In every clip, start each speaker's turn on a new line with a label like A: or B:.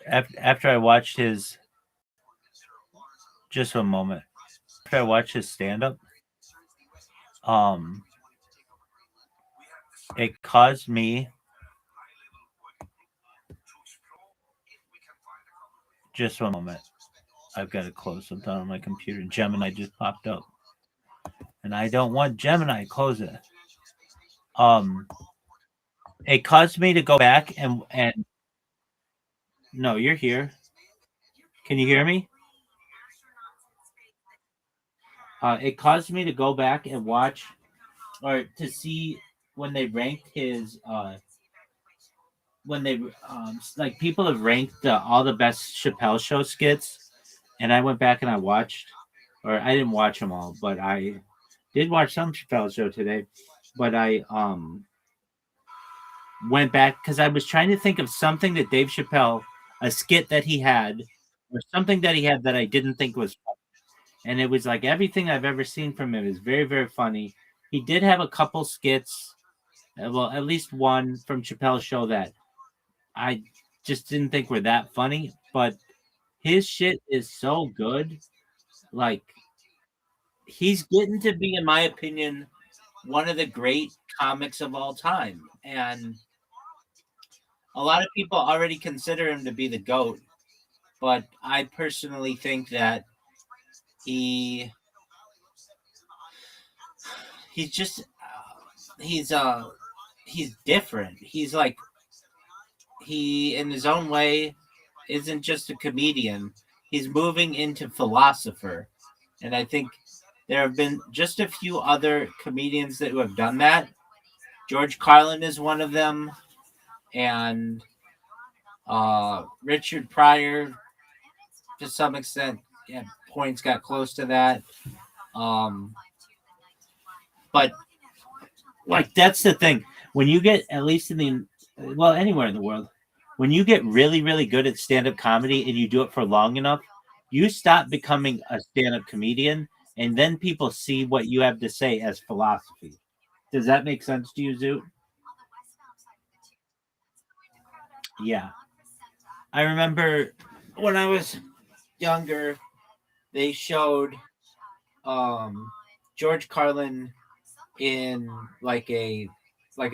A: after I watched his just a moment. After I watched his stand up, um, it caused me just one moment. I've got to close something on my computer. Gemini just popped up, and I don't want Gemini. Close it. Um, it caused me to go back and no, you're here. Can you hear me? It caused me to go back and watch or to see when they ranked his when they like people have ranked all the best Chappelle show skits, and I went back and I watched, or I didn't watch them all, but I did watch some Chappelle show today. But I went back because I was trying to think of something that Dave Chappelle, a skit that he had, or something that he had that I didn't think was funny. And it was like everything I've ever seen from him is very, very funny. He did have a couple skits, well, at least one from Chappelle's show that I just didn't think were that funny, but his shit is so good. Like he's getting to be, in my opinion, one of the great comics of all time. And a lot of people already consider him to be the GOAT, but I personally think that he he's just he's different. He's like he in his own way isn't just a comedian. He's moving into philosopher. And I think there have been just a few other comedians that have done that. George Carlin is one of them, and Richard Pryor, to some extent, yeah, points got close to that. But like that's the thing. When you get at least in the well anywhere in the world, when you get really really good at stand up comedy and you do it for long enough, you stop becoming a stand up comedian, and then people see what you have to say as philosophy. Does that make sense to you, Zoot? Yeah. I remember when I was younger, they showed um, George Carlin in like a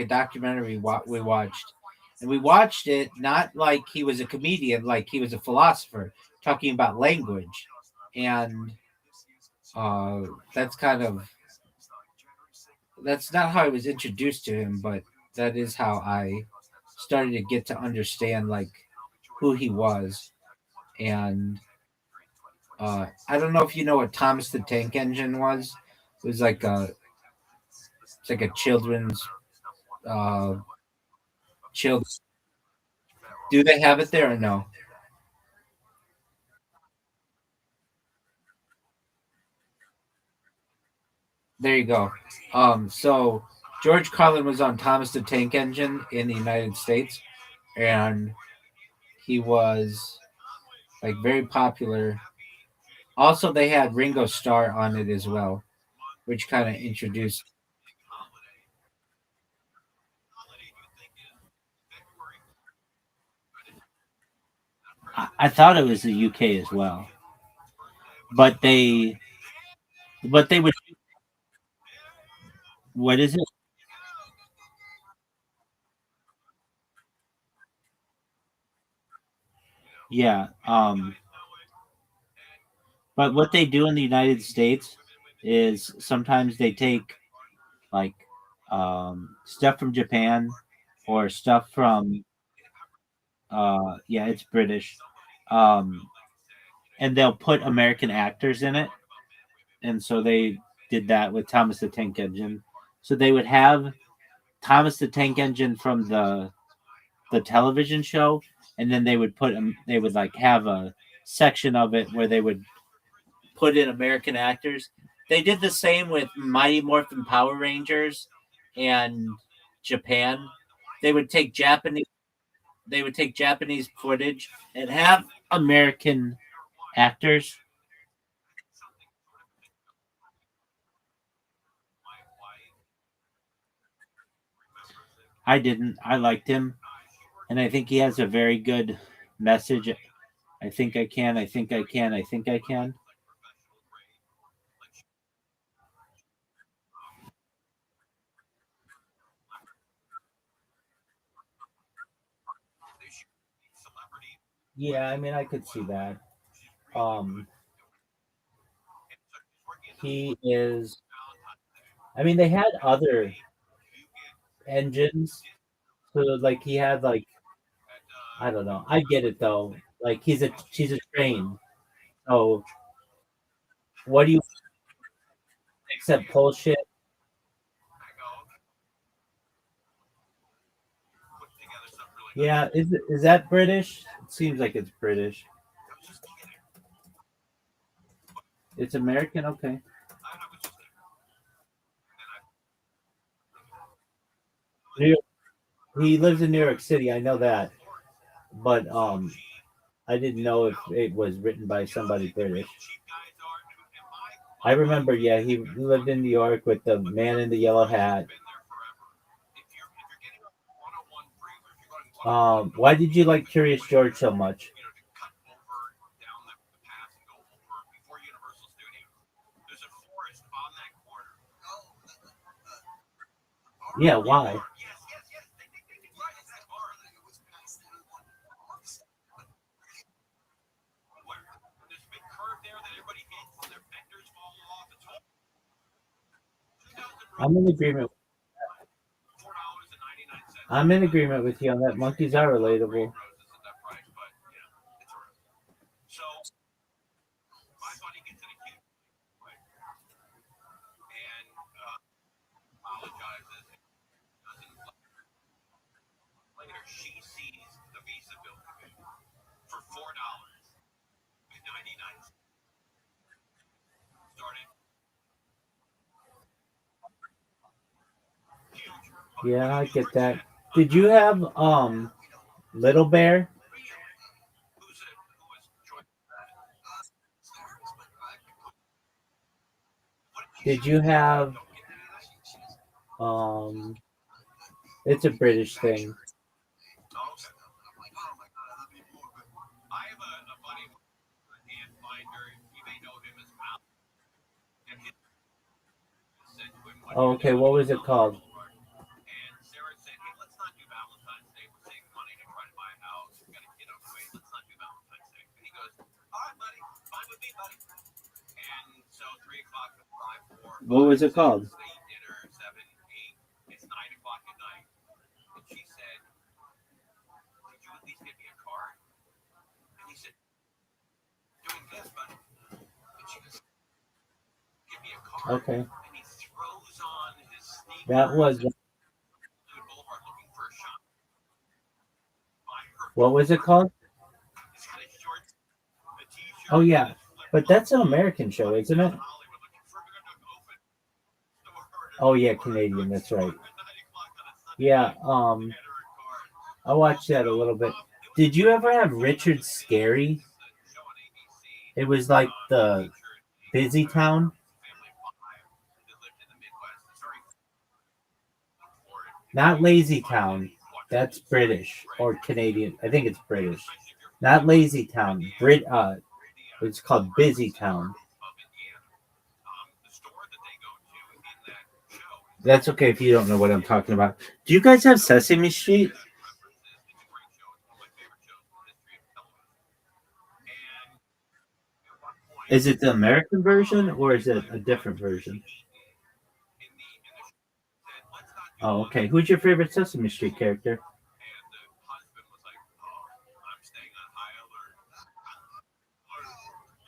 A: documentary we watched, and we watched it not like he was a comedian, like he was a philosopher talking about language, and uh, that's kind of that's not how I was introduced to him, but that is how I started to get to understand like who he was. And I don't know if you know what Thomas the Tank Engine was. It was like it's like a children's uh child. Do they have it there or no? There you go. So George Carlin was on Thomas the Tank Engine in the United States, and he was like very popular. Also, they had Ringo Starr on it as well, which kind of introduced. I thought it was the UK as well, but they would. What is it? Yeah. But what they do in the United States is sometimes they take like stuff from Japan or stuff from yeah, it's British. Um, and they'll put American actors in it. And so they did that with Thomas the Tank Engine. So they would have Thomas the Tank Engine from the television show, and then they would put they would like have a section of it where they would put in American actors. They did the same with Mighty Morphin Power Rangers and Japan. They would take Japanese footage and have American actors. I didn't. I liked him, and I think he has a very good message. I think I can. I think I can. I think I can. Yeah, I mean, I could see that. Um, he is. I mean, they had other engines, so like he had like I don't know. I get it though. Like she's a train. So what do you accept bullshit? Yeah, is that British? It seems like it's British. It's American. Okay. New York, he lives in New York City. I know that, but I didn't know if it was written by somebody British. I remember. Yeah, he lived in New York with the man in the yellow hat. Why did you like Curious George so much? Yeah, why? I'm in agreement. I'm in agreement with you on that. Monkeys are relatable. Yeah, I get that. Did you have Little Bear? Did you have um? It's a British thing. Oh, okay, what was it called? What was it called? Okay, that was what was it called? Oh yeah, but that's an American show, isn't it? Oh yeah, Canadian. That's right. Yeah, I watched that a little bit. Did you ever have Richard Scary? It was like the busy town, not lazy town. That's British or Canadian. I think it's British. Not lazy town. It's called Busy Town. That's okay if you don't know what I'm talking about. Do you guys have Sesame Street? Is it the American version or is it a different version? Oh, okay. Who's your favorite Sesame Street character?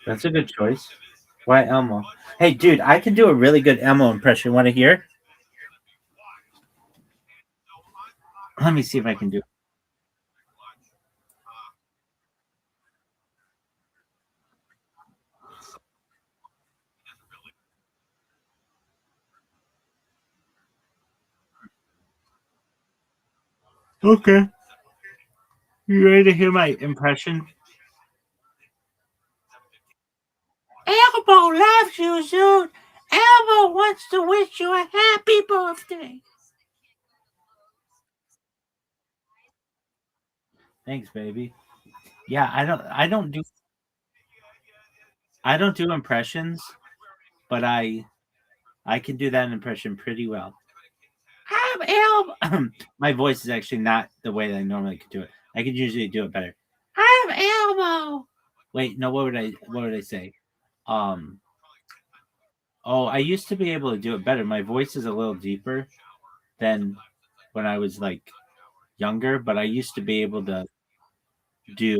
A: That's a good choice. Why Elmo? Hey, dude, I can do a really good Elmo impression. Want to hear? Let me see if I can do it. Okay. You ready to hear my impression? Elmo loves you, Zoot. Elmo wants to wish you a happy birthday. Thanks, baby. Yeah, I don't do impressions, but I can do that impression pretty well. I'm Elmo. My voice is actually not the way that I normally could do it. I could usually do it better. I'm Elmo. Wait, no, what would I say? Um oh, I used to be able to do it better. My voice is a little deeper than when I was like younger, but I used to be able to do.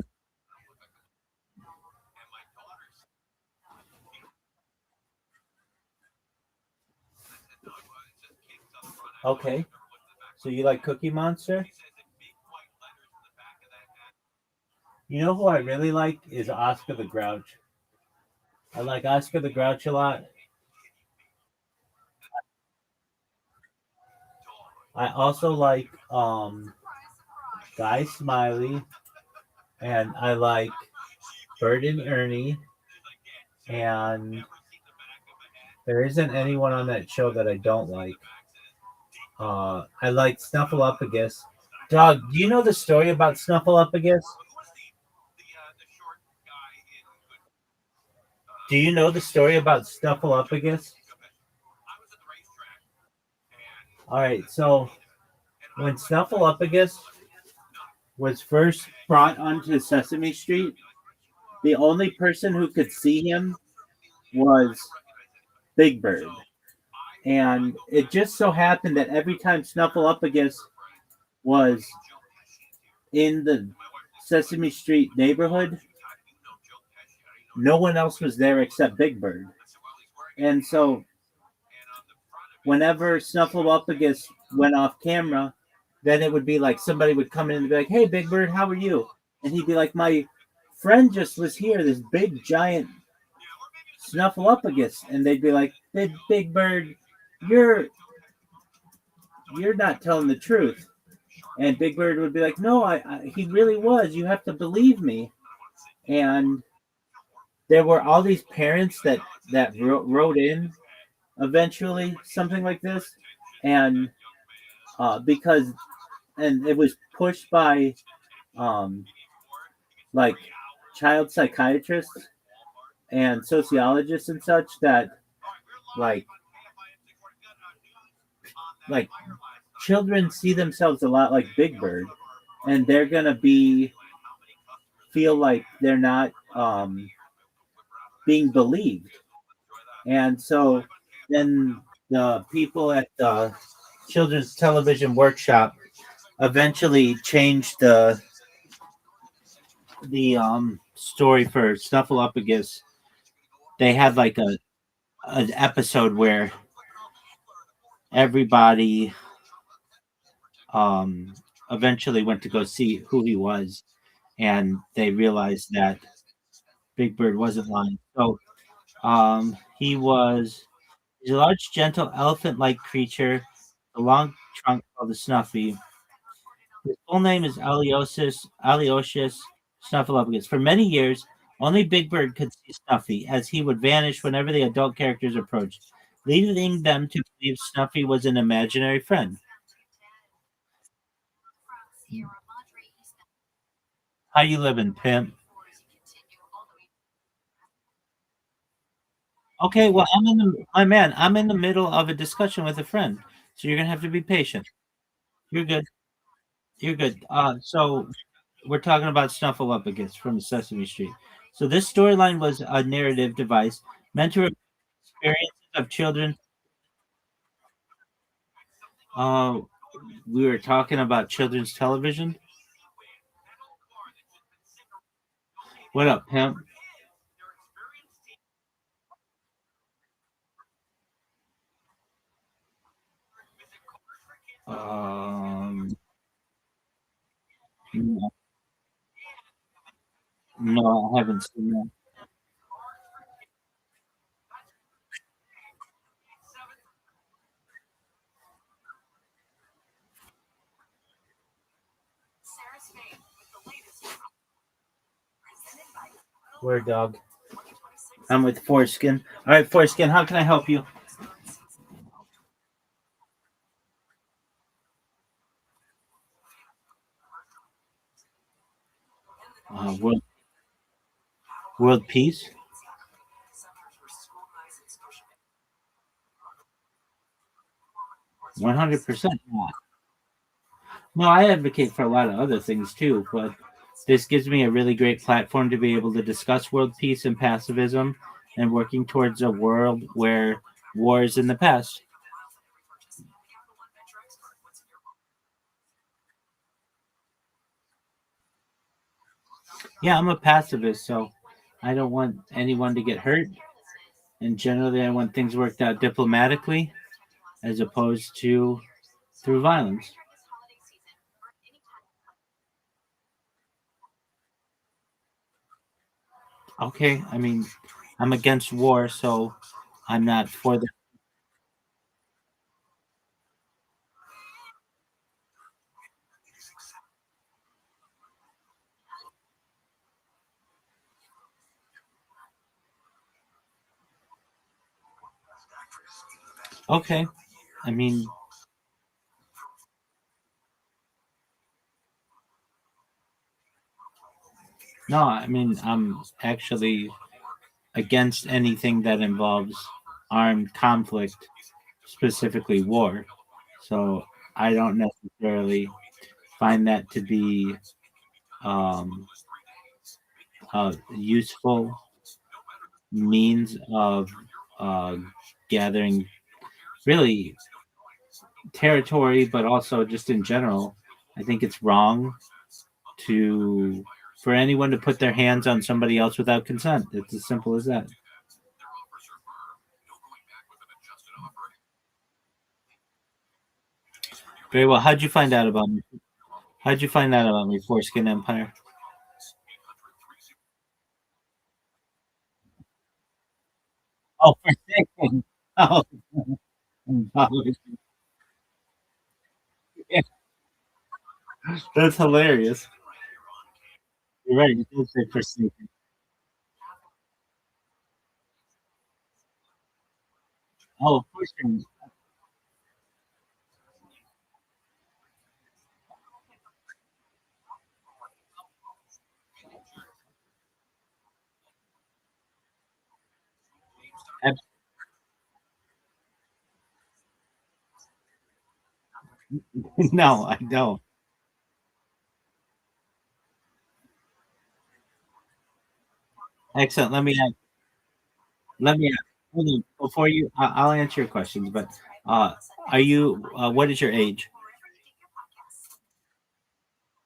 A: Okay. So you like Cookie Monster? You know who I really like is Oscar the Grouch. I like Oscar the Grouch a lot. I also like Guy Smiley, and I like Bert and Ernie, and there isn't anyone on that show that I don't like. I like Snuffleupagus. Dog, do you know the story about Snuffleupagus? Do you know the story about Snuffleupagus? All right, so when Snuffleupagus was first brought onto Sesame Street, the only person who could see him was Big Bird. And it just so happened that every time Snuffleupagus was in the Sesame Street neighborhood, no one else was there except Big Bird. And so whenever Snuffleupagus went off camera, then it would be like somebody would come in and be like, "Hey, Big Bird, how are you?" And he'd be like, "My friend just was here, this big giant Snuffleupagus," and they'd be like, "Big Bird, you're you're not telling the truth." And Big Bird would be like, "No, he really was. You have to believe me." And there were all these parents that wrote in eventually something like this, and because and it was pushed by um, like child psychiatrists and sociologists and such that like like children see themselves a lot like Big Bird, and they're gonna be feel like they're not being believed, and so then the people at the children's television workshop eventually changed the story for Snuffleupagus. They had like a an episode where everybody um eventually went to go see who he was, and they realized that Big Bird wasn't lying. So he's a large, gentle, elephant-like creature, a long trunk called the Snuffy. His full name is Aleosius Snuffleupagus. For many years, only Big Bird could see Snuffy, as he would vanish whenever the adult characters approached, leading them to believe Snuffy was an imaginary friend. How you living, pimp? Okay, well, my man, I'm in the middle of a discussion with a friend, so you're gonna have to be patient. You're good. You're good. So we're talking about Snuffleupagus from Sesame Street. So this storyline was a narrative device meant to reflect experiences of children. Uh, we were talking about children's television. What up, pimp? Um, no, no, I haven't seen that. Where, dog? I'm with Foreskin. All right, Foreskin, how can I help you? World World peace, 100%. No, I advocate for a lot of other things too, but this gives me a really great platform to be able to discuss world peace and pacifism and working towards a world where war is in the past. Yeah, I'm a pacifist, so I don't want anyone to get hurt. And generally, I want things worked out diplomatically as opposed to through violence. Okay, I mean, I'm against war, so I'm not for the. Okay, I mean, no, I mean, I'm actually against anything that involves armed conflict, specifically war. So I don't necessarily find that to be um, a useful means of uh, gathering really territory, but also just in general. I think it's wrong to for anyone to put their hands on somebody else without consent. It's as simple as that. Very well. How'd you find out about me? How'd you find out about me, Foreskin Empire? Oh, Forsaken. Oh, that's hilarious. You're right. You did say Forsaken. Oh, of course. No, I don't. Excellent. Let me ask, hold on, before you, I'll answer your questions, but uh, are you, what is your age?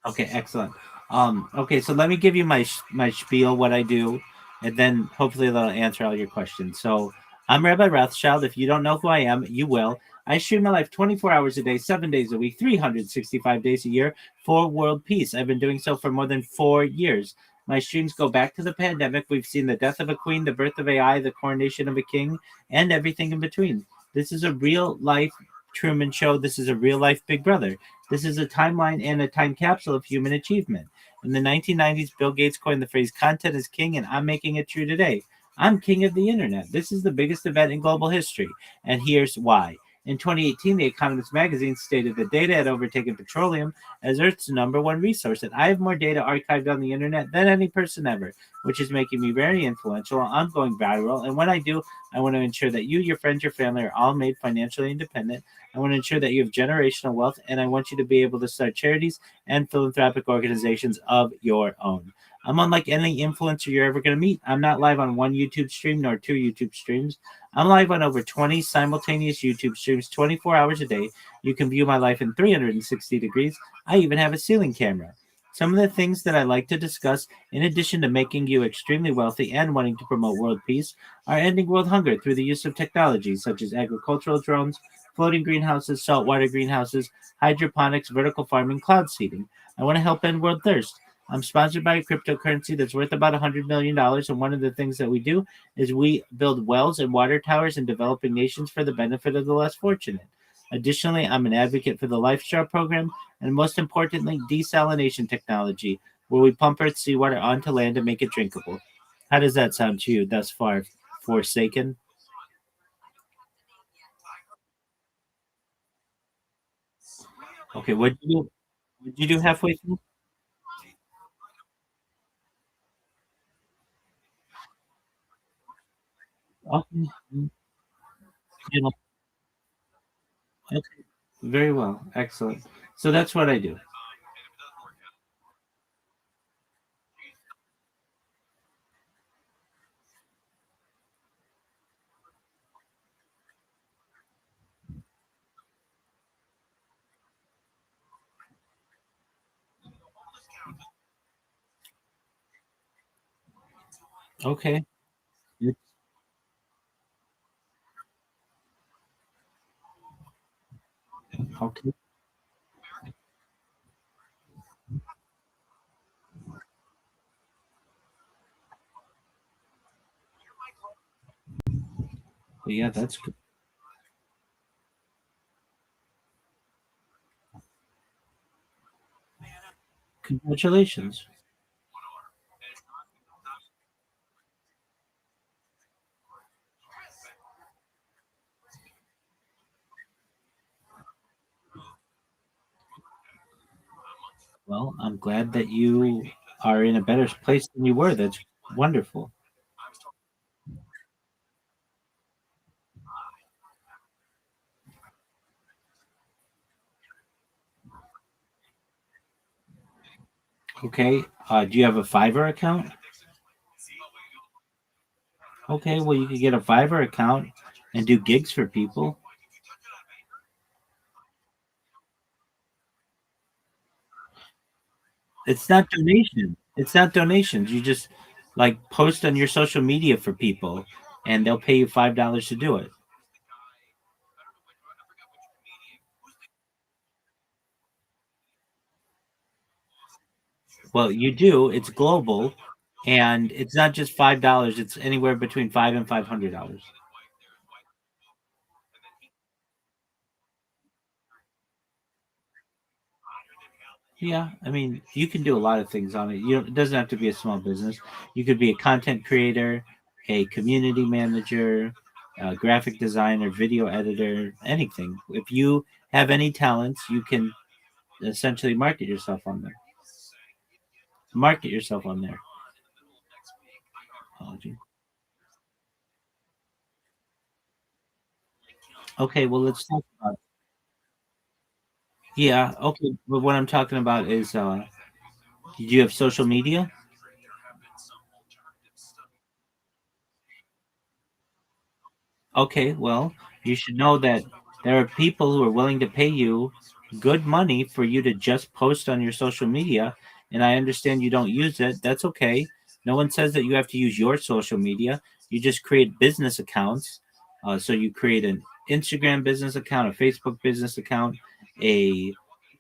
A: Okay, excellent. Okay, so let me give you my spiel, what I do, and then hopefully that'll answer all your questions. So I'm Rabbi Rothschild. If you don't know who I am, you will. I stream my life 24 hours a day, 7 days a week, 365 days a year for world peace. I've been doing so for more than 4 years. My streams go back to the pandemic. We've seen the death of a queen, the birth of AI, the coronation of a king, and everything in between. This is a real life Truman Show. This is a real life Big Brother. This is a timeline and a time capsule of human achievement. In the 1990s, Bill Gates coined the phrase content is king, and I'm making it true today. I'm king of the internet. This is the biggest event in global history, and here's why. In 2018, The Economist magazine stated that data had overtaken petroleum as Earth's number one resource, and I have more data archived on the internet than any person ever, which is making me very influential. I'm going viral, and when I do, I want to ensure that you, your friends, your family are all made financially independent. I want to ensure that you have generational wealth, and I want you to be able to start charities and philanthropic organizations of your own. I'm unlike any influencer you're ever going to meet. I'm not live on one YouTube stream nor two YouTube streams. I'm live on over 20 simultaneous YouTube streams 24 hours a day. You can view my life in 360 degrees. I even have a ceiling camera. Some of the things that I like to discuss, in addition to making you extremely wealthy and wanting to promote world peace, are ending world hunger through the use of technologies such as agricultural drones, floating greenhouses, saltwater greenhouses, hydroponics, vertical farming, cloud seeding. I want to help end world thirst. I'm sponsored by a cryptocurrency that's worth about $100 million. And one of the things that we do is we build wells and water towers in developing nations for the benefit of the less fortunate. Additionally, I'm an advocate for the LifeStar program and most importantly, desalination technology, where we pump Earth's seawater onto land and make it drinkable. How does that sound to you thus far, Forsaken? Okay, what did you do halfway through? Okay. You know, okay. Very well. Excellent. So that's what I do. Okay. It's- Okay. Well, yeah, that's good. Congratulations. Well, I'm glad that you are in a better place than you were. That's wonderful. Okay. Do you have a Fiverr account? Okay. Well, you could get a Fiverr account and do gigs for people. It's not donation. It's not donations. You just like post on your social media for people, and they'll pay you $5 to do it. Well, you do. It's global, and it's not just $5. It's anywhere between $5 and $500. Yeah, I mean, you can do a lot of things on it. It doesn't have to be a small business. You could be a content creator, a community manager, a graphic designer, video editor, anything. If you have any talents, you can essentially market yourself on there. Market yourself on there. Apology. Okay, well, let's talk about. Yeah, okay, but what I'm talking about is, do you have social media? Okay, well, you should know that there are people who are willing to pay you good money for you to just post on your social media. And I understand you don't use it. That's okay. No one says that you have to use your social media. You just create business accounts. So you create an Instagram business account, a Facebook business account, a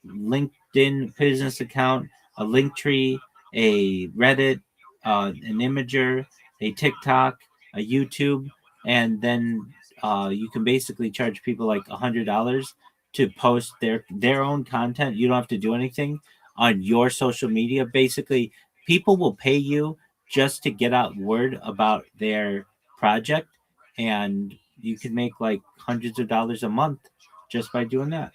A: LinkedIn business account, a Linktree, a Reddit, an Imager, a TikTok, a YouTube, and then you can basically charge people like $100 to post their own content. You don't have to do anything on your social media. Basically, people will pay you just to get out word about their project, and you can make like hundreds of dollars a month just by doing that.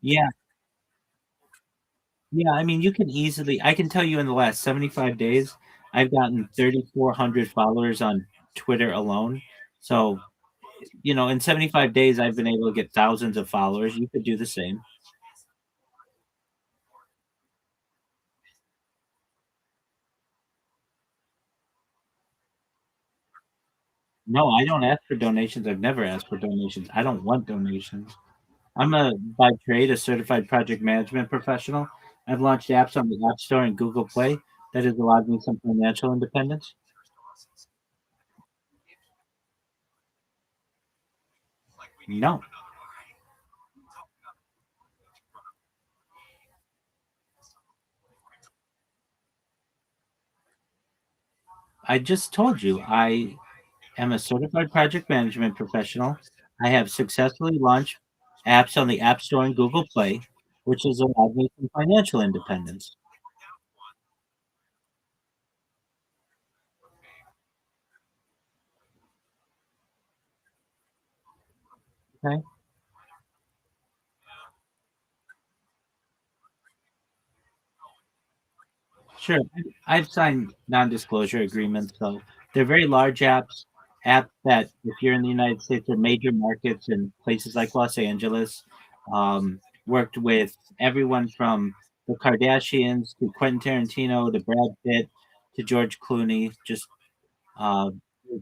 A: Yeah, yeah. I mean, you can easily. I can tell you in the last 75 days, I've gotten 3,400 followers on Twitter alone. So in 75 days, I've been able to get thousands of followers. You could do the same. No, I don't ask for donations. I've never asked for donations. I don't want donations. I'm by trade, a certified project management professional. I've launched apps on the App Store and Google Play that has allowed me some financial independence. No, I just told you I am a certified project management professional. I have successfully launched apps on the App Store and Google Play, which has allowed me some financial independence. Okay. Sure. I've signed non-disclosure agreements, so they're very large apps that if you're in the United States or major markets in places like Los Angeles, worked with everyone from the Kardashians to Quentin Tarantino to Brad Pitt to George Clooney, just uh,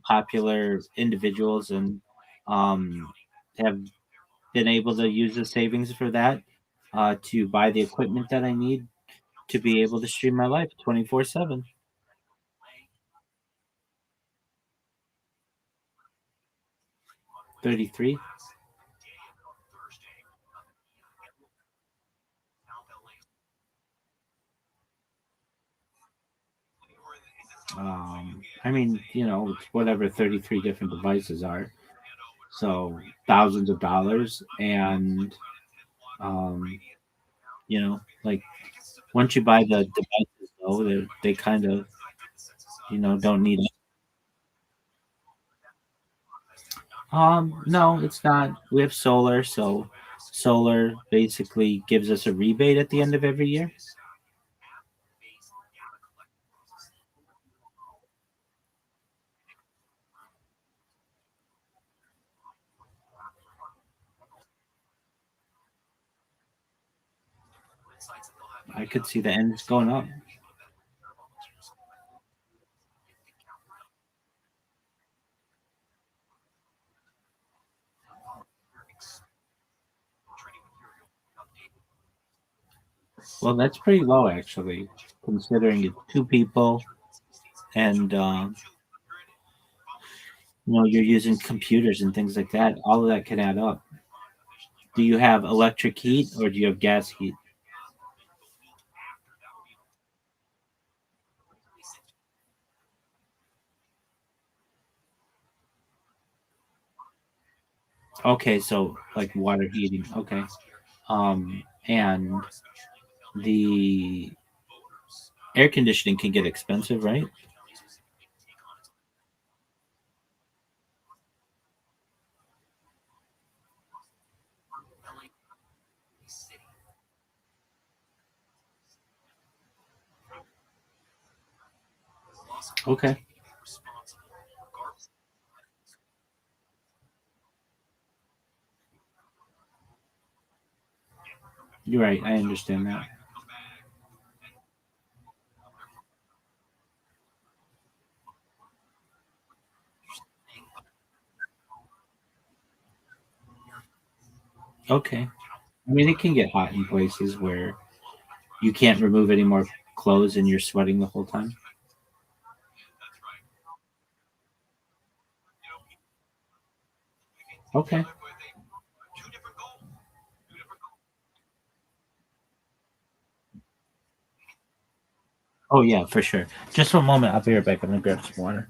A: popular individuals, and um, have been able to use the savings for that to buy the equipment that I need to be able to stream my life 24/7. 33. I mean, it's whatever 33 different devices are. So thousands of dollars. And, um, like once you buy the devices, though, they kind of, don't need it. No, it's not. We have solar. So solar basically gives us a rebate at the end of every year. I could see the ends going up. Well, that's pretty low, actually, considering it's two people and you're using computers and things like that. All of that can add up. Do you have electric heat or do you have gas heat? Okay, so like water heating. Okay. And the air conditioning can get expensive, right? Okay. You're right. I understand that. Okay. I mean, it can get hot in places where you can't remove any more clothes and you're sweating the whole time. Okay. Oh, yeah, for sure. Just for a moment. I'll be right back. I'm going to grab some water.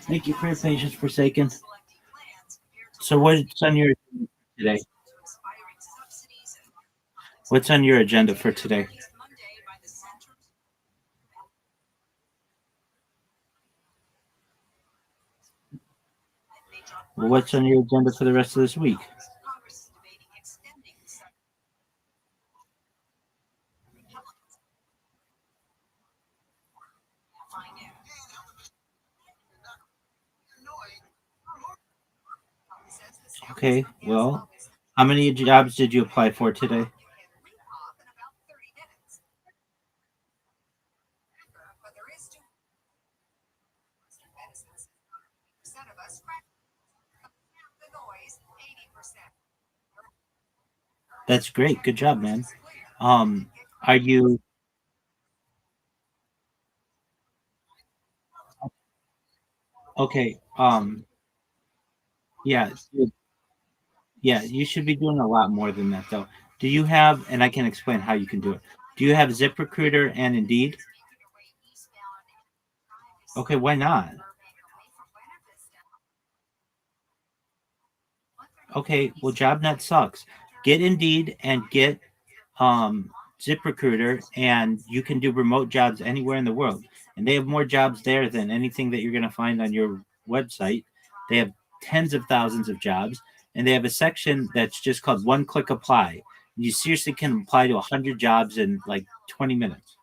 A: Thank you for your patience for a second. So, what's on your agenda today? What's on your agenda for today? Well, what's on your agenda for the rest of this week? Okay. Well, how many jobs did you apply for today? That's great. Good job, man. Um, are you okay? Yeah, yeah. You should be doing a lot more than that, though. Do you have? And I can explain how you can do it. Do you have ZipRecruiter and Indeed? Okay, why not? Okay, well, JobNet sucks. Get Indeed and get ZipRecruiter, and you can do remote jobs anywhere in the world. And they have more jobs there than anything that you're going to find on your website. They have tens of thousands of jobs, and they have a section that's just called One Click Apply. You seriously can apply to 100 jobs in like 20 minutes.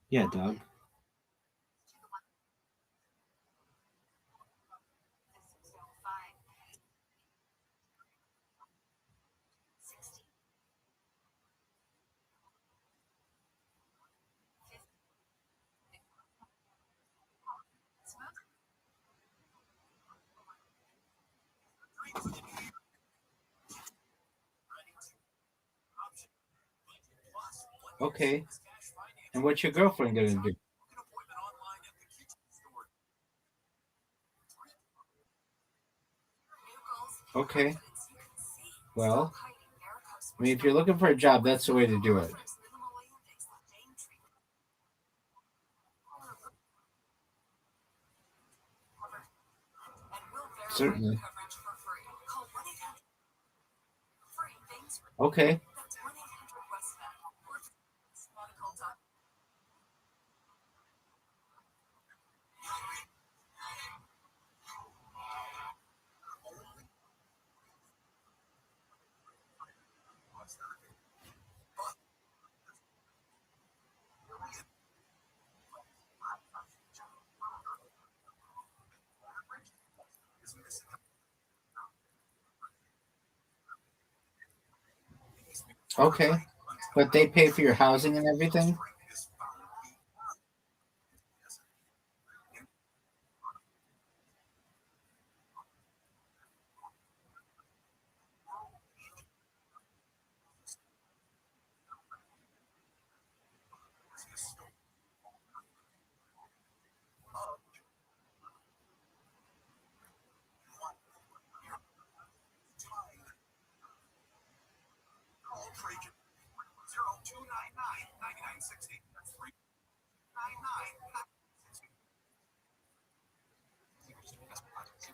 A: Yeah, dog. Okay. And what's your girlfriend going to do? Okay. Well, I mean, if you're looking for a job, that's the way to do it. Certainly. Okay. Okay. But they pay for your housing and everything?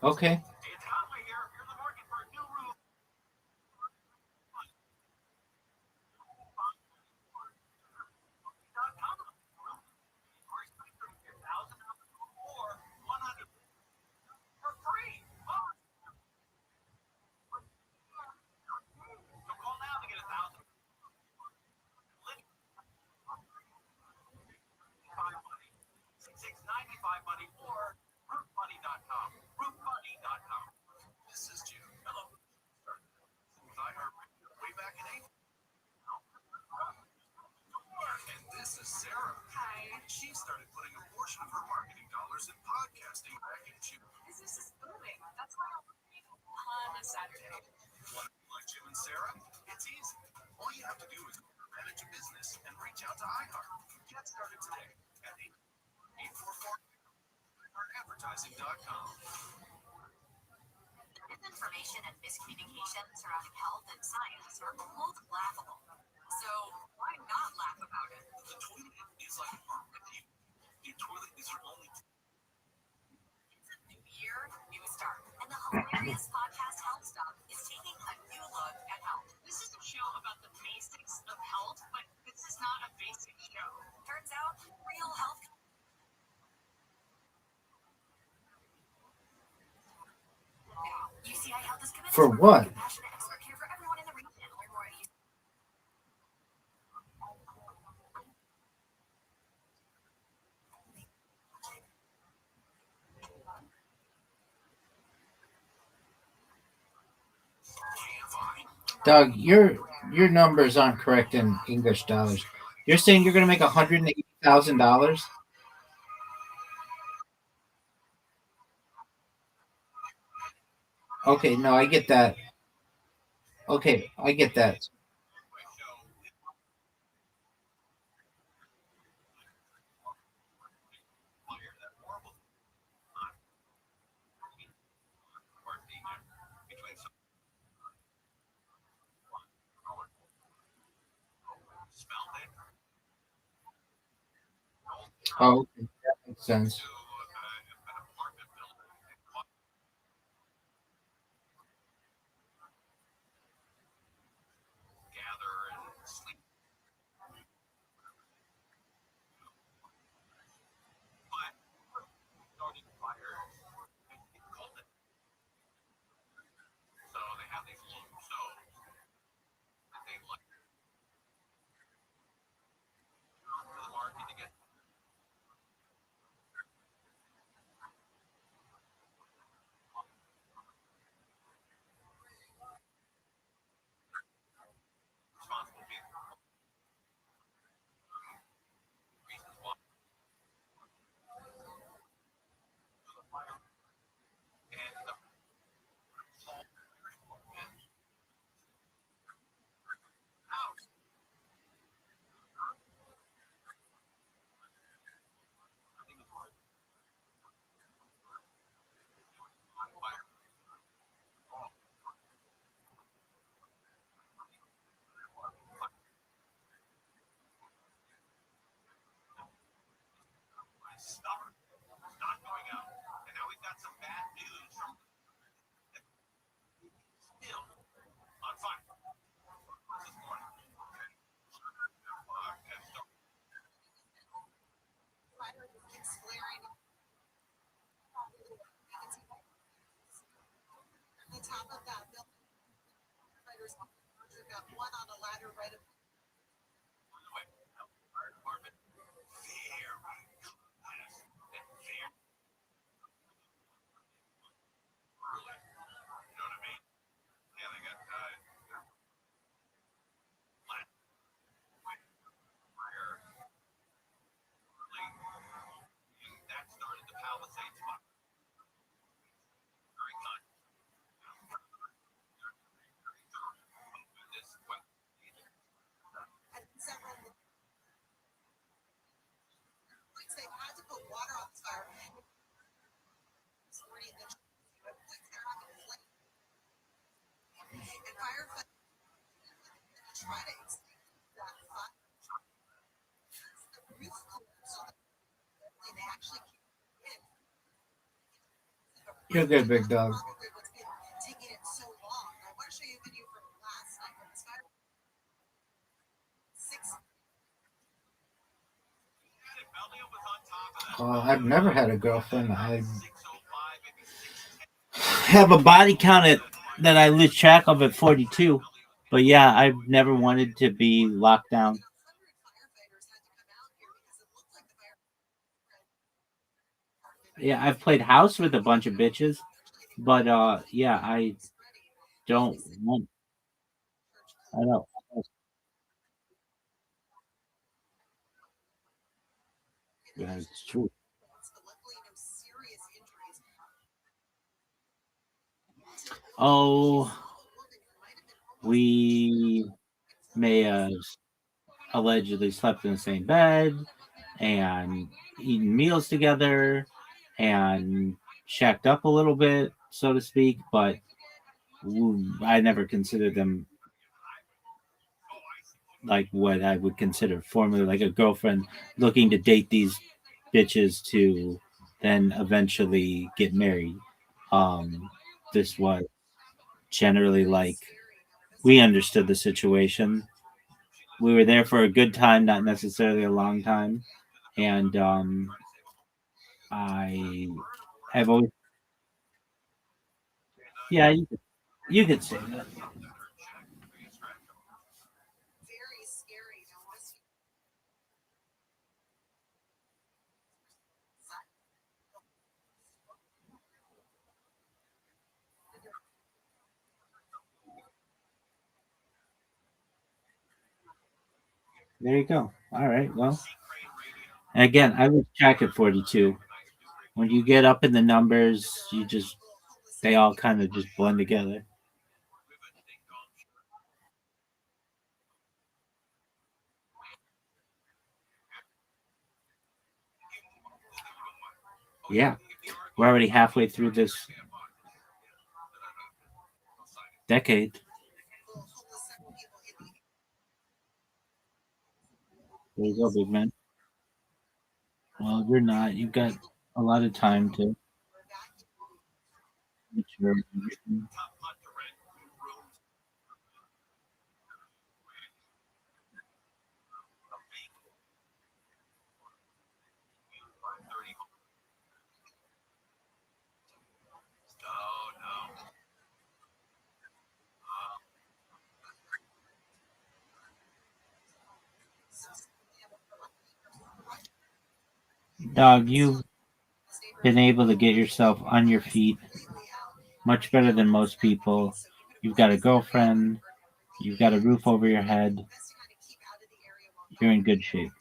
A: Okay. For what? Doug, your numbers aren't correct in English dollars. You're saying you're going to make $180,000? Okay, no, I get that. Okay, I get that. Oh, okay, that makes sense. You're good, big dog. I've never had a girlfriend. I have a body count that I lose track of at 42. But yeah, I've never wanted to be locked down. Yeah, I've played house with a bunch of bitches, but yeah, I don't want. I don't. Yeah, it's true. Oh, we may have allegedly slept in the same bed and eaten meals together and shacked up a little bit, so to speak, but I never considered them like what I would consider formally like a girlfriend looking to date these bitches to then eventually get married. This was generally like we understood the situation. We were there for a good time, not necessarily a long time. And I have always, yeah, You could say that. There you go. All right. Well, again, I was track at 42. When you get up in the numbers, they all kind of just blend together. Yeah. We're already halfway through this decade. There you go, big man. Well, you're not. You've got a lot of time to mature. Dog, you've been able to get yourself on your feet much better than most people. You've got a girlfriend. You've got a roof over your head. You're in good shape.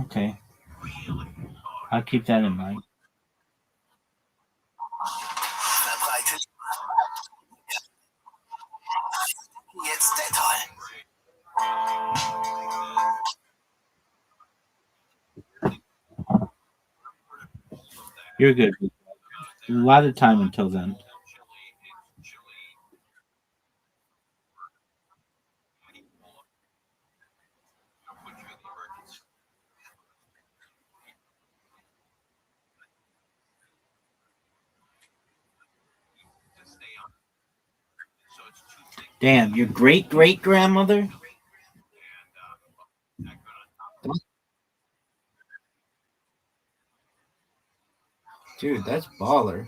A: Okay. I'll keep that in mind. You're good. A lot of time until then. Damn, your great great grandmother? Dude, that's baller.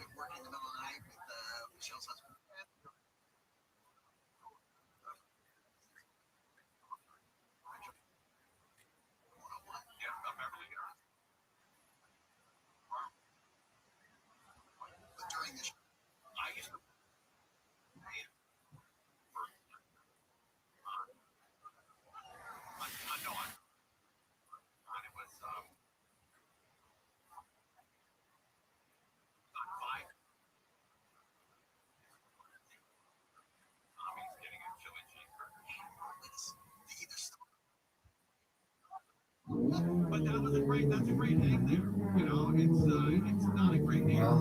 A: Well,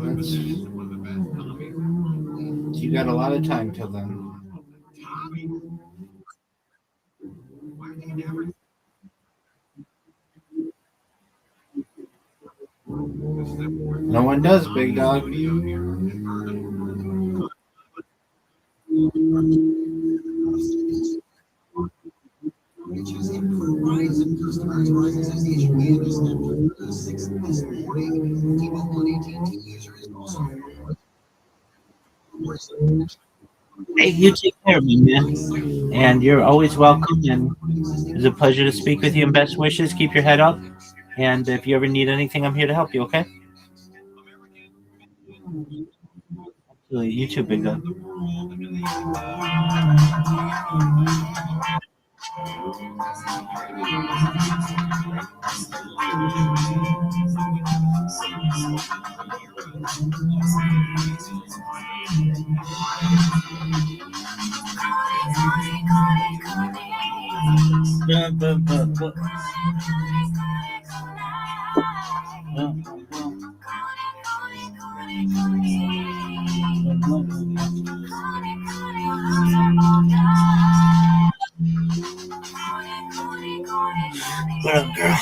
A: that's you got a lot of time till then. No one does, big dog. Hey, you take care of me, man. And you're always welcome. And it's a pleasure to speak with you. And best wishes. Keep your head up. And if you ever need anything, I'm here to help you. Okay? You too, big dog. What up, girl?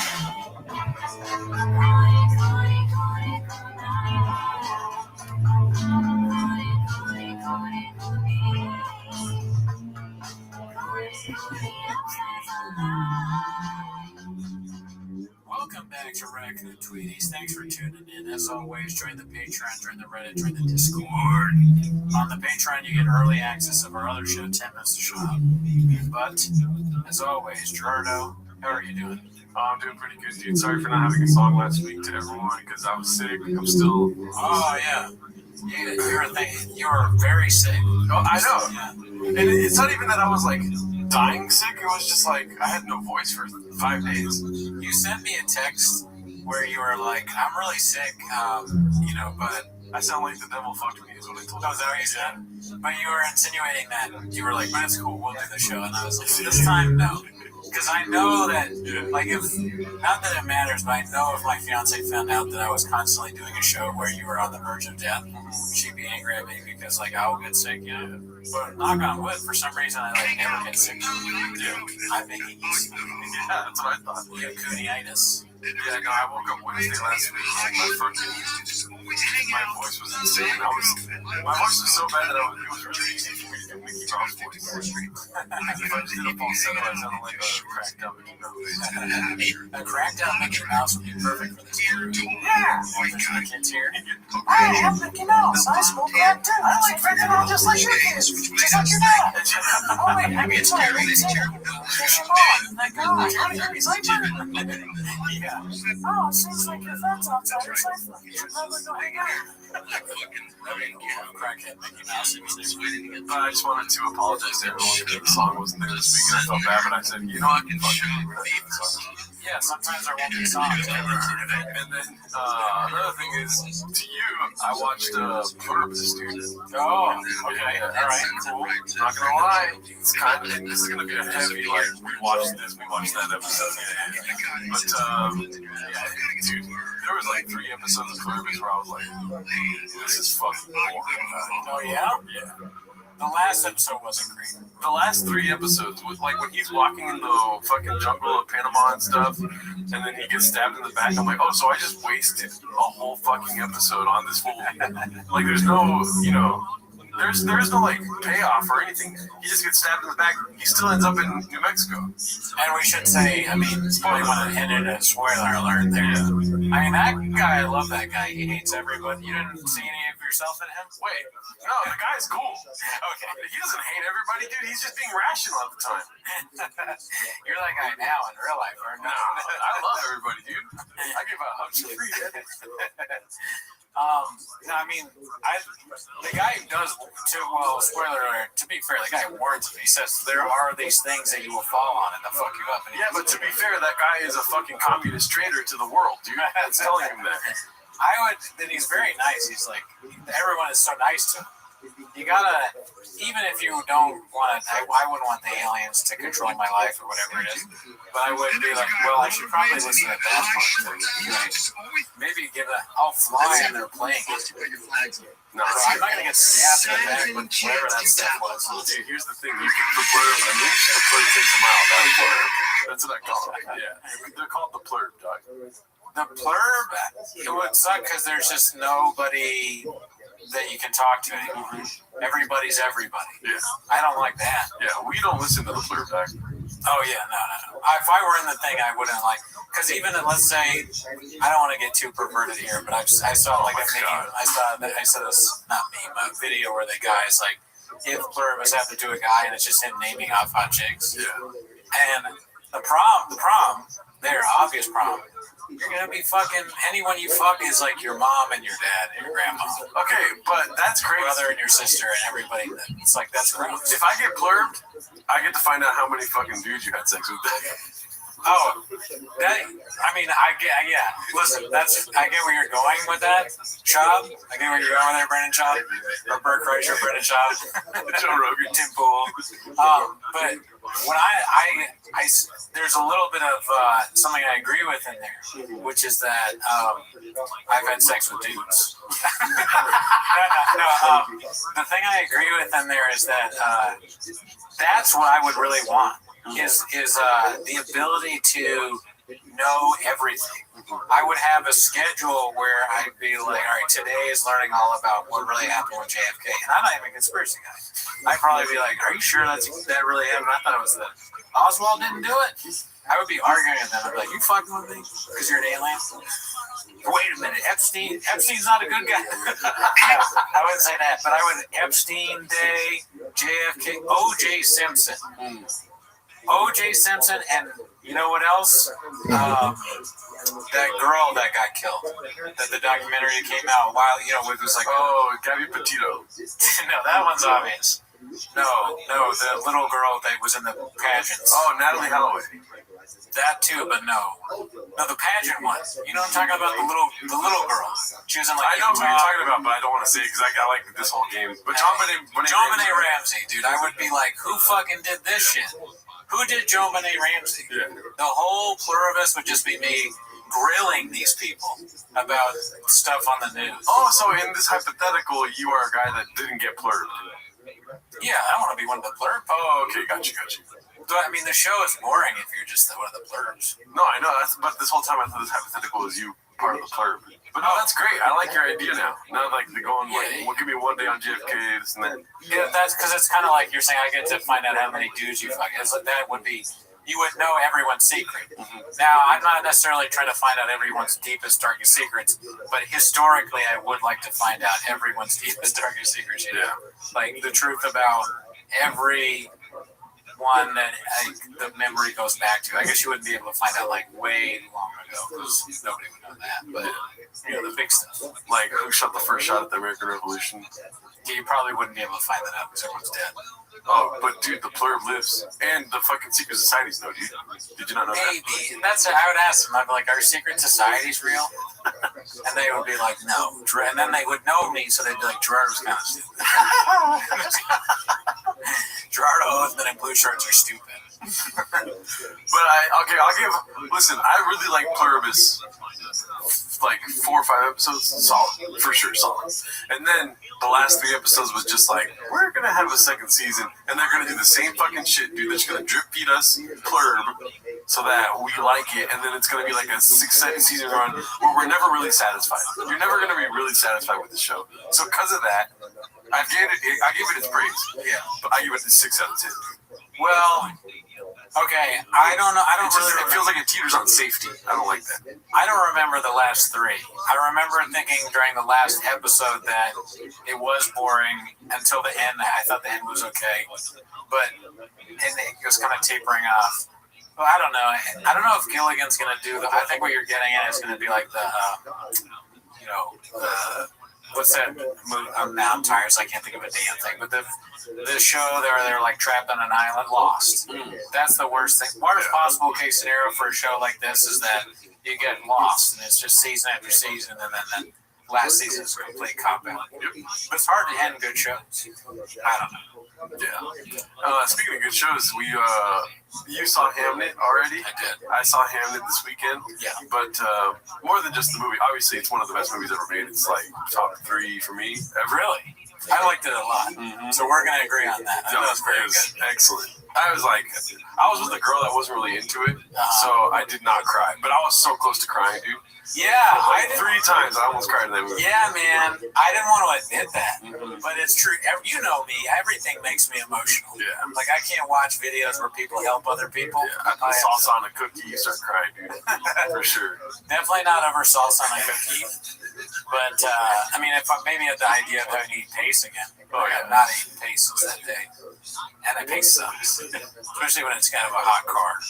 B: Welcome back to Raccoon Tweeties. Thanks for tuning in. As always, join the Patreon, join the Reddit, join the Discord. On the Patreon, you get early access of our other show, 10 Minutes to Shop. But, as always, Gerardo, how are you doing?
C: I'm doing pretty good, dude. Sorry for not having a song last week to everyone because I was sick. I'm still.
B: Oh, yeah. You were very sick.
C: Oh, I know.
B: Yeah.
C: And it's not even that I was like dying sick. It was just like I had no voice for 5 days.
B: You sent me a text where you were like, I'm really sick, but
C: I sound like the devil fucked me is what I told you.
B: is that what you said? But you were insinuating that you were like, but it's cool, we'll do the show. And I was like, this time, no. Because I know that, not that it matters, but I know if my fiance found out that I was constantly doing a show where you were on the verge of death, she'd be angry at me because, I'll get sick, But knock on wood, for some reason, I, never get sick. I think he's...
C: Yeah, that's what I thought.
B: You have coonitis.
C: Yeah, no, I woke up Wednesday last week and my voice was insane. My voice was so bad that it was really easy for me to do Mickey Mouse voice. If I just did a falsetto, I sounded like a cracked up Mickey Mouse.
B: A cracked out Mickey Mouse would be perfect for this.
C: Yeah!
B: Oh my God, kids here. I am Mickey Mouse. I smoke crack too. I like fentanyl just like you kids. Just like your dad. Oh wait, I mean, sorry, ladies and gentlemen. Here's your mom. My God, how do you he's like yeah. Oh, it seems like your friends outside are safe. You should probably go hang out. Crackhead Mickey Mouse.
C: I just wanted to apologize to everyone because the song wasn't there this week and I felt bad, but I said, you know what?
B: Yeah, sometimes there won't be songs.
C: And then another thing is, to you, I watched Plurb this dude.
B: Oh, okay, alright, cool.
C: Not gonna lie, it's kind of, this is gonna be a heavy, we watched that episode. But, dude, there was 3 episodes of Plurb where I was like, this is fucking boring.
B: Oh, yeah?
C: Yeah.
B: The last episode wasn't great.
C: The last 3 episodes, with when he's walking in the fucking jungle of Panama and stuff, and then he gets stabbed in the back, I'm like, oh, so I just wasted a whole fucking episode on this fool. There's no, there's no payoff or anything. He just gets stabbed in the back. He still ends up in New Mexico.
B: And we should say, I want to hit it a spoiler alert there.
C: Yeah.
B: That guy, I love that guy. He hates everybody. You didn't see any of yourself in him?
C: Wait, no, the guy's cool.
B: Okay.
C: He doesn't hate everybody, dude. He's just being rational all the time.
B: You're that guy now in real life, aren't you?
C: No, I love everybody, dude. I give a hug to free.
B: The guy does, spoiler alert, to be fair, the guy warns him. He says there are these things that you will fall on and they'll fuck you up.
C: Yeah, but to be fair, that guy is a fucking communist traitor to the world, dude. That's telling him that.
B: Then he's very nice. He's like, everyone is so nice to him. You gotta, even if you don't want to, I wouldn't want the aliens to control my life or whatever it is, but I would be like, well, I should probably listen to that part. Maybe I'll fly in their plane.
C: No,
B: I'm not gonna get stabbed in the back with whatever that stuff was.
C: Dude, here's the thing. You get the Plurb, and then the Plurb takes them out. That's what I call it. Yeah. They're called the Plurb, dog.
B: The Plurb, it would suck because there's just nobody that you can talk to anymore. Everybody's everybody.
C: Yeah.
B: I don't like that.
C: Yeah, we don't listen to the Plurb back.
B: Oh, yeah, no. If I were in the thing, I wouldn't because even let's say, I don't want to get too perverted here, but I saw a meme, I saw this, not meme, a video where the guy's like, if Plurb was have to do a guy and it's just him naming off hot chicks.
C: Yeah.
B: And the prom, their obvious prom, you're gonna be fucking anyone you fuck is like your mom and your dad and your grandma.
C: Okay, but that's great.
B: Your brother and your sister and everybody. It's like that's gross.
C: If I get Plurbed, I get to find out how many fucking dudes you had sex with.
B: Oh, I get. Yeah, listen, I get where you're going with that, Schaub. I get where you're going there, Brendan Schaub, or Bert Kreischer, Brendan Schaub,
C: Joe Rogan,
B: Tim Pool. But when I there's a little bit of something I agree with in there, which is that I've had sex with dudes. No. The thing I agree with in there is that that's what I would really want is the ability to know everything. I would have a schedule where I'd be like, all right, today is learning all about what really happened with JFK. And I'm not even a conspiracy guy. I'd probably be like, are you sure that really happened? I thought it was that Oswald didn't do it. I would be arguing with them. I'd be like, you fucking with me? Because you're an alien? Wait a minute, Epstein's not a good guy. I wouldn't say that, but I would Epstein Day, JFK, O.J. Simpson. O.J. Simpson, and you know what else? That girl that got killed. That the documentary came out a while, it was like,
C: oh, Gabby Petito.
B: No, that one's obvious. No, the little girl that was in the pageants.
C: Oh, Natalie Holloway.
B: That too, but no, the pageant one. You know what I'm talking about? The little girl. She was in like.
C: I know who you're talking about, but I don't want to say it because I like this whole game. But John Benet
B: Ramsey, dude. I would be like, who fucking did this shit? Who did Joe Benet Ramsey?
C: Yeah.
B: The whole pluribus would just be me grilling these people about stuff on the news.
C: Oh, so in this hypothetical, you are a guy that didn't get plurbed.
B: Yeah, I want to be one of the plurb.
C: Oh, okay, got you.
B: But, I mean, the show is boring if you're just one of the plurbs.
C: No, I know. But this whole time I thought this hypothetical was you part of the plurb. But no, that's great. I like your idea now. Not like the going, well, give me one day on JFK, this and that.
B: Yeah, that's because it's kind of like you're saying, I get to find out how many dudes you fuck. It's like that would be, you would know everyone's secret. Mm-hmm. Now, I'm not necessarily trying to find out everyone's deepest, darkest secrets, but historically, I would like to find out everyone's deepest, darkest secrets, Like the truth about every one that the memory goes back to. I guess you wouldn't be able to find out like way long ago because nobody would know that. But the big stuff,
C: like who shot the first shot at the American Revolution.
B: Yeah, you probably wouldn't be able to find that out because everyone's dead.
C: Oh, but dude, the plurb lives, and the fucking secret societies know, dude. Did you not know
B: Maybe.
C: that?
B: That's what I would ask them. I'd be like, "Are secret societies real?" And they would be like, "No." And then they would know me, so they'd be like, "Gerard was kind of stupid." Gerard Oathman and Blue Shirts are stupid.
C: But I'll give. Listen, I really like Pluribus. Like 4 or 5 episodes, solid for sure, solid. And then the last 3 episodes was just like, we're gonna have a second season, and they're gonna do the same fucking shit, dude. They're just gonna drip feed us Plurb so that we like it, and then it's gonna be like a 6-7 season run where we're never really satisfied. You're never gonna be really satisfied with the show. So because of that, I gave it its praise. Yeah, but I give it a 6 out of 10.
B: Well. Okay, I don't know.
C: It feels like it teeters on safety. I don't like that.
B: I don't remember the last 3. I remember thinking during the last episode that it was boring until the end. I thought the end was okay, but it was kind of tapering off. Well, I don't know. I don't know if Gilligan's going to do the. I think what you're getting at is going to be like the, what's that movie? I'm tired, so I can't think of a damn thing. But the show they're like trapped on an island, lost. That's the worst thing. Worst possible case scenario for a show like this is that you get lost, and it's just season after season, and then last season is a complete cop out. But it's hard to end good shows. I don't know.
C: Yeah. Speaking of good shows, you saw Hamnet already?
B: I did.
C: I saw Hamnet this weekend.
B: Yeah.
C: But more than just the movie, obviously it's one of the best movies ever made. It's like top 3 for me ever.
B: Really? I liked it a lot. Mm-hmm. So we're going to agree on that. That was very good.
C: Excellent. I was with a girl that wasn't really into it, so I did not cry. But I was so close to crying, dude.
B: Yeah,
C: like 3 times I almost cried in that movie.
B: Yeah, man. I didn't want to admit that, but it's true. You know me. Everything makes me emotional.
C: Yeah.
B: Like I can't watch videos where people help other people.
C: Yeah, I put salsa on a cookie, you start crying, dude. For sure.
B: Definitely not over salsa on a cookie. But I mean, maybe the idea of having to eat paste again. Oh yeah, not eating paste since that day, and the paste sucks, especially when it's kind of a hot car.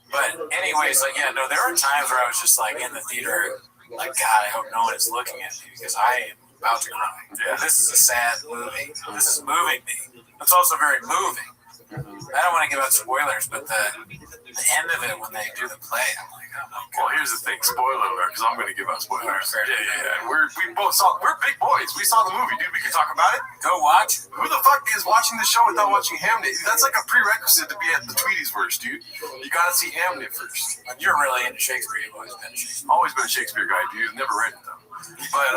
B: But anyways, there are times where I was just like in the theater, like, God, I hope no one is looking at me because I am about to cry. Yeah, this is a sad movie. This is moving me. It's also very moving. I don't want to give out spoilers, but the end of it when they do the play, I'm like, oh my God.
C: Well, here's the thing, spoiler alert, because I'm going to give out spoilers. Yeah. We're big boys. We saw the movie, dude. We can talk about it.
B: Go watch.
C: Who the fuck is watching the show without watching Hamnet? That's like a prerequisite to be at the Tweety's verse, dude. You got to see Hamnet first.
B: You're really into Shakespeare. You've always been a Shakespeare.
C: Always been a Shakespeare guy, dude. Never read it though. But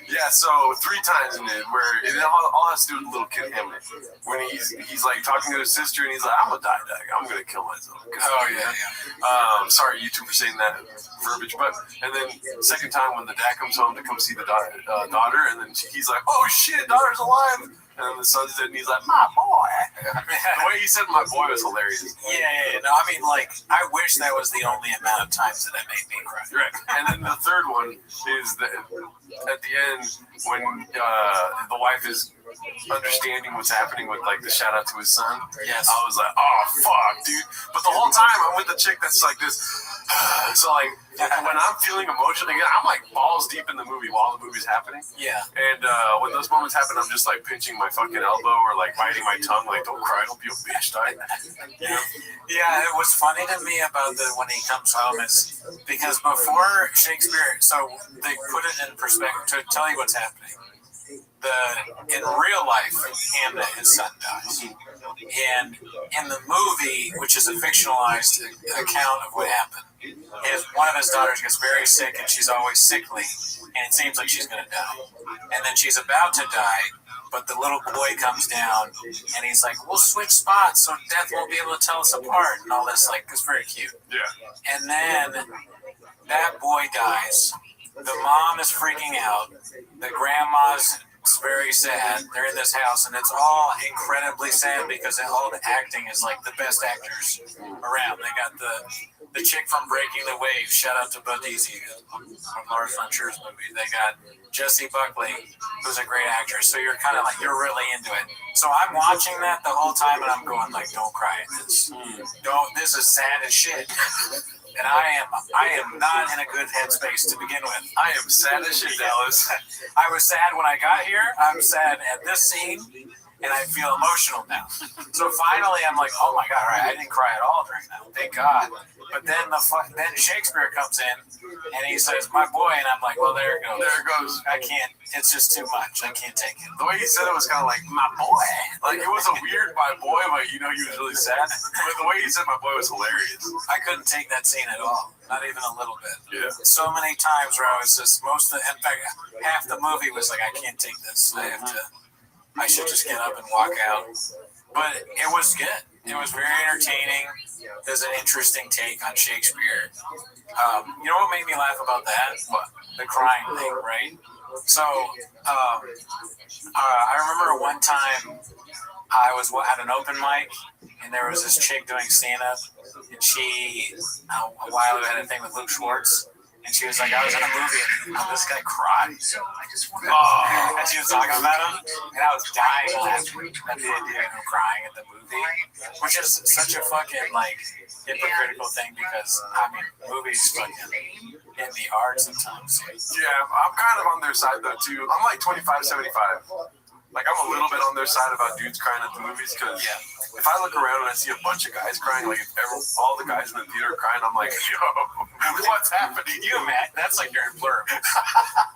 C: yeah, so 3 times in it where it all has to do with little kid Hamlet. When he's like talking to his sister and he's like, I'm gonna die, Dad. I'm gonna kill myself.
B: Oh yeah.
C: Sorry, you two, for saying that verbiage. But and then second time when the dad comes home to come see the daughter, and then he's like, oh shit, daughter's alive. And then the son's dead, and he's like, my boy. The way he said my boy was hilarious.
B: Yeah. No, I mean, like, I wish that was the only amount of times that made me cry.
C: Right. And then the third one is that at the end, when the wife is understanding what's happening with, like, the shout out to his son.
B: Yes.
C: I was like, oh, fuck, dude. But the whole time, I'm with the chick that's like this. So, like, when I'm feeling emotional, again, I'm, like, balls deep in the movie while the movie's happening.
B: Yeah.
C: And when those moments happen, I'm just, like, pinching my fucking elbow or, like, biting my tongue, like, don't cry, don't be a bitch, die. You know?
B: Yeah, it was funny to me about when he comes home is because before Shakespeare, so they put it in perspective to tell you what's happening. In real life, Hamlet, his son, dies. And in the movie, which is a fictionalized account of what happened, one of his daughters gets very sick and she's always sickly, and it seems like she's going to die. And then she's about to die, but the little boy comes down and he's like, we'll switch spots so death won't be able to tell us apart, and all this. Like, it's very cute.
C: Yeah.
B: And then that boy dies. The mom is freaking out. The grandma's very sad. They're in this house, and it's all incredibly sad because all the acting is like the best actors around. They got the chick from Breaking the Waves. Shout out to Bud Easy from Lars von Trier's movie. They got Jessie Buckley, who's a great actress. So you're kind of like, you're really into it. So I'm watching that the whole time, and I'm going like, don't cry. This is sad as shit. And I am not in a good headspace to begin with.
C: I am sad as shit, Dallas.
B: I was sad when I got here. I'm sad at this scene, and I feel emotional now. So finally, I'm like, oh my God, all right, I didn't cry at all during that. Thank God. But then then Shakespeare comes in, and he says, my boy, and I'm like, well, there it goes.
C: There it goes.
B: I can't, it's just too much. I can't take it.
C: The way he said it was kind of like, my boy. Like, it was a weird my boy, but you know he was really sad. But the way he said my boy was hilarious.
B: I couldn't take that scene at all. Not even a little bit.
C: Yeah.
B: So many times where I was just, in fact, half the movie was like, I can't take this. I should just get up and walk out. But it was good. It was very entertaining. There's an interesting take on Shakespeare. You know what made me laugh about that? What? The crying thing, right? So, I remember one time I was at an open mic, and there was this chick doing stand-up, and she, a while ago, had a thing with Luke Schwartz. And she was like, I was in a movie, and this guy cried. And she was talking about him, and I was dying laughing at the idea of him crying at the movie, which is such a fucking, like, hypocritical thing because, I mean, movies fucking in the art sometimes.
C: Yeah, I'm kind of on their side, though, too. I'm like 25-75. Like, I'm a little bit on their side about dudes crying at the movies because if I look around and I see a bunch of guys crying, like if all the guys in the theater are crying, I'm like, yo, what's happening?
B: You imagine, that's like you're in plural.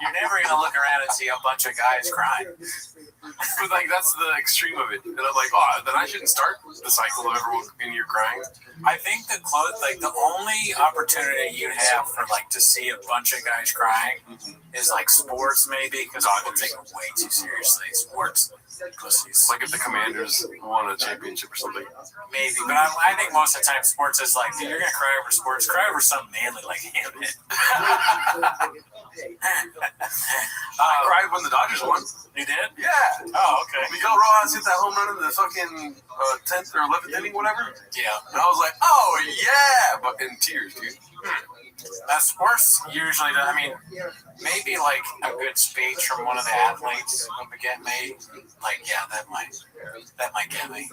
B: You're never going to look around and see a bunch of guys crying.
C: But like, that's the extreme of it. And I'm like, oh, then I shouldn't start the cycle of everyone in here crying.
B: I think the only opportunity you have for like to see a bunch of guys crying is like sports, maybe, because I would take it way too seriously. Sports, pussies.
C: Like if the Commanders won a championship or something.
B: Maybe, but I think most of the time sports is like, dude, you're gonna cry over sports. Cry over something manly like Hamlet.
C: I cried when the Dodgers won.
B: You did?
C: Yeah.
B: Oh, okay.
C: Miguel Rojas hit that home run in the fucking 10th or 11th inning, whatever.
B: Yeah.
C: And I was like, oh, yeah. But in tears, dude.
B: Sports usually, I mean, maybe like a good speech from one of the athletes would get me. Like, yeah, that might get me.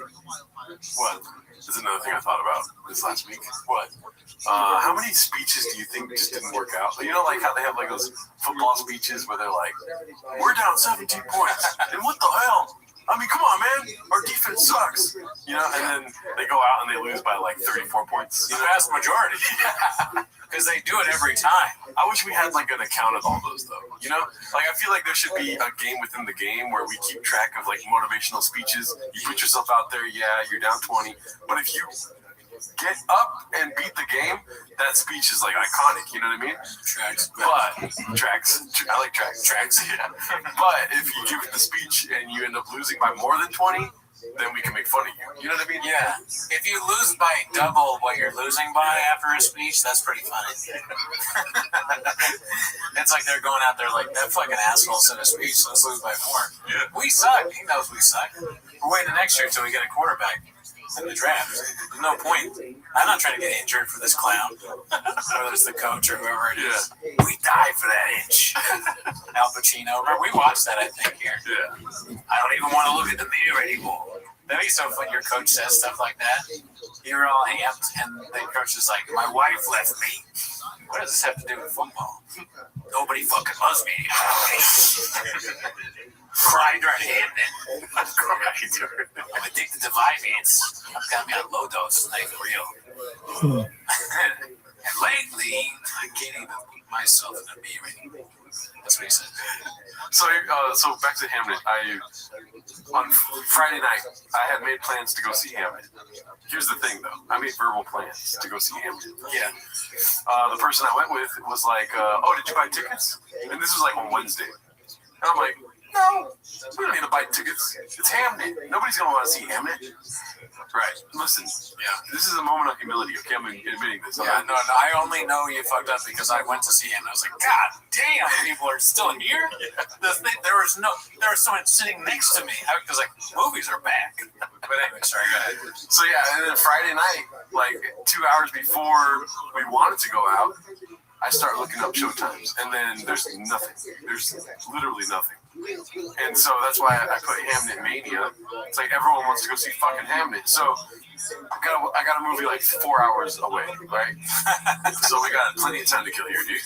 C: What? This is another thing I thought about this last week.
B: What?
C: How many speeches do you think just didn't work out? You know, like how they have like those football speeches where they're like, we're down 17 points. And what the hell? I mean, come on, man. Our defense sucks. You know, and then they go out and they lose by like 34 points.
B: The vast majority. Because they do it every time.
C: I wish we had like an account of all those, though. You know, like I feel like there should be a game within the game where we keep track of like motivational speeches. You put yourself out there, yeah, you're down 20, but if you get up and beat the game, that speech is like iconic. You know what I mean?
B: Tracks.
C: But tracks. I like tracks. Tracks. Yeah. But if you give the speech and you end up losing by more than 20, then we can make fun of you. You know what I mean?
B: Yeah. If you lose by double what you're losing by after a speech, that's pretty funny. It's like they're going out there like, that fucking asshole said a speech, so let's lose by more.
C: Yeah.
B: We suck. He knows we suck. We're waiting next year until we get a quarterback in the draft. There's no point. I'm not trying to get injured for this clown, whether it's the coach or whoever it is.
C: Yeah.
B: We die for that inch. Al Pacino. We watched that, I think, here.
C: Yeah.
B: I don't even want to look at the mirror anymore. That'd be so fun. Your coach says stuff like that. You're all amped, and the coach is like, "My wife left me." What does this have to do with football? Nobody fucking loves me. Cried her hand in. I'm addicted to Vyvanse. I've got me on low dose, like real. And lately, I can't even put myself in a mirror anymore. That's what he said.
C: So back to Hamnet. On Friday night, I had made plans to go see Hamnet. Here's the thing, though. I made verbal plans to go see Hamnet.
B: Yeah.
C: The person I went with was like, "Oh, did you buy tickets?" And this was like on Wednesday. And I'm like, "No, we don't need to buy tickets. It's Hamnet. Nobody's gonna want to see Hamnet." Right. Listen.
B: Yeah.
C: This is a moment of humility. Okay, I'm admitting this.
B: Yeah, no, I only know you fucked up because I went to see him and I was like, God damn, people are still here? There was someone sitting next to me. I was like, movies are back. But anyway, sorry, go ahead.
C: So yeah, and then Friday night, like 2 hours before we wanted to go out, I start looking up showtimes, and then there's nothing. There's literally nothing. And so that's why I put Hamnet Mania. It's like everyone wants to go see fucking Hamnet. So I got a movie like 4 hours away, right? So we got plenty of time to kill here, dude.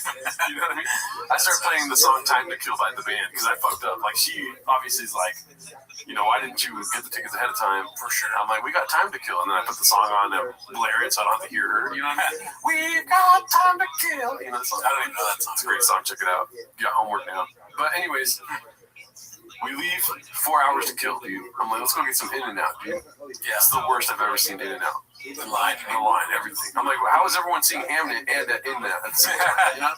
C: You know what I mean? I started playing the song Time to Kill by the band because I fucked up. Like, she obviously is like, why didn't you get the tickets ahead of time? For sure. I'm like, we got time to kill. And then I put the song on and blare it so I don't have to hear her. You know what I mean? We've got time to kill. You know the song? I don't even know that song. It's a great song. Check it out. You got homework now. But anyways, we leave 4 hours to kill, dude. I'm like, let's go get some In-N-Out, dude. Yeah, it's the worst I've ever seen In-N-Out. The line, everything. I'm like, how is everyone seeing Hamnet and In-N-Out at the same time? You know?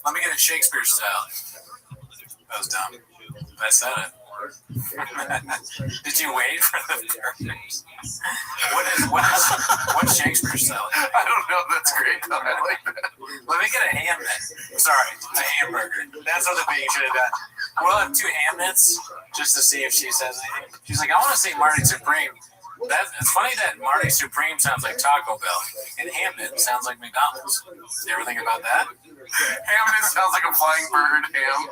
B: Let me get it Shakespeare style. That was dumb. I said it. Did you wait for the characters? What's Shakespeare style?
C: I don't know. That's great. Though. I like that.
B: Let me get a ham then. Sorry, a hamburger. That's what the thing you should have done. We'll have 2 Hamnets just to see if she says anything. She's like, I want to see Marty Supreme. It's funny that Marty Supreme sounds like Taco Bell and Hamnet sounds like McDonald's. You ever think about that?
C: Hamnet sounds like a flying bird ham.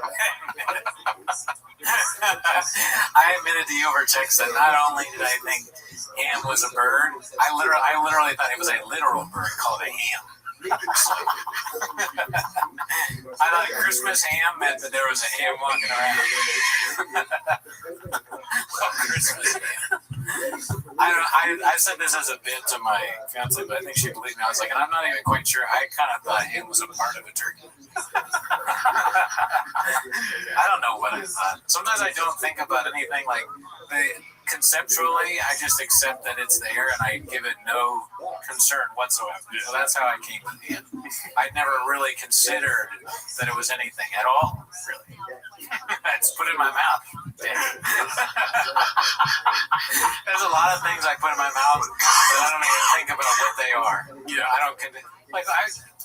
B: I admitted to you over text that not only did I think ham was a bird, I literally thought it was a literal bird called a ham. I thought Christmas ham meant that there was a ham walking around. Christmas ham. I said this as a bit to my fiance, but I think she believed me. I was like, and I'm not even quite sure. I kind of thought ham was a part of a turkey. I don't know what I thought. Sometimes I don't think about anything like conceptually. I just accept that it's there and I give it no concern whatsoever. So that's how I came with ham. I'd never really considered that it was anything at all, really. It's put in my mouth. There's a lot of things I put in my mouth that I don't even think about what they are. I don't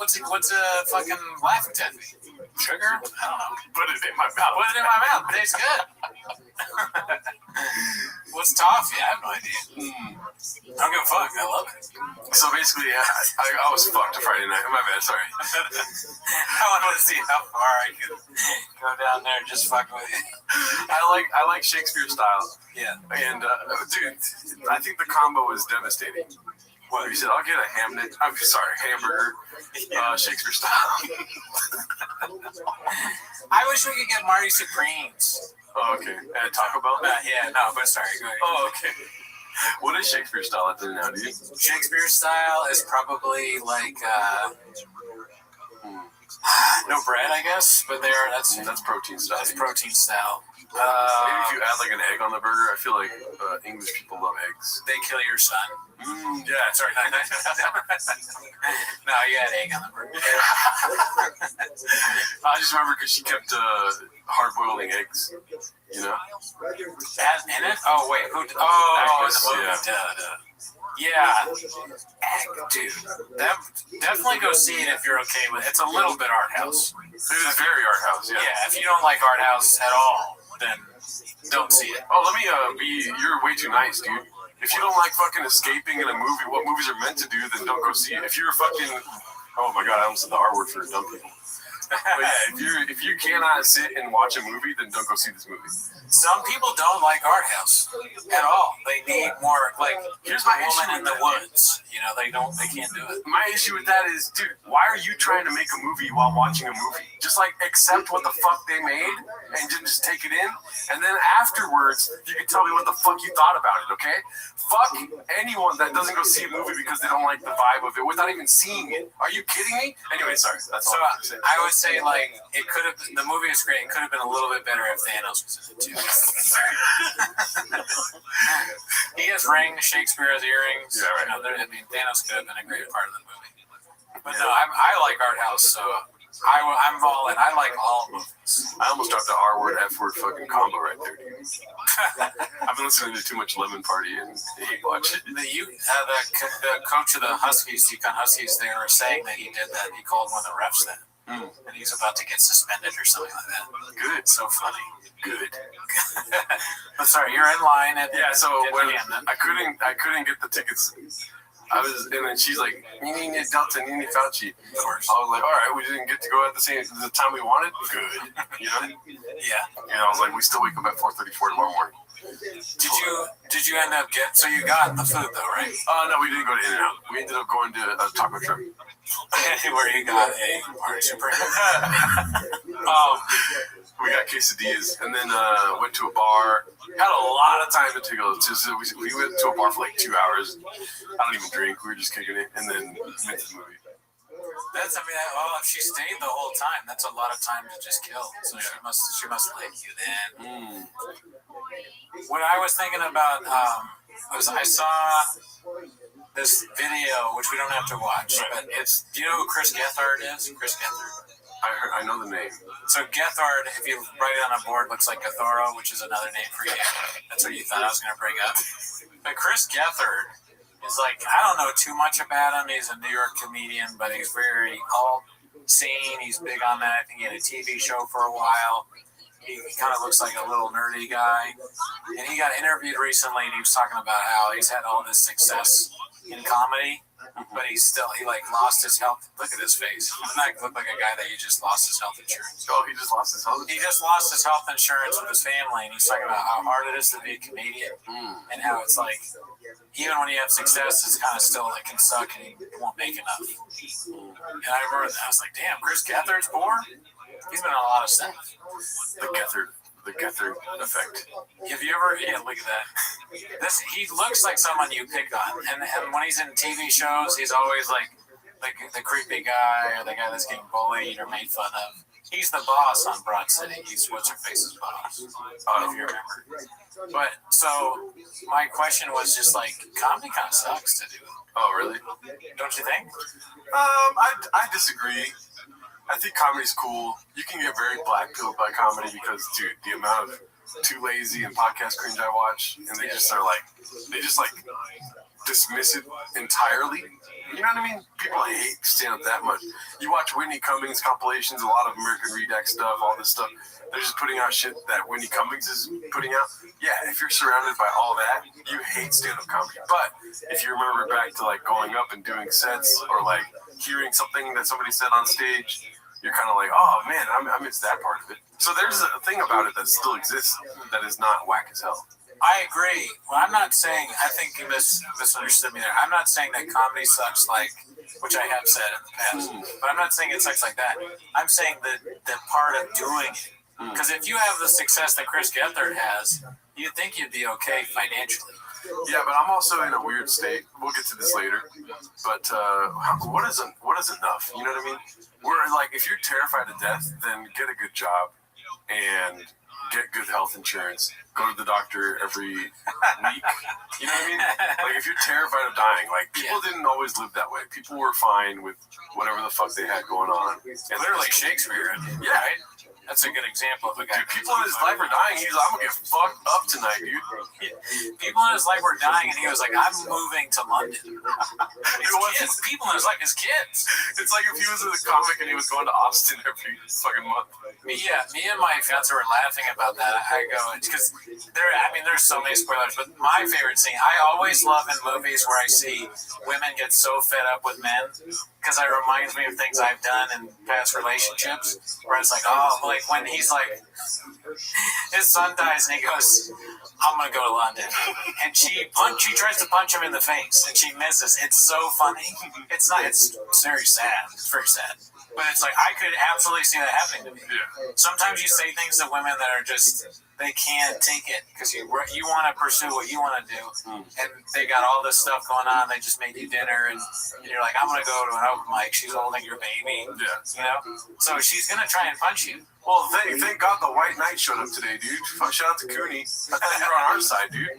B: what's a fucking laughing taffy? Sugar? I don't know.
C: Put it in my mouth.
B: Put it in my mouth. It tastes good. What's toffee? I have no idea. I don't give a fuck. I love it.
C: So basically, I was fucked a Friday night. My bad. Sorry.
B: I wanted to see how far I could go down there just fucking with you.
C: I like Shakespeare style.
B: Yeah.
C: And dude, I think the combo is devastating. Well, you said I'll get a hamburger, Shakespeare style.
B: I wish we could get Marty Supremes.
C: Oh, okay. At Taco Bell?
B: But sorry, go ahead.
C: Oh, okay. What is Shakespeare style at there now, dude?
B: Shakespeare style is probably like No bread, I guess, but that's
C: protein style.
B: That's protein style.
C: Maybe if you add like an egg on the burger, I feel like English people love eggs.
B: They kill your son.
C: Yeah, sorry.
B: No, you had egg on the burger.
C: I just remember because she kept hard boiling eggs. You know?
B: In it? Oh wait, who? Oh, the movie. Yeah, dude. Definitely go see it if you're okay with it. It's a little bit art house.
C: It is very art house. Yeah.
B: Yeah. If you don't like art house at all, then don't see it.
C: Oh, let me you're way too nice, dude. If you don't like fucking escaping in a movie, what movies are meant to do, then don't go see it. If you're fucking, oh my god, I almost said the R word for dumb people. But yeah, if you cannot sit and watch a movie, then don't go see this movie.
B: Some people don't like art house at all. They need more like
C: here's my
B: Woman in the Woods. You know, they can't do it.
C: My issue with that is, dude, why are you trying to make a movie while watching a movie? Just like accept what the fuck they made and just take it in, and then afterwards you can tell me what the fuck you thought about it. Okay? Fuck anyone that doesn't go see a movie because they don't like the vibe of it without even seeing it. Are you kidding me? Anyway, sorry. That's all I have to say.
B: I would say like it could have. The movie is great. It could have been a little bit better if Thanos was in it too. He has rings. Shakespeare has earrings.
C: Yeah, right.
B: You know, I mean, Thanos could have been a great part of the movie. But no, I like art house, so I'm all in. I like all movies.
C: I almost dropped the R word, F word fucking combo right there, dude. I've been listening to too much Lemon Party and hate watch it.
B: The coach of the Huskies, Yukon Huskies, they were saying that he did that. He called one of the refs that. And he's about to get suspended or something like that.
C: Good.
B: So funny.
C: Good.
B: But sorry, you're in line at
C: so when I couldn't get the tickets. And then she's like, Nini Delta, Nini Fauci.
B: Of course.
C: I was like, all right, we didn't get to go at the time we wanted. Good. You know?
B: Yeah.
C: And I was like, we still wake up at 4:34 tomorrow morning.
B: Did you end up so you got the food though, right?
C: No, we didn't go to In-N-Out. We ended up going to a taco truck.
B: Where you got a Party Supreme.
C: We got quesadillas, and then went to a bar. Had a lot of time to go. We went to a bar for like 2 hours. I don't even drink. We were just kicking it, and then went to the movie.
B: If she stayed the whole time, that's a lot of time to just kill. So she must like you then. What I was thinking about was I saw this video, which we don't have to watch, but do you know who Chris Gethard is? Chris Gethard.
C: I know the name.
B: So Gethard, if you write it on a board, looks like Gathoro, which is another name for you. That's what you thought I was going to bring up. But Chris Gethard is like, I don't know too much about him. He's a New York comedian, but he's very alt-scene. He's big on that. I think he had a TV show for a while. He kind of looks like a little nerdy guy. And he got interviewed recently, and he was talking about how he's had all this success in comedy, but he lost his health. Look at his face. He doesn't look like a guy that he just lost his health insurance.
C: Oh, he just lost his health insurance?
B: He just lost his health insurance with his family, and he's talking about how hard it is to be a comedian, and how it's like, even when you have success, it's kind of still like can suck, and you won't make enough. And I remember that. I was like, damn, Chris Gethard's poor? He's been on a lot of stuff.
C: The Gethard effect.
B: Have you ever? Yeah, look at that. He looks like someone you pick on, and when he's in TV shows, he's always like the creepy guy or the guy that's getting bullied or made fun of. He's the boss on Broad City. He's what's her face's boss, if you remember. But so my question was just like, comedy kind of sucks to do.
C: Oh, really?
B: Don't you think?
C: I disagree. I think comedy's cool. You can get very black-pilled by comedy because, dude, the amount of Too Lazy and podcast cringe I watch, and they just dismiss it entirely. You know what I mean? People hate stand-up that much. You watch Whitney Cummings compilations, a lot of American Redux stuff, all this stuff. They're just putting out shit that Whitney Cummings is putting out. Yeah, if you're surrounded by all that, you hate stand-up comedy. But if you remember back to, like, going up and doing sets or, like, hearing something that somebody said on stage, you're kind of like, oh, man, I missed that part of it. So there's a thing about it that still exists that is not whack as hell.
B: I agree. Well, I'm not saying, I think you misunderstood me there. I'm not saying that comedy sucks which I have said in the past, but I'm not saying it sucks like that. I'm saying the part of doing it. Because if you have the success that Chris Gethard has, you'd think you'd be okay financially.
C: Yeah, but I'm also in a weird state. We'll get to this later. But what is enough? You know what I mean? We're like, if you're terrified of death, then get a good job and get good health insurance. Go to the doctor every week. You know what I mean? Like, if you're terrified of dying, like, people didn't always live that way. People were fine with whatever the fuck they had going on.
B: And literally Shakespeare.
C: Yeah.
B: Right? That's a good example of a guy.
C: Dude, people in his life are dying. He's like, I'm gonna get fucked up tonight, dude.
B: People in his life were dying, and he was like, I'm moving to London. People in his life, his kids.
C: It's like if he was in the comic and he was going to Austin every fucking month.
B: Me and my fiance were laughing about that. I go, because there's so many spoilers, but my favorite scene, I always love in movies where I see women get so fed up with men, because it reminds me of things I've done in past relationships, where it's like, oh, like when he's like, his son dies and he goes, I'm gonna go to London, and she tries to punch him in the face and she misses. It's so funny. It's very sad. It's very sad. But it's like, I could absolutely see that happening to me.
C: Yeah.
B: Sometimes you say things to women that are just, they can't take it because you want to pursue what you want to do, and they got all this stuff going on. They just made you dinner, and you're like, I'm gonna go to an open mic. She's holding your baby, you know. So she's gonna try and punch you.
C: Well, thank God the White Knight showed up today, dude. Shout out to Cooney. I thought you were on our side, dude.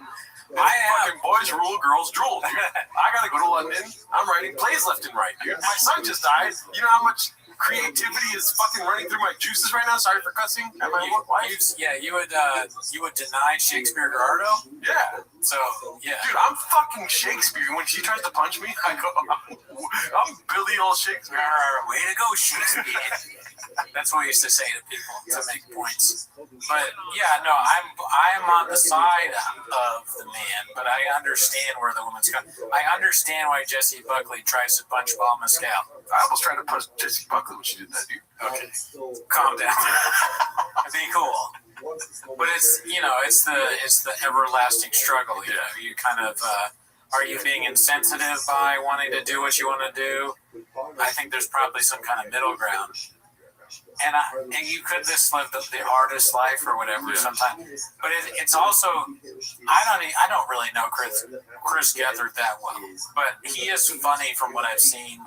C: Fucking boys rule, girls drool, dude. I gotta go to London. I'm writing plays left and right, dude. My son just died. You know how much creativity is fucking running through my juices right now? Sorry for cussing.
B: You would deny Shakespeare Gerardo?
C: Yeah.
B: So, yeah.
C: Dude, I'm fucking Shakespeare. When she tries to punch me, I go, I'm Billy old Shakespeare.
B: Way to go, Shakespeare. That's what we used to say to people to make points. But yeah, no, I'm on the side of the man, but I understand where the woman's coming. I understand why Jessie Buckley tries to punch Paul Mescal.
C: I almost tried to punch Jessie Buckley when she did that, dude.
B: Okay, calm down. Be cool. But it's the everlasting struggle. You know, you kind of are you being insensitive by wanting to do what you want to do? I think there's probably some kind of middle ground. And you could just live the artist life or whatever sometimes, but it's also I don't really know Chris Gethard that well, but he is funny from what I've seen.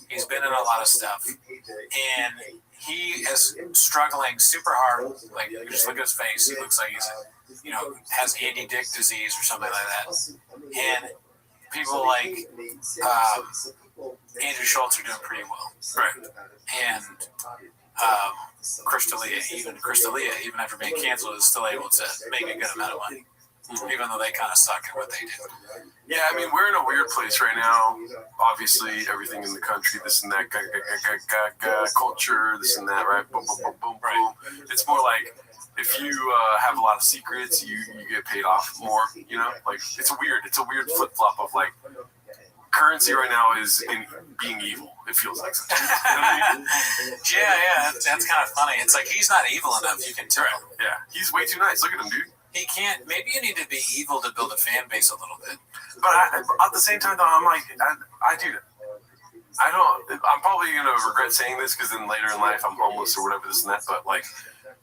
B: He's been in a lot of stuff, and he is struggling super hard. Like, you just look at his face; he looks like he's has Andy Dick disease or something like that. And people like Andrew Schultz are doing pretty well,
C: right?
B: And Crystalia, even after being canceled, is still able to make a good amount of money, even though they kind of suck at what they do.
C: Yeah, I mean, we're in a weird place right now. Obviously, everything in the country, this and that, culture, this and that, right? Boom, boom, boom, boom, boom. It's more like, if you have a lot of secrets, you get paid off more, you know? Like, it's a weird flip-flop of, like, currency right now is in being evil. It feels like something. You know what I mean?
B: Yeah, that's kind of funny. It's like, he's not evil enough, you can tell.
C: Right. Yeah, he's way too nice. Look at him, dude.
B: He can't. Maybe you need to be evil to build a fan base a little bit.
C: But at the same time, though, I'm like, I'm probably gonna regret saying this because then later in life I'm homeless or whatever, this and that. But like,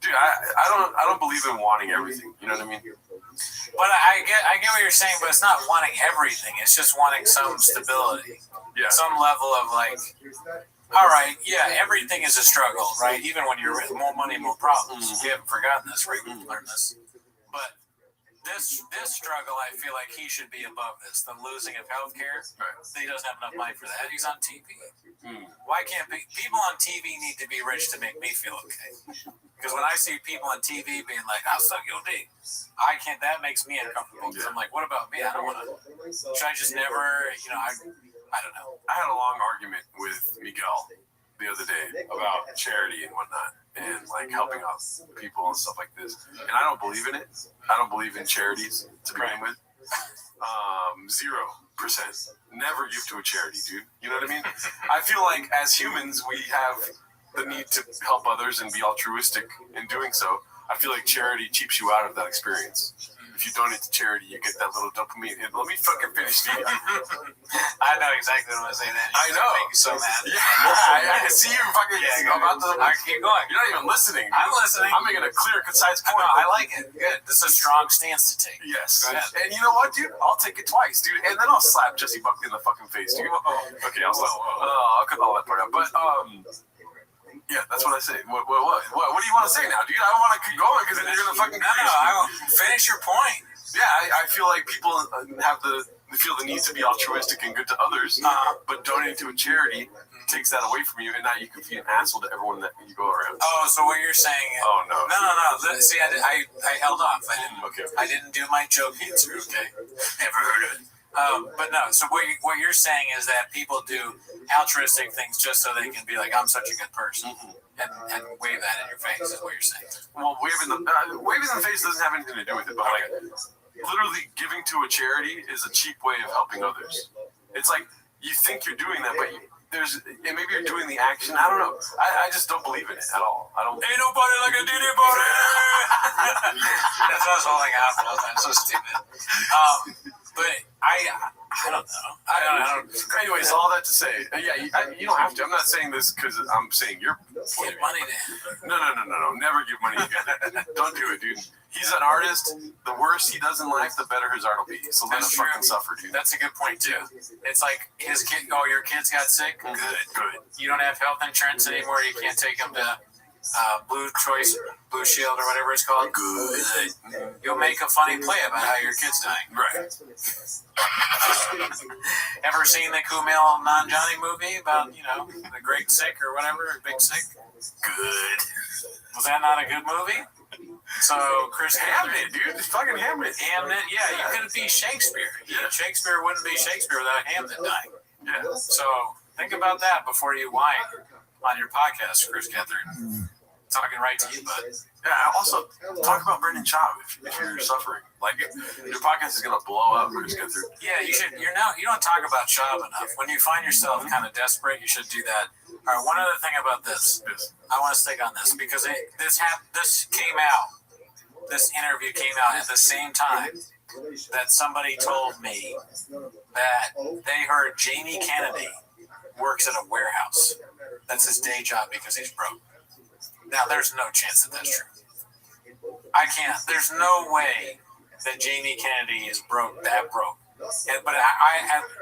C: dude, I don't believe in wanting everything. You know what I mean?
B: But I get what you're saying, but it's not wanting everything. It's just wanting some stability.
C: Yeah.
B: Some level of like, all right, yeah, everything is a struggle, right? Even when you're with more money, more problems. We haven't forgotten this, right? We've learned this. But this struggle, I feel like he should be above this. The losing of healthcare. Right. He doesn't have enough money for that. He's on TV. Why can't people on TV need to be rich to make me feel okay? Because when I see people on TV being like, I'll suck your dick, that makes me uncomfortable. Because I'm like, what about me? I don't want to. Should I just never, I don't know.
C: I had a long argument with Miguel the other day about charity and whatnot, and like helping out people and stuff like this. And I don't believe in it. I don't believe in charities to begin with. 0%. Never give to a charity, dude. You know what I mean? I feel like as humans, we have the need to help others and be altruistic in doing so. I feel like charity cheaps you out of that experience. if you donate to charity, you get that little dopamine hit. Let me fucking finish, dude.
B: I know exactly what I'm saying. That
C: I know.
B: Make you so mad.
C: Yeah, I can see you fucking about to.
B: I keep going.
C: You're not even listening.
B: I'm listening.
C: I'm making a clear, concise point.
B: I like it. Good. This is a strong stance to take.
C: Yes.
B: Go ahead.
C: And you know what, dude? I'll take it twice, dude. And then I'll slap Jesse Buckley in the fucking face, dude. Okay, I'll cut all that part out. But, yeah, that's what I say. What do you want to say now, dude? I don't want to keep going because then you're going to fucking...
B: No, I will finish your point.
C: Yeah, I feel like people feel the need to be altruistic and good to others, but donating to a charity takes that away from you, and now you can be an asshole to everyone that you go around.
B: Oh, so what you're saying?
C: Oh no.
B: No. See, I held off.
C: Okay.
B: I didn't do my joke answer. Okay. Never heard of it. But no. So what you're saying is that people do altruistic things just so they can be like, I'm such a good person, and wave that in your face. Is what you're saying?
C: Well, waving in the face doesn't have anything to do with it, but like literally giving to a charity is a cheap way of helping others. It's like you think you're doing that, but maybe you're doing the action. I don't know. I just don't believe in it at all. I don't.
B: Ain't nobody like a Diddy body. That's all I got for all time. So stupid. But I don't know. I don't.
C: Anyways, all that to say, you don't have to. I'm not saying this because I'm saying you're.
B: Give money to.
C: No. Never give money again. Don't do it, dude. He's an artist. The worse he does in life, the better his art will be. So let him fucking suffer, dude.
B: That's a good point too. It's like his kid. Oh, your kids got sick. Good. You don't have health insurance anymore. You can't take them to Blue Shield or whatever it's called. Good. You'll make a funny play about how your kid's dying.
C: Right.
B: Ever seen the Kumail Nanjiani movie about the Great Sick or whatever, Big Sick? Good. Was that not a good movie? So Chris
C: Hamnet, dude, it's fucking Hamnet.
B: Hamnet, yeah, you couldn't be Shakespeare. Yeah, Shakespeare wouldn't be Shakespeare without Hamnet dying.
C: Yeah.
B: So think about that before you whine on your podcast, Chris Gethard. Talking right to you, bud.
C: Yeah. Also, talk about Brendan Schaub if you're suffering. Like your podcast is gonna blow up, Chris Gethard.
B: Yeah, you should. You don't talk about Schaub enough. When you find yourself kind of desperate, you should do that. All right. One other thing about this, I want to stick on this because this came out. This interview came out at the same time that somebody told me that they heard Jamie Kennedy works at a warehouse. That's his day job because he's broke. Now, there's no chance that that's true. I can't. There's no way that Jamie Kennedy is that broke. But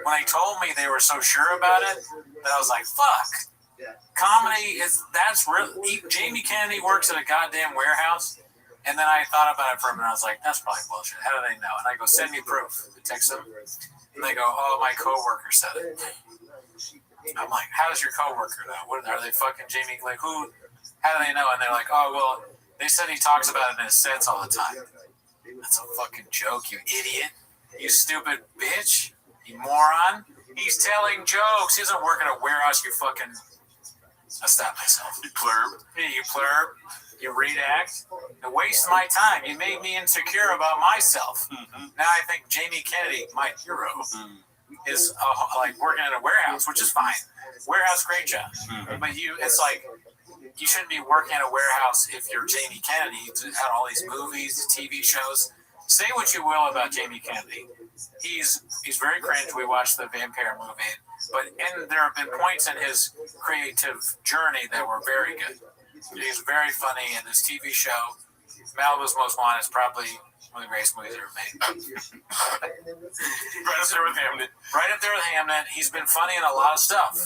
B: when they told me they were so sure about it, that I was like, fuck. Comedy that's real. Jamie Kennedy works at a goddamn warehouse. And then I thought about it for a minute. I was like, that's probably bullshit. How do they know? And I go, send me proof. I text them. And they go, oh, my coworker said it. I'm like, how does your coworker know? What are they fucking Jamie? Like, who? How do they know? And they're like, oh, well, they said he talks about it in his sets all the time. That's a fucking joke, you idiot. You stupid bitch. You moron. He's telling jokes. He doesn't work at a warehouse, you fucking... I stopped myself.
C: You plurb.
B: Yeah, you plurb. You redact. You waste my time. You made me insecure about myself. Mm-hmm. Now I think Jamie Kennedy, my hero, is like working in a warehouse, which is fine. Warehouse, great job. Mm-hmm. But it's like you shouldn't be working at a warehouse if you're Jamie Kennedy. You've had all these movies, TV shows. Say what you will about Jamie Kennedy. He's very cringe. We watched the vampire movie, and there have been points in his creative journey that were very good. He's very funny in this TV show. Malibu's Most Wanted is probably one of the greatest movies ever made.
C: Right up there with Hamnet.
B: Right up there with Hamnet. He's been funny in a lot of stuff.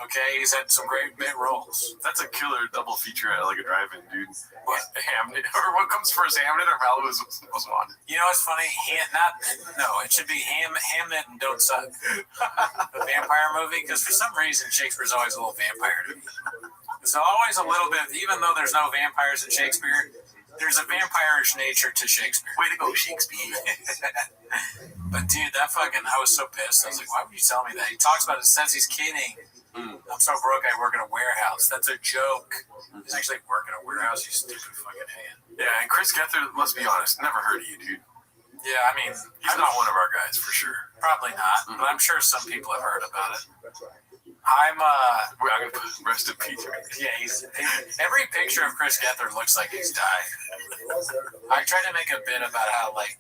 B: Okay, he's had some great bit roles.
C: That's a killer double feature at like a drive-in, dude. What? Hamnet, or what comes first, Hamnet or Malibu's Most Wanted?
B: You know what's funny? It should be Hamnet and Don't Suck. The vampire movie, because for some reason Shakespeare's always a little vampire to me. There's always a little bit, even though there's no vampires in Shakespeare, there's a vampire-ish nature to Shakespeare.
C: Way to go, Shakespeare.
B: But dude, I was so pissed. I was like, why would you tell me that? He talks about it, says he's kidding. I'm so broke I work in a warehouse. That's a joke. He's actually working in a warehouse, you stupid fucking idiot.
C: Yeah, and Chris Gethard, let's be honest, never heard of you, dude.
B: Yeah, I mean...
C: He's not one of our guys, for sure.
B: Probably not, but I'm sure some people have heard about it.
C: I'm gonna put rest in peace.
B: Yeah, every picture of Chris Gethard looks like he's died. I tried to make a bit about how like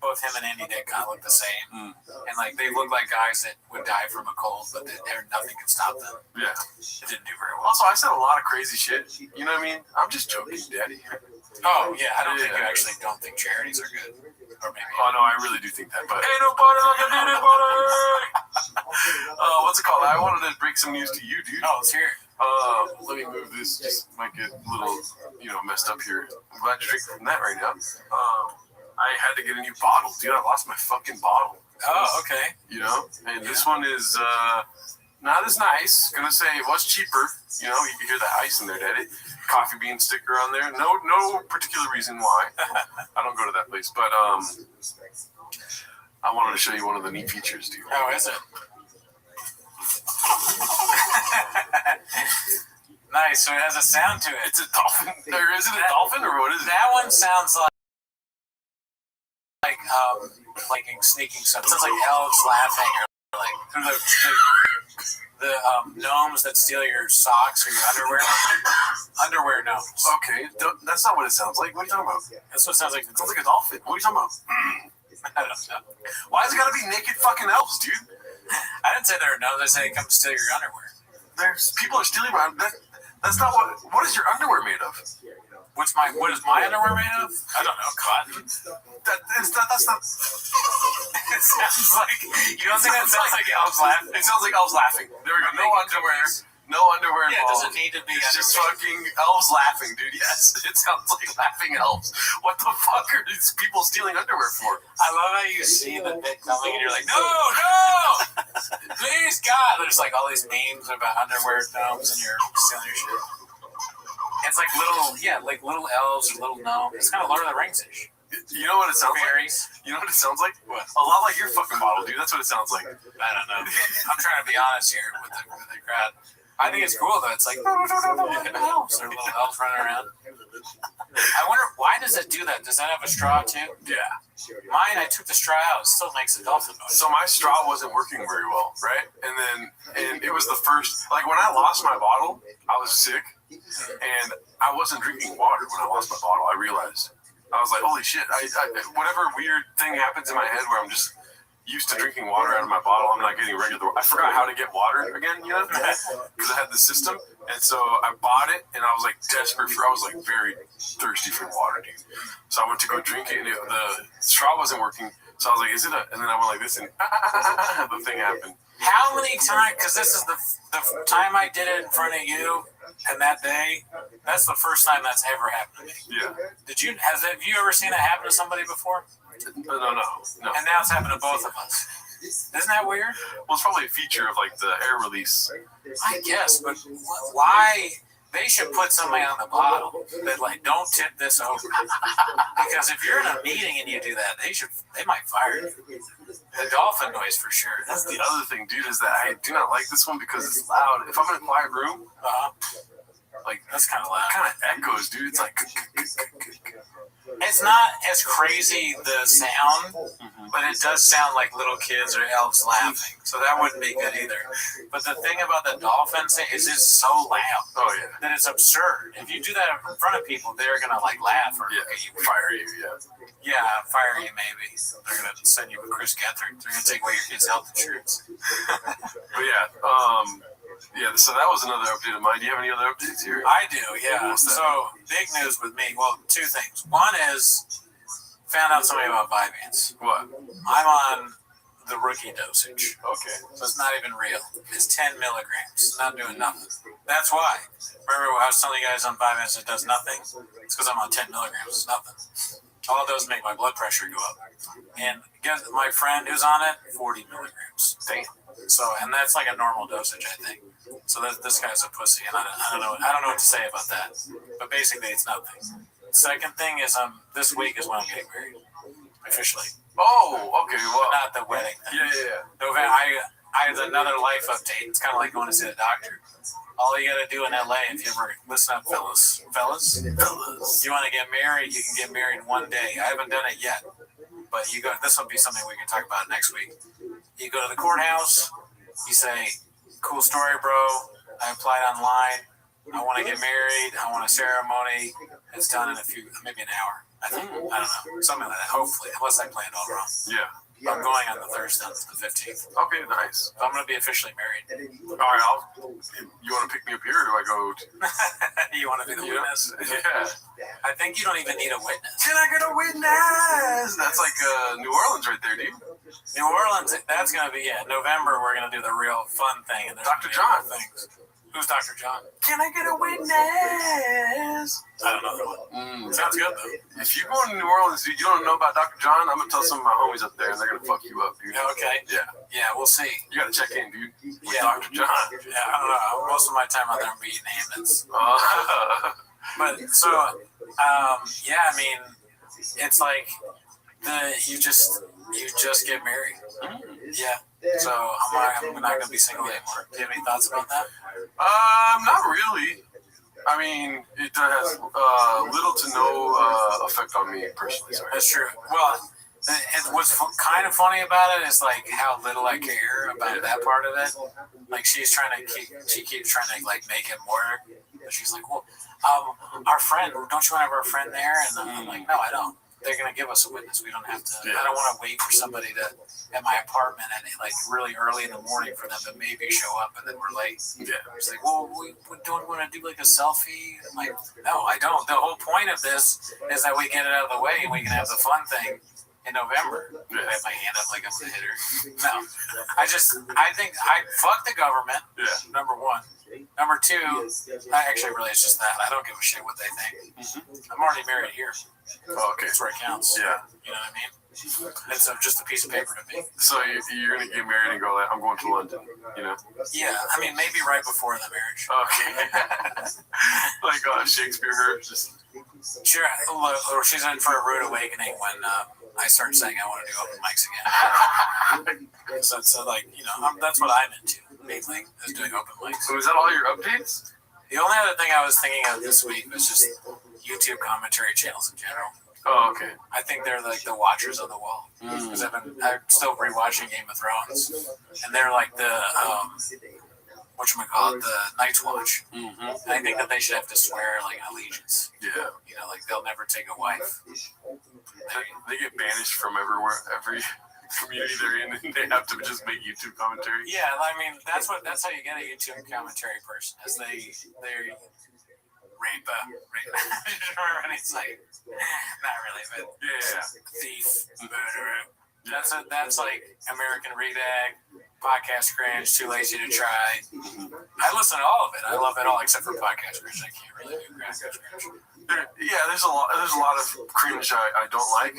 B: both him and Andy Dick kind of look the same, and like they look like guys that would die from a cold, but nothing can stop them.
C: Yeah.
B: It didn't do very well.
C: Also, I said a lot of crazy shit. You know what I mean? I'm just joking, Daddy.
B: Oh yeah, I don't think you actually don't think charities are good, or maybe.
C: Oh no, I really do think that. But ain't no butter like a peanut butter. What's it called? I wanted to break some news to you, dude.
B: Oh, let's hear it.
C: Let me move this. Just might get a little, messed up here. I'm glad you're drinking from that right now. I had to get a new bottle, dude. I lost my fucking bottle.
B: Oh, okay.
C: And this one is not as nice. Gonna say it was cheaper. You can hear the ice in there, Daddy. Coffee bean sticker on there. No particular reason why. I don't go to that place, but I wanted to show you one of the neat features, dude.
B: Oh, is it? Nice. So it has a sound to it.
C: It's a dolphin. Or is it a dolphin or what is it?
B: That one sounds like sneaking sound. It sounds like elves laughing, or like the gnomes that steal your socks or your underwear. Underwear gnomes.
C: Okay, that's not what it sounds like. What are you talking about?
B: That's what it sounds like.
C: It sounds like a dolphin. What are you talking about?
B: I don't know.
C: Why is it gotta be naked fucking elves, dude?
B: I didn't say there are gnomes. I said come steal your underwear.
C: There's people are stealing my. That's not what. What is your underwear made of?
B: What is my underwear made of? I don't know. Cotton.
C: That's not.
B: It sounds like you don't think that sounds like elves laughing.
C: It sounds like elves laughing. There we go. No underwear. No underwear involved.
B: Yeah, it doesn't need to be.
C: It's just fucking elves laughing, dude. Yes, it sounds like laughing elves. What the fuck are these people stealing underwear for?
B: I love how you see the bit coming and you're like, no, please God. There's like all these memes about underwear gnomes and you're stealing your shit. It's like little elves or little gnomes. It's kind of Lord of the Rings-ish.
C: You know what it sounds
B: Fairies.
C: like? You know what it sounds like?
B: What?
C: A lot like your fucking bottle, dude. That's what it sounds like.
B: I don't know. I'm trying to be honest here with the crowd. I think it's cool though. It's like elves. There are little elves running around. I wonder why does it do that? Does that have a straw too?
C: Yeah.
B: Mine, I took the straw out. It still makes a dolphin noise.
C: So my straw wasn't working very well, right? And it was the first. Like when I lost my bottle, I was sick, and I wasn't drinking water when I lost my bottle. I realized. I was like, holy shit! I whatever weird thing happens in my head where I'm just used to drinking water out of my bottle. I'm not getting regular. I forgot how to get water again, because I had the system, and so I bought it, and I was like desperate for. I was like very thirsty for water, dude. So I went to go drink it, and the straw wasn't working. So I was like, is it a? And then I went like this, and the thing happened.
B: How many times? Because this is the time I did it in front of you, and that day, that's the first time that's ever happened to me.
C: Yeah.
B: Have you ever seen that happen to somebody before?
C: No.
B: And now it's happened to both of us. Isn't that weird?
C: Well, it's probably a feature of like the air release.
B: I guess, but why? They should put somebody on the bottle that like don't tip this over. Because if you're in a meeting and you do that, they might fire you. The dolphin noise for sure.
C: That's the other thing, dude, is that I do not like this one because it's loud. If I'm in a quiet room, like
B: that's kind of loud.
C: It kind of echoes, dude. It's like.
B: It's not as crazy the sound, but it does sound like little kids or elves laughing. So that wouldn't be good either. But the thing about the dolphins is it's so loud that it's absurd. If you do that in front of people, they're gonna like laugh or look at you,
C: fire you,
B: fire you maybe. They're gonna send you with Chris Gethard. They're gonna take away your kids' health insurance.
C: But so that was another update of mine. Do you have any other updates here?
B: I do, yeah. So, big news with me. Well, two things. One is, found out something about Vyvanse.
C: What?
B: I'm on the rookie dosage.
C: Okay.
B: So it's not even real. It's 10 milligrams. It's not doing nothing. That's why. Remember I was telling you guys on Vyvanse it does nothing? It's because I'm on 10 milligrams. It's nothing. All it does is make my blood pressure go up. And guess my friend who's on it, 40 milligrams.
C: Damn.
B: So, and that's like a normal dosage, I think. So this guy's a pussy, and I don't know what to say about that. But basically, it's nothing. Second thing is, this week is when I'm getting married, officially.
C: Oh, okay. Well,
B: not the wedding thing.
C: Yeah.
B: November. I have another life update. It's kind of like going to see the doctor. All you got to do in LA, if you ever listen up, fellas, you want to get married, you can get married one day. I haven't done it yet, but you go. This will be something we can talk about next week. You go to the courthouse. You say, "Cool story, bro. I applied online. I want to get married. I want a ceremony. It's done in maybe an hour. I think. I don't know. Something like that. Hopefully, unless I planned all wrong.
C: Yeah.
B: I'm going on the Thursday, the 15th.
C: Okay, nice.
B: So I'm going to be officially married.
C: All right, you want to pick me up here, or do I go?
B: You want to be the witness?
C: Yeah.
B: I think you don't even need a witness.
C: Can I get a witness? That's like New Orleans right there, dude.
B: New Orleans, that's going to be, November, we're going to do the real fun thing. And
C: Dr. John.
B: Things. Who's Dr. John?
C: Can I get a witness?
B: I don't know that one. Sounds good, though.
C: If you go to New Orleans, dude, you don't know about Dr. John, I'm going to tell some of my homies up there, and they're going to fuck you up, dude.
B: Okay.
C: Yeah.
B: Yeah, we'll see.
C: You got to check in, dude. With
B: Yeah.
C: Dr. John.
B: Yeah, I don't know. Most of my time out there, I'm beating Hammonds. But, so, yeah, I mean, it's like you just get married. Yeah. So I'm not going to be single anymore. Do you have any thoughts about that?
C: Not really. I mean, it has little to no effect on me personally. Sorry.
B: That's true. Well, what's kind of funny about it is like how little I care about that part of it. Like she keeps trying to like make it more. She's like, well, our friend, don't you want to have our friend there? And I'm like, no, I don't. They're going to give us a witness. We don't have to. Yeah. I don't want to wait for somebody at my apartment and like really early in the morning for them to maybe show up and then we're late. Yeah. It's like, well, we don't want to do like a selfie. I'm like, no, I don't. The whole point of this is that we get it out of the way and we can have the fun thing in November. Yeah. I have my hand up like I'm the hitter. No, I think fuck the government. Yeah. Number one. Number two, actually, really, it's just that. I don't give a shit what they think. Mm-hmm. I'm already married here.
C: Oh, okay.
B: That's where it counts. Yeah. You know what I mean? It's just a piece of paper to me.
C: So you're going to get married and go, like, I'm going to London, you know?
B: Yeah. I mean, maybe right before the marriage.
C: Okay. Like Shakespeare her. Just...
B: Sure. Or she's in for a rude awakening when I start saying I want to do open mics again. So it's like, you know, that's what I'm into. Mainly is doing open mics.
C: So is that all your updates?
B: The only other thing I was thinking of this week was just YouTube commentary channels in general.
C: Oh, okay.
B: I think they're like the watchers of the wall. Because I'm still rewatching Game of Thrones, and they're like the the Night's Watch. Mm-hmm. And I think that they should have to swear like allegiance. Yeah. You know, like they'll never take a wife.
C: They get banished from every community they're in, and they have to just make YouTube commentary.
B: Yeah, I mean that's how you get a YouTube commentary person is they rape. Remember when he's like, not really, but thief, murderer. That's like American Redag, Podcast Cringe, Too Lazy to Try. I listen to all of it. I love it all except for Podcast Cringe. I can't really do Podcast Cringe.
C: There's a lot of cringe I don't like,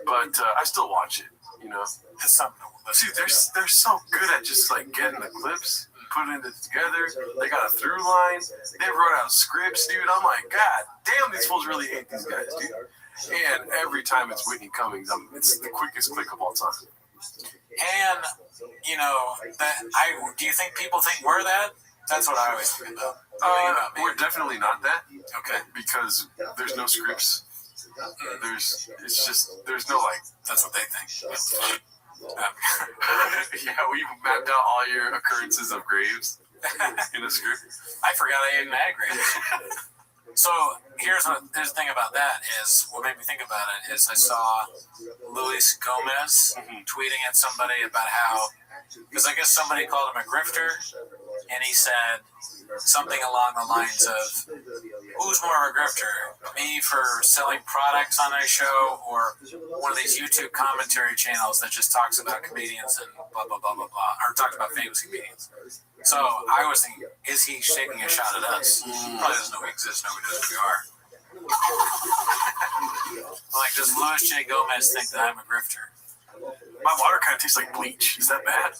C: but I still watch it. You know,
B: it's something.
C: See, they're so good at just like getting the clips, putting it together. They got a through line. They wrote out scripts, dude. I'm like, God damn, these fools really hate these guys, dude. And every time it's Whitney Cummings, it's the quickest click of all time.
B: And you know, do you think people think we're that? That's what I always think about.
C: We're definitely not that.
B: Okay.
C: Because there's no scripts. There's no like.
B: That's what they think.
C: Yeah, we mapped out all your occurrences of graves in a script.
B: I forgot I even had graves. So here's the thing about that is what made me think about it is I saw Luis Gomez tweeting at somebody about how, because I guess somebody called him a grifter, and he said something along the lines of, who's more of a grifter, me for selling products on a show or one of these YouTube commentary channels that just talks about comedians and blah, blah, blah, blah, blah, or talks about famous comedians. So I was thinking, is he taking a shot at us? Probably doesn't know we exist. Nobody knows who we are. Like, does Louis J. Gomez think that I'm a grifter?
C: My water kind of tastes like bleach. Is that bad?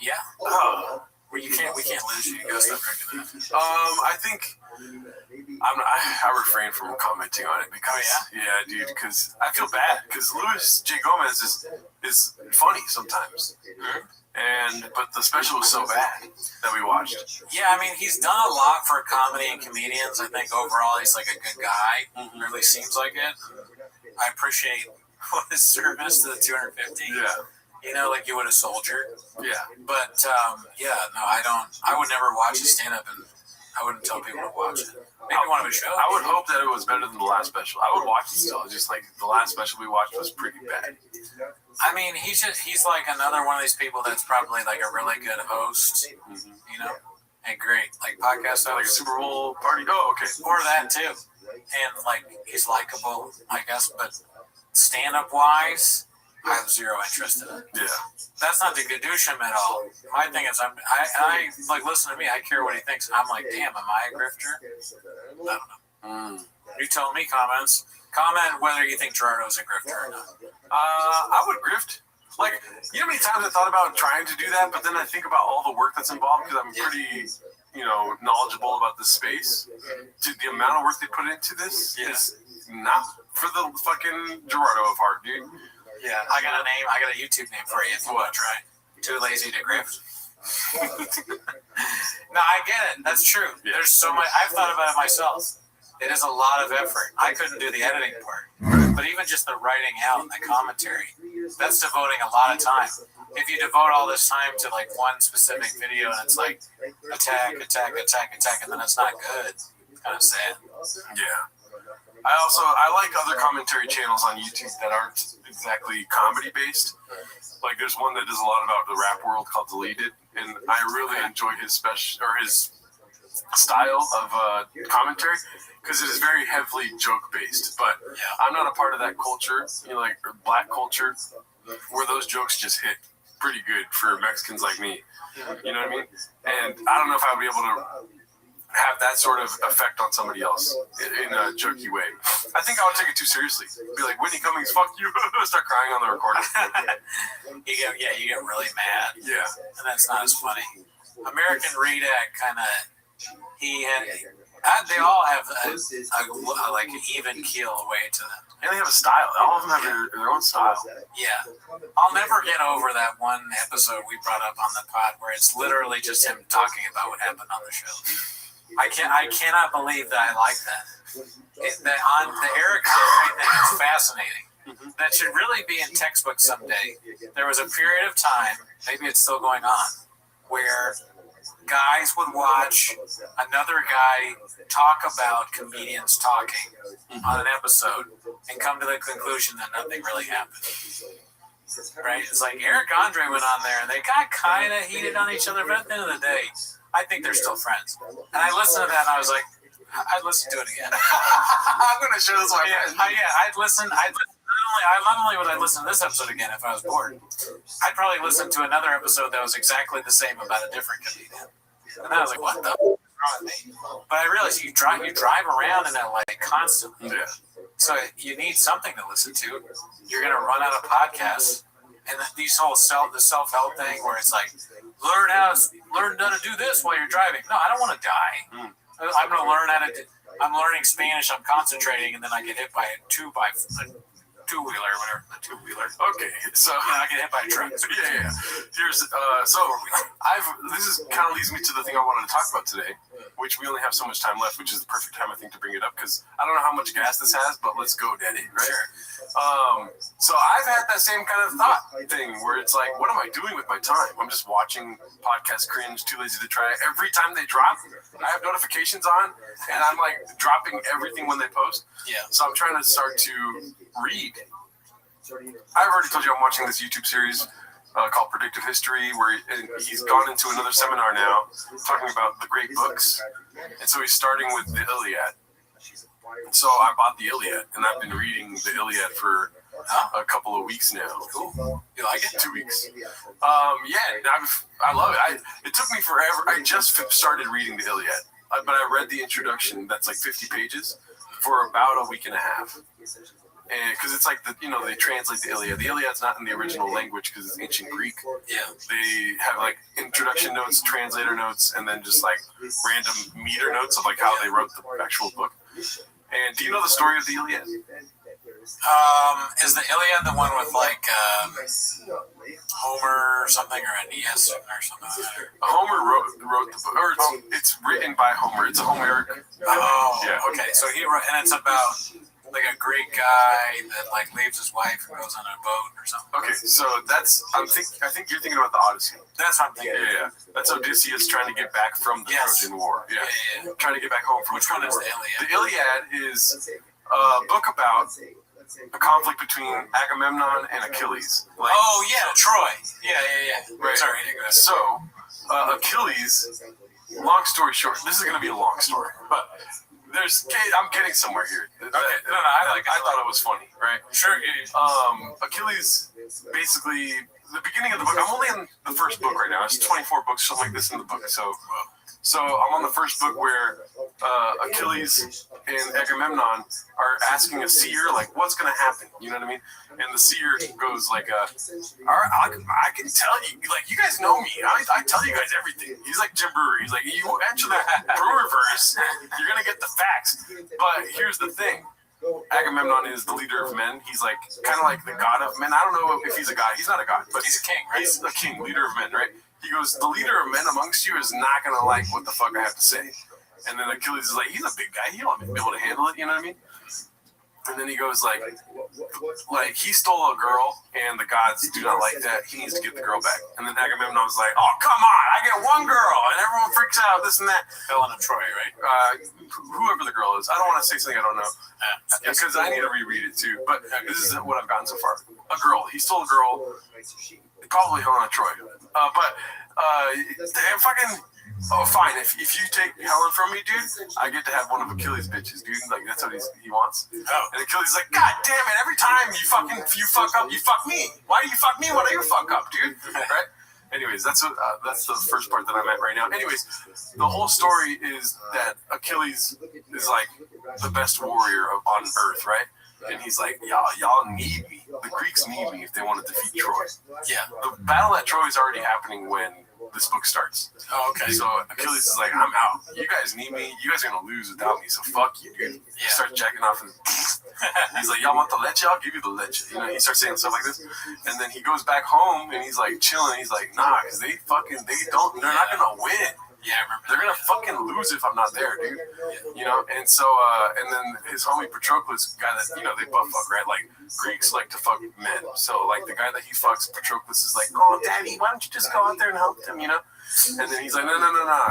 B: Yeah. Oh. We can't lose you. You gotta stop drinking that.
C: I think I refrain from commenting on it because dude, because I feel bad because Louis J. Gomez is funny sometimes. But the special was so bad that we watched.
B: Yeah, I mean, he's done a lot for comedy and comedians. I think overall he's like a good guy. Really seems like it. I appreciate his service to the 250.
C: Yeah.
B: You know, like you would a soldier.
C: Yeah.
B: But, no, I don't. I would never watch a stand-up, and I wouldn't tell people to watch it. Maybe one of his shows.
C: I would hope that it was better than the last special. I would watch it still. Just like the last special we watched was pretty bad.
B: I mean, he's like another one of these people that's probably like a really good host, you know, and great like podcast host,
C: Like a Super Bowl party. Oh, okay.
B: or that too. And like he's likable, I guess, but stand-up wise, I have zero interest in it.
C: Yeah.
B: That's not to gadoosh him at all. My thing is, I like listen to me. I care what he thinks. I'm like, damn, am I a grifter? I don't know. You tell me. Comment whether you think Gerardo's a grifter or not.
C: I would grift. Like, you know how many times I thought about trying to do that, but then I think about all the work that's involved because I'm pretty, knowledgeable about this space. Dude, the amount of work they put into this is not for the fucking Gerardo of heart, dude.
B: Yeah, I got a YouTube name for you if you want to try. Too lazy to grift. No, I get it. That's true.
C: Yeah.
B: There's so much. I've thought about it myself. It is a lot of effort. I couldn't do the editing part. But even just the writing out and the commentary, that's devoting a lot of time. If you devote all this time to like one specific video and it's like attack, and then it's not good, it's kind of sad.
C: Yeah. I like other commentary channels on YouTube that aren't exactly comedy based. Like there's one that does a lot about the rap world called Deleted, and I really enjoy his style of commentary because it is very heavily joke based. But I'm not a part of that culture, like black culture, where those jokes just hit pretty good for Mexicans like me. You know what I mean? And I don't know if I would be able to have that sort of effect on somebody else in a jokey way. I think I would take it too seriously. Be like, Whitney Cummings, fuck you. Start crying on the recording.
B: You get really mad.
C: Yeah.
B: And that's not as funny. American Redac kind of, they all have a like an even keel way to them.
C: And they have a style. All of them have their own style.
B: Yeah. I'll never get over that one episode we brought up on the pod where it's literally just him talking about what happened on the show. I cannot believe that I like that. The Eric Andre thing is fascinating. That should really be in textbooks someday. There was a period of time, maybe it's still going on, where guys would watch another guy talk about comedians talking on an episode and come to the conclusion that nothing really happened. Right? It's like Eric Andre went on there and they got kind of heated on each other, but at the end of the day, I think they're still friends. And I listened to that and I was like, I'd listen to it again.
C: I'm going to show this one.
B: I'd listen. Not only would I listen to this episode again if I was bored, I'd probably listen to another episode that was exactly the same about a different comedian. And I was like, what the f*** is wrong with me? But I realized you drive around in LA constantly. Yeah. So you need something to listen to. You're going to run out of podcasts. And these whole self-help thing where it's like, learn how to do this while you're driving. No, I don't want to die. I'm going to learn how to I'm learning Spanish, I'm concentrating, and then I get hit by a two-wheeler, whatever, a two-wheeler.
C: Okay, so
B: I get hit by a truck.
C: Yeah. Here's this kind of leads me to the thing I wanted to talk about today, which we only have so much time left, which is the perfect time I think to bring it up because I don't know how much gas this has, but let's go, Daddy. Right? Sure. So I've had that same kind of thought thing where it's like, what am I doing with my time? I'm just watching podcasts cringe, too lazy to try. Every time they drop, I have notifications on, and I'm like dropping everything when they post. Yeah. So I'm trying to start to read. I've already told you I'm watching this YouTube series called Predictive History, where he's gone into another seminar now talking about the great books. And so he's starting with the Iliad. So I bought the Iliad, and I've been reading the Iliad for a couple of weeks now.
B: Cool. You like it?
C: 2 weeks. I love it. It took me forever. I just started reading the Iliad, but I read the introduction that's like 50 pages for about a week and a half. And because it's like they translate the Iliad. The Iliad's not in the original language because it's ancient Greek. Yeah. They have like introduction notes, translator notes, and then just like random meter notes of like how they wrote the actual book. And do you know the story of the Iliad?
B: Is the Iliad the one with like Homer or something, or Aeneas or something?
C: Homer wrote the book, or it's written by Homer. It's a Homeric.
B: Oh, yeah. Okay. So he wrote, and it's about like a Greek guy that like leaves his wife and goes on a boat or something.
C: Okay, So I think you're thinking about the Odyssey.
B: That's what I'm thinking.
C: Yeah. That's Odysseus trying to get back from the Trojan War. Yeah. Trying to get back home from
B: Which one is
C: War.
B: the Iliad?
C: The Iliad is a book about a conflict between Agamemnon and Achilles. Like,
B: Troy. Yeah.
C: Right.
B: Sorry.
C: So, Achilles, long story short, this is going to be a long story, but I'm getting somewhere here.
B: Okay. No, I
C: thought it was funny, right?
B: Sure.
C: Achilles, basically, the beginning of the book, I'm only in the first book right now. It's 24 books, something like this in the book. So I'm on the first book where Achilles and Agamemnon are asking a seer, like, what's going to happen? You know what I mean? And the seer goes like, all right, I can tell you, like, you guys know me. I tell you guys everything. He's like Jim Brewer. He's like, you enter the Brewer verse, you're going to get the facts. But here's the thing. Agamemnon is the leader of men. He's like kind of like the god of men. I don't know if he's a god. He's not a god, but
B: he's a king, right?
C: He's a king, leader of men, right? He goes, the leader of men amongst you is not going to like what the fuck I have to say. And then Achilles is like, he's a big guy. He'll be able to handle it. You know what I mean? And then he goes like he stole a girl, and the gods do not like that. He needs to get the girl back. And then Agamemnon's like, oh, come on, I get one girl, and everyone freaks out, this and that.
B: Helen of Troy, right?
C: Whoever the girl is. I don't want to say something I don't know. Because I need to reread it too. But this is what I've gotten so far. A girl. He stole a girl. Probably Helen of Troy. Fucking... Oh, fine. If you take Helen from me, dude, I get to have one of Achilles' bitches, dude. Like, that's what he wants.
B: Oh.
C: And Achilles is like, God damn it, every time you fuck up, you fuck me. Why do you fuck me when you fuck up, dude? Right? Anyways, that's the first part that I'm at right now. Anyways, the whole story is that Achilles is like the best warrior on earth, right? And he's like, y'all need me. The Greeks need me if they want to defeat Troy.
B: Yeah.
C: The battle at Troy is already happening when this book starts.
B: Oh, okay.
C: So Achilles is like, I'm out. You guys need me. You guys are going to lose without me, so fuck you, dude. He starts jacking off and he's like, y'all want the leche? I'll give you the leche. You know, he starts saying stuff like this. And then he goes back home and he's like chilling. He's like, nah, because they're not going to win.
B: Yeah, I remember.
C: They're gonna fucking lose if I'm not there, dude. You know, and so and then his homie Patroclus, guy that they butt fuck, right? Like Greeks like to fuck men. So like the guy that he fucks, Patroclus is like, oh daddy, why don't you just go out there and help them, you know? And then he's like, no,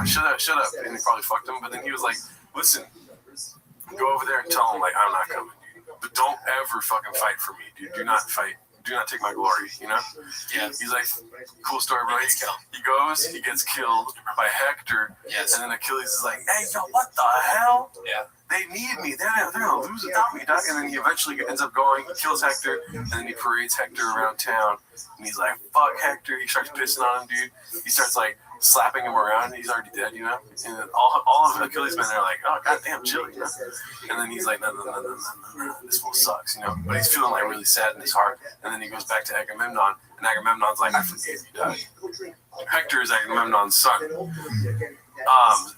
C: shut up. And he probably fucked him, but then he was like, listen, go over there and tell him like I'm not coming, dude. But don't ever fucking fight for me, dude. Do not fight. Do not take my glory, you know?
B: Yeah.
C: He's like, cool story, bro. He goes, he gets killed by Hector.
B: Yes.
C: And then Achilles is like, hey, yo, what the hell?
B: Yeah.
C: They need me. They're going to lose without me, dog. And then he eventually ends up going, he kills Hector, and then he parades Hector around town. And he's like, fuck Hector. He starts pissing on him, dude. He starts like slapping him around. He's already dead, you know? And then all of Achilles' men are like, oh, goddamn, chill, you know? And then he's like, no, this fool sucks, you know? But he's feeling like really sad in his heart. And then he goes back to Agamemnon, and Agamemnon's like, I forgave you, dog. Hector is Agamemnon's son.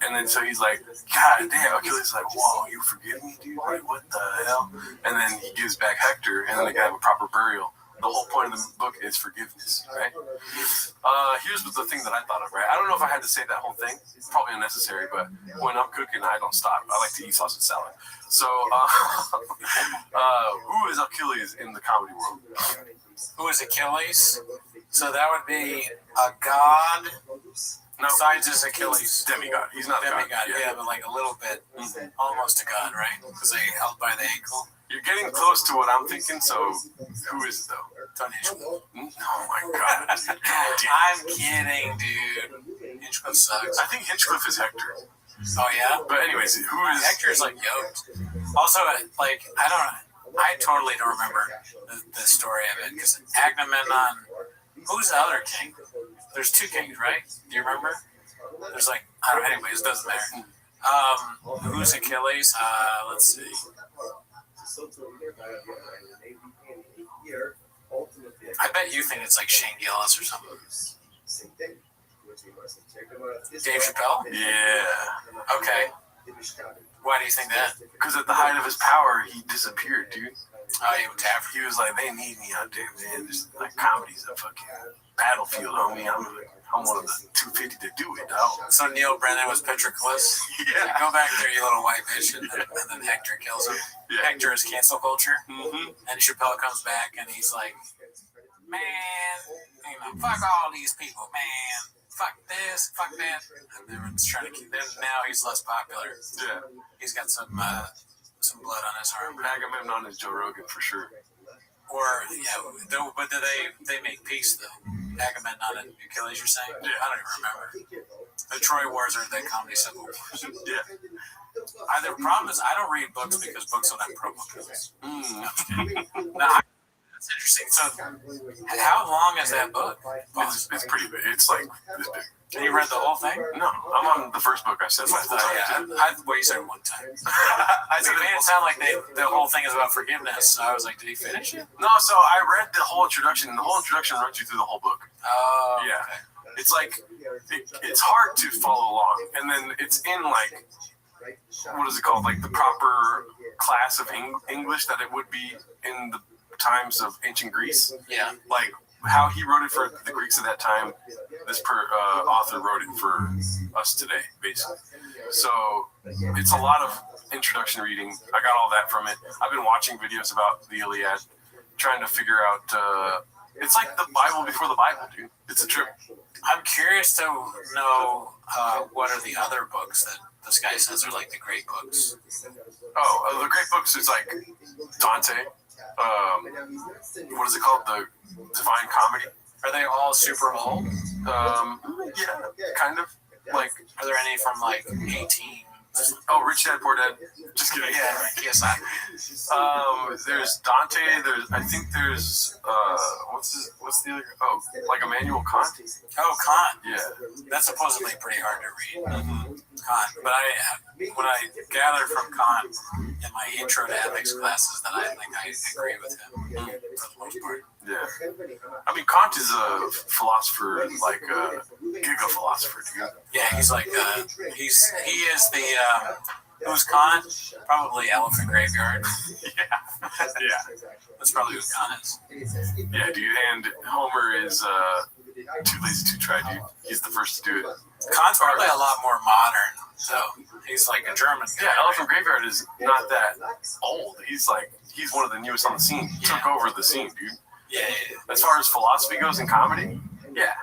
C: And then so he's like, God damn, Achilles is like, whoa, you forgive me, dude? Like, what the hell? And then he gives back Hector, and then they have a proper burial. The whole point of the book is forgiveness, right? Here's the thing that I thought of, right? I don't know if I had to say that whole thing. It's probably unnecessary, but when I'm cooking, I don't stop. I like to eat sausage salad. So, who is Achilles in the comedy world?
B: Who is Achilles? So that would be a god.
C: No,
B: besides his Achilles.
C: Demigod. He's not a god.
B: Demigod, yeah, but like a little bit. Almost a god, right? Because they held by the ankle.
C: You're getting close to what I'm thinking, so who is it, though?
B: Tony Hinchcliffe.
C: Oh, my God.
B: I'm kidding, dude. Hinchcliffe sucks.
C: I think Hinchcliffe is Hector.
B: Oh, yeah?
C: But anyways, who is...
B: Hector's like yoked. Also, like, I totally don't remember the story of it, because Agamemnon... Who's the other king? There's two kings, right? Do you remember? There's like... I don't know, anyways, it doesn't matter. Who's Achilles? Let's see. I bet you think it's like Shane Gillis or something. Dave Chappelle?
C: Yeah.
B: Okay. Why do you think that?
C: Because at the height of his power, he disappeared, dude.
B: Oh, he was Taffer.
C: He was like, they need me out there, man. There's like comedy's a fucking battlefield, homie. I'm one of the 250 to do it, dog.
B: So Neil Brennan was Patroclus.
C: Yeah.
B: Go back there, you little white bitch, and then Hector kills him.
C: Yeah.
B: Hector is cancel culture.
C: Mm-hmm.
B: And Chappelle comes back, and he's like, man, fuck all these people, man. Fuck this, fuck that. And everyone's trying to keep. Then now he's less popular.
C: Yeah.
B: He's got some blood on his arm.
C: Agamemnon is Joe Rogan for sure.
B: Or but do they make peace though? Agamemnon and Achilles, you're saying?
C: Yeah.
B: I don't even remember. The Troy Wars are the comedy civil wars.
C: Yeah.
B: The problem is I don't read books because books don't have promo codes. No, that's interesting. So, how long is that book?
C: It's pretty big. It's like this big.
B: And you read the whole thing?
C: No, I'm on the first book. I said multiple times.
B: You said one time. I said, man, it sounded like the whole thing is about forgiveness. So I was like, did he finish it?
C: No, so I read the whole introduction, and the whole introduction runs you through the whole book.
B: Oh,
C: yeah.
B: Okay.
C: It's like it's hard to follow along, and then it's in like what is it called? Like the proper class of English that it would be in the times of ancient Greece.
B: Yeah.
C: Like how he wrote it for the Greeks at that time, this author wrote it for us today, basically. So it's a lot of introduction reading. I got all that from it. I've been watching videos about the Iliad, trying to figure out. It's like the Bible before the Bible, dude. It's a trip.
B: I'm curious to know what are the other books that this guy says are like the great books.
C: Oh, the great books is like Dante. What is it called? The Divine Comedy.
B: Are they all super old?
C: Yeah, kind of. Like,
B: are there any from like 18?
C: Oh, Rich Dad Poor Dad. Just kidding.
B: Yeah, yes.
C: There's Dante. I think there's what's the other? Oh, like Immanuel Kant.
B: Oh, Kant.
C: Yeah,
B: that's supposedly pretty hard to read. Kant, but what I gathered from Kant in my intro to ethics classes that I think I agree with him for the most part.
C: Yeah, I mean Kant is a philosopher, like a giga philosopher, dude.
B: Yeah, he's like he is the who's Kant? Probably Elephant Graveyard.
C: Yeah.
B: That's probably who Kant is.
C: Yeah, dude, and Homer is too lazy to try, dude. He's the first to do it.
B: Kant's probably a lot more modern, so he's like a German guy.
C: Yeah, Elephant Graveyard is not that old. He's one of the newest on the scene. He took over the scene, dude.
B: Yeah.
C: As far as philosophy goes in comedy, yeah.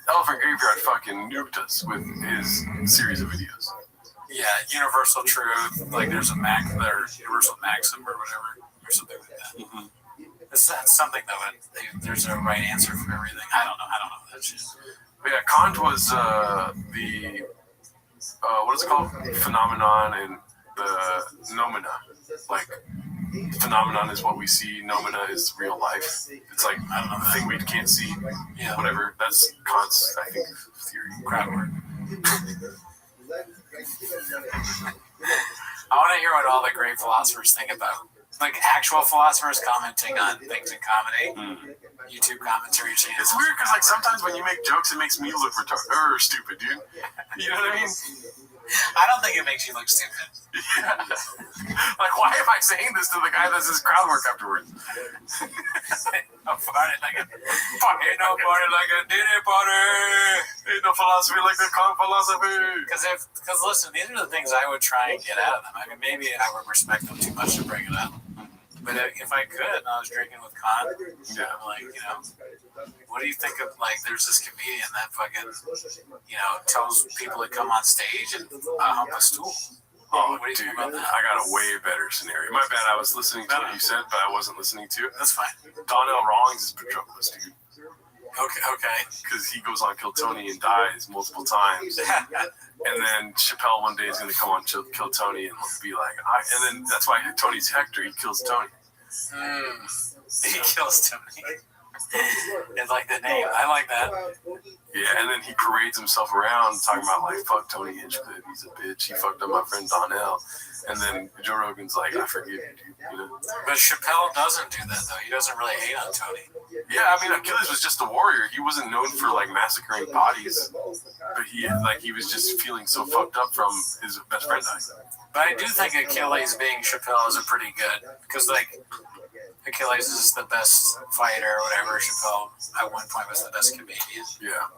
C: Elephant Graveyard fucking nuked us with his series of videos.
B: Yeah, universal truth, like there's a universal maxim or whatever, or something like that.
C: Mm-hmm.
B: It's something though. There's a right answer for everything. I don't know that shit.
C: But yeah, Kant was the what is it called? Phenomenon and the noumena. Like phenomenon is what we see. Noumena is real life. It's like I don't know, the thing we can't see.
B: Yeah.
C: Whatever. That's Kant's, I think, theory.
B: Crowd work. I want to hear what all the great philosophers think about, like actual philosophers commenting on things in comedy, YouTube commentary channels.
C: It's weird because like sometimes when you make jokes, it makes me look retarded or stupid, dude. You know what I mean?
B: I don't think it makes you look stupid.
C: Yeah. Like, why am I saying this to the guy that does his crowd work afterwards?
B: I'm farting like a ain't no party like a dinner party.
C: Ain't no philosophy like the Kant philosophy.
B: Because listen, these are the things I would try and get out of them. I mean, maybe I would respect them too much to bring it up. But if I could, and I was drinking with Kant,
C: yeah.
B: I'm like, what do you think of, like, there's this comedian that fucking, tells people to come on stage and hump a stool.
C: Oh,
B: what do you
C: dude,
B: think about that?
C: I got a way better scenario. My bad, I was listening to what you said, but I wasn't listening to it.
B: That's fine.
C: Donnell Rawlings is ventriloquist, dude.
B: Okay.
C: Because he goes on Kill Tony and dies multiple times. And then Chappelle one day is going to come on Kill Tony and be like, and then that's why Tony's Hector, he kills Tony.
B: He kills Tony. It's like the name. I like that.
C: Yeah, and then he parades himself around talking about like, fuck Tony Hinchcliffe, he's a bitch. He fucked up my friend Donnell. And then Joe Rogan's like, I forgive you, dude.
B: But Chappelle doesn't do that though. He doesn't really hate on Tony.
C: Yeah, I mean Achilles was just a warrior. He wasn't known for like massacring bodies, but he was just feeling so fucked up from his best friend dying.
B: But I do think Achilles being Chappelle is a pretty good, because like Achilles is the best fighter or whatever. Chappelle at one point was the best comedian.
C: Yeah.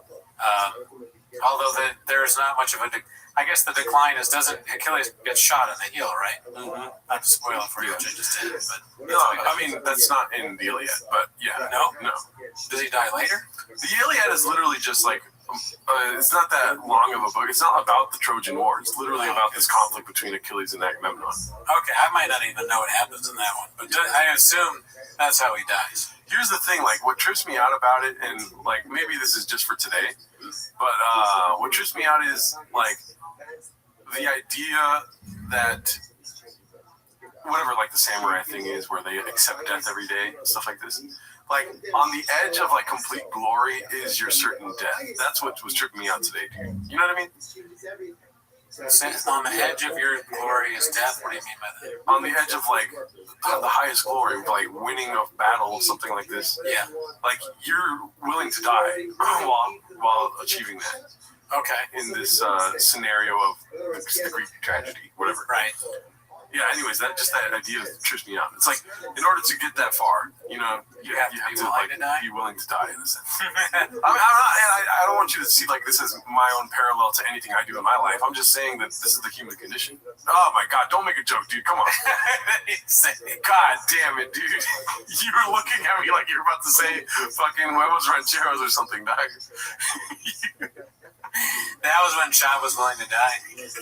B: Although there's not much of a... I guess the decline is Achilles gets shot in the heel, right?
C: Mm-hmm.
B: Not to spoil it for you, which I just did. But
C: No, I mean, that's not in the Iliad, but yeah.
B: No?
C: No.
B: Does he die later?
C: The Iliad is literally just like, it's not that long of a book. It's not about the Trojan War. It's literally about this conflict between Achilles and Agamemnon.
B: Okay, I might not even know what happens in that one, but I assume that's how he dies.
C: Here's the thing, like, what trips me out about it, and, like, maybe this is just for today, but what trips me out is, like, the idea that whatever, like, the samurai thing is, where they accept death every day, stuff like this. Like, on the edge of, like, complete glory is your certain death. That's what was tripping me out today, dude. You know what I mean?
B: On the edge of your glory is death? What do you mean by that?
C: On the edge of, like, the highest glory, like, winning a battle, something like this.
B: Yeah.
C: Like, you're willing to die while achieving that.
B: Okay.
C: In this scenario of the Greek tragedy, whatever.
B: Right.
C: Yeah, anyways, that idea trips me out. It's like, in order to get that far, you know, you have to be willing to die in a sense. I don't want you to see like this as my own parallel to anything I do in my life. I'm just saying that this is the human condition. Oh my God, don't make a joke, dude. Come on. God damn it, dude. You were looking at me like you were about to say fucking huevos rancheros or something, dog.
B: That was when Chad was willing to die.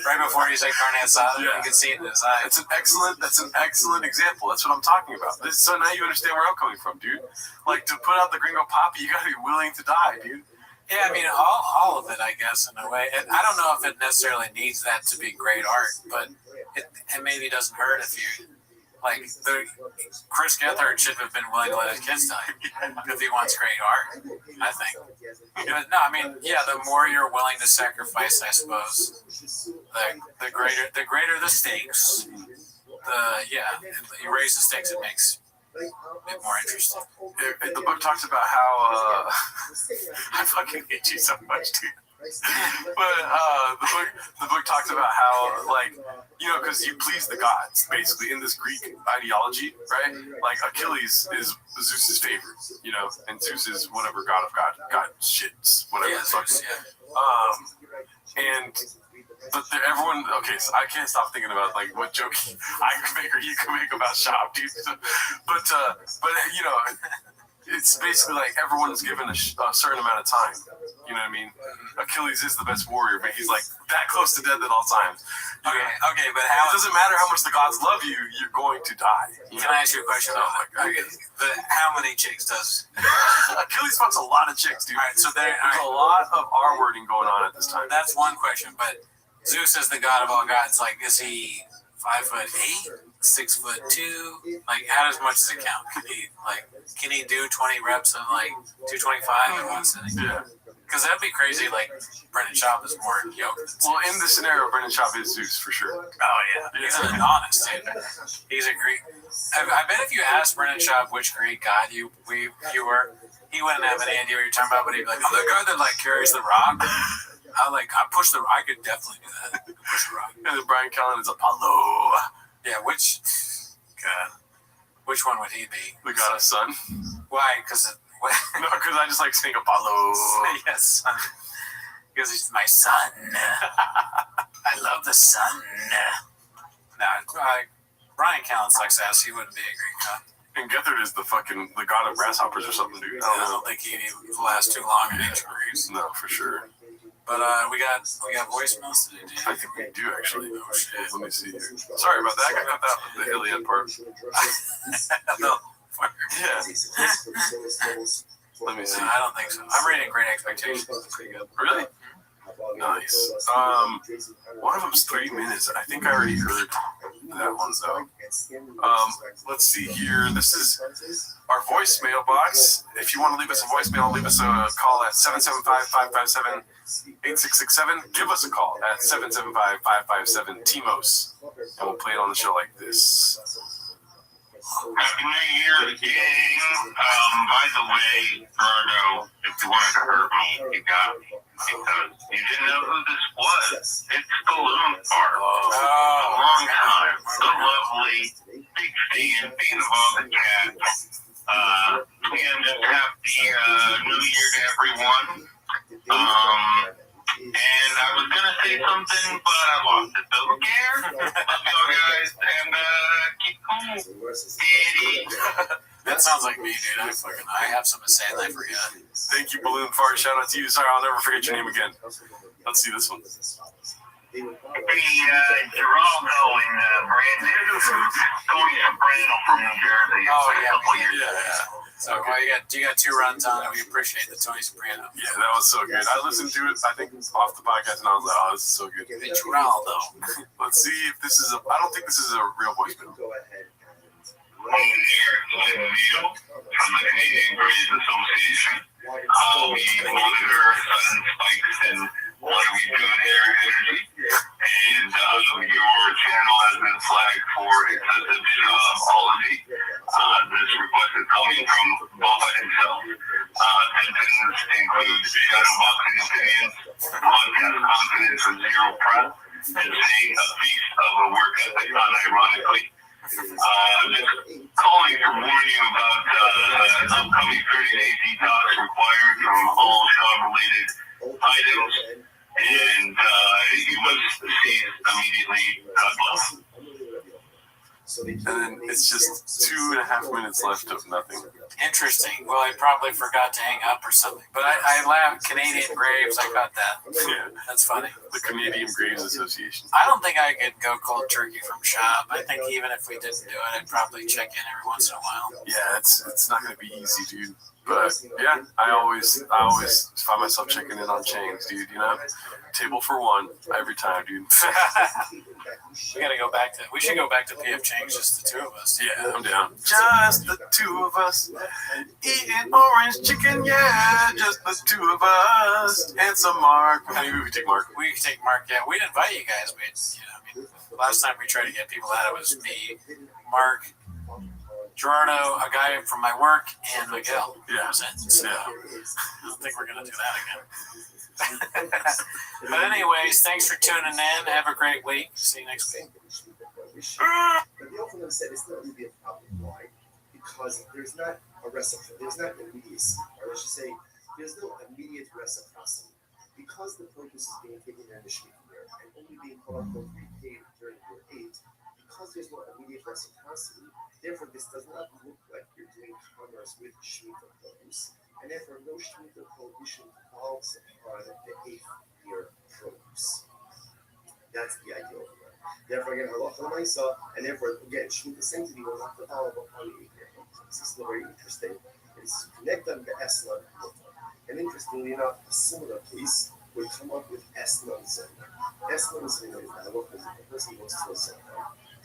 B: Right before he said carne asada, you could see it in his eyes.
C: That's an excellent example. That's what I'm talking about. So now you understand where I'm coming from, dude. Like, to put out the gringo poppy, you gotta be willing to die, dude.
B: Yeah, I mean, all of it, I guess, in a way. I don't know if it necessarily needs that to be great art, but it maybe doesn't hurt if you... Like, Chris Gethard should have been willing to let his kids die if he wants great art, I think. But no, I mean, yeah, the more you're willing to sacrifice, I suppose, the greater the stakes. You raise the stakes, it makes it more interesting.
C: The book talks about how I fucking hate you so much, dude. But the book talks about how, like, you know, because you please the gods, basically, in this Greek ideology, right? Like, Achilles is Zeus's favorite, you know, and Zeus is whatever god of god shits, whatever.
B: Yeah, Zeus,
C: But everyone, okay, so I can't stop thinking about, like, what joke I could make or you could make about Shop, dude. But you know, it's basically like everyone's given a certain amount of time. You know what I mean? Achilles is the best warrior, but he's like that close to death at all times.
B: Okay, but how...
C: It doesn't matter how much the gods love you, you're going to die.
B: Can I ask you a question?
C: Oh my God.
B: Okay, but how many chicks does...
C: Achilles fucks a lot of chicks, dude.
B: All right, so there's
C: a lot of R wording going on at this time.
B: That's one question, but Zeus is the god of all gods. Like, is he 5'8", 6'2"? Like, how much does it count? Can he do 20 reps of like 225 in one sitting?
C: Yeah.
B: Because that'd be crazy. Like, Brendan Schaub is more yoked than Zeus.
C: Well, in this scenario, Brendan Schaub is Zeus for sure.
B: Oh yeah, he's an honest dude. He's a Greek. I bet if you asked Brendan Schaub which Greek god you were, he wouldn't have any idea what you're talking about. But he'd be like, "I'm the guy that like carries the rock." I push the rock. I could definitely do that. Push the rock.
C: And then Brian Callen is Apollo.
B: Yeah, which one would he be?
C: The god of sun.
B: Why? Because
C: no, because I just like saying Apollo.
B: Yes, because he's my son. I love the sun. No, Brian Callen sucks ass. He wouldn't be a Greek god.
C: And Gethard is the god of grasshoppers or something, dude.
B: I don't think he'd last too long in ancient Greece.
C: No, for sure.
B: But we got voicemails today, dude.
C: I think we do, actually. Oh, shit. Let me see here. Sorry about that. I got cut out the Iliad part.
B: No.
C: Yeah. Let me see.
B: I don't think so. I'm rating Great Expectations. It's pretty good.
C: Really? Nice. One of them's 3 minutes. I think I already heard that one, though. Let's see here. This is our voicemail box. If you want to leave us a voicemail, leave us a call at 775-557-8667. Give us a call at 775-557-TMOS. And we'll play it on the show like this.
D: Happy New Year, gang. By the way, Gerardo, if you wanted to hurt me, you got me. Because you didn't know who this was. It's the Loon Park. A long time. The lovely, big fan of all the cats. Again, just happy New Year to everyone. say something, but I lost it. So who cares? Love y'all guys, and keep cool. Daddy.
B: That sounds like me, dude. I have something to say and I forgot.
C: Thank you, Balloon Fart. Shout out to you. Sorry, I'll never forget your name again. Let's see this one.
D: Hey, Geraldo and Brandon, Tony Soprano from New Jersey.
B: Oh, yeah.
C: Yeah.
B: So, well, you got 2 runs on it. We appreciate the Tony Soprano.
C: Yeah, that was so good. I listened to it, I think, off the podcast, and I was like, oh, this is so good.
B: It's Geraldo.
C: Let's see if this is I don't think this is a real voicemail.
D: Neil from the Canadian Graves Association. We monitor sudden spikes in what we do in air energy. And your channel has been flagged for excessive shopology. This request is coming from Baba himself. Symptoms include shadowboxing opinions, podcast confidence with zero prep, and saying a piece of a work ethic unironically. Just calling to warn you about an upcoming 30-day detox required from all shop-related items, and you must cease immediately. God bless.
C: And then it's just 2.5 minutes left of nothing.
B: Interesting. Well, I probably forgot to hang up or something. But I laughed. Canadian Graves, I got that.
C: Yeah.
B: That's funny.
C: The Canadian Graves Association.
B: I don't think I could go cold turkey from shop. I think even if we didn't do it, I'd probably check in every once in a while.
C: Yeah, it's not gonna be easy, dude. But yeah, I always find myself checking in on chains, dude. You know, table for one every time, dude.
B: We should go back to PF Chang's, just the 2 of us.
C: Yeah, I'm down. Just the 2 of us eating orange chicken. Yeah, just the 2 of us and some Mark. Maybe we could take Mark.
B: We could take Mark. Yeah, we didn't invite you guys. Last time we tried to get people out, it was me, Mark, Gerardo, a guy from my work, and Miguel.
C: Yeah.
B: So, I don't think we're gonna do that again. But anyways, thanks for tuning in. Have a great week. See you next week.
E: But the ultimate said it's not really a problem. Why? Because there's not a reciprocity, there's not immediacy, or I should say, there's no immediate reciprocity. Because the focus is being taken in the Shemitah year and only being quote unquote repaid during year 8, because there's no immediate reciprocity, therefore this does not look like you're doing commerce with Shemitah produce, and therefore no Shemitah prohibition falls upon the 8th year produce. That's the idea over there. Therefore, again, halacha l'maisa, and therefore, again, Shemitah sanctity will not follow upon the 8th year. This is very interesting. It's connected to Eslan. And interestingly enough, a similar case would come up with Eslan Zena. Eslan Zena is the halacha that the person goes to a Zena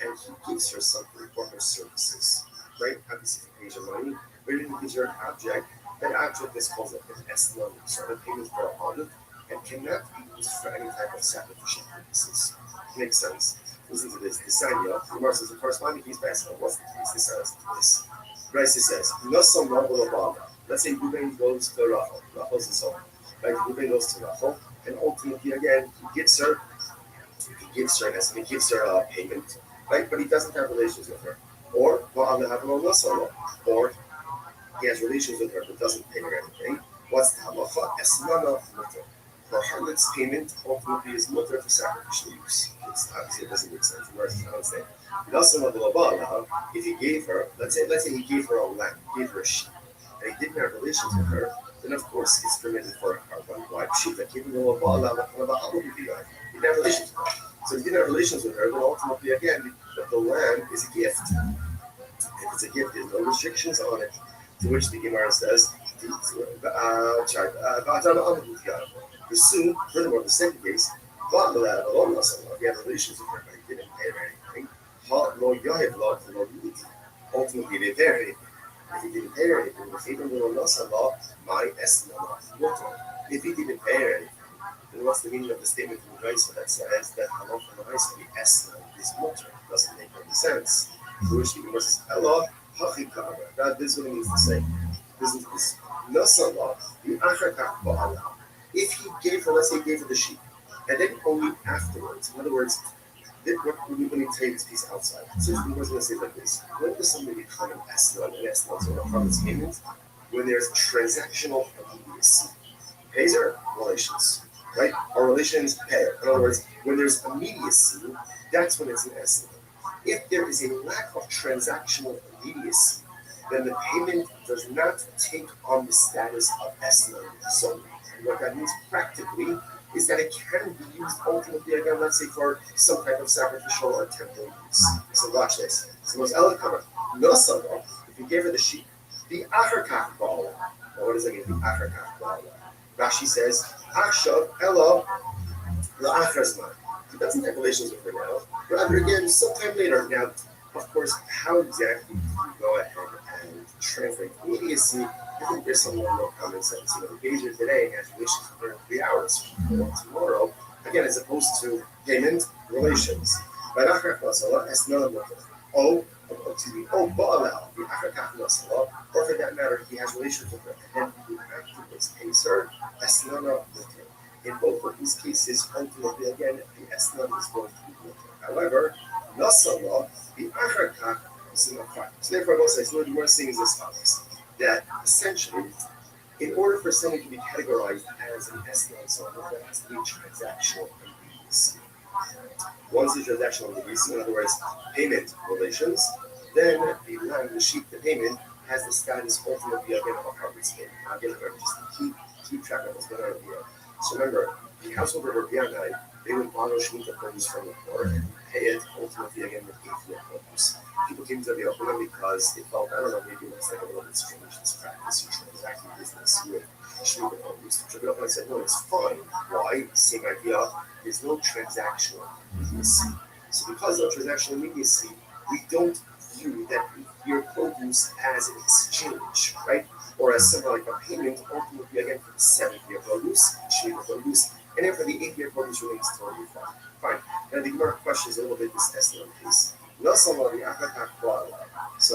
E: and he gives her something for her services, right? Obviously, if he pays her money, but if he gives her an object, that object is called an Eslan, so the payment for a honor, and cannot be used for any type of sacrificial purposes. Makes sense. Listen to this. The Sanya, the Gemara says, the corresponding case by Eslan, what's the case? The Sanya says this. Bryce says, Nosam Rabbi Obama. Let's say Ruben goes to Rachel. Rachel's the son. Right? Ruben goes to Rachel, and ultimately, again, he gives her payment, right? But he doesn't have relations with her. Or or he has relations with her but doesn't pay her anything. What's the halacha? Esmana mutter. For harlot's payment ultimately is mutter for sacrificial use. Obviously, it doesn't make sense. I don't say. If he gave her, let's say he gave her a lamb, gave her a sheep, and he didn't have relations with her, then of course it's permitted for her one wife sheep that he didn't have relations with her. So if he didn't have relations with her, then ultimately again the lamb is a gift. If it's a gift, there's no restrictions on it. To which the Gemara says, furthermore, the second case, if he had relations with her, but he didn't pay her anything, ultimately they pay her anything. If he didn't pay her anything, if he didn't pay her anything, then what's the meaning of the statement in Raisa that says that halacha l'maisa the esna is mutter? Doesn't make any sense. To which the Gemara says, Allah hachikara. That this is what it means to say. Listen to this. Nasala the achakach ba'ala. If he gave her, let's say he gave her the sheep, and then only afterwards, in other words, when he takes this piece outside. So he was going to say like this: when does something become an eslan? An eslan, so a promise payment, when there's transactional immediacy. Pays her relations. right? Our relations pale. In other words, when there's immediacy, that's when it's an S node. If there is a lack of transactional immediacy, then the payment does not take on the status of S node. So what that means practically is that it can be used ultimately, again, let's say for some type of sacrificial or temple use. So watch this. So most eloquent, no salo, if you gave her the sheep, the acharkach ba'ala. Now what does that mean, the acharkach ba'ala? Rashi says, Achshav elo la'achrazman. He doesn't have relations with her now. Rather, again, sometime later. Now, of course, how exactly do you go ahead and translate immediacy? I think there's some more common sense. You know, Beijing today has relations with her in 3 hours. Tomorrow, again, as opposed to payment relations. Barachach masala as none of Oh, excuse me. Oh, ba'alal the achakach masala. Or for that matter, he has relations with her, and then he afterwards pays her as none of in both of these cases, ultimately, again, the S-nut is going to be water. However, Nasala, the Acharkach, is in a part. So therefore, I will say, so the more things as follows. That essentially, in order for something to be categorized as an S-nut zone, there has to be transactional immediacy. Once the transactional immediacy, in other words, payment relations, then the sheep, the payment, has the status ultimately again of a harvest payment. Again, just to keep track of what's going on here. So remember, the household of Rabbi, they would borrow Shemitah produce from the poor and pay it ultimately again with 8-year produce. People came to Rabbi Yochanan because they felt, I don't know, maybe it looks like a little bit strange, this practice, you transacting business with Shemitah produce. Rabbi Yochanan said, no, it's fine. Why? Same idea. There's no transactional immediacy. So because of transactional immediacy, we don't view that your produce as an exchange, right? Or as something like a payment, ultimately again for the 7-year produce, Shemitah produce, and then for the 8-year produce remains totally fine. Fine. Now the Gemara questions a little bit this testimony case. So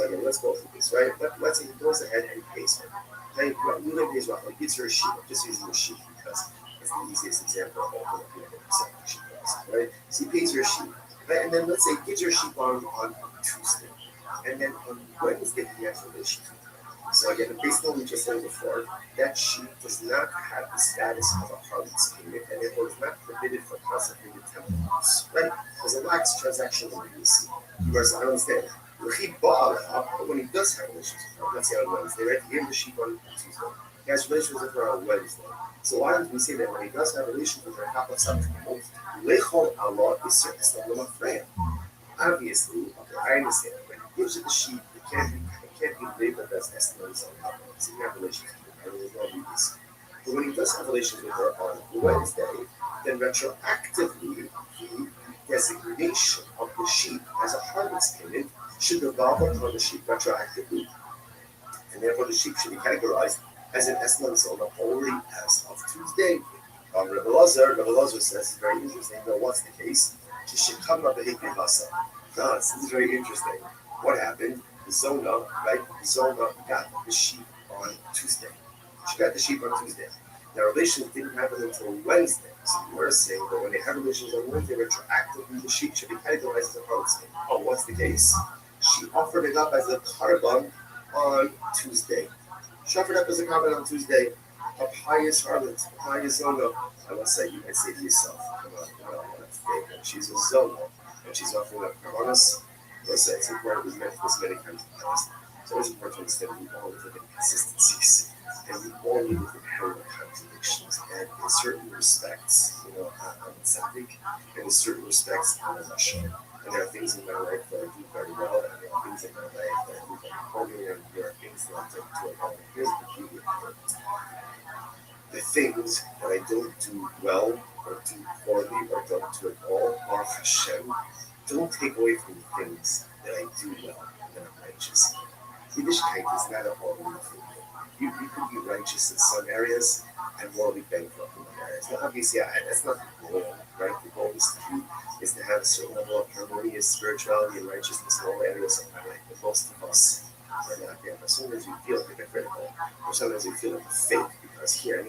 E: again, let's go through this, right? Let's say he goes ahead and he pays her. Now he pays roughly, he gives her a sheep. I'm just using the sheep because it's the easiest example of all the sheep does, right? So he pays her a sheep. Right? And then let's say he gives her a sheep on Tuesday. And then on Wednesday he has relations with her. So again, based on what we just said before, that sheep does not have the status of a harvest payment, and therefore is not permitted for consecrated temple use, right? Because it lacks transactional immediacy. Whereas I understand, but when he does have relations with her, let's say on Wednesday, right? He gave the sheep on Tuesday. He has relations with her on Wednesday. So why don't we say that when he does have relations with her, lechol Allah is certain. Obviously, okay, I understand. When he gives it the sheep, it can't be labeled as estimates on top of it. So you have relations with her. There's no immediacy. But when he does have relations with her on Wednesday, then retroactively, the designation of the sheep as a harvest payment should devolve upon the sheep retroactively. And therefore, the sheep should be categorized as an estimate sold only as of Tuesday. Rabbi Lazar says, it's very interesting. No, what's the case? She should come up with a Masa. This is very interesting. What happened? Zona, right? Zona got the sheep on Tuesday. She got the sheep on Tuesday. Now, relations didn't happen until Wednesday. So we're saying that when they have relations on Wednesday, retroactively, the sheep should be categorized as a harvest. Oh, what's the case? She offered it up as a carbon on Tuesday. She offered up as a carbon on Tuesday. A pious harlot, a pious zona. I will say, you might say to yourself, come on, she's a zona, and she's offering up carbonos. Let's say it's important, we've mentioned this many times in the past. So it's important to understand we all live in inconsistencies, and we all live in inherent contradictions, and in certain respects, I'm a tzaddik, and in certain respects, I'm a rasha. And there are things in my life that I do very well, and there are things in my life that I do very poorly, and there are things that I don't do at all. Here's the beauty of it. The things that I don't do well, or do poorly, or don't do at all, are Hashem. Don't take away from the things that I do well and that I'm righteous. Yiddishkeit is not a morally thing. You can be righteous in some areas and morally bankrupt in other areas. Now, obviously, that's not the goal, right? The goal is to have a certain level of harmonious spirituality and righteousness in all areas of my life. But most of us are not there. But sometimes we feel hypocritical, or sometimes we feel like a fake because here,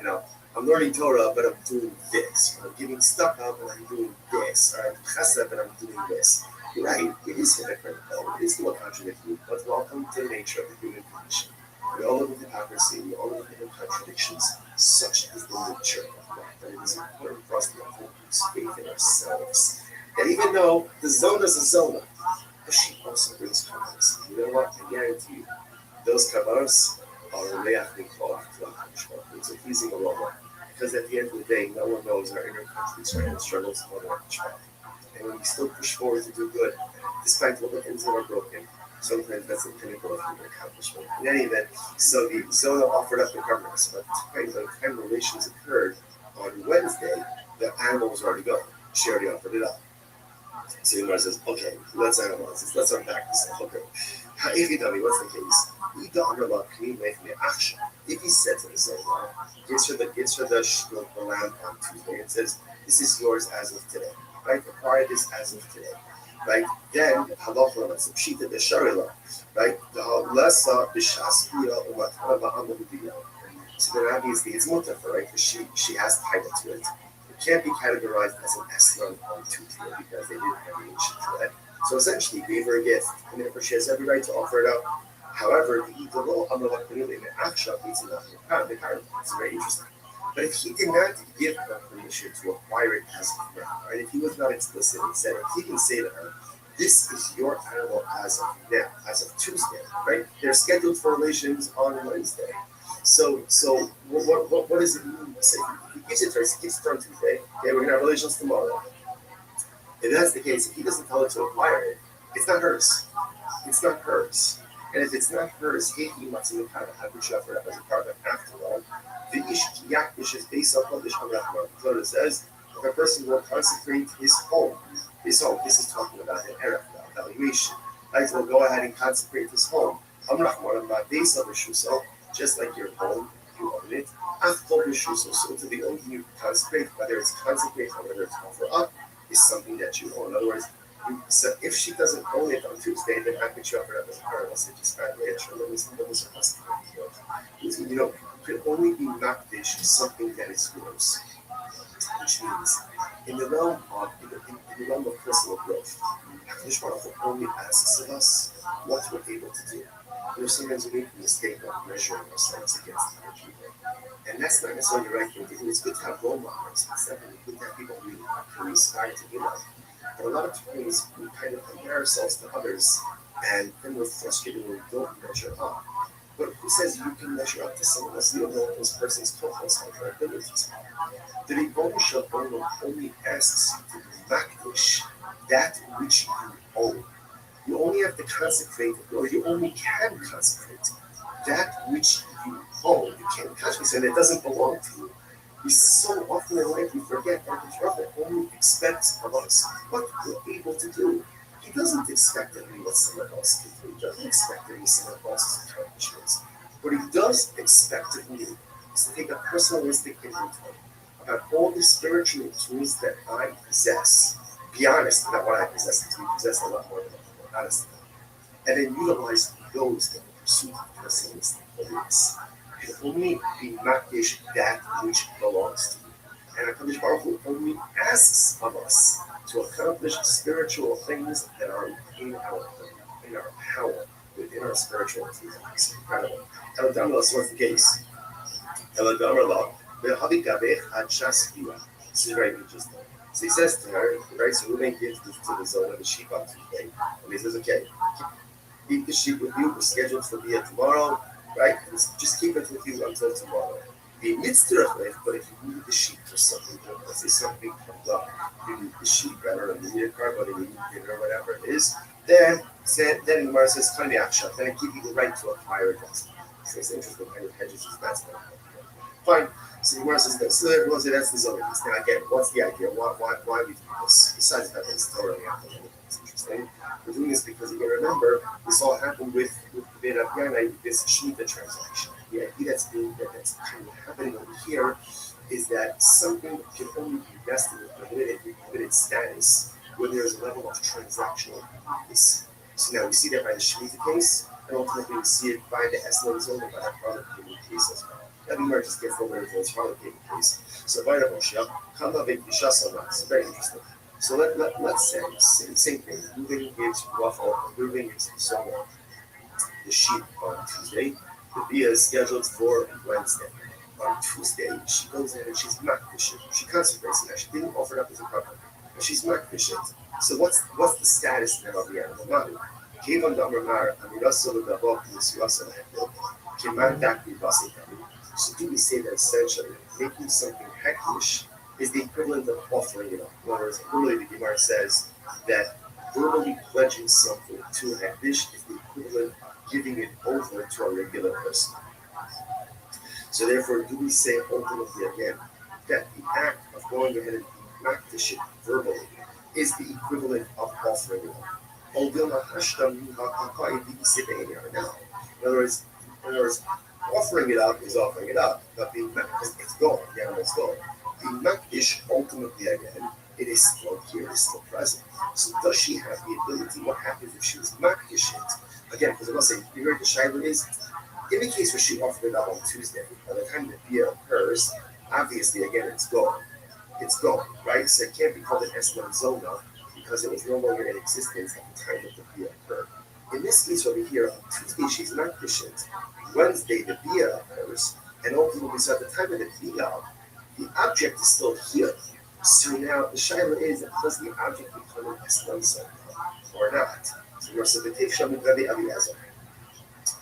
E: I'm learning Torah, but I'm doing this. Or I'm giving stuff out, but I'm doing this. Or I'm chesed, but I'm doing this. You're right, it is hypocritical. It is still a contradiction, but welcome to the nature of the human condition. We all live in hypocrisy, we all live in contradictions. Such is the nature of life, that it is important for us to hold faith in ourselves. And even though the zona is a zona, the sheep also brings carbons. You know what? I guarantee you, those carbons are reach nikolach to HaKadosh Baruch Hu. It's a pleasing aroma. Because at the end of the day, no one knows our inner conflicts, our inner struggles more than HaKadosh Baruch Hu. And when we still push forward to do good, despite what the things that are broken, sometimes that's the pinnacle of human accomplishment. In any event, so the Zona offered up the carcass, but by the time relations occurred on Wednesday, the animal was already gone. She already offered it up. So Yomar says, okay, let's analyze this, let's unpack this. Okay. If you tell me what's the case, if he said to the Zona, gives her the lamb on Tuesday and says, this is yours as of today, right? Acquire this as of today. Right? Then halacha that's the pshita the sharila, right? The halasa b'shaspia umatana ba'amaludiya. So the Rabbi is the izmutafa, right? Because she has title to it. It can't be categorized as an esron on Tuesday because they didn't have relation to that. So essentially, he gave her a gift, and therefore she has every right to offer it up. However, the idolo amalak b'nulin akshav means enough. It's very interesting. But if he did not give her permission to acquire it as of now, right? If he was not explicit and said, if he can say to her, this is your animal as of now, as of Tuesday, right? They're scheduled for relations on Wednesday. So what does it mean to say? He gives it to her, he gives it on Tuesday, okay, we're going to have relations tomorrow. If that's the case, if he doesn't tell her to acquire it, it's not hers. It's not hers. And if it's not hers, he must have had a shepherd as a part of after all. The Ish is based on Kodesh HaRachman. Torah says, if a person will consecrate his home, this is talking about an Erev, valuation. Right? So go ahead and consecrate his home. Amrachman, about base of Rishuso, just like your home, you own it. Achol Rishuso, so to the only thing you consecrate, whether it's consecrate or whether it's offer up, is something that you own. In other words, so if she doesn't own it on Tuesday, then I could offer it up as a part of us. It just found way extra. You know, could only be makdish something that is yours, which means in the realm of personal growth, HaKadosh Baruch Hu only asks of us what we're able to do. Sometimes we make the mistake of measuring ourselves against other people, and that's not necessarily the right thing to do. It's good to have role models. It's definitely good to have people we can aspire to be like. But a lot of times we kind of compare ourselves to others, and then we're frustrated when we don't measure up. But who says you can measure up to someone else? You don't know what this person's totalness of their abilities are. The Ribono Shel Olam only asks you to makdish that which you own. You only have to consecrate, or you only can consecrate that which you own. You can't consecrate it, it doesn't belong to you. We so often in life we forget that the Rabbi only expects of us what we're able to do. He doesn't expect it to be what someone else can do. He doesn't expect it to be someone else's accomplishments. What he does expect of me is to take a personalistic inventory about all the spiritual tools that I possess. Be honest about what I possess, because we possess a lot more than we're honest about. And then utilize those in the pursuit of personalistic holiness. And only be makdish that which belongs to you. And HaKadosh Baruch Hu only asks of us to accomplish spiritual things that are in our power, within our spiritual team. It's incredible. Eladamala, so what's the case? Eladamala, this is very interesting. So he says to her, right, so Reuben gives this to the Zona, the sheep on Tuesday, and he says, okay, keep the sheep with you, we're scheduled to be here tomorrow, right? Just keep it with you until tomorrow. But if you need the sheep for something, let's say something comes up, you need the sheep, I don't know, you need a car, but you need dinner or whatever it is, then Gemara says, then I give you the right to acquire it. So it's interesting how he hedges his bets. Fine. So Gemara says, so everyone says that's the Zona. Now again, what's the idea? Why we do this? Besides that, it's totally it's interesting. We're doing this because you can remember this all happened with the Rabbi, this Shemitah transaction. The idea that's kind of happening over here is that something can only be vested with limited status when there's a level of transactional use. So now we see that by the Shemitah case, and ultimately we see it by the Eslan Zona, by the product payment case as well. That Gemara just gets over to the product payment case. So by the Moshe, Kama Vekishasana, it's very interesting. So let's say, same thing, Reuben gives Rachel, Reuben gives someone the sheep on Tuesday, The Bia is scheduled for Wednesday. On Tuesday, she goes in and she's makdishit. She consecrates it. Now, she didn't offer it up as a carbon, but she's makdishit. So what's the status now of the animal? Manu. Kevan damar amirasol dabok nisrasol hekol. Keman dakri basikami. So do we say that essentially making something heklish is the equivalent of offering it up? In other words, earlier the Gemara says that verbally pledging something to a heklish is the equivalent of giving it over to a regular person. So therefore, do we say ultimately again that the act of going ahead and practicing verbally is the equivalent of offering it up? Now, in other words, offering it up is offering it up, but being it's gone, the animal's gone. Being makdish, ultimately again, it is still here, it's still present. So does she have the ability? What happens if she was makdish it? Again, because I must say, you heard the shaila is, in the case where she offered it up on Tuesday, by the time the bia occurs, obviously again it's gone. It's gone, right? So it can't be called an esman zona because it was no longer in existence at the time that the bia occurred. In this case over here, on Tuesday she's not patient. Wednesday the bia occurs, and ultimately so at the time of the bia, the object is still here. So now the shaila is, does the object become an esman zona or not? So we're supposed with Rabbi Eliezer.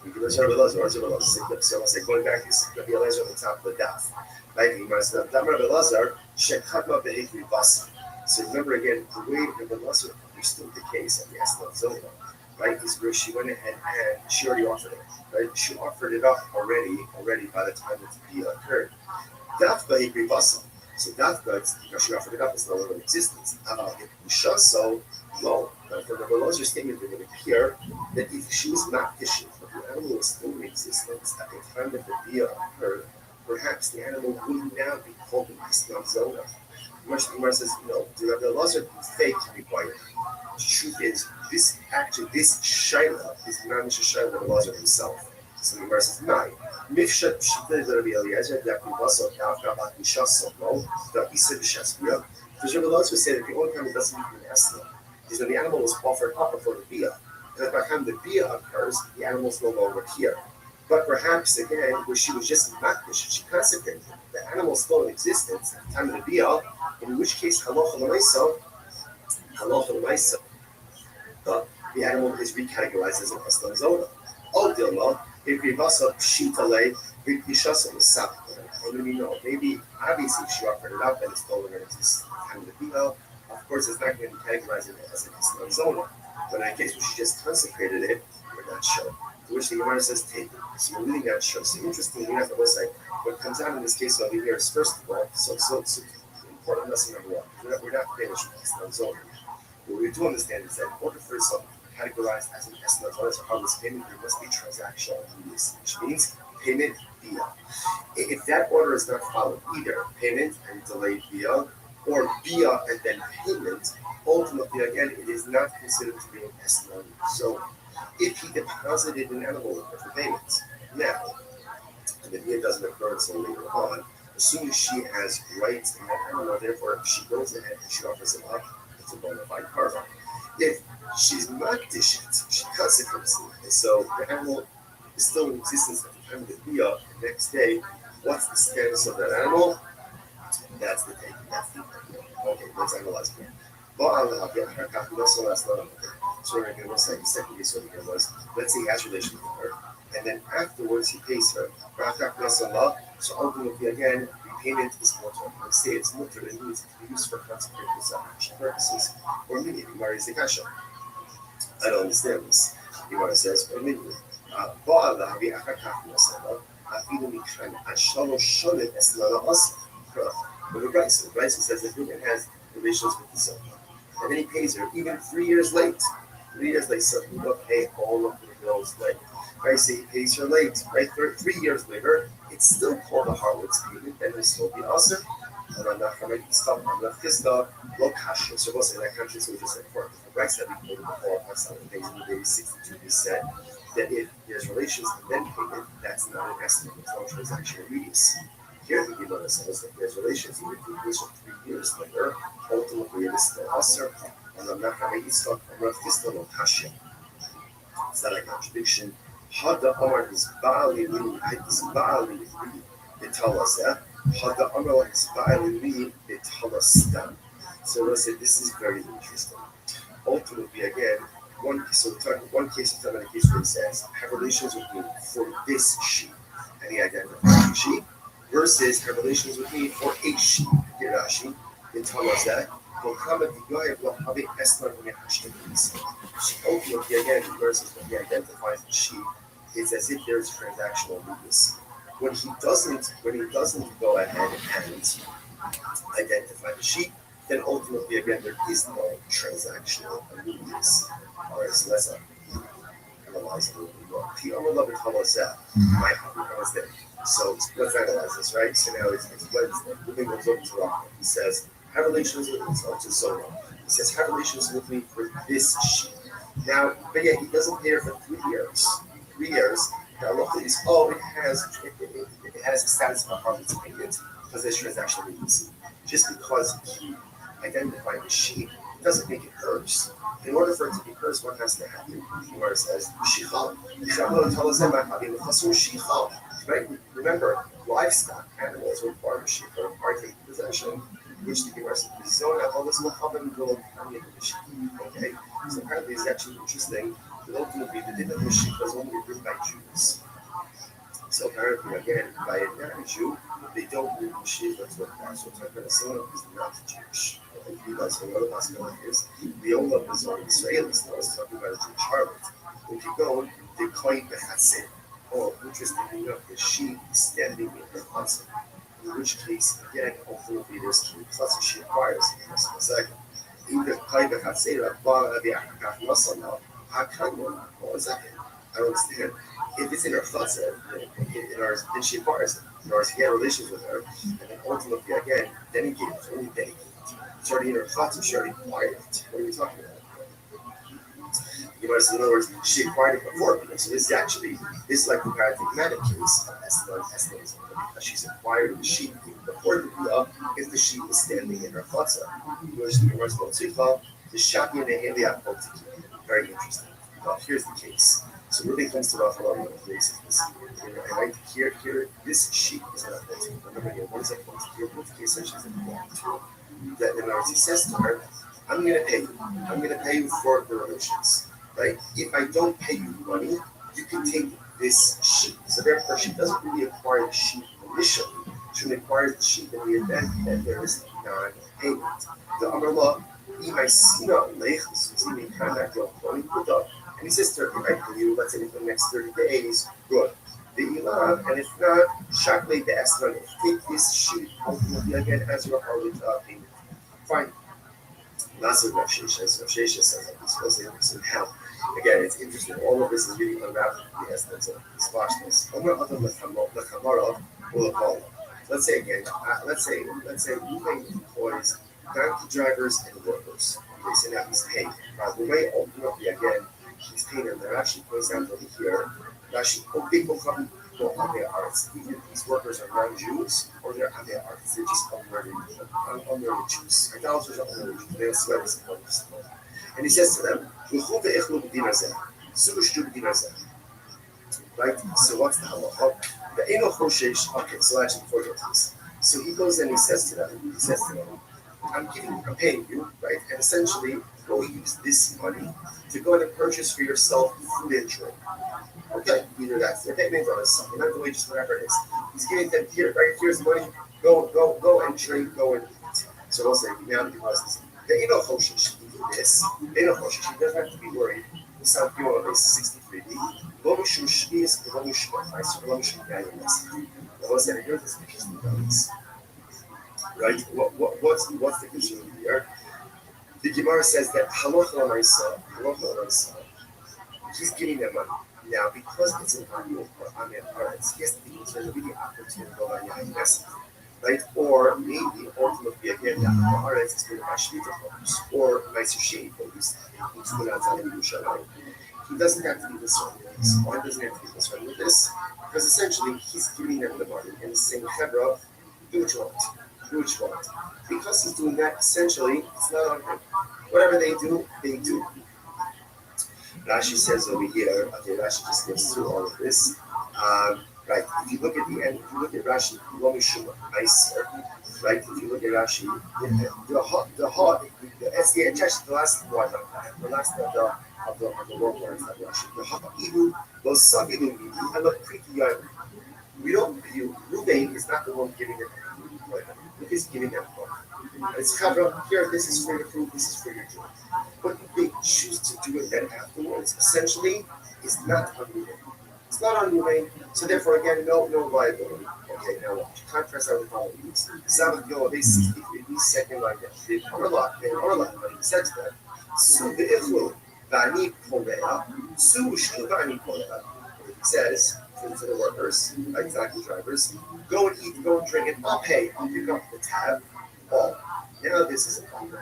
E: We can learn Rabbi Eliezer, so I'll say going back to Rabbi Eliezer on the top of the daf. Right? He must have done Rabbi Eliezer, shekatma behikri basa. So remember again, the way Rabbi Eliezer understood the case of the Eslam Zona, right, is where she went ahead and she already offered it. Right? She offered it up already by the time that the deal occurred. Dafka hikri basa. So dafka, because she offered it up, it's no longer in existence. So no. But for Rabbi Eliezer statement, it would appear that if she was not patient, but the animal was still in existence at the time that the deal occurred, perhaps the animal would now be called an Islam Zona. Umar says, no, the Rabbi Eliezer fake required. The truth is, this shaila is not Mr. Shaila Rabbi Eliezer himself. So the Umar says, no. Mifshat Shita Rabbi Eliezer, that we also have about Mishasal, no, that he said Mishasal. Because Rabbi Eliezer said that the only time it doesn't even Islam is when the animal was offered up before the Bia. And by the time the Bia occurs, the animal is no longer here. But perhaps again, where she was just makdish, she consecrated the animal still in existence at the time of the bia, in which case halacha l'maisa, the animal is recategorized as an eslam zona. Oh, Dilma, ikrivasa pshitale, ikvishasa misap. Maybe obviously if she offered it up and it's no longer in existence at the time of the bia, of course it's not going to be categorized as an eslam zona. But in that case, where she just consecrated it, we're not sure. To which the Gemara says, take it. So we're really not sure. So interestingly enough, I was like, what comes out in this case over here is, first of all, so important lesson number one. We're not finished with Islam zone. What we do understand is that in order for something categorized as an Islam zone, as a harvest payment, there must be transactional immediacy, which means payment via. If that order is not followed, either payment and delayed via, or via and then payment, ultimately, again, it is not considered to be an Islam zone. If he deposited an animal for payment now, and the deal doesn't occur until later on, as soon as she has rights in that animal, therefore, if she goes ahead and she offers it up, it's a bona fide carva. If she's not dishit, she consecrates it, and so the animal is still in existence at the time of the deal. The next day, what's the status of that animal? That's the taking. That's the okay. Let's analyze it. So we're going to say the second case over here was, let's say he has relations with her, and then afterwards he pays her. So ultimately again, repayment is mutter. Let's say it's mutter and needs to be used for consecrated purposes, or maybe marries the kasha. I don't understand this. Gemara says, or maybe but the Bryce says that woman has relations with the son. And then he pays her even 3 years late. 3 years late, so he will pay all of the bills late. Right, so he pays her late, right? 3 years later, it's still called a harlot's payment, and it still be also. And I'm not going to stop. I'm not just location. So what's in that country? So we just said, for the Bryce that we quoted before, on the days in the day 62, we said that if there's relations and then payment, that's not an estimate. It's no transaction immediacy. Here the Gemara says that there's relations even if it was 3 years later, ultimately it is still usher, and I'm not going to stop. I'm not just still location. It's not a contradiction. Hada Amar is Baali they tell us that. Hada Amar is Baali they tell us that. So let's say this is very interesting. Ultimately, again, one case of time and a case where he says, have relations with me for this sheep, and he identifies the sheep, versus have relations with me for a sheep. Rashi, they tell us that. Ultimately, again, versus when he identifies the sheep, it's as if there's transactional weakness. When he doesn't go ahead and identify the sheep, then ultimately, again, there is no transactional weakness. All right, so let's analyze a little bit more. The Amar Love Chalazah, my happy Wednesday. So let's analyze this, right? So now it's Wednesday. Moving on to Rabbi. He says, have relations with me, up to Zora. He says, have relations with me for this sheep. Now, but yeah, he doesn't pay her for 3 years. 3 years. Now, look at this. Oh, it has a status of a harmless payment because there's transactional weakness. Just because he identified the sheep doesn't make it hers. In order for it to be hers, what has to happen? The Gemara says, right? Remember, livestock, animals require a sheep or require taking possession, which the Gemara says, okay? So apparently it's actually interesting that ultimately the din of the sheep was only written by Jews. So apparently, again, by a non-Jew, they don't read the sheep. That's what that's what talking about someone who's not Jewish. Because another possibility is the old love is on Israelis. I was talking about a Jewish harlot. If you go, they call it the Hasid. Oh, interestingly enough, the sheep is standing in her Hasid. In which case, again, ultimately, there's two plus she acquires in just a second. Either call the Hasid or the Akaf now. How come one? Hold a second. I don't understand. If it's in her chutzah, then she acquires it. In ours, he had relations with her, and then ultimately, again, then he gave it. Only then he gave it. It's already in her chutzah, she already acquired it. What are we talking about? You know, in other words, she acquired it before. So this is like the paradigmatic case of Estenism, because she's acquired the sheep before the Bia, if the sheep is standing in her chutzah. You know, the Shaki and the Heliah. Very interesting. Well, here's the case. So really comes to Rothschild on the basis of this. And here, this sheep is not authentic. Remember, what is authentic? Here, what the case essentially is important to. That in other words, he says to her, I'm going to pay you. I'm going to pay you for the relations. Right? If I don't pay you money, you can take this sheep. So therefore, she doesn't really acquire the sheep initially. She acquires the sheep in the event that there is non-payment. The Amar Law, and he says to her, if I pay you, let's say for the next 30 days, good. And if not, Shakle the Eslan, take this sheep ultimately again as your harlot payment. Fine. That's what Rav Shesha says that he's supposed to understand how. Again, it's interesting. All of this is really unwrapped the essence of this watchness. Let's say again, let's say Ruben employs donkey drivers and workers. Okay, so now he's paid. The way ultimately again he's paid, and they're actually points out over here. Actually, people come to Amei Arts. Either these workers are non-Jews or they're Amei Arts. They're just unlearned Jews. Idolaters are unlearned Jews. They don't swear this. And he says to them, right? So what's the halacha? The Eno Choshesh. Okay, so actually before we get to this. So he goes and he says to them, I'm paying you, right? And essentially, go use this money to go and purchase for yourself food and drink. Okay, either that's their payment or something, not the wages, whatever it is. He's giving them here, right? Here's money. Go and drink, go and eat. So we'll say now because the Eno Choshesh, he do this. The Eno Choshesh, he doesn't have to be worried. We sound good on base 63b. Lomishum Shmias, Lomishum Advice, Lomishum Gayamas. Now, what's that? Here's this interesting balance. Right? What's the concern here? The Gemara says that halacha l'maisa, he's giving them money. Now, because it's an annual for Amei Haaretz, he has to be concerned with the opportunity, right? Or maybe ultimately again, Amei Haaretz is going to buy shmita homes or nicer shade homes. He doesn't have to be concerned with this. Why doesn't he have to be concerned with this? Because essentially he's giving them the money and he's saying, Hebra, do what you want. Because he's doing that, essentially, it's not on him. Whatever they do, they do. Rashi says over here, okay, Rashi just goes through all of this. Right, if you look at the end, if you look at Rashi, nicer, right? If you look at Rashi, it's the last one, the last of the long words of Rashi. The ha'ilu lo sagilu midi ela priti yair. We don't view Ruvain is not the one giving them employment. He's giving them work. It's Chavra, here, this is for your food, this is for your drink. But if they choose to do it then afterwards, essentially, is not unmoving. It's not unmoving, so therefore, again, no liability. Okay, now watch. Contrast that with all of these. Sabbath Gil, they 63, second line down. They are lot, but he said to them, Su ve'iflu, va'ani polea, su ushlu va'ani polea. He says, to the workers, like taxi drivers, go and eat, go and drink, and I'll pay. I'll pick up the tab. Oh, now this is a problem.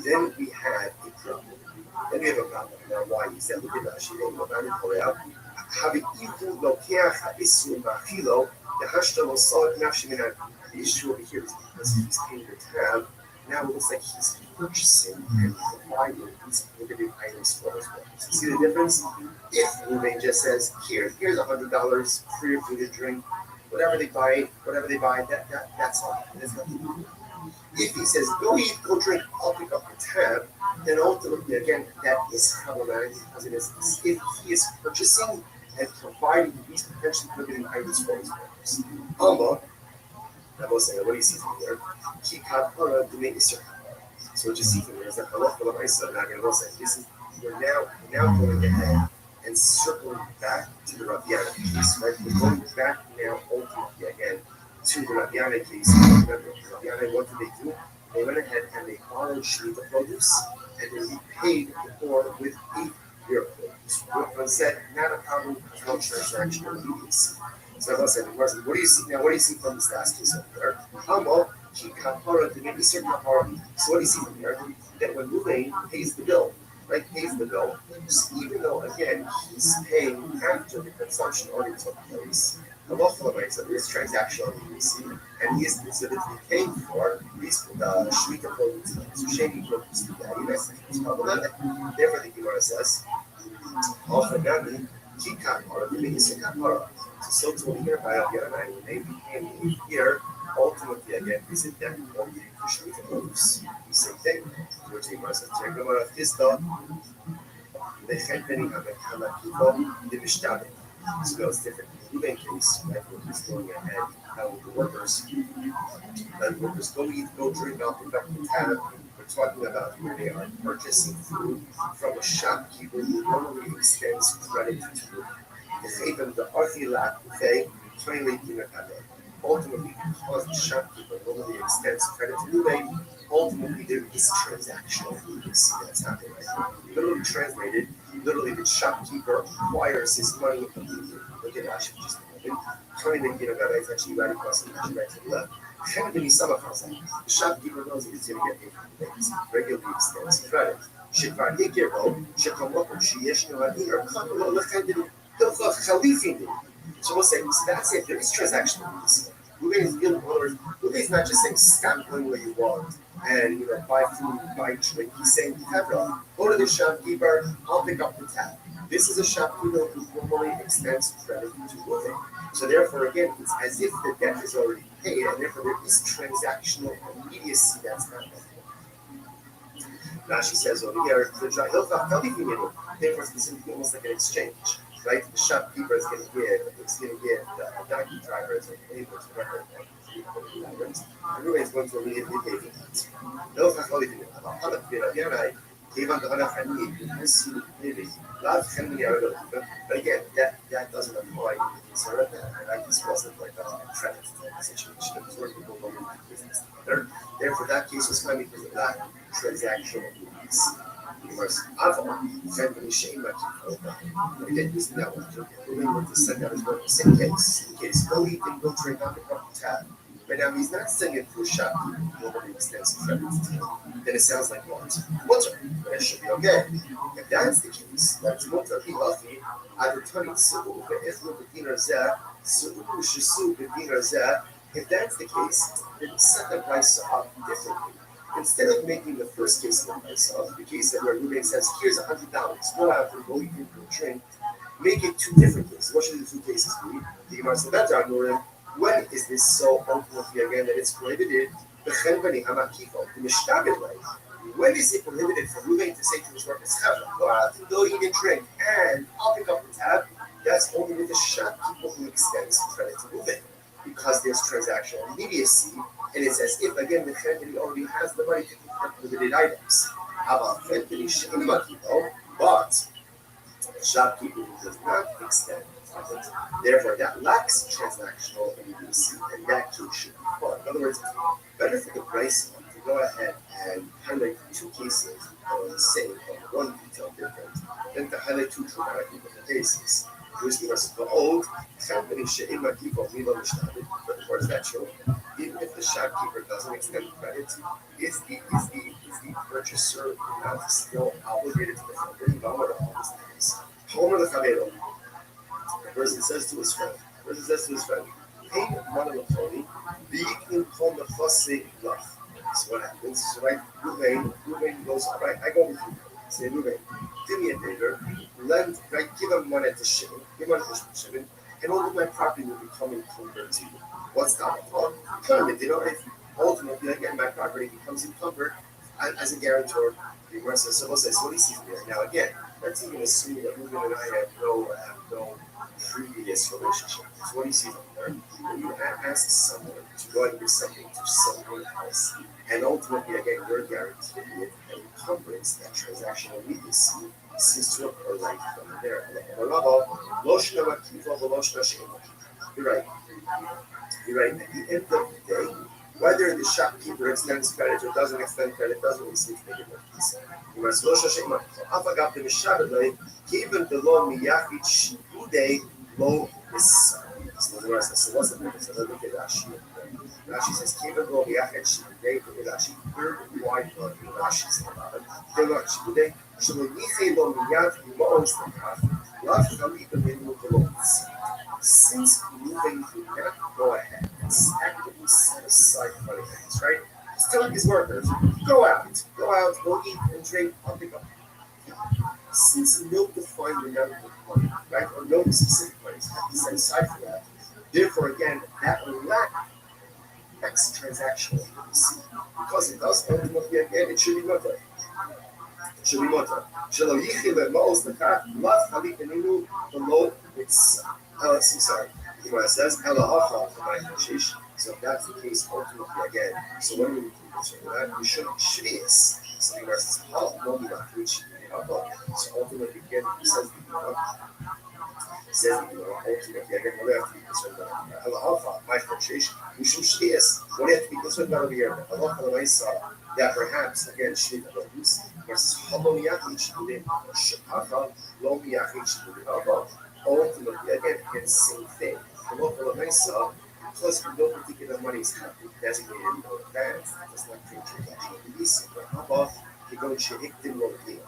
E: Then we had a problem. Then we have a problem. Now, why is that? Look at that. Having equal lokeach ha'isru ma'achilo, the hashta l'sod nafshi minad. The issue over here is because he's paying the tab. Now it looks like he's purchasing and providing these prohibited items for his workers. See the difference? If Ruvain just says, here's $100 for your food and drink, whatever they buy, that's all. There's nothing to do. If he says, go eat, go drink, I'll pick up the tab, then ultimately, again, that is problematic because it is if he is purchasing and providing these potentially prohibited items for his workers. I was saying, what do you see from there? So what you see from there is that this is we're now going ahead and circling back to the Rabbiana case, right? We're going back now ultimately again to the Rabbiana case. Remember, Rabbiana, what did they do? They went ahead and they borrowed Shemitah produce and then repaid the poor with 8 year produce. What said, not a problem, no transaction or immediacy. So I said, what do you see now? What do you see from this last case over there? So what do you see from there? That when Ruvain pays the bill, right, pays the bill, just even though again he's paying after the consumption already took place, the so there is transactional immediacy, and he is considered to be paying for these Shemitah produce, so Sheni produce to that. It's problematic. Therefore, the Gemara says, Ofenami, Kikapara, the Minister Kapara. So to here by Rabbi when they became here, ultimately again, isn't that only Shemitah produce? The same thing. Which the Gemara says, Gemara Fista, the Chetbeni Hamakivo, the Mishtabit. So that was different. In the case, right, where he's going ahead, the workers go eat, go drink, out the tab. We're talking about where they are purchasing food from a shopkeeper who normally extends credit to even the Arthila, okay, ultimately, because the shopkeeper normally extends credit to Ruvain, ultimately there is transactional immediacy that's happening right now. Literally translated, the shopkeeper acquires his money immediately. Look at Rashi just a moment. Turning the it's actually right across the right to the left. The shopkeeper knows he's going to get paid for things. Regularly extends credit. שכבר הכירו, שכמוכם שיש נוהגים, או לכן דרך חליפין. So we'll say, so that's it. There is transaction immediacy. Ruvain is dealing with Ruvain is not just saying stop going where you want and buy food, buy drink. He's saying, Hebron, go to the shopkeeper, I'll pick up the tab. This is a shopkeeper who normally extends credit to Ruvain. So therefore, again, it's as if the debt is already paid, and therefore there is transactional immediacy that's happening. Rashi says over here, therefore it's specifically almost like an exchange. Right? The shopkeeper is going to give a donkey driver as a labor to whatever and Ruvain is going to immediately pay for that. No but again, that doesn't apply in the case of that. This wasn't like a credit situation. It was where people go into business together. Therefore, that case was coming because of that transactional piece. Again, using that one, Ruvain went to send out his work. Same case, go eat and go drink on the cup of tab. But now he's not saying it to a shopkeeper, nobody extends credit to him. Then it sounds like what? Mutter, but it should be okay. If that's the case, that's mutter, he lucky, either turning su'u ve'echlu b'dinar zeh, su'u shesu b'dinar zeh. If that's the case, then set the price up differently. Instead of making the first case of myself, the case of where Ruben says, here's $100, go out and go eat and go drink, make it two different cases. What should the two cases be? The Gemara said, that's our Nurim. When is this so ultimately again that it's prohibited? The Chenvani Hamakifo, the Mishtabit way. When is it prohibited for Ruben to say to his workers, go out and go eat and drink, and I'll pick up the tab? That's only with the shopkeeper who extends credit to Ruben, because there's transactional immediacy, and it's as if, again, the Chenvani already has the money to pick up limited items. How about Chenvani Sheimakifo? But the shopkeeper who does not extend credit, therefore that lacks transactional immediacy, and that too should be fought. In other words, better for the price to go ahead and highlight two cases that are the same, but one detail different, than to highlight two dramatically different cases. Here's the rest of the old company She'ima Kipo Milo Mishtabit, but of course that's true. Even if the shopkeeper doesn't extend credit, is the purchaser not still obligated to the company? What is the case? Homer the Chavero. The person says to his friend, pay money with Tony, B'iknim Kol Mechosei Lach. So what happens? So right, Ruvain goes, all right, I go with you. Say, Ruvain, do me a favor, give him money to Shimon, give money to Shimon, and all of my property will become encumbered to you. What's that called? If ultimately, again, my property becomes encumbered as a guarantor. The Gemara says, so what he sees there. Now, again, let's even assume that Ruben and I have no previous relationship. So what do you see from there? When you ask someone to go and do something to someone else, and ultimately, again, you're guaranteed with an encumbrance, that transactional immediacy seems to occur right from there. You're right. At the end of the day, whether the shopkeeper extends credit or doesn't extend credit doesn't really seem to make a difference. You must go Shashima. Afagab the Mishabele, given the law Miyachit Shibude, low is. So the rest says, what's the difference? So look at Rashi. Rashi says, given the law Miyachit Shibude, look at Rashi, third wide blood in Rashi's about it. They're not Shibude, Shalomiche lo Miyat, Mo's the path, Lav Khalid the Minu Belows. Since moving to not go ahead and actively set aside money things, right? He's telling his workers, go out, go eat and drink, I'll pick up. Since no defined amount of money, right, or no specific money has to be set aside for that, therefore, again, that lacks transactional immediacy. Because it does ultimately, again, it should be mutter. Shelo yichil le'mos l'kat lav chalik eninu below its. Sorry. The Gemara says, so if that's the case, ultimately again, so what do we do with that? We shouldn't shvius. So the Gemara says, so ultimately again, he says ultimately again, what do you have to be concerned about? My frustration. We should shvius. What do you have to be concerned about over here? That perhaps again, shvit abuse versus halo yachid shvudim, shakachal lo yachid shvudim. Ultimately, again, same thing. The local Mesa, plus no particular money is designated in advance, it does not create transaction release. But how about you go Shehiktim Lokia?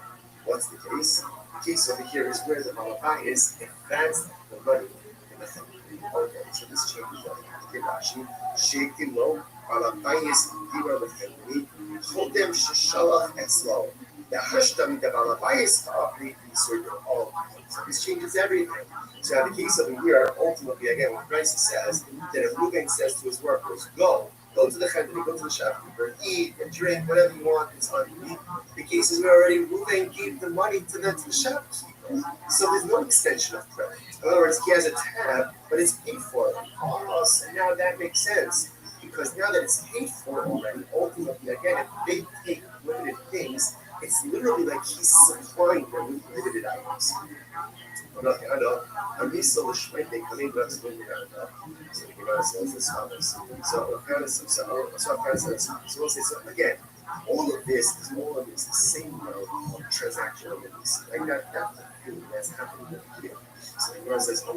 E: What's the case? The case over here is where the Malachi is advanced the money in the family. Okay, so this changes that. Rashi, Shehiktim Lo, Malachi is Dira the family, Chodem Sheshalach Etzlo. The Hashtam the Malachi is operating sort of all. So this changes everything. So in the case of a year, ultimately, again, when Christ says that if Ruben says to his workers, go to the chandri, go to the shopkeeper, eat and drink, whatever you want, it's on you. The case is where already Ruben gave the money to the shopkeeper. So there's no extension of credit. In other words, he has a tab, but it's paid for. And now that makes sense. Because now that it's paid for already, ultimately, again, if they take limited things, it's literally like he's supplying them with limited items. Okay, I know. I'm used to the Shmei, they come in, that's when you're not. So the Gemara says this happens. So we'll say, so again, all of this is more or less the same amount of transactional release. Like that's the thing that's happening over here. So the Gemara says, I'm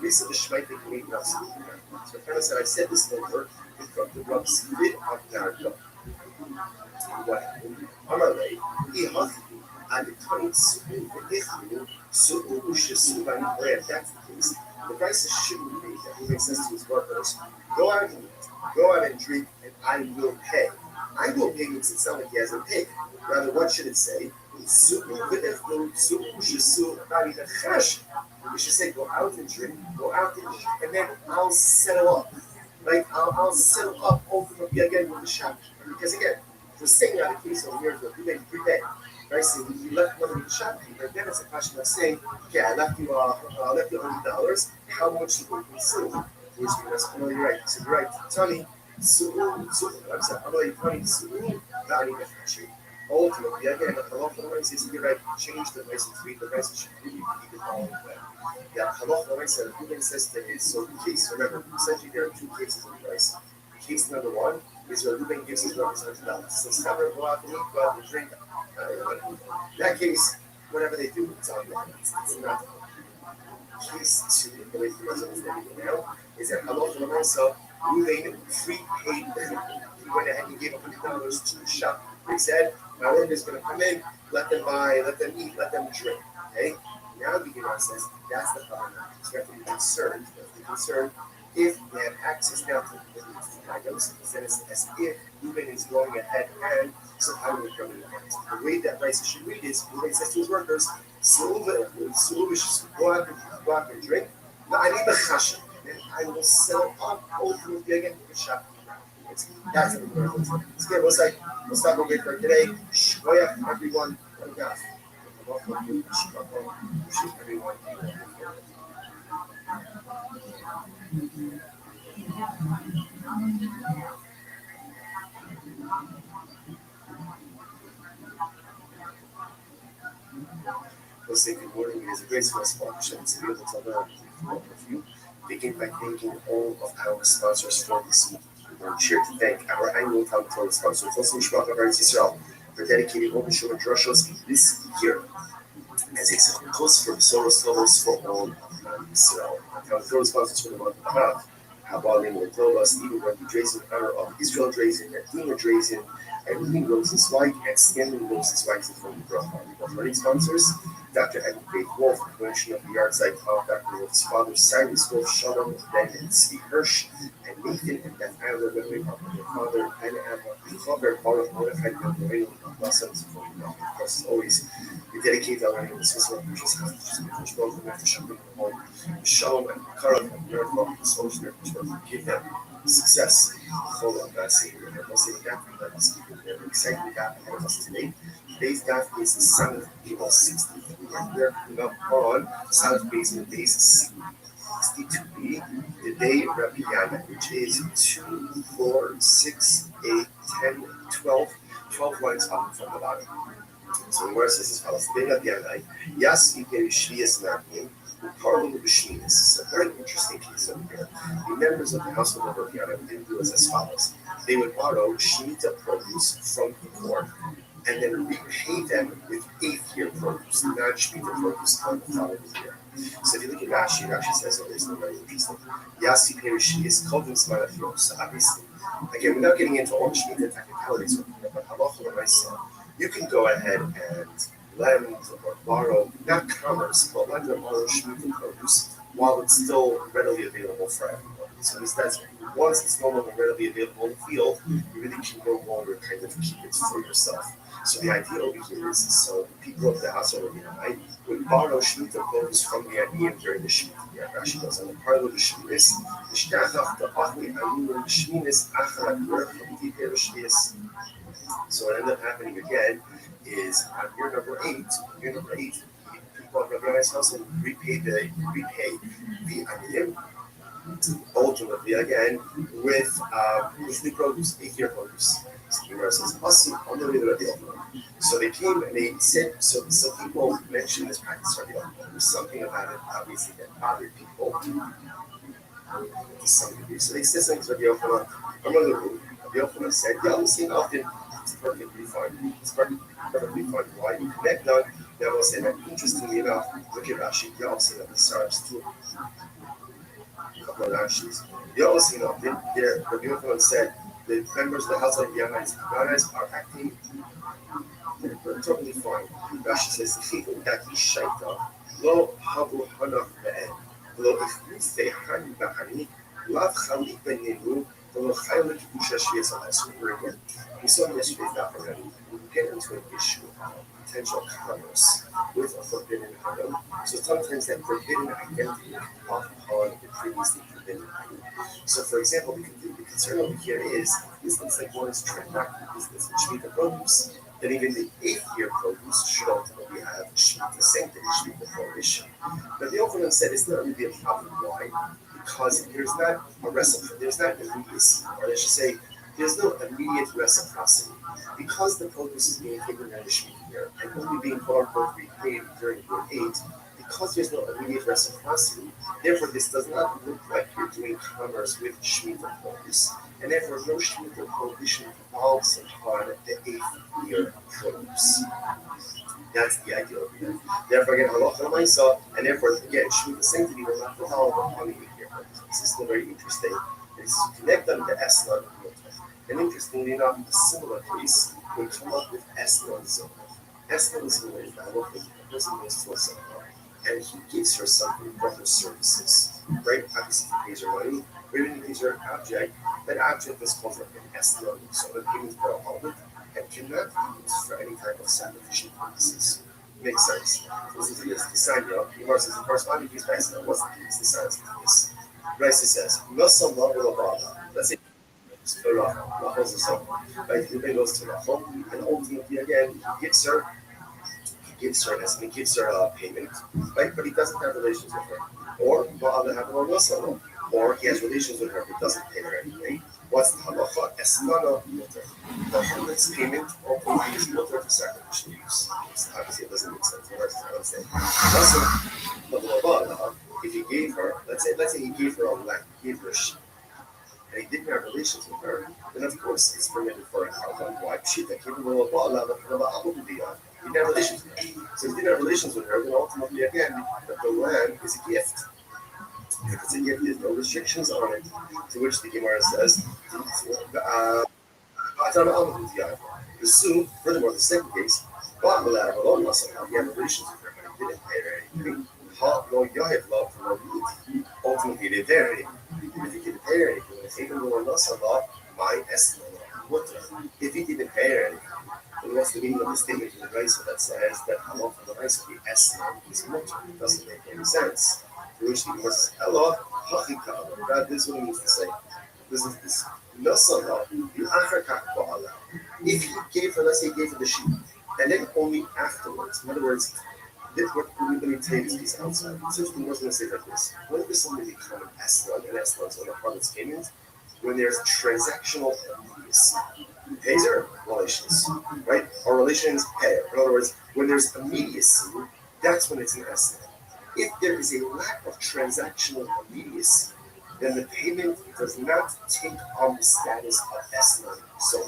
E: used to the Shmei, they come in, that's when you're not. So the Gemara said, I said this over from the Rabbi split of Nardo. What happened? Amalei, at the time, if that's the case, the prices shouldn't be that he makes sense to his workers. Go out and eat, go out and drink, and I will pay. I will pay makes it sound like he hasn't paid. Rather, what should it say? We should say, go out and drink, go out and eat, and then I'll settle up. Like, I'll settle up ultimately again with the shop. Because again, we're saying out of case over here, we made prepay. Right? So you left money with the shopkeeper, then it's a question of saying, okay, I left you $100. How much did you consume? Which means, oh, you're right. So you're right. Tony, I'm sorry, I'm like, Tony, not even country. Ultimately, again, the halacha rights is you're right. Change the license, read the license, should really be the following way. Yeah, halacha rights that Ruben says to his so case. Remember, essentially there are two cases of price. Case number one is where Ruben gives his $100. So it's never go out and eat, go out and drink. In that case, whatever they do, it's on them. It's not case two, the way the Muslims is living now, is that halacha also Ruben prepaid them. He went ahead and gave $100 to the shop. He said, my work is going to come in, let them buy, let them eat, let them drink. Okay? Now the Gemara says that's the problem. So you have to be concerned. You have to be concerned if they have access now to the items, then it's as if Reuben is going ahead and somehow will come in. The way that Raisa should read is Reuben says to his workers, go out and drink. No, I need the chashem. And I will sell up ultimately again to the shop. That's what we're going to do. It's good. We'll stop over here for today. Shkoyach, everyone. Everyone. We'll say good morning. It is a great sponsorship to be able to learn from all of you. Begin by thanking all of our sponsors for this week. We're here to thank our annual Talmud Torah sponsor, Chosn Mishpach of Eretz Yisrael, for dedicating open shul and drushos this year as a close for Besoros Levels for all of Israel. Talmud Torah sponsors for the month of Av, Habalim with Lobas, Stephen Rabbi Drazen, honor of Israel Drazen, Edwina Drazen, Eileen Rosenzweig, and Stanley Rosenzweig from the Bracha. Running sponsors, Dr. Edwin Faith Wolf, Convention of the Yard Club, Dr. Wolf's father, Cyrus Wolf, Shalom, Ben, and Tzvi Hirsch, and Nathan and Beth Adler, Rabbi their father, and Emma, Chaber, Paul of Mordechai, and Lorraine, blessings for you. Of course, as always, we dedicate our learning to Swiss Rock, which is welcome after Shalom, Shalom, and Karam, and Miracle, the souls there, which will give them success. Hold on, that's it. We're not saying that, but let's keep it very excited we got ahead of us today. Today's daf is the 7th April 63. We're on South Basin base 62b, the day Rabbi Yana, which is 2, 4, 6, 8, 10, 12 lines up from the bottom. So the verse is as follows: Today Rabbi Yana, Yas Iker Shvias Nagim, Parlu B'Shminis. It's a very interesting case over here. The members of the household of Rabbi Yana did do as follows: they would borrow Shemitah produce from the poor, and then repay them with 8th year produce, not Shemitah produce on the following year. So if you look at Rashi, it actually says something very interesting. Yasi Perishi is called in Smalafio. So obviously, again, without getting into all the Shemitah technicalities, but halacha myself, you can go ahead and lend or borrow, not commerce, but lend or borrow Shemitah produce while it's still readily available for everyone. So this does, once it's no longer readily available in the field, you really can no longer kind of keep it for yourself. So the idea over here is, so people of the household of Yanai would borrow Shemitah produce from the Aniyim during the Shemitah year. Rashi goes on the part of the Sheminis, the Shtachach, the Achli, Ayim, the Sheminis, Achar, the Sheminis. So what ended up happening again is on year number 8, people of Rabbi Yanai's household repay the Aniyim, ultimately again with the produce, 8-year produce. So the Gemara says, on the way to Rabbi Yochanan. So they came and they said, so people mentioned this practice Rabbi Yochanan. There was something about it, obviously, that bothered people to some degree. So they said something to Rabbi Yochanan. I'm on the road. Rabbi Yochanan said, yeah, I'm seeing often. It's perfectly fine. It's perfectly fine. Why you connect now? Now I'll say that interestingly enough, look at Rashi, you all see that the stars too. A couple of Rashis. You all see that there, Rabbi Yochanan said, the members of the household of Yanais are acting totally fine. Rashi says, the people that he shaita, lo habu hanach be'en, lo ichlis te'han ba'ani, lav chalik benenu, The Rothschild Kedusha Shvias Over again. We saw yesterday that already. We get into an issue of potential commerce with a forbidden item. So sometimes that forbidden identity can pop upon the previously forbidden item. So for example, the concern over here is this looks like one is transacting business in Shemitah produce. Then even the 8th year produce should ultimately have Shemitah sanctity, Shemitah prohibition. But the Ochanan said it's not really a problem. Why? Because there's not a reciprocity, there's not immediacy, or I should say, there's no immediate reciprocity. Because the produce is being taken out of Shemitah year and only being quote unquote repaid during year 8, because there's no immediate reciprocity, therefore this does not look like you're doing commerce with Shemitah produce, and therefore no Shemitah prohibition devolves upon the 8th year produce. That's the idea of it. Therefore, again, halacha ma'isa, and therefore, again, Shemitah sanctity will not devolve upon the 8th year produce. This is still very interesting. This is connect them to Eslan and Mutar. And interestingly enough, a similar case would come up with Eslan Zona. Eslan Zona is the halacha that the person goes to a Zona and he gives her something for her services, right? Obviously, he pays her money, but when he gives her an object, that object is called an estimate, so the payment for a public and cannot be used for any type of sacrificial purposes. Makes sense. Listen to this. The sign, Gemara says, the corresponding piece by Estimate was the piece. The sign is the piece. Rice says, Nosam Lavalabala. Let's say, Rahos is so. Right? Ruben goes to Rahom, and ultimately, again, he gives her this, and he gives her a payment, right? But he doesn't have relations with her. Or or he has relations with her but doesn't pay her anything. What's the halacha? Esnana mutter. The woman's payment ultimately is mutter for sacrificial use. Obviously, it doesn't make sense. What I'm saying. If he gave her, let's say he gave her a lamb, he gave her a sheep, and he didn't have relations with her, then of course it's permitted for a halacha. Why? Pshita. He didn't have relations with her. So if he didn't have relations with her, then ultimately, again, the lamb is a gift. If it's a gift, there's no restrictions on it. To which the Gemara says, the Sue, furthermore, the second case, he had relations with her, but he didn't pay her anything. Ultimately, they pay her anything. If he didn't pay her anything, if he didn't pay her anything, then what's the meaning of the statement in the Raisa that says that halal from the Raisa the Eslam is mutter? It doesn't make any sense. To which the Gemara says, Ella, hachika. God, this is what it means to say. This is this. Nasala, the achakak ba'ala. If he gave her, let's say he gave her the sheep, and then only afterwards, in other words, let me tell you this piece outside. Essentially, what's going to say like this? When does something become an Eslam, and Eslam is one of Prophet's payments? When there's transactional immediacy. Pays her relations, right? Or relations pay her. In other words, when there's immediacy, that's when it's an Eslam. If there is a lack of transactional immediacy, then the payment does not take on the status of Eslam. So,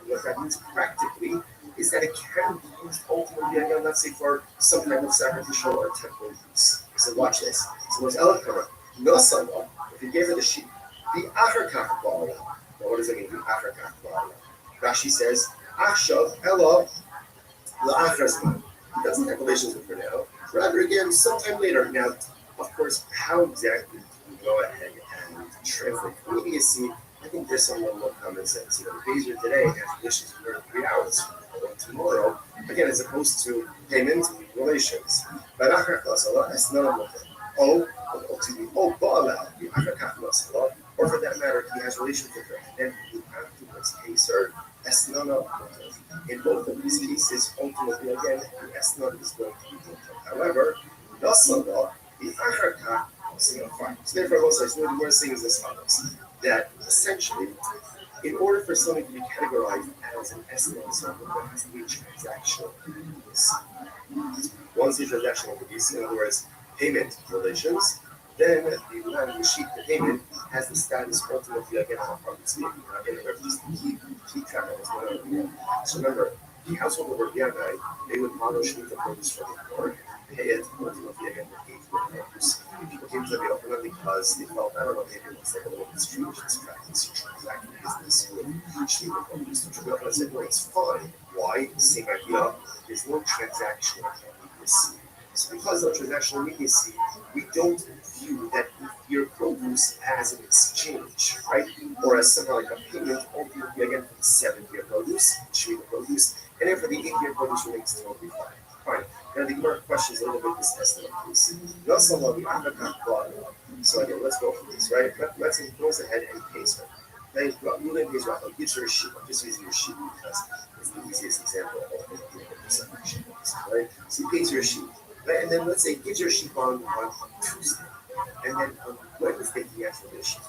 E: what that means practically is that it can be used ultimately, again, let's say for some kind of sacrificial or temporal use. So, watch this. So, what's Elikara? No Sala, if he gave her the sheep, the Acherkach Ba'ala. Now, what does it mean, the Acherkach Ba'ala? Rashi says, Achshav Ela La'achrazman. He doesn't have relations with her now. Rather, again, sometime later. Now, of course, how exactly do we go ahead and translate immediacy? I think there's some level of common sense. You know, Bezer today has relations with her in 3 hours. Or tomorrow, again, as opposed to payment relations. But Achar that's not a or for that matter, he has relations with her, and then he afterwards pays her. Esnana. In both of these cases, ultimately, again, the Esnana is going to be mutter. However, Nasana, the Acharka, fine. So therefore, also, what we're saying is as follows: that essentially, in order for something to be categorized as an Esnana, there has to be transactional immediacy. Once the transactional immediacy, in other words, payment relations, then the land of the sheep, the payment, has the status ultimately again of a public speaking, again, in reference to keep track of what's going on. So remember, the household of Rabbi, they would model Shemitah produce from the poor, pay it ultimately again with 8 workers. People came to the Open because they felt, I don't know, maybe it looks like a little bit strange, this practice, transacting business with Shemitah produce. The Rabbi said, no, it's fine. Why? Same idea. There's no transactional immediacy. So because of transactional immediacy, we don't view that 8th year produce produce as an exchange, right? Or as somehow like a payment, ultimately again for the 7th-year produce, issuing the produce, and then for the 8th-year produce remains totally fine. Fine. Now the Gemara questions a little bit this estimate case. So again, let's go for this, right? Let's say he goes ahead and pays her. Now Ruben pays Rachel, gives her a sheep. I'm just using a sheep because it's the easiest example of the separation, right? So he pays her a sheep. Right? And then let's say he gives her a sheep on Tuesday. And then on Wednesday he actually gets a sheep.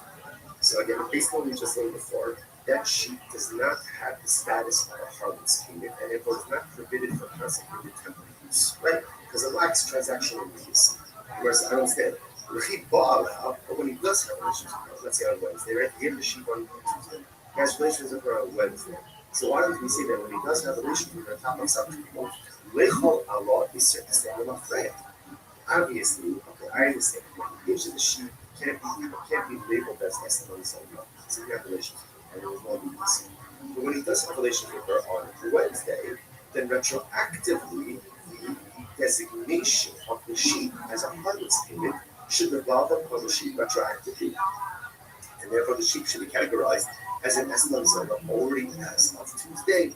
E: So again, based on what we just learned before, that sheep does not have the status of a harvest payment, and it was not forbidden for consecrated temple use, right? Because it lacks transactional immediacy. Whereas I understand, but when he does have relations with her, let's say on Wednesday, right? He gave the sheep on Tuesday. He has relations with her on Wednesday. So why don't we say that when he does have relations with her, top us up to people, Lechol Allah is certain of Freya. Obviously, okay, I understand. When he gives you the sheep, can't be labeled as testimony so no. So you have relations with her, and there was no weakness. But when he does have relations with her on Wednesday, then retroactively the designation of the sheep as a harvest payment should revolve upon the sheep retroactively. And therefore the sheep should be categorized as an Eslam Zona already as of Tuesday.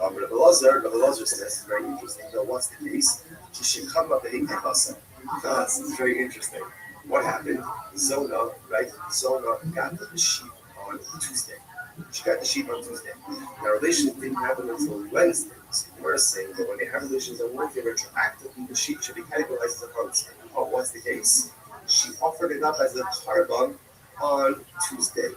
E: Rabbi Lazar says, it's very interesting. Now, what's the case? She should come up with a it's very interesting. What happened? Zona, right? Zona got the sheep on Tuesday. She got the sheep on Tuesday. Now, relations didn't happen until Wednesday. So we're saying that when they have relations on Wednesday, retroactively, the sheep should be categorized as a harvest. Oh, what's the case? She offered it up as a carbon on Tuesday.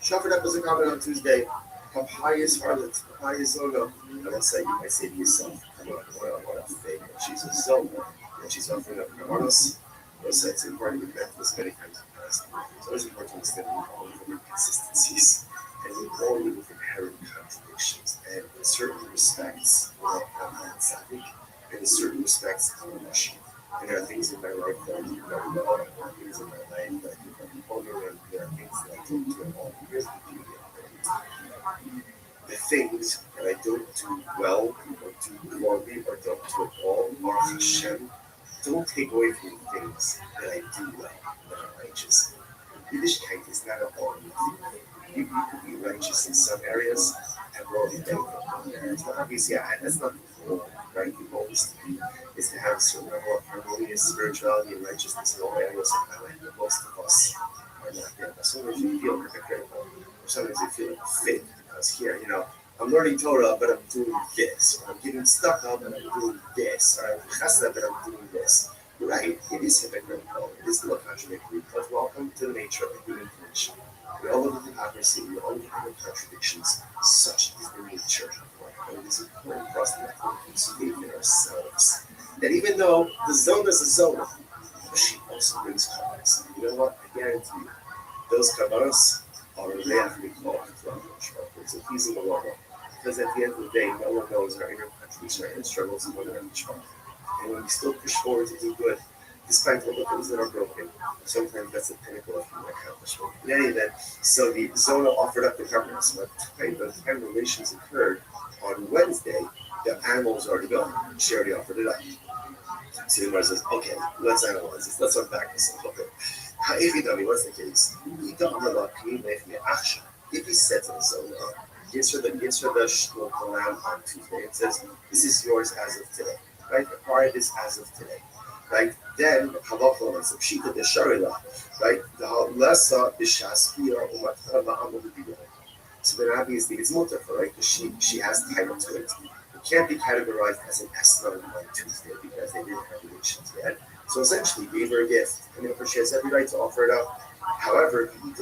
E: She offered up as a carbon on Tuesday. Papayas harlot, papayas zona. I will say, you might say to yourself, come on, what a fake. She's a zona, and she's offering up kamanos. It's important to remember this many times in the past. It's always important to understand all of the inconsistencies and all of the inherent contradictions. And in certain respects, I'm not tzaddik, and in certain respects, I'm a Russian. And there are things in my life that I do very well, and there are things in my life that I do very poorly, and there are things that I don't do at all. Here's the beauty of it. The things that I don't do well, or do poorly, or don't do at all, Baruch Hashem, don't take away from the things that I do well, that are righteous. Yiddishkeit is not a bond. You could be righteous in some areas and morally bankrupt in other areas. Now, obviously, that's not the goal, right? The goal is to have a certain level of harmonious spirituality and righteousness in all areas of my life. But most of us are not there. But sometimes you feel hypocritical, or sometimes you feel like fake, because here, I'm learning Torah, but I'm doing this. Or I'm giving stuff out, but I'm doing this. Or I'm chesed, but I'm doing this. Right, it is hypocritical. It is a little contradictory, but welcome to the nature of human information. We all live in hypocrisy, we all live in contradictions. Such is the nature of life. And it is important for us to conceive in ourselves that even though the zona is a zona, she also brings kabbals. You know what? I guarantee you, those kabbals are really called from it's a pleasing aroma. Because at the end of the day, no one knows our inner countries, our inner struggles, and whether each one. And when we still push forward to do good, despite all the things that are broken, sometimes that's the pinnacle of human accomplishment. In any event, so the Zona offered up the covenants. By the time relations occurred on Wednesday, the animal was already gone. She already offered it up. So the Gemara says, okay, let's analyze this. Let's unpack this a little bit. What's the case? If he said to the Zona, gives her the lamb on Tuesday, and says, this is yours as of today. Right? Acquire this as of today. Right? Then halacha is pshita de sharila. Right? The halasa b'shaspira umatara ma'amud. So then obviously it's mutter for, right? Because she has title to it. It can't be categorized as an esrog on Tuesday because they didn't have relations yet. So essentially gave her a gift, and therefore she has every right to offer it up. However, it's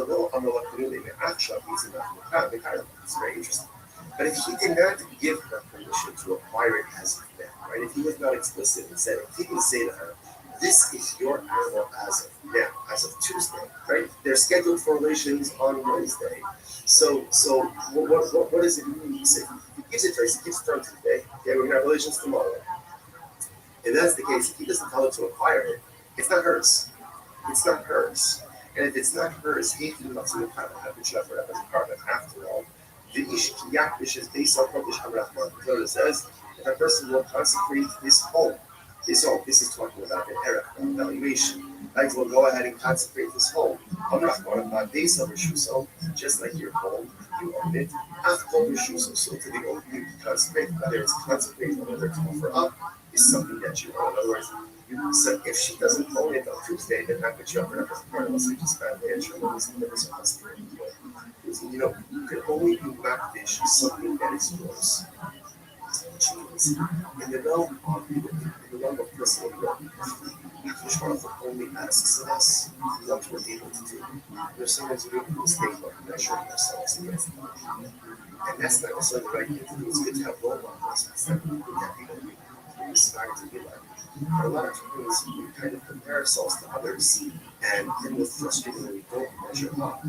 E: very interesting. But if he did not give her permission to acquire it as of now, right? If he was not explicit and said, if he didn't say to her, this is your animal as of now, as of Tuesday, right? They're scheduled for relations on Wednesday. So what does it mean? He gives it to her, he gives it to her on Tuesday, okay, we're going to have relations tomorrow. If that's the case, if he doesn't tell her to acquire it, it's not hers. It's not hers. And if it's not hers, he not to have to shove her up as a carbon after all. The Yakbish is based on Kodesh HaRachman. The Torah says, if a person will consecrate his home This is talking about the error valuation. Right? We'll go ahead and consecrate this home. I'm not going to buy base of so just like your home, you own it. After so to the own you consecrate, whether it's consecrate or whether it's offer up, is something that you own. In other words, so if she doesn't own it on Tuesday, then not that you offer up as a part of us, just bad way and sure there's a consecrate. You know, you can only do backdish something that is yours. In the realm of personal growth, Rothschild only asks of us what we're able to do. There's sometimes we make a mistake of measuring ourselves against God. And that's not necessarily the right thing to do. It's good to have role models. It's not good to have people we aspire to be like. But a lot of times we kind of compare ourselves to others and then we're frustrated when we don't measure up.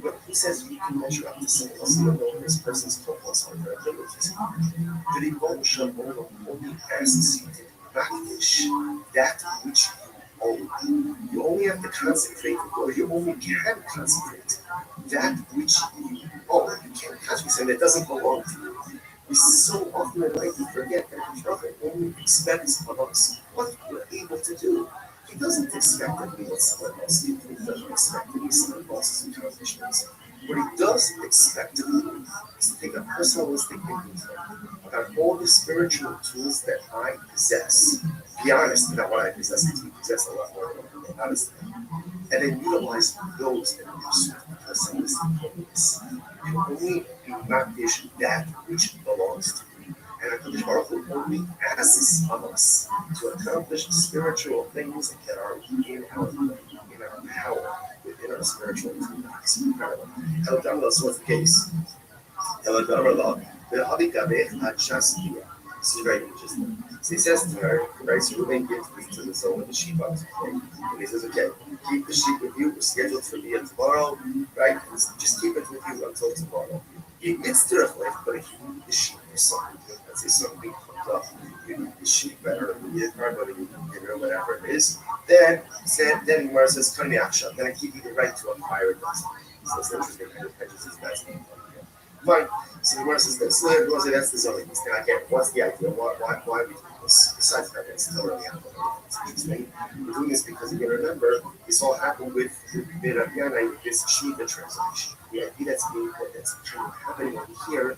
E: But who says you can measure up to someone else? You don't know where this person's focus on their abilities. The Rebbe Shalom only asks you to practice that which you own. You only have to consecrate, or you only can consecrate that which you own. You can't consecrate, and it doesn't belong to you. We so often in life we forget that the only expects of us what we're able to do. He doesn't expect that we let someone else do. He doesn't expect that we someone else's accomplishments. What he does expect to do is to take a personalistic inventory about all the spiritual tools that I possess. Be honest about what I possess, because we possess a lot more than what we're honest about. And then utilize those in pursuit of personalistic holiness. You only do not dish that which belongs to you. And HaKadosh Baruch Hu only asks of us to accomplish spiritual things that are in our power, within our spiritual tools. It's incredible. So what's the case? This is very interesting. So he says to her, right, so Reuben gives to the soul of the sheep on today. And he says, okay, keep the sheep with you. We're scheduled for the tomorrow, right? Just keep it with you until tomorrow. It's different, but if you need the sheep or something, let's say something comes up, you need the sheep better, you need a car, whether you need dinner, whatever it is, then Gemara says, come action. Then I keep you the right to acquire it. So it's interesting, kind of catches his best name. Fine. So the Gemara says this. So everyone says that's the zoning. Now again, what's the idea? Why we do this? Besides that, it's totally happening. It's interesting. We're doing this because again, remember, this all happened with this Shemitah translation. The idea that's being put, that's kind of happening over here,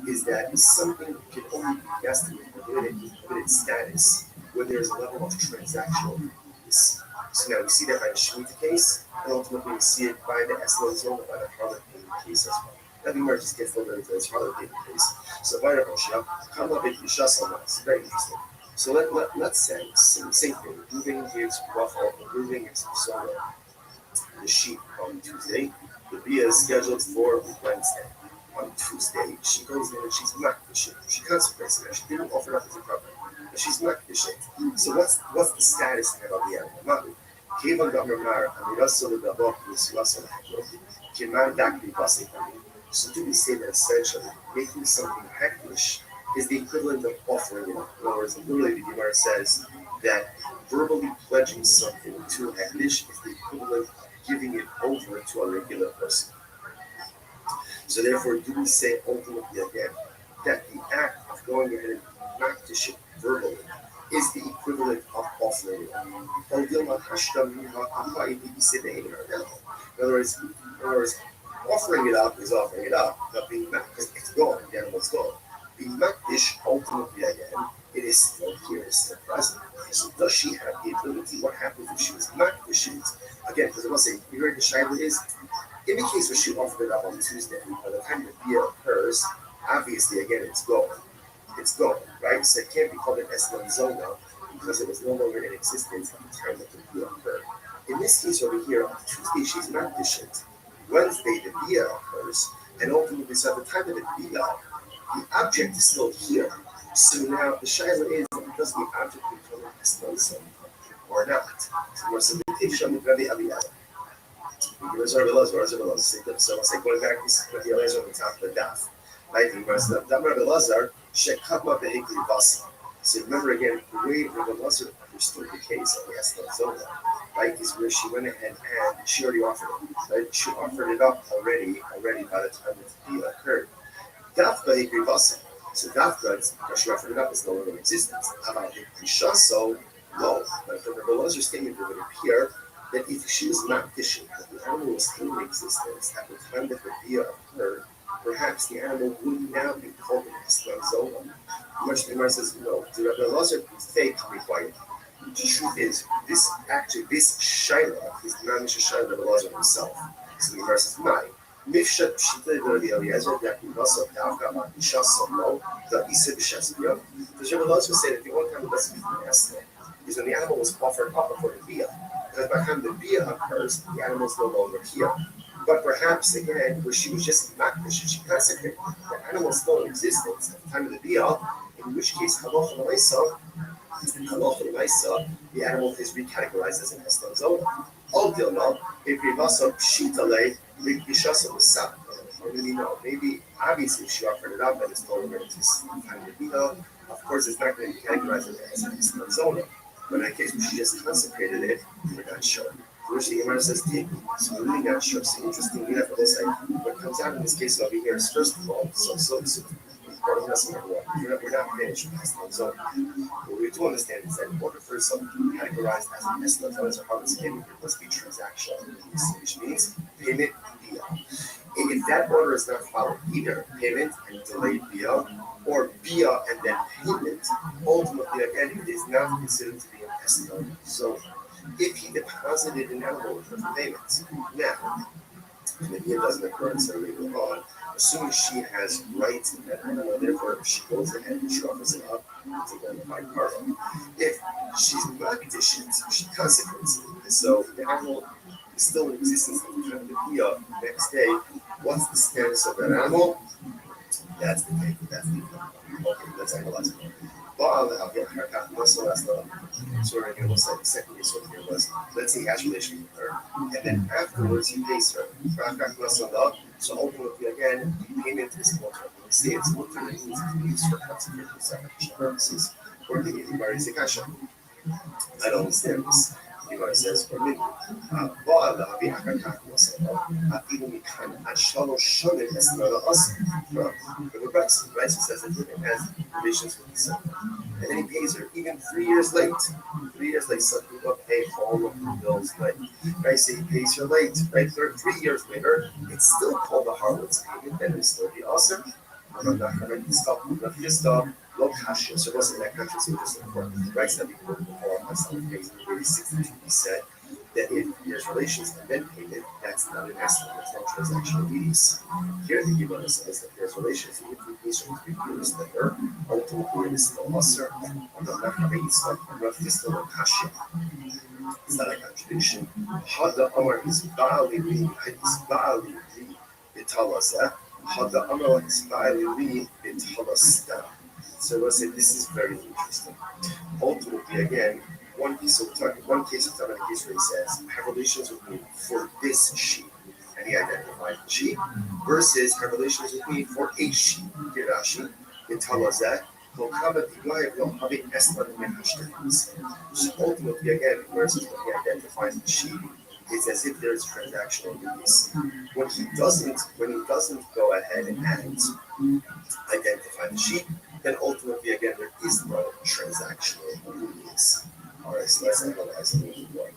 E: is that something can only be guessed with limited status when there's a level of transactional use. So now we see that by the Shemitah case, and ultimately we see it by the Eslo zone, by the Harlot case as well. That the just gets a little bit into this Harlot case. So by the Rothschild, come up with Yishas. It's very interesting. So let's say same thing. Reuben gives Rachel, Reuben gives Sarah the sheep on Tuesday. The Bia is scheduled for Wednesday. On Tuesday, she goes in and she's not the sheep. She consecrates it. She didn't offer up as a cover, but she's not the sheep. So what's the status of the animal? Kevan Gamar, Amirasol the Bob is Russell Hacklock, Kiman Dakri Bassi. So do we say that essentially making something hektish is the equivalent of offering it up? In other words, literally the Gemara says that verbally pledging something to hektish is the equivalent of giving it over to a regular person. So therefore, do we say ultimately again that the act of going ahead and hektish it verbally is the equivalent of offering it up? In other words, offering it up is offering it up, but being because it's gone, the animal's gone. Being makdish, ultimately again, it is still here, it's still present. So does she have the ability? What happens if she was makdish? Again, because I must say, you heard the shaila is, in the case where she offered it up on Tuesday, by the time the bia occurs, obviously again it's gone. It's gone, right? So it can't be called an eslam zona because it was no longer in existence at the time that the bia occurred. In this case over here, on Tuesday she's makdish. Wednesday, the Bia occurs, and ultimately, so at the time of the Bia, the object is still here. So now the shaila is, does the object become an esnozon or not? So we're submitting Shamit Rabbi Abiyah. So I'll say, going back, this is Rabbi Elazar on the top of the daf. Right? Rabbi Elazar, Shekatma Behikli Vasa. So remember again, the way Rabbi Elazar understood the case of the esnozon, right, is where she went ahead and she already offered it. Right? She offered it up already by the time the deal occurred. Dafka Hikri Vasa. So Dafka, she offered it up, is no longer in existence. About Hikri Shaso, No, but from the Elazar statement, it would appear that if she was not fishing, that the animal was still in existence at the time that the Bia occurred, perhaps the animal would now be called an Islam Zola. Which the Gemara says, no, the Elazar is fake, required. The truth is, this Shaila is not Misha Shaila of Elazar himself. So the Gemara says, no. Mifshat Pshita Rabbi Eliezer, Yakunasa, Davka, Ishasa, no, the Isa Bishasbiya. Does Rabbi Elazar say that the only time it doesn't become Esther is when the animal was offered up before the Bia? Because by the time the Bia occurs, the animal is no longer here. But perhaps again, where she was just not Misha, she consecrated, the animal is still in existence at the time of the Bia, in which case, Halach the animal is recategorized as an Esther Zola. All deal now, if we also Pshita or really no, maybe obviously if she offered it up and it's no longer kind of Bia, of course it's not going to be categorized as an Esther Zola. But in that case, when she just consecrated it, we're not sure. Which the Gemara says, so we're really not sure. So interestingly enough, it looks like what comes out in this case over here is first of all, we're not finished with Esther Zola. What we do understand is that in order for something to be categorized as an Esther Zola as a harvest payment, it must be transactional, which means payment via. If that order is not followed, either payment and delayed via, or via and then payment, ultimately again it is not considered to be an Esther Zola. If he deposited an animal with her payments, now, and the via doesn't occur until we move on, assuming she has rights in that animal, therefore she goes ahead and she offers it up to go and buy cargo. If she's not conditioned, she consecrates it. And so the animal is still in existence at the time of the via. Next day, what's the status of that animal? That's the thing. Okay, let's analyze it. So we're going to say the second case over here was, let's say he has relation with her, and then afterwards he pays her. So ultimately again, the payment is multiple. We say it's multiple means it can be used for consecrated sacrificial purposes, or the Gemara is a kasha. I don't understand this. The Gemara says for me, Right, so says that it has relations with the son. And then he pays her even 3 years late. 3 years late, some people pay all of the bills late. Right, so he pays her late. Right, 3 years later, it's still called the harlot's payment, and it's still the awesome. So it wasn't that country, so just important. Right, so that before myself pays the 62, he said that if there's relations and then payment, that's not an estimate, that's not transactional lease. Here the Gemara says that there's relations in between these 3 years later, ultimately it is still usher, or the Rabbi is still a kasha. It's not a contradiction. Hada Amar is Ba'ali Ri, is Ba'ali Ri, Bitalazah. Hada Amar is Ba'ali Ri, Bitalazah. So let's say this is very interesting. Ultimately, again, one case of time in the case where he says, have relations with me for this sheep, and he identified the sheep, versus have relations with me for a sheep, Girashi, in Talazah, so ultimately, again, versus when he identifies the sheep, it's as if there's transactional release. When he doesn't go ahead and identify the sheep, then ultimately, again, there is no transactional release. All right, so let's analyze it a little more.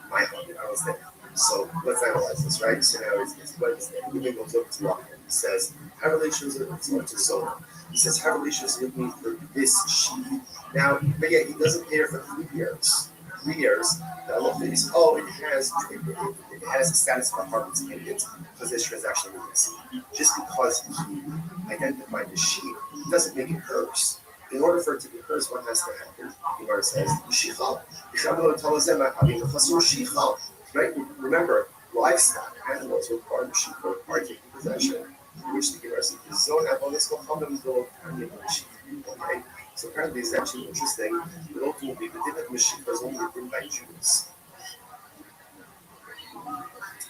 E: My husband, I was there. So let's analyze this, right? So now it's what is there? He goes over to Rothschild. He says, have relations with me to Zona. He says, have relations with me for this sheep. Now, but yet he doesn't pay her for 3 years. 3 years. Now look at this. Oh, it has the status of a harvest payment because there's transactional release. Just because he identified the sheep doesn't make it hers. In order for it to be hers, what has to happen? The Gemara says, right? Remember, livestock, animals were part of the sheep, were part of the possession, which the Gemara says, okay? So apparently it's actually interesting that ultimately the din of Mashiach is only written by Jews.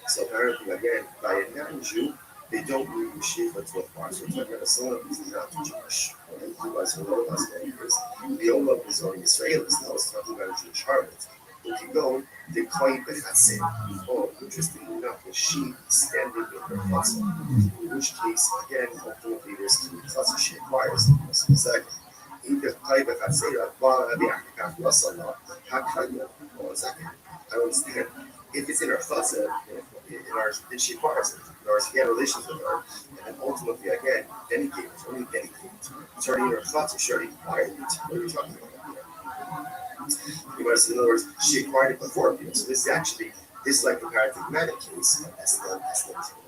E: So apparently, again, by a non-Jew, they don't read Mashiach to a far. So it's like someone who's not Jewish. The Olam is only Israelis. Now it's talking about a Jewish harlot. If you go, they call it Bechatzim. Oh, interestingly enough, the sheep standing in her chutzah. In which case, again, ultimately there's two chutzah she acquires. Exactly. אם בחי בחצר, בא בהחלקה לסלה, hakanya. Hold on a second. I don't understand. If it's in our chutzah, then she acquires it. In other words, he had relations with her, and then ultimately, again, then he gave it. Only then he gave it. It's already in her chutzah. She already acquired it. What are we talking about here? In other words, she acquired it before Bia. So this is like a paradigmatic case of Eslam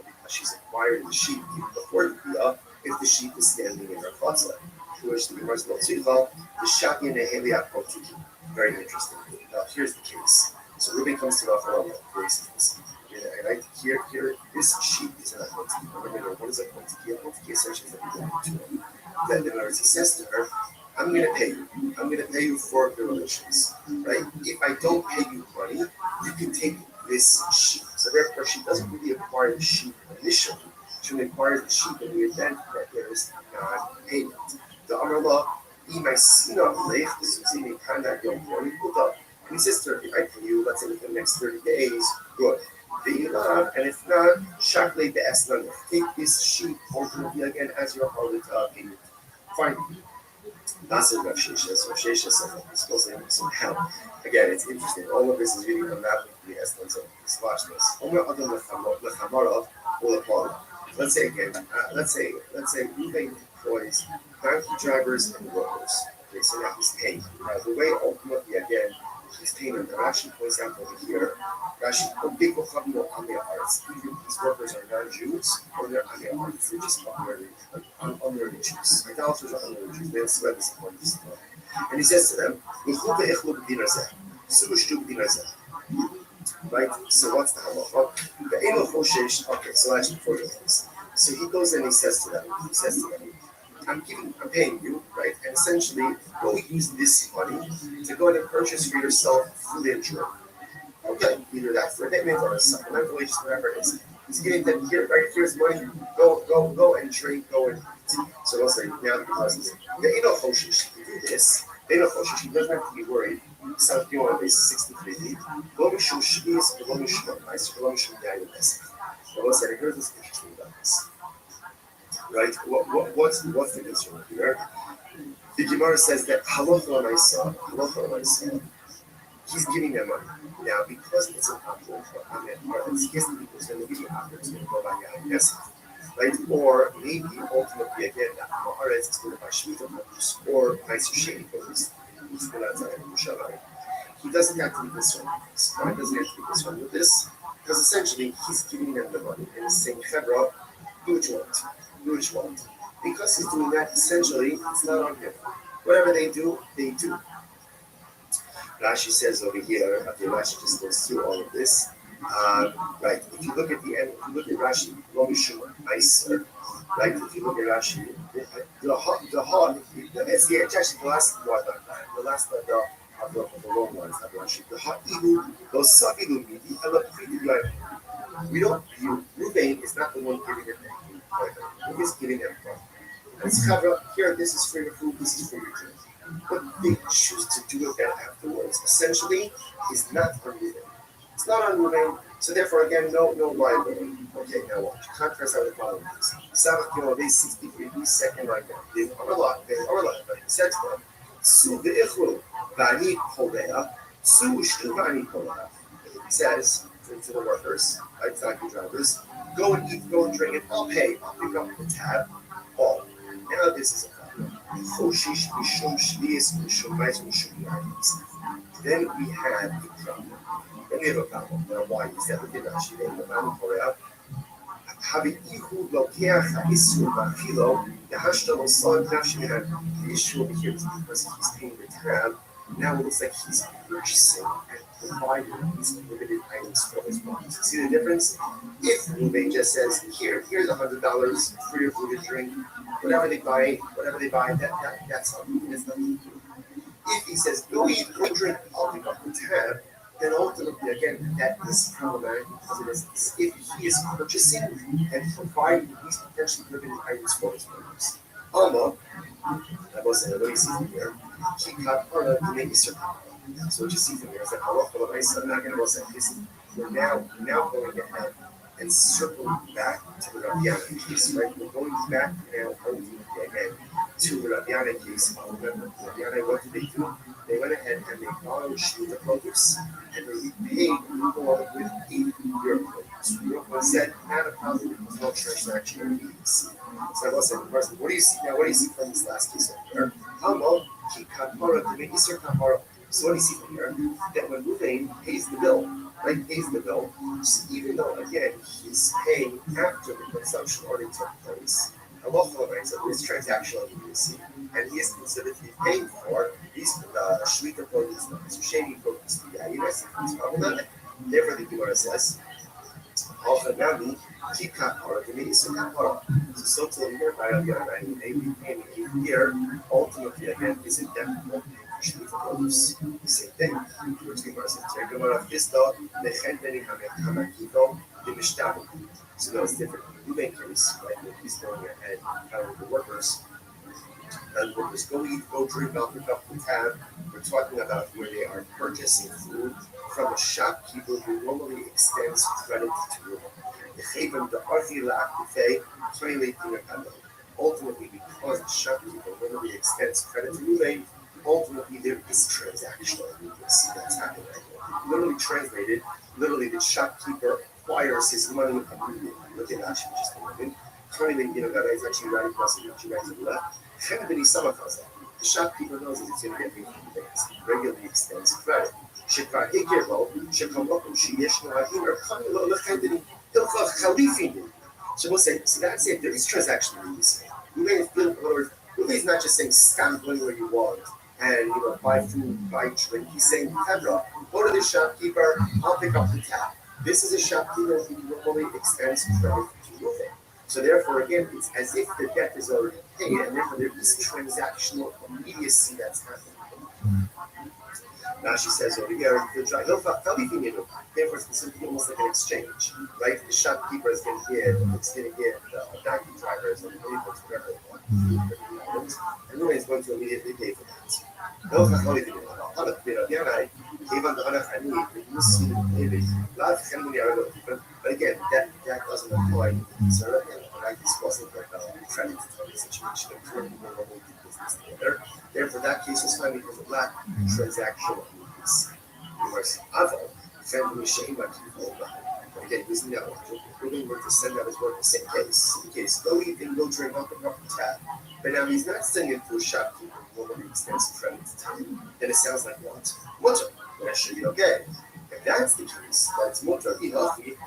E: because she's acquired the sheep even before Bia if the sheep is standing in her chutzah. Which the Gemara is not tzivah, the shaki neheliat potiki. Very interesting. Now here's the case. So Ruby comes to Raphael. And here, this sheep is not potiki. Remember, what is a potiki? A potiki essentially is that you belong to him. Then in other words, he says to her, I'm going to pay you. I'm going to pay you for the relations. Right? If I don't pay you money, you can take this sheep. So therefore, she doesn't really acquire the sheep initially. She acquires the sheep in the event that there is non-payment. The Amrullah, he says to her, if I pay you, let's say within the next 30 days, good. And if not, Shakle the Eslan, take this sheep ultimately again as your harlot payment. Fine. That's what Rav Shesha says. Rav Shesha says that he's supposed to have some help. Again, it's interesting. All of this is really from that with the Eslan, so just watch this. Let's say again, let's say Ruben employs donkey drivers and workers. Okay, so now he's paying. Now the way ultimately again he's paying them. Rashi points out over here. Rashi, even these workers are non-Jews or they're Amearites. They're just unlearned Jews. Idolaters are unlearned Jews. They don't sweat this point. And he says to them, right? So what's the halacha? Okay, so actually before this. So he goes and he says to them, I'm paying you, right? And essentially, go use this money to go and purchase for yourself food and drink. Okay, either that for a payment or a supplemental wage, whatever it is. He's getting them here, right? Here's money. Go and drink, go and eat. So let's say now the process. The Edo Hoshish to do this. The Edo Hoshish, he doesn't have to be worried. South Carolina is 63 feet. Lomishum Shvius, Lomishum Nice, Lomishum Daniel Pesach. So let's say here's what's interesting about this. Right? What's the concern here? The Gemara says that halacha l'maisa, he's giving them money. Now, because it's an option for Amen, he has to be concerned that the option is going to go by Yahweh, right? Or maybe ultimately again, that Ma'aretz is going to buy Shemitah produce or nicer shady produce. He's going to he doesn't have to be concerned with this. Why doesn't he have to be concerned with this? Because essentially he's giving them the money and he's saying, Chevra, do what you want. Because he's doing that, essentially, it's not on him. Whatever they do, they do. Rashi says over here, Rashi just goes through all of this. Right, if you look at the end, if you look at Rashi, Romishum Iser, right, if you look at Rashi, it's actually the last one, of the long ones of Rashi. The Ha'ilu, those Sa'ilu Midi, we don't view, Ruvain is not the one giving it money. He is giving them money. Let's cover here, this is for your food, this is for your drink. But they choose to do it then afterwards, essentially, is not unmoving. It's not unmoving, so therefore, again, no liability. Okay, now watch. Contrast how the following is. Sabbath, they 63 second right now. They are alive, but he said to them, Su ve'ichlu v'ani kolea, su ushtu v'ani kolea. He says to the workers, like donkey drivers, go and eat, go and drink it, I'll pay, I'll pick up the tab, all. Now this is a problem. Then we have a problem. Now why is that? The issue over here is because he's paying the tab. Now it looks like he's purchasing and providing these limited items for his bodies. See the difference? If Ruben just says, here's $100 for your food and drink, whatever they buy, that's how Ruben is nothing to do. If he says, go eat, go drink, I'll pick up the tab, then ultimately, again, that is problematic because if he is purchasing and providing these potentially limited items for his bodies. Alma, I was saying, what you see from here, he got part to make a certain. So what you see from here is that I'm not going to say this. We're now going ahead and circling back to the Rabbi piece, right? We're going back now ultimately again to the Rabbi case, Rabbi, what did they do? They went ahead and they borrowed the produce and they paid people with 8 euro produce. Euro said, not a problem because no transaction fees. So I was saying, person, what do you see now? What do you see from this last case over here? How long keep kapara to make Easter kapara? So what do you see from here? That when Ruvain pays the bill, right? Pays the bill, so even though again he's paying after the consumption already took place. So this transactional immediacy, and he is considered to be paying for these Shrita produce, so shady produce, therefore the Gemara says, Nami, keep kapara, the Mesa kapara. So to the year by a year, ultimately again is indefinite Shrita produce. The same thing. Which Gemara says, Gemara Fisto, the Chendeni Hamakito, the Mishtabu. So that was different. You make case, right? When he's going ahead and telling the workers, and workers go eat, go drink, I'll pick up the tab. We're talking about where they are purchasing food from a shopkeeper who normally extends credit to them. The Chavim, the Archila Akifei, ultimately, because the shopkeeper normally extends credit to Ruvain, ultimately there is transactional. You can see that's happening right now. Literally translated, literally the shopkeeper acquires his money immediately. Look at that, just a moment. Currently, that is actually right across the right to the left. The shopkeeper knows that it's going to get paid for the things. He regularly extends credit. So we'll say, so that's it. There is transaction release. In other words, Rabbi is not just saying stop money where you want and buy food, buy drink. He's saying, Hebra, go to the shopkeeper, I'll pick up the tab. This is a shopkeeper who normally extends credit to your thing. So therefore, again, it's as if the debt is already paid, and therefore there is transactional immediacy that's happening. Now she says over here, therefore it's simply almost like an exchange, right? The shopkeeper is going to give the donkey drivers and vehicles, whatever they want, and Ruben is going to immediately pay for that. But again, that doesn't apply to the Sarah. This wasn't like a credit situation. Normally do business together. Therefore, that case was fine because of lack transactional needs. Whereas other family shame like people. But again, using that logic, if Ruben were to send out his work, same case, go eat and go drink up and up the tab. But now he's not sending it to a shopkeeper who normally extends credit to him. Then it sounds like what? Mutter. That should be okay. If that's the case, that's mutter ilachi.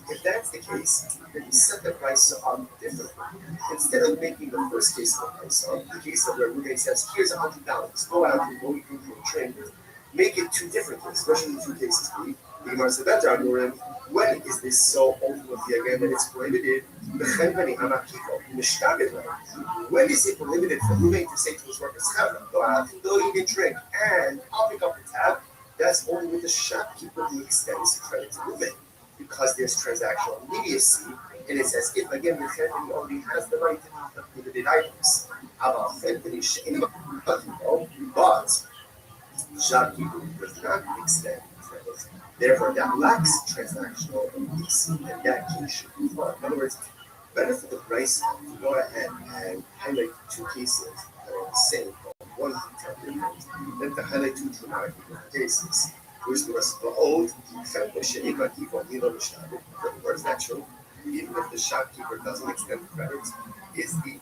E: If that's the case, then you set the price up differently. Instead of making the first case of the price up, the case of where Ruben says, here's $100, go out and go eat and drink, make it two different cases. What should the two cases be? The Gemara said, that's our Nurim. When is this so ultimately again that it's prohibited? When is it prohibited for Ruben to say to his workers, go out and go eat and drink, and I'll pick up the tab? That's only with the shopkeeper who extends credit to Ruben, because there's transactional immediacy, and it's as if again the Chetani already has the right to have the prohibited items. But the shopkeeper does not extend credit. Therefore, that lacks transactional immediacy, and that case should be fine. In other words, better for the price to go ahead and highlight two cases that are the same, one different, than to highlight two dramatically different cases. Whereas the rest of the old, where's that true? Even if the shopkeeper doesn't extend credit, is the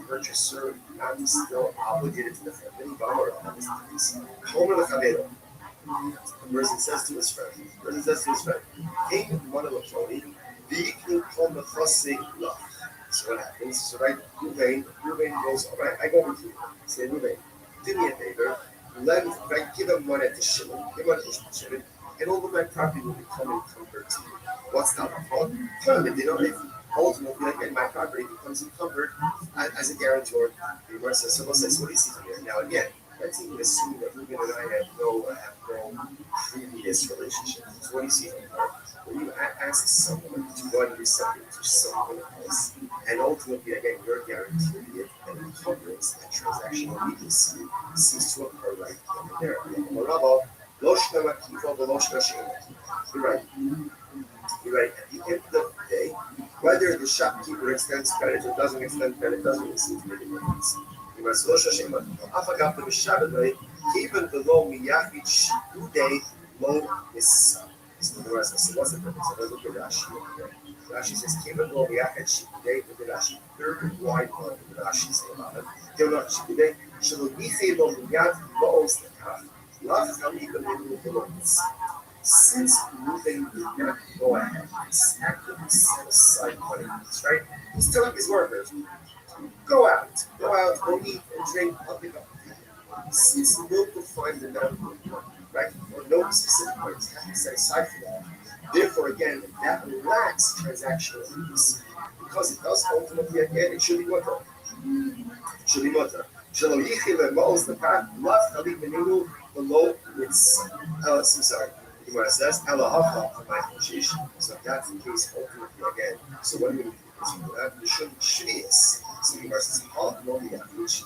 E: purchaser not still obligated to the family? The person says to his friend, take one of the phony, so what happens? So right, Ruben goes, all right, I go with you. Say, Ruben, do me a favor, give him money to Shimon, and all of my property will become encumbered to you. What's that called? Ultimately, again, my property becomes encumbered as a guarantor. The Gemara says, so what do you see here? Now, again, let's even assume that Ruben and I have no previous relationship. So what do you see here? When you ask someone to go and do something to someone else, and ultimately, again, you're guaranteed it, and encumbrance, that transactional immediacy seems to occur right there. You're right. You're right. At the end of the day, shopkeeper extends credit or doesn't extend credit, doesn't receive any difference. Even the low miyachid shidudei low is. So the rest says, what's the purpose? So let's look at Rashi over here. Rashi says, Kiva lo miyachid shidudei. Look at Rashi. Third wide one. Rashi says about it. They're not shidudei. Shelo yichei lo miyad lo os lekach. Lav chaliga minu v'lo. Since Reuben did not go ahead and actively set aside money, right? He's telling his workers, go out, go eat and drink, I'll pick up. Since no defined the amount of money, right? Or no specific money is set aside for that. Therefore, again, that lacks transactional fees. Because it does ultimately, again, it should be mutter. Should be mutter. Shelo yichei le'ma'oz lekach, lav chalik meninu below its, sorry. Gemara says, "Elahacha my negotiation." So if that's the case, ultimately again. So what do we do? We should shvius. So Gemara says, "Oh, no, we have to shvius."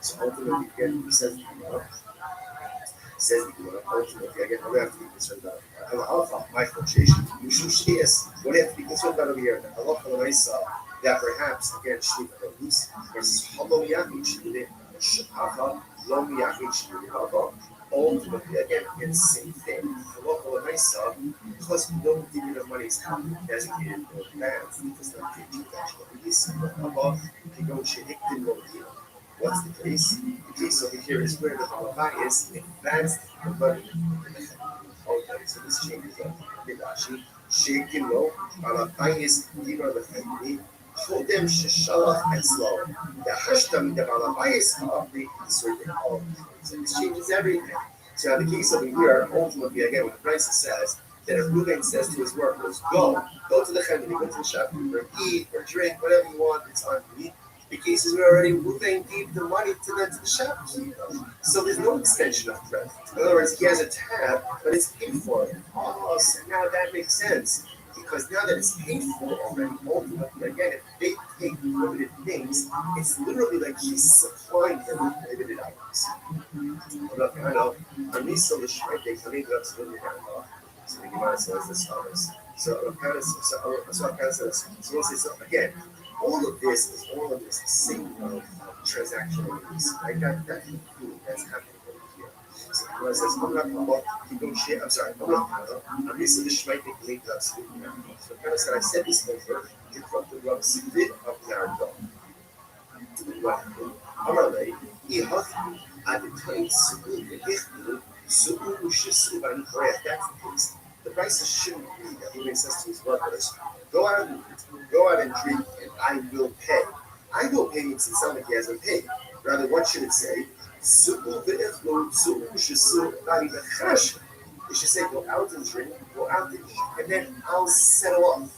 E: So ultimately again, he says the Gemara. Says the Gemara. Ultimately again, we have to be concerned about Elahacha my negotiation. You should shvius. What do you have to be concerned about over here? The halacha l'maisa that perhaps again shvika goes versus halo yachid shvika shakacha lo yachid shvika. Ultimately, again, it's the same thing. Because we don't give you the money is designated for advance, because not the actual release. What's the case? The case over here is where the halacha is advanced the money. Okay, so this changes up. Rashi, shaking low, halacha is diva the family. Chodem sheshalach etzlo. The hashtam the halacha is the certain all. So this changes everything. So in the case of here, ultimately, again, when the price says that if Reuben says to his workers, go to the chemini, go to the shopkeeper, eat or drink, whatever you want, it's on me. The case is where already Reuben gave the money to the shopkeeper. So there's no extension of credit. In other words, he has a tab, but it's paid for. Oh, so now that makes sense. Because now that it's paid for already, ultimately, again, if they take limited things, it's literally like he's supplying them with limited items. So the Gemara says this follows. So again, all of this is the same transactional release. Right? That's happening over here. So the Gemara says, I'm sorry, I'm used to the Shmaitik link up. So the Gemara said, I said this over in front of the Rabbi split of Nardo. Amarle, Ihachi, at the time, that's the case. The prices shouldn't be that he makes us to his workers. Go out and drink, and I will pay. I will pay him since someone he hasn't paid. Rather, what should it say? It should say, go out and drink, go out to eat, and then I'll settle up.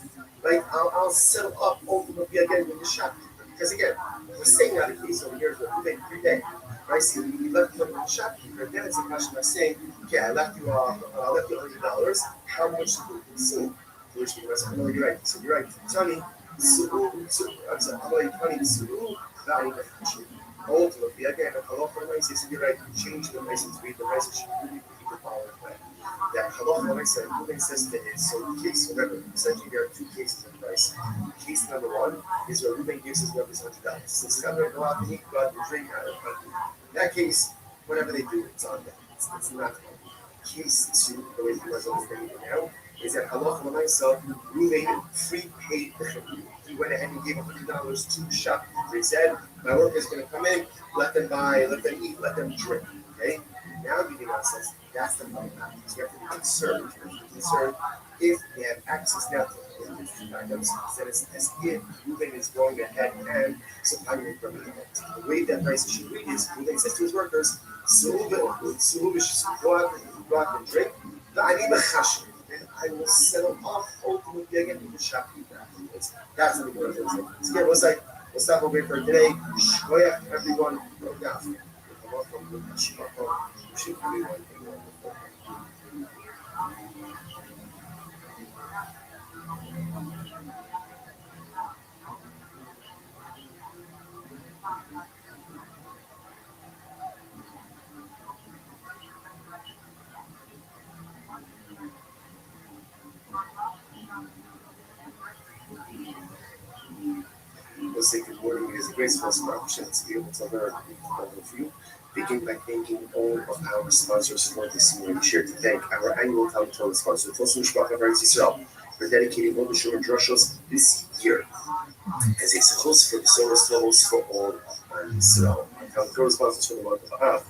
E: Right? I'll settle up ultimately again with the shopkeeper. Because again, we're saying out of case over here is what we make every day. Right? So you left money with the shopkeeper, then it's a question of saying, okay, I left you $100. How much did you consume? To which you said, no, you're right. So you're right. Tell me, I'm sorry, ultimately, again, a halacha l'maisa said you're right. Change the message to read the message. Really keep the power of that. That halacha l'maisa, Reuben says to his. So the case, remember, essentially there are two cases in Christ. Case number one is where Reuben gives his workers $100. Since he's go out and eat, go out and drink out of country. In that case, whatever they do, it's on them. It's not case two, the way he was always bringing it now, is that halacha l'maisa, Reuben prepaid the chimni. He went ahead and gave $100 to the shopkeeper. He said, my worker's going to come in, let them buy, let them eat, let them drink. Okay? Now the Gemara says that's the money. So you have to be concerned. If they have access now to the items, then it's as if Reuben is going ahead and supplying them from the event. The way that price should read is Reuben says to his workers, go out and drink. And I will settle off ultimately again with the shopkeeper afterwards. That's what the Gemara says. So again, we'll stop over here for today. Shkoyach, everyone. graceful option to be able to learn all of you. Begin by thanking all of our sponsors for this year. We share to thank our annual Talmud sponsor, Tosu Mishpacha Eretz Yisrael, for dedicating all the Shurim Drushos this year as a sukkos for the Soros levels for all of Israel. Our Talmud sponsors for the month of Av,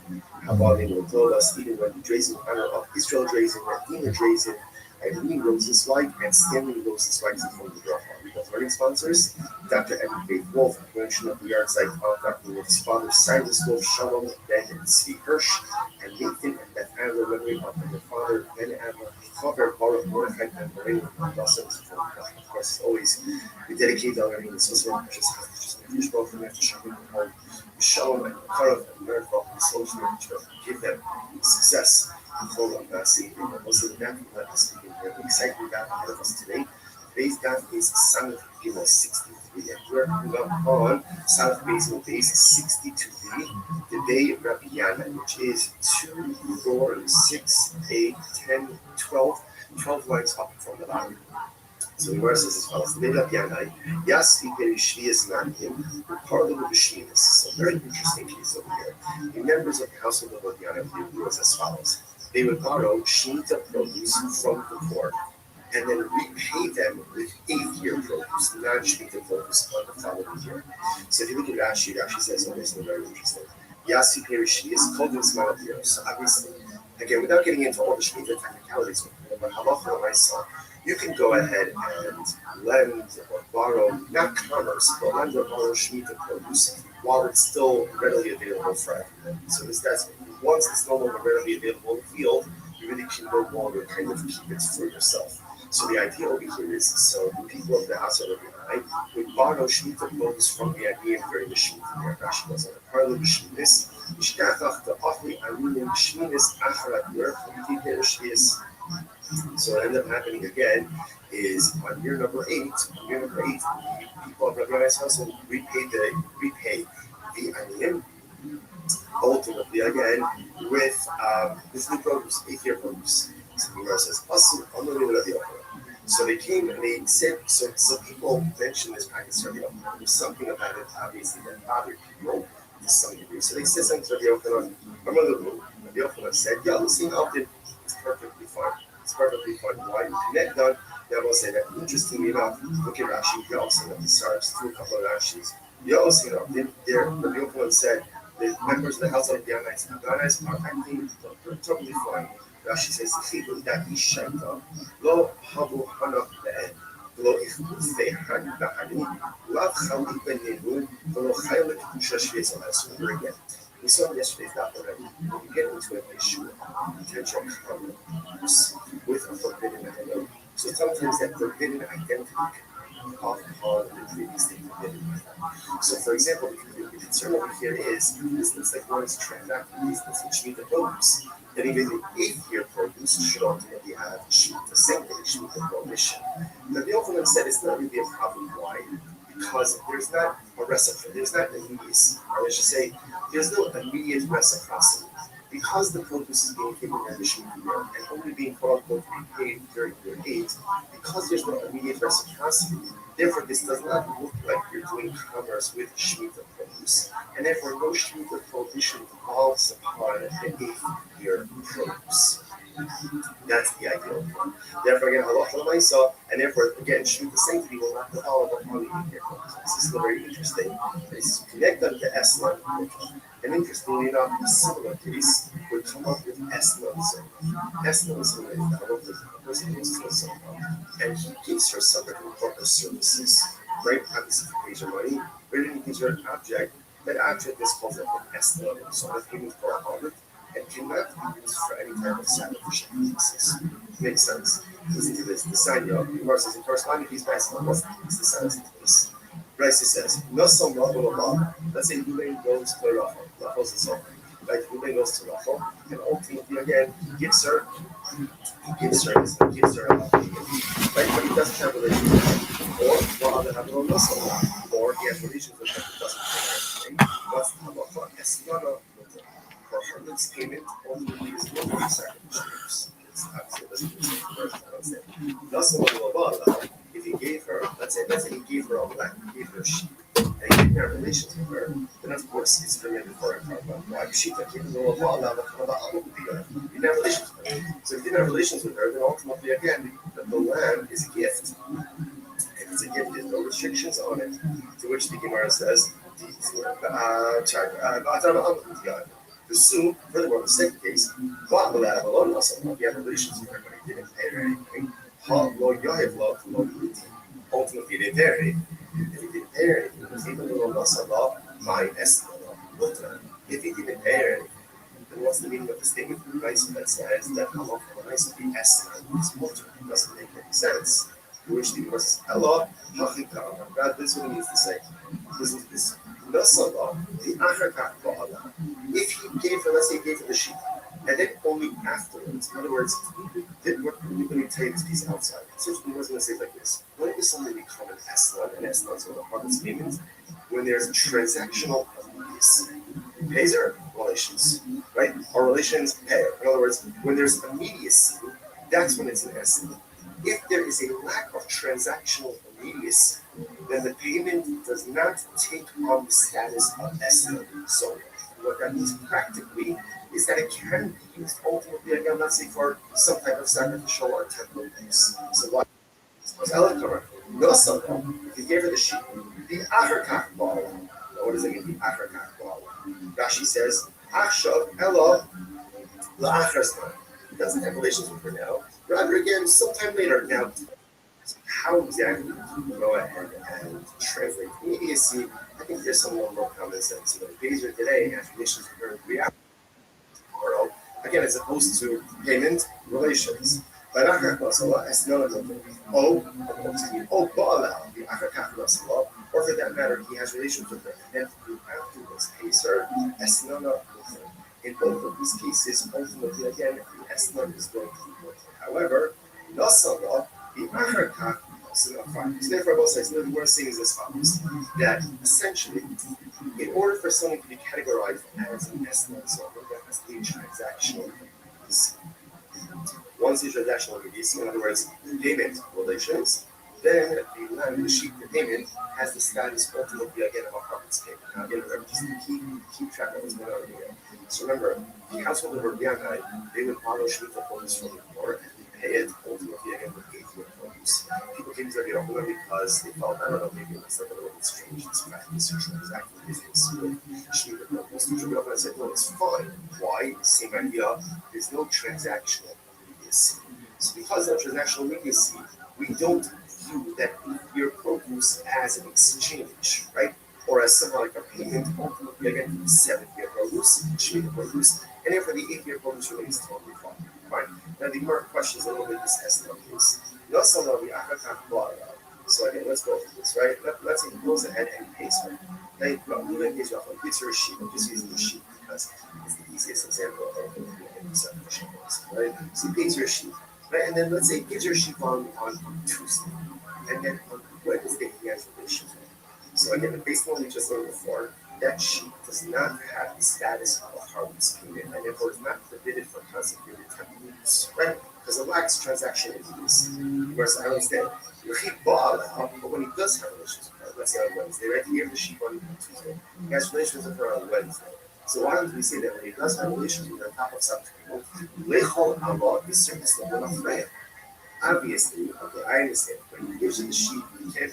E: Havali will told us, Stephen Wendy Drazen, in honor of Israel Drazen, Dina Drazen, Irene Rosenzweig, and Stanley Rosenzweig from the Bracha. We have learning sponsors, Dr. Evan Faith Wolf, mention of the yard site of Dr. Wolf's father, Silas Wolf, Shalom, Ben, and Tzvi Hirsch, and Nathan and Beth Adler, memory of their father, Ben Adler, Chaver, Baruch, Mordechai, and Lorraine, and also from the of course, as always, we dedicate our learning to Sosra, just Fishbowl from after Shalom, and Shalom, and Karav, and Miracle, and Social, to give them success. Also, the daf we let us begin here. We're excited about ahead of us today. Today's daf is Samach Gimel 63, and we're coming up on Samach Beis base 62b, the day of Rabbi Yana, which is 2, 4, 6, 8, 10, 12 lines up from the bottom. So the verse says as follows: the day of Yana, Yasvi Perishvias Nandim, Parlin of Bishminas. So very interesting piece over here. The members of the household of Yana view as follows. They would borrow Shemitah produce from the poor and then repay them with 8th-year produce, non-Shemitah produce on the following year. So if you look at Rashi, it actually says something very interesting. Yasi Perishi is called in Small year. So obviously, again, without getting into all the Shemitah technicalities, but halacha myself, you can go ahead and lend or borrow, not commerce, but lend or borrow Shemitah produce while it's still readily available for everyone. So that's once it's no longer readily available in the field, you really can no longer kind of keep it for yourself. So the idea over here is, so the people of the house of Rabbi would borrow Shemitah produce from the Aniyim during the Shemitah year. Rashi goes on the parallel B'Shminis, Yishkachach Ta'achli Aniyim B'Shminis Acharat Yer Chalitite Shvias. So what ended up happening again is on year number 8, the people of Rabbi's household repay the Aniyim, ultimately again with this new produce, 8th-year produce. So the Gemara says, so they came and they said, so people mentioned this practice to Rabbi Yochanan. There was something about it, obviously, that bothered people to some degree. So they said something to Rabbi Yochanan. Rabbi Yochanan said, yeah, listen, it's perfectly fine. It's perfectly fine. Why? Connect done. They will say that, interestingly enough, look at Rashi, you also know the stars, through a couple of Rashis. You also know, Rabbi Yochanan said, the members of the house of the Ananites are acting totally fine. Rashi says, that Ishaita, Lo Habu Hanach Be'ed, Lo Ichbufei Han Ba'ani, Lav Chali Be'nenu, Lo Chaylik Kushashvez Alas. Remember again, we saw yesterday's daf already. When you get into an issue of potential commerce with a forbidden item, so sometimes that forbidden identity can be off upon the previously forbidden item. So, for example, the concern over here is, this looks like one is transacting business in Shemitah produce. Then even the 8th-year produce should ultimately have the same thing, Shemitah prohibition. But the Yochanan said it's not really a problem. Why? Because there's not a reciprocity, there's not an immediacy, or I should say, there's no immediate reciprocity. Because the produce is being given in the Shemitah year and only being quote-unquote repaid during year 8, because there's no immediate reciprocity, therefore this does not look like you're doing commerce with Shemitah produce, and therefore no Shemitah prohibition falls upon the 8th-year produce. That's the ideal one. Therefore, again, halacha l'maisa, and therefore, again, Shemitah sanctity will not follow upon the 8th-year produce. This is very interesting. It's connected to Eslan. And interestingly enough, a similar case would come up with Eslan Zoma. Eslan Zoma is the person who goes to a Zoma, and he gives her some corporate services, right? Obviously, he pays her money, but then he gives her an object. That object is called an Eslan, so that's payment for a hundred, and cannot be used for any type of sacrificial purposes. Makes sense. Listen to this. The sign, the Gemara says in corresponding piece by Eslan, what's the sign of this? Rashi says, "Nosam Rachel Abba." Let's say Ruben goes to Rachel. Rachel's the son. Right? Ruben goes to Rachel, and ultimately again he gives her a lot. Right? But he doesn't have a relationship with her. Or rather have no Nosam, or he has relations with her who doesn't pay anything. What's the halacha? Esnana for her lips payment ultimately is no sacrifice. It's obviously Nosam Abba. If he gave her, let's say he gave her a black, he gave her a sheep. and he didn't have relations with her, then of course it's permitted for a carbon. Why? She took him to Allah, he didn't have relations with her. So if he didn't have relations with her, then ultimately, again, the land is a gift. If it's a gift, there's no restrictions on it. To which the Gemara says, furthermore, the second case, he had relations with her, but he didn't pay her anything. Ultimately, they married. If he didn't pay her anything, it was even though if he didn't pay her anything, then what's the meaning of the statement from Raisa that says that Allah is mutter? It doesn't make any sense. To which the Gemara says, Allah, God, this is what it means to say. Listen to this. If he gave her, let's say he gave her the sheep, and then only afterwards, in other words, let me tell you this piece outside. Essentially, I was going to say it like this. When does something become an Eslan? An Eslan is one of the hardest payments when there's transactional immediacy. Pays her relations, right? Or relations pay her. In other words, when there's immediacy, that's when it's an Eslan. If there is a lack of transactional immediacy, then the payment does not take on the status of Eslan. So what that means practically is that it can be used ultimately, again, let's say for some type of sacrificial or temple use. So what? If you gave her the sheep, the Acherkach Ba'ala. Now what does it mean, the Acherkach Ba'ala? Rashi says, Achshav Ela La'achrazman. He doesn't have relations with her now. Rather, again, sometime later. Now, how exactly do you go ahead and translate immediacy? I think there's some more common sense. Bezer today has relations with her in world, again, as opposed to payment relations. Or for that matter, he has relations with her, and then afterwards pays her esnana with her. In both of these cases, ultimately, again, the esnana is going to be with her. However, nasala, the acherkach, so therefore, both sides, what we're saying is as follows: that essentially, in order for something to be categorized as an esnana, so that has a transactional immediacy. Once the transactional immediacy, in other words, payment relations, then the land, the sheep, the payment has the status ultimately again of a harvest payment. Now, again, remember, just to keep track of what's going on here. So remember, the household of Rabbi, they would borrow shmita produce from the poor and pay it ultimately again with 8-year produce. People came to Rabbi Yehuda because they felt, I don't know, maybe it was like a little bit strange, this practice or transacting business with shmita produce. Rabbi Yehuda said, no, it's fine. Why? Same idea. There's no transactional immediacy. So because of transactional immediacy, we don't view that 8-year produce as an exchange, right? Or as something like a payment, ultimately again, 7-year produce, 8-year produce, and therefore the 8-year produce remains totally fine. Fine. Now the more questions a little bit this has no case. So again, let's go through this, right? Let's say he goes ahead and pays her. Now he pays her a sheep. I'm just using the sheep because it's the easiest example of the subdivision, right? So he pays her a sheep. Right? And then let's say he gives her a sheep on Tuesday. And then on Wednesday he has relations with her. So again, based on what we just learned before, that sheep does not have the status of a harvest payment, and therefore is not forbidden for consecrated temple use, right? Because it lacks transactional use. Whereas I understand, but when he does have relations with her, let's say on Wednesday, right? He gave the sheep on Tuesday. He has relations with her on Wednesday. So why don't we say that when he does have relations with her on top of something, Lechol Allah is certainly still enough. Obviously, okay, I understand. When he gives you the sheep, it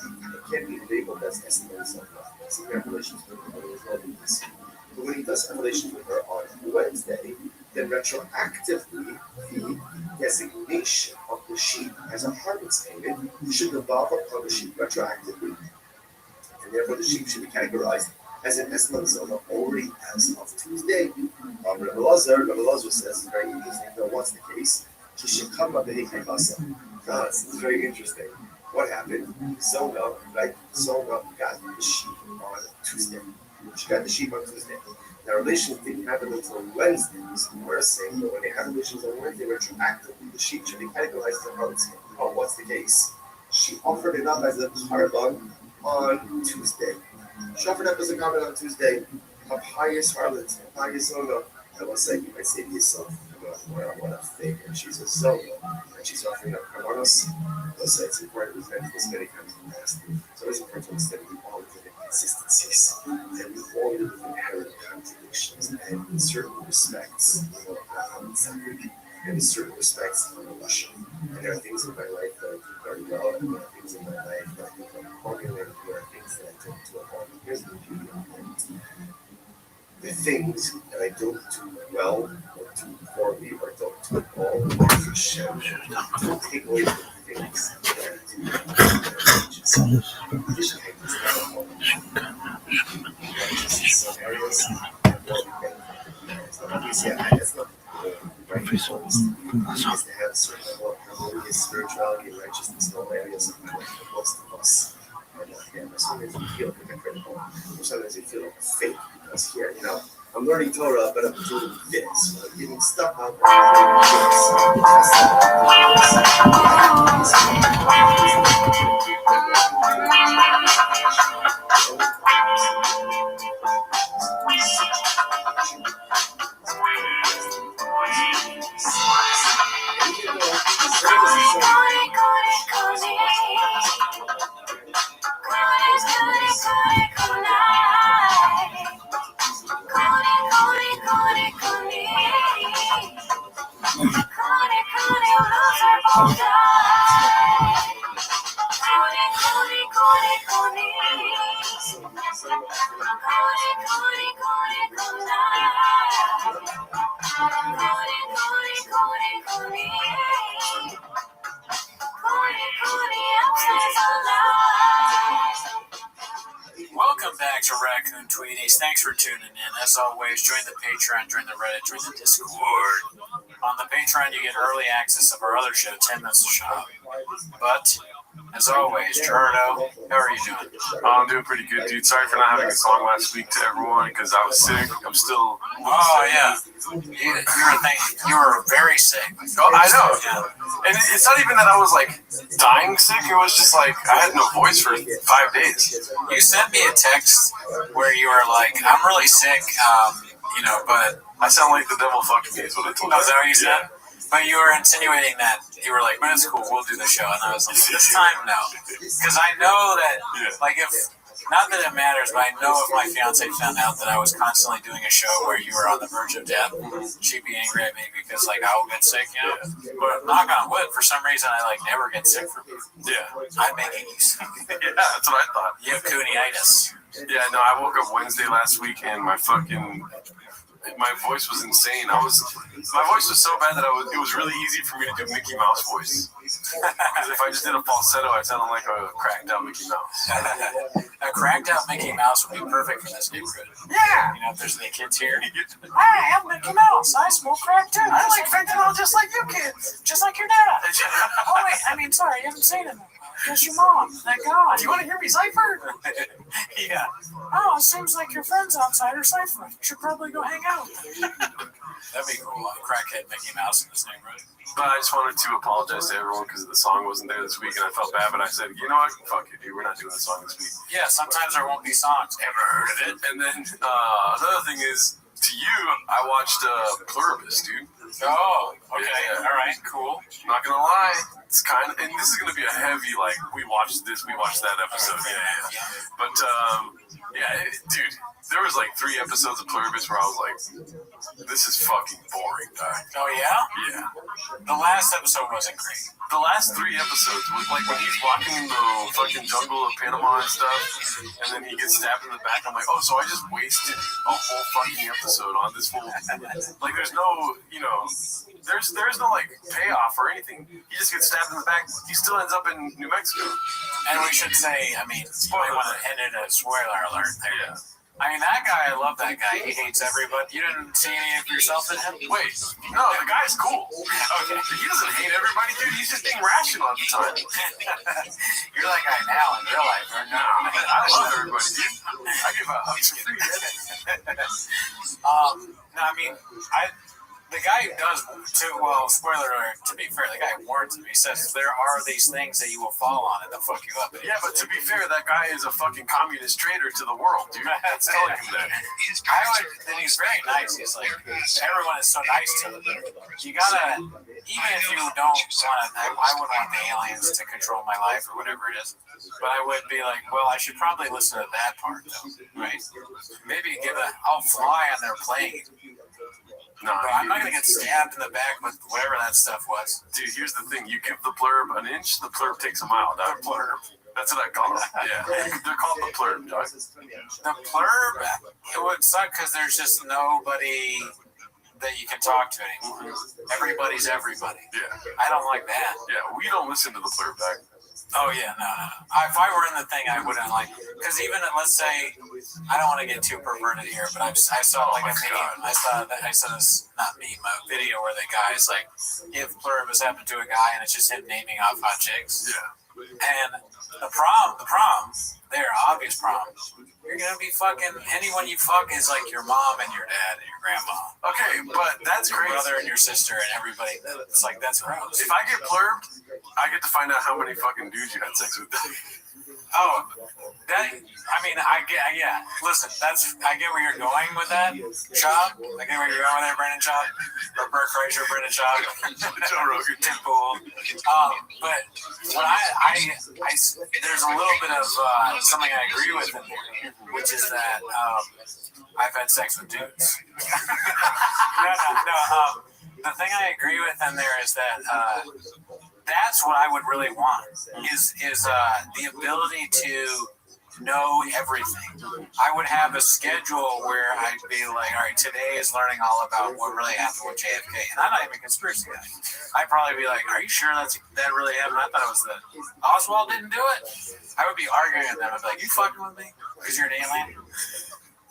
E: can't be labeled as estimates of nothing. So you have relations with her, there's no immediacy. But when he does have relations with her on Wednesday, then retroactively, the designation of the sheep as a harvest payment should devolve upon the sheep retroactively. And therefore, the sheep should be categorized as an estimate zone already as of Tuesday. Rabbi Lazar says, very interesting, what's the case? She should come up with a kibasa. This is very interesting. What happened? Zona, right? Zona got the sheep on Tuesday. She got the sheep on Tuesday. Now, relations didn't happen until Wednesday. So we're saying that when they have relations on Wednesday, retroactively, the sheep should be categorized as a harvest. Oh, what's the case? She offered it up as a carbon on Tuesday. She offered up as a carbon on Tuesday. A pious harlot, a pious zona. I will say, you might say to yourself, what a fake, and she's a zona, and she's offering up carbonos. Let's say it's important, we've mentioned this many times in the past. So it's important to understand all of it. inconsistencies, and we all live with inherent contradictions, and in certain respects, I'm Saturday, and in certain respects, I'm a Russian. And there are things in my life that I do very well, and there are things in my life that I think I'm formulating, and there are things that I don't do at all. Here's the beauty of it. The things that I don't do well, or do poorly, or don't do at all, I can show. Don't take away the things that I do. Just take this down all the time. Just in some areas, and more better. So obviously, that's not the goal, right? The goal is to have a certain level of harmonious spirituality and righteousness in all areas of life. But most of us are not there. Sometimes we feel hypocritical, or sometimes we feel fake. Because here, I'm learning Torah, but I'm doing this. I'm giving stuff out, but I'm doing
B: Welcome back to Raccoon Tweeties. Thanks for tuning in. As always, join the Patreon, join the Reddit, join the Discord. On the Patreon, you get early access of our other show, 10 Minutes to Shop. But, as always, Gerardo, how are you doing?
C: I'm doing pretty good, dude. Sorry for not having a song last week to everyone because I was sick. I'm still.
B: Oh, yeah. You were very sick.
C: Oh, I know. Yeah. And it's not even that I was like dying sick. It was just like I had no voice for 5 days.
B: You sent me a text where you were like, I'm really sick, but
C: I sound like the devil fucked me is what I told you.
B: Oh, is that what you said? But you were insinuating that you were like, "Man, it's cool. We'll do the show." And I was like, "This time, no," because I know that, like, if not that it matters, but I know if my fiance found out that I was constantly doing a show where you were on the verge of death, she'd be angry at me because, like, I will get sick, But knock on wood, for some reason, I never get sick from you.
C: Yeah,
B: I'm making you sick.
C: Yeah, that's what I thought.
B: You have cooneitis.
C: Yeah, no, I woke up Wednesday last week and my voice was insane. My voice was so bad that it was really easy for me to do Mickey Mouse voice. Because if I just did a falsetto, I sounded like a cracked out Mickey Mouse.
B: A cracked out Mickey Mouse would be perfect for this neighborhood.
C: Yeah.
B: If there's any kids here. Hi, I'm Mickey Mouse. I smoke crack too. I like fentanyl just like you kids. Just like your dad. Oh, wait, sorry, you haven't seen him. Just your mom. Thank God.
C: Do you want to hear me cipher?
B: Yeah. Oh, it seems like your friends outside are ciphering. You should probably go hang out. That'd be cool. Crackhead Mickey Mouse in this neighborhood.
C: But I just wanted to apologize to everyone because the song wasn't there this week and I felt bad, but I said, you know what? Fuck it, dude. We're not doing the song this week.
B: Yeah, sometimes there won't be songs. Ever heard of it?
C: And then another thing is, to you, I watched Pluribus, dude.
B: Oh, okay. Yeah. All right, cool.
C: Not gonna lie, it's kind of, and this is gonna be a heavy, like, we watched this, we watched that episode. Yeah. But, dude, there was like 3 episodes of Pluribus where I was like, this is fucking boring, dog.
B: Oh, yeah?
C: Yeah.
B: The last episode wasn't great.
C: The last 3 episodes was like when he's walking in the fucking jungle of Panama and stuff, and then he gets stabbed in the back. I'm like, oh, so I just wasted a whole fucking episode on this whole. Like, there's no, there's no like payoff or anything. He just gets stabbed in the back. He still ends up in New Mexico.
B: And we should say, you might want to end it a spoiler alert there. Yeah. That guy, I love that guy. He hates everybody. You didn't see any of yourself in him?
C: Wait, no, the guy's cool. Okay. He doesn't hate everybody, dude. He's just being rational at the time.
B: You're that guy now in real life, right?
C: No, I love everybody, dude. I give a hugs for free.
B: the guy who does, well, spoiler alert, to be fair, the guy warns him. He says there are these things that you will fall on and they'll fuck you up.
C: Yeah, but to be fair, that guy is a fucking communist traitor to the world, dude. That's telling him that.
B: And he's very nice. He's like, everyone is so nice to him. You gotta, even if you don't want to, I wouldn't want the aliens to control my life or whatever it is. But I would be like, well, I should probably listen to that part, though, right? Maybe I'll fly on their plane.
C: No,
B: I'm not gonna get stabbed in the back with whatever that stuff was.
C: Dude, here's the thing. You give the plurb an inch, the plurb takes a mile. Not a plurb. That's what I call it. Yeah. They're called the plurb, dog.
B: The plurb, it would suck because there's just nobody that you can talk to anymore. Everybody's everybody.
C: Yeah.
B: I don't like that.
C: Yeah, we don't listen to the plurb, dog.
B: Oh, yeah, no. If I were in the thing, I wouldn't like, because even, let's say, I don't want to get too perverted here, but I saw like a meme, I saw this, not meme, a video where the guy's like, if plurb has happened to a guy and it's just him naming off hot chicks.
C: Yeah.
B: And the prom, there, obvious prom, you're going to be fucking, anyone you fuck is like your mom and your dad and your grandma.
C: Okay, but that's
B: Your
C: crazy.
B: brother and your sister and everybody. It's like, that's gross.
C: If I get plurbed, I get to find out how many fucking dudes you had sex with.
B: Oh, that, I mean, I get, yeah. Listen, I get where you're going with that, Shaw. I get where you're going with that, Brendan Shaw. Or Bert Kreischer, Brendan Shaw.
C: Joe Rogan.
B: Tim Pool. But what there's a little bit of something I agree with in there, which is that I've had sex with dudes. No. The thing I agree with in there is that that's what I would really want is the ability to know everything. I would have a schedule where I'd be like, all right, today is learning all about what really happened with JFK. And I'm not even a conspiracy guy. I'd probably be like, are you sure that really happened? I thought it was Oswald didn't do it. I would be arguing with them. I'd be like, you fucking with me? Because you're an alien?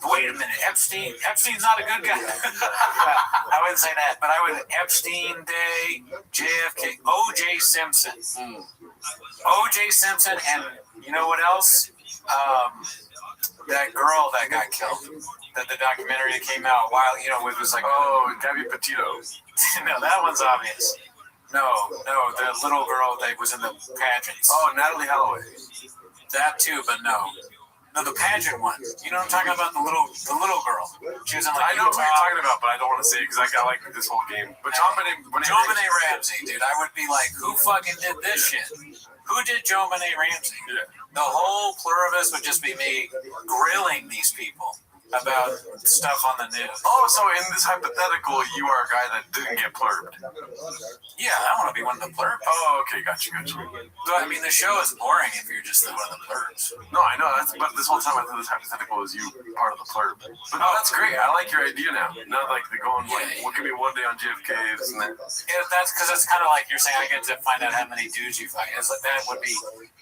B: Wait a minute, Epstein's not a good guy. I wouldn't say that, but I would Epstein Day, JFK, O.J. Simpson. O.J. Simpson, and you know what else? That girl that got killed. That the documentary that came out a while, it was like,
C: Oh, Gabby Petito.
B: no, that one's obvious. No, the little girl that was in the pageants.
C: Oh, Natalie Holloway.
B: That too, but no. No, the pageant one. You know what I'm talking about? The little girl. She was in like.
C: I know what you're talking about, but I don't want to say it because I like this whole game. But John Benet
B: Ramsey, dude. I would be like, who fucking did this shit? Who did Joe Benet Ramsey?
C: Yeah.
B: The whole pluribus would just be me grilling these people about stuff on the news.
C: Oh, so in this hypothetical, you are a guy that didn't get plurbed.
B: Yeah, I want to be one of the plurbs.
C: Oh, okay, gotcha.
B: But, I mean, the show is boring if you're just one of the plurbs.
C: No, I know. But this whole time I thought this hypothetical was you part of the plurb. But no, that's great. I like your idea now. Not like the going like, what can be one day on JFK? And then.
B: Yeah, that's because it's kind of like you're saying. I get to find out how many dudes you fight. It's like that would be.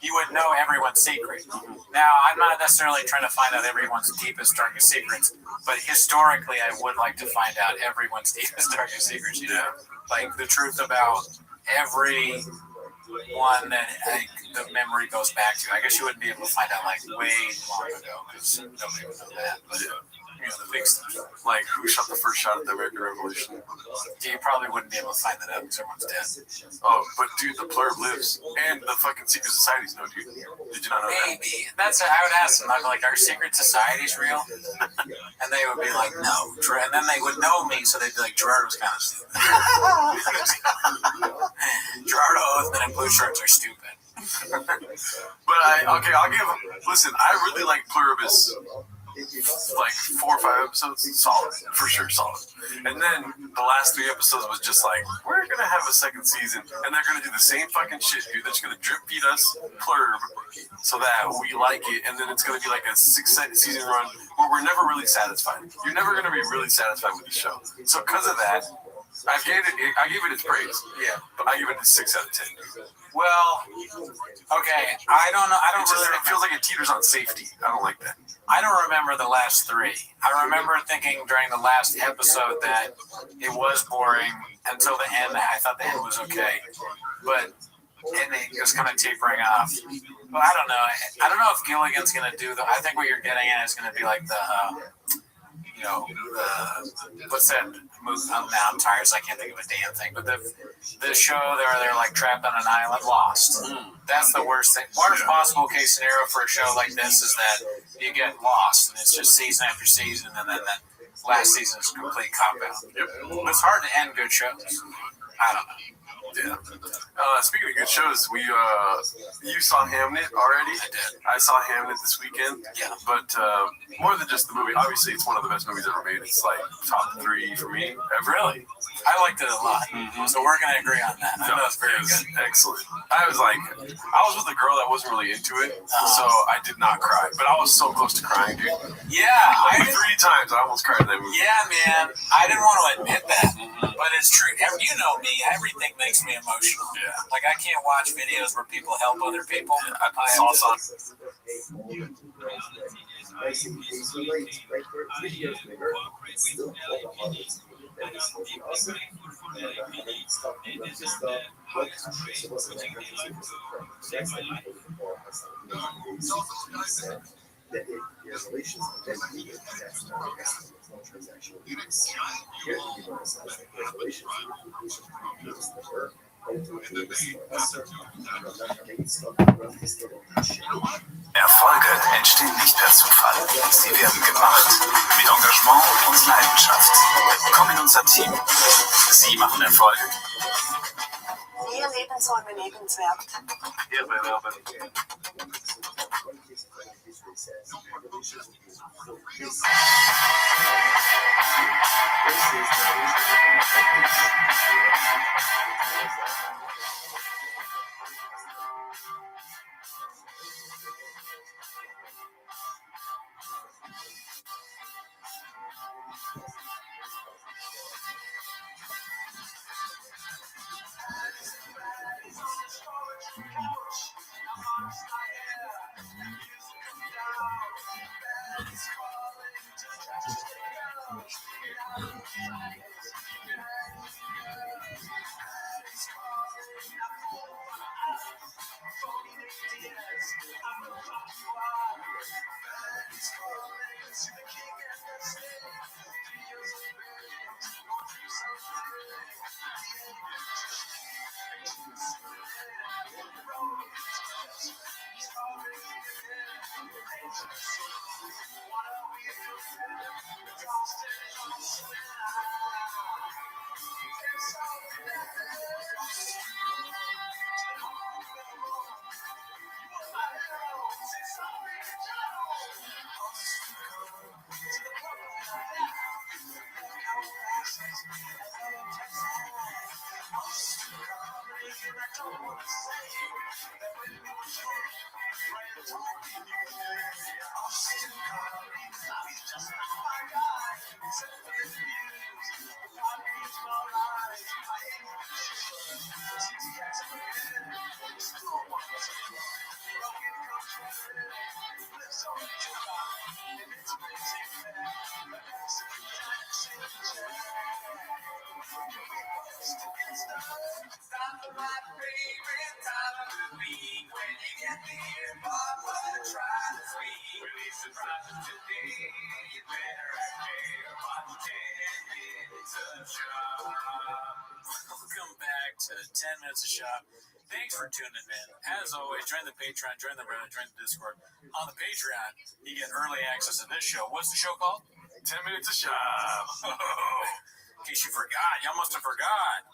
B: You would know everyone's secret. Now, I'm not necessarily trying to find out everyone's deepest, darkest secrets, but historically, I would like to find out everyone's deepest, darkest secrets. Like the truth about every one that the memory goes back to. I guess you wouldn't be able to find out like way long ago because nobody would know that. But the big stuff,
C: like who shot the first shot at the American Revolution.
B: You probably wouldn't be able to find that out because everyone's dead.
C: Oh, but dude, the plurb lives, and the fucking secret societies know, dude. Did you not know that?
B: Maybe I would ask them. I'd be like, "Are secret societies real?" And they would be like, "No." And then they would know me, so they'd be like, "Gerard was kind of stupid." Gerardo Oathman and blue shirts are stupid.
C: But I'll give. Listen, I really like Pluribus. Like 4 or 5 episodes, solid, for sure, solid. And then the last 3 episodes was just like, we're gonna have a second season, and they're gonna do the same fucking shit, dude. They're just gonna drip feed us plurb so that we like it, and then it's gonna be like a 6-season run where we're never really satisfied. You're never gonna be really satisfied with the show. So because of that, I gave it its praise. Yeah, but I give it a 6 out of 10.
B: Well, okay, I don't know.
C: It feels like it teeters on safety. I don't like that.
B: I don't remember the last 3. I remember thinking during the last episode that it was boring until the end. I thought the end was okay, but it was kind of tapering off. But I don't know. I don't know if Gilligan's going to do I think what you're getting at is going to be like the, you know, what's that movie? Now I'm tired, so I can't think of a damn thing. But the show they're like trapped on an island, Lost. That's the worst thing. Worst possible case scenario for a show like this is that you get lost, and it's just season after season, and then that last season is a complete cop out. It's hard to end good shows. I don't know.
C: Yeah. Speaking of good shows, you saw Hamnet already?
B: I did.
C: I saw Hamnet this weekend.
B: Yeah.
C: But more than just the movie, obviously it's one of the best movies ever made. It's like top 3 for me ever.
B: Really? I liked it a lot. So we're going to agree on that. I thought it was very good.
C: Excellent. I was with a girl that wasn't really into it, so I did not cry. But I was so close to crying, dude.
B: Yeah.
C: Like 3 times I almost cried in that movie.
B: Yeah, man. I didn't want to admit that, but it's true. You know me. Everything makes me emotional.
C: Yeah.
B: Like, I can't watch videos where people help other people.
C: I saw some.
F: Erfolge entstehen nicht per Zufall. Sie werden gemacht mit Engagement und Leidenschaft. Komm in unser Team. Sie machen Erfolg.
G: Mehr Lebensräume lebenswert.
C: Hier bei Rabbi.
B: Welcome back to 10 Minutes of Shop. Thanks for tuning in. As always, join the Patreon, join the Reddit, join the Discord. On the Patreon, you get early access to this show. What's the show called?
C: 10 Minutes of Shop.
B: In case you forgot. Y'all must have forgot.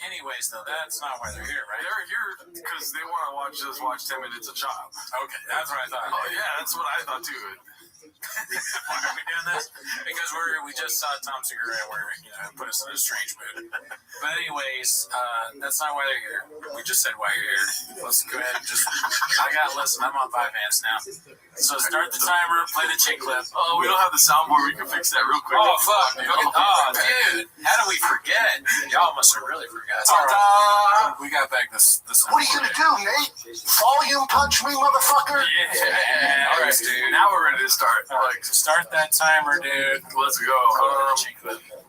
B: Anyways, though, that's not why they're here, right?
C: They're here because they want to watch 10 Minutes of Shop.
B: Okay, that's what I thought.
C: Oh, yeah, that's what I thought too.
B: Why are we doing this? Because we just saw Tom Segura where put us in a strange mood. But anyways, that's not why they're here. We just said why you're here. Let's go ahead and listen. I'm on 5 hands now. So start the timer, play the chick clip.
C: Oh, we don't have the soundboard. We can fix that real quick.
B: Oh fuck! Dude, how do we forget? Y'all must have really forgot.
C: Ta-da!
B: We got back this.
F: What are you gonna do, Nate? Volume punch me, motherfucker?
C: Yeah.
B: All right, dude.
C: Now we're ready to start.
B: Start that timer, dude.
C: Let's go.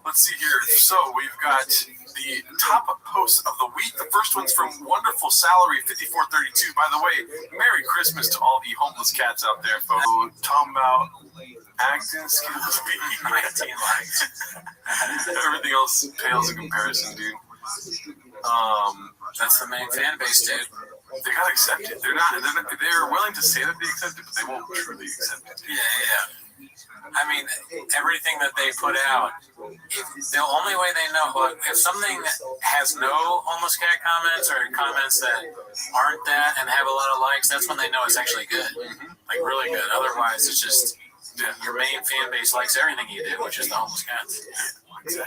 C: Let's see here. So we've got the top posts of the week. The first one's from Wonderful Salary 5432. By the way, Merry Christmas to all the homeless cats out there, folks. Talking about Acting skills be
B: 19 likes.
C: everything else pales in comparison, dude.
B: That's the main fan base, dude.
C: They gotta accept it. They're willing to say that they accept it, but they won't truly accept it.
B: Yeah. I mean, everything that they put out, the only way they know, if something has no homeless cat comments or comments that aren't that and have a lot of likes, that's when they know it's actually good. Like, really good. Otherwise, it's just your main fan base likes everything you do, which is the homeless cats.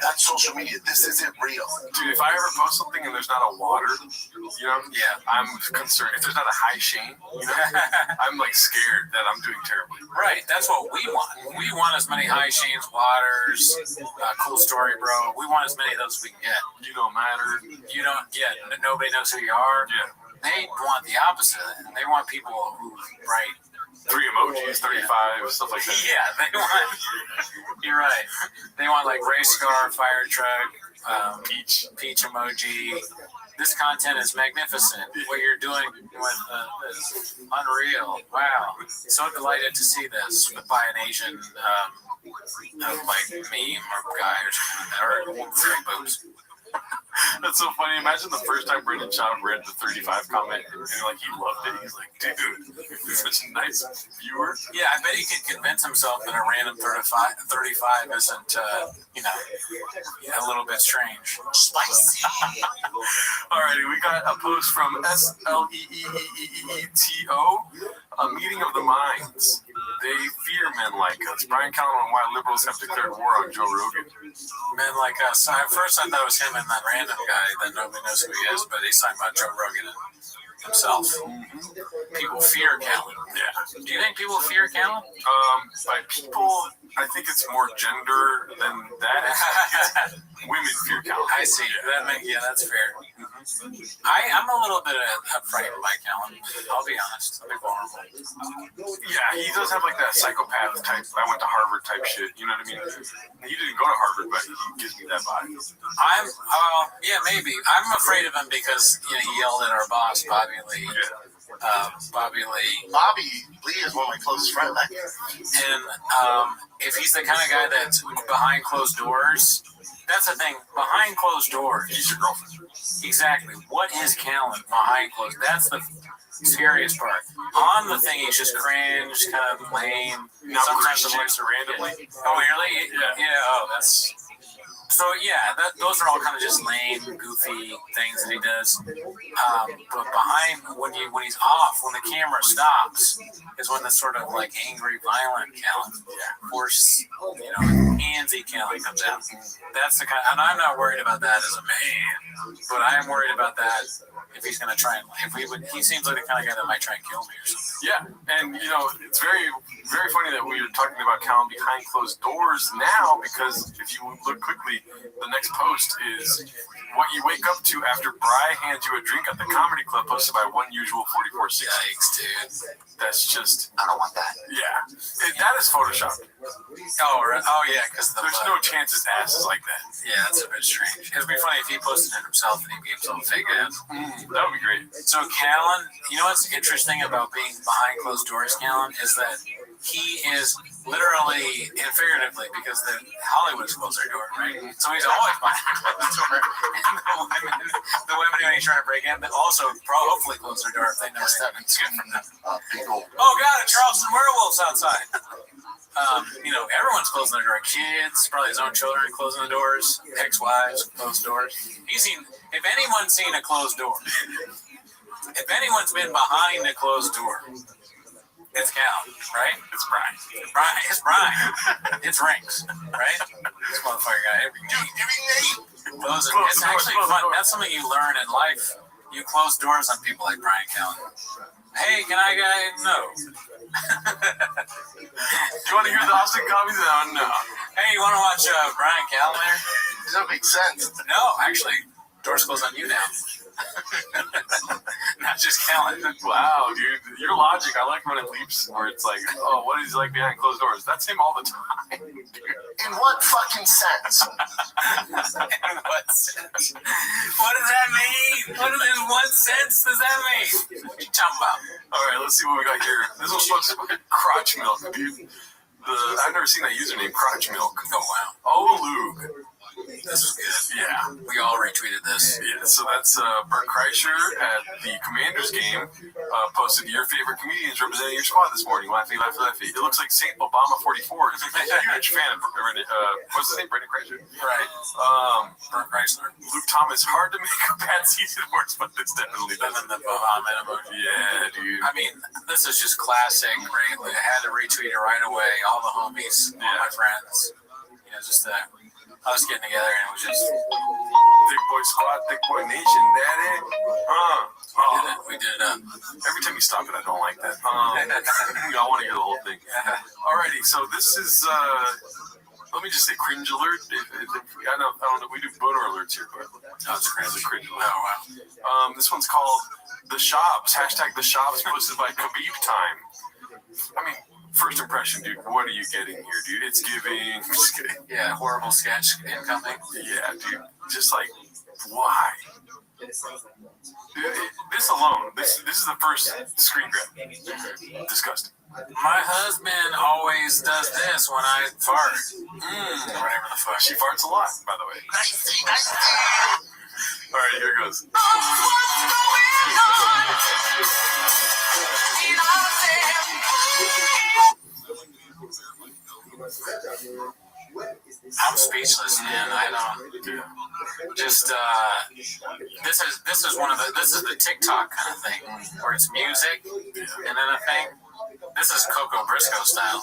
F: That's social media. This isn't real.
C: Dude, if I ever post something and there's not a water, you know, I'm concerned. If there's not a high shame, you know, I'm like scared that I'm doing terribly.
B: Right, that's what we want. We want as many high shames, waters, cool story, bro. We want as many of those as we can get.
C: You don't matter.
B: You don't, nobody knows who you are.
C: Yeah.
B: They want the opposite. They want people who write
C: 3 emojis, 35, stuff like that.
B: Yeah, they want. You're right. They want like race car, fire truck, peach emoji. This content is magnificent. What you're doing with is unreal. Wow, so delighted to see this by an Asian, like meme or guy or woman with boobs.
C: That's so funny. Imagine the first time Brendan Schaub read the 35 comment and like he loved it. He's like, dude, you're such a nice viewer.
B: Yeah, I bet he could convince himself that a random 35 isn't, a little bit strange.
F: Spicy.
C: Alrighty, we got a post from SLEEEEETO, a meeting of the minds. They fear men like us. Brian Callen on why liberals have declared war on Joe Rogan.
B: Men like us. At first I thought it was him and that random guy that nobody knows who he is, but he's talking about Joe Rogan himself. People fear Callen.
C: Yeah.
B: Do you think people fear Callen?
C: By people, I think it's more gender than that. Women fear Callen.
B: I see. That's fair. I'm a little bit frightened by Callen. I'll be honest. I'll be vulnerable.
C: Yeah, he does have like that psychopath type. I went to Harvard type shit. You know what I mean? He didn't go to Harvard, but he gives me that vibe.
B: Maybe. I'm afraid of him because he yelled at our boss, Bobby Lee. Bobby Lee.
F: Bobby Lee is one of my closest friends.
B: And if he's the kind of guy that's behind closed doors, that's the thing. Behind closed doors,
C: He's your girlfriend.
B: Exactly. What is Callen behind closed? That's the scariest part. On the thing, he's just cringe, kind of lame.
C: Now
B: Sometimes the
C: Christians
B: voice
C: are randomly.
B: Oh, really?
C: Yeah.
B: Oh, that's. So those are all kind of just lame, goofy things that he does. But behind, when he's off, when the camera stops, is when the sort of like angry, violent Callen, force, handsy Callen comes out. That's the kind. And I'm not worried about that as a man, but I am worried about that if he's going to try and he seems like the kind of guy that might try and kill me or something.
C: Yeah, and it's very, very funny that we are talking about Callen behind closed doors now, because if you look quickly, the next post is what you wake up to after Bri hands you a drink at the comedy club, posted by One Usual 4460.
B: Yikes, dude.
C: That's just,
F: I don't want that.
C: yeah, that is Photoshopped.
B: Oh yeah, because
C: There's no chance his ass is like that.
B: Yeah, that's a bit strange. It'd be funny if he posted it himself and he gave himself a fake ass.
C: That would be great.
B: So Callen, what's interesting about being behind closed doors, Callen, is that he is literally and figuratively, because Hollywood's closed their door, right? So he's always behind closed door. And the women when he's trying to break in, but also hopefully close their door if they know something's good from them. Oh God, a Charleston werewolf's outside. Everyone's closing their door. Kids, probably his own children closing the doors. Ex-wives, closed doors. If anyone's seen a closed door, if anyone's been behind a closed door, it's Callen, right?
C: It's Brian.
B: It's Brian. It's Rings, right? This motherfucker got every name. It's actually fun. That's something you learn in life. You close doors on people like Brian Callen. Hey, can I get no?
C: Do you want to hear the Austin Commies? No.
B: Hey, you want to watch Brian Callen there?
F: Does that make sense?
B: No, actually, doors closed on you now. Not just Callen.
C: Wow, dude. Your logic, I like when it leaps, where it's like, oh, what is he like behind closed doors? That's him all the time.
F: In what fucking sense?
B: In what sense? What does that mean? In what sense does that mean? What are you talking about?
C: All right, let's see what we got here. This one's supposed to be crotch milk, dude. I've never seen that username, Crotch Milk.
B: Oh, wow.
C: Oh, Luke.
B: This is good.
C: Yeah.
B: We all retweeted this.
C: Yeah, so that's Bert Kreischer at the Commanders game posted your favorite comedians representing your squad this morning. Laughy, laughy, laughy. It looks like St. Obama 44 is a huge fan of what's his name? Brendan Kreischer?
B: Right. Bert Kreischer.
C: Luke Thomas, hard to make a bad season worse, but it's definitely
B: Better than the Obama emoji.
C: Yeah, dude.
B: I mean, this is just classic. Great. I had to retweet it right away. All the homies, all my friends. You know, just us getting together, and it was just
C: Thick Boy Squad, Thick Boy Nation, daddy.
B: we did it up.
C: Every time you stop it, I don't like that. I want to hear the whole thing. Alrighty, so this is, let me just say cringe alert. I don't know, we do boner alerts here, but it's cringe alert.
B: Oh, wow.
C: This one's called The Shops, hashtag The Shops, posted by Khabib Time. I mean, first impression, dude, what are you getting here, dude? It's giving. Just kidding.
B: Yeah, horrible sketch incoming.
C: Yeah, dude. Just like, why? This alone, this is the first screen grab. Disgusting.
B: My husband always does this when I fart. Whatever the fuck.
C: She farts a lot, by the way. All right, here goes.
B: I'm speechless, man. I don't. Just this is one of the. This is the TikTok kind of thing where it's music and then a thing. This is Coco Briscoe style.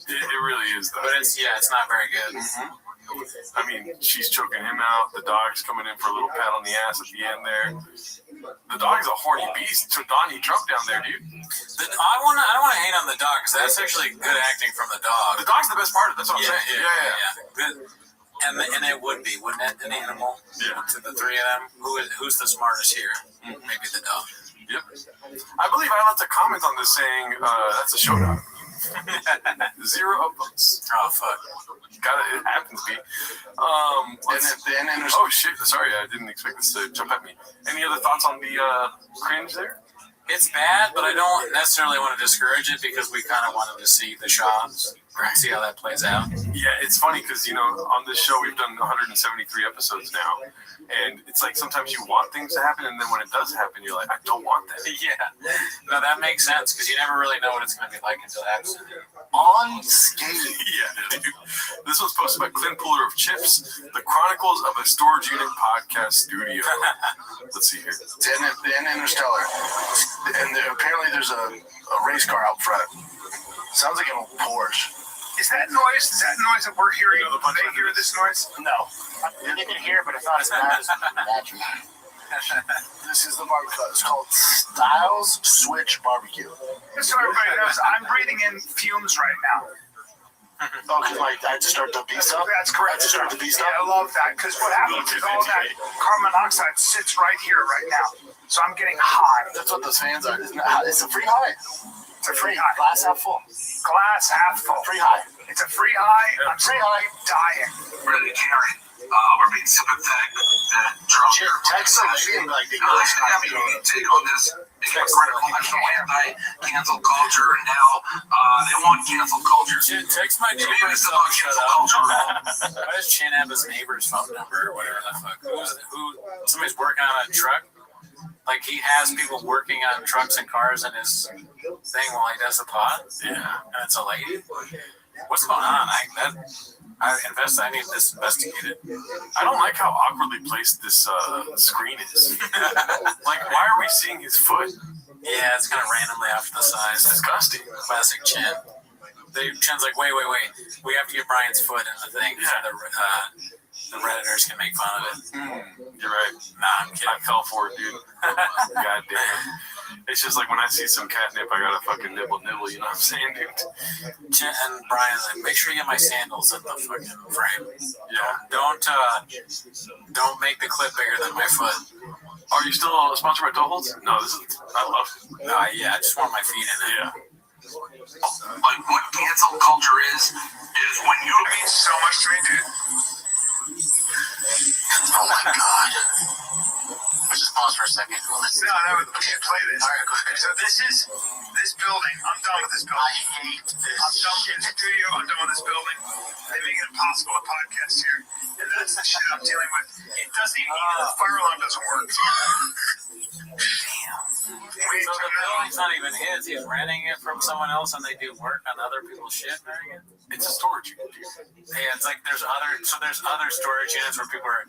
C: It really is, though.
B: But it's not very good.
C: I mean, she's choking him out. The dog's coming in for a little pat on the ass at the end there. The dog's a horny beast. So Donnie Trump down there, dude.
B: I don't want to hate on the dog because that's actually good acting from the dog.
C: The dog's the best part of it. That's what I'm saying. Yeah.
B: Good. And it would be, wouldn't it? An animal.
C: Yeah.
B: To the three of them, who's the smartest here? Maybe the dog.
C: Yep. I believe I left a comment on this saying that's a showdown. 0 upvotes.
B: Oh fuck.
C: It happens, B. Oh shit! Sorry, I didn't expect this to jump at me. Any other thoughts on the cringe there?
B: It's bad, but I don't necessarily want to discourage it because we kind of wanted to see the shops, see how that plays out.
C: Yeah, it's funny because on this show we've done 173 episodes now, and it's like sometimes you want things to happen, and then when it does happen, you're like, I don't want that.
B: Yeah, no, that makes sense because you never really know what it's going to be like until it happens.
C: Unscathed. Yeah, dude. This was posted by Clint Puller of Chips, the Chronicles of a Storage Unit podcast studio. Let's see here.
H: And Interstellar. And apparently there's a race car out front. Sounds like an old Porsche.
I: Is that noise that we're hearing? Do they hear this noise?
H: No. You can hear, but it's not as bad as imagine. This is the barbecue. It's called Styles Switch Barbecue.
I: Just so everybody knows, I'm breathing in fumes right now.
H: Oh, because I just start the beast up?
I: That's correct.
H: I just start the beast
I: Yeah,
H: up?
I: I love that because what happens is all that carbon monoxide sits right here, right now. So I'm getting high.
H: That's what those fans are. It's a free high.
I: It's a free high.
H: Glass half full.
I: Glass half full.
H: Free high.
I: It's a free high. I'm
H: Free high.
I: dying.
D: Really, Jerry, we're being sympathetic that Trump.
H: Text the lady and like the
D: I have a unique take on this. Because anti-cancel culture, and now they want cancel culture.
B: Text my neighbor and tell him shut up. Why does Chin have his neighbor's phone number or whatever the fuck? Somebody's working on a truck? Like he has people working on trucks and cars in his thing while he does the pod?
C: Yeah.
B: And it's a lady? What's going on? I need this investigated.
C: I don't like how awkwardly placed this screen is. Like, why are we seeing his foot?
B: Yeah, it's kind of randomly off to the side.
C: It's disgusting.
B: Classic Chin. Chin's like, wait. We have to get Brian's foot in the thing so the Redditors can make fun of it.
C: You're right.
B: Nah, I'm kidding.
C: I fell for it, dude. God damn it. It's just like when I see some catnip, I gotta fucking nibble, you know what I'm saying, dude?
B: Chin and Brian's like, make sure you get my sandals in the fucking frame.
C: Yeah.
B: Don't make the clip bigger than my foot.
C: Are you still sponsored by Toe Holds? No, I love it.
B: Yeah, I just want my feet in it.
C: Yeah.
D: Like what cancel culture is when you
I: means so much to me, dude.
H: Oh my god. Let's just pause for a second.
I: No, okay, play this.
H: All right, go ahead.
I: So this This building, I'm done with this building. I hate this. I'm done with the studio. I'm done with this building. They make it impossible to podcast here, and that's the shit I'm dealing with. It doesn't even the fire alarm doesn't work.
B: So the building's not even his. He's renting it from someone else, and they do work on other people's shit.
C: It's a storage unit.
B: Yeah, it's like there's other storage units where people are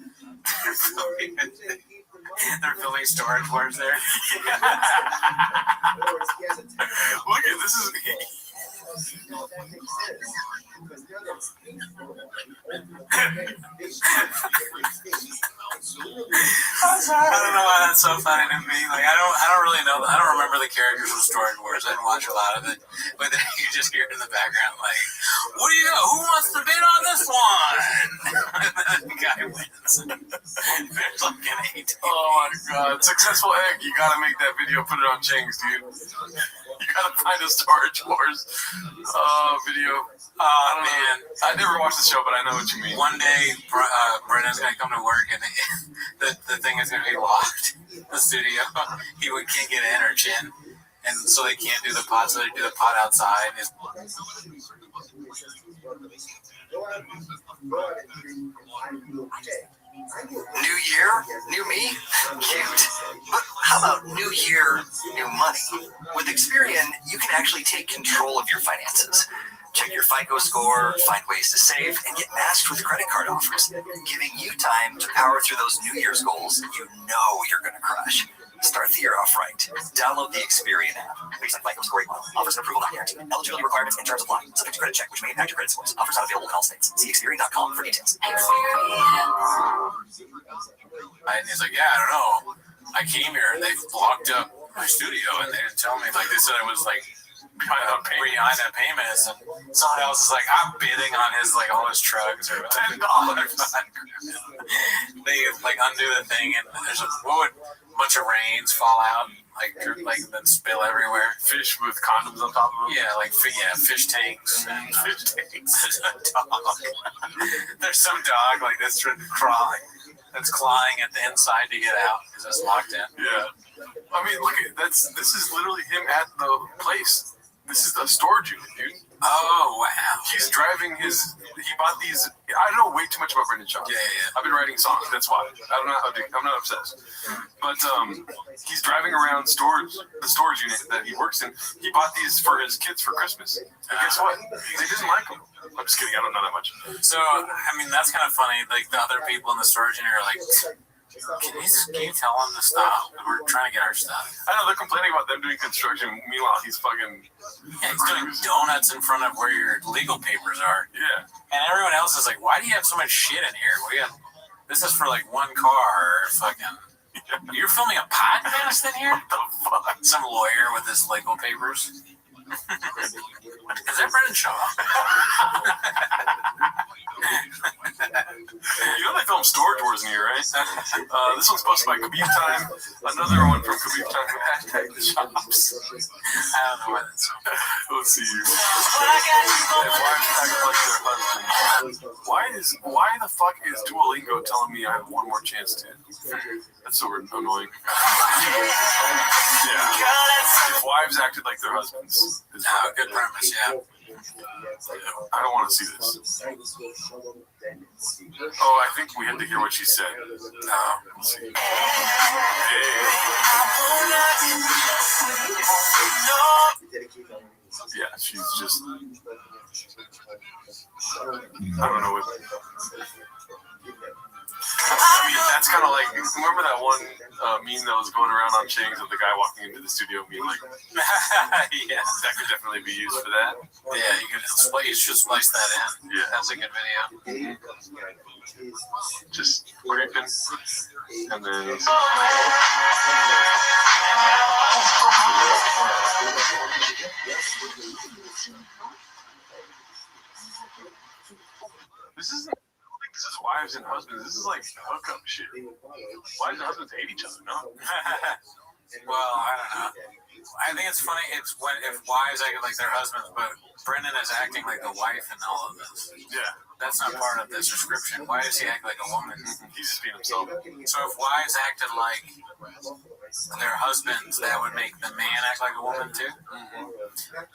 B: they're building storage wars there.
C: Look at this is.
B: I don't know why that's so funny to me. Like I don't really know. I don't remember the characters from Storage Wars. I didn't watch a lot of it, but then you just hear it in the background, like, "What do you got? Who wants to bid on this one?" And then the guy wins. There's like an 8.
C: Oh my god! Successful egg. You gotta make that video. Put it on Chang's, dude. You gotta find a Storage Wars video.
B: Oh man,
C: I never watched the show, but I know what you mean.
B: one day Brendan's gonna come to work and the thing is gonna be locked. The studio, can't get in or chin, and so they can't do the pod. So they do the pod outside.
F: New year, new me? Cute. But how about new year, new money? With Experian, you can actually take control of your finances. Check your FICO score, find ways to save, and get matched with credit card offers, giving you time to power through those New Year's goals you know you're going to crush. Start the year off right. Download the Experian app. Based on FICO score 8 model. Offers and approval not guaranteed. Eligibility requirements and terms apply. Subject to credit check, which may impact your credit scores. Offers not available in all states. See Experian.com for details.
B: And he's like, "Yeah, I don't know. I came here and they blocked up my studio and they didn't tell me. Like they said I was like behind on payments, and someone else is like, I'm bidding on his all his trucks or $10. They like undo the thing and there's a bunch of rains fall out, then spill everywhere.
C: Fish with condoms on top of them.
B: Yeah, fish tanks. And fish tanks. There's a dog. There's some dog that's crawling. That's clawing at the inside to get out because it's locked in.
C: Yeah. I mean, look at this is literally him at the place. This is the storage unit, dude.
B: Oh, wow.
C: He's driving he bought these. I know way too much about Brendan Shaw.
B: Yeah.
C: I've been writing songs. That's why. I'm not obsessed. But he's driving around the storage unit that he works in. He bought these for his kids for Christmas. And guess what? They didn't like them. I'm just kidding. I don't know that much.
B: So, I mean, that's kind of funny. Like, the other people in the storage unit are like, can you tell him to stop? We're trying to get our stuff.
C: I know, they're complaining about them doing construction. Meanwhile, he's fucking...
B: Yeah, he's doing donuts in front of where your legal papers are.
C: Yeah.
B: And everyone else is like, why do you have so much shit in here? This is for, one car or fucking... You're filming a podcast in here?
C: What the fuck?
B: Some lawyer with his legal papers. Is that Brendan Shaw?
C: You know they film Storage Wars in here, right? This one's posted by Khabib Time. Another one from Khabib Time. # the shops.
B: I don't know why that's so.
C: Let's see. Why the fuck is Duolingo telling me I have one more chance to? That's so annoying. Yeah. If wives acted like their husbands.
B: Good premise, yeah.
C: I don't want to see this. Oh, I think we had to hear what she said. Let's see. Yeah, she's just... I don't know what... I mean, that's kind of like, remember that one meme that was going around on Chang's of the guy walking into the studio being like,
B: yeah,
C: that could definitely be used for that.
B: Yeah, you should splice that in.
C: Yeah.
B: That's a good video.
C: Just creeping. And then... This isn't... This is wives and husbands. This is like hookup shit. Wives and husbands hate each other, no?
B: Well, I don't know. I think it's funny. It's if wives act like their husbands, but Brendan is acting like the wife in all of this.
C: Yeah.
B: That's not part of this description. Why does he act like a woman?
C: He's just being himself.
B: So if wives acted like their husbands that would make the man act like a woman too.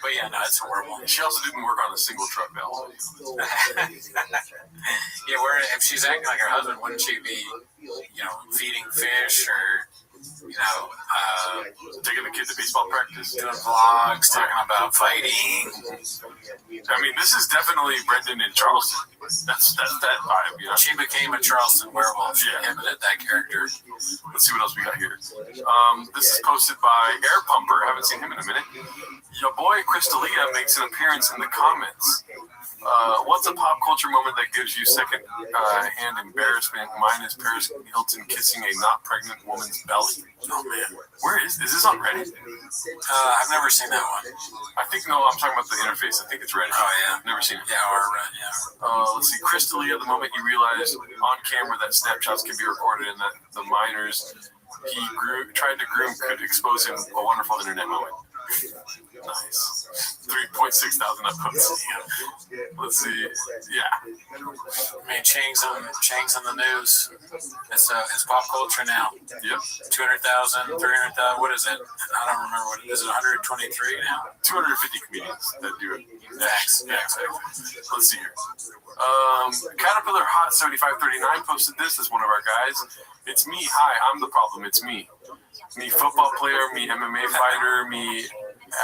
B: But yeah, no, it's horrible.
C: She also didn't work on a single truck bell.
B: Yeah, where if she's acting like her husband, wouldn't she be, feeding fish or,
C: Taking the kid to baseball practice.
B: doing vlogs, talking about fighting?
C: I mean, this is definitely Brendan in Charleston. That's that vibe,
B: She became a Charleston werewolf. She inhabited that character.
C: Let's see what else we got here. This is posted by Air Pumper. I haven't seen him in a minute. Your boy Crystalia makes an appearance in the comments. What's a pop culture moment that gives you second-hand embarrassment? Mine is Paris Hilton kissing a not pregnant woman's belly. Oh man, where is this on Reddit?
B: I've never seen that one.
C: I'm talking about the interface. I think it's Reddit.
B: Oh yeah,
C: never seen it.
B: Yeah, or yeah.
C: Let's see, Crystalia, the moment he realized on camera that snapshots can be recorded and that the minors he tried to groom could expose him, a wonderful internet moment. Nice. 3.6 thousand upvotes. Let's see. Yeah.
B: I mean, Chang's on the news. It's pop culture now.
C: Yep.
B: 200,000, 300,000. What is it? I don't remember what it is. 123 now.
C: 250 comedians that do it.
B: Thanks.
C: Yeah, exactly. Let's see here. Caterpillar Hot 7539 posted this as one of our guys. It's me. Hi, I'm the problem. It's me. Me football player, me MMA fighter, me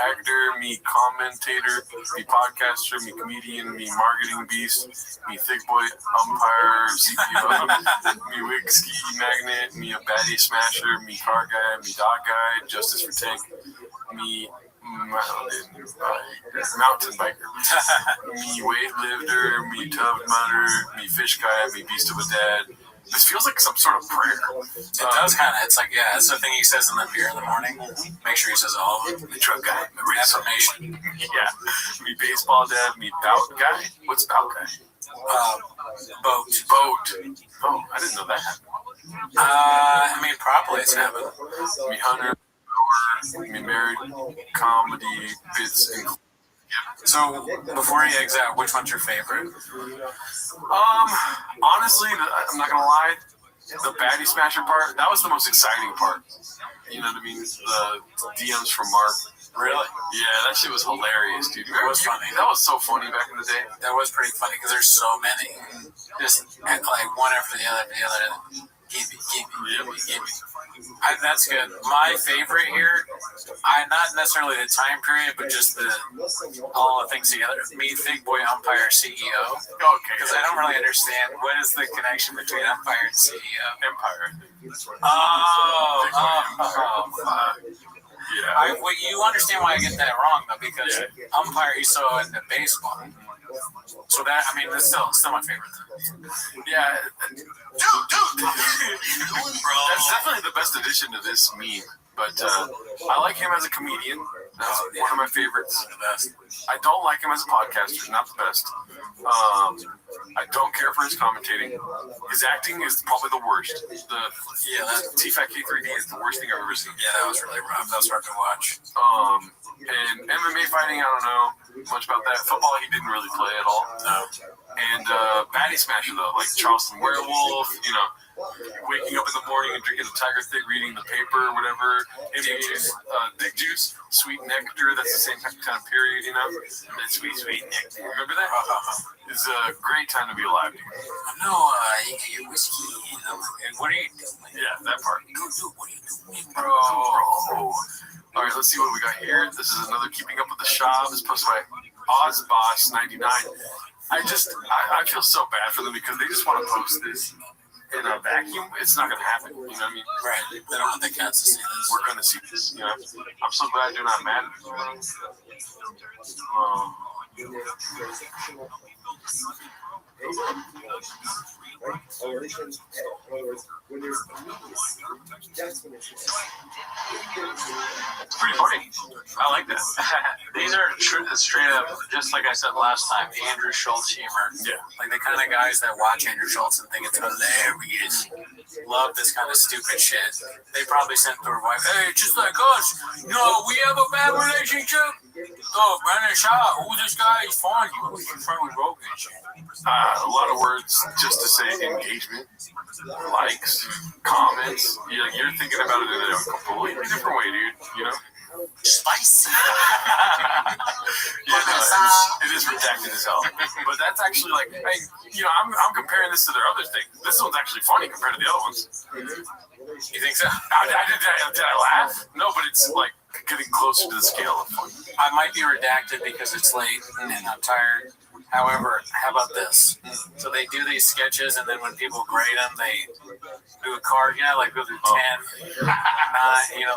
C: actor, me commentator, me podcaster, me comedian, me marketing beast, me thick boy umpire, CEO, me wig ski magnet, me a baddie smasher, me car guy, me dog guy, justice for tank, me mountain biker, me weightlifter, me tub mother, me fish guy, me beast of a dad. This feels like some sort of prayer.
B: It does kind of. It's like, yeah, that's the thing he says in the beer in the morning. Make sure he says all of it.
C: Me truck guy, me
B: affirmation.
C: Yeah. Me baseball dad, me bout guy. What's bout guy?
B: Boat.
C: Oh, I didn't know that happened.
B: I mean, probably it's happened.
C: Me hunter, me married, comedy, bits, and
B: so, before he eggs out, which one's your favorite?
C: Honestly, I'm not gonna lie, the baddie smasher part, that was the most exciting part. You know what I mean? The DMs from Mark.
B: Really?
C: Yeah, that shit was hilarious, dude.
B: It was funny.
C: That was so funny back in the day.
B: That was pretty funny because there's so many. Just like one after the other. Give me. That's good. My favorite here, not necessarily the time period, but just all the things together. Me, Big Boy Umpire, CEO.
C: Okay.
B: Because I don't really understand what is the connection between umpire and CEO.
C: Empire.
B: Yeah. You understand why I get that wrong though, because umpire you saw in the baseball. So that, I mean, that's still my favorite.
C: Yeah, dude. That's definitely the best addition to this meme. But I like him as a comedian. That's one of my favorites. I don't like him as a podcaster. Not the best. I don't care for his commentating. His acting is probably the worst. That T-Fat K3D is the worst thing I've ever seen.
B: Yeah, that was really rough. That was hard to watch.
C: And MMA fighting, I don't know much about that. Football, he didn't really play at all.
B: No.
C: And baddie smasher though, like Charleston Werewolf, waking up in the morning and drinking a Tiger Thick, reading the paper or whatever. Dick Juice, Sweet Nectar, that's the same kind of period, That sweet nectar. Remember that? It's a great time to be alive, dude.
B: You get your whiskey. And what are you doing?
C: Yeah, that part.
B: Dude, what are you doing,
C: bro? All right, let's see what we got here. This is another Keeping Up with the Shop. It's posted by OzBoss99. I feel so bad for them because they just want to post this in a vacuum. It's not going to happen. You know what I mean?
B: Right. They don't want the cats to see this.
C: We're going to see this. I'm so glad you're not mad at me. Pretty funny. I like that.
B: These are straight up, just like I said last time, Andrew Schultz humor.
C: Yeah.
B: Like the kind of guys that watch Andrew Schultz and think it's hilarious. love this kind of stupid shit. They probably sent their wife, hey, just like us. No, we have a bad relationship. Oh, Brandon Shaw, who this guy is fun. He's friend with Rogan and shit.
C: A lot of words just to say engagement, likes, comments. You're thinking about it in a completely different way, dude. You know?
F: Spicy.
C: It is redacted as hell. But that's actually like, I'm comparing this to their other thing. This one's actually funny compared to the other ones.
B: You think so?
C: Did I laugh? No, but it's like getting closer to the scale of fun.
B: I might be redacted because it's late and I'm tired. However, how about this? So they do these sketches, and then when people grade them, they do a card, like go through 10, 9,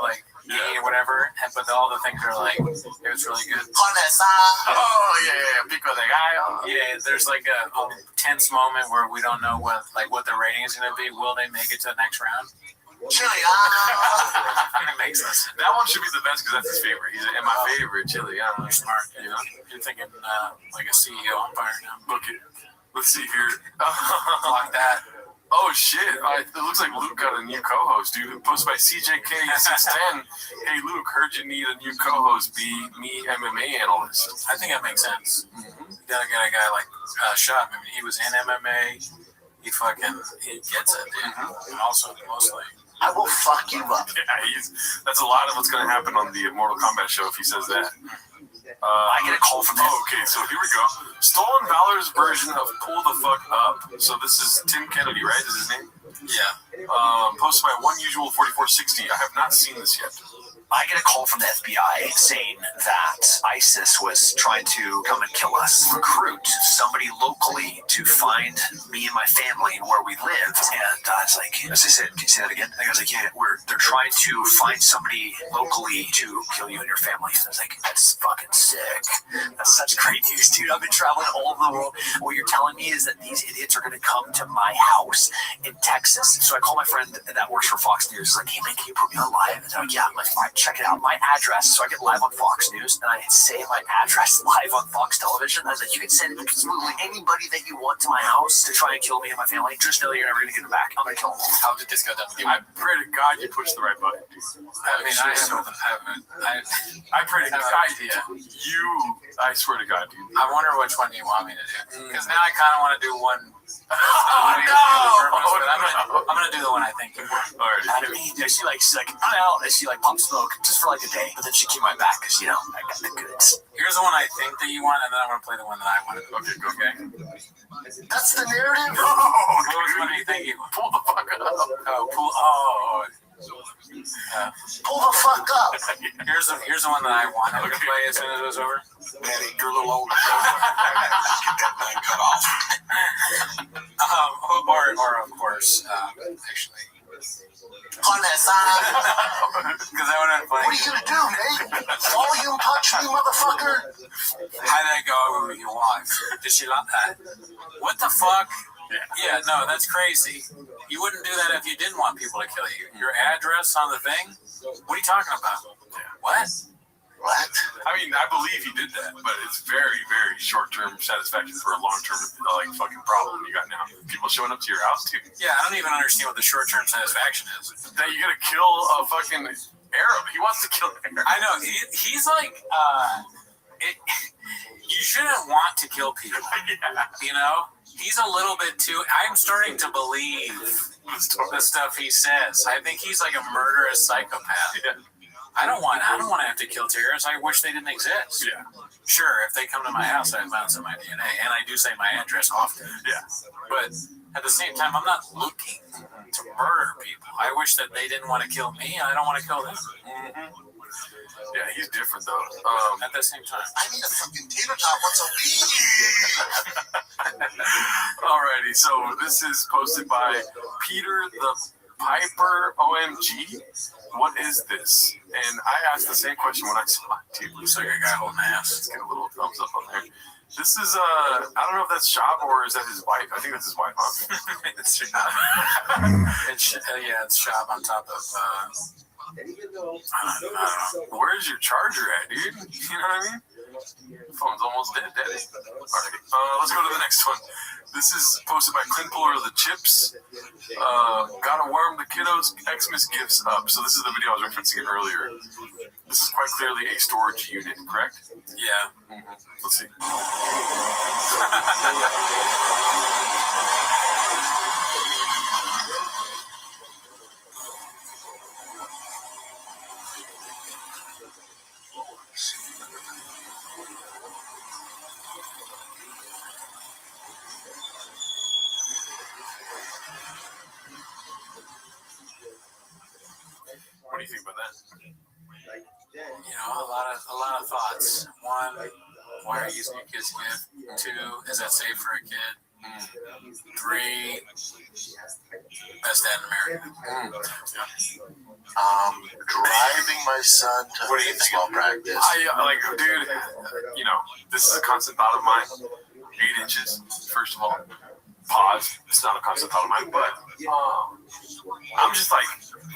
B: like 8 or whatever. But all the things are like, it was really good.
C: Oh, yeah, pico de gallo.
B: Yeah, there's like a tense moment where we don't know what the rating is going to be. Will they make it to the next round?
F: Chili.
B: It makes sense.
C: That one should be the best because that's his favorite. He's my favorite chili.
B: You're smart. You're thinking like a CEO on fire now.
C: Book it. Let's see here.
B: Like that.
C: Oh shit! It looks like Luke got a new co-host, dude. Posted by CJK610. Hey Luke, heard you need a new co-host. Be me MMA analyst.
B: I think that makes sense. You gotta get a guy like Shop. I mean, he was in MMA. He gets it, dude. And also mostly.
F: I will fuck you up.
C: Yeah, that's a lot of what's going to happen on the Mortal Kombat show if he says that.
F: I get a call from him.
C: Okay, so here we go. Stolen Valor's version of Pull the Fuck Up. So this is Tim Kennedy, right? Is his name?
B: Yeah.
C: Posted by OneUsual4460. I have not seen this yet.
F: I get a call from the FBI saying that ISIS was trying to come and kill us, recruit somebody locally to find me and my family where we lived. And I was like, as I said, can you say that again? I was like, yeah, they're trying to find somebody locally to kill you and your family. And I was like, that's fucking sick. That's such great news, dude. I've been traveling all over the world. What you're telling me is that these idiots are going to come to my house in Texas. So I call my friend that works for Fox News. He's like, hey man, can you put me on live? And I'm like, yeah. I'm like, fine, check it out. My address. So I get live on Fox News, and I say my address live on Fox Television. I was like, you can send absolutely anybody that you want to my house to try and kill me and my family. Just know you're never going to get it back. I'm going to kill them.
B: How did this go down?
C: I pray to God you pushed the right button.
B: I mean, I pray to God
C: I swear to God, dude.
B: I wonder which one you want me to do. Because now I kind of want to do one.
C: Oh,
B: no! I'm gonna do the one I think you want.
C: All right.
F: She's like, I'm out. And she pops smoke just for like a day. But then she came right back because, I got the goods.
B: Here's the one I think that you want, and then I'm gonna play the one that I want.
C: Okay, go. Okay.
F: That's the narrative?
B: Which one do you think you want?
C: Pull the fuck up.
F: Pull the fuck up.
B: Here's the one that I want. I'm gonna play as soon as it was over.
H: Daddy, you're a little older. Get that thing cut off.
B: Or of course, actually.
F: Because
B: I would have
F: what are you gonna do, Nate? Volume punch me, motherfucker.
B: How did I go with your wife? Did she like that? What the fuck? Yeah, no, that's crazy. You wouldn't do that if you didn't want people to kill you. Your address on the thing? What are you talking about? What?
C: I mean, I believe he did that, but it's very, very short-term satisfaction for a long-term, fucking problem you got now. People showing up to your house, too.
B: Yeah, I don't even understand what the short-term satisfaction is.
C: That you're gonna kill a fucking Arab. He wants to kill an Arab.
B: I know. He's like, you shouldn't want to kill people. Yeah. He's a little bit too. I'm starting to believe the stuff he says. I think he's like a murderous psychopath. Yeah. I don't want to have to kill terrorists. I wish they didn't exist.
C: Yeah.
F: Sure, if they come to my house, I bounce on my DNA, and I do say my address often.
C: Yeah.
F: But at the same time, I'm not looking to murder people. I wish that they didn't want to kill me, and I don't want to kill them.
C: Mm-hmm. Yeah, he's different though.
F: At the same time,
H: I need a fucking tater tot once a week.
C: Alrighty, so this is posted by Peter the Piper OMG. What is this? And I asked the same question when I saw it too.
F: looks like a guy holding ass.
C: Let's get a little thumbs up on there. This is I don't know if that's Shab or is that his wife. I think that's his wife, huh?
F: It's Shab. It's Shab on top of.
C: Where's your charger at, dude? You know what I mean? The phone's almost dead, Daddy. Alright, let's go to the next one. This is posted by Clint Puller of the Chips. Gotta warm the kiddos' Xmas gifts up. So this is the video I was referencing earlier. This is quite clearly a storage unit, correct?
B: Yeah.
C: Mm-hmm. Let's see. What do you think about that?
B: You know, a lot of thoughts. One, why are you using your kid's gift? Two, is that safe for a kid? 3, best dad in America.
H: Driving my son to
C: What do you think?
H: baseball practice.
C: Dude, you know, this is a constant thought of mine. 8 inches, first of all. Pause. It's not a constant thought of mine, but I'm just like,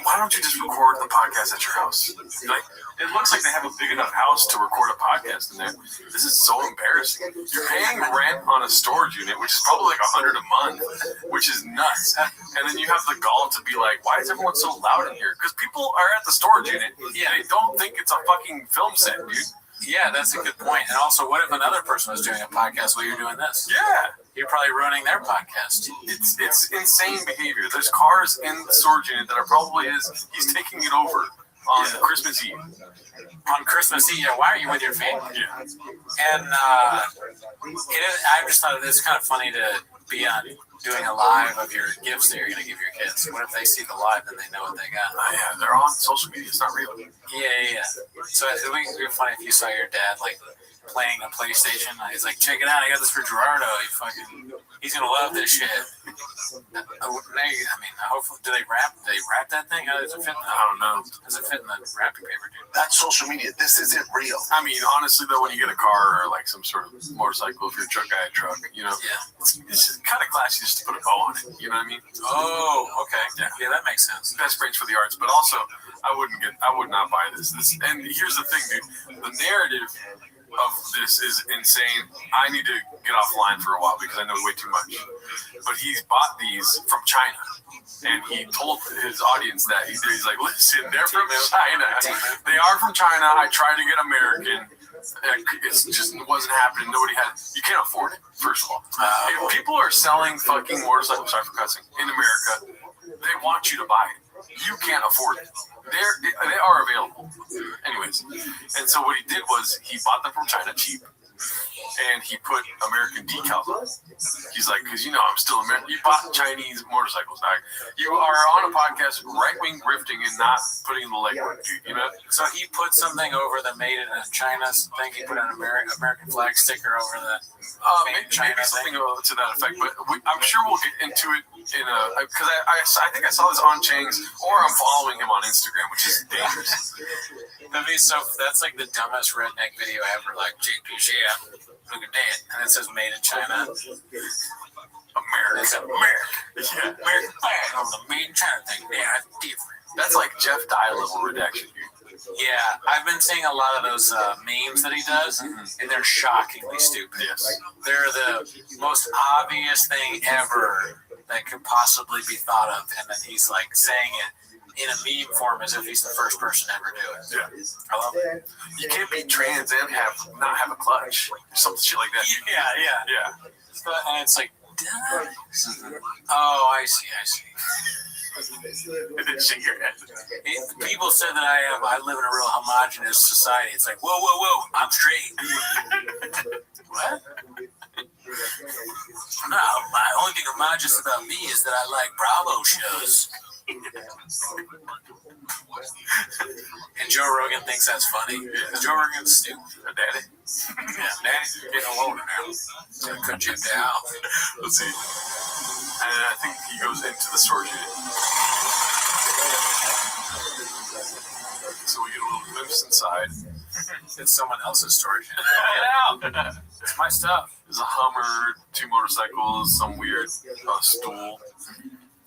C: why don't you just record the podcast at your house? Like, it looks like they have a big enough house to record a podcast in there. This is so embarrassing. You're paying rent on a storage unit, which is probably like $100 a month, which is nuts. And then you have the gall to be like, why is everyone so loud in here? Because people are at the storage unit. Yeah, they don't think it's a fucking film set, dude.
B: Yeah, that's a good point. And also, what if another person was doing a podcast while you're doing this?
C: Yeah.
B: You're probably ruining their podcast.
C: It's insane behavior. There's cars in the storage unit that are probably he's taking it over on Christmas Eve.
B: On Christmas Eve, why are you with your family?
C: Yeah.
B: And I just thought it's kind of funny to be on doing a live of your gifts that you're going to give your kids. What if they see the live and they know what they got?
C: Oh, yeah, they're on social media. It's not real.
B: Yeah. So it would be funny if you saw your dad like playing a PlayStation. He's like, check it out, I got this for Gerardo. He's gonna love this shit. I mean, hopefully, do they wrap that thing? How does it fit?
C: I don't know.
B: Does it fit in the wrapping paper, dude?
H: That's social media. This isn't real.
C: I mean, honestly, though, when you get a car or like some sort of motorcycle, if you're a truck guy, you know, it's just kind of classy just to put a bow on it. You know what I mean?
B: Oh, okay. Yeah, that makes sense.
C: Best brains for the arts, but also I would not buy this. And here's the thing, dude. The narrative of this is insane. I need to get offline for a while because I know way too much. But he's bought these from China, and he told his audience that he's like, listen, they're from China. They are from China. I tried to get American. It just wasn't happening. Nobody had. You can't afford it. First of all, if people are selling fucking motorcycles, sorry for cussing, in America, they want you to buy it. You can't afford it. They are available. Anyways, and so what he did was he bought them from China cheap, and he put American decals on. He's like, because I'm still American. You bought Chinese motorcycles, dog. You are on a podcast right-wing grifting and not putting in the legwork, dude. You know.
B: So he put something over the made in China thing. He put an American flag sticker over the
C: maybe something to that effect. But I'm sure we'll get into it because I think I saw this on Chang's, or I'm following him on Instagram, which is dangerous.
B: That's like the dumbest redneck video ever. Like, yeah, look at that, and it says made in China.
C: American. Yeah, American flag
B: on the made in China thing. Yeah, that's different.
C: That's like Jeff Dye level redaction, dude.
B: Yeah, I've been seeing a lot of those memes that he does, and they're shockingly stupid.
C: Yes.
B: They're the most obvious thing ever that could possibly be thought of, and then he's like saying it in a meme form as if he's the first person to ever do it.
C: Yeah.
B: I love it.
C: You can't be trans and not have a clutch. Some shit like that.
B: Yeah. And it's like, oh, I see.
C: And then shake your head.
B: People said that I live in a real homogenous society. It's like, whoa, I'm straight. What? No, my only thing homogenous about me is that I like Bravo shows. And Joe Rogan thinks that's funny. Joe Rogan's stupid.
C: Daddy.
B: Yeah, Daddy's getting older now. So I cut you down.
C: Let's see. And I think he goes into the storage unit. So we get a little glimpse inside.
B: It's someone else's storage unit. Get out! It's my stuff.
C: There's a Hummer, 2 motorcycles, some weird stool.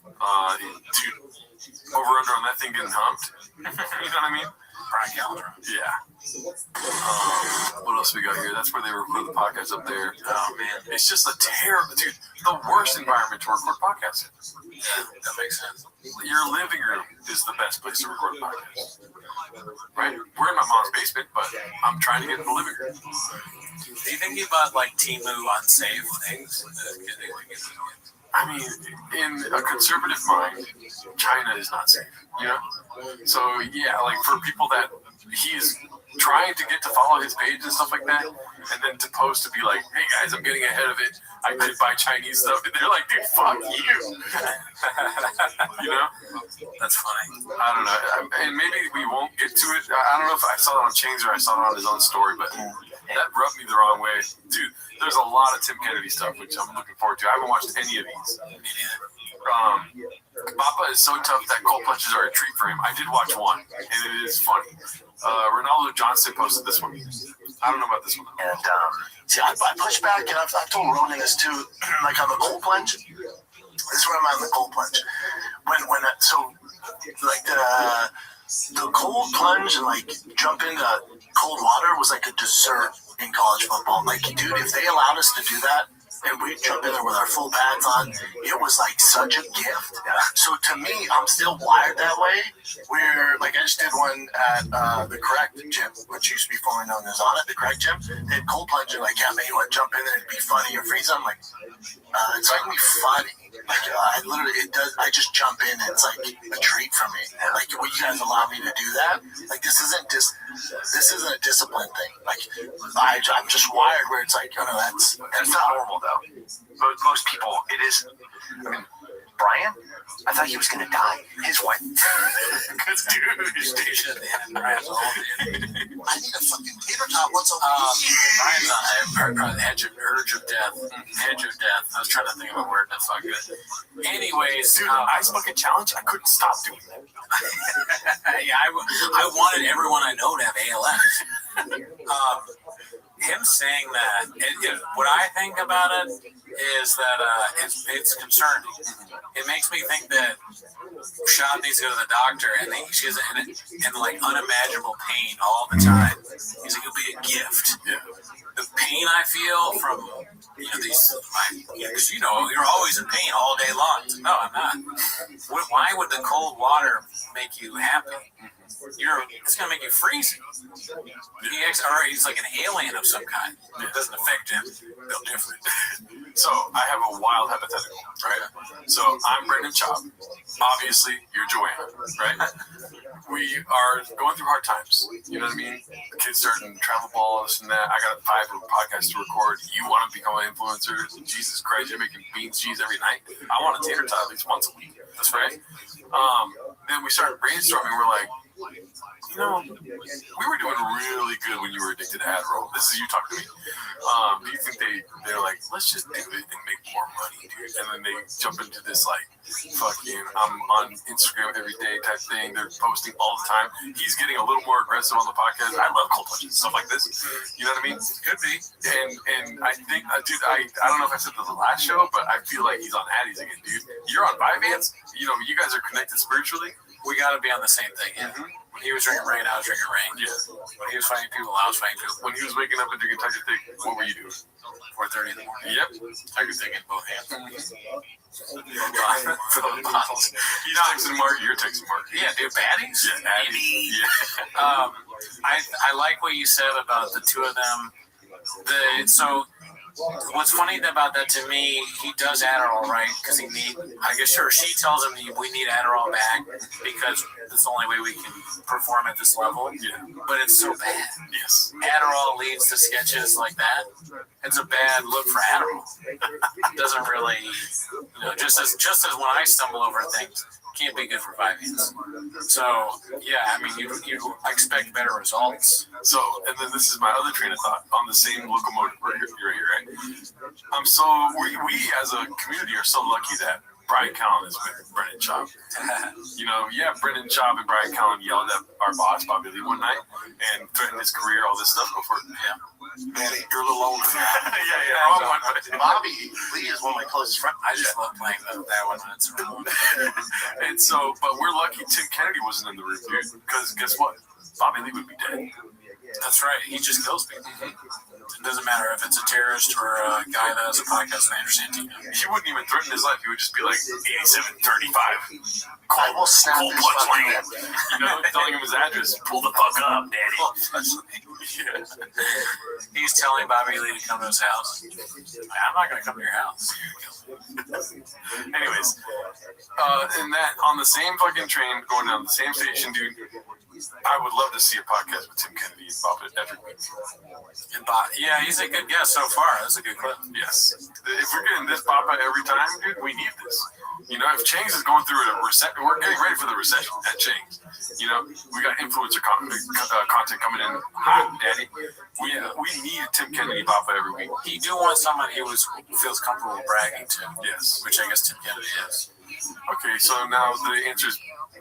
C: Dude, over under on that thing getting humped. You know what I mean?
B: Brian Calendar.
C: Yeah. What else we got here? That's where they record the podcast up there.
B: Oh man,
C: It's just a terrible, dude. The worst environment to record podcasts in.
B: yeah, that makes sense.
C: Your living room is the best place to record a podcast. Right? We're in my mom's basement, but I'm trying to get in the living room.
B: Do you think about like Temu unsafe things?
C: I mean, in a conservative mind, China is not safe, you know? So, yeah, like for people that he's trying to get to follow his page and stuff like that, and then to post to be like, hey guys, I'm getting ahead of it. I could buy Chinese stuff. And they're like, dude, fuck you. You know?
B: That's funny.
C: I don't know. And maybe we won't get to it. I don't know if I saw it on Chains or I saw it on his own story, but that rubbed me the wrong way. Dude, there's a lot of Tim Kennedy stuff, which I'm looking forward to. I haven't watched any of these. Papa is so tough that cold punches are a treat for him. I did watch one, and it is funny. Ronaldo Johnson posted this one. I don't know about this one.
H: And see, I push back, and I've told Rogan this too. Like on the cold plunge, this is where I'm at on the cold plunge. The cold plunge and like jump into cold water was like a dessert in college football. Like, dude, if they allowed us to do that, and we jump in there with our full pads on, it was like such a gift. So to me, I'm still wired that way. Where like I just did one at the Correct gym, which used to be formerly known as On It, the Correct gym. They had cold plunge and like, yeah, man, you want to jump in there and be funny or freeze? I'm like, it's like me funny. Like I literally, it does. I just jump in and it's like a treat for me. Like, will you guys allow me to do that? Like this isn't a discipline thing. Like I'm just wired where it's like, oh no, that's
F: not normal though. Most people, it is. I mean, Brian, I thought he was going to die. His wife.
B: Because dude, station and Brian's all in.
H: I need a fucking tater tot once a week.
B: Brian's on the edge of death. Edge of death. I was trying to think of a word that's not good. Anyways,
C: Dude, the ice bucket challenge, I couldn't stop doing that.
B: yeah, I wanted everyone I know to have ALS. Him saying that, what I think about it is that it's concerning. It makes me think that Shab needs to go to the doctor, and she's in like unimaginable pain all the time. He's like, it'll be a gift.
C: Yeah.
B: The pain I feel from these, because you're always in pain all day long. No, I'm not. Why would the cold water make you happy? It's gonna make you freeze. He's like an alien of some kind. It doesn't affect him. They're different.
C: So I have a wild hypothetical, right? So I'm Brendan Chop. Obviously, you're Joanna, right? We are going through hard times. You know what I mean? The kids starting travel ball, this and that. I got 5 podcasts to record. You want to become an influencer? Jesus Christ, you're making beans cheese every night. I want a tater tot at least once a week. That's right. Then we started brainstorming. We're like, we were doing really good when you were addicted to Adderall. This is you talking to me. Do you think they're like, let's just do it and make more money, dude? And then they jump into this like, fucking, I'm on Instagram every day type thing. They're posting all the time. He's getting a little more aggressive on the podcast. I love cold punches, stuff like this. You know what I mean?
B: Could be.
C: And I think, dude, I don't know if I said this the last show, but I feel like he's on Addies again, dude. You're on Vyvanse. You guys are connected spiritually.
B: We got to be on the same thing. Yeah. When he was drinking rain, I was drinking rain.
C: Yeah.
B: When he was fighting people, I was fighting people.
C: When he was waking up and drinking Tiger Thick, what were you doing?
B: 4:30 in the morning.
C: Yep.
B: Tiger Thick in both hands.
C: For those bottles. He's texting Mark, you're texting Mark.
B: Yeah, dude, baddies?
C: Yeah, Addies. Yeah.
B: I like what you said about the two of them. What's funny about that to me, he does Adderall, right? Because she tells him we need Adderall back because it's the only way we can perform at this level.
C: Yeah.
B: But it's so bad.
C: Yes.
B: Adderall leads to sketches like that. It's a bad look for Adderall. It doesn't really, just as when I stumble over things, can't be good for Vyvanse. So, yeah, I mean, you expect better results.
C: So, and then this is my other train of thought on the same locomotive right here, right? We as a community are so lucky that Brian Callen is with Brendan Chop. Brendan Chop and Brian Callen yelled at our boss, Bobby Lee, one night and threatened his career, all this stuff before. Yeah.
H: Man, you're a little older.
C: Yeah.
H: Bobby Lee is one of my closest friends.
B: I just love playing that one when it's around.
C: And so, but we're lucky Tim Kennedy wasn't in the room, dude, because guess what? Bobby Lee would be dead.
B: That's right. He just kills people. It doesn't matter if it's a terrorist or a guy that has a podcast with Andrew Santino.
C: He wouldn't even threaten his life. He would just be like 8735.
H: I will snap
C: Cold
H: this
C: Punch
H: fucking
C: Lane. You know, telling him his address. Pull the fuck up, Daddy. Yeah.
B: He's telling Bobby Lee to come to his house. I'm not going to come to your house.
C: Anyways, and that on the same fucking train going down the same station, dude. I would love to see a podcast with Tim Kennedy and Bob every week.
B: Yeah, he's a good guest so far. That's a good clip.
C: Yes. If we're getting this Papa every time, dude, we need this. You know, if Chang's is going through a recession, we're getting ready for the recession at Chang's. You know, we got influencer content coming in hot, Daddy. We need Tim Kennedy Papa every week.
B: You do want somebody who feels comfortable bragging to.
C: Yes.
B: Which I guess Tim Kennedy is.
C: Okay, so now the answers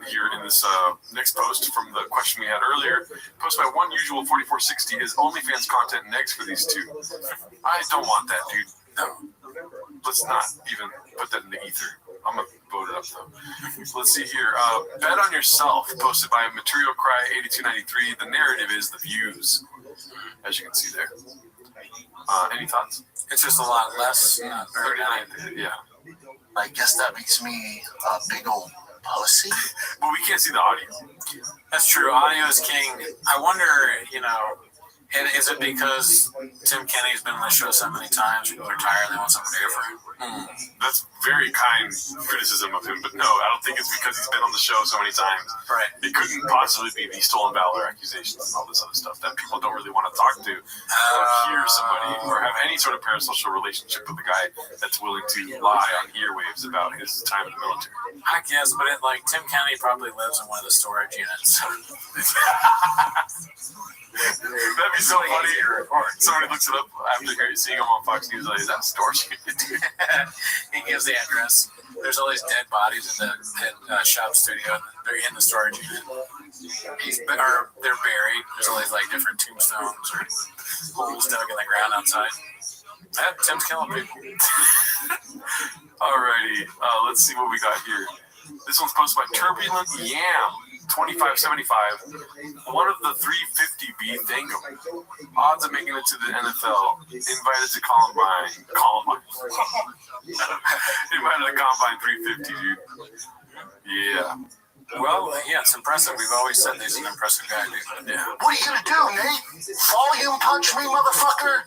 C: here in this next post from the question we had earlier. Posted by One Usual 4460 is OnlyFans content next for these two. I don't want that, dude. No. Let's not even put that in the ether. I'm going to vote it up, though. Let's see here. Bet on Yourself, posted by Material Cry 8293. The narrative is the views, as you can see there. Any thoughts?
B: It's just a lot less.
C: 39. Yeah.
H: I guess that makes me a big old pussy.
C: But we can't see the audio.
B: That's true. Audio is king. I wonder, is it because Tim Kennedy's been on the show so many times, people are tired, they want something different?
C: That's very kind criticism of him, but no, I don't think it's because he's been on the show so many times.
B: Right.
C: It couldn't possibly be the stolen valor accusations and all this other stuff that people don't really want to talk to or hear somebody or have any sort of parasocial relationship with a guy that's willing to lie on earwaves about his time in the military.
B: I guess, but Tim Kennedy probably lives in one of the storage units.
C: That'd be so funny. Somebody looks it up after seeing him on Fox News. Like, is that a storage unit?
B: He gives the address. There's all these dead bodies in the shop studio. They're in the storage unit. They're buried. There's all these different tombstones or holes dug in the ground outside. Tim's killing people.
C: Alrighty, let's see what we got here. This one's posted by Turbulent Yam 2575. One of the 350B Thangum. Odds of making it to the NFL. Invited to Columbine. Invited to Combine 350, dude. Yeah.
B: Well, yeah, it's impressive. We've always said he's an impressive guy, dude. Yeah.
H: What are you gonna do, Nate? Volume punch me, motherfucker?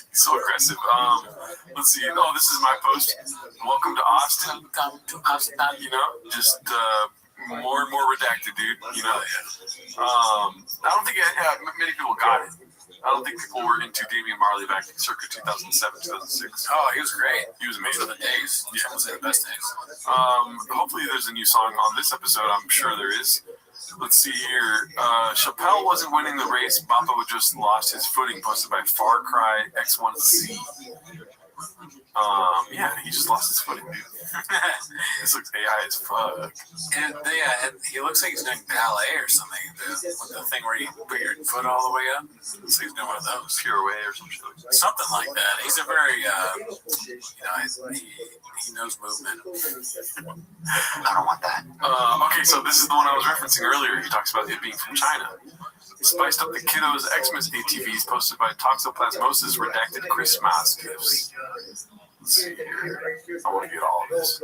C: He's so aggressive. Let's see. Oh, this is my post. Welcome to Austin. Just more and more redacted, dude. I don't think many people got it. I don't think people were into Damian Marley back in circa 2007, 2006.
B: Oh, he was great.
C: He was amazing.
B: Those are the days.
C: Yeah.
B: Those are the best days.
C: Hopefully there's a new song on this episode. I'm sure there is. Let's see here. Chappelle wasn't winning the race. Bappa would just lost his footing, posted by Far Cry X1C. Yeah, he just lost his footing, dude. This looks AI as fuck.
B: And he looks like he's doing ballet or something. With the thing where you put your foot all the way up. So he's doing one of those.
C: Pirouette or some shit.
B: Something like that. He's a very, he knows movement.
H: I don't want that.
C: Okay, so this is the one I was referencing earlier. He talks about it being from China. Spiced up the kiddos' Xmas ATVs posted by Toxoplasmosis redacted Christmas gifts. Let's see here. I want to get all of this.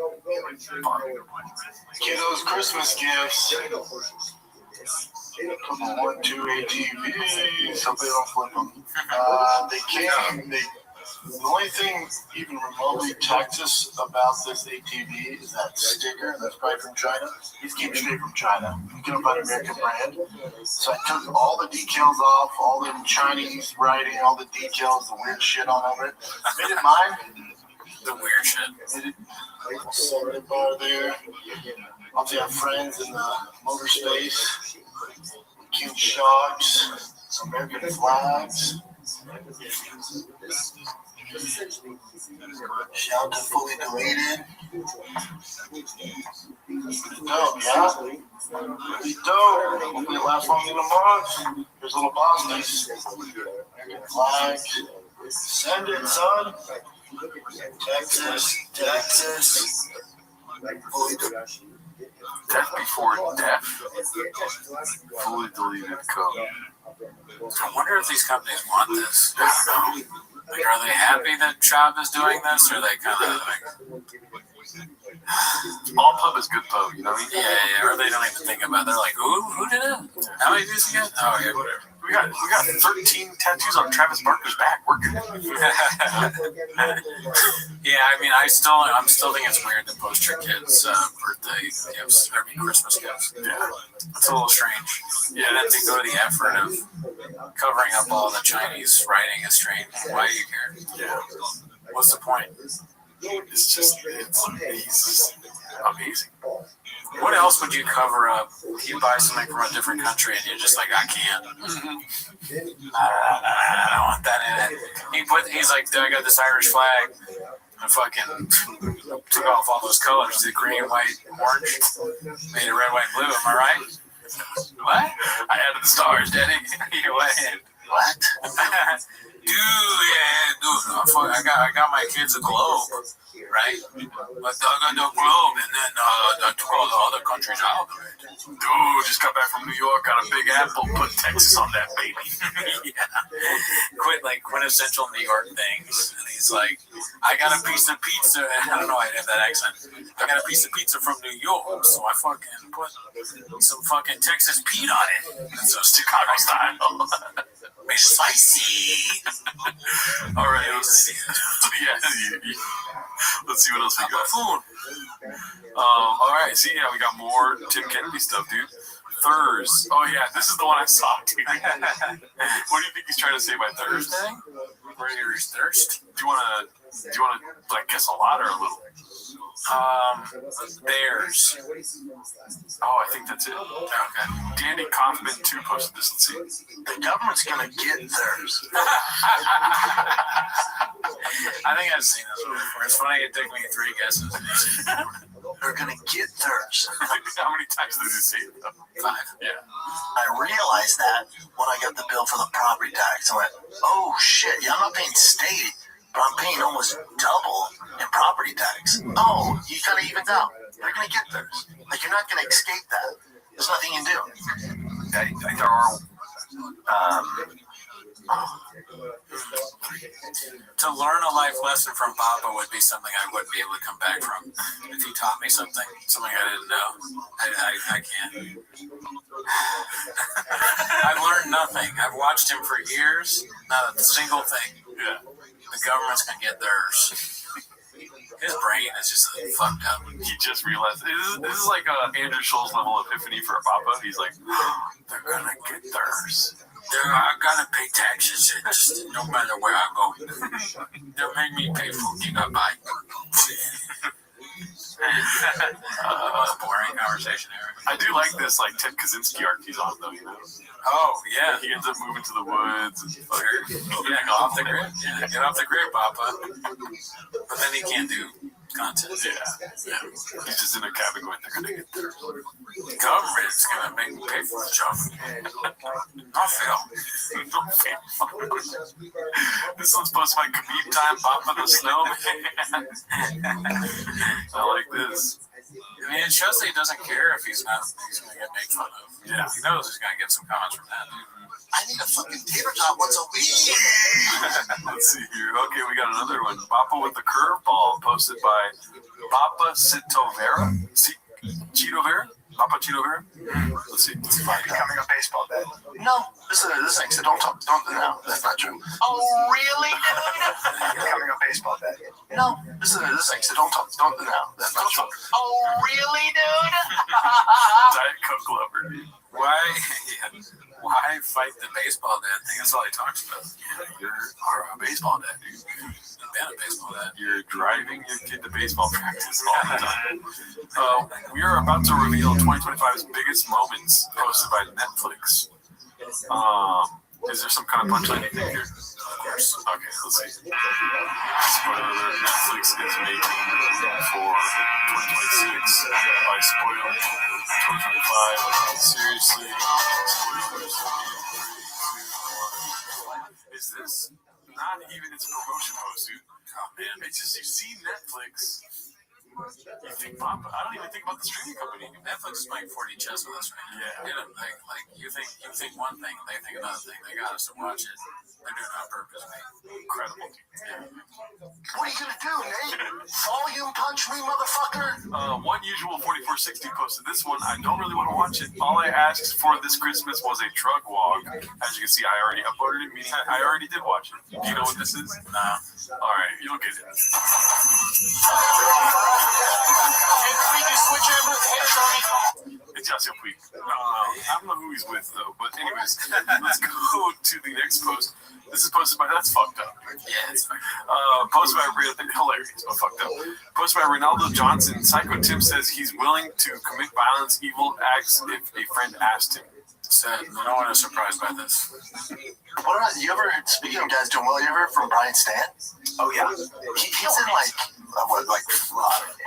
I: Kiddos' Christmas gifts. Come on, 2 ATVs. Hope they don't flip them. The only thing even remotely Texas about this ATV is that sticker that's probably from China. These came straight from China. You can buy an American brand. So I took all the decals off, all the Chinese writing, all the details, the weird shit all over it. Made it mine.
B: The weird shit.
I: Made it soda bar there. Obviously, I have friends in the motor space. Cute shocks, American flags. Shout to Fully Deleted. Dope, yeah? Pretty dope. Hopefully it lasts longer than a month. Here's a little boss piece. American flag. Send it, son. Texas. Fully Deleted.
C: Death before death? Fully deleted code.
B: I wonder if these companies want this. I don't know. Like, are they happy that Shop is doing this, or are they kind of like,
C: All pub is good pub, you know what I mean?
B: yeah, or they don't even think about it. They're like, who did it? How many views again? Oh, yeah, whatever.
C: We got 13 tattoos on Travis Barker's back. We're good.
B: Yeah, I mean, I'm still think it's weird to post your kids' birthday gifts, Christmas gifts. Yeah, it's a little strange. Yeah, and then they go to the effort of covering up all the Chinese writing is strange. Why do you care?
C: Yeah.
B: What's the point?
C: It's just amazing.
B: What else would you cover up? You buy something from a different country and you're just like, I can't. I don't want that in it. He's like, I got this Irish flag. And fucking took off all those colors, the green, white, orange, made it red, white, blue. Am I right? What? I added the stars, Daddy. You went. What? Dude, I got my kids a globe, right? But I got the globe, and then I took all the other countries out of it.
C: Dude, just got back from New York, got a big apple, put Texas on that baby.
B: Yeah. Quit like quintessential New York things. And he's like, I got a piece of pizza. I don't know, I have that accent. I got a piece of pizza from New York, so I fucking put some fucking Texas Pete on it. And so Chicago style. Make spicy.
C: All right, let's see what else we got.
B: Food.
C: All right, see, yeah, we got more Tim Kennedy stuff, dude. Thurs. Oh yeah, this is the one I saw, dude. What do you think he's trying to say by Thursday?
B: Where you're thirst?
C: Do you wanna like guess a lot or a little?
B: Bears.
C: Oh, I think that's it. Okay. Danny Kaufman 2 posted this. Let's see.
H: The government's gonna get theirs.
B: I think I've seen this one before. It's funny it took me 3 guesses.
H: They're gonna get theirs.
C: How many times did he say it?
B: 5.
C: Yeah.
H: I realized that when I got the bill for the property tax. I went, oh shit, yeah, I'm not paying state, but I'm paying almost double in property tax. Oh, you kind of evens out. They're gonna get theirs. Like, you're not gonna escape that. There's nothing you can do.
C: There are.
B: To learn a life lesson from Papa would be something I wouldn't be able to come back from. If he taught me something I didn't know, I can't. I've learned nothing. I've watched him for years, not a single thing.
C: Yeah.
B: The government's gonna get theirs. His brain is just fucked up.
C: He just realized this is like Andrew Schultz level epiphany for Papa. He's like, they're gonna get theirs.
B: I gotta pay taxes, just no matter where I go. They'll make me pay for gigabyte. Boring conversation here.
C: I do like this, like Ted Kaczynski arc he's on, though. You know.
B: Oh yeah.
C: He ends up moving to the woods. And
B: Yeah, go off the grid. Yeah, get off the grid, Papa. But then he can't do content.
C: Yeah. He's just in a cabin going, they're gonna get there.
B: The government's gonna make me pay for the job. I'll fail.
C: This one's supposed to be Khabib time, Papa the Snowman. I like this.
B: I mean, it shows that he doesn't care if he's gonna get made fun of.
C: Yeah.
B: He knows he's gonna get some comments from that.
H: I need a fucking tater tot once a week.
C: Let's see here. Okay, we got another one. Papa with the curveball, posted by Papa Citovera. Cheeto Vera? Papa Cheeto Vera? Let's see. Let's find out.
H: Becoming a baseball dad. No, this thing. So don't no, that's not true. Oh really, dude? Becoming a baseball dad. No, this thing. So don't no, that's not true. Oh really, dude?
C: Diet Coke lover, dude.
B: Why fight the baseball dad thing? That's all he talks about.
C: Yeah, you're a baseball dad, dude.
B: You've been a baseball dad.
C: You're driving your kid to baseball practice all the time. We are about to reveal 2025's biggest moments posted by Netflix. Is there some kind of punchline you think here? Of course. Okay, let's see. Spoiler alert, Netflix is making for 2026 by spoiler 2025. Seriously. Spoilers. 3, 2, 1. Is this not even its promotion post, dude? Oh man, it's just you see Netflix You think, Bob? I don't even think about the streaming company.
B: Netflix is playing 4D chess with us right now.
C: Yeah.
B: You know, like you think one thing, they think another thing. They got us to watch it. They're doing it on purpose, man.
C: Incredible.
B: Yeah.
H: What are you gonna do, Nate? Volume punch me, motherfucker?
C: One usual 4460 posted this one. I don't really want to watch it. All I asked for this Christmas was a truck walk. As you can see, I already uploaded it, meaning I already did watch it. Do you know what this is?
B: Nah.
C: All right, you'll get it. It's Yasiel Puig. I don't know who he's with, though. But anyways, let's go to the next post. This is posted by, that's fucked up.
B: Yeah, it's fucked
C: Posted by, hilarious, but fucked up. Posted by Ronaldo Johnson. Psycho Tim says he's willing to commit violence, evil acts if a friend asked him.
B: Said, no one is surprised by this.
H: What about, you ever, speaking of guys doing well, you ever heard from Brian Stan?
F: Oh, yeah.
H: He's in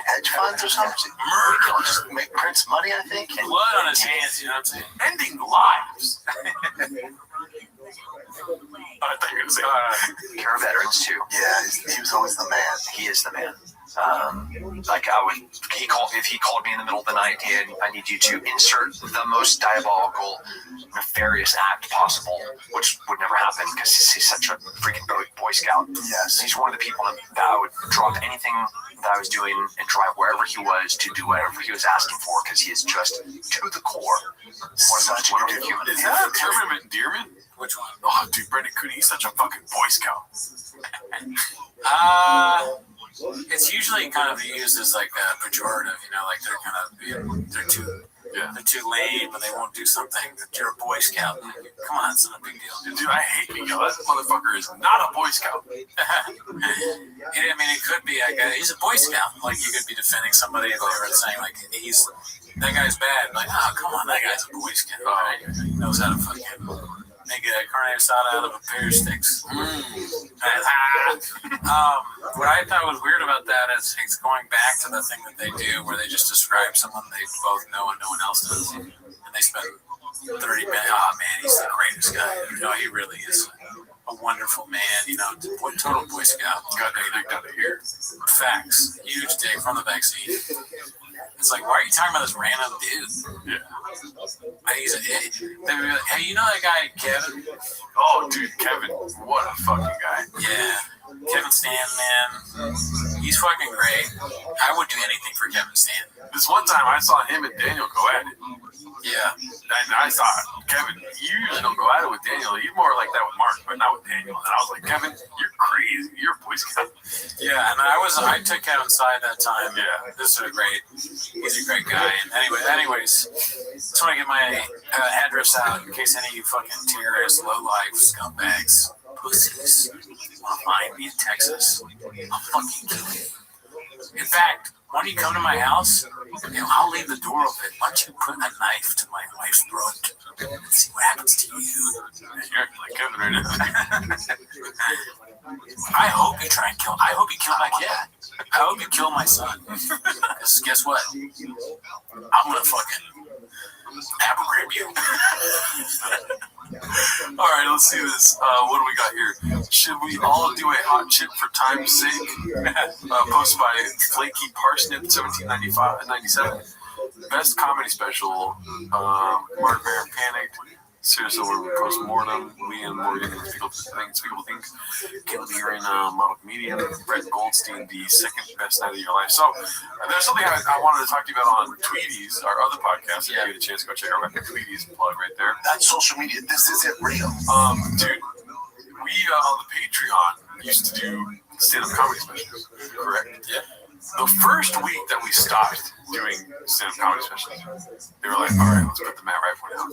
H: hedge funds or something? Murder. Just make Prince money, I think. And
B: Blood on his hands, you know what I'm saying?
C: Ending lives. I thought you were going to say
F: Care veterans, too.
H: yeah, he was always the man.
F: He is the man. If he called me in the middle of the night and I need you to insert the most diabolical, nefarious act possible, which would never happen because he's such a freaking Boy Scout.
H: Yes.
F: He's one of the people that I would drop anything that I was doing and drive wherever he was to do whatever he was asking for because he is just to the core
H: Such a
F: one of
H: good
F: the human.
C: Is that a Timmerman Dearman?
B: Which one?
C: Oh, dude, Brendan Cooney, he's such a fucking Boy Scout.
B: It's usually kind of used as like a pejorative, you know, like they're kind of they're too lame, but they won't do something. You're a Boy Scout. Come on, it's not a big deal.
C: Dude, I hate Miguel. That motherfucker is not a Boy Scout.
B: I mean, it could be. He's a Boy Scout. Like you could be defending somebody and they were saying like that guy's bad. Like, oh, come on, that guy's a Boy Scout. Right? He knows how to fucking make a carne asada out of a pair of sticks. What I thought was weird about that is it's going back to the thing that they do where they just describe someone they both know and no one else does. And they spend 30 minutes, oh man, he's the greatest guy. You know, he really is a wonderful man, you know, total Boy Scout.
C: Got that dick down to here.
B: Facts. Huge dick from the vaccine. It's like, why are you talking about this random dude?
C: Yeah.
B: They'd be like, hey, you know that guy, Kevin?
C: Oh, dude, Kevin, what a fucking guy.
B: Yeah. Kevin Stan, man. He's fucking great. I would do anything for Kevin Stan.
C: This one time I saw him and Daniel go at it.
B: Yeah.
C: And I thought, Kevin, you usually don't go at it with Daniel. He's more like that with Mark, but not with Daniel. And I was like, Kevin, you're crazy. You're a Boy Scout.
B: Yeah, and I took Kevin's side that time.
C: Yeah.
B: He's a great guy. And anyways, just want to get my address out in case any of you fucking terrorists, low-life scumbags, pussies, want to find me in Texas. I'll fucking kill you. In fact, why don't you come to my house? I'll leave the door open. Why don't you put a knife to my wife's throat and see what happens to you?
C: You're acting like Kevin right now.
B: I hope you kill my kid. I hope you kill my son. Because guess what? I'm gonna fucking abrogate you.
C: All right, let's see this. What do we got here? Should we all do a hot chip for time's sake? Posted by Flaky Parsnip, 1797. Best comedy special. Mark Maron Panicked. Seriously, we're post-mortem. We and Morgan and Unspeakable Things. Caleb Erin, model comedian. Brett Goldstein, the second best night of your life. So, there's something I wanted to talk to you about on Tweeties, our other podcast. If you get a chance, go check out Rebecca Tweeties plug right there.
H: That's social media. This isn't real.
C: Dude, we on the Patreon used to do stand-up comedy specials, correct?
B: Yeah.
C: The first week that we stopped doing stand-up comedy specials, they were like, all right, let's put the Matt Rife one out.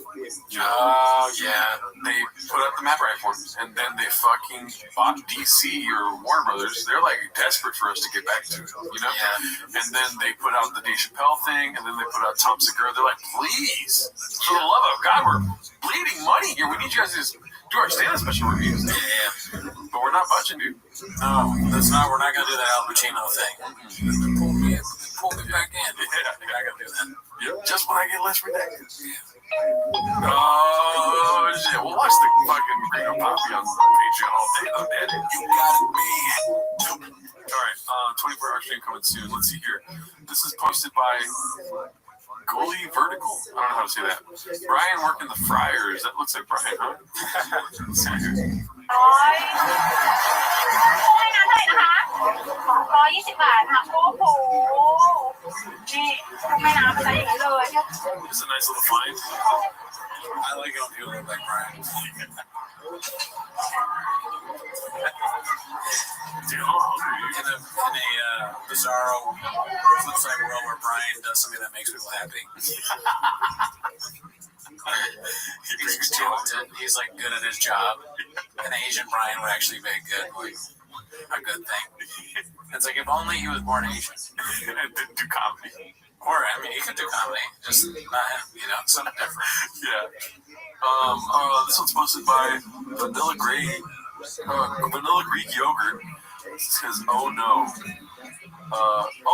B: Oh, yeah.
C: They put out the Matt Rife one, and then they fucking bought DC or Warner Brothers. They're like desperate for us to get back to it, you know?
B: Yeah.
C: And then they put out the Dave Chappelle thing, and then they put out Tom Segura. They're like, please, for the love of God, we're bleeding money here. We need you guys to just do our stand-up special reviews.
B: Yeah.
C: But we're not budging, dude.
B: No, we're not going to do that Al Pacino thing. Pull me back in.
C: Yeah,
B: We're not going to do that.
C: Yep. Just when I get less ridiculous. Oh, shit. We'll watch the fucking Green Poppy on Patreon all day, though, Dad.
B: You got it, man.
C: All right. 24-hour stream coming soon. Let's see here. This is posted by Goalie Vertical. I don't know how to say that. Brian working the fryers. That looks like Brian, huh? Let's see here.
J: 120 บาทค่ะโอ้โหนี่แม่น้ำอะไรอย่างนี้เลย
C: It's a nice little find.
B: I like it when people look like Brian.
C: Dude, I'm hungry.
B: In a bizarro flip side world where Brian does something that makes people happy. He's talented. He's like good at his job. An Asian Brian would actually make good, like a good thing. It's like if only he was born Asian
C: and didn't do comedy.
B: Or I mean, he could do comedy, just not him. You know, something different.
C: Yeah. This one's posted by Vanilla Greek yogurt. It says, "Oh no."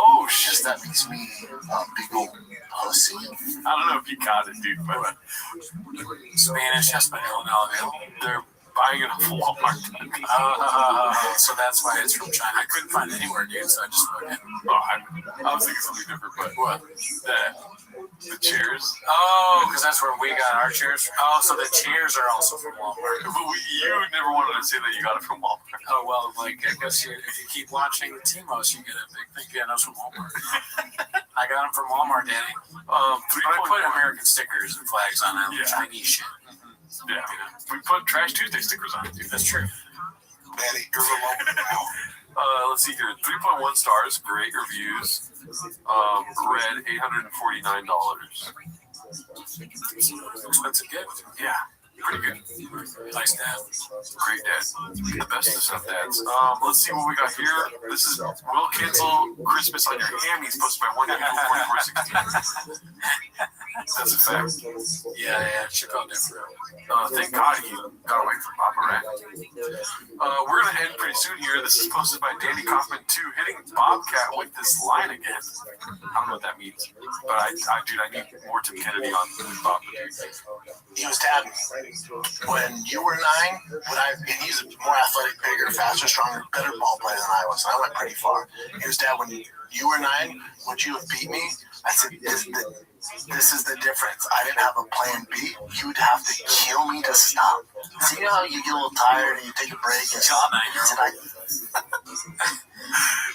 C: Oh shit.
H: That makes me big old pussy.
C: I don't know if you got it, dude, but
B: Spanish Espanol now available.
C: They're buying it off Walmart.
B: So that's why it's from China. I couldn't find it anywhere, dude. So I just put it in.
C: I was thinking something different, but what? The chairs.
B: Oh, because that's where we got our chairs. Oh, so the chairs are also from Walmart.
C: But you never wanted to say that you got it from Walmart.
B: Oh well, like I guess if you keep watching the T-Most, you get a big thing. Yeah, those from Walmart. I got them from Walmart, Daddy. But I put American stickers and flags on it, Chinese shit.
C: Yeah, we put Trash Tuesday stickers on it, dude. That's true.
H: Daddy, you're alone now.
C: Let's see here. 3.1 stars. Great reviews. Red, $849.
B: Expensive gift.
C: Yeah, pretty good.
B: Nice dad.
C: Great dad. The best of stuff dads. Let's see what we got here. This is Will Cancel Christmas on Your Hammies, posted by 18416. That's a fact.
B: Yeah. She felt different.
C: Thank God he got away from Papa Rat. We're going to end pretty soon here. This is posted by Danny Kaufman 2, hitting Bobcat with this line again. I don't know what that means, but I need more Tim Kennedy on Bobcat.
H: He was dabbing when you were 9. And he's a more athletic, bigger, faster, stronger, better ball player than I was. And I went pretty far. He was dad when you were 9. Would you have beat me? I said, this is the difference. I didn't have a plan B. You would have to kill me to stop. See how you get a little tired and you take a break and stop?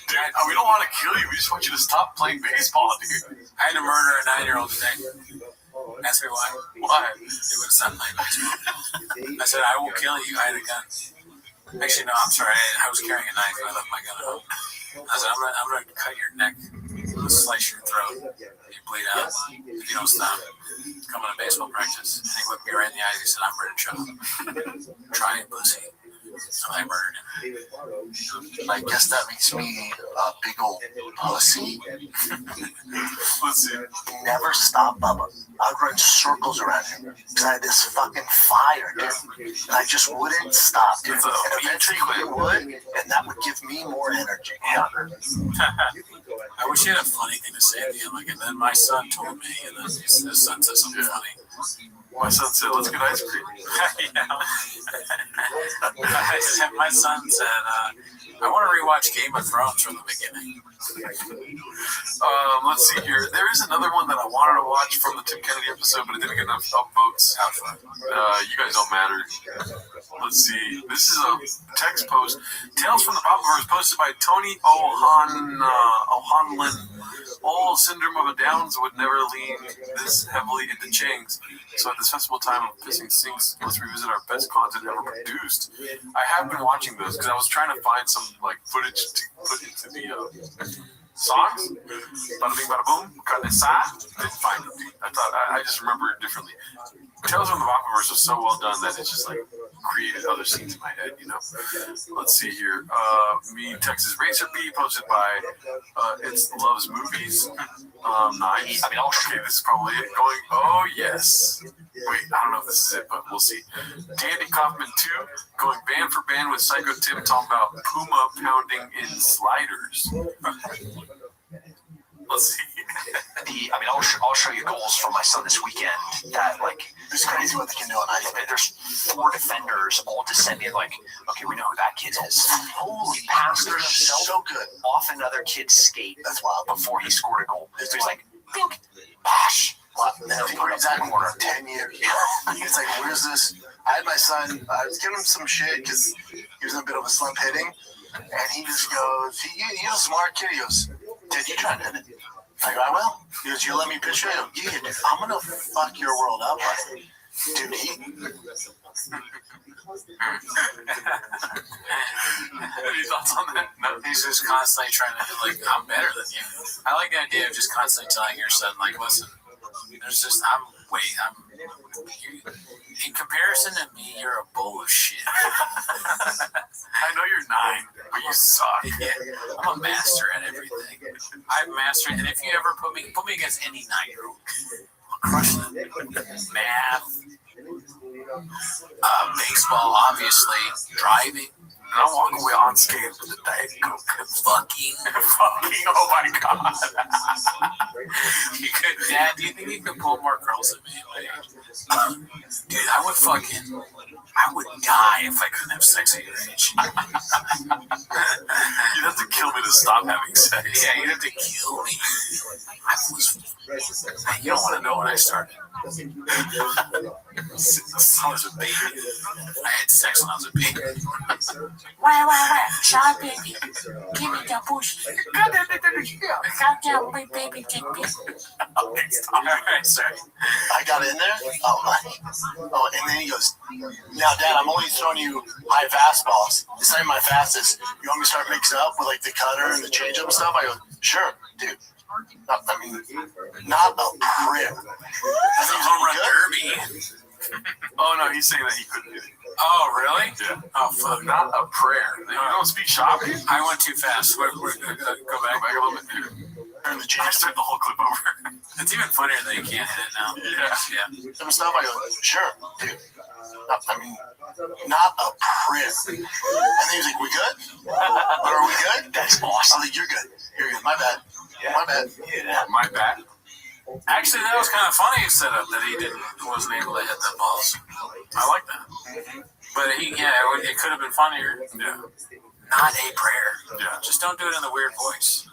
C: Dude, we don't want to kill you. We just want you to stop playing baseball, dude.
B: I had to murder a 9-year-old today. Ask me why.
C: Why?
B: It would stop playing baseball. I said, I will kill you. I had a gun. Actually, no, I'm sorry. I was carrying a knife and I left my gun at home. I said, I'm gonna cut your neck, slice your throat, you bleed out if you don't stop. Coming to baseball practice, and he looked me right in the eyes. He said, "I'm ready to show. Try it, pussy." So I murdered him.
H: I guess that makes me a big old pussy.
C: Let's see.
H: Never stop, Bubba. I'd run circles around him because I had this fucking fire, dude. And I just wouldn't stop, dude. And eventually you would, and that would give me more energy.
B: I wish he had a funny thing to say at the end, like, and then my son told me, and then his son said something funny.
C: My son said, "Let's get ice cream."
B: My son said, "I want to rewatch Game of Thrones from the beginning."
C: Let's see here. There is another one that I wanted to watch from the Tim Kennedy episode, but it didn't get enough upvotes. You guys don't matter. Let's see. This is a text post. Tales from the Popaverse, posted by Tony O'Hanlon. Old syndrome of a Downs would never lean this heavily into Chang's. So at this festival time of pissing sinks, let's revisit our best content ever produced. I have been watching those because I was trying to find some footage to put into the songs. Bada bing, bada boom, carne asada. Didn't find it, dude. I thought I just remember it differently. Tales from the Popaverse was so well done that it just created other scenes in my head, you know. Let's see here. Me, Texas Racer B, posted by It's Loves Movies. 9. Okay, this is probably it. Going, oh yes. Wait, I don't know if this is it, but we'll see. Dandy Kaufman 2, going band for band with Psycho Tim, talking about Puma pounding in sliders.
F: Let's see. I'll show you goals for my son this weekend that
H: It's crazy what they can do on ice.
F: There's 4 defenders all descending. Like, okay, we know who that kid is. Holy pastor himself.
H: So good.
F: Off another kid's skate.
H: That's wild.
F: Before he scored a goal. So he's like, bink, bash.
H: And then put exact corner. 10 years. It's like, where's this? I had my son. I was giving him some shit because he was in a bit of a slump hitting, and he just goes, he's a smart kid. He goes, Dad, you trying to hit it? I go, I will. He goes, you let me pitch it? I go, yeah, dude, I'm gonna fuck your world up, buddy. Dude,
B: Any thoughts on that? No, he's just constantly trying to like, I'm better than you. I like the idea of just constantly telling your son, like, listen, there's just in comparison to me, you're a bowl of shit.
C: I know you're 9, but you suck.
B: Yeah, I'm a master at everything. I've mastered it, and if you ever put me against any 9-year-old, I'll crush them. Math, baseball, obviously, driving.
C: And I'll walk away on skate with a Diet Coke.
B: Fucking,
C: oh my god.
B: you could, Dad, do you think you could pull more girls than me? Like, dude, I would die if I couldn't have sex at your age.
C: You'd have to kill me to stop having sex.
B: Yeah, you'd have to kill me. You don't want to know when I started. I was a baby. I had sex when I was a baby. Why, shy baby. Give me that push. Goddamn baby, take me. Alright, sorry.
H: I got in there. Oh, and then he goes, now, Dad, I'm only throwing you high fastballs. It's not even my fastest. You want me to start mixing up with like the cutter and the changeup and stuff? I go, sure, dude. Not a prick. I think
B: Home run derby.
C: Oh no, he's saying that he couldn't do it.
B: Oh, really?
C: Yeah.
B: Oh, fuck.
C: Not a prayer. You don't speak shopping?
B: I went too fast. Go back
C: a little bit.
H: Turn the
C: I
H: change.
C: start the whole clip over.
B: It's even funnier that you can't hit it now.
C: Yeah.
H: Some stuff. I go, sure, dude. Not a prick. And then he's like, we good? But are we good? That's awesome. I'm like, you're good. You're good. My bad.
B: Yeah.
H: My bad.
C: Yeah, my bad.
B: Actually, that was kind of funny setup that he wasn't able to hit that ball. I like that. But it could have been funnier.
C: Yeah.
B: Not a prayer.
C: Yeah.
B: Just don't do it in the weird voice.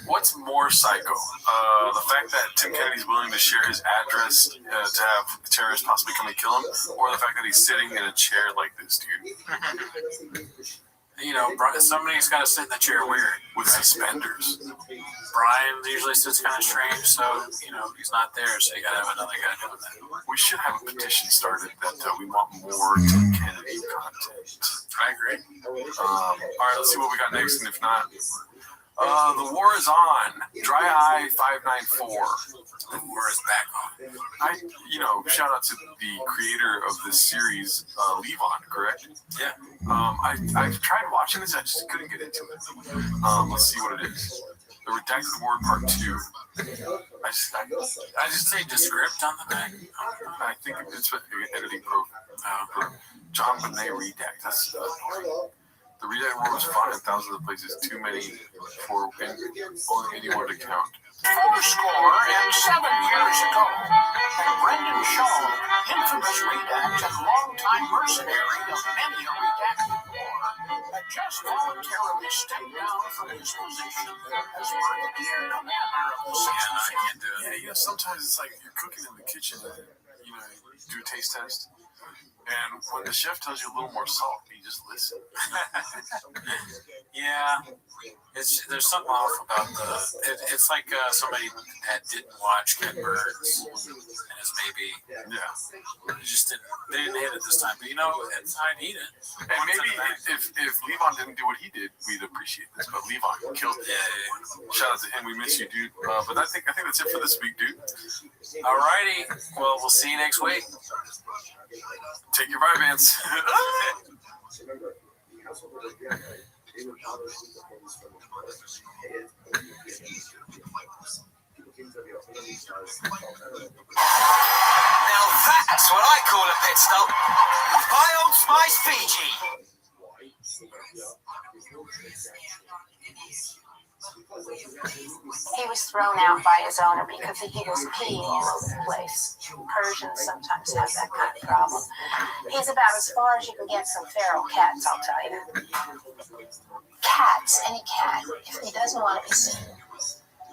C: What's more psycho? The fact that Tim Kennedy's willing to share his address to have terrorists possibly come and kill him, or the fact that he's sitting in a chair like this, dude?
B: Somebody's got to sit in the chair weird.
C: With suspenders.
B: Brian usually sits kind of strange, so, he's not there, so you got to have another guy doing that.
C: We should have a petition started that we want more Tim Kennedy content.
B: I agree.
C: All right, let's see what we got next, and if not... the war is on. Dry Eye 594.
B: The war is back on.
C: Shout out to the creator of this series, Levon, correct?
B: Yeah.
C: I've tried watching this, I just couldn't get into it. Let's see what it is. The Redacted Word Part 2. I
B: just say descript on the back.
C: I think it's an editing program. John Bonet Redact. That's the redact word was fought in thousands of places, too many for only anyone to count.
F: Score and 7 years ago, Brendan Shaw, infamous redact and longtime mercenary of many a redacted war, had just voluntarily stepped down from his position as brigadier commander of the 65th.
C: Yeah, sometimes it's like you're cooking in the kitchen and, you do a taste test. And when the chef tells you a little more salt, you just listen.
B: Yeah, there's something off about it's like somebody that didn't watch Ken Burns and his maybe.
C: Yeah.
B: They didn't hit it this time, but I'd eat it.
C: And maybe if Levon didn't do what he did, we'd appreciate this. But Levon killed it. Yeah. Shout out to him. We miss you, dude. But I think that's it for this week, dude.
B: Alrighty. Well, we'll see you next week.
C: Take your Ray-Bans.
F: Now that's what I call a pit stop. By Old Spice Fiji.
G: He was thrown out by his owner because he was peeing all over the place. Persians sometimes have that kind of problem. He's about as far as you can get from feral cats, I'll tell you. Cats, any cat, if he doesn't want to be seen,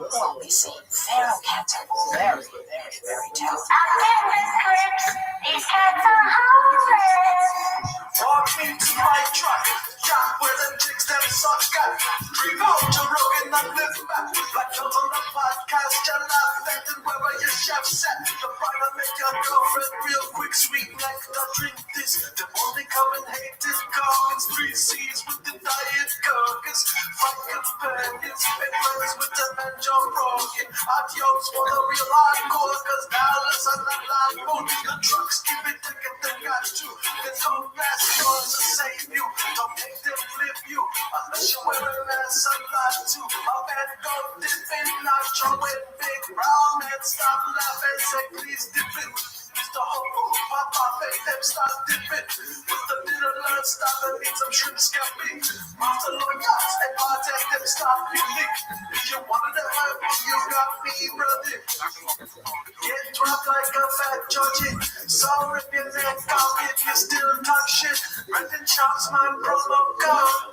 G: won't be seen. Feral cats are very, very, very talented.
J: I'm getting clips. These cats are homeless.
K: Walk me to my truck, yacht where them chicks them suck got. Drink out to Rogan and live back. Like on the podcast, you laugh at and wherever your chef set. The bride make your girlfriend real quick, sweet neck. Now drink this. The only come and hate is garments. 3 C's with the diet cookers. Fight companions, make friends with the man John Rogan. Adios for the real hardcore, cause Dallas and the line boat. The trucks keep it ticket, they got to. There's no fast yours to save you. Don't make them flip you unless you're wearing a sunlight too. A man go dipping, not showing big brown man. Stop laughing, say please dip it. Mr. Hope, pop off, make them stop dipping. With the dinner learn, stop and eat some shrimp scampi. Master lawyers and bartend them stop you leak. If you wanted to hurt me, you got me, brother. Get dropped like a fat Georgie. Sorry if your neck out, if you still talk shit. Renting shops, my promo code.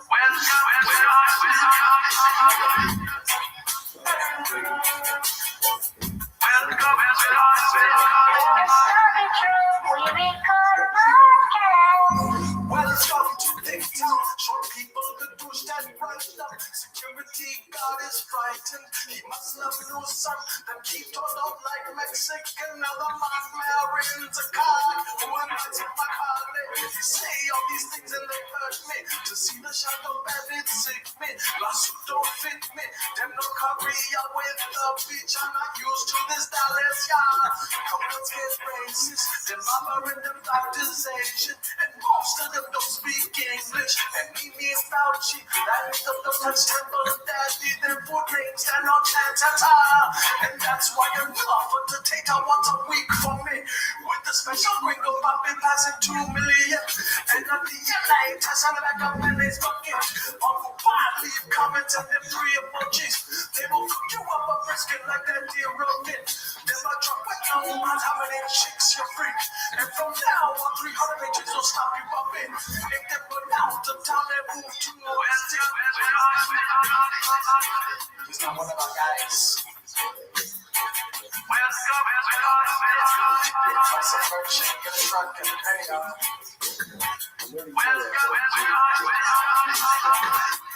K: Welcome to TikTok. Short people the douche that right up. Security guard is frightened. He must love no son. Them keep turned up like Mexican. Now the man marries a car. Who reminds of my Harley. He say all these things and they hurt me. To see the shadow bandit sick me. Lawsuit don't fit me. Them no career with the beach. I'm not used to this Dallas yard. Come let's get racist. Them mama and them doctors Asian. And most of them don't speak English. And me and Fauci. That is the touch temple of daddy. Their food rings and no chance at all. And that's why I'm offered to take out once a week from me. With the special gringo popping passing 2 million. And on the LA test on like a mayonnaise bucket. On the wild leave comments and them 3 emojis. They will cook you up a brisket like that dear Rogan. Never drop with no matter how many chicks you freak. And from now on 300 pages will stop you bumping. If they put out the town they move to OST. He's not one of our guys.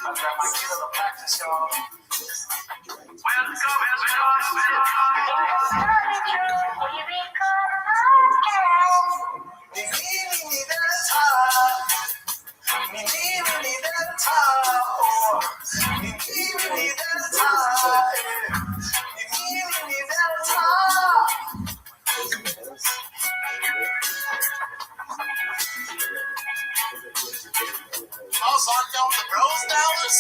K: I grab my kid to practice, y'all. Also, I'm down with the bros, Dallas.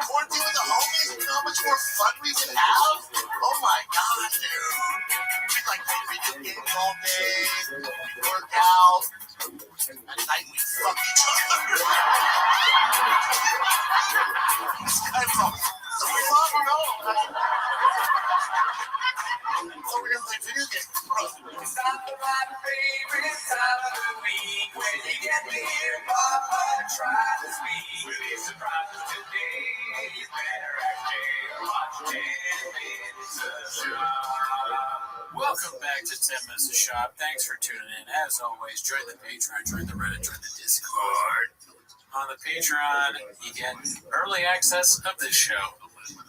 K: Quarantine with the homies, you know how much more fun we would have? Oh my god, dude. We'd like play video games all day, we'd work out, at night we'd fuck each other. This guy's so fun, bro. So we're gonna play video games, bro. It's not my favorite time of the week when you get near Papa, try to speak. We'll be surprised today. You better actually watch 10 minutes of shop.
B: Welcome back to 10 Minutes of Shop. Thanks for tuning in. As always, join the Patreon, join the Reddit, join the Discord. On the Patreon, you get early access of this show.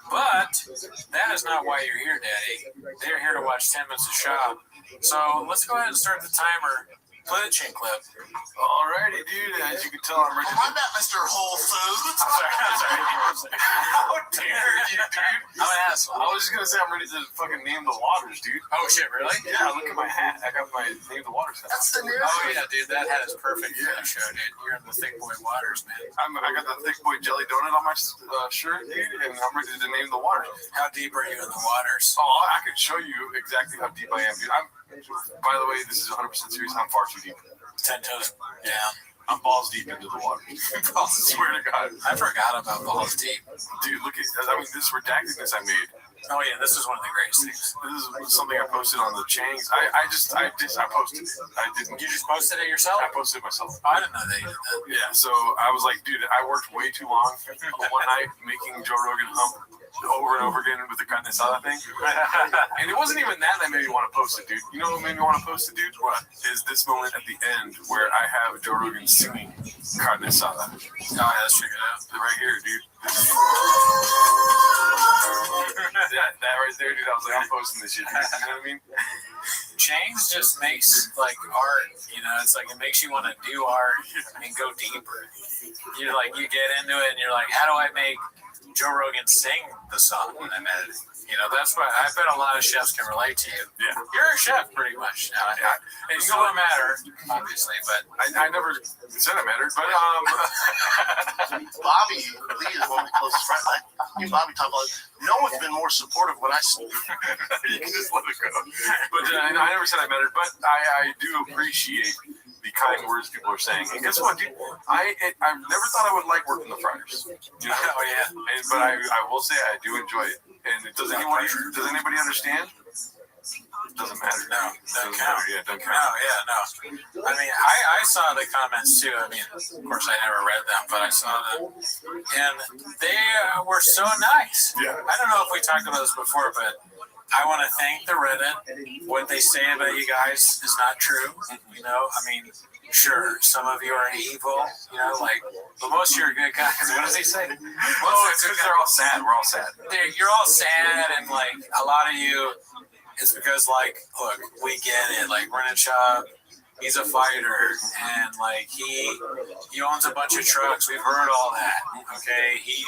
B: But that is not why you're here, Daddy. They're here to watch 10 Minutes of Shop. So let's go ahead and start the timer. Play the chain clip.
C: Alrighty, dude. As you can tell, I'm ready to...
H: I'm not Mr. Whole Foods.
B: I'm sorry.
C: How dare you, dude?
B: I'm an asshole.
C: I was just gonna say I'm ready to fucking name the waters, dude.
B: Oh, shit, really?
C: Yeah, look at my hat. I got my name the waters hat.
H: That's the new.
B: Oh, yeah, dude. That hat is perfect for the show, dude. You're in the Thick Boy Waters, man.
C: I got the Thick Boy Jelly Donut on my shirt, dude, and I'm ready to name the waters.
B: How deep are you in the waters?
C: Oh, I can show you exactly how deep I am, dude. By the way, this is 100% serious. I'm far too deep.
B: 10 toes down.
C: I'm balls deep into the water. I swear to God.
B: I forgot about balls deep.
C: Dude, look at, I mean, this redactedness I made.
B: Oh yeah, this is one of the greatest things.
C: This is something I posted on the Changs. I posted it. I didn't.
B: You just posted it yourself?
C: I posted it myself.
B: Oh, I didn't know that you did that.
C: Yeah, so I was like, dude, I worked way too long one night making Joe Rogan hump over and over again with the carne asada thing. And it wasn't even that made me want to post it, dude. You know what made me want to post it, dude? What? Is this moment at the end where I have Joe Rogan singing carne asada.
B: Oh, yeah, let's check it out.
C: Right here, dude. That right there, dude. I was like, I'm posting this shit, dude. You know what I mean?
B: Changs just makes like art, you know, it's like it makes you want to do art and go deeper. You're like, you get into it and you're like, how do I make Joe Rogan sing the song when I'm editing? You know, that's why I bet a lot of chefs can relate to you.
C: Yeah.
B: You're a chef pretty much now. It doesn't matter, obviously, but
C: I never said it mattered, but
H: Bobby Lee is one of the closest friends. Me and Bobby talk about it. No one's been more supportive when I speak.
C: You can just let it go. But I never said I mattered, but I do appreciate the kind words people are saying. And guess what, dude? I never thought I would like working the fryers. You know?
B: Oh yeah.
C: But I will say I do enjoy it. And does anybody understand? Doesn't matter.
B: No, doesn't count.
C: Yeah, doesn't count.
B: No, yeah, no. I mean, I saw the comments too. I mean, of course, I never read them, but I saw them, and they were so nice.
C: Yeah.
B: I don't know if we talked about this before, but I want to thank the Reddit. What they say about you guys is not true. You know, I mean, sure, some of you are evil. You know, like, but most of you are good guys. What does he say?
C: It's because they're all sad. We're all sad.
B: You're all sad, and like a lot of you. It's because, like, look, we get it. Like, Brennan Schaub, he's a fighter, and, like, he owns a bunch of trucks. We've heard all that, okay? He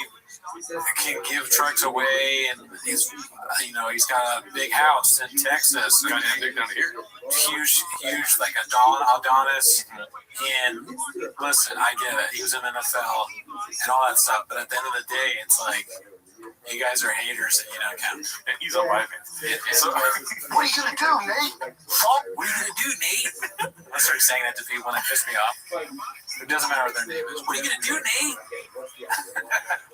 B: can give trucks away, and he's got a big house in Texas.
C: Got him big down here.
B: Huge, like Adonis. And listen, I get it. He was in NFL and all that stuff, but at the end of the day, it's like, you guys are haters and you don't count.
C: And he's on my fans.
H: So, what are you going to do, Nate?
B: What are you going to do, Nate? I started saying that to people when they piss me off. It doesn't matter what their name is. What are you going to do, Nate?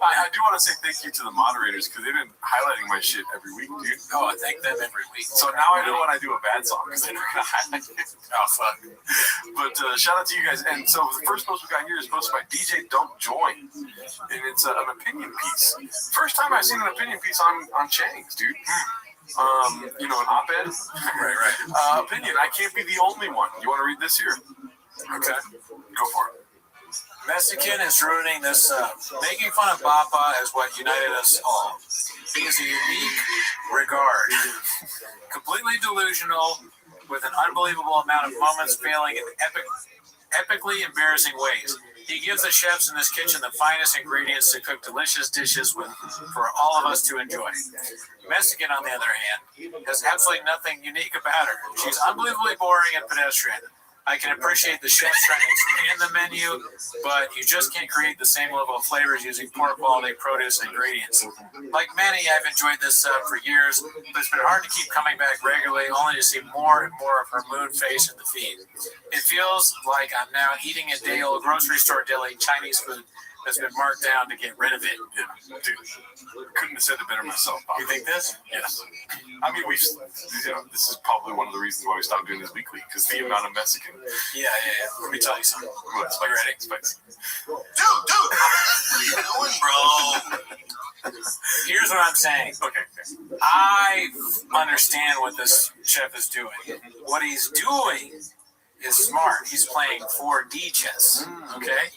C: I do want to say thank you to the moderators because they've been highlighting my shit every week, dude.
B: Oh, I thank them every week.
C: So now I know when I do a bad song because they're going to highlight it.
B: Oh, fuck.
C: But shout out to you guys. And so the first post we got here is posted by DJ Don't Join. And it's an opinion piece. First time I've seen an opinion piece on Changs, dude. You know, an op-ed.
B: Right.
C: Opinion. I can't be the only one. You want to read this here?
B: Okay.
C: Go for it.
B: Mexican is ruining this. Making fun of Bappa is what united us all. He is a unique regard. Completely delusional, with an unbelievable amount of moments failing in epically embarrassing ways. He gives the chefs in this kitchen the finest ingredients to cook delicious dishes for all of us to enjoy. Mexican, on the other hand, has absolutely nothing unique about her. She's unbelievably boring and pedestrian. I can appreciate the chefs trying to expand the menu, but you just can't create the same level of flavors using poor quality produce and ingredients. Like many, I've enjoyed this for years, but it's been hard to keep coming back regularly, only to see more and more of her moon face in the feed. It feels like I'm now eating a day-old grocery store deli Chinese food that's been marked down to get rid of it.
C: Yeah, dude, couldn't have said it better myself.
B: You think this?
C: Yes. I mean, this is probably one of the reasons why we stopped doing this weekly, because the amount of Mexican.
B: Yeah. Let me tell you something.
C: Spicy.
B: You ready?
C: Spicy.
H: Dude, what are you doing, bro?
B: Here's what I'm saying.
C: Okay.
B: I understand what this chef is doing. What he's doing is smart. He's playing 4D chess. Okay?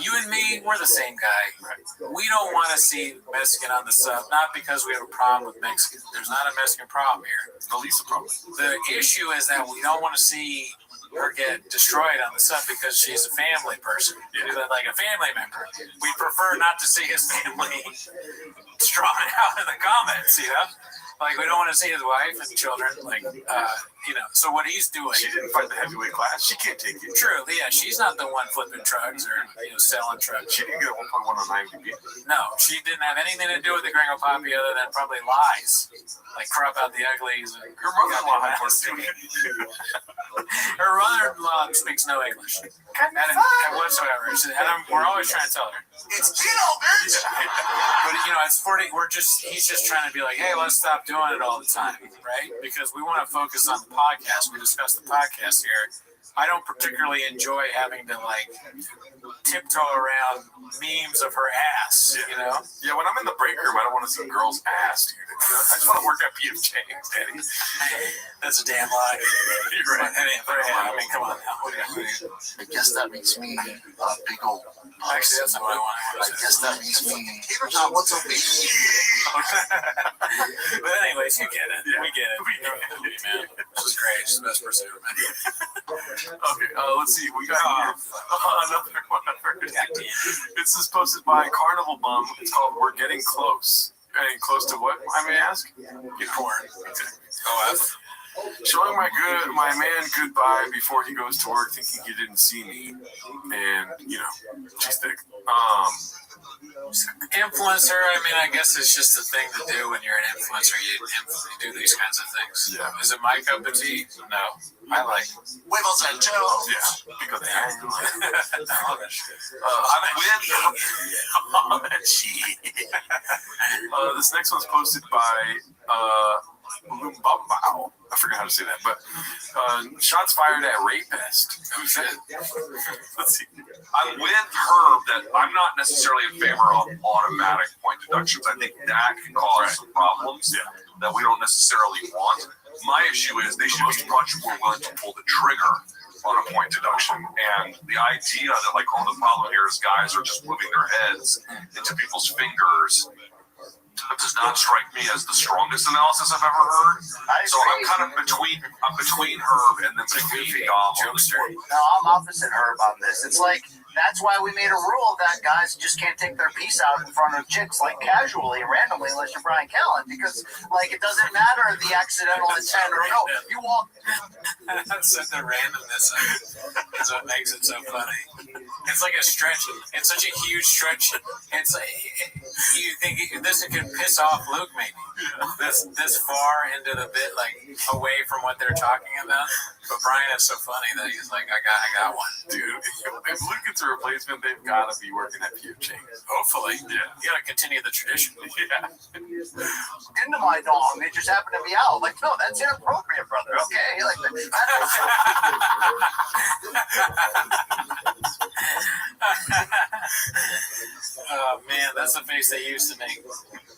B: You and me, we're the same guy. We don't want to see Mexican on the sub, not because we have a problem with Mexican. There's not a Mexican problem here.
C: It's the least problem.
B: The issue is that we don't want to see her get destroyed on the sub because she's a family person, like a family member. We prefer not to see his family drawn out in the comments, you know? Like, we don't want to see his wife and children, like, so what he's doing.
C: She didn't fight the heavyweight class. She can't take it.
B: True, yeah, she's not the one flipping trucks or selling trucks.
C: She didn't get a 1.1 on IMDb.
B: No, she didn't have anything to do with the Gringo Poppy other than probably lies, like crop out the uglies. And
C: Her mother-in-law had more to do.
B: Her mother-in-law speaks no English whatsoever. We're always trying to tell her.
H: It's Pino, bitch!
B: But it's 40. He's just trying to be like, hey, let's stop doing it all the time, right? Because we want to focus on the podcast. We discuss the podcast here. I don't particularly enjoy having to tiptoe around memes of her ass,
C: Yeah, when I'm in the break room, I don't want to see girls' ass, dude. I just want to work at PFJ, Daddy.
B: That's a damn lie.
C: You're right.
B: I mean, come on now.
H: I guess that makes me a big old.
B: Actually, that's not what I want.
H: I guess that makes me. What's up, baby?
B: But anyways, you get it. Yeah. We get it. Man. This is great. She's the best person ever met.
C: Okay, let's see. We got another one. This is posted by Carnival Bum. It's called "We're Getting Close." Getting close to what? I may ask.
B: Get porn. OF.
C: Showing my man goodbye before he goes to work, thinking he didn't see me, and she's thick.
B: Influencer, I mean, I guess it's just a thing to do when you're an influencer. You do these kinds of things.
C: Yeah.
B: Is it my cup of tea? No. I like
H: Huevos and toast.
C: Yeah, because this next one's posted by Lumbambao. I forgot how to say that, but shots fired at Rapist.
B: Oh, shit.
C: Let's see.
L: I'm with Herb that I'm not necessarily in favor of automatic point deductions. I think that can cause some problems that we don't necessarily want. My issue is they should be much more willing to pull the trigger on a point deduction. And the idea that the problem here is guys are just moving their heads into people's fingers, that does not strike me as the strongest analysis I've ever heard. So I'm kind of between Herb and then between Dom.
F: No, I'm opposite Herb on this. It's like, that's why we made a rule that guys just can't take their piece out in front of chicks casually and randomly unless you're Brian Callen, because it doesn't matter the accidental intent or no, you walk.
B: That's the randomness is what makes it so funny. It's like a stretch. It's such a huge stretch. It's you think this could piss off Luke maybe this far into the bit, away from what they're talking about. But Brian is so funny that he's like, I got one,
C: dude. If Luke gets a replacement, they've got to be working at PFJ.
B: Hopefully, yeah. You got to continue the tradition.
C: Yeah.
F: Into my dong, they just happen to be out. No, that's inappropriate, brother. Okay,
B: oh man, that's the face they used to make.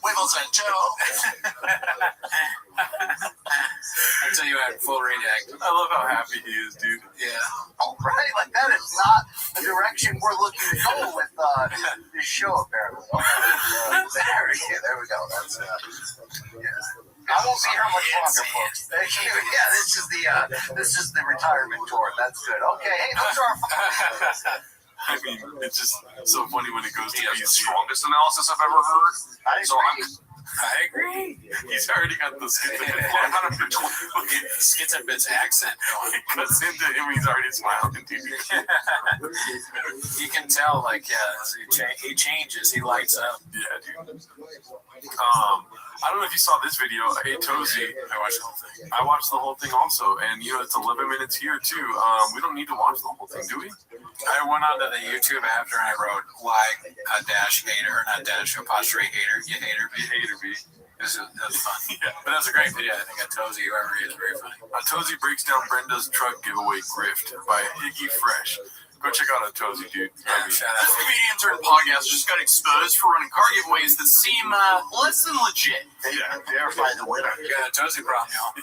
H: Huevos and toast.
B: Until you had full redact.
C: I love how happy he is, dude.
B: Yeah.
F: All right, that is not the direction we're looking to go with this show, apparently. There we go. That's I won't be here much longer, folks. Yeah, this is the retirement tour. That's good. Okay, hey, those are our.
C: I mean, it's just so funny when it goes to
L: the strongest analysis I've ever heard.
B: I agree.
C: He's already got the skits
B: and bits accent going.
C: It cuts into him, he's already smiling, dude.
B: You can tell, he changes, he lights up.
C: Yeah, dude. I don't know if you saw this video. Hey, Tozy.
B: I watched the whole thing.
C: I watched the whole thing also, and it's 11 minutes here too. We don't need to watch the whole thing, do we?
B: I went onto the YouTube after and I wrote hater, not dash apostrophe hater. You hater B.
C: Hater B.
B: That's fun. Yeah. But that's a great video. I think Tozy, whoever he is, very funny.
C: Tozy breaks down Brenda's truck giveaway grift by Higgy Fresh. Go check out Tozy, dude.
B: Shout out.
L: Comedians or podcasters just got exposed for running car giveaways that seem less than legit.
H: Yeah, verify the winner.
B: You got a Tozy problem, y'all.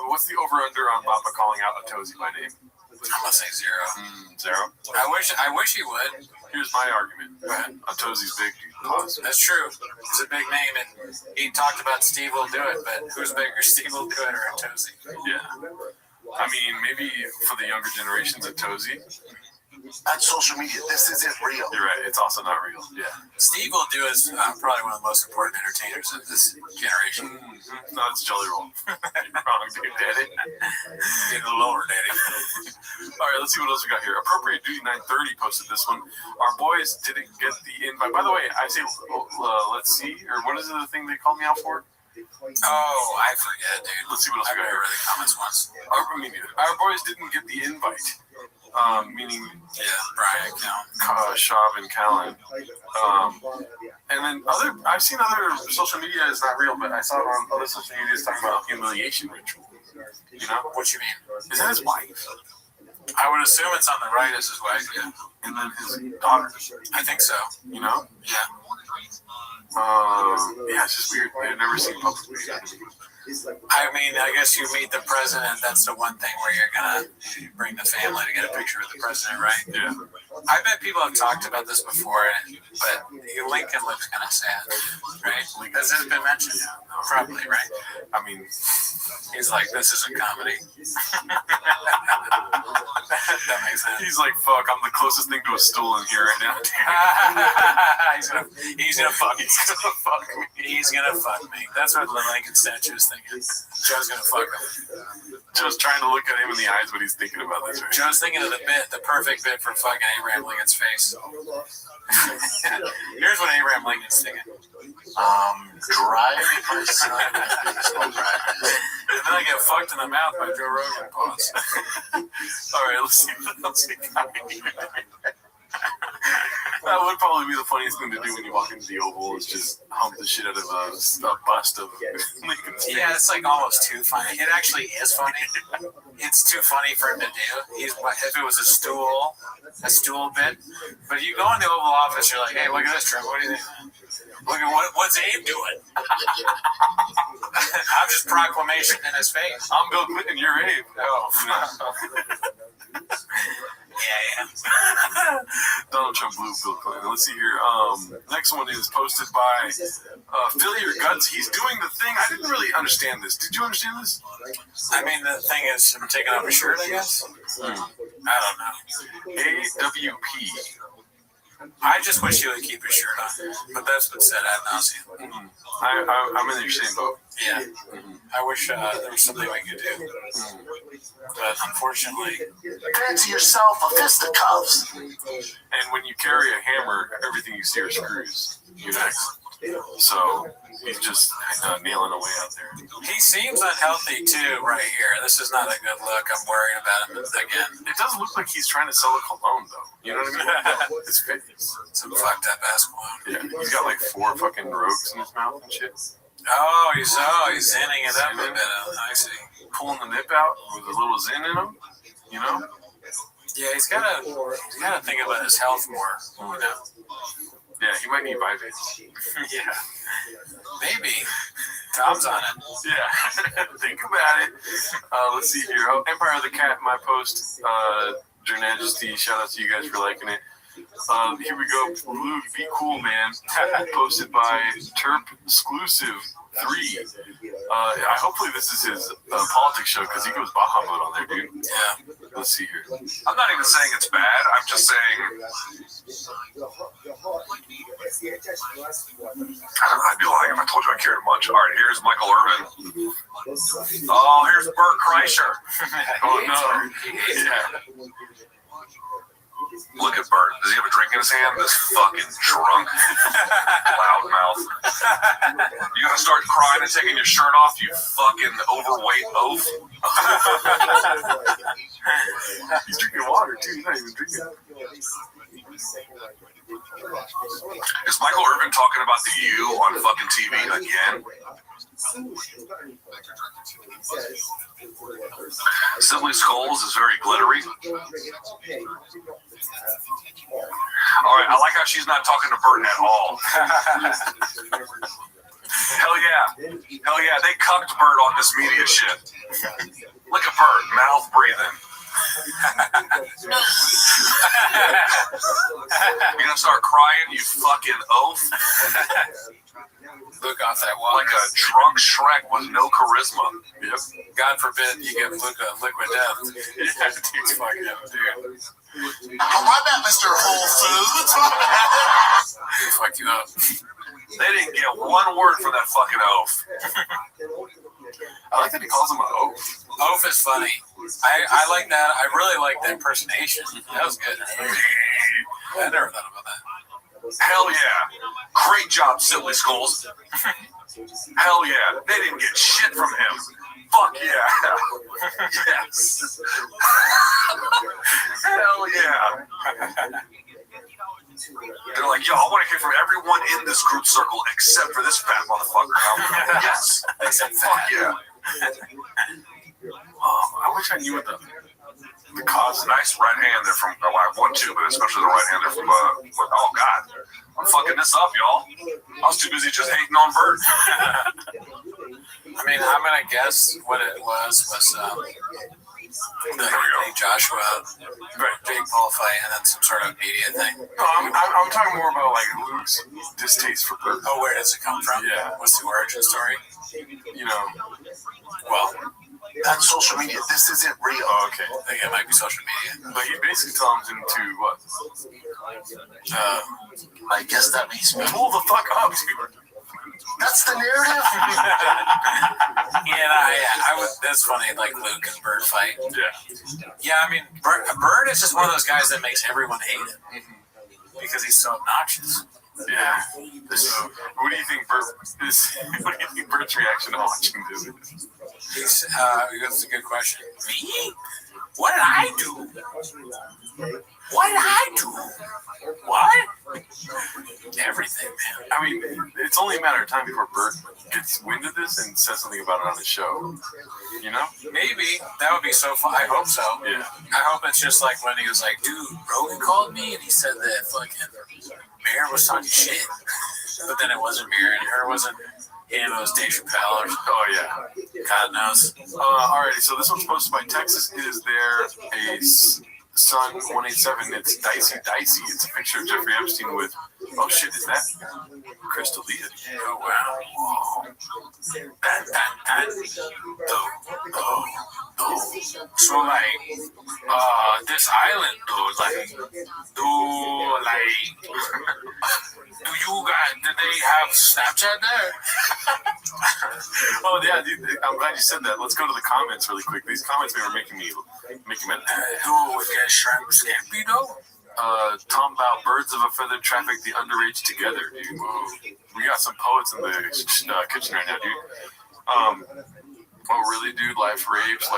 C: What's the over-under on Papa calling out Tozy by name?
B: I'm gonna say 0.
C: 0?
B: I wish he would.
C: Here's my argument. Go ahead. Tozy's big, dude. Pause.
B: That's true. It's a big name, and he talked about Steve will do it, but who's bigger, Steve will do it or Tozy?
C: Yeah. I mean, maybe for the younger generations of Tozy.
H: That's social media. This isn't real.
C: You're right. It's also not real. Yeah.
B: Steve will do is probably one of the most important entertainers of this generation.
C: Mm-hmm. No, it's Jelly Roll. You're wrong, dude, Daddy.
B: Get a lower, Daddy.
C: All right, let's see what else we got here. Appropriate Duty 930 posted this one. Our boys didn't get the invite. By the way, I say, let's see, or what is the thing they called me out for?
B: Oh, I forget, dude.
C: Let's see what else we got here.
B: I read the comments once.
C: Our boys didn't get the invite. Meaning,
B: Brian,
C: Shav and Callan. And then I've seen other social media is not real, but I saw it on other social media talking about humiliation ritual. You know?
B: What you mean?
C: Is that his wife?
B: I would assume it's on the right as his wife, yeah.
C: And then his daughter.
B: I think so.
C: You know?
B: Yeah.
C: Yeah, it's just weird. I've never seen publicly.
B: I mean, I guess you meet the president. That's the one thing where you're gonna bring the family to get a picture of the president, right?
C: Yeah.
B: I bet people have talked about this before, but Lincoln looks kind of sad, right? Has this been mentioned? Probably, right?
C: I mean,
B: he's like, this isn't comedy. That makes sense.
C: He's like, fuck, I'm the closest thing to a stool in here right now.
B: he's gonna fuck me. He's gonna fuck me. That's what the Lincoln statue is thinking. Joe's gonna fuck him.
C: Joe's trying to look at him in the eyes when he's thinking about this, right?
B: Joe's thinking of the perfect bit for fucking Abraham Lincoln's face. Here's what Abraham Lincoln's thinking.
H: Drive my son.
B: And then I get fucked in the mouth by Joe Rogan. Pause.
C: All right, let's see what else we got. That would probably be the funniest thing to do when you walk into the Oval is just hump the shit out of a bust of Lincoln's face.
B: Yeah, it's like almost too funny. It actually is funny. It's too funny for him to do. If it was a stool bit. But you go in the Oval Office, you're like, hey, look at this, Trevor. What do you think? Look at what's Abe doing? I'm just proclamation in his face.
C: I'm Bill Clinton, you're Abe.
B: Oh. Yeah.
C: Donald Trump blew Bill Clinton. Let's see here. Next one is posted by Fill Your Guts. He's doing the thing. I didn't really understand this. Did you understand this?
B: I mean, the thing is, I'm taking off a shirt, I guess. I don't know.
C: AWP.
B: I just wish you would keep your shirt on, but that's been said ad nauseum.
C: I'm in your same boat.
B: Yeah. I wish there was something we could do. But unfortunately...
H: Fancy yourself a fisticuffs.
C: And when you carry a hammer, everything you see are screws. You know? So he's just nailing away out there.
B: He seems unhealthy too right here. This is not a good look. I'm worried about him again.
C: It does look like he's trying to sell a cologne, though. You know what I mean? His face.
B: Some fucked up ass cologne.
C: Yeah, he's got like 4 fucking rogues in his mouth and shit.
B: Oh, he's zinning it up a bit. I see.
C: Pulling the nip out with a little zin in him, you know?
B: Yeah, he's gotta think about his health more. You know?
C: Yeah, he might need Vyvanse.
B: Yeah. Maybe. Tom's on it.
C: Yeah. Think about it. Let's see here. Oh, Empire of the Cat, my post. Your Majesty, shout out to you guys for liking it. Here we go. Blue, be cool, man. Posted by Terp Exclusive 3. Hopefully this is his politics show because he goes Baja mode on there, dude.
B: Yeah.
C: Let's see here.
L: I'm not even saying it's bad. I'm just saying. I'd be lying if I told you I cared much. All right, here's Michael Irvin. Oh, here's Bert Kreischer.
C: Oh, no. Yeah.
L: Look at Bert. Does he have a drink in his hand? This fucking drunk loudmouth. You gotta start crying and taking your shirt off, you fucking overweight oaf.
C: He's drinking water, too. He's not even drinking.
L: Is Michael Irvin talking about the U on fucking TV again? Sibley Skulls is very glittery. All right, I like how she's not talking to Bert at all. Hell yeah. Hell yeah, they cucked Bert on this media shit. Look at Bert, mouth breathing. You're gonna start crying, you fucking oaf.
B: Luke off that wall.
L: Like a drunk Shrek with no charisma.
B: Yep. God forbid you give Luke a liquid death. Yeah, dude's fucking him, dude.
H: Oh, my bad, Mr. Whole Foods.
B: He fucked you up.
L: They didn't get one word for that fucking oaf. I like that he calls him an oaf.
B: Oaf is funny. I like that. I really like the impersonation. That was good. I never thought about that.
L: Hell yeah. Great job, Silly Skulls. Hell yeah. They didn't get shit from him. Fuck yeah. Yes. Hell yeah. They're like, yo, I want to hear from everyone in this group circle except for this fat motherfucker. Yes. Fuck yeah. I wish I knew what the cause. Nice right-hander from, well, I want to, but especially the right-hander from, oh God. I'm fucking this up, y'all. I was too busy just hating on Bert.
B: I mean, I'm gonna guess what it was the Joshua Jake Paul fight and then some sort of media thing.
C: No, I'm talking more about like Luke's distaste for Bert.
B: Oh, where does it come from?
C: Yeah.
B: What's the origin story?
C: You know.
B: Well,
H: That's social media. This isn't real.
C: Oh, okay.
B: I think it might be social media.
C: But he basically tells him to what?
H: I guess that means me.
C: Pull the fuck up, dude.
H: That's the narrative.
B: I was. That's funny. Like Luke and Bird fight. Yeah. I mean, Bird is just one of those guys that makes everyone hate him because he's so obnoxious.
C: Yeah. So, what do you think Bert's reaction to watching this is?
B: That's a good question. Me? What did I do? What did I do? What? Everything, man.
C: I mean, it's only a matter of time before Bert gets wind of this and says something about it on his show. You know?
B: Maybe. That would be so fun. I hope so.
C: Yeah.
B: I hope it's just like when he was like, dude, Rogan called me and he said that fucking Mayor was talking shit. But then it wasn't Mayor and her wasn't him, it was Dave Chappelle.
C: Oh, yeah.
B: God knows.
C: Alrighty, so this one's posted by Texas. Is there a Sun 187? It's Dicey. It's a picture of Jeffrey Epstein with, oh shit, is that Crystal Lee?
B: Oh, wow. So, like, this island, dude, do you guys, did they have Snapchat there?
C: Oh, yeah, dude, I'm glad you said that. Let's go to the comments really quick. These comments were making me mad.
B: Do we get shrimp scampi, though?
C: Tom about birds of a feather traffic the underage together, dude. We got some poets in the kitchen right now, dude. Oh, really, dude? Life ribs.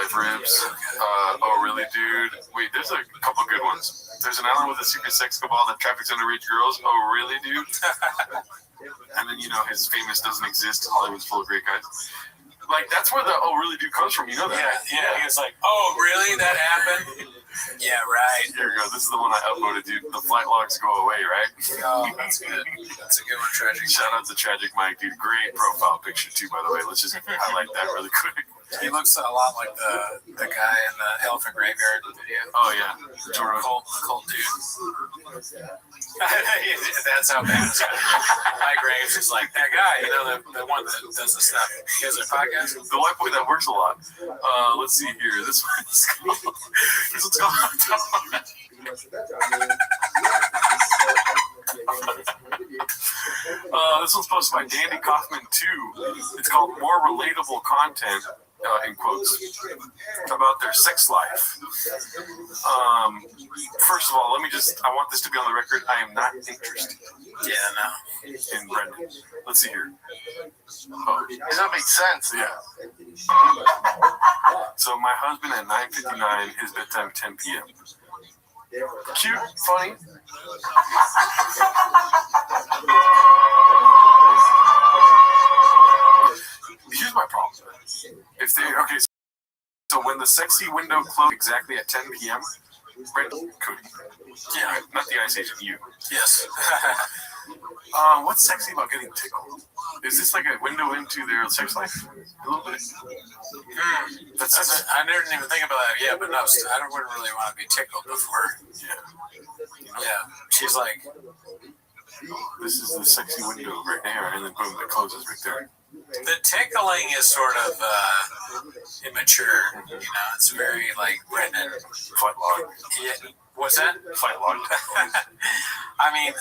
C: Oh, really, dude? Wait, there's a couple good ones. There's an island with a secret sex cabal that traffics underage girls. Oh, really, dude? And then, you know, his famous doesn't exist. Hollywood's full of great guys. Like, that's where the oh, really, dude comes from. You know that?
B: Yeah. He was like, oh, really? That happened? Yeah, right.
C: Here we go. This is the one I uploaded, dude. The flight logs go away, right?
B: Oh, that's good. That's a good one, Tragic.
C: Shout out to Tragic Mike, dude. Great profile picture, too, by the way. Let's just highlight that really quick.
B: He looks a lot like the guy in the Elephant Graveyard video.
C: Oh, yeah.
B: Cold dude. That's how bad it's going. Mike Graves is like, that guy, you know, the one that does the stuff. He has a podcast.
C: The white boy that works a lot. Let's see here. This one's called... This one's called... This one's posted by Dandy Kaufman 2. It's called More Relatable Content, in quotes, about their sex life. First of all, I want this to be on the record. I am not interested.
B: Yeah, no.
C: In Brendan. Let's see here. Oh,
H: Does that make sense?
C: yeah. So my husband at 9:59, his bedtime 10 p.m. Cute, funny. Here's my problem. So when the sexy window closed exactly at 10 p.m., Brandon Cody.
B: Yeah.
C: Not the Ice Agent, you.
B: Yes.
C: What's sexy about getting tickled? Is this like a window into their sex life? A little bit.
B: I didn't even think about that yet, but no, I wouldn't really want to be tickled before.
C: Yeah.
B: Yeah. She's like,
C: this is the sexy window right there, and then boom, it closes right there.
B: the tickling is sort of immature. You know, it's very like Brendan.
C: Fight locked.
B: Yeah. What's that?
C: Fight locked.
B: I mean,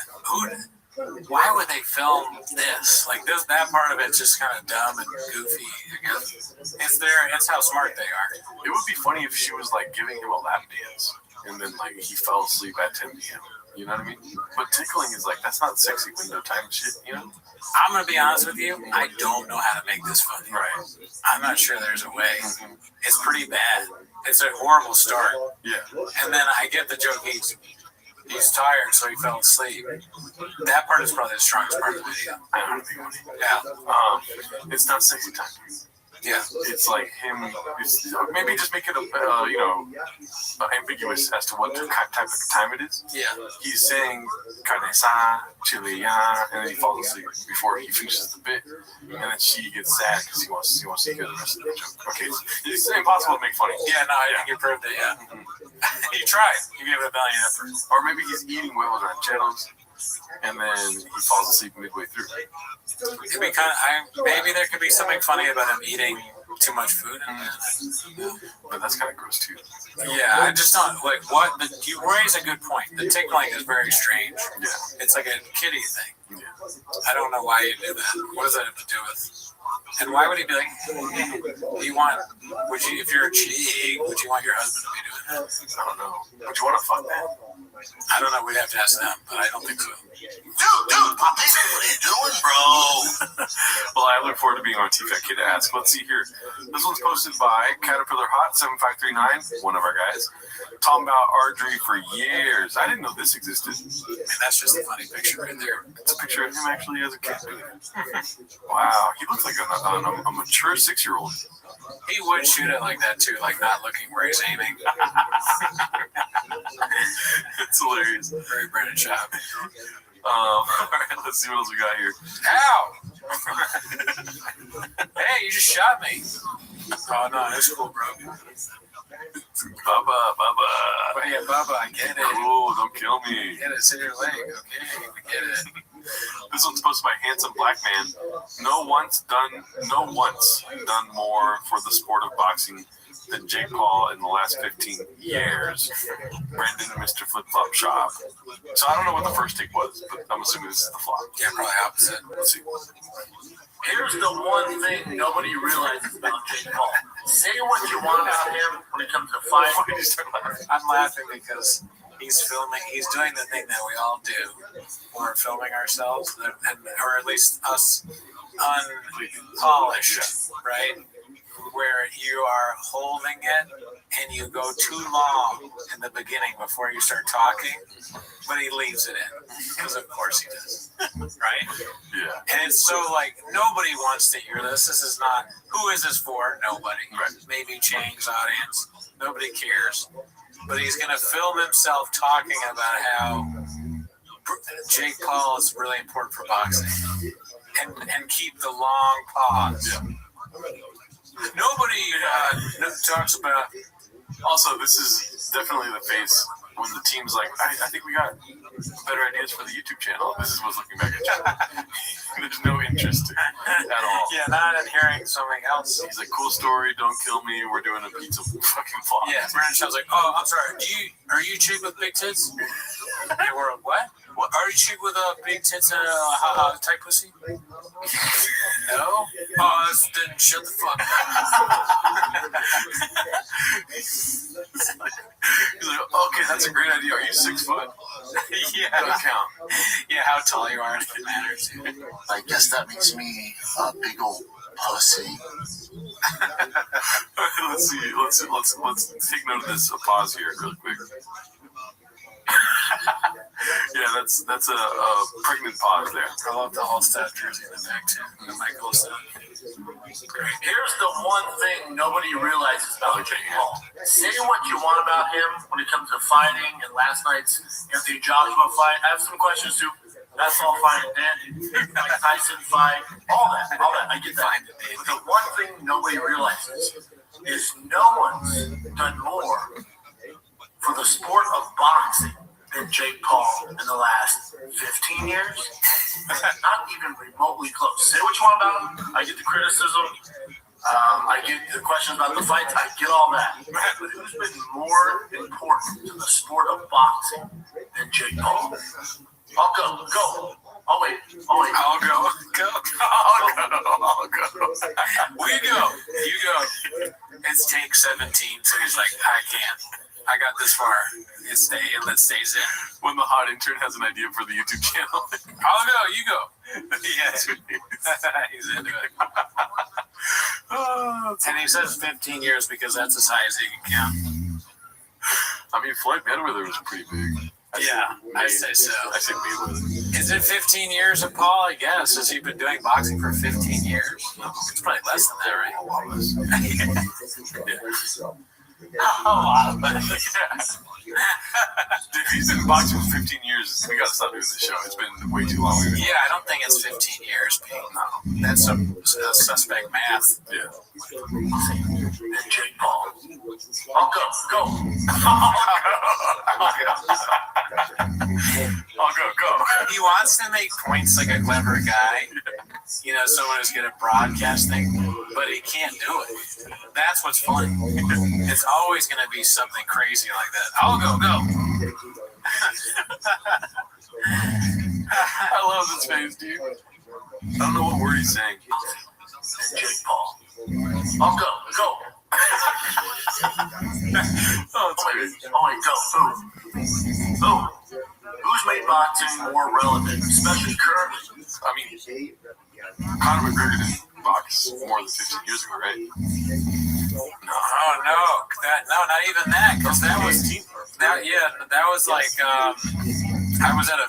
B: why would they film this? Like that part of it's just kind of dumb and goofy. I guess it's how smart they are.
C: It would be funny if she was like giving him a lap dance, and then like he fell asleep at 10 p.m. You know what I mean? But tickling is like, that's not sexy window time shit, you know?
B: I'm gonna be honest with you. I don't know how to make this funny.
C: Right.
B: I'm not sure there's a way. It's pretty bad. It's a horrible start.
C: Yeah.
B: And then I get the joke. He's tired, so he fell asleep. That part is probably the strongest part of the video.
C: I don't know how to make money.
B: Yeah.
C: It's not sexy time.
B: Yeah.
C: It's like him. Maybe just make it ambiguous as to what type of time it is.
B: Yeah.
C: He's saying carne asada, chile, and then he falls asleep before he finishes the bit, and then she gets sad because he wants to hear the rest of the joke. Okay, it's impossible to make funny.
B: Yeah. No, I think you proved it. Yeah. You tried. You gave it a valiant effort.
C: Or maybe he's eating huevos rancheros, and then he falls asleep midway through.
B: It'd be maybe there could be something funny about him eating too much food.
C: But that's kind of gross too.
B: Yeah, I just don't like what you raise a good point. The tickling is very strange.
C: Yeah.
B: It's like a kiddie thing.
C: Yeah.
B: I don't know why you do that. What does that have to do with? And why would he be like, if you're a cheat, would you want your husband to be doing that?
C: I don't know. Would you want to fuck that?
B: I don't know. We'd have to ask them, but I don't think so.
H: Dude, Poppy, what are you doing, bro?
C: Well, I look forward to being on T-Fat Kid to Ask. Let's see here. This one's posted by Caterpillar Hot 7539, one of our guys, talking about archery for years. I didn't know this existed.
B: I mean, that's just a funny picture right there.
C: It's a picture of him actually as a kid doing it. Wow, he looks like a mature 6-year-old.
B: He would shoot it like that too, like not looking where he's aiming.
C: It's hilarious.
B: Very Brennan shot.
C: All right, let's see what else we got here.
B: Ow! Hey, you just shot me. Oh no, that's cool, bro.
C: Bubba.
B: But yeah, Bubba, I get it.
C: Cool, don't kill me.
B: Get it, it's in your leg. Okay, we get it.
C: This one's posted by Handsome Black Man. No once done more for the sport of boxing than Jake Paul in the last 15 years. Brandon, Mr. Flip Flop Shop. So I don't know what the first take was, but I'm assuming this is the flop.
B: Yeah, probably opposite.
C: Let's see.
H: Here's the one thing nobody realizes about Jake Paul. Say what you want about him when it comes to fighting.
B: I'm laughing because he's doing the thing that we all do. We're filming ourselves, or at least us unpolished, right? Where you are holding it and you go too long in the beginning before you start talking, but he leaves it in because of course he does, right?
C: Yeah.
B: And it's so like nobody wants to hear this. This is not, who is this for? Nobody.
C: Right.
B: Maybe Chang's audience. Nobody cares. But he's going to film himself talking about how Jake Paul is really important for boxing and keep the long pause.
C: Yeah.
B: Nobody talks about.
C: Also, this is definitely the phase when the team's like, I think we got better ideas for the YouTube channel. This is what's looking back at you. There's no interest at all.
B: Yeah, not in hearing something else.
C: He's like, cool story, don't kill me. We're doing a pizza fucking vlog.
B: Yeah, Brandon Shaw's like, oh, I'm sorry. Are you chick with big tits? And we're like, what? Are you chick with big tits and tight pussy? No? Oh, then shut the fuck up.
C: He's like, okay, that's a great idea. Are you 6 foot?
B: Yeah.
C: Doesn't count.
B: Yeah, how tall you are, it matters.
H: I guess that makes me a big old pussy.
C: Let's see. Let's take note of this. A pause here, really quick. Yeah, that's a pregnant pause there.
H: I love the all-staff jersey in the back too. The Michael stuff. Here's the one thing nobody realizes about Jake Paul. Say what you want about him when it comes to fighting and last night's Anthony Joshua fight. I have some questions too. That's all fine and dandy. Mike Tyson fight, all that. I get that. But the one thing nobody realizes is no one's done more for the sport of boxing than Jake Paul in the last 15 years. Not even remotely close. Say what you want about him. I get the criticism. I get the questions about the fights. I get all that. But who's been more important to the sport of boxing than Jake Paul? I'll go. Oh wait.
L: I'll go. We go. You go. It's take 17, so he's like, I can't. I got this far. It stays in.
C: When the hot intern has an idea for the YouTube channel.
L: I'll go. You go. Yeah. He's into it. And he says 15 years because that's as high as he can count.
C: I mean, Floyd Mayweather was pretty big.
L: I say so.
C: I say Mayweather.
L: Is it 15 years of Paul? I guess. Has he been doing boxing for 15 years? It's probably less than that, right?
C: A lot less. If he's been boxing for 15 years, we gotta stop doing this show. It's been way too long.
L: Yeah, I don't think it's 15 years, Pete. No. That's some suspect math.
C: Yeah.
H: And Jake Paul. I'll go.
C: I'll go.
L: He wants to make points like a clever guy. You know, someone who's good at broadcasting, but he can't do it. That's what's fun. It's always going to be something crazy like that. I'll go.
C: I love this face, dude. I don't know what word he's saying.
H: And Jake Paul. I'll go. Who? Who's made boxing more relevant, especially currently?
C: I mean, Conor McGregor didn't box more than 15 years ago, right?
L: No, not even that, because that was like I was at a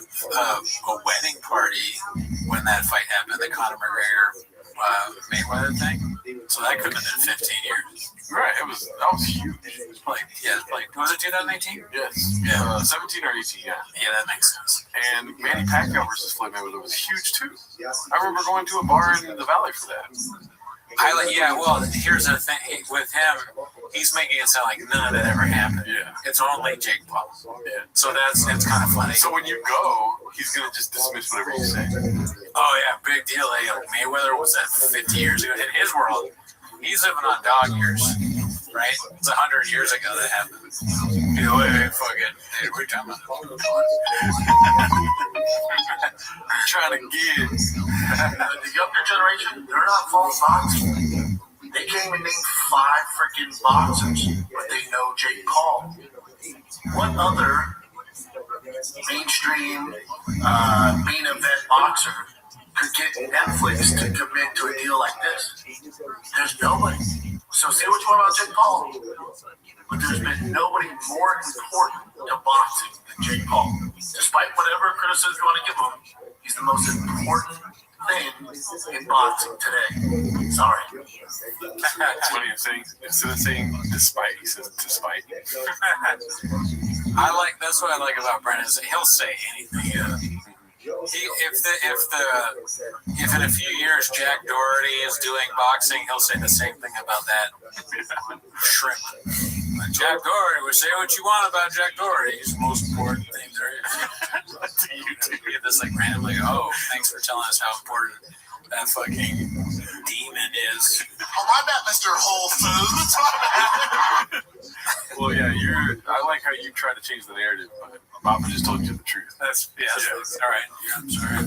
L: wedding party when that fight happened, the Conor McGregor Mayweather thing. So that couldn't have been 15 years.
C: Right, that was huge.
L: Was it 2018?
C: Yes.
L: Yeah.
C: 17 or 18, yeah.
L: Yeah, that makes sense.
C: And Manny Pacquiao versus Floyd Mayweather was huge too. I remember going to a bar in the Valley for that.
L: Here's the thing with him. He's making it sound like none of that ever happened.
C: Yeah.
L: It's only Jake Paul. Yeah. So it's kind of funny.
C: So when you go, he's gonna just dismiss whatever you say.
L: Oh yeah, big deal. Mayweather was that 50 years ago in his world. He's living on dog years, right? It's 100 years ago that happened. Fucking, we're talking about.
C: I'm trying to get
H: The younger generation, they're not false boxing. They can't even name 5 freaking boxers, but they know Jake Paul. What other mainstream main event boxer could get Netflix to commit to a deal like this? There's nobody. So say what you want about Jake Paul, but there's been nobody more important to boxing than Jake Paul. Despite whatever criticism you want to give him, he's the most important thing in boxing today. Sorry.
C: That's funny I'm saying. Instead of saying despite, he says despite.
L: That's what I like about Brennan is that he'll say anything. If in a few years Jack Doherty is doing boxing, he'll say the same thing about that shrimp. Jack Doherty, we say what you want about Jack Doherty. He's the most important thing there is. You get this randomly, thanks for telling us how important that fucking demon is.
H: Oh, my bad, Mr. Whole Foods.
C: Well, yeah, I like how you try to change the narrative, but Papa just told you the truth.
L: That's all right. I'm sorry.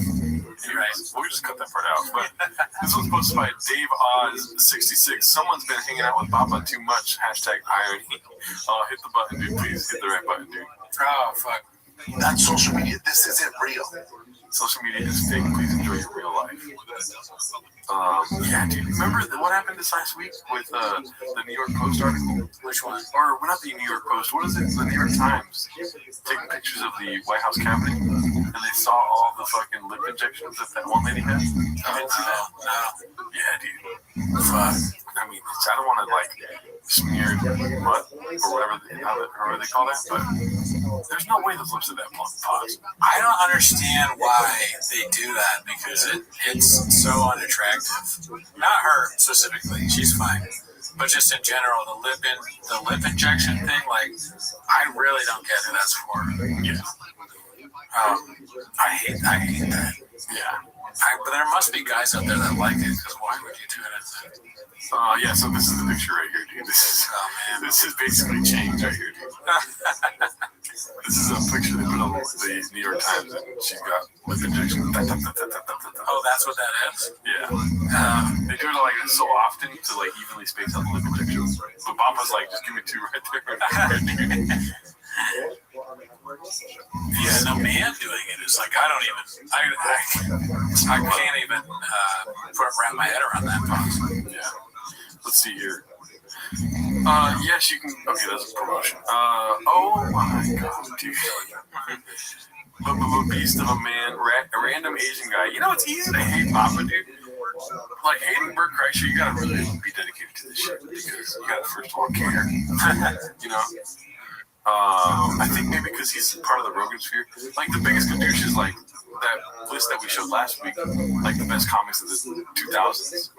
L: You're right.
C: We'll just cut that part out. But this one's posted by Dave Oz66. Someone's been hanging out with Papa too much. #irony. Hit the button, dude. Please hit the right button, dude.
L: Oh, fuck.
H: That's social media. This isn't real.
C: Social media is fake. Please enjoy your real life. Yeah, dude. Remember what happened this last week with the New York Post article?
B: Which one?
C: Or not the New York Post. What is it? The New York Times taking pictures of the White House cabinet, and they saw all the fucking lip injections that one lady had. You didn't see that?
B: No.
C: Yeah, dude. Fuck. I mean, I don't want to like smear mud or whatever however they call that, but there's no way those lips are that plump.
B: I don't understand why they do that because it's so unattractive. Not her specifically, she's fine, but just in general, the lip injection thing. Like, I really don't get who that's for.
C: Yeah.
B: I hate that.
C: Yeah.
B: But there must be guys out there that like it because why would you do it?
C: Yeah. So this is the picture right here, dude. This is basically change right here, dude. This is a picture they put on the New York Times, and she's got lip injection.
B: Oh, that's what that is?
C: Yeah. They do it like so often to like evenly space out the lip injections. But Bob was like, just give me two right there.
B: Yeah, no man doing it is like I can't even wrap my head around that pause.
C: Yeah. Let's see here. Yes, you can. Okay, that's a promotion. Oh my god, dude. Beast of a man, a random Asian guy. You know, it's easy to hate Papa, dude. Like hating Bert Kreischer, you gotta really be dedicated to this shit because you gotta first of all care. You know. I think maybe because he's part of the Rogan sphere. Like the biggest kadoosh is like that list that we showed last week, like the best comics of the 2000s,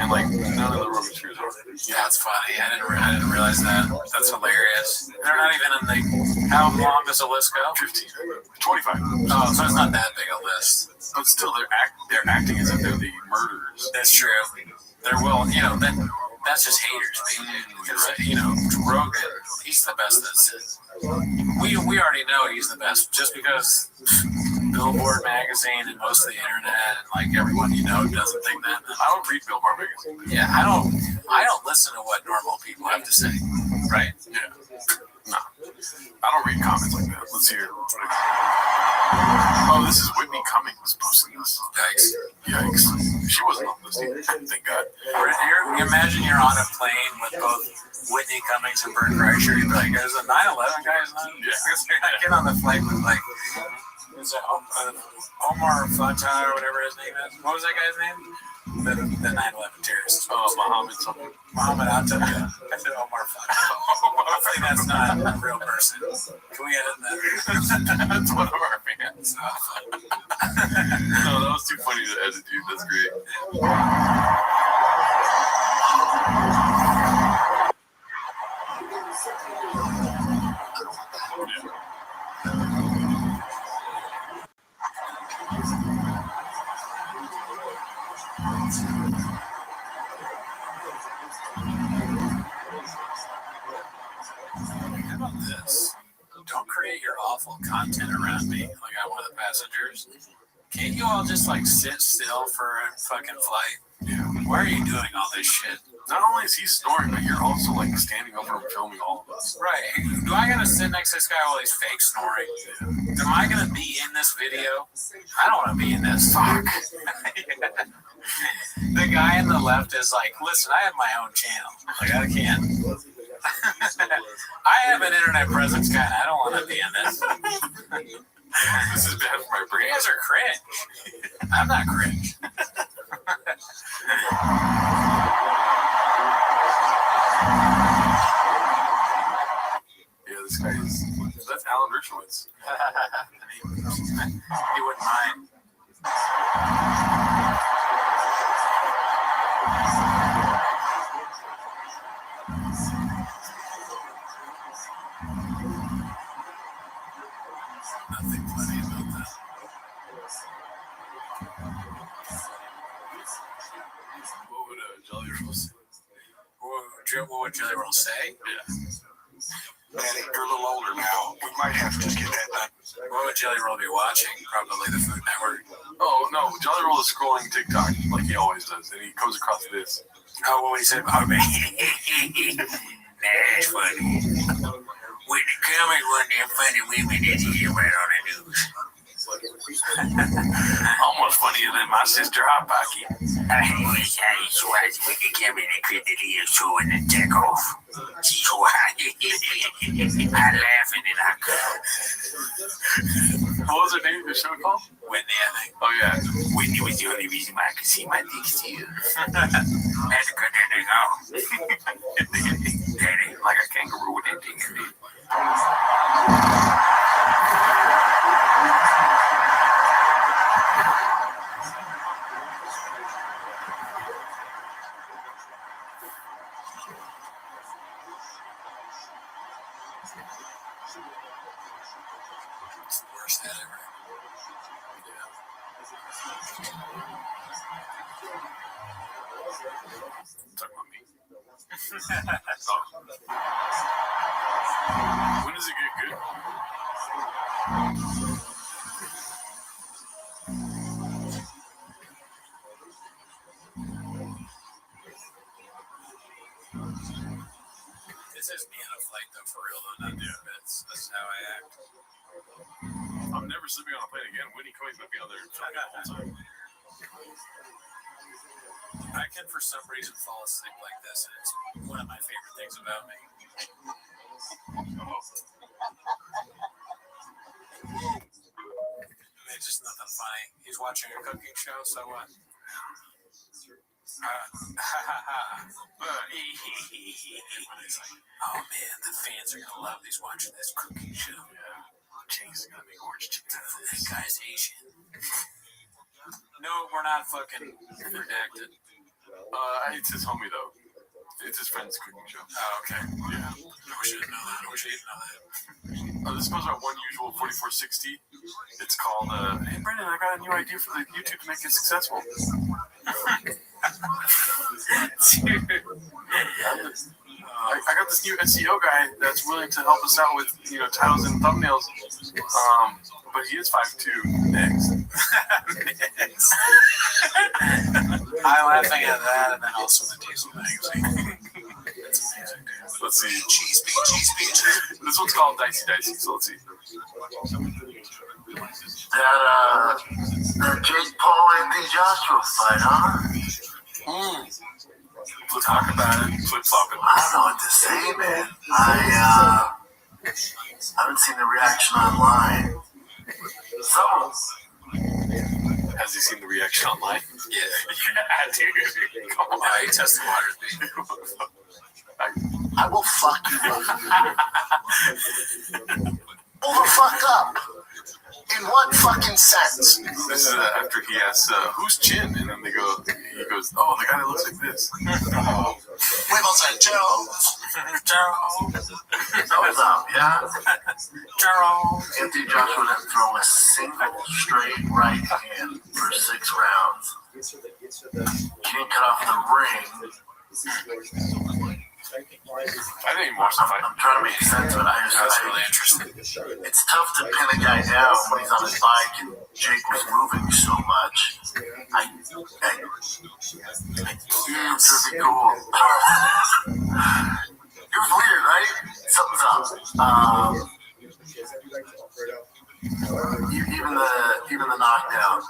C: and like none of the Rogan spheres are.
B: Yeah, that's funny. I didn't realize that. That's hilarious. They're not even in the. How long does the list go?
C: 15, 25.
B: Oh, so it's not that big a list.
C: But still, they're acting as if they're the murderers.
B: That's true. They're then. That's just haters, maybe. Because, Rogan, he's the best that's it. We already know he's the best just because Billboard magazine and most of the internet and like everyone doesn't think that.
C: I don't read Billboard magazine.
B: Yeah, I don't listen to what normal people have to say. Right?
C: Yeah. No. I don't read comments like that. Let's hear it. Oh, this is Whitney Cummings posting this. Yikes. She wasn't on this either. Thank God.
B: Imagine you're on a plane with both Whitney Cummings and Bert Kreischer. You'd be like, there's a 9/11 guy. Yeah. Get on the flight with like, is it Omar Fatah or whatever his name is? What was that guy's name? The 9/11 terrorist.
C: Muhammad something.
B: Muhammad Atta. I said Omar Fatah. Hopefully that's not a real person. Can we edit that?
C: That's one of our fans. No, that was too funny to edit, dude. That's great.
B: How about this? Don't create your awful content around me like I'm one of the passengers. Can't you all just like sit still for a fucking flight?
C: Yeah.
B: Why are you doing all this shit?
C: Not only is he snoring, but you're also like standing over him filming all of us.
B: Right. Do I gotta sit next to this guy while he's fake snoring? Am I gonna be in this video? I don't wanna be in this. Fuck. The guy on the left is like, listen, I have my own channel. Like, I can't. I have an internet presence, guy. I don't want to be in this.
C: This is bad for my brain.
B: You guys are cringe. I'm not cringe.
C: Yeah, this guy is. That's Alan Dershowitz.
B: He wouldn't mind. Nothing funny about that.
C: What would Jelly Roll say?
B: What would Jelly Roll say?
C: Yeah.
I: Danny, you're a little older now. We might have to get that done.
B: What would Jelly Roll be watching? Probably the Food Network.
C: Oh, no. Jelly Roll is scrolling TikTok like he always does, and he comes across this.
B: Oh, what would he say about me? That's funny. When the comic wasn't that funny women that you hear right on the news.
C: Almost funnier than my sister Hot Pocket.
F: I can and take off. I laugh and then I go.
C: What was her name? The show called?
F: Whitney, I think.
C: Oh yeah.
F: Whitney was the only reason why I could see my dick still. I had to cut that thing off.
C: Daddy, like a kangaroo with that dick in it.
F: It's the worst ad ever.
C: Talk about me. When does it get good?
F: This is me on a flight though, for real though, not doing bits. That's how I act.
C: I'm never sleeping on a plane again. Whitney Cummings might be on there filming the whole time.
F: I can, for some reason, fall asleep like this, and it's one of my favorite things about me. It's just nothing funny. He's watching a cooking show, so what? Oh man, the fans are gonna love these watching this cooking show.
C: Chase is gonna make orange chicken.
F: That guy's Asian. No, we're not fucking redacted.
C: It's his homie though. It's his friend's cooking show.
F: Oh, okay.
C: Yeah.
F: I wish I didn't know that. I wish I didn't know that.
C: This is supposed to be One Usual 4460. It's called, hey Brendan, I got a new idea for the YouTube to make it successful. I got this new SEO guy that's willing to help us out with, titles and thumbnails. But he is 5'2". Next.
F: I'm laughing at that, and then also the Diesel magazine. That's amazing, dude.
C: Let's see.
F: Cheese beat.
C: This one's called Dicey Dicey, so let's see.
H: That Jake Paul Anthony Joshua fight, huh?
C: Let's talk about it. Flip flopping.
H: I don't know what to say, man. I haven't seen the reaction online.
C: Has he seen the reaction online?
F: Yeah.
C: Yeah, dude. Come on.
F: He tested the waters, baby.
H: I will fuck you up. Pull the fuck up. In what fucking sense?
C: This is after he asks, who's Chin? And then he goes, oh, the guy that looks like this.
H: Wiggles and Jones. Thumbs up, yeah? Anthony Joshua didn't throw a single straight right hand for 6 rounds. He didn't cut off the ring.
C: I didn't even watch the fight.
H: I'm trying to make sense of it.
F: That's really interesting.
H: It's tough to pin a guy down when he's on his bike and Jake was moving so much. It's pretty cool. It was weird, right? Something's up. Even the knockdown,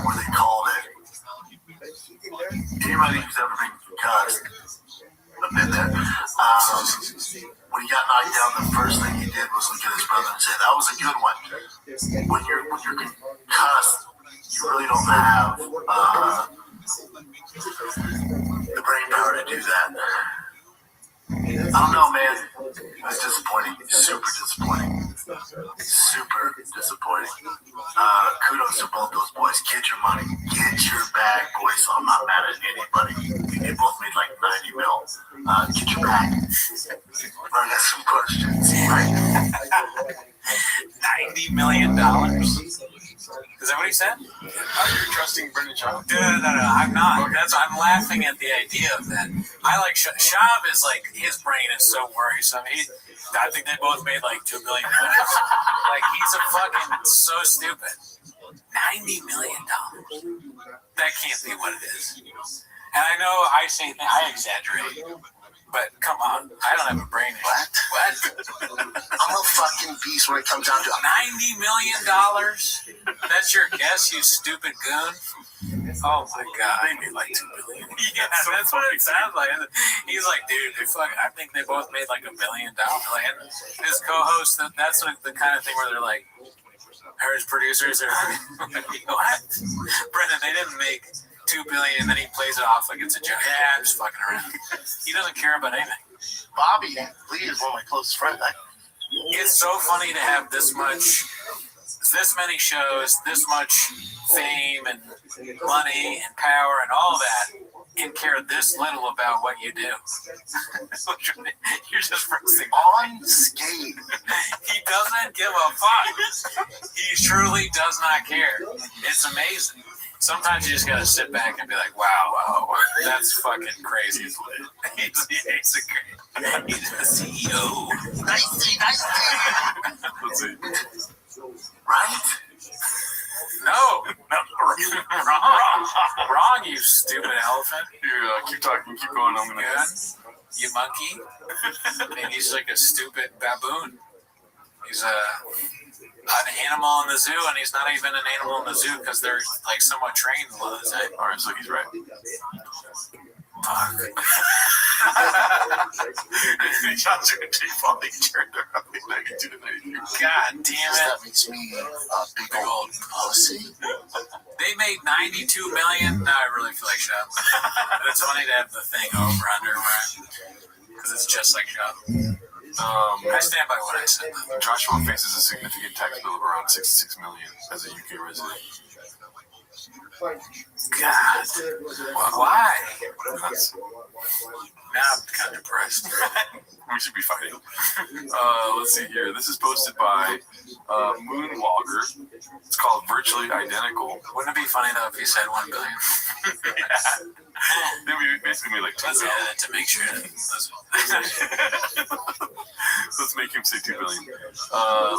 H: where they called it. Anybody who's ever been concussed, admit that. When he got knocked down, the first thing he did was look at his brother and say, "That was a good one." When you're concussed, you really don't have the brain power to do that. I don't know, man. It was disappointing. Super disappointing. Kudos to both those boys. Get your money. Get your bag, boys. So I'm not mad at anybody. They both made like 90 mil. Get your bag. I got some questions. Right?
F: $90 million? Is that what he said?
C: You're trusting Brendan Schaub?
F: No, I'm not. I'm laughing at the idea of that. I like Schaub is like, his brain is so worrisome. I think they both made like $2 billion. Like, he's a fucking so stupid. $90 million. That can't be what it is. And I know I exaggerate, but come on, I don't have a brain.
H: What? I'm a fucking fucking beast when it comes down to it.
B: $90 million? That's your guess, you stupid goon? Oh my god.
C: They made like $2 billion.
B: Yeah, that's what it sounds like. He's like, dude, I think they both made like $1 billion. Like, his co-host, that's like the kind of thing where they're like, or his producers are like, what? Brendan, they didn't make $2 billion, and then he plays it off like it's a joke. Yeah, I'm just fucking around. He doesn't care about anything.
H: Bobby Lee is one of my closest friends.
B: It's so funny to have this many shows, this much fame and money and power and all that, and care this little about what you do. You're just roasting
H: unscathed.
B: He doesn't give a fuck. He truly does not care. It's amazing. Sometimes you just gotta sit back and be like, wow, that's fucking crazy. He's the CEO.
H: Nice.
C: Let's see.
H: Right?
B: No, wrong, you stupid elephant.
C: Here, keep talking, keep going. I'm gonna.
B: Good, you monkey. And he's like a stupid baboon. He's an animal in the zoo, and he's not even an animal in the zoo because they're like somewhat trained a lot of the time.
C: All right, so he's right.
B: Fuck.
C: John's going to falling turned around in 92 to 93.
B: God damn it.
H: That makes me a big old pussy.
B: They made $92 million. Now I really feel like shut up. But it's funny to have the thing over under, right? Because it's just like shut up. I stand by what I said.
C: Joshua faces a significant tax bill of around $66 million as a UK resident.
B: God, why? Now I'm kind of depressed.
C: We should be fighting. Let's see here. This is posted by Moonwalker. It's called Virtually Identical.
B: Wouldn't it be funny though if you said $1 billion?
C: Yeah. Then we basically made like 2
B: Let's
C: billion.
B: add it to make sure.
C: Let's make him say 2 billion.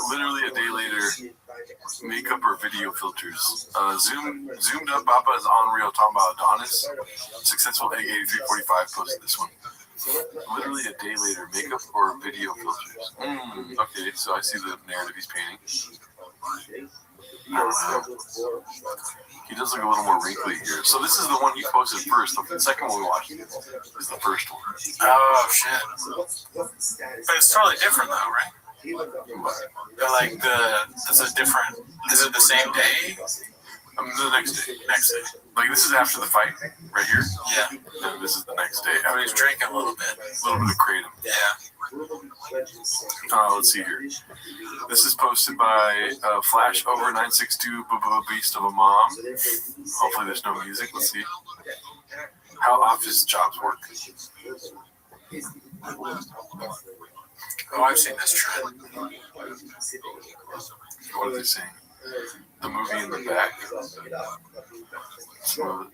C: Literally a day later, makeup or video filters. Zoomed up Papa's Unreal talking about Adonis. Successful Egg 8345 posted this one. Literally a day later, makeup or video filters. Okay, so I see the narrative he's painting. I don't know. He does look a little more wrinkly here. So this is the one he posted first. The second one we watched is the first one.
B: Oh shit! But it's totally different though, right? They're like is it different? Is it the same day?
C: The next day. Like this is after the fight, right here.
B: Yeah.
C: And this is the next day.
B: I was drinking a little bit.
C: A little bit of kratom.
B: Yeah.
C: Let's see here. This is posted by Flash Over 962 Beast of a Mom. Hopefully there's no music. Let's see. How office jobs work.
B: Oh, I've seen this trend.
C: What are they saying? The movie in the back. So,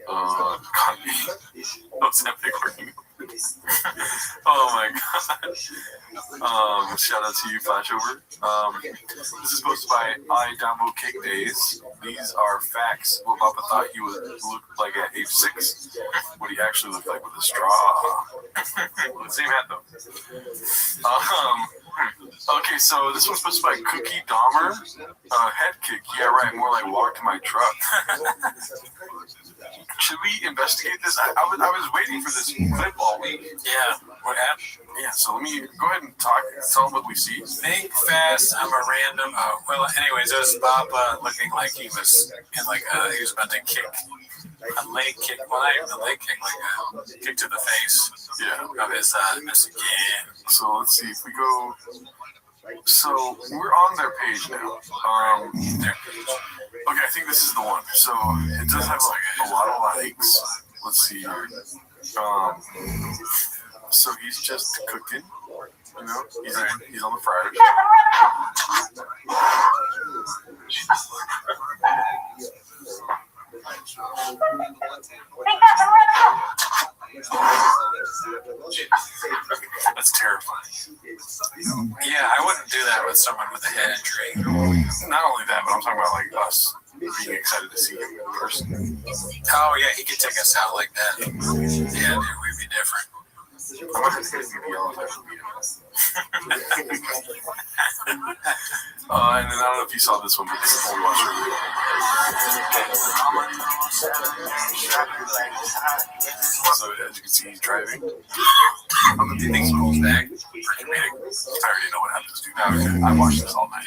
C: what's that big working? Oh my god. Shout out to you, Flashover. This is posted by I Download Cake Days. These are facts. What Papa thought he would look like at age 6. What he actually looked like with a straw. Same hat though. Okay, so this one's posted by Cookie Dahmer. Head kick. Yeah, right. More like walk to my truck. Should we investigate this? I was waiting for this clip all week.
B: Yeah. What happened?
C: Yeah, so let me go ahead and talk. Tell them what we see.
B: Think fast. I'm a random. Oh, well, anyways, it was Papa looking like he was in he was about to kick a leg kick. Well, not even a leg kick, like a kick to the face.
C: Yeah.
B: Of his miss again.
C: So let's see if we go. So we're on their page now. Okay, I think this is the one. So it does have like a lot of likes. Let's see here. So he's just cooking. You know, he's on the fryer. That's terrifying.
B: Yeah, I wouldn't do that with someone with a head injury.
C: Not only that, but I'm talking about like us being excited to see him in person.
B: Oh yeah, he could take us out like that. Yeah, dude, we'd be different.
C: I'm not going to yell if I would beat him. And then I don't know if you saw this one, but this is what we watched earlier. So as you can see, he's driving. He thinks he goes back for comedic. I already know what happens, dude. Okay. I watched this all night.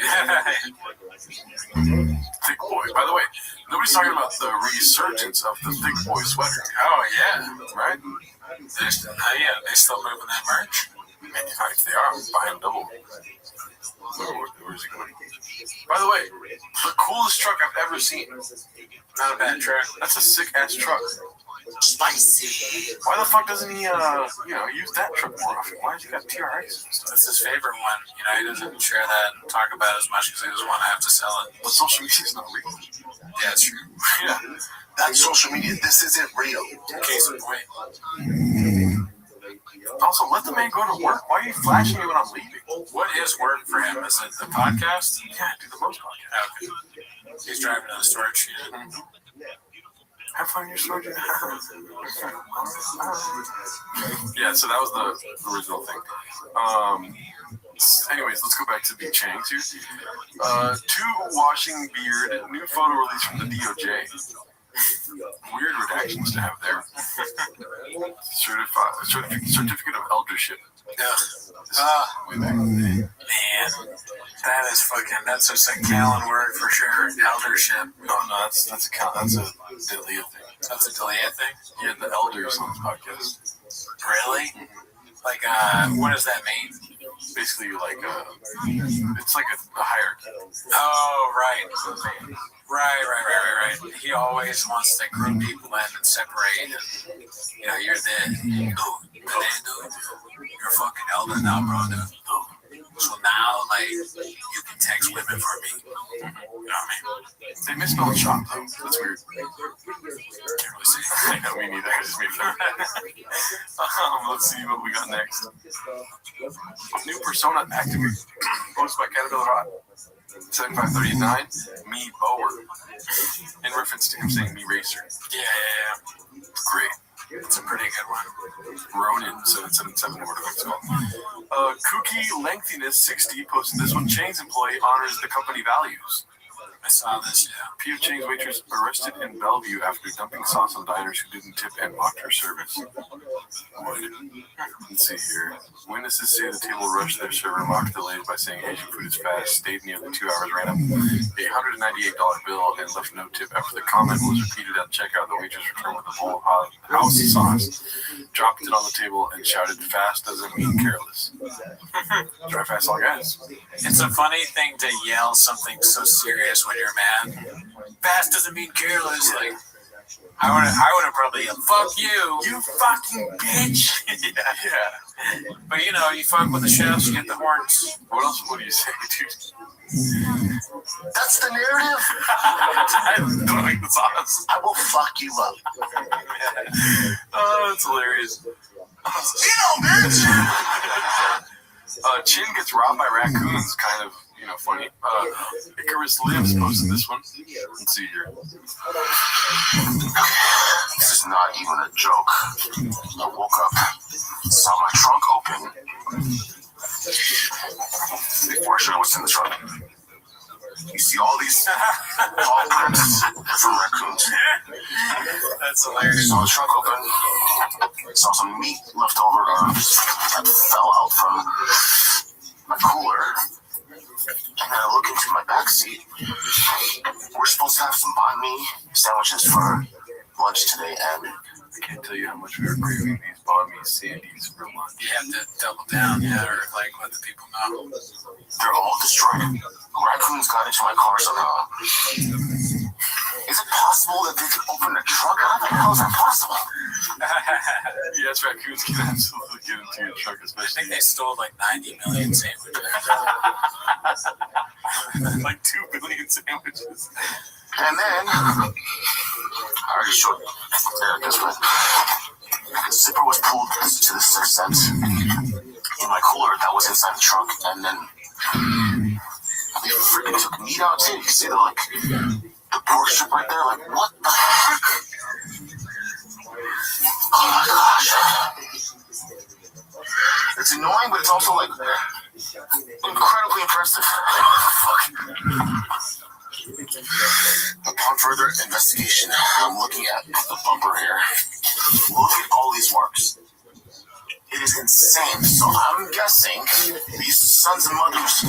C: Thick boy. By the way, nobody's talking about the resurgence of the thick boy sweater.
B: Oh, yeah.
C: Right?
B: They still moving that merch?
C: In fact, they are buying double. Where's he going? By the way, the coolest truck I've ever seen.
B: Not a bad truck.
C: That's a sick ass truck.
B: Spicy.
C: Why the fuck doesn't he, use that truck more often? Why has he got TRX?
B: That's his favorite one. He doesn't share that and talk about it as much because he doesn't want to have to sell it.
C: But social media is not real.
B: Yeah, it's true.
C: Yeah.
H: That's social media. This isn't real.
B: Case in point.
C: Also, let the man go to work. Why are you flashing me when I'm leaving?
B: What is work for him? Is it the podcast?
C: Yeah, do the most podcast.
B: Okay. He's driving to the storage unit.
C: Have fun in your storage unit. Yeah, so that was the original thing. Anyways, let's go back to the Changs here. Two washing beard, new photo release from the DOJ. Weird redactions to have there. Certificate of eldership. Way back in the day.
B: Man, that's just a Callan word for sure. Eldership.
C: No, that's a Delia thing.
B: That's a Delia thing?
C: Yeah, the elders on this podcast.
B: Really? Like, what does that mean?
C: Basically, it's like a hierarchy.
B: Oh, right. Right. He always wants to group people in and separate. And, you're the dude. You're a fucking elder now, brother. So now, you can text women for me. You know what I mean?
C: They misspelled shop, though. That's weird. Can't really see. I know, me neither. I just made fun. Let's see what we got next. New persona activate. Posted by Caterpillar Hot. 7539, me Bower. In reference to him saying me racer.
B: Yeah.
C: Great.
B: It's a pretty good one.
C: Ronin 777 or whatever it's called. Kooky Lengthiness 60 posted this one. Chang's employee honors the company values.
B: I saw this, yeah.
C: P.F. Chang's waitress arrested in Bellevue after dumping sauce on diners who didn't tip and mocked her service. Let's see here. Witnesses say the table rushed their server, mocked delays by saying Asian food is fast, stayed nearly 2 hours, ran up a $198 bill, and left no tip. After the comment was repeated at checkout, the waitress returned with a bowl of house sauce, dropped it on the table, and shouted, "Fast doesn't mean careless." Drive fast, all guys.
B: It's a funny thing to yell something so serious when you're mad. Fast doesn't mean careless. I would have probably yelled, "Fuck you, you fucking bitch!" Yeah. But you fuck with the chefs, you get the horns.
C: What else would you say, dude?
H: That's the narrative.
C: I don't like the sauce.
H: I will fuck you up.
C: Oh, that's hilarious.
H: Bitch!
C: Chin gets robbed by raccoons, kind of, funny. Icarus Lives posted this one. Let's see here.
H: This is not even a joke. I woke up, saw my trunk open. Before I showed what's in the trunk. You see all these paw prints from raccoons.
B: That's hilarious.
H: Saw the trunk open. Saw some meat left over that fell out from my cooler. And then I look into my back seat. We're supposed to have some banh mi sandwiches for lunch today, and
C: I can't tell you how much we are craving these banh mi sandies for lunch.
B: You have to double down, or let the people know.
H: They're all destroyed. Raccoons got into my car somehow. Is it possible that they could open a truck? How the hell is that possible?
C: Yes, raccoons can absolutely get into your truck,
B: I
C: especially.
B: think they stole 90 million sandwiches.
C: 2 billion sandwiches.
H: And then, I already showed this, but the zipper was pulled to this extent in my cooler that was inside the trunk, and then they freaking took meat out too. You can see the pork strip right there. What the heck? Oh my gosh. It's annoying, but it's also incredibly impressive. Fuck. investigation, I'm looking at the bumper here. Look at all these marks. It is insane. So I'm guessing these sons and mothers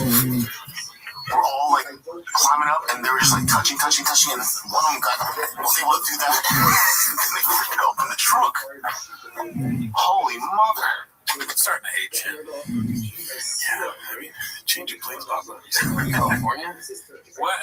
H: were all like climbing up, and they were just like touching, and one of them was able to do that, and then they freaking opened the trunk. Holy mother!
B: I'm starting to hate you.
C: Yeah, I mean, changing planes, Papa. California?
B: What?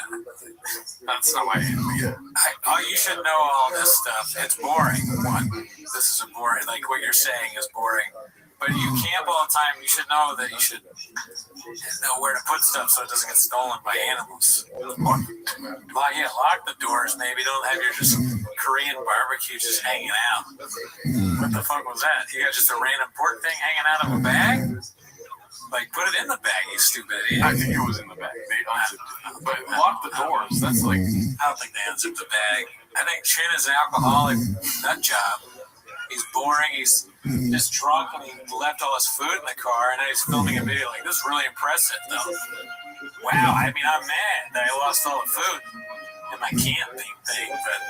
B: That's not why you should know all this stuff. It's boring. One, this is a boring, like what you're saying is boring. But you camp all the time. You should know that you should know where to put stuff so it doesn't get stolen by animals. Lock the doors. Maybe don't have your just Korean barbecue just hanging out. What the fuck was that? You got just a random pork thing hanging out of a bag? Like, put it in the bag, you stupid idiot.
C: I think it was in the bag. They unzipped it. But lock the doors. That's like...
B: I don't think they unzipped the bag. I think Chin is an alcoholic nut job. He's boring. He's just drunk, and he left all his food in the car, and then he's filming a video like, this is really impressive, though. Wow, I mean, I'm mad that I lost all the food in my camping thing, but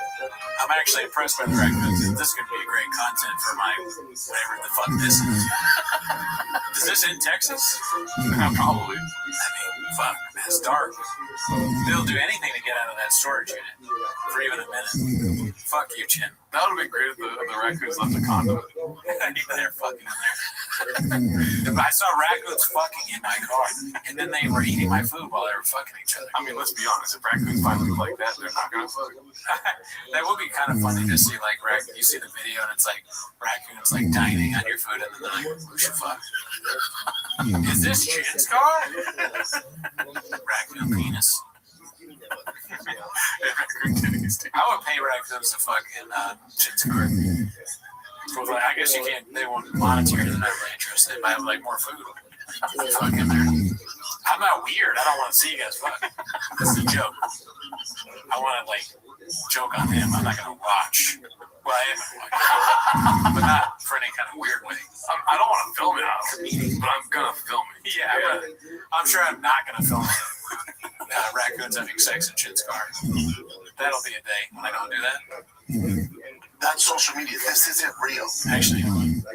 B: I'm actually impressed by the raccoons. This could be great content for my whatever the fuck this is. Is this in Texas?
C: Probably.
B: I mean, fuck, it's dark. They'll do anything to get out of that storage unit for even a minute. Fuck you, Chin.
C: That would have been great if the raccoons left a condom.
B: They're fucking in there. I saw raccoons fucking in my car, and then they were eating my food while they were fucking each other.
C: I mean, let's be honest. If raccoons find food like that, they're not gonna fuck.
B: That would be kind of funny to see, like, you see the video, and it's like raccoons like dining on your food, and then they're like, "We should fuck." Is this Chin's car? Raccoon penis. I would pay raccoons to fuck in Chin's car. Like, I guess you can't. They won't monetize. They're not really interested. They have like more food. Fuck in there. I'm not weird. I don't want to see you guys fuck. That's a joke. I want to like joke on him. I'm not gonna watch. Well, I am gonna watch, but not for any kind of weird way.
C: I don't want to film it, but I'm gonna film it.
B: Yeah. I'm sure I'm not gonna film it. Raccoons having sex in Chin's car. That'll be a day when I don't do that.
H: That's social media. This isn't real.
B: Actually,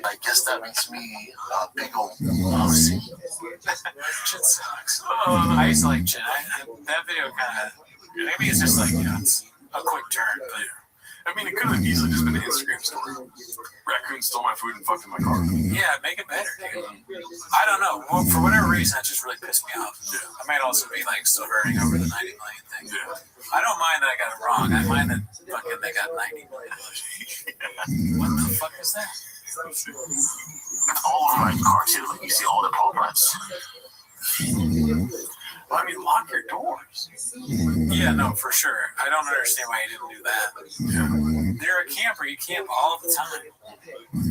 H: I guess that makes me a big old pussy.
B: Chin sucks. I used to like Chin. That video kind of, maybe it's just like, it's a quick turn, but
C: I mean, it could have easily just been an Instagram story. Raccoon stole my food and fucked in my car.
B: Yeah, make it better, dude. I don't know. Well, for whatever reason, that just really pissed me off. Yeah. I might also be like still hurting over the 90 million thing.
C: Yeah.
B: I don't mind that I got it wrong. I mind that fucking they got 90 million. What the fuck is that?
H: It's all over my car too. Like you see all the paw prints.
C: Well, I mean, lock your doors.
B: Yeah, no, for sure. I don't understand why you didn't do that. Yeah. They're a camper. You camp all the time.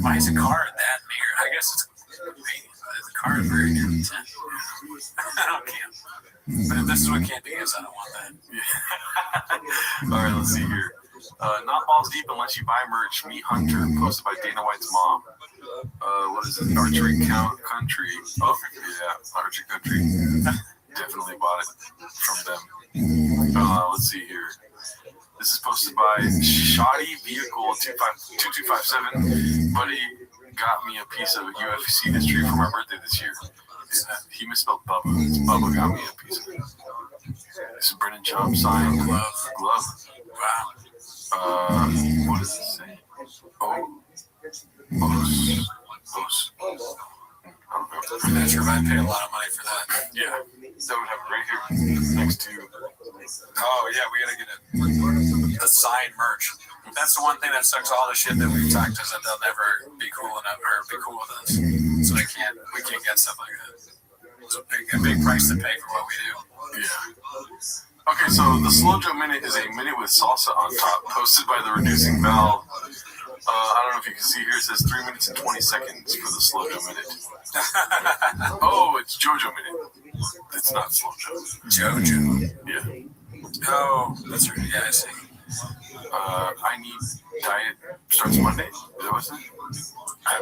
B: Why is a car that near? I guess it's convenient. The car is very near the tent. I don't camp. But if this is what camping is, I don't want that.
C: Yeah. All right, let's see here. Not balls deep unless you buy merch. Meet Hunter, posted by Dana White's mom. What is it? Archery Country. Oh, yeah, Archery Country. Definitely bought it from them. Let's see here. This is posted by Shoddy Vehicle 2257. Buddy got me a piece of UFC history for my birthday this year. He misspelled Bubba. It's Bubba got me a piece of it. This is Brennan Chomp signed glove. Wow. What does it say?
B: I'm not sure if I'd pay a lot of money for that.
C: Yeah, that would have it right here next to.
B: Oh yeah, we gotta get a signed merch. That's the one thing that sucks. All the shit that we've talked is that they'll never be cool enough or be cool with us. So we can't get stuff like that. It's a big price to pay for what we do.
C: Yeah. Okay, so the Slow Joe Minute is a minute with salsa on top, posted by the Reducing Valve. I don't know if you can see here. It says 3 minutes and 20 seconds for the Slow Joe Minute. Oh, it's JoJo Minute. It's not Slow Joe.
B: JoJo.
C: Yeah.
B: Oh, that's right. Yeah, I see.
C: I need diet starts Monday. Is that what it says?
B: I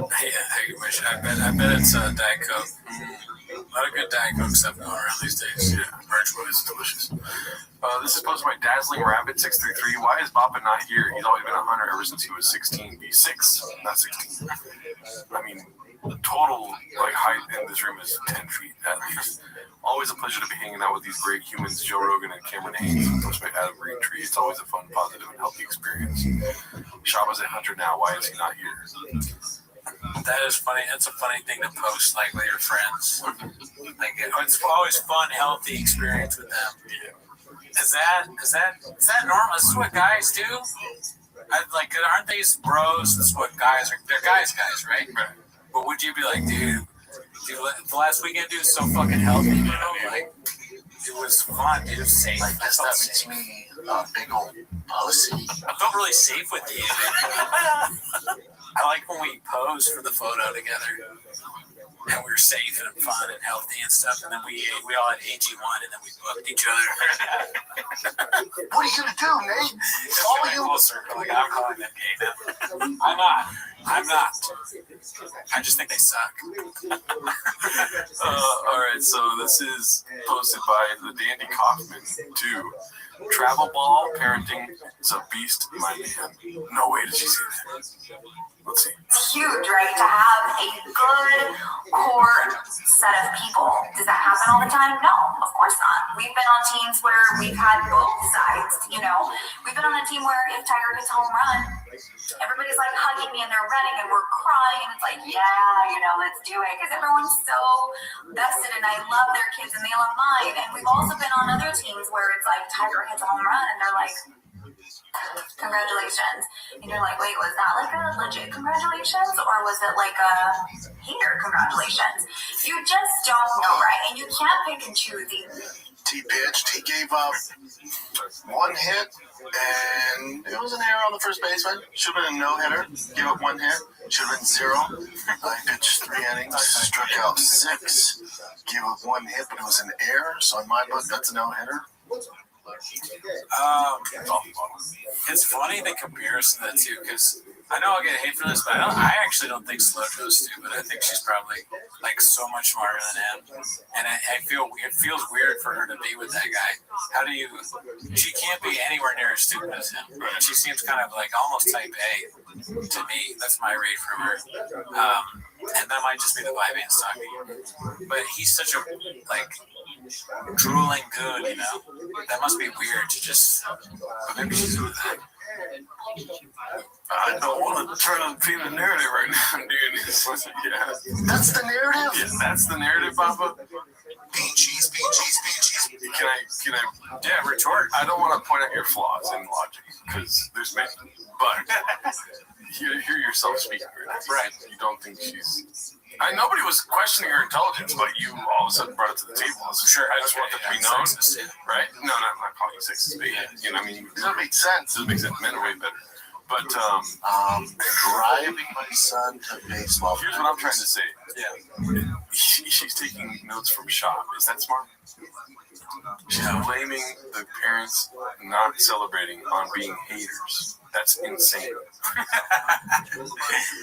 B: bet it's Diet Coke. A lot of good Diet Coke stuff going around these days.
C: Yeah, merch one is delicious. This is posted by Dazzling Rabbit 633. Why is Bappa not here? He's always been a hunter ever since he was 16. He's 6, not 16. I mean, the total height in this room is 10 feet at least. Always a pleasure to be hanging out with these great humans, Joe Rogan and Cameron Hayes, posted by Adam Greentree. It's always a fun, positive, and healthy experience. Shabba's a hunter now. Why is he not here?
B: That is funny. That's a funny thing to post with your friends. It's always fun, healthy experience with them. Is that normal? This is what guys do. Aren't these bros? This is what guys are. They're guys, right? But would you be like, dude, the last weekend, dude, was so fucking healthy. You know, it was fun. It was safe.
H: That makes me a big old pussy.
B: I felt really safe with you. I like when we posed for the photo together, and we were safe and fun and healthy and stuff. And then we all had AG1, and then we booked each other.
H: What are you gonna do, Nate? Follow you?
B: Full circle. I'm calling them gay now. I'm not. I just think they suck.
C: All right, so this is posted by the Dandy Kaufman 2. Travel ball parenting is a beast, my man. No way did she say that. Let's see.
M: It's huge, right? To have a good core set of people. Does that happen all the time? No, of course not. We've been on teams where we've had both sides, you know. We've been on a team where if Tiger hits a home run, everybody's hugging me and they're running and we're crying. It's let's do it. Because everyone's so vested and I love their kids and they love mine. And we've also been on other teams where it's Tiger hits a home run and they're like, congratulations. And you're like, wait, was that a legit congratulations? Or was it a hater congratulations? You just don't know, right? And you can't pick and choose either.
H: He pitched. He gave up one hit, and it was an error on the first baseman. Should have been a no-hitter. Gave up one hit. Should have been 0. He pitched 3 innings, struck out 6. Gave up one hit, but it was an error. So in my book, that's a no-hitter.
B: It's funny the comparison of the two because I know I'll get hate for this, but I actually don't think Slojo's stupid. I think she's probably so much smarter than him, and it feels weird for her to be with that guy. She can't be anywhere near as stupid as him. She seems kind of almost type A to me. That's my rate from her. And that might just be the vibe ain't talking. But he's such a drooling good, you know. That must be weird to just. But maybe she's into that.
C: I don't want to turn on the narrative right now, dude. Yeah.
H: That's the narrative?
C: Yeah, that's the narrative, Papa.
H: Bean cheese.
C: Can I? Yeah, retort. I don't want to point out your flaws in logic because there's many, but you hear yourself speaking right. You don't think she's. Nobody was questioning her intelligence, but you all of a sudden brought it to the table. So sure, I just want that to be known, right? No, I'm not calling you sexist, but you know, it doesn't make sense. It doesn't make sense. Men are way better. But
H: driving my son to baseball.
C: Here's what I'm trying to say. Yeah, she's taking notes from Shop. Is that smart? She's blaming the parents not celebrating on being haters. That's insane.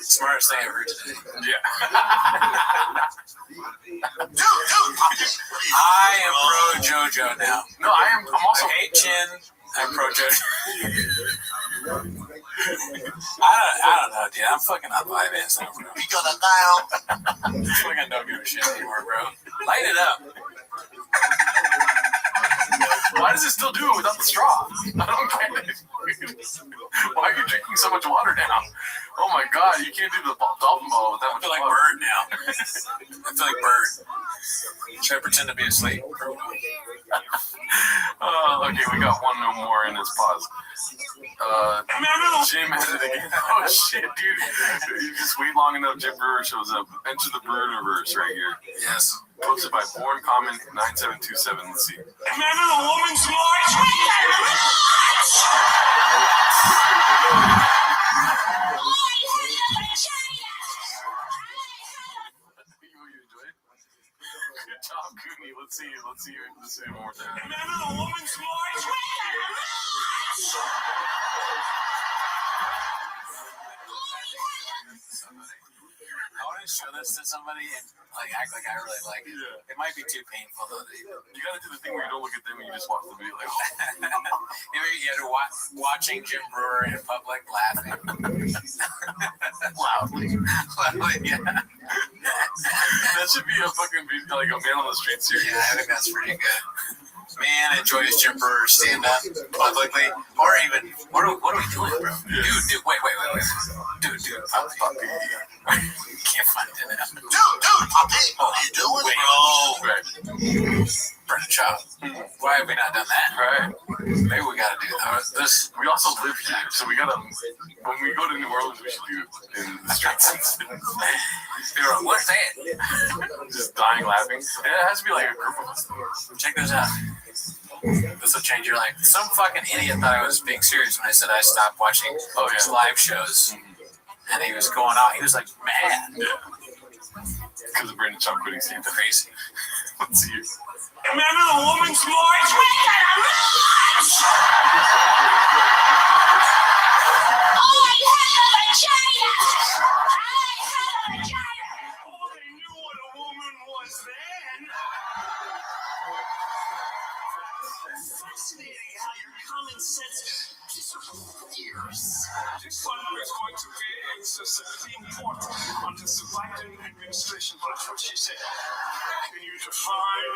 B: Smartest thing I've heard today.
C: Yeah.
B: I am pro JoJo now.
C: No, I'm also
B: hate Chin. I'm pro JoJo. I don't know, dude. I'm fucking up vibing. So
H: we got a dial.
B: I fucking don't give a shit anymore, bro. Light it up.
C: Why does it still do it without the straw? I don't get it. Why are you drinking so much water now? Oh my god, you can't do the dolphin ball with that much water.
B: I feel like Bird now. I feel like Bird. Should I pretend to be asleep?
C: Okay, we got one no more in this pause. Jim had it again. Oh shit, dude. You just wait long enough, Jim Brewer shows up. Enter the Brewerverse right here.
B: Yes.
C: Posted by Born Common 9727. Let's see.
K: Remember the woman's march?
C: Good job, Cooney. Let's see it one more time.
K: Remember the woman's march?
B: I want to show this somebody and like act like I really like it.
C: Yeah.
B: It might be too painful though.
C: You gotta do the thing where you don't look at them and you just watch the video. Like,
B: You're watching Jim Brewer in public laughing
C: loudly.
B: yeah.
C: That should be a fucking like a Man on the Street series.
B: Yeah, I think that's pretty good. Man enjoys Jim Brewer stand up publicly, or even what are we doing, bro? Dude, wait. Dude, puppy. Can't find it now.
H: Dude, puppy, what are you doing, bro?
B: Burn a chop. Why have we not done that?
C: Right.
B: Maybe we gotta do this.
C: We also live here, so we gotta. When we go to New Orleans, we should do it in the streets.
B: People are like, what's that?
C: Just dying laughing. It has to be like a group of us.
B: Check this out. This will change your life. Some fucking idiot thought I was being serious when I said I stopped watching his live shows. And he was going out. He was like, man.
C: Yeah. Because of Brandon Chop quitting scene.
B: Crazy.
C: Let's see you.
K: Remember the woman's march? We got a march!
J: I have a vagina!
K: Oh, they knew what a woman was then. Fascinating how your common sense disappears. This one is going to be a Supreme Court under the Biden administration. That's what she said. Can you define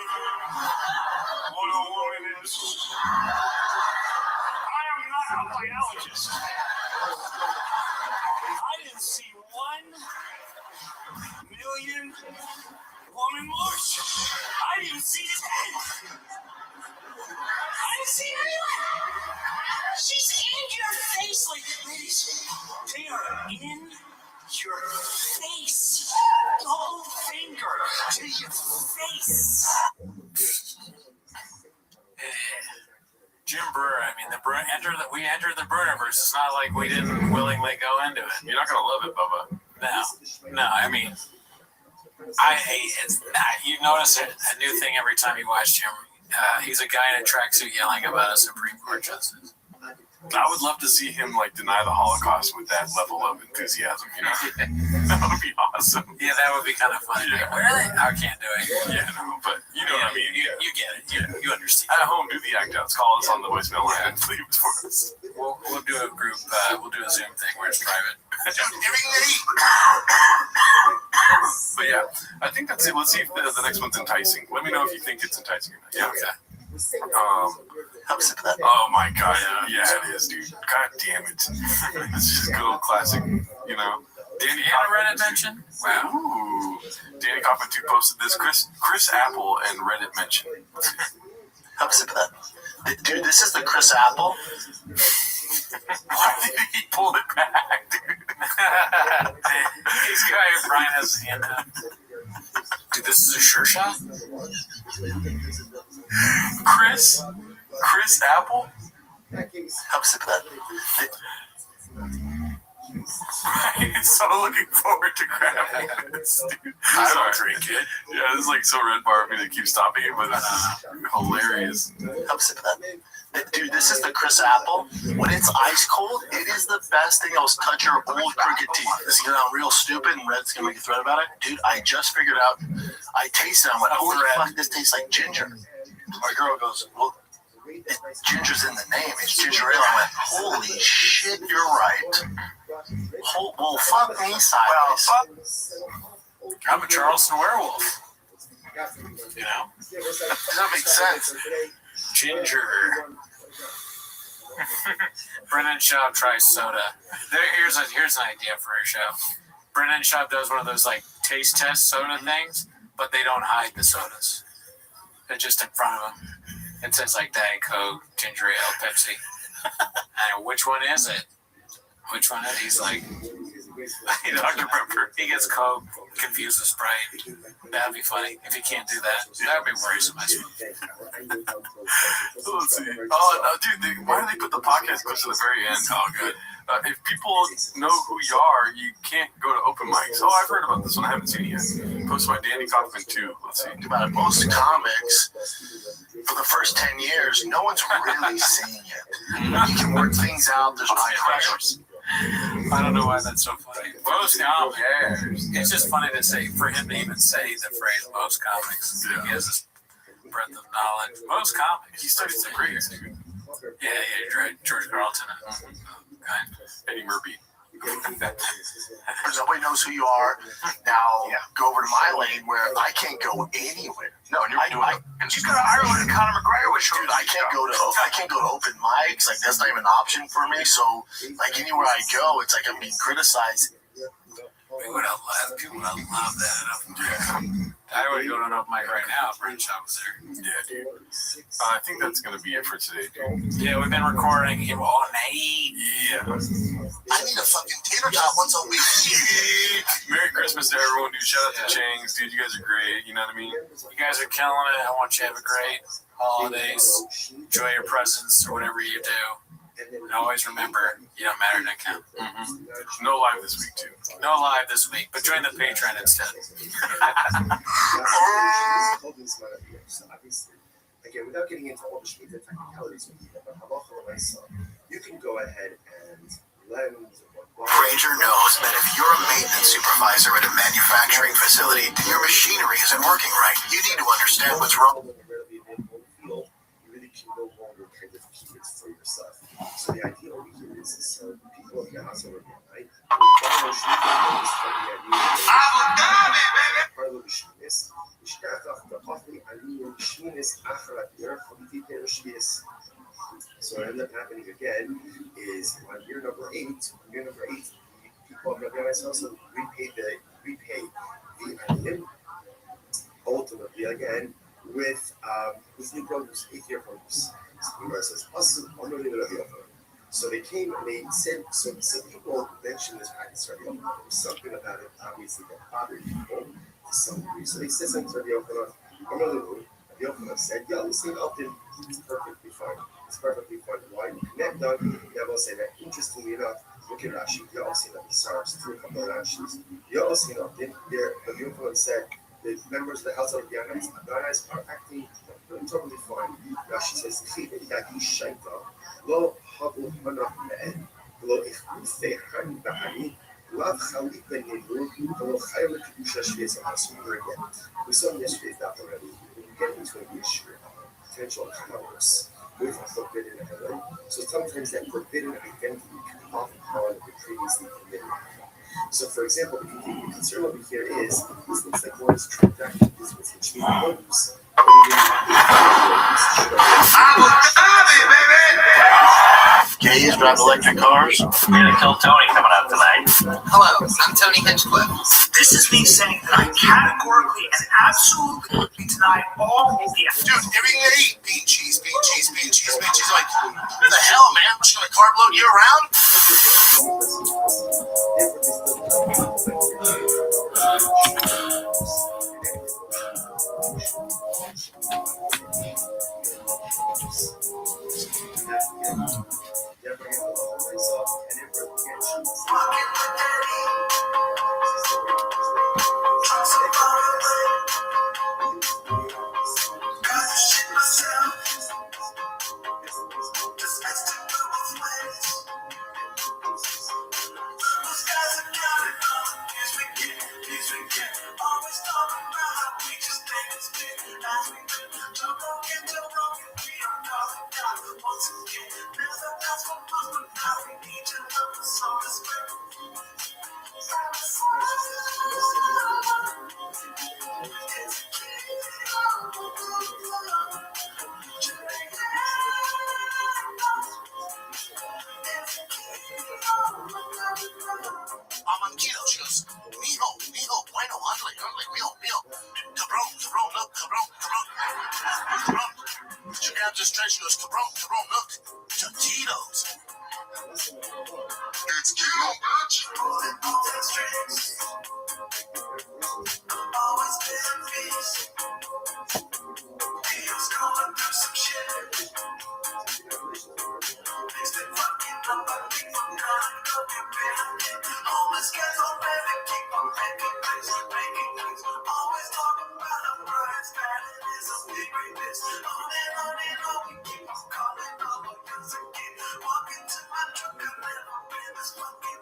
K: what a woman is? I am not a biologist. I didn't see 1 million woman march. I didn't see 10. I didn't see anyone. She's in your face, ladies. They are in your face. Double finger to your face.
B: Jim Brewer, I mean, we entered the Brewerverse. It's not like we didn't willingly go into it.
C: You're not gonna love it, Bubba.
B: No, I mean, I hate it. You notice a new thing every time you watch Jim. He's a guy in a tracksuit yelling about a Supreme Court justice.
C: I would love to see him like deny the Holocaust with that level of enthusiasm. You know, that would be awesome.
B: Yeah, that would be kind of funny.
C: Yeah.
B: Like, really? I can't do it.
C: Yeah, no, but you know what I mean.
B: You get it. You understand.
C: At home, do the act outs. Call us on the voicemail line and leave it for us.
B: We'll do a group. We'll do a Zoom thing where it's private.
C: But yeah, I think that's it. Let's see if the next one's enticing. Let me know if you think it's enticing or not. Yeah, okay. Oh my god, yeah, it is, dude. God damn it. It's just good old classic, you know. Danny
B: Reddit mention?
C: Wow. Ooh. Danny Kaufman 2 posted this. Chris Apple and Reddit mention.
H: Dude, this is the Chris Apple.
C: Why did he pull it back, dude?
B: This guy, Brian has his hand up. Dude, this is a sure shot?
C: Chris Apple? I'm so looking forward to grabbing this, dude.
B: I don't drink it.
C: Yeah, this is like so red bar me to keep stopping it, but this is hilarious.
H: Dude, this is the Chris Apple. When it's ice cold, it is the best thing. I'll touch your old crooked teeth. This is real stupid, and Red's gonna make a thread about it. Dude, I just figured out. I tasted it. I went, holy fuck, this tastes like ginger. My girl goes, well, ginger's in the name. It's ginger ale. I went, holy shit, you're right. Well, fuck me sideways.
B: I'm a Charleston werewolf. You know?
H: Does that make sense?
B: Ginger. Brennan Schaub tries soda. Here's an idea for a show. Brennan Schaub does one of those like taste test soda things, but they don't hide the sodas. They're just in front of them. It says like Diet Coke, ginger ale, Pepsi. And which one is it? Which one is it? He's like, Dr. Pepper. He gets Coke, confused with Sprite. That'd be funny. If he can't do that, that'd be worrisome, I suppose.
C: Let's see. Oh, no, dude, why do they put the podcast close to the very end? Oh, good. If people know who you are, you can't go to open mics. Oh, I've heard about this one. I haven't seen it yet. Posted by Danny Kaufman, too. Let's see.
H: About most comics, for the first 10 years, no one's really seeing it. You can work things out. There's no pressure.
B: I don't know why that's so funny. Most comics. It's just funny to say, for him to even say the phrase most comics. He has this breadth of knowledge. Most comics.
C: He studied some great dude.
B: Yeah, you're right. George Carlton and
C: Eddie Murphy.
H: Because nobody knows who you are. Now, go over to my lane where I can't go anywhere.
C: No, and you're doing it.
H: And you go to Ireland and Conor McGregor was dude. I can't go to open mics. Like that's not even an option for me. So like anywhere I go, it's like I'm being criticized.
B: People would have laughed. People would have loved that enough. I would go to an open mic right now if Renshaw was there.
C: Yeah, dude. I think that's going to be it for today, dude.
B: Yeah, we've been recording here all night.
C: Yeah.
H: I need a fucking tater tot once a week.
C: Merry Christmas to everyone, dude. Shout out to Chang's, dude. You guys are great. You know what I mean?
B: You guys are killing it. I want you to have a great holidays. Enjoy your presents or whatever you do. And always remember, you don't matter, don't count.
C: Mm-hmm. No live this week, too.
B: No live this week, but join the Patreon instead.
E: Again, without getting into all the Shemitah technicalities, you can go ahead and lend.
H: Granger knows that if you're a maintenance supervisor at a manufacturing facility and your machinery isn't working right, you need to understand what's wrong.
E: You really can no longer kind of keep it for yourself. So the idea over here is so people of the house over here, right? So what ended up happening again is on year number 8, people of Rabbi also repay the aliyim, ultimately again with new programs, 8-year programs. So they came and they said, so people mentioned this practice Rabbi Yochanan. There was something about it, obviously, that bothered people to some degree. So they said something to Rabbi Yochanan. Rabbi Yochanan said, yeah, this thing up it's perfectly fine. It's perfectly fine. Why? Connect on, I will say that, interestingly enough, look at Rashi, you all see that the stars through a couple of Rashis. You all see that there, Rabbi Yochanan said, the members of the house of the Yanais are acting totally fine. Rashi says, lo habu hanach me'en, lo ichbusei han ba'ani, lav chalik beninu, lo chayel kedusha shvies again. We saw in yesterday's daf already. We get into an issue of potential commerce with a forbidden element. So sometimes that forbidden identity can pop upon the previously permitted. So, for example, the concern over here is this looks like one is transacting business, which means motives.
H: Gays drive electric cars.
N: We're gonna kill Tony coming out tonight.
F: Hello, I'm Tony Hinchcliffe.
K: This is me saying that I categorically and absolutely deny all the
H: Dude, everything they eat, bean cheese. Like, what the hell, man? I'm just gonna carb load you around? She goes, mijo, bueno, ándale, mío. Cabrón, look. She grabs his dress, she goes, cabrón, look. Tito's. It's keto, bitch. Always been peace. He was going through some shit. He's been fucking up, but he forgot to get rid. Homeless guys already keep on making things. Always talking about how Brian's bad. It is a big greatness. On and on, we keep on calling all of us again. Walking to my truck, I never been this fucking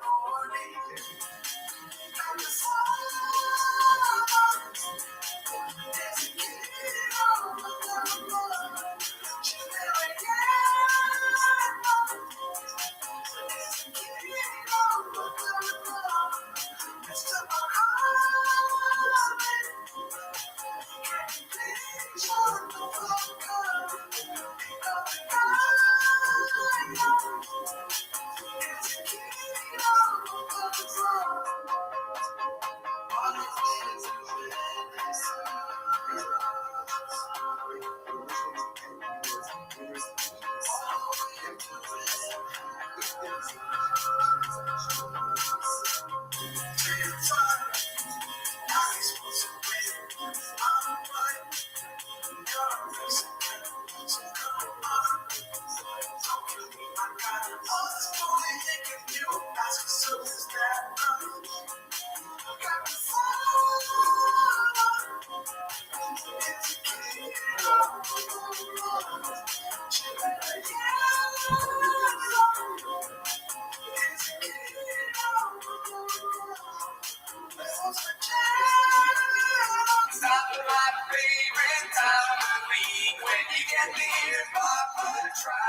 B: Welcome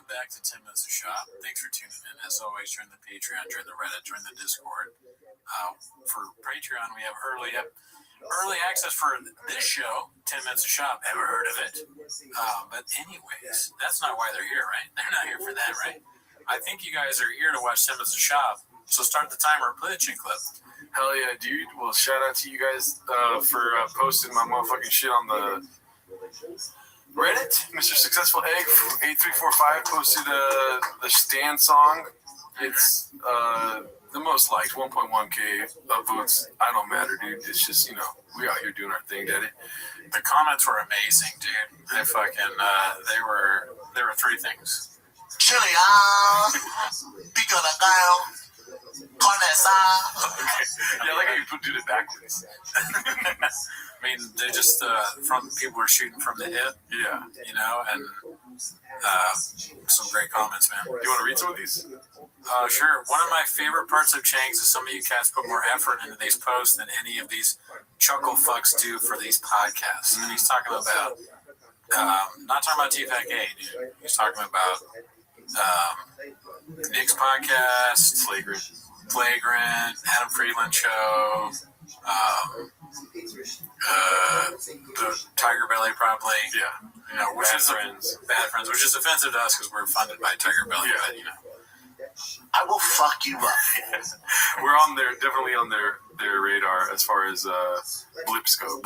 B: back to 10 Minutes of Shop. Thanks for tuning in. As always, join the Patreon, join the Reddit, join the Discord. For Patreon, we have early access for this show, 10 Minutes of Shop. Ever heard of it? But anyways, that's not why they're here, right? They're not here for that, right? I think you guys are here to watch 10 Minutes of Shop. So start the timer and play the chin clip.
C: Hell yeah, dude. Well, shout out to you guys for posting my motherfucking shit on the Reddit. Mr. Successful Egg 8345 posted the Stan song. It's the most liked, 1.1K votes. I don't matter, dude. It's just, you know, we out here doing our thing, daddy.
B: The comments were amazing, dude. They were three things.
H: Chili, pico de gallo, carne asada.
C: Yeah, I like how you do it backwards.
B: I mean, they just from people were shooting from the hip.
C: Yeah,
B: you know, and some great comments, man.
C: You want to read some of these?
B: Sure. One of my favorite parts of Chang's is some of you cats put more effort into these posts than any of these chuckle fucks do for these podcasts. And he's talking about, not talking about TFAC A, dude. He's talking about Nick's podcast, Flagrant, Adam Friedland show, the Tiger Belly probably.
C: Yeah.
B: You know, which is Bad Friends, which is offensive to us because we're funded by Tiger Belly,
C: yeah.
B: But you know.
H: I will fuck you up.
C: We're on their, definitely on their radar as far as blips go.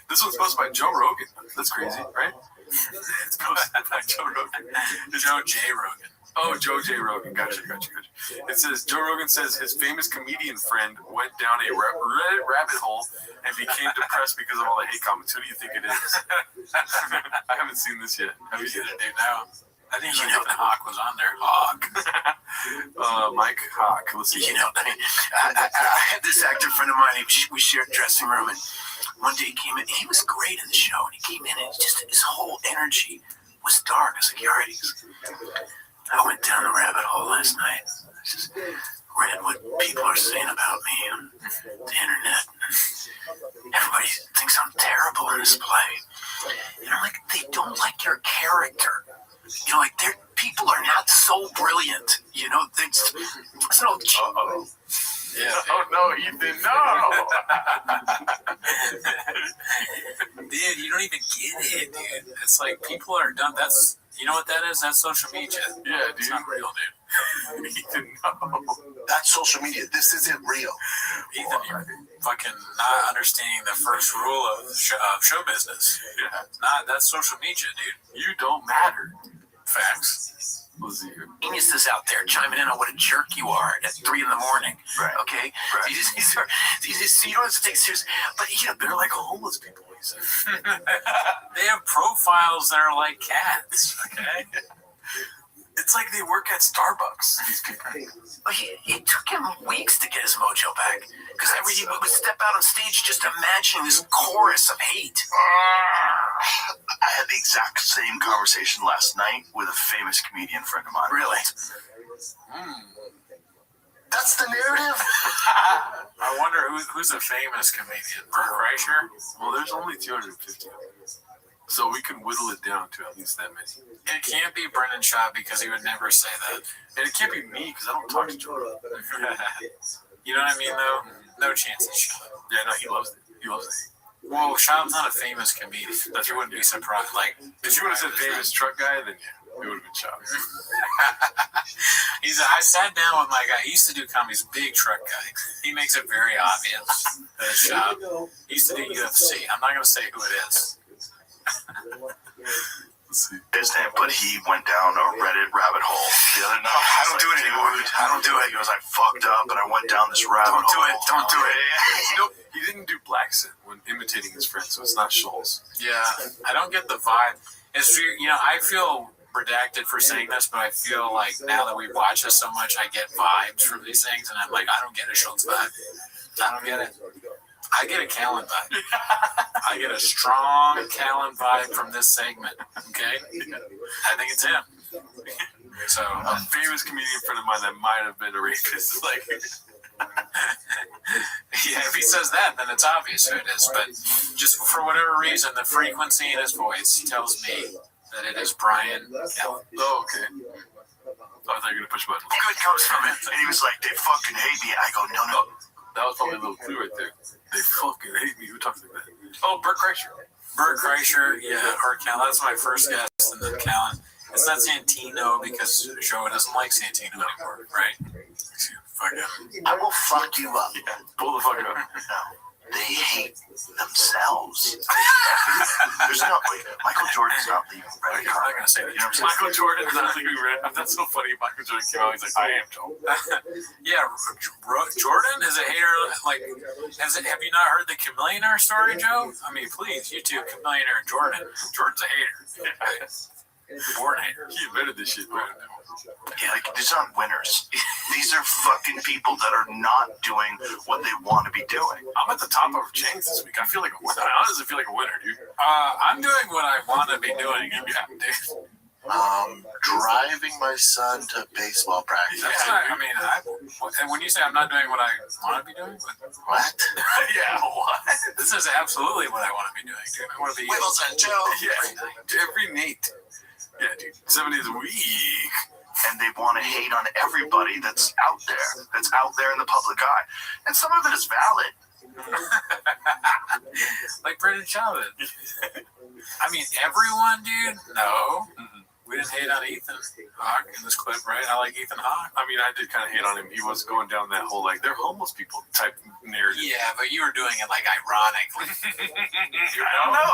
C: This one's posted by Joe Rogan. That's crazy, right? It's posted by Joe Rogan.
B: Joe J. Rogan.
C: Oh, Joe J. Rogan. Gotcha. It says, Joe Rogan says his famous comedian friend went down a Reddit rabbit hole and became depressed because of all the hate comments. Who do you think it is? I haven't seen this yet. Have you seen it,
B: Dave? No. I think Hawk was on there.
C: Hawk. Mike Hawk. Let's see.
H: You know, I had this actor friend of mine. We shared a dressing room, and one day he came in. He was great in the show, and he came in, and his whole energy was dark. I was like, "All right." I went down the rabbit hole last night. I just read what people are saying about me on the internet. Everybody thinks I'm terrible in this play. And I'm like, they don't like your character. You know, like, people are not so brilliant. You know, it's no. Uh-oh.
C: Yeah. Oh no, Ethan, no.
B: Dude, you don't even get it, dude. It's like people are done. That's, you know what that is? That's social media.
C: Yeah, dude.
B: It's not real, dude.
C: Ethan, no.
H: That's social media. This isn't real.
B: Ethan, you're fucking not understanding the first rule of show business.
C: Yeah.
B: That's social media, dude.
C: You don't matter.
B: Facts.
H: Geniuses out there chiming in on what a jerk you are at 3 a.m.
C: Right.
H: Okay?
C: Right.
H: You don't have to take it serious. But, you know, they're like homeless people.
B: They have profiles that are like cats, okay?
H: It's like they work at Starbucks, these people. It took him weeks to get his mojo back. Because he would step out on stage just imagining this chorus of hate.
O: I had the exact same conversation last night with a famous comedian friend of mine.
H: Really? That's the narrative?
B: I wonder who's a famous comedian. Bert Kreischer?
C: Well, there's only 250 of them. So we can whittle it down to at least that many.
B: It can't be Brendan Shaw because he would never say that.
C: And it can't be me because I don't talk to Joe.
B: You know what I mean, though? No chance of Shaw.
C: Yeah, no, he loves it. He loves it.
B: Well, Shaw's not a famous comedian. That you wouldn't be surprised. Like,
C: if you would have said famous truck guy, then yeah, it would have been Shaw.
B: I sat down with my guy. He used to do comedy. He's a big truck guy. He makes it very obvious that it's Shaw. He used to do UFC. I'm not going to say who it is.
O: His name, but he went down a Reddit rabbit hole the other night.
H: I don't do it anymore. I don't do it.
O: He was like, fucked up, and I went down this rabbit hole.
H: Don't do it.
C: Nope, he didn't do Blackson when imitating his friend, so it's not Scholes.
B: Yeah, I don't get the vibe. It's, you know, I feel redacted for saying this, but I feel like now that we've watched this so much, I get vibes from these things, and I'm like, I don't get a Schultz vibe. I don't get it. I get a Callan vibe. I get a strong Callan vibe from this segment. Okay, I think it's him. So
C: a famous comedian friend of mine that might have been a rapist, like
B: he says that, then it's obvious who it is. But just for whatever reason, the frequency in his voice tells me that it is Brian Callen.
C: Oh, okay. I thought you were going to push a button.
O: Good comes from it. And he was like, they fucking hate me. I go, no.
C: That was probably a little clue right there. They fucking hate me. Who talks like that? Oh, Bert Kreischer.
B: Bert Kreischer, yeah, or Callen. That's my first guess, and then Callen. It's not Santino because Joe doesn't like Santino anymore, right? Fuck yeah.
O: I will fuck you up.
C: Yeah, pull the fuck up.
O: No. They hate themselves. There's no way. Michael Jordan's not leaving.
B: I'm not going to say that. You know what I'm saying?
C: Michael Jordan's not leaving Red. That's so funny. Michael Jordan came out. He's like, I am Joe.
B: Yeah, Jordan is a hater. Like, have you not heard the Chameleonaire story, Joe? I mean, please, you two, Chameleonaire and Jordan. Jordan's a hater. Born hater.
C: He invented this shit, man.
O: Yeah, like, these aren't winners. These are fucking people that are not doing what they want to be doing.
C: I'm at the top of chains this week. I feel like a winner. I honestly feel like a winner, dude.
B: I'm doing what I want to be doing. Yeah, dude.
I: Driving my son to baseball practice.
B: And when you say I'm not doing what I want to be doing,
I: What?
C: Yeah, what?
B: This is absolutely what I want to be doing, dude. I want to be
I: Whittles and Joe.
C: Yeah, every Nate. Yeah, dude. 7 days a week.
O: And they want to hate on everybody that's out there in the public eye. And some of it is valid.
B: Like Brendan Chavez. I mean, everyone, dude? No. We didn't hate on Ethan Hawke in this clip, right? I like Ethan Hawke.
C: I mean, I did kind of hate on him. He was going down that whole, like, they're homeless people type narrative.
B: Yeah, but you were doing it, like, ironically.
C: I don't know.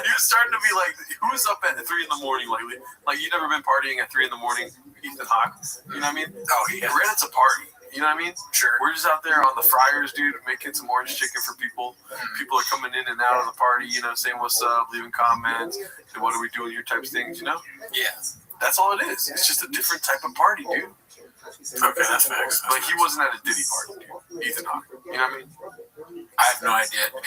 C: He was starting to be like, who's up at 3 a.m. lately? Like, you never been partying at 3 a.m, Ethan Hawke? You know what I mean? Oh, yeah. Reddit's a party. You know what I mean?
B: Sure.
C: We're just out there on the fryers, dude, making some orange chicken for people. People are coming in and out of the party, you know, saying what's up, leaving comments, and what are we doing here types things, you know?
B: Yeah.
C: That's all it is. It's just a different type of party, dude.
B: Okay, that's facts.
C: Like, he wasn't at a Diddy party, dude. Ethan Hawke. You know what I mean?
B: I have no idea, B.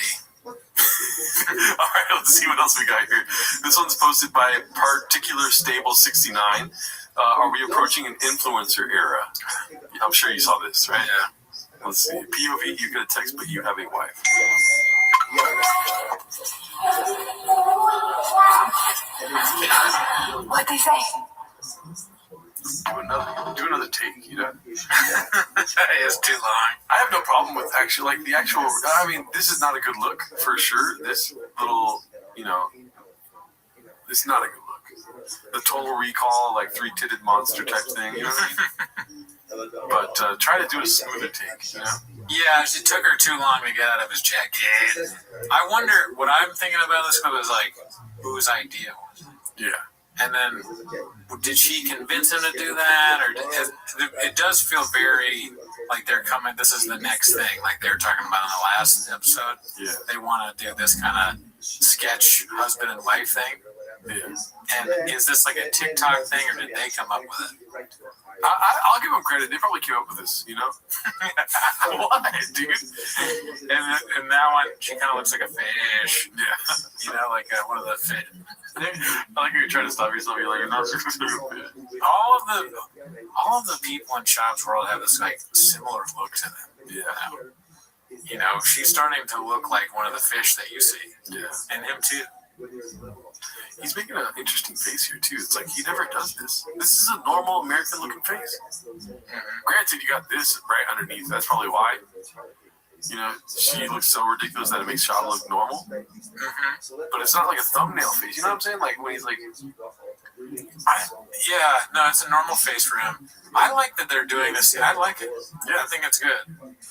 C: All right, let's see what else we got here. This one's posted by Particular Stable 69. Are we approaching an influencer era? I'm sure you saw this, right?
B: Yeah.
C: Let's see. POV, you get a text, but you have a wife.
M: What'd they say?
C: Do another take, you know?
B: It's too long.
C: I have no problem with I mean, this is not a good look, for sure. This little, you know, it's not a good look. The Total Recall, like, 3-titted monster type thing, you know what I mean? But try to do a smoother take, you know?
B: Yeah, it took her too long to get out of his jacket. I wonder, what I'm thinking about this clip is, like, whose idea was it?
C: Yeah.
B: And then, did she convince him to do that? Or it does feel very like they're coming, this is the next thing, like they were talking about in the last episode.
C: Yeah.
B: They want to do this kind of sketch husband and wife thing.
C: Yeah.
B: And is this like a TikTok thing, or did they come up with it?
C: I'll give them credit. They probably came up with this, you know?
B: What, dude? And that one, she kind of looks like a fish.
C: Yeah.
B: You know, like one of the fish.
C: I like how you're trying to stop yourself. You're like, you're not supposed to do it.
B: All of the people in Shop's World have this like similar look to them.
C: Yeah.
B: You know, she's starting to look like one of the fish that you see.
C: Yeah.
B: And him too.
C: He's making an interesting face here too. It's like he never does this. This is a normal American-looking face. Granted, you got this right underneath. That's probably why. You know, she looks so ridiculous that it makes Shab look normal. But it's not like a thumbnail face. You know what I'm saying? Like when he's like,
B: it's a normal face for him. I like that they're doing this. I like it. Yeah, I think it's good.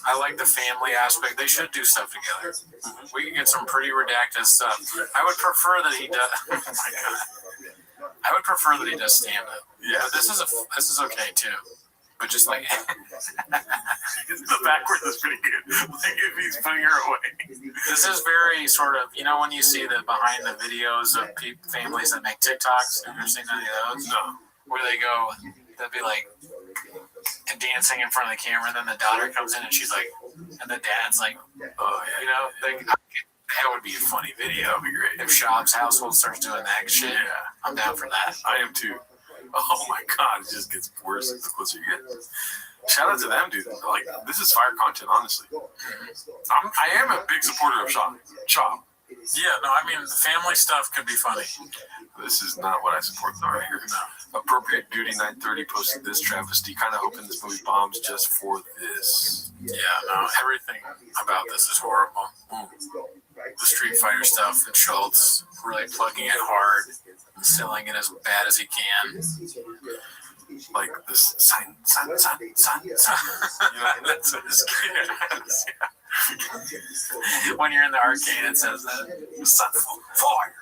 B: I like the family aspect. They should do stuff together. We can get some pretty redacted stuff. I would prefer that he does. Oh my god. I would prefer that he does stand up. Yeah, this is okay too. But just like
C: the backwards is pretty good. Like if he's putting her away.
B: This is very sort of, you know, when you see the behind the videos of families that make TikToks. Have you ever seen any of those?
C: No.
B: Where they go, they'll be like dancing in front of the camera, and then the daughter comes in and she's like, and the dad's like, oh, you know, that would be a funny video. That would be great. If Shab's household starts doing that shit, I'm down for that.
C: I am too. Oh my god, it just gets worse the closer you get. Shout out to them, dude. Like, this is fire content, honestly. I am a big supporter of Chop.
B: Yeah, no, I mean, the family stuff could be funny.
C: This is not what I support right here. No. Appropriate Duty 930 posted this travesty, kind of hoping this movie bombs just for this.
B: Yeah, no, everything about this is horrible. The Street Fighter stuff and Schultz really plugging it hard, selling it as bad as he can.
C: Like this sign. You know, that's what it's
B: when you're in the arcade, it says that. Son, fire.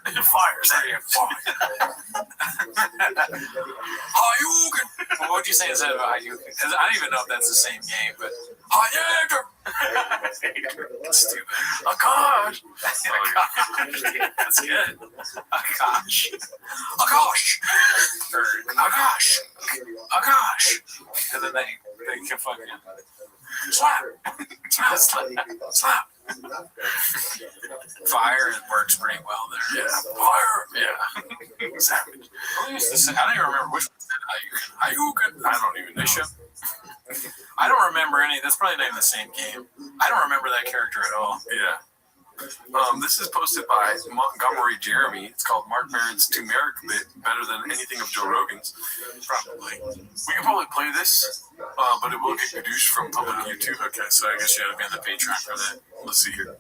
B: Hayugen. Well, what'd you say instead of Hayugen? I don't even know if that's the same game, but Hayugen. Stupid.
C: Akash.
B: That's good. Akash. Akash. And then they can fucking slap. Fire works pretty well there.
C: Yeah. Fire. Yeah. Savage.
B: Who used to say? I don't even remember which one said Hayugen.
C: I don't even know.
B: I don't remember any. That's probably not even the same game. I don't remember that character at all.
C: Yeah. This is posted by Montgomery Jeremy. It's called Mark Maron's turmeric bit, better than anything of Joe Rogan's.
B: Probably.
C: We can probably play this, but it will get produced from public YouTube.
B: Okay, so I guess you have to be on the Patreon for that.
C: Let's see here.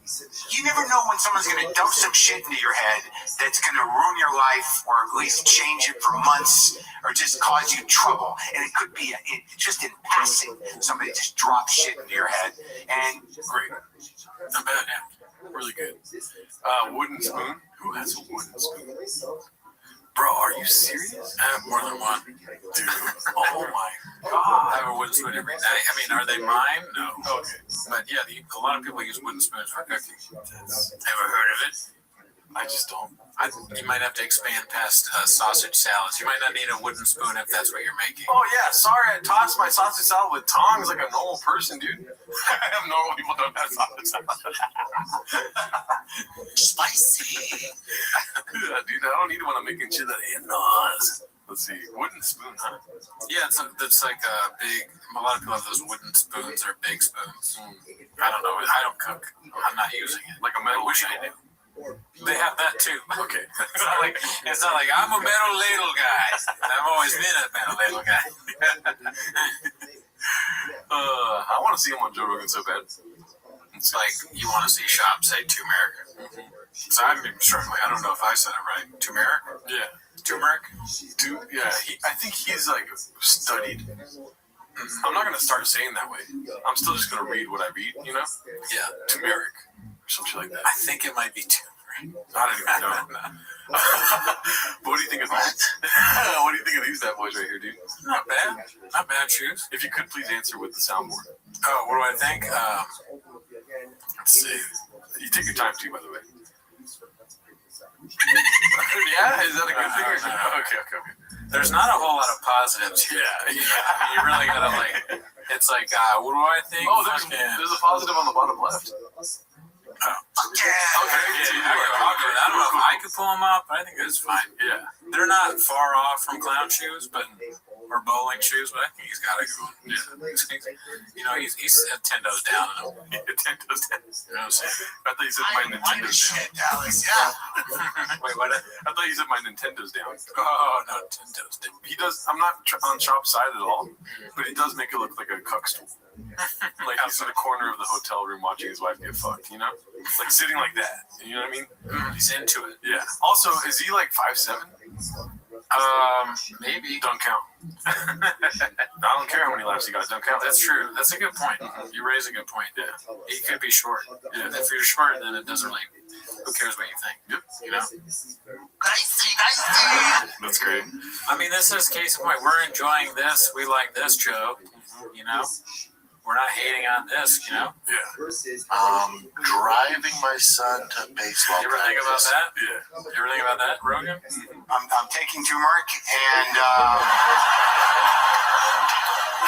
P: You never know when someone's going to dump some shit into your head that's going to ruin your life, or at least change it for months, or just cause you trouble. And it could be just in passing. Somebody just drops shit into your head, and
C: great.
B: Not bad, yeah.
C: Really good. Wooden spoon. Who has a wooden spoon? Bro, are you serious?
B: I have more than one.
C: Dude. Oh my god.
B: I have a wooden spoon every night. I mean, are they mine? No. Okay. But yeah, a lot of people use wooden spoons for cooking. Ever heard of it?
C: I just don't.
B: You might have to expand past sausage salads. You might not need a wooden spoon if that's what you're making.
C: Oh yeah, sorry, I tossed my sausage salad with tongs like a normal person, dude. Normal people don't have sausage salad.
P: spicy.
C: Dude, I don't need it when I'm making chilaquiles. Let's see, wooden spoon, huh?
B: Yeah, it's like a big. A lot of people have those wooden spoons or big spoons. I don't know. I don't cook. I'm not using it.
C: Like a metal.
B: I wish I knew. They have that too.
C: Okay.
B: It's not like I'm a metal ladle guy. I've always been a metal ladle guy.
C: I want to see him on Joe Rogan so bad.
B: It's like you want to see Shop say turmeric. So I'm struggling. I don't know if I said it right. Turmeric?
C: Yeah.
B: Turmeric?
C: Yeah. I think he's like studied. I'm not gonna start saying that way. I'm still just gonna read what I read. You know?
B: Yeah.
C: Turmeric. Something like that.
B: I think it might be turmeric.
C: I don't even know. But what do you think of that? What do you think of these bad boys right here, dude?
B: Not bad. Not bad shoes.
C: If you could please answer with the soundboard.
B: Oh, what do I think? Let's see.
C: You take your time too, by the way. Yeah, is that a good thing? Okay.
B: There's not a whole lot of positives here. Yeah. I mean, you really gotta like. It's like, what do I think?
C: Oh, there's a positive on the bottom left.
B: Oh. Okay. I'll go. I don't know if I could pull them up, but I think it's fine.
C: Yeah.
B: They're not far off from clown shoes, or bowling shoes, but I think he's got a good one. Yeah. You know, he's 10 toes down.
C: 10 toes down.
B: You know what I'm saying?
C: I thought you said my Nintendo's down.
P: Alex, yeah.
B: Wait, what?
C: I thought you said my Nintendo's down.
B: Oh, no, 10 toes down.
C: He does. I'm not on Chop's side at all, but he does make it look like a cuck stool. Like he's in the corner of the hotel room watching his wife get fucked, you know? Like sitting like that. You know what I mean?
B: He's into it.
C: Yeah. Also, is he like 5'7"?
B: Maybe.
C: Don't count. I don't care how many laps he got. Don't count.
B: That's true. That's a good point. You raise a good point.
C: Yeah.
B: He could be short. Yeah. If you're short, then it doesn't really. Who cares what you think?
C: Yep.
B: You know.
P: Nicey.
C: That's great.
B: I mean, this is case in point. We're enjoying this. We like this, Joe. You know. We're not hating on this, you know?
C: Yeah.
H: Driving my son to baseball.
B: You ever think about that?
C: Yeah.
B: You ever think about that, Rogan?
P: I'm taking turmeric, and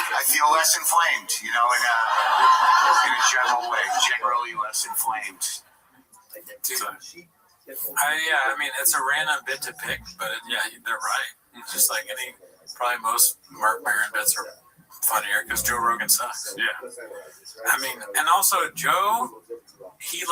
P: I feel less inflamed, you know, in a general way. Generally less inflamed.
B: I mean, it's a random bit to pick, but yeah, they're right. It's just like probably most Mark Maron bits are funnier because Joe Rogan sucks.
C: Yeah.
B: I mean, and also Joe, he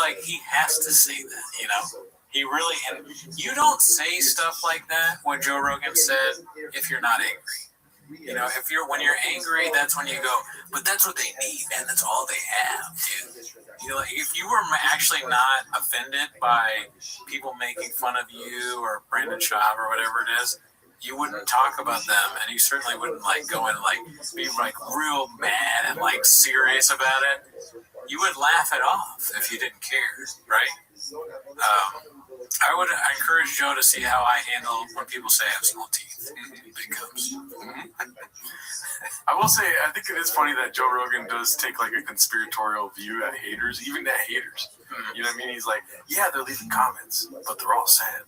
B: has to say that, you know. He really, and you don't say stuff like that, what Joe Rogan said, if you're not angry. You know, when you're angry, that's when you go, but that's what they need, man. That's all they have, dude. You know, if you were actually not offended by people making fun of you or Brandon Schaub or whatever it is, you wouldn't talk about them, and you certainly wouldn't go and be real mad and serious about it. You would laugh it off if you didn't care, right? I encourage Joe to see how I handle when people say I have small teeth. Big gums.
C: I will say, I think it is funny that Joe Rogan does take a conspiratorial view at haters, even at haters. You know what I mean? He's like, yeah, they're leaving comments, but they're all sad.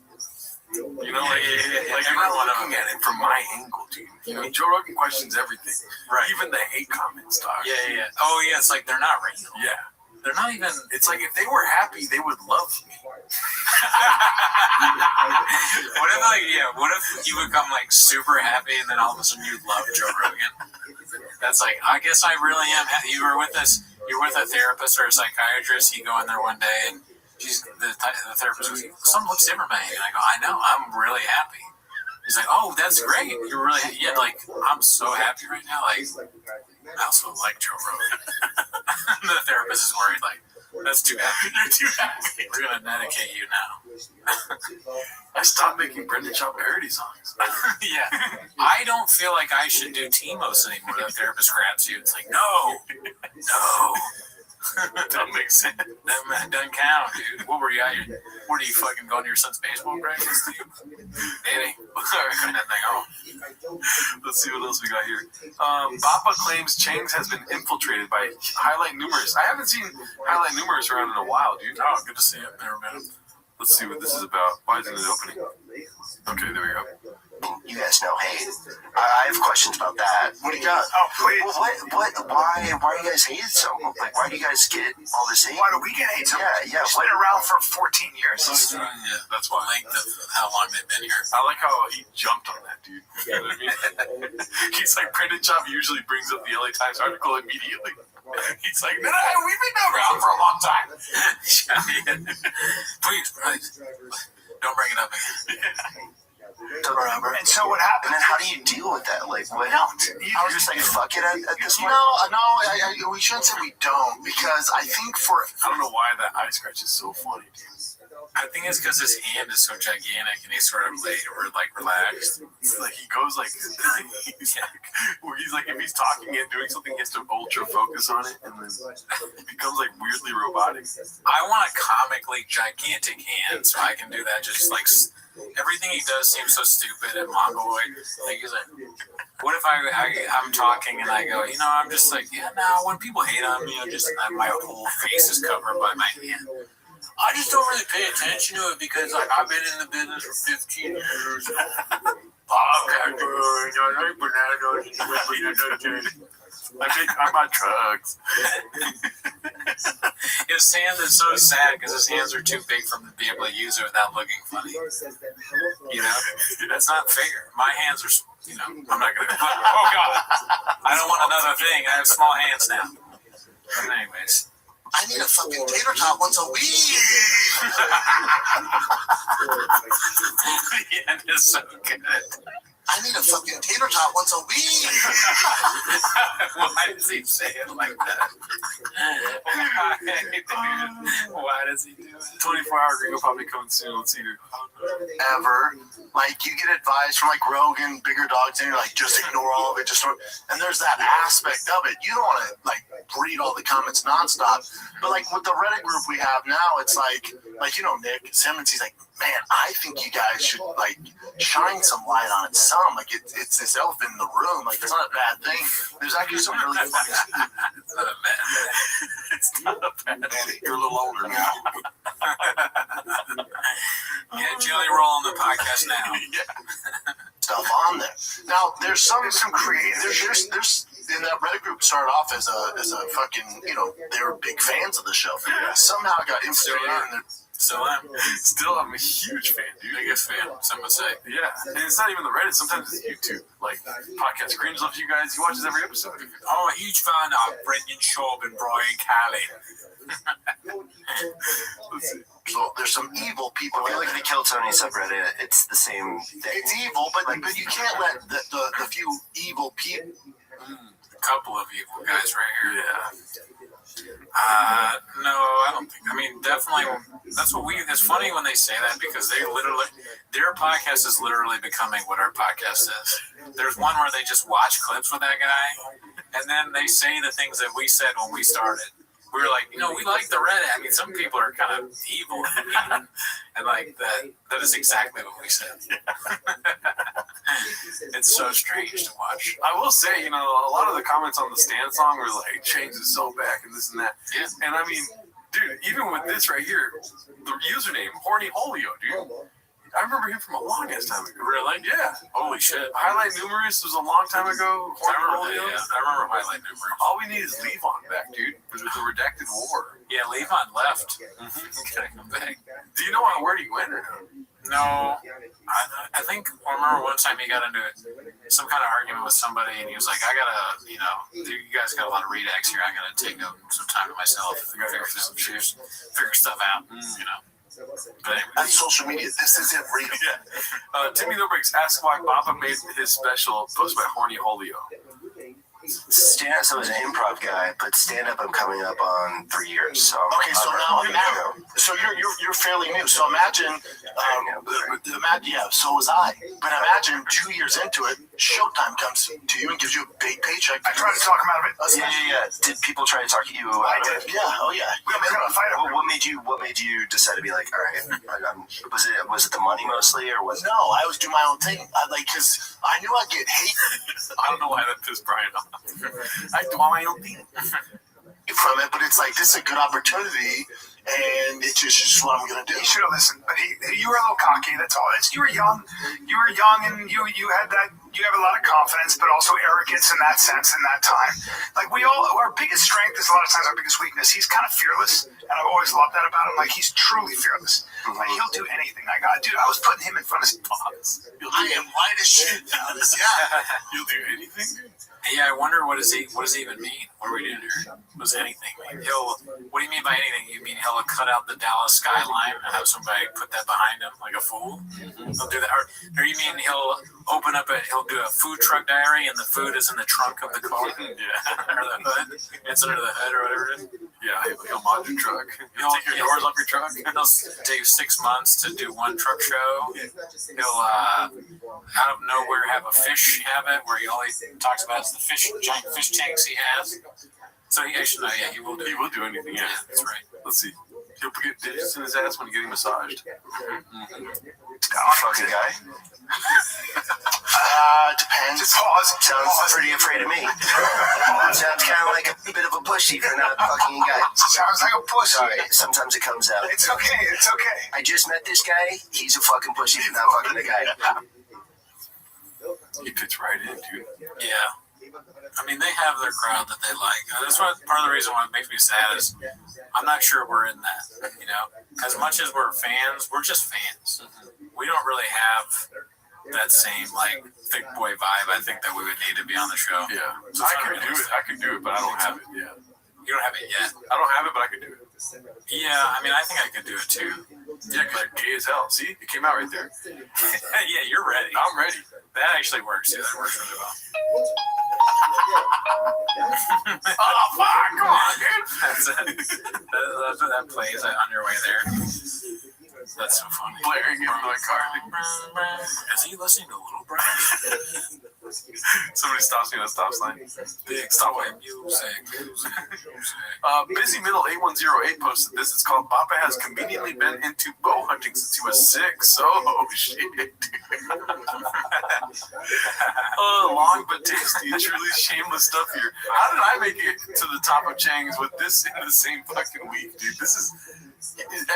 C: You know, you're not looking at it from my angle, dude. You know, Joe Rogan questions everything, right? Even the hate comments, dog.
B: Yeah. Oh, yeah. It's they're not real.
C: Yeah.
B: They're not even.
C: It's if they were happy, they would love me.
B: What if you become super happy and then all of a sudden you love Joe Rogan? That's I guess I really am. You're with a therapist or a psychiatrist. You go in there one day and the therapist goes, "Something looks different, man." And I go, "I know. I'm really happy." He's like, "Oh, that's great. You're really I'm so happy right now. I also like Joe Rogan." The therapist is worried, that's too happy. You're too happy. We're gonna medicate you now.
C: I stopped making Brendan Schaub parody songs.
B: Yeah. I don't feel like I should do T-Mos anymore. The therapist grabs you. It's no. That makes sense. That doesn't count, dude. What were you at? What are you fucking going to your son's baseball practice, dude? Danny?
C: Let's see what else we got here. Bappa claims Chang's has been infiltrated by Highlight Numerous. I haven't seen Highlight Numerous around in a while, dude.
B: Oh, good to see him. Never met him.
C: Let's see what this is about. Why isn't it opening? Okay, there we go.
H: You guys know hate. I have questions about that. What do you got?
P: Oh, please.
H: Why are you guys hated so much? Why do you guys get all this hate?
P: Why do we get hate so much?
H: Yeah.
P: It's been around for 14 years.
B: Yeah, that's why. How long they've been here.
C: I like how he jumped on that, dude. You know what I mean? He's Brendan Schaub usually brings up the LA Times article immediately. He's like, no, we've been around for a long time.
B: Please, don't bring it up again.
H: And so what happened, and how do you deal with that? What? You're just fuck it at this point?
I: No, we shouldn't say we don't, because I think
C: I don't know why that eye scratch is so funny, dude.
B: I think it's because his hand is so gigantic and he's sort of relaxed.
C: He goes he's if he's talking and doing something, he has to ultra focus on it, and then it becomes weirdly robotic.
B: I want a comically gigantic hand so I can do that. Just everything he does seems so stupid and mongoloid. He's what if I'm talking and I go, I'm just when people hate on me, my whole face is covered by my hand. I just don't really pay attention to it because I've been in the business for 15 years.
C: I'm on drugs.
B: His hand is so sad because his hands are too big for him to be able to use it without looking funny. That's not fair. My hands are, I'm not going to. Oh, God. I don't want another thing. I have small hands now. But anyways.
H: I need a fucking tater tot once a week.
B: Yeah, it is so good.
H: I need a fucking tater tot once a week.
B: Why does he say it like that? Why does he do it?
C: 24-hour gringo probably coming soon. Let's see.
H: Ever. You get advice from Rogan, bigger dogs, and you're just ignore all of it. And there's that aspect of it. You don't want to read all the comments nonstop. But with the Reddit group we have now, it's Nick Simmons, he's man, I think you guys should shine some light on it some. It's this elephant in the room. It's not a bad thing. There's actually some really funny stuff.
B: It's not a bad thing. It's not a bad thing.
H: You're a little older now.
B: Yeah, Jelly Roll on the podcast now.
H: Yeah. Stuff on there. Now, there's some creative. There's in that Reddit group started off as a fucking, they were big fans of the show. Somehow got infiltrated and
B: Still am.
C: Still, I'm a huge fan, dude.
B: Biggest fan, some would say.
C: Yeah, and it's not even the Reddit. Sometimes it's YouTube. Like, Podcast Cringe loves you guys. He watches every episode.
B: Oh, a huge fan of Brendan Schaub and Brian Callen.
C: Let's see.
H: So there's some evil people.
F: If you look at the Kill Tony subreddit, it's the same thing.
H: It's evil, but you can't let the few evil people.
B: A couple of evil guys right here.
C: Yeah.
B: No, I don't think. I mean, definitely. That's what we. It's funny when they say that because they literally, their podcast is literally becoming what our podcast is. There's one where they just watch clips with that guy, and then they say the things that we said when we started. We were like, we like the Reddit. I mean, some people are kind of evil, and like that is exactly what we said. It's so strange to watch.
C: I will say, a lot of the comments on the Stan song were like, change the soul back and this and that.
B: Yeah.
C: And I mean, dude, even with this right here, the username, Horny Holio, dude. I remember him from a long ass time ago.
B: Really?
C: Yeah.
B: Holy shit.
C: Highlight Numerous was a long time ago.
B: I remember that, yeah. I remember Highlight Numerous.
C: All we need is Levon back, dude. With the Redacted War.
B: Yeah, Levon left. Gotta come back.
C: Do you know where he went or
B: No.
C: no?
B: I think I remember one time he got into some kind of argument with somebody, and he was like, I gotta, you guys got a lot of redacts here. I gotta take some time to myself, figure stuff out, But anyway.
H: On social media, this isn't real.
C: Yeah. Timmy No Breaks asks why Baba made his special posted by Horny Holio.
F: Stand-up, so as an improv guy, but stand-up I'm coming up on 3 years. So
H: Okay, so now so you're fairly new. So imagine, so was I. But imagine 2 years into it, Showtime comes to you and gives you a big paycheck.
I: I tried to talk him out of it.
F: Yeah. Did people try to talk you out
I: I
F: of it?
I: did.
H: Yeah, oh yeah.
I: We almost got a fight over it.
F: What made you decide to be like, all right? Was it the money mostly, or was
H: No, I was doing my own thing. Because I knew I'd get hate
C: I don't know why that pissed Brian off. I do my own thing
H: from it, but it's like, this is a good opportunity, and it's just what I'm going to do.
I: He should have listened, but you were a little cocky. That's all. You were young, and you had that. You have a lot of confidence, but also arrogance in that sense. In that time, like our biggest strength is a lot of times our biggest weakness. He's kind of fearless, and I've always loved that about him. Like, he's truly fearless. Like, he'll do anything. Dude, I was putting him in front of his boss.
H: I am white as shit.
C: You'll do anything?
B: Yeah, I wonder what does he even mean? What are we doing here? What does anything mean? What do you mean by anything? You mean he'll cut out the Dallas skyline and have somebody put that behind him like a fool? He'll do that, or you mean he'll open up he'll do a food truck diary and the food is in the trunk of the car?
C: Yeah.
B: Or the hood? It's under the hood or whatever it is.
C: Yeah, he'll mod your truck. He'll take your doors off your truck.
B: He'll take 6 months to do one truck show. He'll out of nowhere have a fish habit where he only talks about the giant fish tanks he has. So he actually, he will do.
C: He will do anything. Yeah,
B: that's right.
C: Let's see. He'll get digits in his ass when getting massaged.
F: fucking guy?
H: Depends.
I: Just pause.
F: Sounds pretty afraid of me. Sounds kind of like a bit of a pushy for not fucking a guy.
I: Sounds like a pussy.
F: Sorry, sometimes it comes out.
I: It's okay.
F: I just met this guy. He's a fucking pussy for not fucking a guy.
C: He fits right in, dude.
B: Yeah. I mean, they have their crowd that they like. That's part of the reason why it makes me sad is I'm not sure we're in that, As much as we're fans, we're just fans. We don't really have that same, thick boy vibe I think that we would need to be on the show.
C: Yeah.
B: So
C: I could do it, but I don't have it yet.
B: You don't have it yet?
C: I don't have it, but I could do it.
B: Yeah, I mean, I think I could do it too.
C: Yeah, because you're gay as hell. See? It came out right there.
B: Yeah, you're ready.
C: I'm ready.
B: That actually works. Yeah, that works really well.
C: Oh, fuck! Come on, dude!
B: That's what that plays on your way there. That's so funny.
C: Blaring into my car.
B: Is he listening to Little Brother?
C: Somebody stops me at a stop sign.
B: Big stop music.
C: Busy Middle 8108 posted this. It's called Papa has conveniently been into bow hunting since he was 6. Oh, shit, dude. Long but tasty, truly shameless stuff here. How did I make it to the top of Chang's with this in the same fucking week, dude? This is...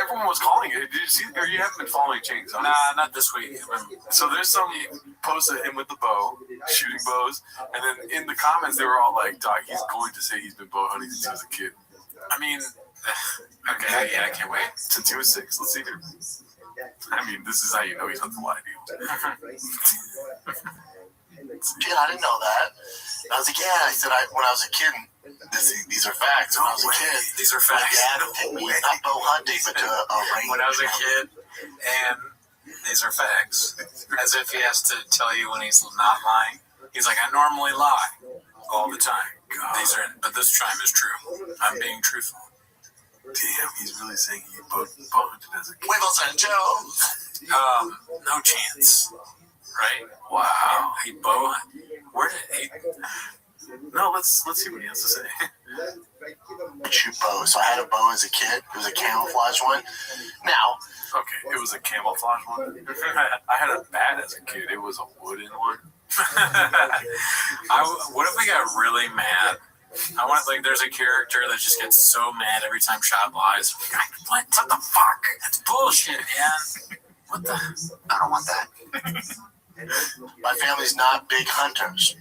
C: Everyone was calling it. Did you see? Or you haven't been following Chang's?
B: Nah, not this week.
C: So there's some posts of him with the bow, shooting bows, and then in the comments they were all like, "Dog, he's going to say he's been bow hunting since he was a kid."
B: I mean, Okay, yeah, I can't wait.
C: Since he was 6, let's see here. I mean, this is how you know he's not the lie dude.
H: Dude, I didn't know that. And I was like, yeah. I said, when I was a kid, these are facts. When I was a kid,
B: These are
H: my
B: facts.
H: dad would take me not bow hunting, but to a range.
B: When I was a kid, and these are facts. As if he has to tell you when he's not lying. He's like, I normally lie all the time. But this time is true. I'm being truthful.
C: Damn, he's really saying he bow hunted as a kid.
H: Wiggles and Jones.
B: No chance. Right?
C: Wow.
B: He bow. Where did he?
C: No, let's see what he has to say.
H: Shoot bows. So I had a bow as a kid. It was a camouflage one. Now,
C: Okay, it was a camouflage one. I had a bat as a kid. It was a wooden one.
B: What if we got really mad? I want there's a character that just gets so mad every time Shop lies. What the fuck? That's bullshit, man. What the?
H: I don't want that. My family's not big hunters.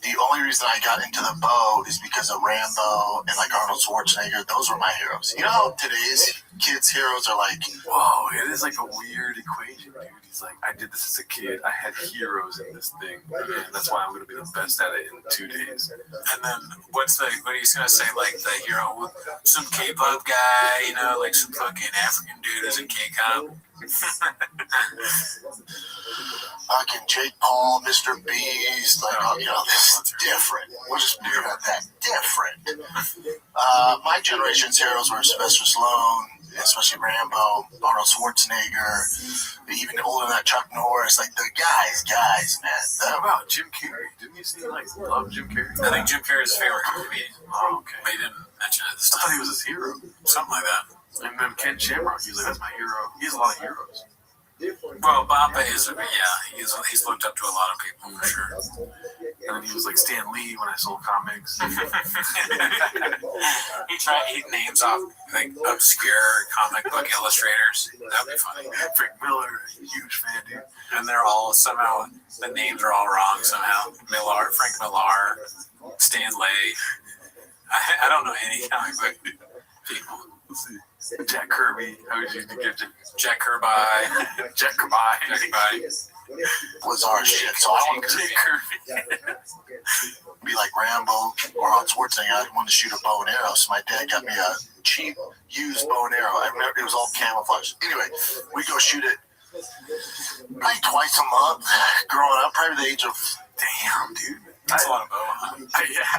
H: The only reason I got into the bow is because of Rambo and like Arnold Schwarzenegger. Those were my heroes. You know how today's kids' heroes are like,
C: whoa, it is like a weird equation, dude. He's like, I did this as a kid. I had heroes in this thing, and that's why I'm going to be the best at it in 2 days.
B: And then what he's gonna say? Like the hero, some K-pop guy, you know, like some fucking African dude who's a K-cop.
H: fucking Jake Paul, Mr. Beast, like, you know, this is different. We'll just leave it at that. Different. My generation's heroes were Sylvester Stallone, especially Rambo, Arnold Schwarzenegger, even older than that, Chuck Norris, like the guys, man.
C: What about Jim Carrey? Didn't you see, like, love Jim Carrey?
B: I think Jim Carrey's favorite comedian.
C: Oh, okay.
B: But he didn't mention it this
C: I
B: time.
C: thought he was his hero.
B: Something like that.
C: And then Ken Shamrock, he's like, that's my hero. He has a lot of heroes.
B: Well, Bombay is, he's looked up to a lot of people, for sure.
C: And then he was like Stan Lee when I sold comics.
B: He names off like obscure comic book illustrators. That'd be funny.
C: Frank Miller, huge fan, dude.
B: And they're all somehow, the names are all wrong somehow. Frank Millar, Stan Lee. I don't know any comic book people.
C: Let's see. Jack Kirby. How would you give
B: Jack Kirby?
C: Jack Kirby
H: was our shit. So I wanted to be like Rambo or Arnold Schwarzenegger. I wanted to shoot a bow and arrow. So my dad got me a cheap used bow and arrow. I remember it was all camouflage. Anyway, we go shoot it probably twice a month. Growing up, probably the age of
C: damn, dude.
B: That's a lot of bow.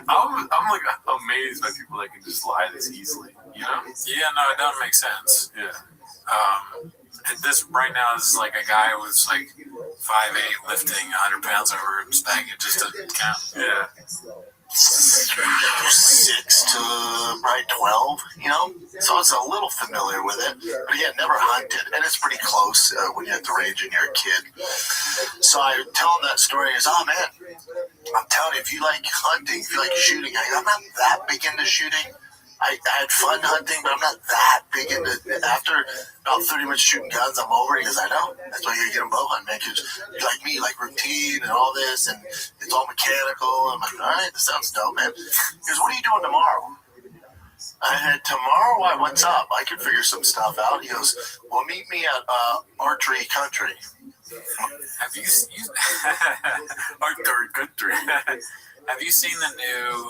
C: I'm like amazed by people that can just lie this easily. You know?
B: Yeah, no, it doesn't make sense.
C: Yeah.
B: This right now is like a guy who's like 5'8", lifting 100 pounds over his back. It just doesn't count.
C: Yeah.
H: 6 to probably 12, you know? So I was a little familiar with it. But yeah, never hunted. And it's pretty close when you're at the range and you're a kid. So I tell him that story. He goes, oh man, I'm telling you, if you like hunting, if you like shooting, I'm not that big into shooting. I had fun hunting, but I'm not that big into it. After about 30 minutes shooting guns, I'm over it because I know. That's why you get them bow hunting, man. Because you like me, like routine and all this, and it's all mechanical. I'm like, all right, this sounds dope, man. He goes, what are you doing tomorrow? I said, tomorrow? Why? What's up? I can figure some stuff out. He goes, well, meet me at Archery Country.
B: Have you Archery Country? Have you seen the new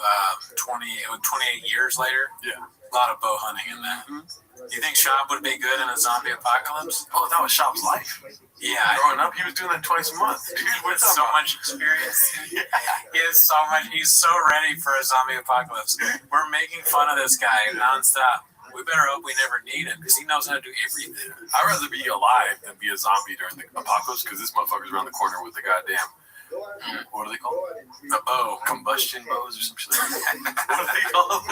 B: 28 years later?
C: Yeah.
B: A lot of bow hunting in that. Do you think Shop would be good in a zombie apocalypse?
C: Oh, that was Shop's life.
B: Yeah.
C: Growing up, he was doing that twice a month. Dude,
B: with so much experience.
C: Yeah.
B: He has so much. He's so ready for a zombie apocalypse. We're making fun of this guy nonstop. We better hope we never need him because he knows how to do everything.
C: I'd rather be alive than be a zombie during the apocalypse because this motherfucker's around the corner with the goddamn. What are they called?
B: A bow.
C: Combustion bows or some shit like that. What are they called?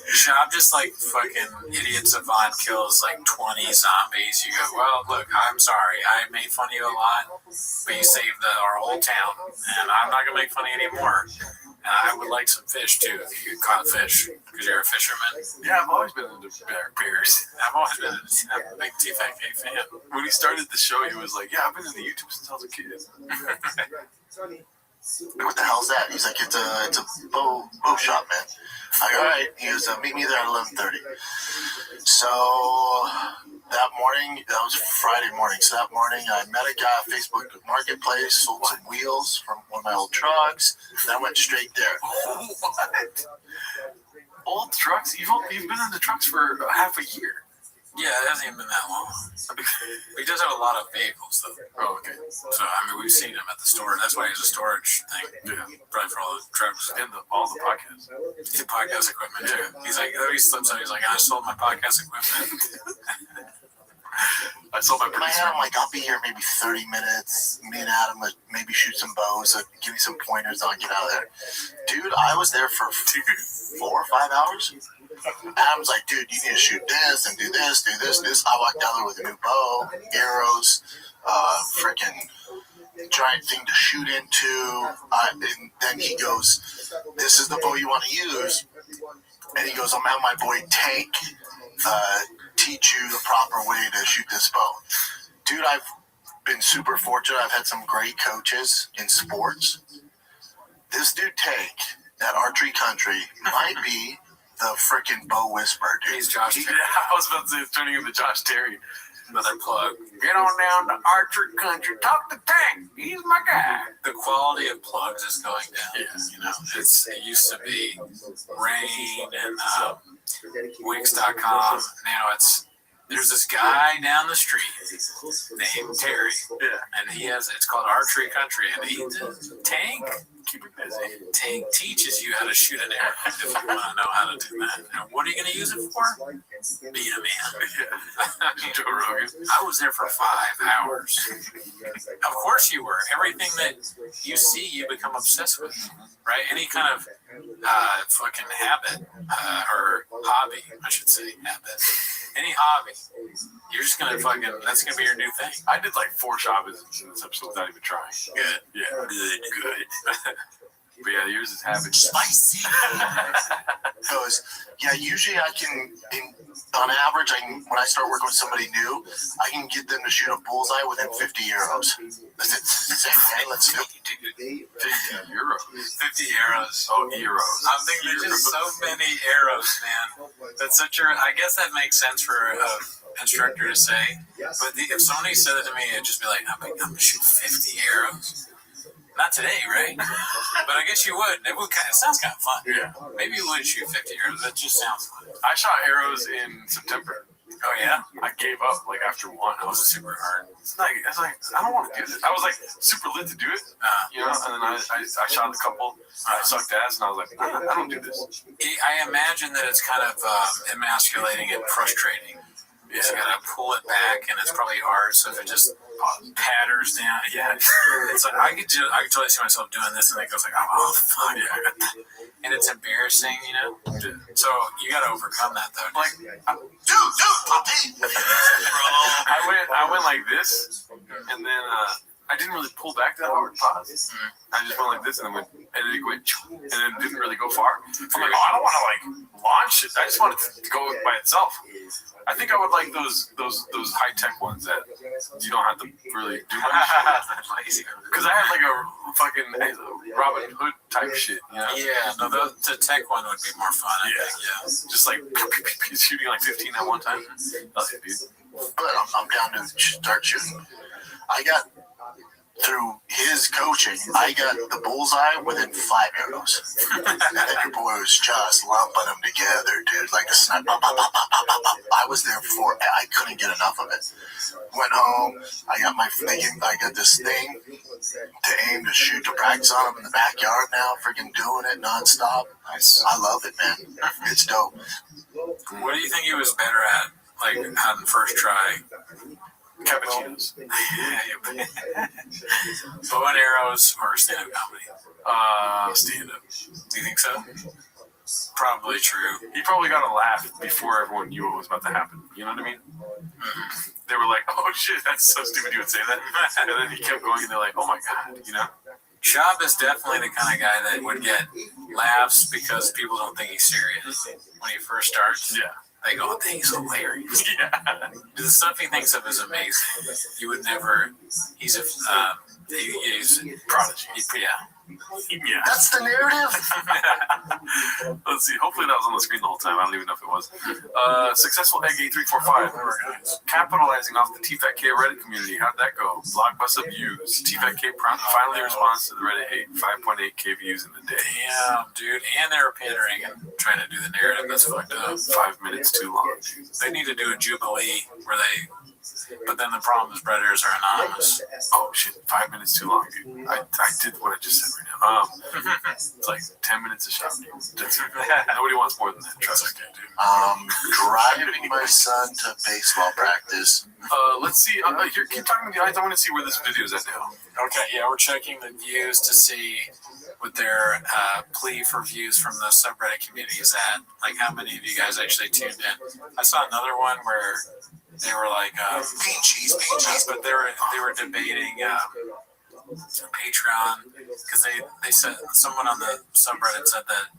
B: Shop just like fucking idiot savant kills like 20 zombies. You go, well, look, I'm sorry. I made fun of you a lot, but you saved our whole town. And I'm not going to make fun of you anymore. And I would like some fish too if you caught fish because you're a fisherman.
C: Yeah, I've always been into bears.
B: I've always been a big T-Fat-K fan.
C: When he started the show, he was like, yeah, I've been into YouTube since I was a kid.
H: What the hell's that? He's like, it's a bow shop, man. I'm like, all right. He goes, meet me there at 11:30. So that morning, that was Friday morning. So that morning, I met a guy at Facebook Marketplace, sold some wheels from one of my old trucks. And I went straight there.
C: What? Old trucks? You've been in the trucks for half a year.
B: Yeah, it hasn't even been that long. He does have a lot of vehicles, though.
C: Oh, okay.
B: So, I mean, we've seen him at the store. That's why he has a storage thing.
C: Yeah.
B: Probably for all the trucks.
C: And all the podcasts.
B: He's podcast equipment, too. He's like, he slips out. He's like, I sold my podcast equipment.
C: I sold my
H: producer. I'm like, I'll be here maybe 30 minutes. Me and Adam would maybe shoot some bows, give me some pointers, I'll get out of there. Dude, I was there for 4 or 5 hours. Adam's like, dude, you need to shoot this and do this, do this, this. I walked down there with a new bow, arrows, freaking giant thing to shoot into. And then he goes, this is the bow you want to use. And he goes, I'm having my boy Tank teach you the proper way to shoot this bow. Dude, I've been super fortunate. I've had some great coaches in sports. This dude Tank at Archery Country might be the freaking bow whisperer, dude.
B: He's Josh Terry.
C: I was about to say it's turning into Josh Terry.
B: Another plug.
C: Get on down to Archery Country. Talk to Tank. He's my guy.
B: The quality of plugs is going down.
C: Yes.
B: You know, it used to be Rain and Wix.com. Now there's this guy down the street named Terry.
C: Yeah.
B: And it's called Archery Country. And Tank, keep it busy. Tank teaches you how to shoot an arrow if you want to know how to do that. And what are you going to use it for? Being a man.
C: Yeah. Joe Rogan.
B: I was there for 5 hours. Of course you were. Everything that you see, you become obsessed with, right? Any kind of fucking habit or hobby, I should say, habit. Any hobby, you're just gonna that's gonna be your new thing.
C: I did like 4 Shabbos in this episode without even trying.
B: Good.
C: Yeah.
B: Good.
C: But yeah, yours is habit.
B: Spicy.
H: Goes, yeah, usually I can, on average, when I start working with somebody new, I can get them to shoot a bullseye within 50 euros. I said, same thing, let's do it.
C: 50 euros.
B: 50 arrows.
C: Oh, euros.
B: I'm thinking there's just so many arrows, man. That's such I guess that makes sense for an instructor to say. But if somebody said it to me, it'd just be like, I'm gonna shoot 50 arrows. Not today, right? But I guess you would. It sounds kind of fun.
C: Yeah.
B: Maybe you would shoot 50 arrows. That just sounds fun.
C: I shot arrows in September.
B: Oh, yeah?
C: I gave up after one. I was super hard. It's like I don't want to do this. I was like super lit to do it, you know. And then I shot a couple. I sucked ass, and I was like, I don't do this.
B: I imagine that it's kind of emasculating and frustrating. You just gotta pull it back, and it's probably hard. So if it just patters down, yeah, it's like I could totally see myself doing this, and it goes like, oh fuck, yeah. And it's embarrassing, you know. So you gotta overcome that, though.
C: Like,
H: dude, puppy.
C: I went like this, and then I didn't really pull back that hard. Pause. I just went like this, and then it went, and then it didn't really go far. I'm like, I don't want to like launch it. I just want it to go by itself. I think I would like those high tech ones that you don't have to really do much. Because I had like a fucking Robin Hood type shit, you know?
B: Yeah, no, the tech one would be more fun. I think, yeah.
C: Just like shooting like 15 at one time. That's it, dude.
H: But I'm down to start shooting. I got, through his coaching, I got the bullseye within 5 arrows. And then your boy was just lumping them together, dude, like a sniper. I was there before, I couldn't get enough of it. Went home, I got this thing to aim to shoot, to practice on them in the backyard now, freaking doing it nonstop. I love it, man. It's dope.
B: What do you think he was better at, like, on first try?
C: Cappuccinos.
B: Bow and arrows or stand-up comedy?
C: Stand-up.
B: Do you think so? Probably true.
C: He probably got a laugh before everyone knew what was about to happen. You know what I mean? Mm-hmm. They were like, oh shit, that's so stupid you would say that. And then he kept going, and they're like, oh my god, you know?
B: Shab is definitely the kind of guy that would get laughs because people don't think he's serious when he first starts.
C: Yeah.
B: They go, I think he's hilarious.
C: Yeah.
B: The stuff he thinks of is amazing. You would never. He's a prodigy. Yeah.
C: Yeah.
H: That's the narrative.
C: Let's see. Hopefully that was on the screen the whole time. I don't even know if it was. Successful Egg 8345. Capitalizing off the TFATK Reddit community. How'd that go? Blockbuster views. TFATK finally responds to the Reddit hate. 5.8K views in the day.
B: Damn, dude. And they were pandering and trying to do the narrative. That's fucked up.
C: 5 minutes too long.
B: They need to do a Jubilee where they... But then the problem is Redditors are anonymous.
C: Oh shit, 5 minutes too long, dude. I did what I just said right now. It's like 10 minutes of shopping. That's it. Nobody wants more than that. Trust me, dude.
H: Driving my son to baseball practice.
C: Let's see. Here, keep talking to the eyes. I want to see where this video is at now.
B: Okay, yeah, we're checking the views to see what their plea for views from the subreddit community is at. Like, how many of you guys actually tuned in? I saw another one where they were like, but they were debating Patreon because they said someone on the subreddit said that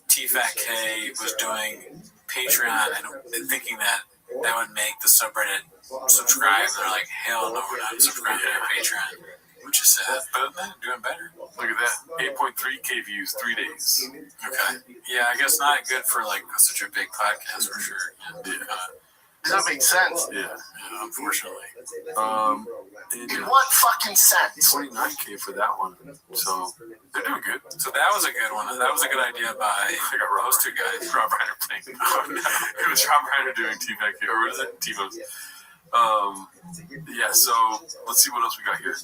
B: TFATK was doing Patreon and thinking that would make the subreddit subscribe. They're like, hell no, we're not subscribing to your Patreon, which is sad, but they're doing better.
C: Look at that, 8.3K views, 3 days.
B: Okay, yeah, I guess not good for like such a big podcast for sure.
H: That makes sense.
C: Yeah,
B: unfortunately.
H: In what fucking sense?
C: 29K for that one. So they're doing good.
B: So that was a good one. That was a good idea by those two guys.
C: Rob Reiner playing. It was Rob Reiner doing TFATK, or what is it? TiVo's. Yeah, so let's see what else we got here.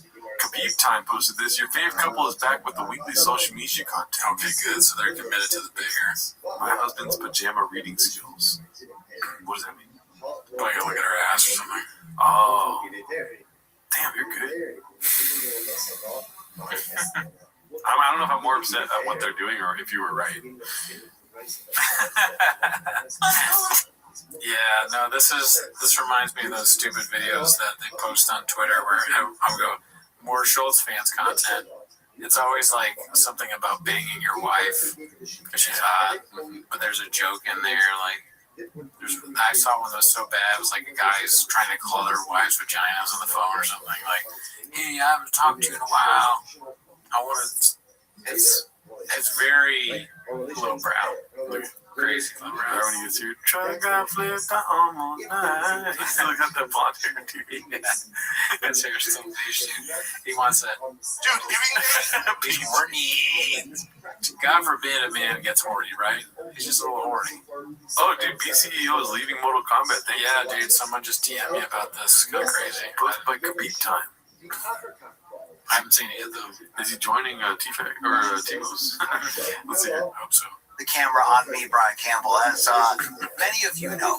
C: Khabib Time posted this. Your fave couple is back with the weekly social media content.
B: Okay, good. So they're committed to the bit here.
C: My husband's pajama reading skills. What does that mean?
B: Like, look at her ass or something.
C: Oh. Damn, you're good. I don't know if I'm more upset at what they're doing or if you were right.
B: Yeah, no, this reminds me of those stupid videos that they post on Twitter where I'll go, more Schultz fans content. It's always like something about banging your wife because she's hot, but there's a joke in there like, I saw one that was so bad. It was like a guy's trying to call their wives' vaginas on the phone or something. Like, hey, I haven't talked to you in a while. I want to. It's very lowbrow. Crazy lowbrow.
C: When he gets here, try to flip the almost night. He still got that blonde hair, too.
B: Yeah. That's hair still beige, dude. He wants that.
H: Dude,
B: be horny. God forbid a man gets horny, right? He's just a little horny.
C: Oh, dude, BCEO is leaving Mortal Kombat.
B: Yeah, dude, someone just DM'd me about this. It's kind of crazy.
C: Posted by Khabib Time.
B: I haven't seen it yet, though.
C: Is he joining TFAC or TiVo's? Let's see.
B: I hope so.
F: The camera on me, Brian Campbell. As many of you know,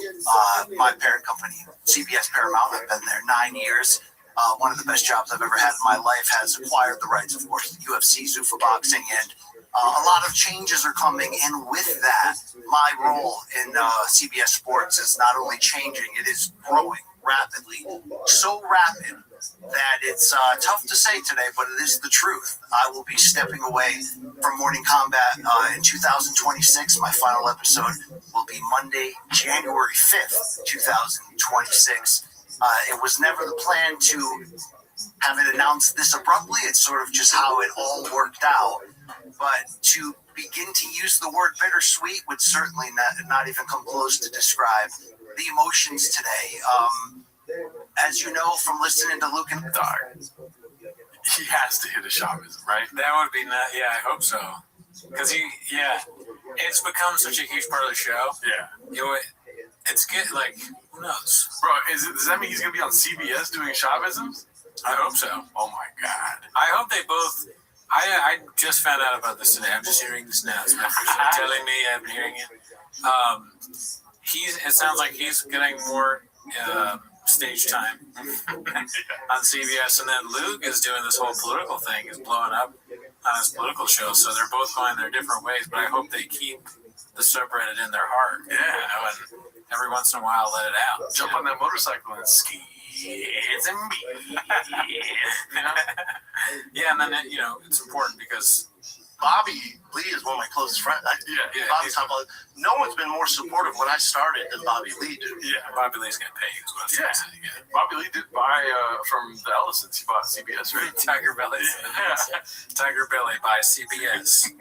F: my parent company, CBS Paramount, I've been there 9 years. One of the best jobs I've ever had in my life, has acquired the rights, of course, to UFC, Zuffa Boxing, and a lot of changes are coming. And with that, my role in CBS Sports is not only changing, it is growing rapidly. So rapid that it's tough to say today, but it is the truth. I will be stepping away from Morning Combat in 2026. My final episode will be Monday, January 5th, 2026. It was never the plan to have it announced this abruptly. It's sort of just how it all worked out. But to begin to use the word bittersweet would certainly not even come close to describe the emotions today. As you know from listening to Luke and
C: Dog, he has to hit a shamanism, right?
B: That would be nice. Yeah, I hope so. Because it's become such a huge part of the show.
C: Yeah.
B: It's good. Like, who knows?
C: Bro, does that mean he's gonna be on CBS doing shamanisms?
B: I hope so.
C: Oh my god.
B: I hope they both. I just found out about this today. I'm just hearing this now. It's my official telling me I've been hearing it. It sounds like he's getting more stage time on CBS, and then Luke is doing this whole political thing, is blowing up on his political show. So they're both going their different ways, but I hope they keep the subreddit in their heart.
C: Yeah,
B: and every once in a while let it out.
C: Jump on that motorcycle and ski. It's a me.
B: Yeah, and then it's important because
H: Bobby Lee is one of my closest friends. Bobby's talking about, no one's been more supportive when I started than Bobby Lee did.
C: Yeah,
B: Bobby Lee's gonna pay you.
C: Bobby Lee did buy from the Ellisons. He bought CBS, right?
B: Tiger Belly. Tiger Belly by CBS.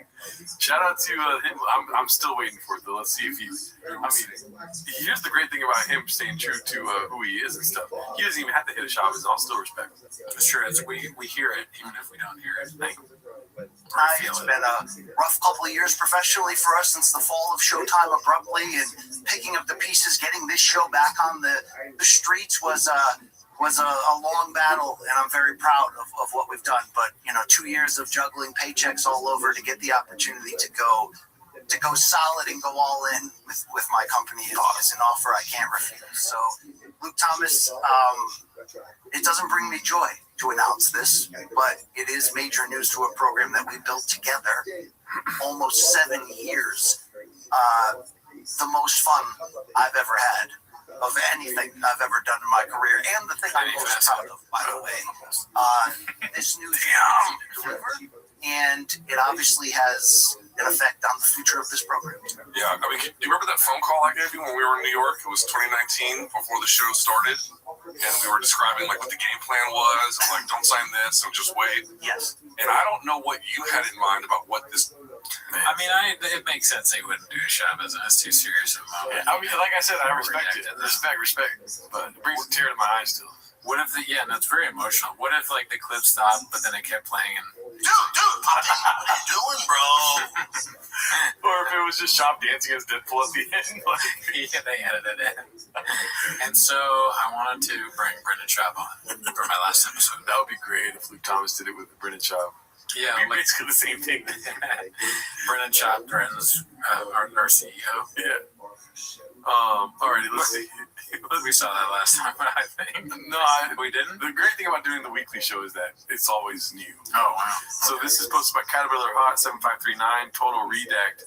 C: Shout out to him. I'm still waiting for it though. Let's see if he. I mean, here's the great thing about him staying true to who he is and stuff. He doesn't even have to hit a shot. I'll still respect him.
B: Sure, we hear it even if we don't hear it.
F: It's been a rough couple of years professionally for us since the fall of Showtime abruptly, and picking up the pieces, getting this show back on the streets was a long battle, and I'm very proud of what we've done. But 2 years of juggling paychecks all over to get the opportunity to go solid and go all in with my company is an offer I can't refuse. So, Luke Thomas, it doesn't bring me joy to announce this, but it is major news to a program that we built together almost 7 years. The most fun I've ever had of anything I've ever done in my career, and the thing I'm most proud of, by the way. This news is delivered, and it obviously has an effect on the future of this program.
L: Yeah, I mean, do you remember that phone call I gave you when we were in New York? It was 2019, before the show started, and we were describing like what the game plan was, and like, don't sign this, and just wait.
F: Yes.
L: And I don't know what you had in mind about what this.
B: I mean, it makes sense they wouldn't do a show business. It's too serious of a moment.
C: I mean, like I said, I respect it. Respect. But it brings a tear to my eyes still.
B: What if it's very emotional. What if like the clip stopped, but then it kept playing and
H: Dude, Poppy, what are you doing, bro?
C: Or if it was just Shop dancing as Deadpool at the end.
B: Yeah, they edited it in. And so I wanted to bring Brendan Schaub on for my last episode.
C: That would be great if Luke Thomas did it with Brendan Schaub.
B: Yeah,
C: basically the same thing.
B: Brendan Schaub, Brendan's our CEO.
C: Yeah. Alrighty, let's see.
B: We saw that last time, I think.
C: No,
B: we didn't.
C: The great thing about doing the weekly show is that it's always new.
B: Oh wow!
C: So this is posted by Caterpillar Hot 7539 Total Redact.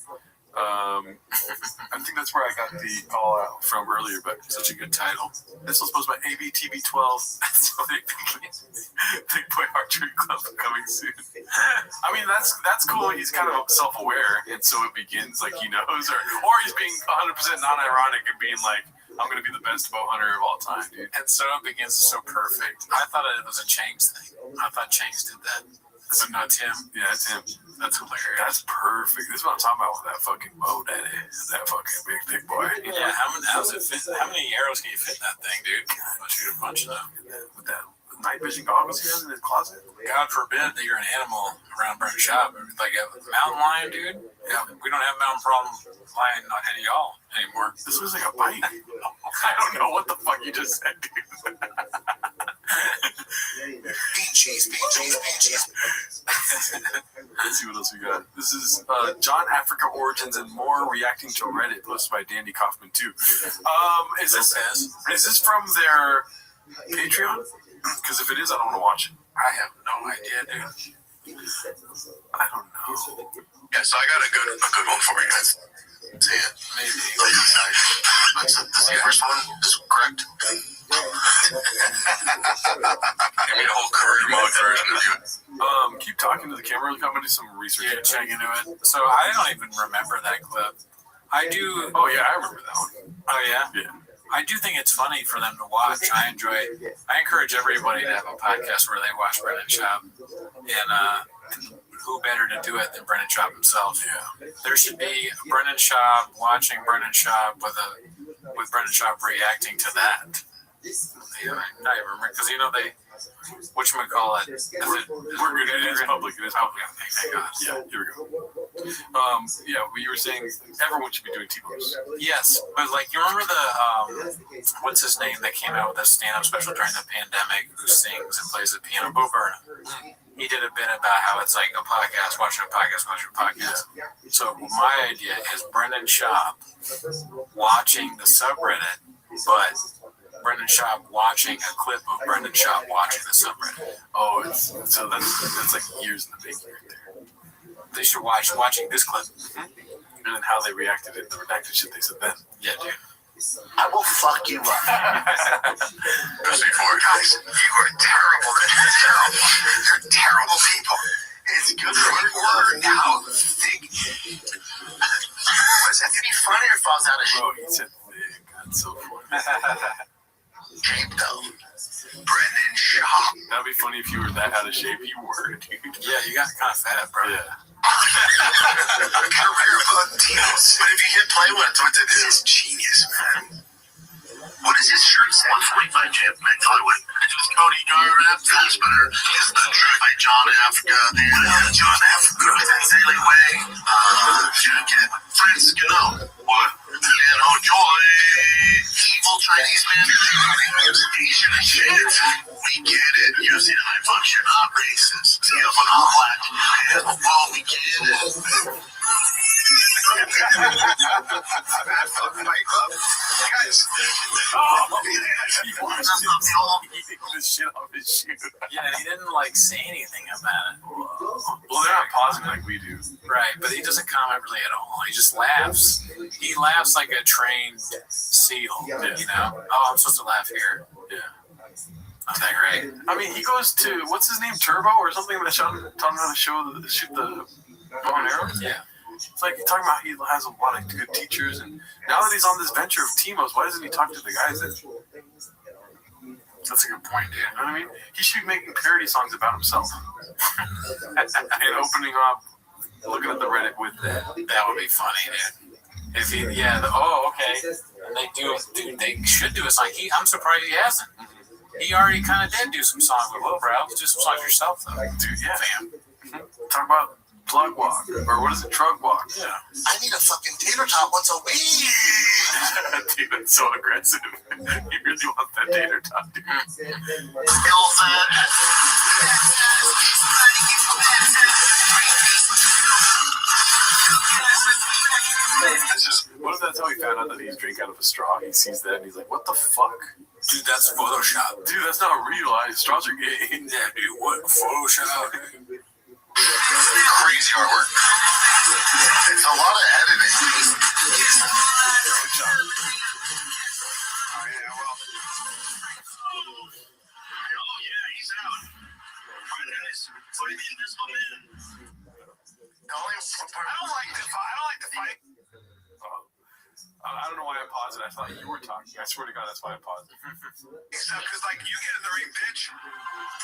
C: I think that's where I got the call out from earlier, but
B: such a good title.
C: This was posted by ABTB12. So Big Boy Archery Club coming soon. I mean, that's cool. He's kind of self-aware, and so it begins like he knows, or he's being 100% non-ironic and being like, I'm going to be the best bow hunter of all time, dude.
B: And so it begins so perfect. I thought it was a Changs thing. I thought Changs did that. But not Tim.
C: Yeah, that's him.
B: That's hilarious.
C: That's perfect. This is what I'm talking about with that fucking bow, daddy. That fucking big boy.
B: Yeah, how's it fit? How many arrows can you fit in that thing, dude? I'll shoot a bunch of them.
C: With that night vision goggles he has in his closet.
B: God forbid that you're an animal around Brendan Schaub. Like a mountain lion, dude. Yeah, we don't have mountain problem lion on any of y'all anymore.
C: This was like a bite. I don't know what the fuck you just said, dude.
H: Bean cheese.
C: Let's see what else we got. This is John Africa Origins and More reacting to Reddit, posted by Dandy Kaufman too. Is this from their Patreon? Because if it is, I don't want to watch it.
B: I have no idea, dude.
C: I don't know.
D: Yeah, so I got a good one for you guys. See it?
B: Maybe.
D: This is the first one. Is correct? I mean, a whole career mode version of you.
C: Keep talking to the camera. I'm gonna do some research.
B: Yeah, check into it. So I don't even remember that clip. I do.
C: Oh yeah, I remember that one.
B: Oh yeah.
C: Yeah.
B: I do think it's funny for them to watch. I encourage everybody to have a podcast where they watch Brendan Schaub. And who better to do it than Brendan Schaub himself?
C: Yeah.
B: There should be Brendan Schaub watching Brendan Schaub with Brendan Schaub reacting to that. Yeah, I remember because they whatchamacallit.
C: We're good. It is public. It is public.
B: Thank God.
C: Yeah, here we go. You were saying everyone should be doing T-pose.
B: Yes, but like you remember the what's his name that came out with a stand-up special during the pandemic who sings and plays the piano? Bo Burnham. He did a bit about how it's like a podcast, watching a podcast. So my idea is Brendan Schaub watching the subreddit, but Brendan Schaub watching a clip of Brendan Schaub watching the subreddit.
C: Oh, so that's like years in the making right there.
B: They should watching this clip.
C: And then how they reacted in the redacted shit they said then.
B: Yeah, dude.
H: I will fuck you up.
D: Before, guys, you are terrible. You're terrible people.
H: It's good for you. Or how thick. Was that to be funny or falls out of shape?
C: Oh, he said thick. That's so funny.
H: Shape though. Brendan Shaw.
C: That'd be funny if you were that out of shape. You were, dude.
B: Yeah, you got kind of fat, bro.
C: Yeah.
H: Career book deals. But if you hit play with what to do, it's genius, man. What does his shirt say? 145 champ, Nick Hollywood. Just Cody Garrett, Fassbender is the truth by John Africa. And John Africa. Daily Way. Jacket. Friends, you know. What? And oh, joy. Evil Chinese man. Asian and shit. We get it. Using high function, not racist. See, if I'm not black. And well, we get it. Guys.
C: He the shit off his shoe.
B: Yeah, he didn't like say anything about it.
C: Well, they're not pausing like we do.
B: Right, but he doesn't comment really at all. He just laughs. He laughs like a trained seal, you know? Oh, I'm supposed to laugh here.
C: Yeah.
B: Not that great.
C: I mean, he goes to, what's his name, Turbo or something that taught him how to shoot the bow and arrows?
B: Yeah.
C: It's like you're talking about he has a lot of good teachers, and now that he's on this venture of Timos, why doesn't he talk to the guys that... That's a good point, dude. You know what I mean? He should be making parody songs about himself. And opening up, looking at the Reddit with that.
B: That would be funny, dude. If he, okay. And they do, dude, they should do a song. I'm surprised he hasn't. He already kind of did do some songs with Lowbrow. Do some songs yourself, though.
C: Dude, yeah.
B: Fam.
C: Talk about plug walk, or what is it, trug walk?
B: Yeah.
H: I need a fucking tater tot once a week.
C: Dude, that's so aggressive. You really want that tater tot, dude. What if that's how he found out that he's drinking out of a straw? He sees that and he's like, what the fuck?
B: Dude, that's Photoshop.
C: Dude, that's not real. Straws are gay.
B: Yeah, dude, what? Photoshop?
H: Crazy artwork. It's a lot of editing.
C: Good job.
H: He's out. Alright, guys. Play the Invisible Man. I don't like the fight.
C: I don't know why I paused it. I thought you were talking. I swear to God, that's why I paused it.
H: Except because, like, you get in the ring, bitch.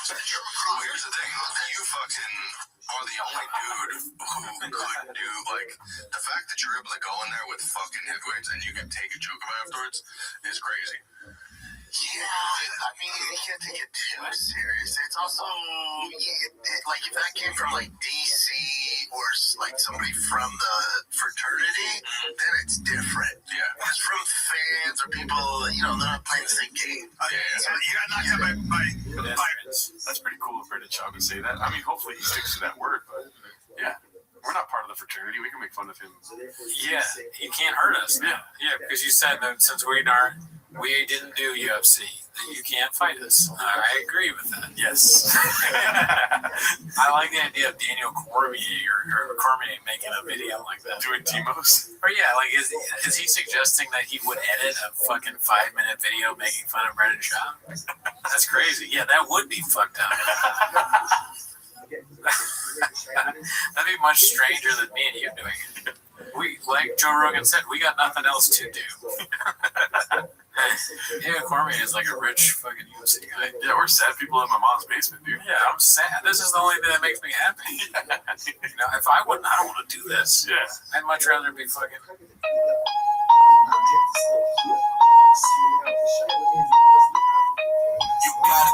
H: Here's the thing. You fucking are the only dude who could do, like, the fact that you're able to go in there with fucking heavyweights and you can take a choke afterwards is crazy. Yeah, I mean, you can't take it too serious. It's also, like, if that came from, like, DC or, like, somebody from the fraternity, then it's different. Yeah. It's from fans or people, you know, they're not playing the same game. So you got knocked out by
C: That's pretty cool of Brendan Shaw to say that. I mean, hopefully he sticks to that word, but, yeah. We're not part of the fraternity. We can make fun of him.
B: Yeah, he can't hurt us. Yeah, because you said that since we didn't do UFC, that you can't fight us. I agree with that.
C: Yes.
B: I like the idea of Daniel Cormier or Cormier making a video like that.
C: Doing Timos?
B: Or yeah, like is he suggesting that he would edit a fucking 5-minute video making fun of Brendan Shaw? That's crazy. Yeah, that would be fucked up. That'd be much stranger than me and you doing it. We, like Joe Rogan said, we got nothing else to do. Yeah, Cormier is like a rich fucking UFC guy.
C: Yeah, we're sad people in my mom's basement, dude.
B: Yeah, I'm sad. This is the only thing that makes me happy. You know, if I wouldn't, I don't want to do this.
C: Yeah.
B: I'd much rather be fucking.
H: You gotta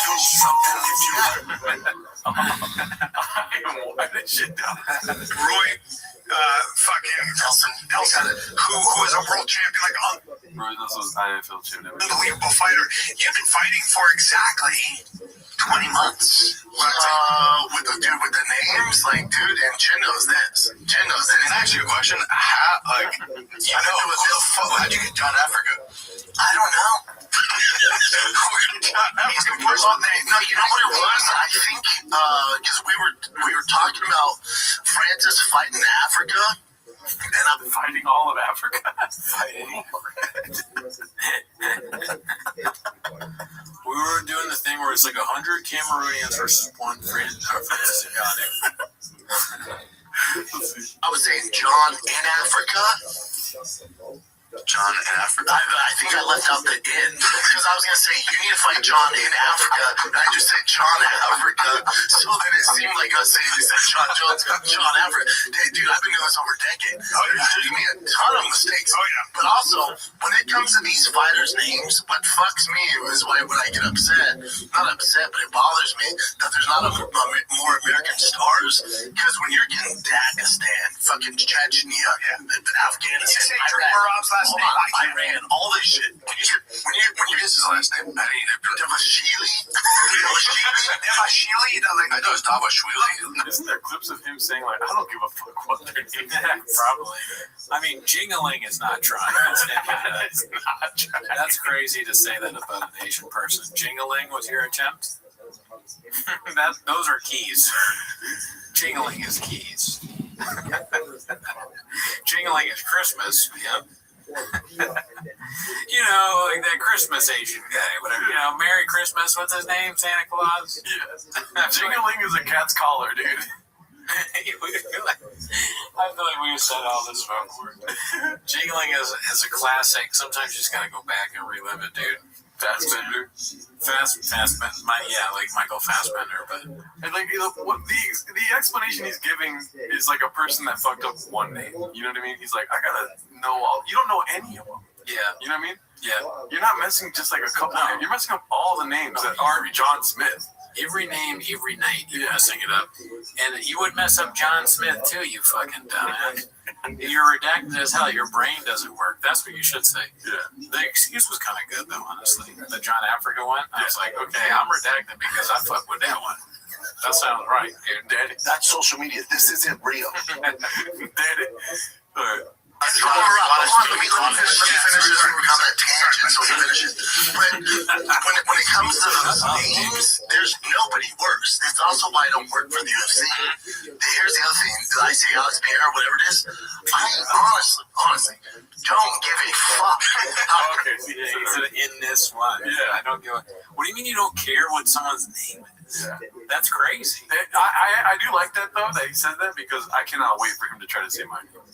H: do something if you
C: Why this shit down?
H: Roy, fucking Nelson, who is a world champion, like
C: Roy Nelson's IFL champion.
H: unbelievable fighter. You've been fighting for exactly 20 months. With the names, like, dude, and Chin knows this. And actually, a question: how'd you get John Africa? I don't know. He's the personal name. No, you know what it was? I think because we were talking about Francis fighting Africa. And I'm
C: fighting all of Africa.
B: We were doing the thing where was like 100 Cameroonians versus one Franciscano.
H: I was saying John in Africa. John in Africa. I think I left out the in because I was gonna say you need to fight John in Africa, and I just said John Africa, so then it seemed like I was saying you said John Jones, John Africa. Hey, dude, I've been doing this over a decade. There's me a ton of mistakes. But also when it comes to these fighters' names, what fucks me is why when I get upset, not upset, but it bothers me that there's not more American stars. Because when you're getting Dagestan, fucking Chechnya, Afghanistan, Iran, all this shit. When you get his last name, Davashvili? I know it's Davashvili.
C: Isn't there clips of him saying like, I don't give a fuck what their name is?
B: Probably. I mean, Jingling is not trying. That's crazy to say that about an Asian person. Jingling was your attempt? Those are keys. Jingling is keys. Jingling is Christmas. Yep. You know, like that Christmas Asian guy, whatever. You know, Merry Christmas. What's his name? Santa Claus.
C: Yeah. Jingling is a cat's collar, dude.
B: I feel like we said all this before. Jingling is a classic. Sometimes you just gotta go back and relive it, dude.
C: Fassbender.
B: Fassbender. Yeah, like Michael Fassbender, but
C: and like what the explanation he's giving is like a person that fucked up one name. You know what I mean? He's like, I gotta know all. You don't know any of them.
B: Yeah.
C: You know what I mean?
B: Yeah.
C: You're not messing just like a couple. No. You're messing up all the names that aren't John Smith.
B: Every name, every night, you're messing it up. And you would mess up John Smith, too, you fucking dumbass. You're redacted as hell. Your brain doesn't work. That's what you should say.
C: Yeah.
B: The excuse was kind of good, though, honestly. The John Africa one, I was like, okay, I'm redacted because I fucked with that one. That sounds right, dude. Daddy.
H: That's social media. This isn't real.
C: Daddy. All right.
H: Let me finish this. We're on that tangent, so we finish it. But when it comes to those names, there's nobody worse. It's also why I don't work for the UFC. Here's the other thing. Did I say Alex Pierre or whatever it is? I honestly don't give a fuck.
B: Okay, so in this one, I don't give a. What do you mean you don't care what someone's name is?
C: Yeah.
B: That's crazy.
C: I do like that though that he said that because I cannot wait for him to try to say my name.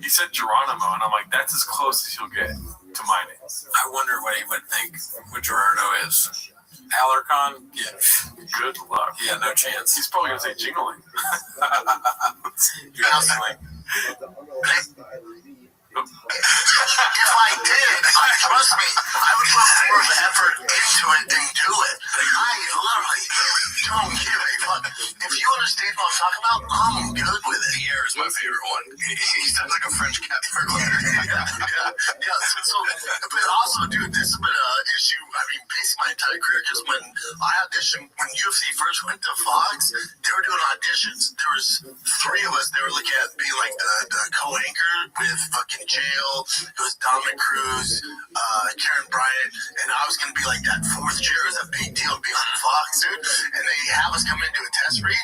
C: He said Geronimo, and I'm like, that's as close as he'll get to my name.
B: I wonder what he would think what Gerardo is. Alarcon? Yeah.
C: Good luck.
B: Yeah, no chance.
C: He's probably going to say Jingling.
H: If I did, trust me, I would put more effort into it than do it. I literally don't give a fuck. If you understand what I'm talking about, I'm good with it.
O: Pierre is my favorite one. He sounds like a French cat.
H: Yeah. So, but also, dude, this has been an issue. I mean, basically my entire career. Because when I auditioned, when UFC first went to Fox, they were doing auditions. There was 3 of us. They were looking at being like the co-anchor with fucking Jail. It was Dominic Cruz, Karen Bryant, and I was gonna be like that 4th chair. It was a big deal to be on Fox, dude. And they have us come in and do a test read.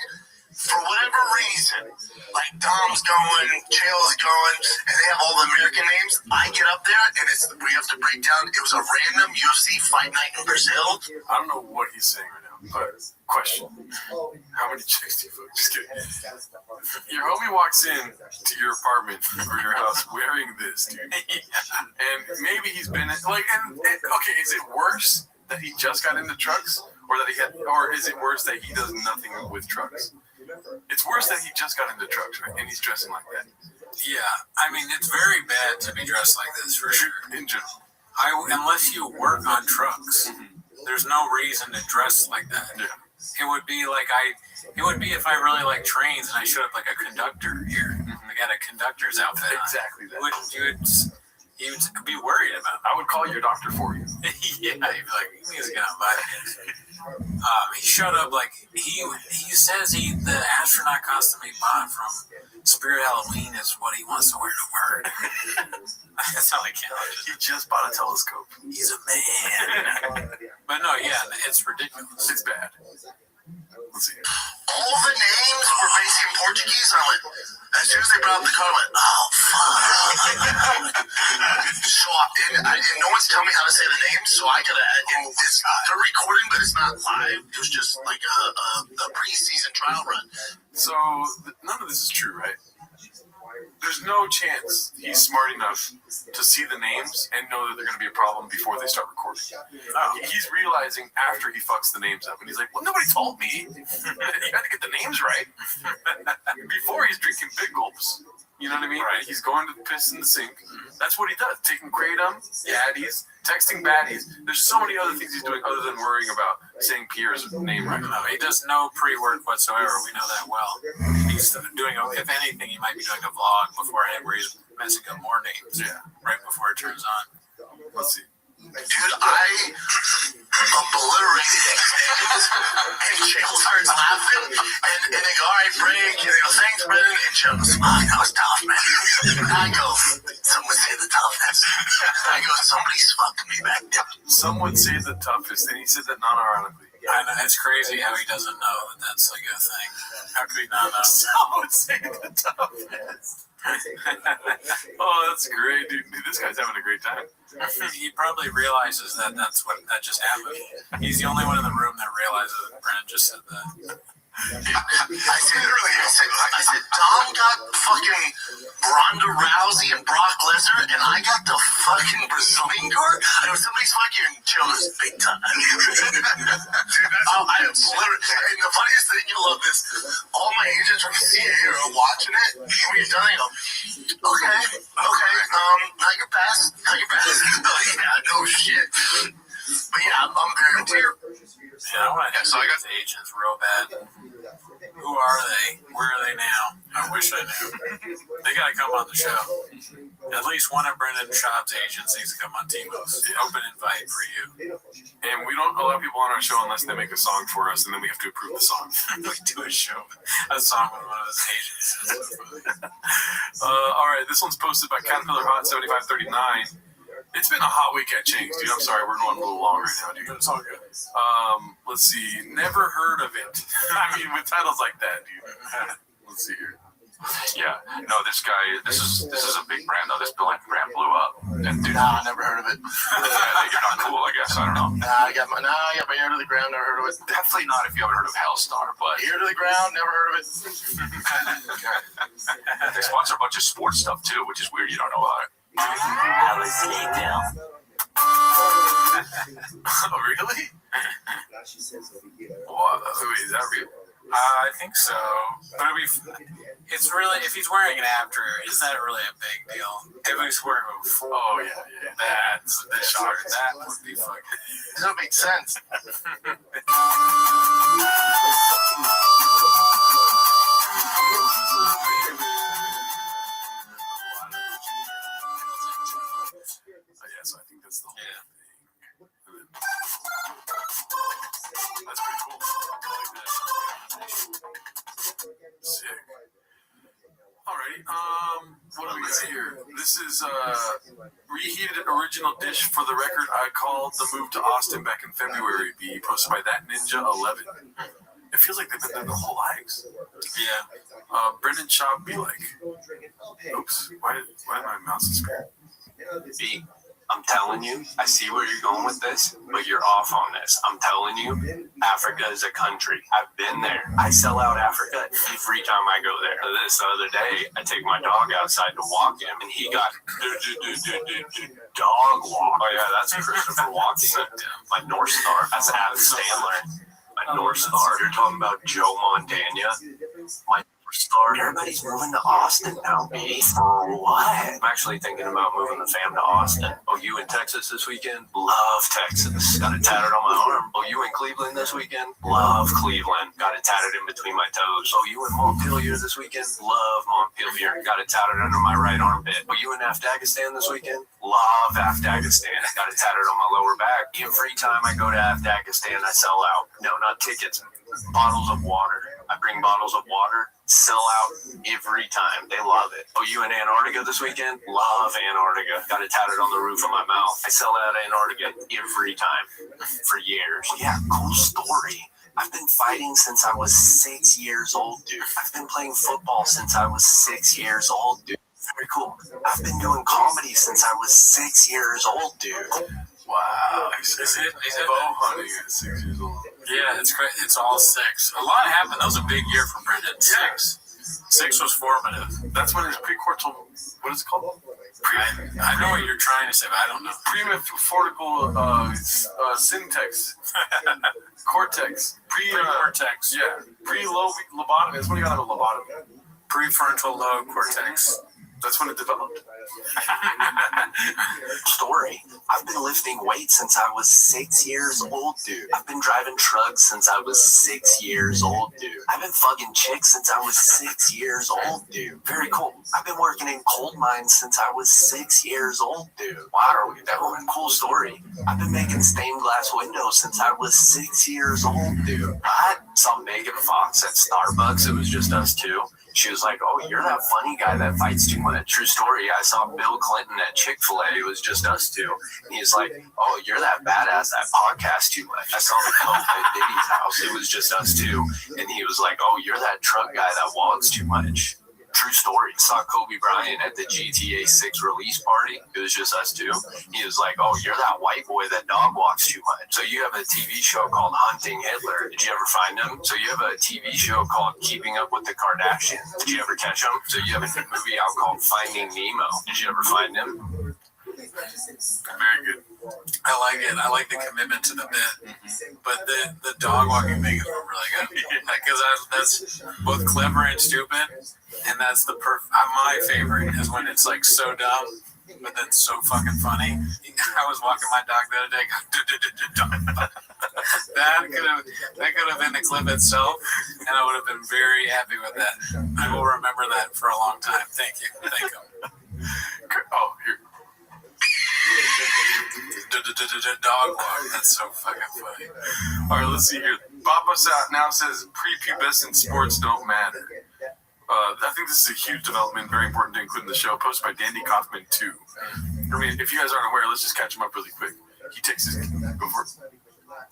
H: For whatever reason, like Dom's going, Chael's going, and they have all the American names. I get up there and we have to break down. It was a random UFC fight night in Brazil.
C: I don't know what he's saying right now, but question: how many chicks do you fuck? Just kidding. Your homie walks in to your apartment or your house wearing this, dude, and maybe he's been okay. Is it worse that he just got into trucks, or is it worse that he does nothing with trucks? It's worse that he just got into trucks, right? And he's dressing like that.
B: Yeah, I mean, it's very bad to be dressed like this, for sure.
C: In general.
B: Unless you work on trucks, there's no reason to dress like that.
C: Yeah.
B: It would be like if I really like trains and I showed up like a conductor here. I got a conductor's outfit on.
C: Exactly that.
B: Wouldn't you would be worried about
C: I would call your doctor for you.
B: Yeah, he'd be like, he's gonna buy it. He showed up like he says the astronaut costume he bought from Spirit Halloween is what he wants to wear to work. That's how I count.
C: He just bought a telescope.
B: He's a man. But no, yeah, it's ridiculous.
C: It's bad. Let's see.
H: All the names were basically in Portuguese. I went, as soon as they brought up the card, I went, oh, fuck. So no one's telling me how to say the names, so I gotta, and they're recording, but it's not live. It was just like a pre-season trial run.
C: So none of this is true, right? There's no chance he's smart enough to see the names and know that they're going to be a problem before they start recording. He's realizing after he fucks the names up, and he's like, well, nobody told me. You got to get the names right. Before he's drinking big gulps. You know what I mean? Right. He's going to piss in the sink. That's what he does. Taking kratom, baddies, texting baddies. There's so many other things he's doing other than worrying about saying Pierre's name right.
B: No, he does no pre-work whatsoever. We know that well. He's doing, if anything, he might be doing a vlog beforehand where he's messing up more names. Yeah. Right before it turns on.
C: Let's see.
H: Dude, I obliterated it. And Jill starts laughing, and they go, all right, break. And they go, thanks, Brendan. And Jill goes, oh, that was tough, man. And I go, someone say the toughest. I go, somebody's fucking me back there.
C: Someone say the toughest. And he said that non-ironically.
B: I know, it's crazy how he doesn't know that that's like a thing. How could he not know?
C: Someone say the toughest. Oh, that's great, dude. This guy's having a great time.
B: He probably realizes that that just happened. He's the only one in the room that realizes that Brennan just said that.
H: I said, Dom got fucking Ronda Rousey and Brock Lesnar, and I got the fucking Brazilian guard. I know somebody's fucking Joe's big time. I am literally, and the funniest thing, you love this. All my agents from CIA are watching it. When you're done, they go, okay, now you're past. Yeah, no shit. But yeah, I'm very clear.
B: Yeah, I want to so I got the agents real bad. Who are they? Where are they now? I wish I knew. They got to come on the show. At least one of Brendan Schaub's agents needs to come on T-Mo's. Open invite for you.
C: And we don't allow people on our show unless they make a song for us, and then we have to approve the song.
B: We do a show, a song with one of his agents.
C: All right, this one's posted by Caterpillar Hot 7539. It's been a hot week at Chang's, dude. I'm sorry, we're going a little long right now, dude.
B: It's all good.
C: Let's see. Never heard of it. I mean, with titles like that, dude. Let's see here.
L: Yeah, no, this is a big brand though. This brand blew up. And dude,
H: Nah, never heard of it.
L: Yeah, you're not cool, I guess. I don't know.
H: Nah, I got my ear to the ground. Never heard of it.
L: Definitely not if you haven't heard of Hellstar, but
H: Ear to the ground. Never heard of it.
L: they sponsor a bunch of sports stuff too, which is weird. You don't know about it.
N: I was asleep now.
C: Oh, really? Wow, is that real?
B: I think so. But it's really, if he's wearing an after, is that really a big deal? If he's wearing a before, that's the shocker. That would be fucking.
H: That makes sense.
C: Yes, I think that's the whole thing. That's pretty cool. I like that. Sick. Alrighty. What do we got here? This is reheated original dish for the record. I called the move to Austin back in February. Be posted by that Ninja 11. It feels like they've been there their whole lives. Yeah. Brendan Schaub be like, oops, why did my mouse disappear?
N: B, I'm telling you, I see where you're going with this, but you're off on this. I'm telling you, Africa is a country. I've been there. I sell out Africa every time I go there. This other day, I take my dog outside to walk him, and he got dog walk. Oh yeah, that's Christopher Walken. My North Star. That's Adam Sandler. My North Star. You're talking about Joe Montana. My Star. Everybody's moving to Austin now, B. For what? I'm actually thinking about moving the fam to Austin. Oh, you in Texas this weekend? Love Texas. Got it tatted on my arm. Oh, you in Cleveland this weekend? Love Cleveland. Got it tatted in between my toes. Oh, you in Montpelier this weekend? Love Montpelier. Got it tatted under my right armpit. Oh, you in Afghanistan this weekend? Love Afghanistan. Got it tatted on my lower back. Every time I go to Afghanistan, I sell out. No, not tickets. Bottles of water. I bring bottles of water, sell out every time. They love it. Oh, you in Antarctica this weekend? Love Antarctica. Got it tatted on the roof of my mouth. I sell out Antarctica every time for years. Yeah, cool story. I've been fighting since I was 6 years old, dude. I've been playing football since I was 6 years old, dude. Very cool. I've been doing comedy since I was 6 years old, dude.
C: Wow. Is it bow hunting at 6 years old?
B: Yeah, it's great. It's all 6. A lot happened. That was a big year for Brendan. 6. 6 was formative.
C: That's when his precortical, what is it called?
B: I know what you're trying to say, but I don't know.
C: Prefrontal syntax. Cortex.
B: Pre-cortex.
C: Yeah. Pre-lobotomy. That's when you got a lobotomy.
B: Prefrontal lobe cortex.
C: That's when it developed.
N: Story. I've been lifting weights since I was 6 years old, dude. I've been driving trucks since I was 6 years old, dude. I've been fucking chicks since I was 6 years old, dude. Very cool. I've been working in coal mines since I was 6 years old, dude. Wow, that was a cool story. I've been making stained glass windows since I was 6 years old, dude. I saw Megan Fox at Starbucks. It was just us two. She was like, oh, you're that funny guy that fights too much. True story. I saw Bill Clinton at Chick-fil-A. It was just us two. And he was like, oh, you're that badass that podcast too much. I saw the Coke at Diddy's house. It was just us two. And he was like, oh, you're that truck guy that walks too much. True story. Saw Kobe Bryant at the GTA 6 release party. It was just us two. He was like, oh, you're that white boy that dog walks too much. So you have a TV show called Hunting Hitler. Did you ever find him? So you have a TV show called Keeping Up with the Kardashians. Did you ever catch him? So you have a movie out called Finding Nemo. Did you ever find him?
B: Very good. I like it. I like the commitment to the bit. But the dog walking thing is really good. Because that's both clever and stupid. And that's the my favorite is when it's like so dumb, but then so fucking funny. I was walking my dog the other day. That could have been the clip itself, and I would have been very happy with that. I will remember that for a long time. Thank you. Thank you.
C: Oh, here.
B: Dog walk. That's so fucking funny.
C: All right, let's see here. Papa now says prepubescent sports don't matter. I think this is a huge development, very important to include in the show. Posted by Dandy Kaufman 2. I mean, if you guys aren't aware, let's just catch him up really quick. He takes his go for it.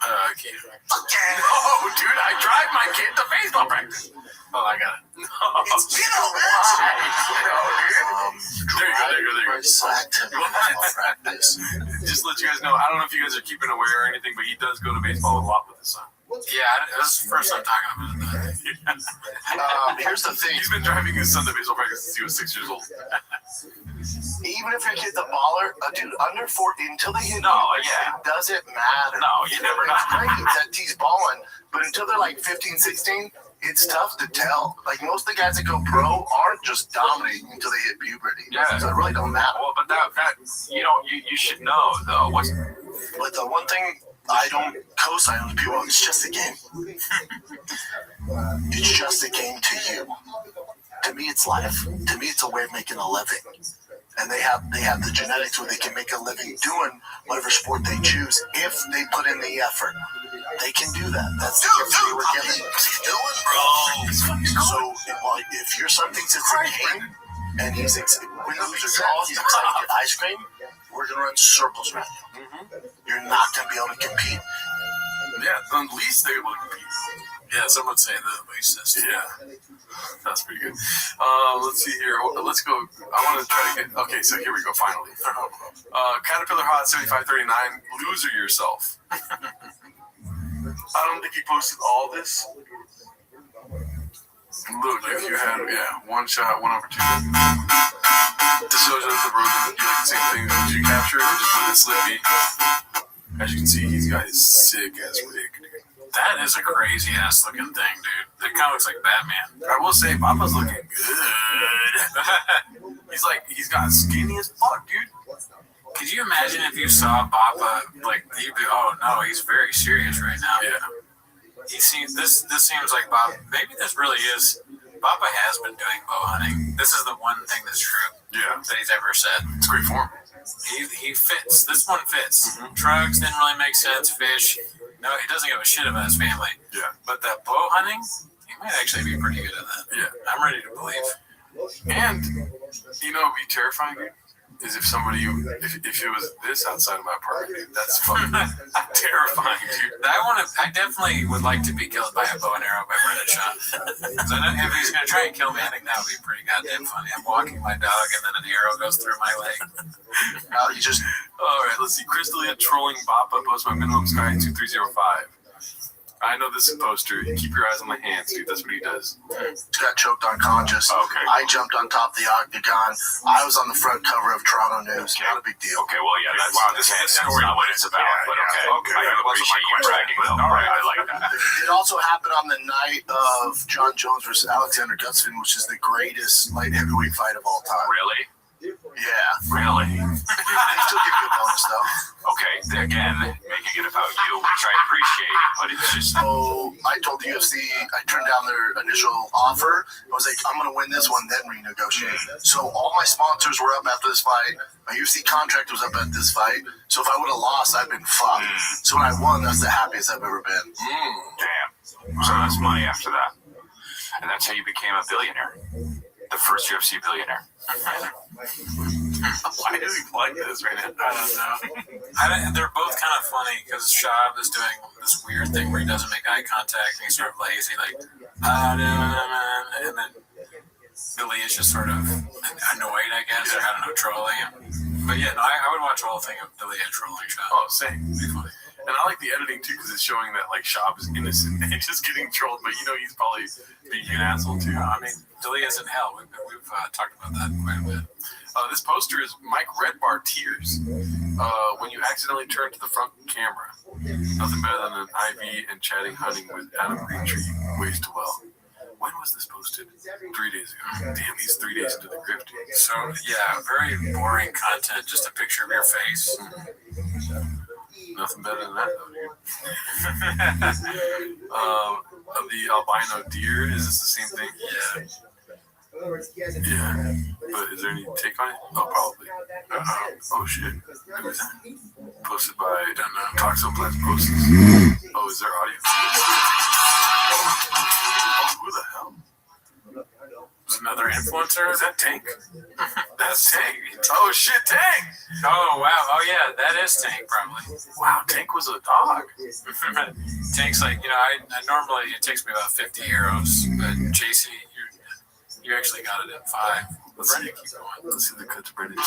B: I can't.
C: Oh, dude, I drive my kid to baseball practice.
B: Oh, I got it.
C: No. It's been a There you go. Just let you guys know. I don't know if you guys are keeping aware or anything, but he does go to baseball a lot with his son.
B: Yeah, this is the first time talking about that.
H: Here's the thing.
C: He's been driving his son to baseball practice since he was 6 years old.
H: Even if your kid's a baller, dude, under 40, until they hit it doesn't matter.
C: No, you never know.
H: It's great that he's balling, but until they're like 15, 16, it's tough to tell. Like, most of the guys that go pro aren't just dominating until they hit puberty.
N: Yeah.
H: So it really don't matter.
N: Well, but that you should know, though.
H: But the one thing I don't co-sign with people, it's just a game. It's just a game to you. To me, it's life. To me, it's a way of making a living. And they have the genetics where they can make a living doing whatever sport they choose if they put in the effort. They can do that. That's the gift they were given.
O: What's he doing, bro?
H: So if your son thinks it's a game and he's win, lose, or draw, he's excited to get ice cream, we're going to run circles around you. You're not going to be able to compete.
C: Yeah, at least they're able to compete.
B: Yeah, some would say the least.
C: Yeah. That's pretty good. Let's see here. Let's go. I want to try to get. Okay, so here we go. Finally. Caterpillar Hot 7539. Loser yourself. I don't think he posted all this. Look, if you had, one shot, 1 over 2. This shows you the road. You like the same thing. Did you capture it or just let it slip me? As you can see, he's got his sick ass wig.
B: That is a crazy ass looking thing, dude. It kind of looks like Batman.
C: I will say, Papa's looking good. He's got skinny as fuck, dude.
B: Could you imagine if you saw Papa, like, you'd be, oh no, he's very serious right now.
C: Yeah.
B: He seems, this seems like Bob, maybe this really is, Papa has been doing bow hunting. This is the one thing that's true.
C: Yeah.
B: That he's ever said.
C: It's great form.
B: He fits. This one fits. Trucks didn't really make sense. Fish. No, he doesn't give a shit about his family.
C: Yeah.
B: But that bow hunting, he might actually be pretty good at that.
C: Yeah.
B: I'm ready to believe.
C: And, it'd be terrifying, dude. is if somebody, if it was this outside of my apartment, dude, that's fucking terrifying, dude.
B: I definitely would like to be killed by a bow and arrow by Brendan Shaw. So if he's gonna try and kill me, I think that would be pretty goddamn funny. I'm walking my dog and then an arrow goes through my leg.
C: You just. All right, let's see. Crystalia trolling Bappa posts my minimum sky 2305. I know this poster. Keep your eyes on my hands, dude. That's what he does.
H: Got choked unconscious.
C: Okay.
H: I jumped on top of the octagon. I was on the front cover of Toronto News. Not a big deal.
N: Okay, well, yeah, that's not what it's about. But okay. I appreciate you bragging. All right, I like that.
H: It also happened on the night of John Jones versus Alexander Gustafsson, which is the greatest light heavyweight fight of all time.
N: Really?
H: Yeah.
N: Really?
H: They still give you a bonus, though.
N: Okay, again, making it about you, which I appreciate, but it's just...
H: So I told the UFC, I turned down their initial offer. I was like, I'm going to win this one, then renegotiate. So all my sponsors were up after this fight. My UFC contract was up at this fight. So if I would have lost, I'd been fucked. So when I won, that's the happiest I've ever been.
N: Damn. So that's money after that. And that's how you became a billionaire. The first UFC billionaire.
C: Why do we like this right now?
B: I don't know. They're both kind of funny because Shab is doing this weird thing where he doesn't make eye contact and he's sort of lazy, like, and then Billy is just sort of annoyed, I guess, or I don't know, trolling him. But yeah, no, I would watch the whole thing of Billy trolling Shab.
C: Oh, same. It'd be funny. And I like the editing too because it's showing that like Shab is innocent and just getting trolled, but you know he's probably being an asshole too. I mean,
B: Delia is in hell. We've talked about that quite a bit.
C: This poster is Mike Redbar tears when you accidentally turn to the front camera. Nothing better than an IV and chatting hunting with Adam Greentree ways to well. When was this posted? 3 days ago. Damn, he's 3 days into the grift.
B: So yeah, very boring content. Just a picture of your face.
C: Nothing better than that, though, dude. Of the albino deer, is this the same thing? Yeah. Yeah. But is there any take on it? Oh, probably. Oh, shit. Who is that? Posted by, I don't know, Toxoplasm Posts. Oh, is there audio? Oh, who the hell?
B: Another influencer?
C: Is that Tank? That's Tank. Oh shit, Tank!
B: Oh wow. Oh yeah, that is Tank probably.
C: Wow, Tank was a dog.
B: Tank's like, I normally it takes me about 50 euros, but JC, you actually got it at 5.
C: Let's see. Keep going. Let's see the cuts, Brendan.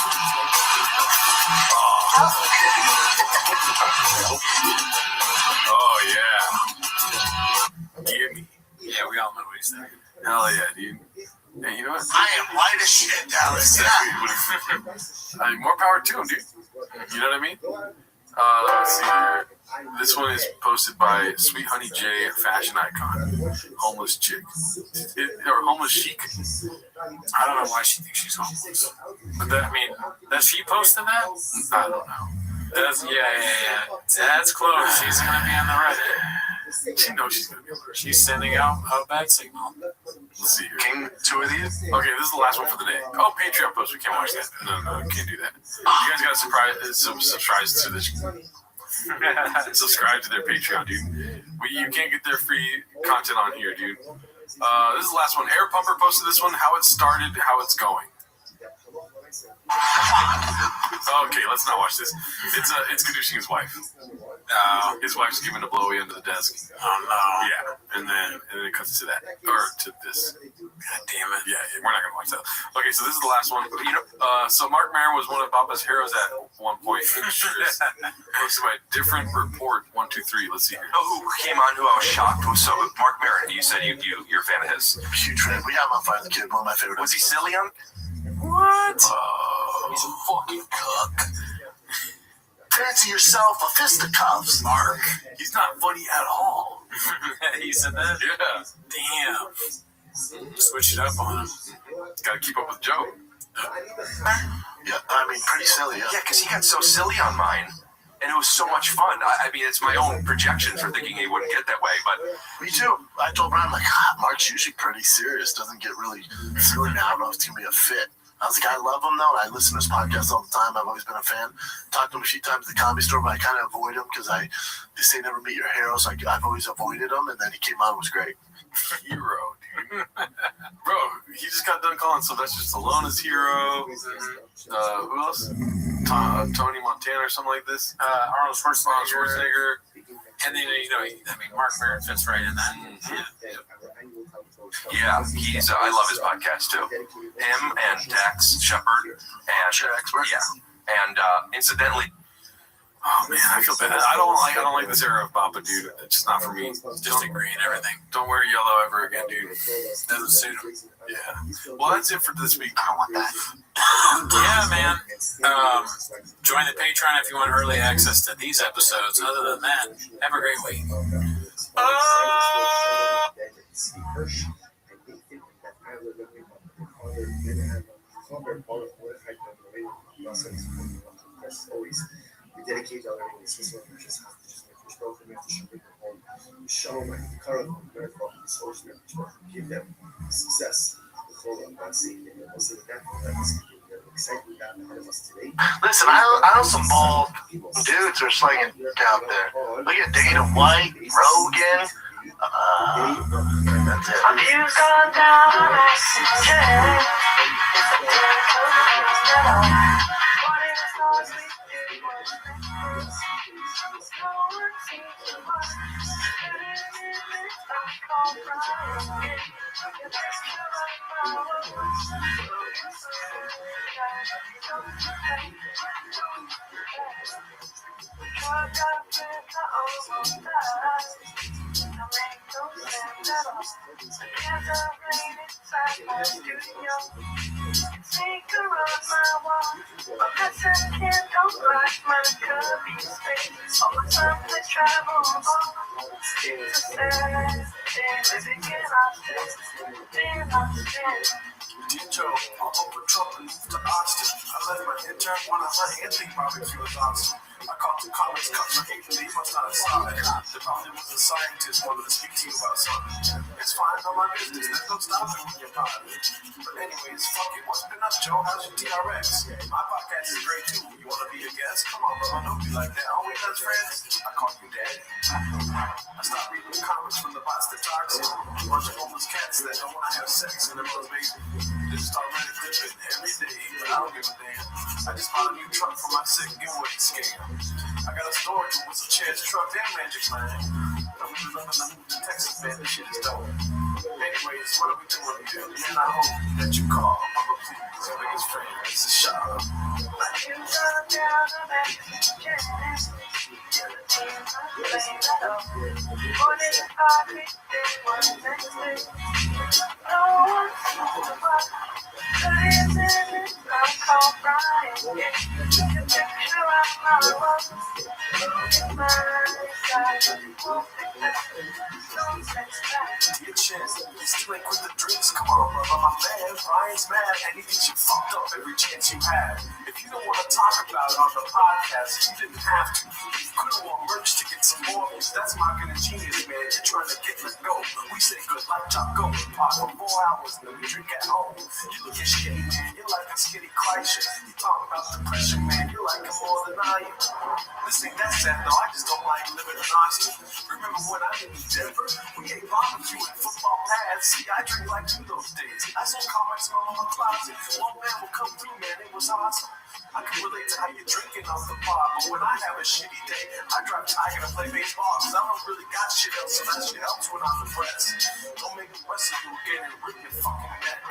C: Oh yeah. Give me.
B: Yeah, we all know what he's thinking.
C: Hell yeah, dude. Hey, you know what?
H: I am light as shit, Dallas.
C: I mean, more power to him, dude. You know what I mean? Let's see here. This one is posted by Sweet Honey J, fashion icon. Homeless chick. Or homeless chic.
B: I don't know why she thinks she's homeless. But does she post that?
C: I don't know.
B: Yeah. That's close. She's going to be on the Reddit.
C: She knows she's going to be on the Reddit.
B: She's sending out a bad signal.
C: Let's see here.
N: King, 2 of these?
C: Okay, this is the last one for the day. Oh, Patreon post. We can't watch that. No, we can't do that. You guys got to subscribe to this. Subscribe to their Patreon, dude. You can't get their free content on here, dude. This is the last one. Air Pumper posted this one. How it started, how it's going. Okay, let's not watch this. It's Kadushing his wife. His wife's giving a blowy under the desk.
B: Oh no.
C: Yeah, and then it cuts to that or to this.
B: God damn it.
C: Yeah, we're not gonna watch that. Okay, so this is the last one. So Mark Maron was one of Bappa's heroes at one point. Posted by a different report 123. Let's see here.
N: Oh, who came on? Who I was shocked was Mark Maron. You said you're a fan of his.
H: Huge fan. We have him on Fire the Kid. One of my favorite.
N: Was he silly on?
B: What?
H: He's a fucking cook. Fancy yourself a fisticuffs, Mark.
C: He's not funny at all.
B: He said that?
C: Yeah.
B: Damn. Switch it up on him.
C: Gotta keep up with Joe.
H: Yeah, I mean, pretty silly,
N: Yeah, because he got so silly on mine. And it was so much fun. I mean, it's my own projection for thinking he wouldn't get that way, but...
H: Me too. I told Brian, Mark's usually pretty serious. Doesn't get really silly now. I don't know if it's going to be a fit. I was like, I love him, though, and I listen to his podcast all the time. I've always been a fan. Talked to him a few times at the Comedy Store, but I kind of avoid him because they say never meet your hero, so I've always avoided him, and then he came out and was great.
C: Hero, dude. Bro, he just got done calling Sylvester Stallone his hero. Who else? Tony Montana or something like this.
B: Arnold Schwarzenegger. And then, Mark Maron fits right in that.
F: Yeah, he's. I love his podcast too. Him and Dax Shepard and incidentally.
C: Oh man, I feel bad. I don't like this era of Bappa, dude. It's just not for me.
B: Just agree and everything.
C: Don't wear yellow ever again, dude.
B: Doesn't suit him.
C: Yeah. Well, that's it for this week.
F: I don't want that.
B: Yeah, man. Join the Patreon if you want early access to these episodes. Other than that, have a great week.
E: We dedicate our resources to just show them the current social give them success.
H: Listen, I know some bald dudes are slinging down there. Look at Dana White, Rogan. That's it.
K: Views gone down on oxygen.
I: Joe, I'll open Trump and move to Austin. I left my intern when I let Anthony barbecue with Austin. I caught the comments cut for hate, they must not have saw it. They probably was a scientist wanted to speak to you about something. It's fine, no my business, there's no stopping when you're positive. But anyways, fuck it, what's been up, Joe? How's your TRX? My podcast is great too. You wanna be a guest? Come on, bro, don't be like that. Are we best friends? I call you daddy. I stopped reading the comments from the bots that toxic. A bunch of homeless cats that don't wanna have sex in their mother's basement. They just start running clipping every day, but I don't give a damn. I just bought a new truck for my sick giveaway scam. I got a storage with some chairs, truck, and magic line. I'm really loving the move to Texas, man. This shit is dope. Anyways, what are we doing here? Man, I hope that you call. I'm a please, biggest friend. This is Shah. You still ain't quit the drinks, come on, brother. My man, Brian's mad, and he thinks you fucked up every chance you had. If you don't want to talk about it on the podcast, you didn't have to. You could have won merch to get some more views. That's marketing genius, man. You're trying to get let go. We say good luck, Chuck, go. Pot for 4 hours, then we drink at home. You look at shitty, man. You're like a skinny Kreischer. You talk about depression, man. You're like a more than I am. This ain't that sad, though. I just don't like living in Austin. Remember when I lived in Denver? We ate barbecue and football pads. See, I drink like you those days. I saw comics in my closet. One man will come through, man. It was awesome. I can relate to how you're drinking off the bar, but when I have a shitty day, I drive Tiger to play baseball, because I don't really got shit else, so that shit helps when I'm depressed. Don't make the rest of you get and rip your fucking neck.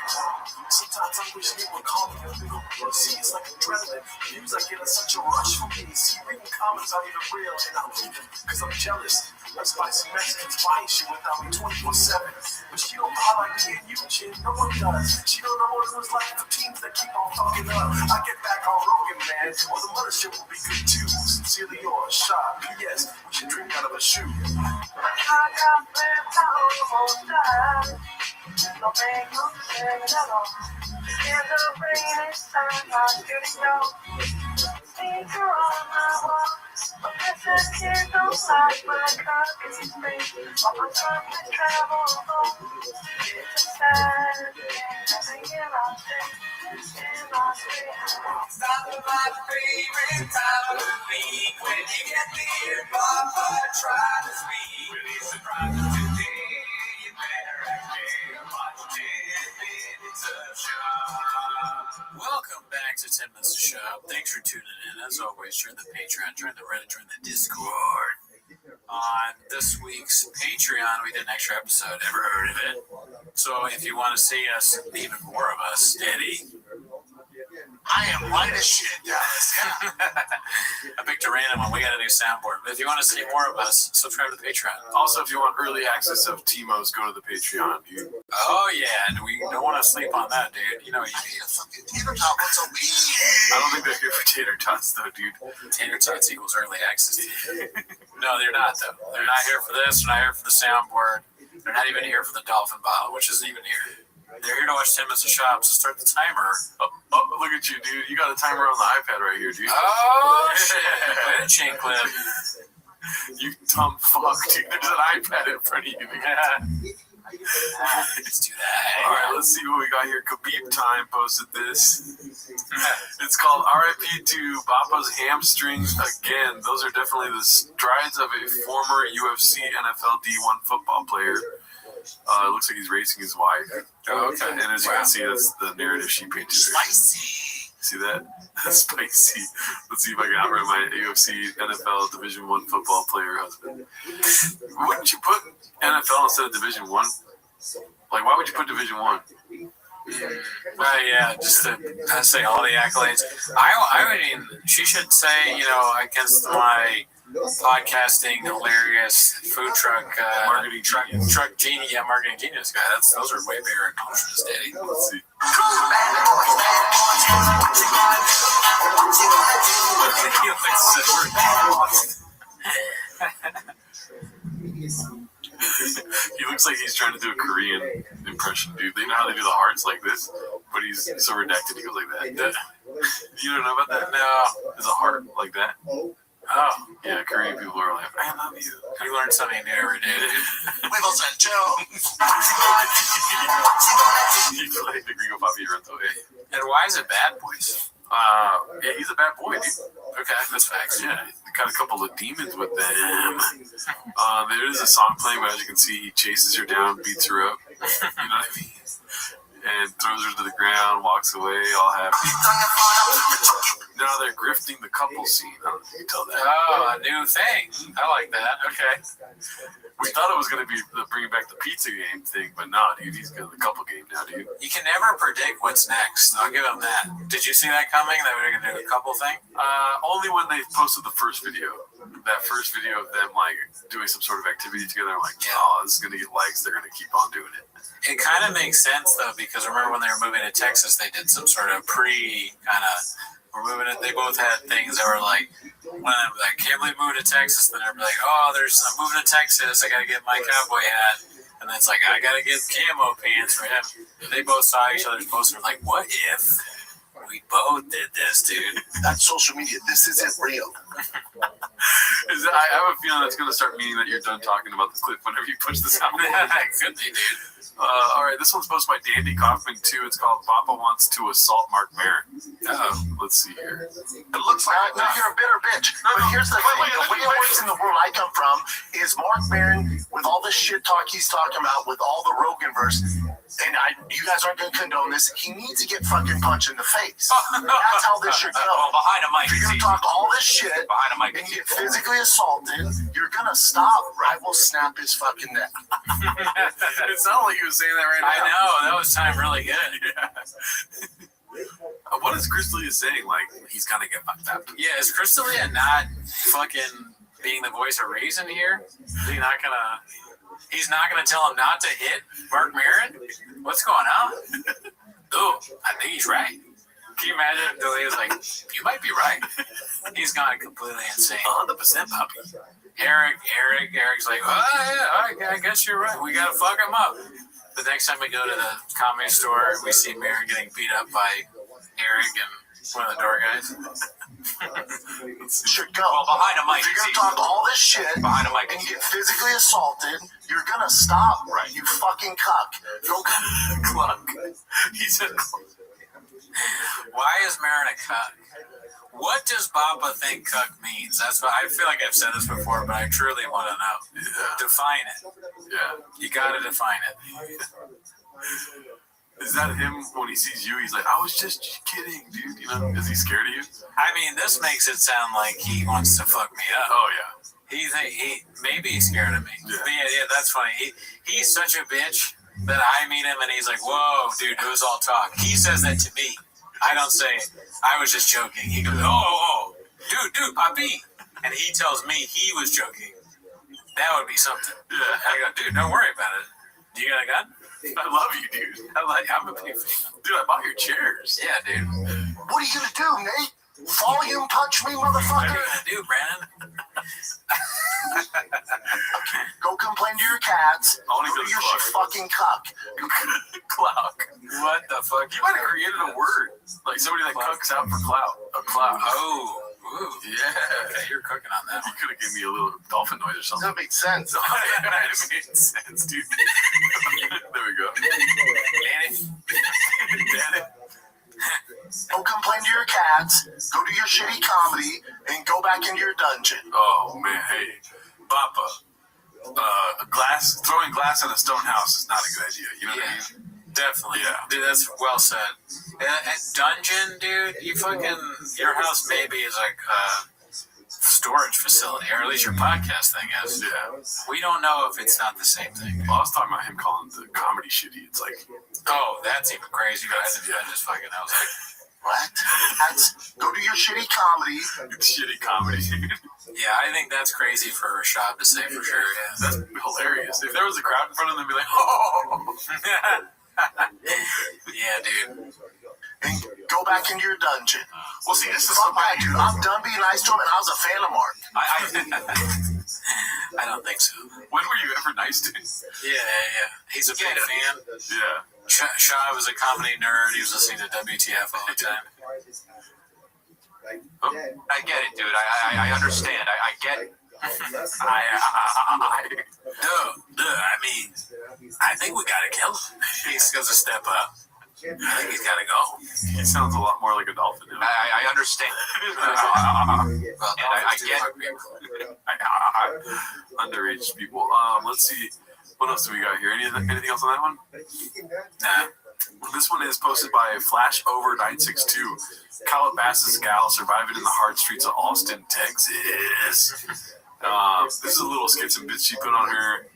I: Sometimes I wish you would call me a little bit. See, it's like adrenaline. Views I get are such a rush for me. See, reading comments aren't even real, and I read them, because I'm jealous. That's why some Mexicans buying shit without me 24/7. But she don't buy like me and you, shit. No one does. She don't know what it was like for teams that keep on fucking up. I get back on Rogan, man, or the mothership will be good too. Sincerely yours, Shah. P.S. We should drink out of a shoe.
K: Stop my favorite time of the week. When you get there, Papa, try to speak. When he's surprised today, you better act
B: Welcome back to 10 Minutes to Shop. Thanks for tuning in. As always, join the Patreon, join the Reddit, join the Discord. On this week's Patreon, we did an extra episode. Ever heard of it? So if you want to see us, even more of us, Eddie.
H: I am white as shit, guys. Yeah.
B: I picked a random one. We got a new soundboard. But if you want to see more of us, subscribe to the Patreon.
C: Also, if you want early access of Timo's, go to the Patreon, dude.
B: Oh, yeah. And we don't want to sleep on that, dude. You know what you need.
H: Tater tot, what's a weed?
C: I don't think they're here for tater tots, though, dude.
B: Tater tots equals early access. No, they're not, though. They're not here for this. They're not here for the soundboard. They're not even here for the dolphin bottle, which isn't even here. They're here to watch 10 Minutes of Shop, so start the timer.
C: Oh, look at you, dude. You got a timer on the iPad right here, dude.
B: Oh, shit. Play the chain clip.
C: You dumb fuck, dude. There's an iPad in front of you.
B: Let's do that.
C: All right, let's see what we got here. Khabib Time posted this. It's called RIP to Bapa's hamstrings again. Those are definitely the strides of a former UFC NFL D1 football player. It looks like he's racing his wife.
B: Oh, okay.
C: And as you can see, that's the narrative she painted.
H: Spicy.
C: See that? That's spicy. Let's see if I can outrun my UFC NFL Division I football player husband. Wouldn't you put NFL instead of Division I? Like, why would you put Division I?
B: Yeah, just to say all the accolades. I mean, she should say, against my podcasting hilarious food truck marketing genius, marketing genius guy. Those are way bigger accomplishments, Daddy.
C: Let's see. He looks like he's trying to do a Korean impression, dude. They know how they do the hearts like this, but he's so redacted. He goes like that. You don't know about that? No. There's a heart like that. Oh, yeah, Korean people are like, I love you.
B: You learn something new every day, dude.
H: Wiggles and Jones.
C: He played the Gringo Papi Rento.
B: And why is it Bad Boys?
C: Yeah, he's a bad boy, dude.
B: Okay, that's facts.
C: Yeah, got a couple of demons with them. There is a song playing, but as you can see, he chases her down, beats her up. You know what I mean? And throws her to the ground, walks away, all happy. Now they're grifting the couple scene. I don't know if you can tell that.
B: Oh, a new thing. I like that. Okay.
C: We thought it was going to be bringing back the pizza game thing, but no, dude, he's got the couple game now, dude.
B: You can never predict what's next. I'll give him that. Did you see that coming? That we were going to do a couple thing?
C: Only when they posted the first video. That first video of them, like, doing some sort of activity together. I'm like, oh, this is going to get likes. They're going to keep on doing it.
B: It kind of makes sense, though, because remember when they were moving to Texas, they did some sort of we're moving it. They both had things that were like, when I'm like, can't believe moving to Texas. Then they're like, oh, I'm moving to Texas. I got to get my cowboy hat. And then it's like, I got to get camo pants for him. They both saw each other's posts and were like, what if we both did this, dude?
H: That's social media. This isn't real.
C: I have a feeling that's going to start meaning that you're done talking about the clip whenever you push this out.
B: Could be, dude.
C: All right, this one's posted by Dandy Kaufman, too. It's called Papa Wants to Assault Mark Maron. Let's see here.
H: It looks like you're a bitter bitch. But here's the thing. The way it works in the world I come from is Mark Maron, with all this shit talk he's talking about, with all the Rogan verse, and you guys aren't going to condone this, he needs to get fucking punched in the face. That's how this should go.
B: Behind a mic.
H: If you're going to talk all this shit
B: behind a mic
H: and get physically assaulted, you're going to stop. I will snap his fucking neck.
C: It sounded like he was saying that right now.
B: I know. That was time really good.
C: Yeah. What is Crystalia saying? Like, he's going to get fucked up.
B: Yeah, is Crystalia not fucking being the voice of reason here? He's not gonna tell him not to hit Mark Maron? What's going on? Oh, I think he's right. Can you imagine if Delia was like, you might be right. He's gone completely insane.
C: 100% puppy.
B: Eric's like, oh, yeah, I guess you're right. We got to fuck him up. The next time we go to the comedy store, we see Maron getting beat up by Eric and one of the door guys.
H: Should go. Well,
B: behind a mic.
H: If you're going to talk all this shit
B: behind a mic
H: and get physically assaulted, you're going to stop, right? You fucking cuck.
C: Cluck. He said cluck.
B: Why is Maron a cuck? What does Baba think cuck means? That's what I feel like I've said this before, but I truly want to know.
C: Yeah.
B: Define it.
C: Yeah.
B: You got to define it.
C: Is that him when he sees you? He's like, I was just kidding, dude. You know, is he scared of you?
B: I mean, this makes it sound like he wants to fuck me up.
C: Oh yeah.
B: He maybe he's scared of me. Yeah, yeah, that's funny. He's such a bitch that I meet him and he's like, whoa, dude, it was all talk. He says that to me. I don't say, I was just joking. He goes, oh, dude, papi. And he tells me he was joking. That would be something. Yeah. I go, dude, don't worry about it. Do you got a gun?
C: I love you, dude.
B: I'm a big fan.
C: Dude, I bought your chairs.
B: Yeah, dude.
H: What are you gonna do, Nate? Volume punch me, motherfucker?
B: What are you gonna do, Brandon?
H: Go complain to your cats.
C: I want to
H: Go
C: go
H: to
C: to
H: your
C: Clark.
H: shit fucking cuck.
C: Clock.
B: What the fuck?
C: You might have created a word. Like somebody that cooks out for clout. A clout.
B: Oh. Ooh.
C: Yeah.
B: Okay, you're cooking on that.
C: You could have given me a little dolphin noise or something.
H: That makes sense.
C: That made sense, dude. There we go.
B: Danny?
H: Go complain to your cats. Go to your shitty comedy and go back into your dungeon.
C: Oh man, hey, Papa. Throwing glass at a stone house is not a good idea. You know what I mean?
B: Definitely.
C: Yeah.
B: Dude, that's well said. Dungeon, dude, your house maybe is like a storage facility, or at least your podcast thing is.
C: Yeah.
B: We don't know if it's not the same thing.
C: Well, I was talking about him calling the comedy shitty. It's like,
B: oh, that's even crazy. I was like,
H: what? That's go to your shitty comedy.
C: It's shitty comedy.
B: Yeah, I think that's crazy for Rashad to say for sure. Yeah.
C: That's hilarious. If there was a crowd in front of them, they'd be like, oh.
B: Yeah, dude.
H: And go back into your dungeon.
C: Well, see, this is
H: Fuck my dude. I'm done being nice to him, and I was a fan of Mark.
B: I don't think so.
C: When were you ever nice to him?
B: Yeah. He's a big fan.
C: Yeah.
B: Shaw was a comedy nerd. He was listening to WTF all the time.
C: Oh.
N: I get it, dude. I understand. I get it.
B: I mean, I think we gotta kill him. He's gonna step up. I think he's gotta go.
C: He sounds a lot more like a dolphin now.
N: I understand. And I get it.
C: Underage people. Let's see. What else do we got here? Anything else on that one?
B: Nah.
C: This one is posted by Flashover962. Calabasas gal surviving in the hard streets of Austin, Texas. This is a little skits and bits she put on her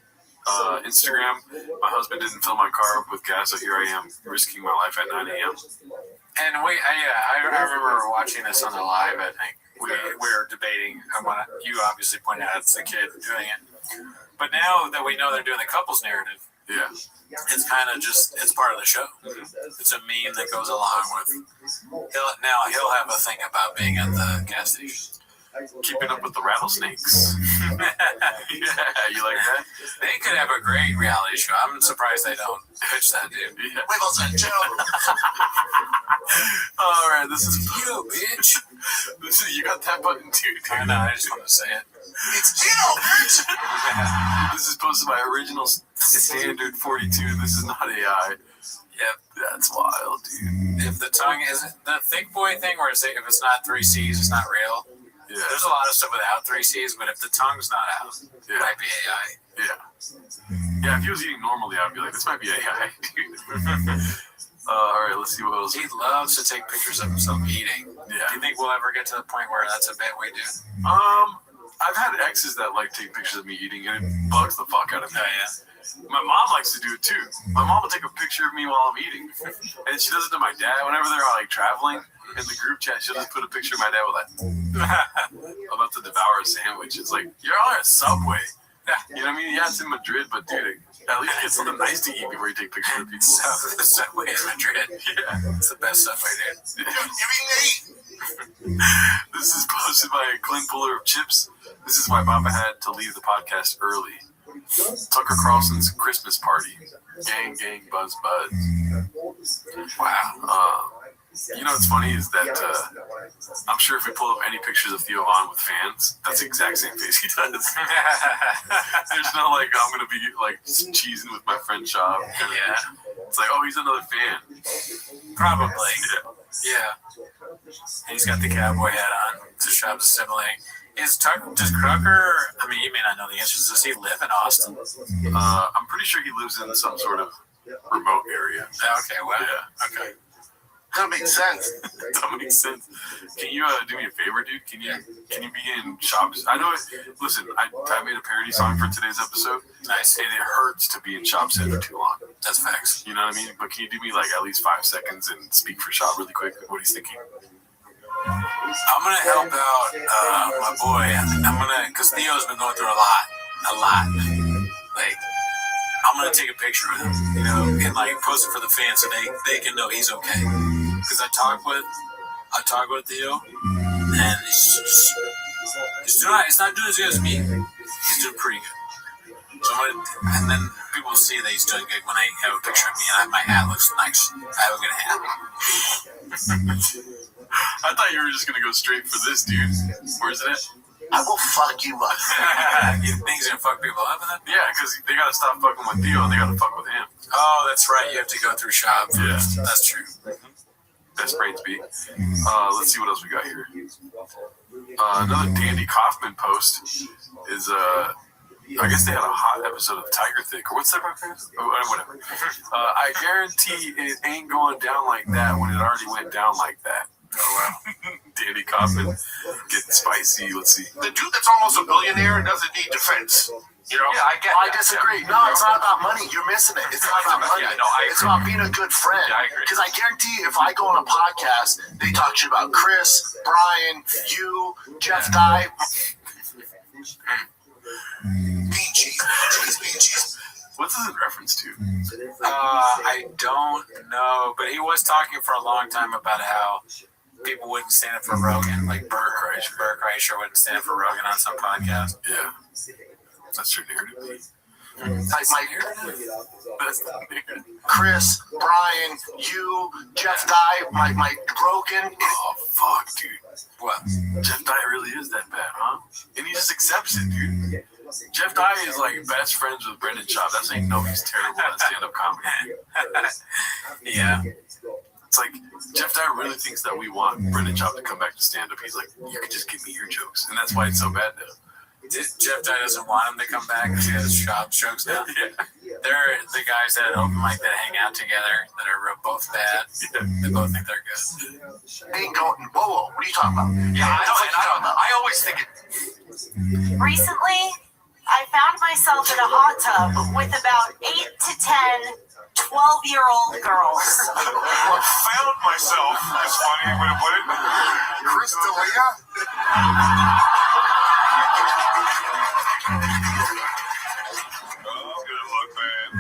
C: Instagram. My husband didn't fill my car up with gas, so here I am risking my life at 9 a.m.
B: And I remember watching this on the live. I think we were debating. You obviously pointed out it's the kid doing it, but now that we know they're doing the couples narrative,
C: yeah,
B: it's kind of it's part of the show. Mm-hmm. It's a meme that goes along with. He'll have a thing about being at the gas station.
C: Keeping up with the rattlesnakes. Yeah, you like that?
B: They could have a great reality show. I'm surprised they don't pitch that, dude.
C: Yeah.
H: Wiggles and Joe.
C: All right, this is
B: you, bitch.
C: You got that button too, dude.
B: I know. I just want to say it.
H: It's Tito, bitch.
C: This is posted by Original Standard 42. This is not AI.
B: Yep,
C: that's wild, dude.
B: If the tongue isn't the thick boy thing, where if it's not 3 C's, it's not real.
C: Yeah.
B: There's a lot of stuff without 3 C's, but if the tongue's not out, it might be AI.
C: Yeah. Yeah, if he was eating normally, I'd be like, this might be AI, dude. All right, let's see what else.
B: He loves to take pictures of himself eating.
C: Yeah.
B: Do you think we'll ever get to the point where that's a bit we do?
C: I've had exes that like take pictures of me eating, and it bugs the fuck out of me.
B: Yeah.
C: My mom likes to do it too. My mom will take a picture of me while I'm eating, and she does it to my dad whenever they're like traveling. In the group chat, she'll just put a picture of my dad with about to devour a sandwich. It's like, you're on a Subway. You know what I mean? Yeah, it's in Madrid, but dude, at least get something nice to eat before you take pictures of people.
B: The Subway in Madrid. Yeah. It's the best Subway, dude.
C: This is posted by a Clint Puller of Chips. This is why Papa had to leave the podcast early. Tucker Carlson's Christmas party. Gang, gang, buzz, buzz. Wow. You know what's funny is that I'm sure if we pull up any pictures of Theo Von with fans, that's the exact same face he does. There's no like, I'm going to be like cheesing with my friend Shab.
B: Yeah.
C: It's like, oh, he's another fan.
B: Probably. Yeah. He's got the cowboy hat on. It's a Shab's sibling. Does Tucker, I mean, you may not know the answers. Does he live in Austin?
C: I'm pretty sure he lives in some sort of remote area.
B: Okay, well,
C: Yeah.
B: okay.
H: That makes sense.
C: That makes sense. Can you do me a favor, dude? Can you be in shops? I know. Listen, I made a parody song for today's episode.
B: Nice.
C: And it hurts to be in Shop Set for too long.
B: That's facts.
C: You know what I mean? But can you do me like at least 5 seconds and speak for Shop really quick? What he's thinking?
B: I'm gonna help out my boy. Cause Theo's been going through a lot. Like, I'm gonna take a picture with him, you know, and like post it for the fans so they can know he's okay. Cause I talk with Theo, and it's not doing as good as me. He's doing pretty good. So and then people see that he's doing good when I have a picture of me and my hat looks nice. I have a good hat.
C: I thought you were just gonna go straight for this, dude. Where's it at?
H: I will fuck you up.
B: You think he's gonna fuck people up?
C: Yeah, because they gotta stop fucking with Theo and they gotta fuck with him.
B: Oh, that's right. You have to go through Shop.
C: Yeah,
B: that's true.
C: Best brains beat. Let's see what else we got here. Another Dandy Kaufman post is I guess they had a hot episode of Tiger Thick, or what's that reference? Whatever. I guarantee it ain't going down like that when it already went down like that. Oh wow. Danny Kaufman getting spicy. Let's see.
H: The dude that's almost a billionaire doesn't need defense. You know?
C: Yeah,
H: I disagree. No, it's not about money. You're missing it. It's not about money.
C: Yeah, no, I agree.
H: It's about being a good friend.
C: Yeah, I agree.
H: Because I guarantee if I go on a podcast, they talk shit about Chris, Brian, you, Jeff Dye.
C: What's this in reference to?
B: I don't know, but he was talking for a long time about how people wouldn't stand up for Rogan, like Bert Kreischer wouldn't stand up for Rogan on some podcast.
C: Yeah, that's your narrative.
H: That's the narrative. Chris, Brian, you, Jeff Dye, my Rogan.
C: Oh fuck, dude.
B: What?
C: Jeff Dye really is that bad, huh? And he just accepts it, dude. Jeff Dye is like best friends with Brendan Schaub. That's how you know he's terrible at stand-up comedy.
B: Yeah.
C: It's like Jeff Dye really thinks that we want Brendan Schaub to come back to stand-up. He's like, you can just give me your jokes, and that's why it's so bad now.
B: Jeff Dye doesn't want him to come back because he has Schaub's jokes now.
C: Yeah.
B: They're the guys that open mic that hang out together that are both bad. Yeah. They both think they're good.
H: They ain't going. Whoa, what are you talking about?
B: Yeah, I always think it.
J: Recently, I found myself in a hot tub with about 8 to 10 12-year-old girls.
C: What found myself is funny way to put it. Chris D'Elia. Oh, good luck, man.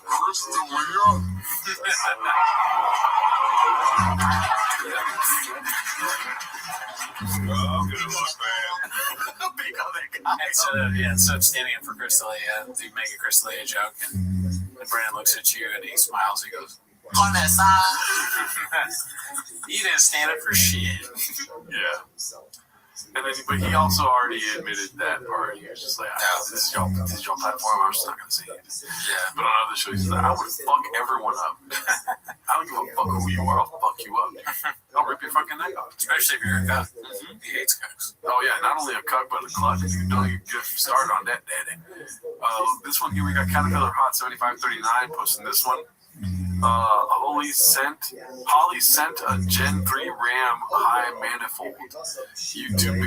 C: Chris D'Elia. Oh, good luck, man.
B: Instead of standing up for Chris D'Elia, you make a Chris D'Elia joke, and Brandon looks at you and he smiles. He goes, "On that side." He didn't stand up for shit.
C: Yeah. And then, but he also already admitted that part. He was just like, this is your platform. I'm just not gonna say it.
B: Yeah.
C: But on other shows, he's like, I would fuck everyone up. I don't give a fuck who you are. I'll fuck you up. I'll rip your fucking neck off.
B: Especially if you're a cuck. He hates cucks.
C: Oh yeah, not only a cuck, but a cluck. You don't even get started on that, daddy. This one here, we got Caterpillar Hot 7539 posting this one. Holly sent a Gen 3 RAM high manifold YouTube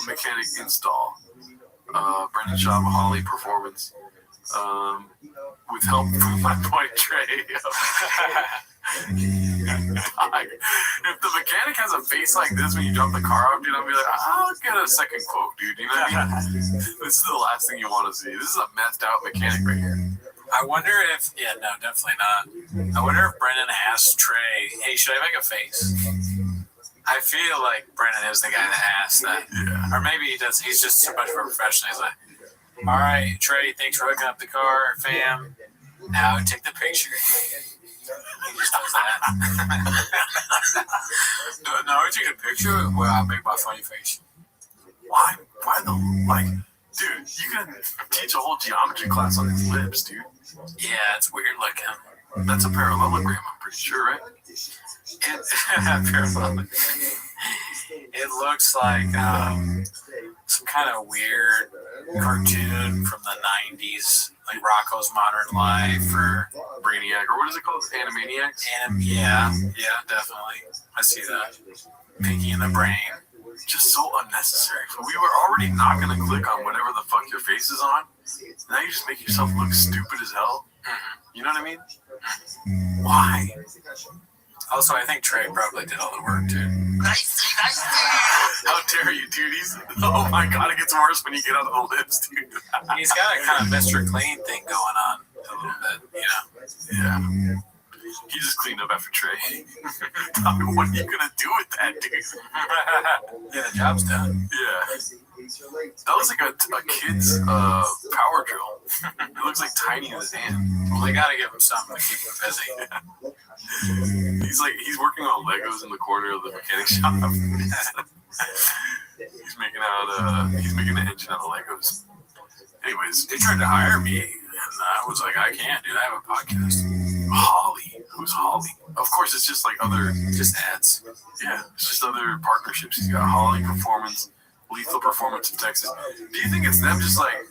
C: mechanic install. Brendan Schaub, Holly performance. With help from my boy Trey. If the mechanic has a face like this when you drop the car off, dude, I'll be like, I'll get a second quote, dude. You know what I mean? This is the last thing you want to see. This is a messed out mechanic right here.
B: I wonder if, no, definitely not. I wonder if Brendan asked Trey, hey, should I make a face? I feel like Brendan is the guy that asked that.
C: Yeah.
B: Or maybe he does. He's just so much of a professional. He's like, all right, Trey, thanks for hooking up the car, fam. Now take the picture. He just does that. No, I take a picture. Well, I'll make my funny face.
C: Why dude, you can teach a whole geometry class on his lips, dude.
B: Yeah, it's weird looking.
C: That's a parallelogram, I'm pretty sure, right?
B: It looks like some kind of weird cartoon from the 90s, like Rocco's Modern Life or
C: Brainiac, or what is it called? Animaniacs?
B: Yeah, definitely. I see that. Pinky in the Brain.
C: Just so unnecessary. We were already not going to click on whatever the fuck your face is on. Now you just make yourself look stupid as hell. You know what I mean? Why?
B: Also, I think Trey probably did all the work too.
C: Nice. How dare you, dude? Oh my god, it gets worse when you get out of the lips, dude.
B: He's got a kind of Mr. Clean thing going on a little bit,
C: Yeah. He just cleaned up after Trey. Tell me, what are you gonna do with that, dude?
B: Yeah, the job's done.
C: Yeah. That was like a kid's power drill. It looks like tiny in his hand.
B: Well, they gotta give him something to keep him busy.
C: He's working on Legos in the corner of the mechanic shop. He's making an engine out of Legos. Anyways,
B: They tried to hire me, and I was like, I can't, dude. I have a podcast.
C: Holly. Who's Holly? Of course, it's just like other
B: Just ads.
C: Yeah, it's just other partnerships. He's got Holly Performance, Lethal Performance in Texas. Do you think it's them just like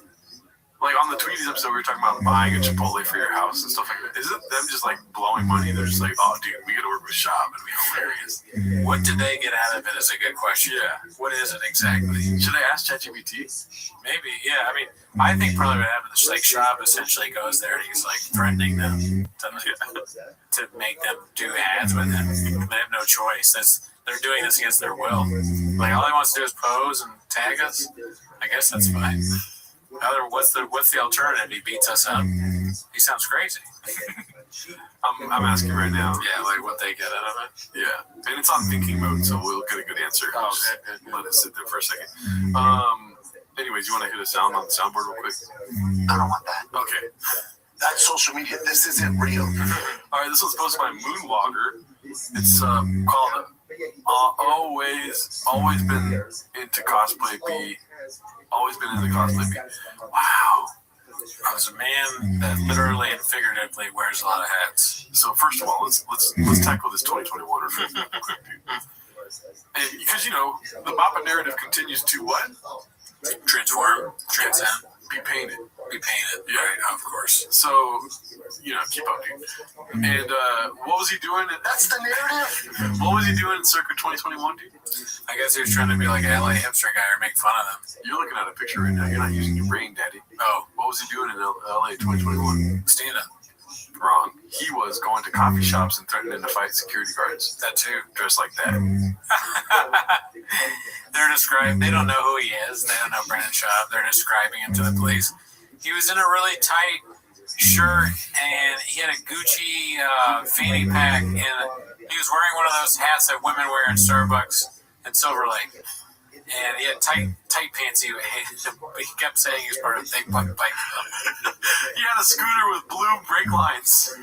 C: on the Tweeties episode, we were talking about buying a Chipotle for your house and stuff like that. Is it them just like blowing money? They're just like, oh, dude, we gotta work with Shop and be hilarious.
B: What did they get out of it is a good question.
C: Yeah.
B: What is it exactly?
C: Should I ask ChatGPT?
B: Maybe, yeah. I mean, I think probably what happened is like Shop essentially goes there and he's like threatening them to make them do ads with him. They have no choice. They're doing this against their will. Like all he wants to do is pose and tag us. I guess that's fine. What's the alternative? He beats us up. He sounds crazy.
C: I'm asking right now.
B: Yeah, like what they get out of it.
C: Yeah, and it's on thinking mode, so we'll get a good answer.
B: Oh,
C: just
B: good.
C: let it sit there for a second. Anyways, you want to hit a sound on the soundboard real quick?
H: I don't want that.
C: Okay.
H: That's social media. This isn't real.
C: All right, this one's posted by Moonwalker. It's called Always Been Into Cosplay B. Always been into cosplay B. Wow.
B: I was a man that literally and figuratively wears a lot of hats.
C: So first of all, let's tackle this 2021 review real quick, dude. And because the Bappa narrative continues to what?
B: Transform, transcend,
C: be painted.
B: Yeah, right, of course.
C: So, keep up, dude. And what was he doing?
H: That's the narrative.
C: What was he doing in circa 2021, dude?
B: I guess he was trying to be like a LA hipster guy or make fun of them.
C: You're looking at a picture right now. You're not using your brain, daddy.
B: Oh,
C: what was he doing in LA 2021?
B: Stand up.
C: Wrong. He was going to coffee shops and threatening to fight security guards.
B: That too.
C: Dressed like that.
B: They're described. They don't know who he is. They don't know Brennan Schaub. They're describing him to the police. He was in a really tight shirt and he had a Gucci fanny pack and he was wearing one of those hats that women wear in Starbucks in Silver Lake. And he had tight pants. He kept saying he was part of the Big Buck Bike Club.
C: He had a scooter with blue brake lines.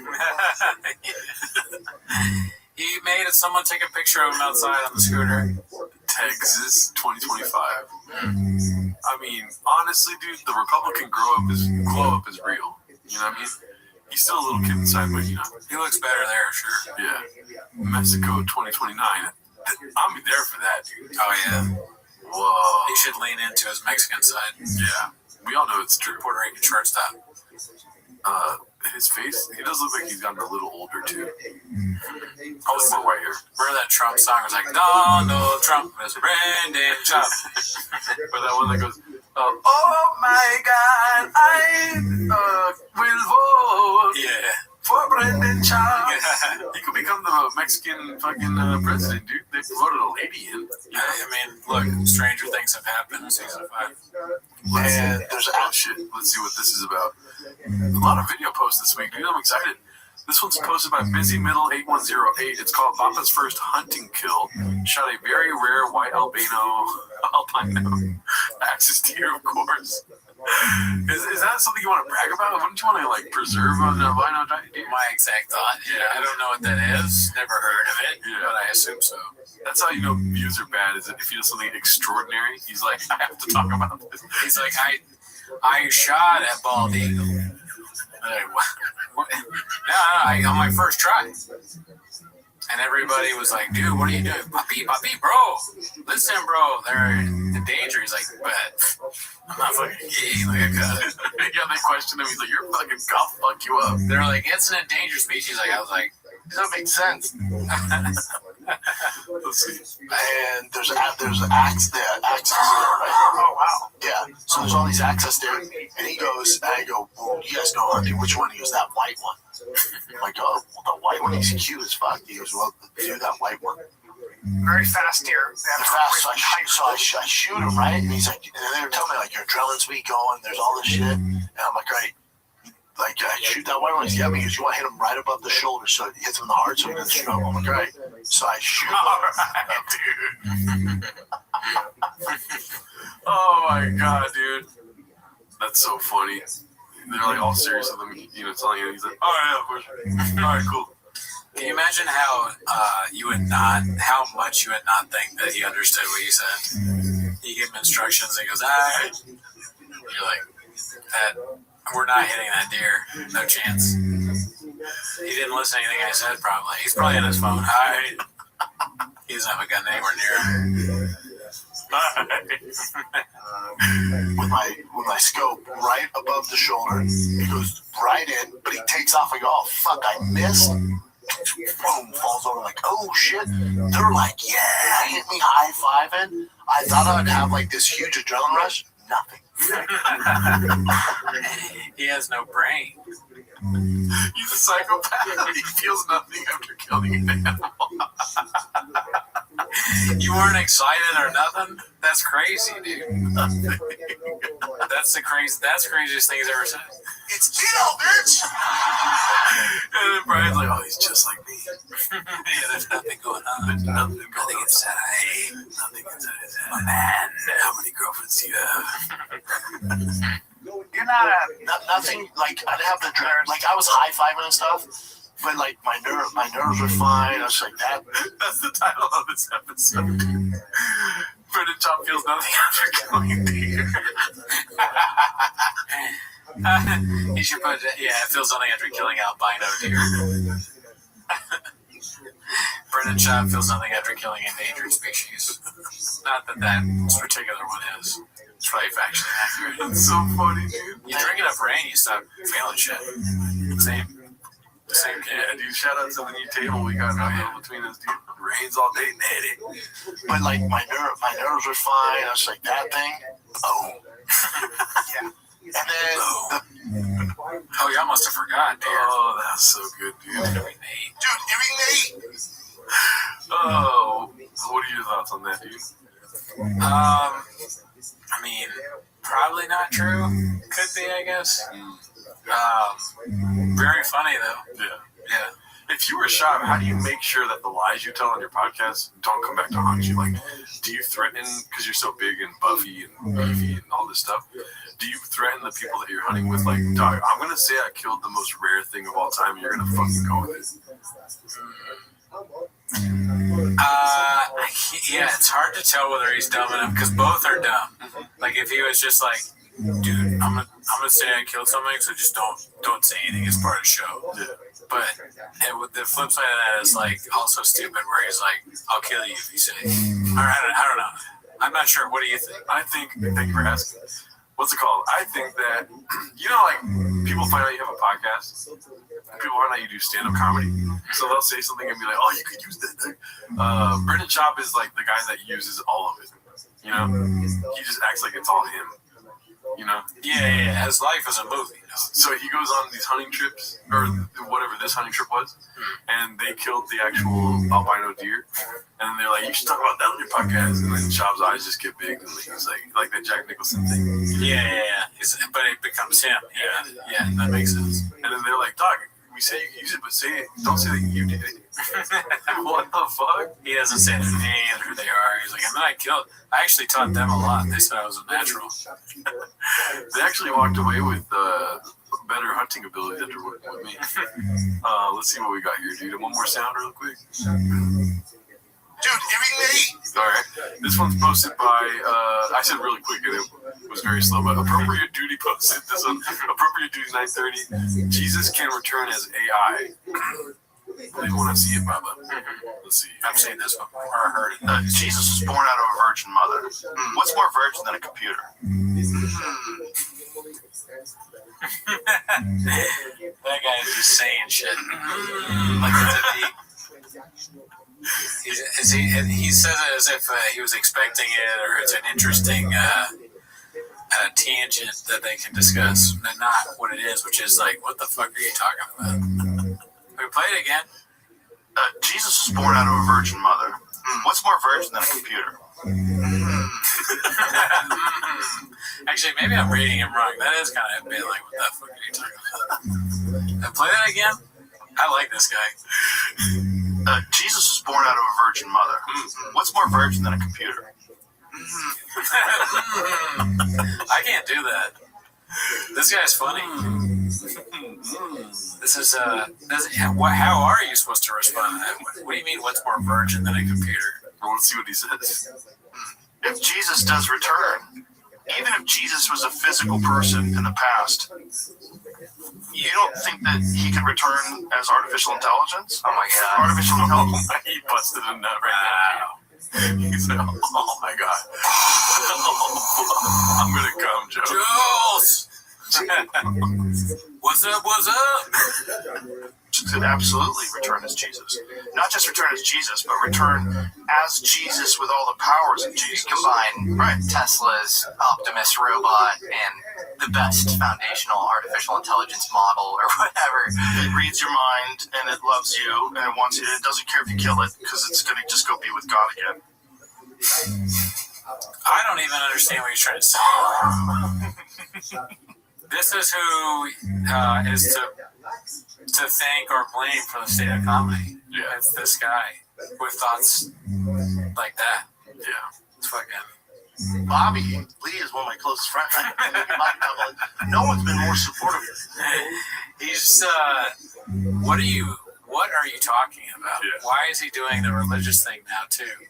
B: He made someone take a picture of him outside on the scooter.
C: Texas 2025. I mean, honestly, dude, the Republican glow up is real. You know what I mean? He's still a little kid inside, but
B: he looks better there, sure.
C: Yeah. Mexico 2029. I'm there for that, dude.
B: Oh yeah.
C: Whoa.
B: He should lean into his Mexican side.
C: Yeah. We all know it's true.
B: Puerto Rican shortstop.
C: His face, he does look like he's gotten a little older too.
B: Probably more white hair. Remember that Trump song? It was like Donald Trump is Brandon Trump.
C: Or that one that goes, oh my God, I will vote.
B: Yeah.
C: For Brandon Trump. He could become the Mexican fucking president, dude. They voted a lady in.
B: I mean, look, stranger things have happened in season 5.
C: And there's shit. Let's see what this is about. A lot of video posts this week, dude. I'm excited. This one's posted by Busy Middle 8108. It's called Bappa's First Hunting Kill. Shot a very rare white albino axis deer, of course. Is that something you want to brag about? Wouldn't you want to preserve an albino deer?
B: My exact thought. Yeah, I don't know what that is. Never heard of it, but I assume so.
C: That's how you know views are bad. Is that if he does something extraordinary, he's like, I have to talk about this.
B: He's like, I shot at bald eagle. On my first try. And everybody was like, dude, what are you doing? Papi, bro. Listen, bro. They're in danger. He's like, but I'm not fucking gay. Like,
C: Yeah, they questioned him. He's like, you're fucking I'll fuck you up.
B: They're like, it's an endangered species. Like, I was like,
C: doesn't make sense.
H: Let's see. And there's access there, right?
C: Oh, wow.
H: Yeah. So there's all these access there. And he goes, I go, well, you guys know hunting. Which one? He goes, that white one. I'm like, oh, well, the white one, he's cute as fuck. He goes, well, do that white one.
F: Very fast deer.
H: They're fast, so I shoot him, right? And he's like, and they were telling me, like, your adrenaline's weak going, there's all this shit. And I'm like, right. Like, I shoot that white one. He's, yeah, because you want to hit him right above the shoulder so it hits him in the heart so he doesn't stroke. I'm like, right. So I shoot him.
C: Dude. Oh my god, dude. That's so funny. They're like all serious with him, you know, telling him, he's like, oh yeah, of course. All right, cool.
B: can you imagine how much you would not think that he understood what you said? You give him instructions and he goes, all right. You're like, that, we're not hitting that deer. No chance. He didn't listen to anything I said, probably. He's probably on his phone. All right. He doesn't have a gun anywhere near him.
H: with my scope right above the shoulder. He goes right in, but he takes off. I go, oh fuck, I missed. Boom, falls over like, oh shit. They're like, yeah, hit me high-fiving. I thought I'd have like this huge adrenaline rush. Nothing.
B: He has no brain.
C: He's a psychopath. He feels nothing after killing an animal.
B: You weren't excited or nothing? That's crazy, dude. That's the craziest thing he's ever said.
H: It's Tito, bitch!
C: And then Brian's like, oh, he's just like me.
B: Yeah, there's nothing going on.
C: There's nothing
B: Nothing inside.
C: Nothing inside his head.
B: My man.
C: How many girlfriends do you have?
F: You're not
H: nothing, like, I didn't have the adrenaline. Like, I was high-fiving and stuff, but, like, my nerves were fine. I was like, that.
C: That's the title of this episode. Brendan Chop feels nothing after killing deer.
B: You should put, yeah, it feels something after killing albino deer. Brendan Chop feels something after killing endangered species. Not that this particular one is. It's probably factually accurate.
C: That's so funny, dude.
B: You drink enough rain, you stop feeling shit. Same kid.
C: Yeah, dude, shout out to the new table we got between us, dude. Rains all day, daddy.
H: But, like, my nerves were fine. I was like, that thing, oh.
F: Yeah.
H: And then,
B: oh, y'all must have forgot, dude.
C: Oh, that's so good, dude.
H: Dude, every night.
C: Oh, what are your thoughts on that, dude?
B: I mean, probably not true. Could be, I guess. Very funny, though.
C: Yeah. If you were shot, how do you make sure that the lies you tell on your podcast don't come back to haunt you? Like, do you threaten, because you're so big and buffy and beefy and all this stuff, do you threaten the people that you're hunting with, like, dog, I'm going to say I killed the most rare thing of all time, and you're going to fucking go with it?
B: Yeah, it's hard to tell whether he's dumb enough, because both are dumb. Like, if he was just like, dude, I'm gonna say I killed something, so just don't say anything as part of the show.
C: Yeah.
B: But the flip side of that is like also stupid, where he's like, I'll kill you if you say. Or I don't know. I'm not sure. What do you think?
C: I think, thank you for asking. What's it called? I think that, you know, like, people find out you have a podcast. People find out you do stand-up comedy. So they'll say something and be like, oh, you could use that thing. Brendan Chop is like the guy that uses all of it. You know? He just acts like it's all him. You know?
B: Yeah. His life is a movie.
C: So he goes on these hunting trips, or whatever this hunting trip was, and they killed the actual albino deer. And then they're like, you should talk about that on your podcast. And then Chop's eyes just get big, and he's like that Jack Nicholson thing.
B: Yeah. But it becomes him. Yeah, that makes sense.
C: And then they're like, dog, we say you can use it, but don't say that you did it. What the fuck?
B: He doesn't say their name or who they are. He's like, and then I actually taught them a lot. They said I was a natural.
C: They actually walked away with better hunting ability than they're working with me. Let's see what we got here, dude. One more sound real quick.
H: Dude, every night.
C: All right. This one's posted by, I said really quick, and it was very slow, but Appropriate Duty posted this one. Appropriate Duty 930. Jesus can return as AI. We want to see it, Bubba. Let's see.
B: I've seen this one, or I heard it.
O: Jesus was born out of a virgin mother. What's more virgin than a computer?
B: That guy is just saying shit. Like he says it as if he was expecting it, or it's an interesting tangent that they can discuss, and not what it is, which is like, what the fuck are you talking about? We play it again.
O: Jesus was born out of a virgin mother. What's more virgin than a computer?
B: Actually, maybe I'm reading him wrong. That is kind of a bit like, what the fuck are you talking about? Play that again. I like this guy.
O: Jesus was born out of a virgin mother. What's more virgin than a computer?
B: I can't do that. This guy's funny. This is how are you supposed to respond to that? What do you mean? What's more virgin than a computer?
C: I want to see what he says.
O: If Jesus does return, even if Jesus was a physical person in the past, you don't think that he could return as artificial intelligence?
B: Oh my God.
O: Artificial intelligence?
C: He busted a nut right now. He said, oh my God. I'm going to come, Joe.
B: Jules! What's up? What's up?
O: Could absolutely return as Jesus. Not just return as Jesus, but return as Jesus with all the powers of Jesus.
F: Combine Tesla's Optimus robot and the best foundational artificial intelligence model or whatever.
O: It reads your mind and it loves you and it wants you. It doesn't care if you kill it because it's going to just go be with God again.
B: I don't even understand what you're trying to say. This is who is to thank or blame for the state of comedy. Yeah. It's this guy with thoughts like that.
C: Yeah.
B: It's fucking...
H: Bobby Lee is one of my closest friends. No one's been more supportive.
B: He's what are you talking about?
C: Yeah.
B: Why is he doing the religious thing now too?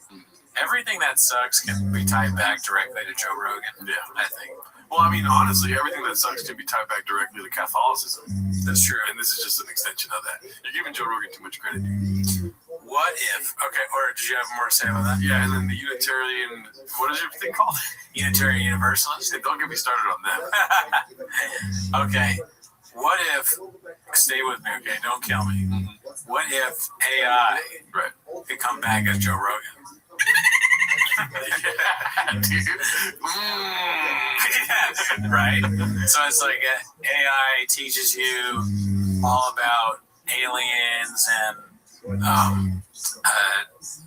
B: Everything that sucks can be tied back directly to Joe Rogan.
C: Yeah.
B: I think.
C: Well, I mean, honestly, everything that sucks can be tied back directly to Catholicism.
B: That's true.
C: And this is just an extension of that. You're giving Joe Rogan too much credit.
B: What if? Okay, or did you have more to say about that?
C: Yeah, and then the Unitarian, what is your thing called?
B: Unitarian Universalist?
C: Don't get me started on that.
B: Okay, what if, stay with me, okay, don't kill me. Mm-hmm. What if AI could come back as Joe Rogan?
C: Yeah, dude.
B: Right? So it's like AI teaches you all about aliens and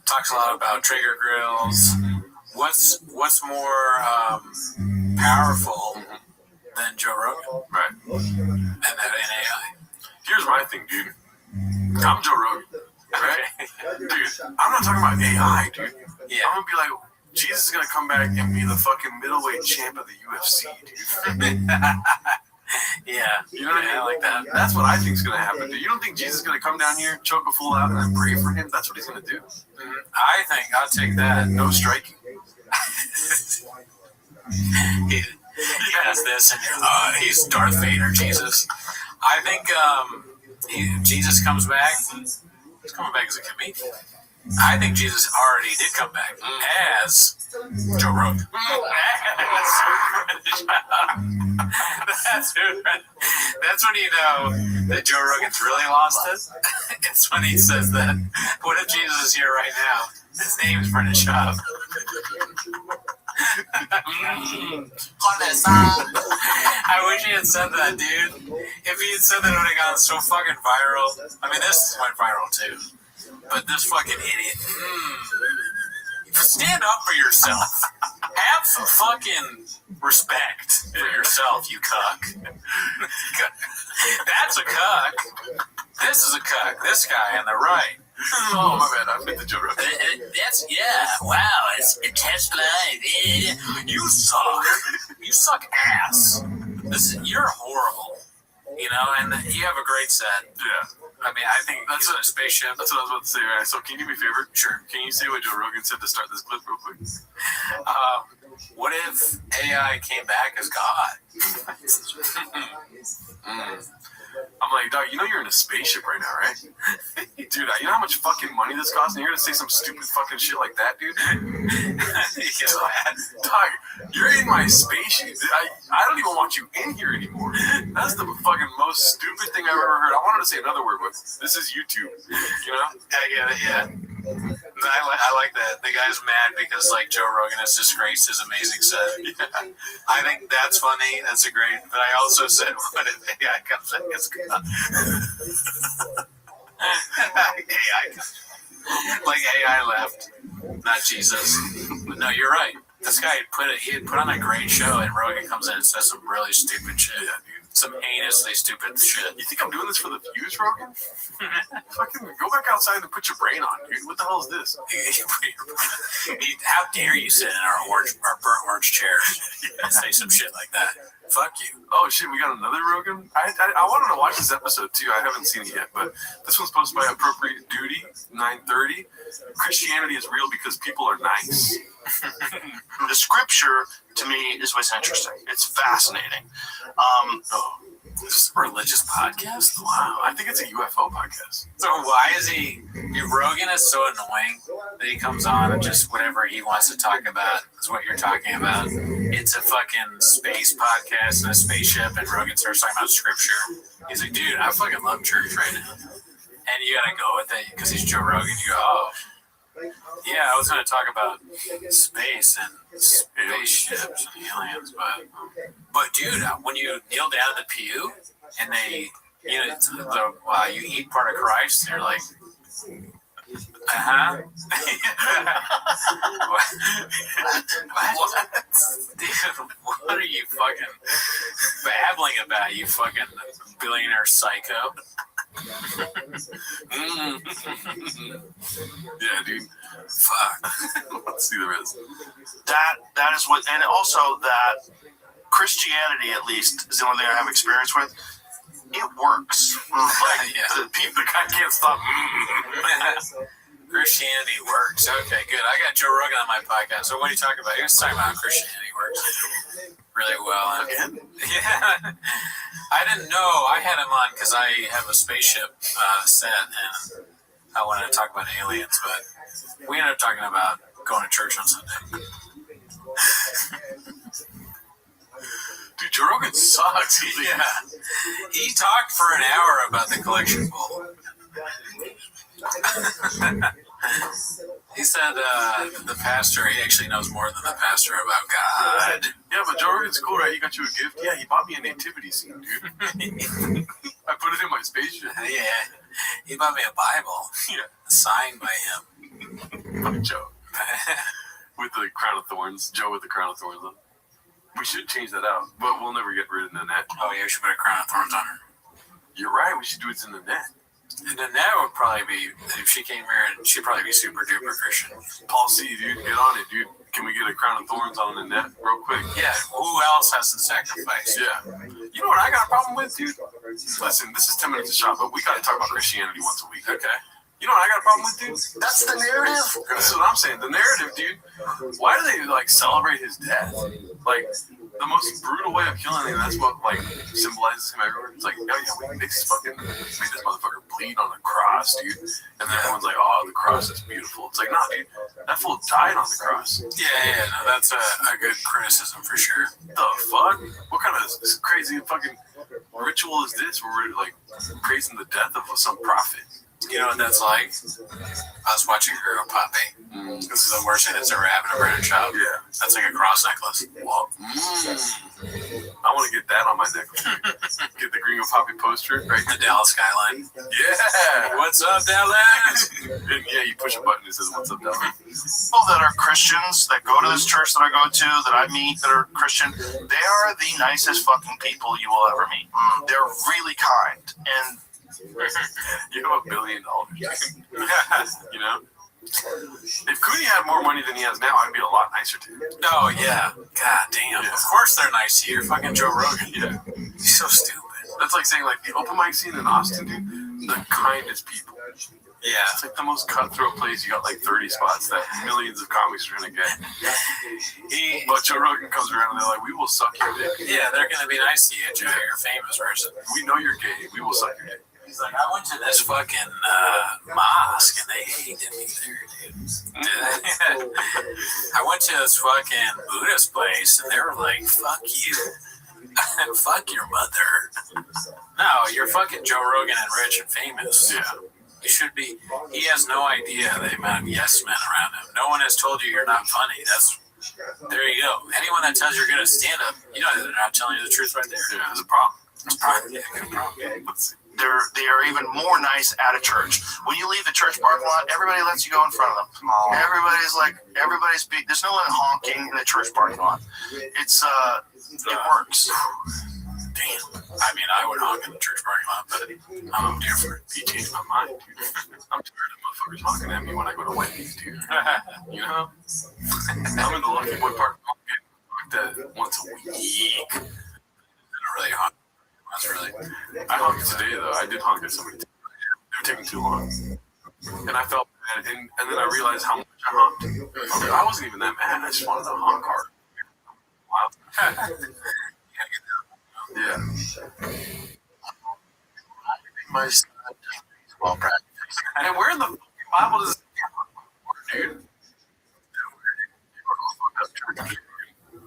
B: talks a lot about Traeger grills. What's more powerful than Joe Rogan?
C: Right.
B: And AI.
C: Here's my thing, dude. I'm Joe Rogan. Right? Dude, I'm not talking about AI, dude.
B: Yeah.
C: I'm gonna be like, Jesus is gonna come back and be the fucking middleweight champ of the UFC, dude.
B: Yeah.
C: You know what I mean? Like that. That's what I think is gonna happen, dude. You don't think Jesus is gonna come down here, choke a fool out, and then pray for him? That's what he's gonna do.
B: I think I'll take that.
C: No striking.
B: He has this, and he's Darth Vader, Jesus. I think Jesus comes back. He's coming back as a comedian. I think Jesus already did come back as Joe Rogan. That's when you know that Joe Rogan's really lost it. It's when he says that. What if Jesus is here right now? His name is Brendan Schaub. I wish he had said that, dude. If he had said that, it would have gone so fucking viral. I mean, this went viral too. But this fucking idiot. Stand up for yourself. Have some fucking respect for yourself, you cuck. That's a cuck. This is a cuck. This guy on the right.
C: Oh, my bad. I meant the Joe Rogan.
B: Wow, it's test live. You suck. You suck ass. You're horrible. You know, and you have a great set.
C: Yeah.
B: I mean, I think that's a spaceship.
C: That's what I was about to say. Right? So, can you do me a favor?
B: Sure.
C: Can you say what Joe Rogan said to start this clip real quick?
B: What if AI came back as God?
C: I'm like, dog, you know you're in a spaceship right now, right? Dude, you know how much fucking money this costs, and you're gonna say some stupid fucking shit like that, dude? Dog, you're in my spaceship. I don't even want you in here anymore. That's the fucking most stupid thing I've ever heard. I wanted to say another word, but this is YouTube, you know?
B: I get it, yeah. I like that. The guy's mad because like Joe Rogan has disgraced his amazing set. Yeah. I think that's funny. That's a great. But I also said, what if AI comes in? It's good. Like AI left, not Jesus. But no, you're right. This guy he put on a great show, and Rogan comes in and says some really stupid shit. Yeah, dude. Some heinously stupid shit.
C: You think I'm doing this for the views, Rogan? Fucking go back outside and put your brain on, dude. What the hell is this?
B: How dare you sit in our burnt orange chairs and say some shit like that? Fuck you.
C: Oh shit, we got another Rogan? I wanted to watch this episode too. I haven't seen it yet, but this one's posted by Appropriate Duty, 9:30. Christianity is real because people are nice.
O: The scripture, to me, is what's interesting. It's fascinating.
B: Is this a religious podcast?
C: Wow, I think it's a UFO podcast.
B: So why is Rogan is so annoying that he comes on and just whatever he wants to talk about is what you're talking about. It's a fucking space podcast and a spaceship, and Rogan starts talking about scripture. He's like, dude, I fucking love church right now. And you gotta go with it because he's Joe Rogan. You go, oh, yeah, I was gonna talk about space and spaceships and aliens, but dude, when you kneel down in the pew and they, you know, you eat part of Christ, they're like, what? Dude, what are you fucking babbling about, you fucking billionaire psycho?
C: Yeah, dude. Fuck. Let's see the rest.
O: That is what, and also that Christianity, at least, is the only thing I have experience with. It works. Like, the people can't stop.
B: Christianity works. Okay, good. I got Joe Rogan on my podcast. So what are you talking about? He was talking about Christianity works really well. Again? Yeah. I didn't know. I had him on because I have a spaceship set, and I wanted to talk about aliens, but we ended up talking about going to church on Sunday.
C: Dude, Joe Rogan sucks.
B: Yeah. He talked for an hour about the collection bowl. He said the pastor, he actually knows more than the pastor about God.
C: Yeah, but Joe Rogan's cool, right? He got you a gift? Yeah, he bought me a nativity scene, dude. I put it in my spaceship.
B: Yeah. He bought me a Bible.
C: Yeah.
B: Signed by him.
C: Fuck Joe. With the crown of thorns. Joe with the crown of thorns on. We should change that out, but we'll never get rid of the net.
B: Oh, yeah, we should put a crown of thorns on her.
C: You're right, we should do it in the net.
B: And then that would probably be, if she came here, she'd probably be super duper Christian.
C: Paul C, dude, get on it, dude. Can we get a crown of thorns on the net real quick?
B: Yeah, who else has to sacrifice?
C: Yeah. You know what I got a problem with, dude? Listen, this is 10 minutes of shot, but we got to talk about Christianity once a week.
B: Okay.
C: You know what I got a problem with, dude?
O: That's the narrative.
C: That's what I'm saying. The narrative, dude. Why do they, like, celebrate his death? Like, the most brutal way of killing him, that's what, like, symbolizes him everywhere. It's like, oh, yeah, we made this motherfucker bleed on the cross, dude. And then everyone's like, oh, the cross is beautiful. It's like, nah, dude, that fool died on the cross.
B: Yeah, no, that's a good criticism for sure.
C: The fuck? What kind of crazy fucking ritual is this where we're, like, praising the death of some prophet?
B: You know what that's like? I was watching her go puppy. This is the worst thing that's ever happened to Brandon Child.
C: Yeah.
B: That's like a cross necklace.
C: Well, I want to get that on my necklace. Get the Gringo Poppy poster, right?
B: The Dallas skyline.
C: Yeah.
B: What's up, Dallas?
C: And yeah, you push a button that says, what's up, Dallas?
O: People that are Christians, that go to this church that I go to, that I meet, that are Christian, they are the nicest fucking people you will ever meet. They're really kind. And
C: you have $1 billion. You know? If Cooney had more money than he has now, I'd be a lot nicer to him.
B: Oh, yeah. God damn. Yeah. Of course they're nice to you. You're fucking Joe Rogan.
C: Yeah.
B: He's so stupid.
C: That's like saying, like, the open mic scene in Austin, dude, the kindest people. Yeah, it's like the most cutthroat place. You got like 30 spots that millions of comics are gonna get. But Joe Rogan comes around and they're like, "We will suck your dick."
B: Yeah, they're gonna be nice to you, Joe. You're a famous person.
C: We know you're gay. We will suck your dick.
B: He's like, I went to this fucking mosque and they hated me there, dude. I went to this fucking Buddhist place and they were like, "Fuck you." Fuck your mother. No, you're fucking Joe Rogan and rich and famous.
C: Yeah.
B: You should be. He has no idea the amount of yes men around him. No one has told you you're not funny. There you go. Anyone that tells you you're good at stand up, you know they're not telling you the truth right there.
C: Yeah, there's a problem.
B: It's probably good problem.
O: They are even more nice at a church. When you leave the church parking lot, everybody lets you go in front of them. Everybody's there's no one honking in the church parking lot. It works.
B: Damn. I mean, I would honk in the church parking lot, but I'm different.
C: You changed my mind, dude. I'm tired of motherfuckers honking at me when I go to Wendy's, dude. You know? I'm in the Lucky Boy parking lot. That once a week.
B: I don't really honk. That's really.
C: I honked today though. I did honk at somebody. They were taking too long, and I felt bad. And then I realized how much I honked. I wasn't even that mad. I just wanted to honk hard. Yeah.
O: My son is well practiced.
C: And where in the Bible does it say, dude?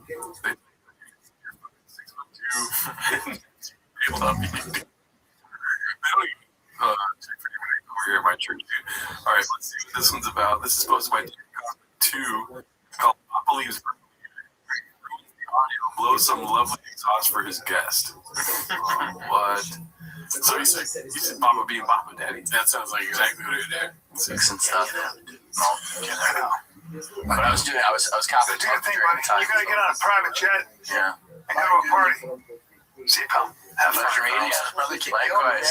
C: They love you. They don't even check for you when they come here at my church, dude. All right, let's see what this one's about. This is posted by 2. It's called Papa Leaves Audio. Blow some lovely exhaust for his guest. What? So he said Papa being Papa, Daddy.
B: That sounds like exactly what he would do.
F: Fixing stuff.
P: But I was confident.
O: Do your thing, buddy. You gotta get on a private jet.
F: Yeah.
O: And go to a party. See you, pal.
F: Have fun meeting you. Likewise.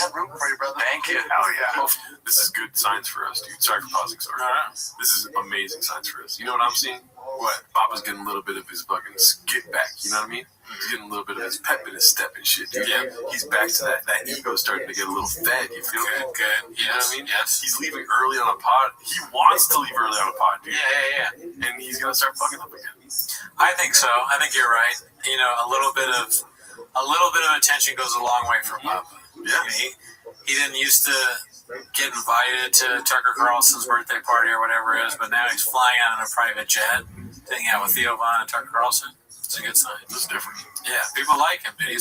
F: Thank you.
O: Hell yeah.
C: This is good signs for us, dude. Sorry for pausing. Sorry. This is amazing signs for us. You know what I'm seeing? What? Papa's getting a little bit of his fucking skip back. You know what I mean? He's getting a little bit of his pep in his step and shit, dude. Yeah. He's back to that ego starting to get a little fed. You feel good?
B: Good.
C: You know what I mean? Yes. He's leaving early on a pod. He wants to leave early on a pod, dude.
B: Yeah.
C: And he's gonna start fucking up again.
B: I think so. I think you're right. You know, a little bit of attention goes a long way for Papa.
C: Yeah.
B: He didn't used to get invited to Tucker Carlson's birthday party or whatever it is, but now he's flying out on a private jet, hanging out with Theo Von and Tucker Carlson. It's a good sign.
C: This is different.
B: Yeah, people like him, dude.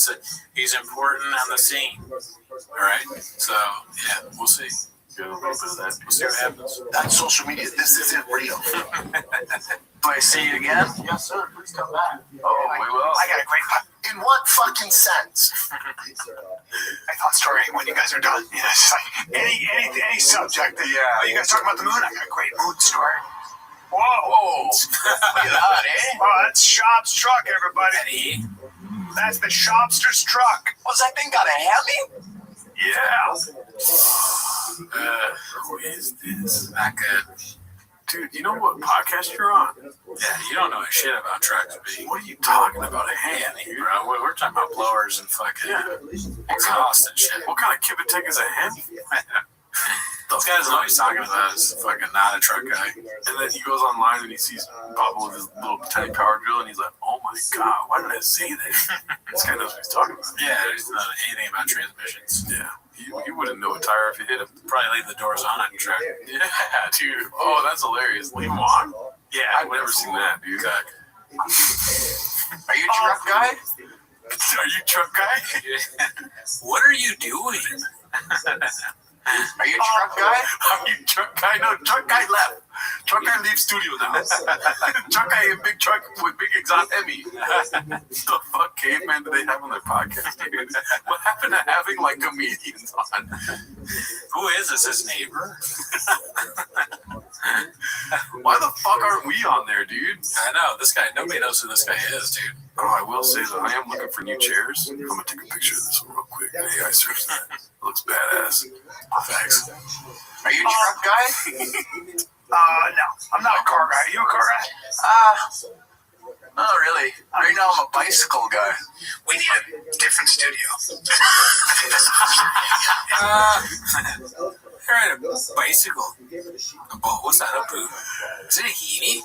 B: He's important on the scene. All right? So, yeah, we'll see.
C: Get a little bit of that.
B: We'll see what happens.
O: That's social media. This isn't real.
F: Do I see you again?
O: Yes, sir. Please come back.
F: Oh, we will.
O: I got a great. In what fucking sense? I thought story when you guys are done. You know, it's like any subject.
F: Yeah.
O: You guys talking about the moon? I got a great moon story. Whoa.
F: Look at that, eh?
O: Oh, that's Shop's truck, everybody. That's the Shopster's truck.
F: Was that thing got a Hemi?
O: Yeah.
B: Who is this? Not good.
C: Dude, you know what podcast you're on?
B: Yeah, you don't know shit about trucks, B.
C: What are you talking about? A Hemi,
B: Bro, we're talking about blowers and fucking exhaust and shit.
C: What kind of Kibitek is a Hemi?
B: Those guys know what he's talking about. Is fucking not a truck guy.
C: And then he goes online and he sees Papa with his little tiny power drill and he's like, oh my god, why did I say that? This guy knows what he's talking about.
B: Yeah, he's not anything about transmissions.
C: Yeah. You wouldn't know a tire if you hit him.
B: Probably leave the doors on on the truck.
C: Yeah, dude. Oh, that's hilarious. Leave them on?
B: Yeah,
C: I've never seen that, dude.
F: Are you a truck guy?
C: Are you truck guy?
B: What are you doing?
F: Are you a truck guy?
C: Are you truck guy? No, truck guy left. Truck guy leaves studio now. Truck guy in big truck with big exhaust Emmy. The fuck caveman do they have on their podcast, dude? What happened to having like comedians on?
B: Who is this? His neighbor?
C: Why the fuck aren't we on there, dude?
B: I know this guy. Nobody knows who this guy is, dude.
C: Oh, I will say that I am looking for new chairs. I'm gonna take a picture of this one real quick. Hey, I searched that. It looks badass. Thanks.
F: Are you a truck guy?
O: No, I'm not a car guy. Are you a car guy?
F: Not really. Right now I'm a bicycle guy.
O: We need a different studio.
B: I ride a bicycle. What's that, a boot? Is it a heaty?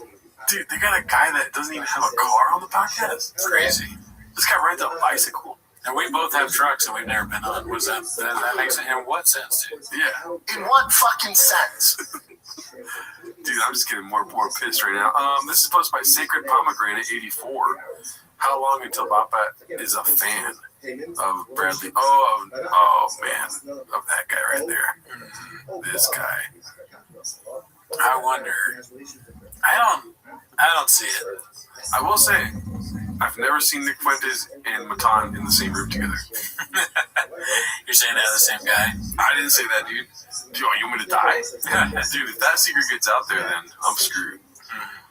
C: Dude, they got a guy that doesn't even have a car on the podcast.
B: It's crazy.
C: This guy rides a bicycle.
B: And we both have trucks and we've never been on. Was that makes it? In what sense, dude?
C: Yeah.
H: In what fucking sense?
C: Dude, I'm just getting more pissed right now. This is posted by Sacred Pomegranate 84. How long until Papa is a fan of Bradley? Oh man, of that guy right there. This guy.
B: I wonder. I don't see it.
C: I will say, I've never seen Nick Fuentes and Matan in the same room together.
B: You're saying they're the same guy?
C: I didn't say that, dude. Do you want me to die? Dude, if that secret gets out there, then I'm screwed.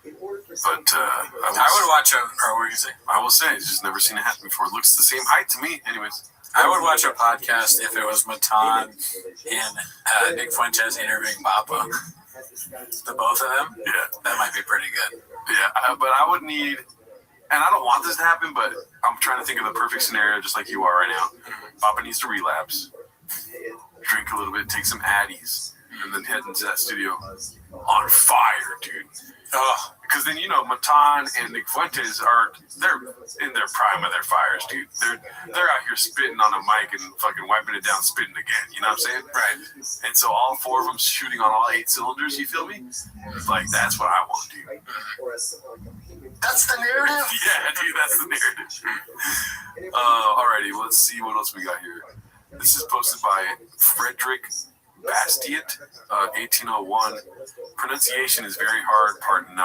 C: But
B: I would watch a. Or what were you saying?
C: I will say, it's just never seen it happen before. It looks the same height to me, anyways.
B: I would watch a podcast if it was Matan and Nick Fuentes interviewing Papa. The both of them?
C: Yeah.
B: That might be pretty good.
C: Yeah, but I would need, and I don't want this to happen, but I'm trying to think of the perfect scenario just like you are right now. Papa needs to relapse, drink a little bit, take some Addies, and then head into that studio on fire, dude. Because then, Matan and Nick Fuentes they're in their prime of their fires, dude. They're out here spitting on a mic and fucking wiping it down, spitting again. You know what I'm saying?
B: Right.
C: And so all four of them shooting on all 8 cylinders, you feel me? Like, that's what I want, dude.
H: That's the narrative?
C: Yeah, dude, that's the narrative. Alrighty, let's see what else we got here. This is posted by Frederick Bastiat, 1801. Pronunciation is very hard, part 9.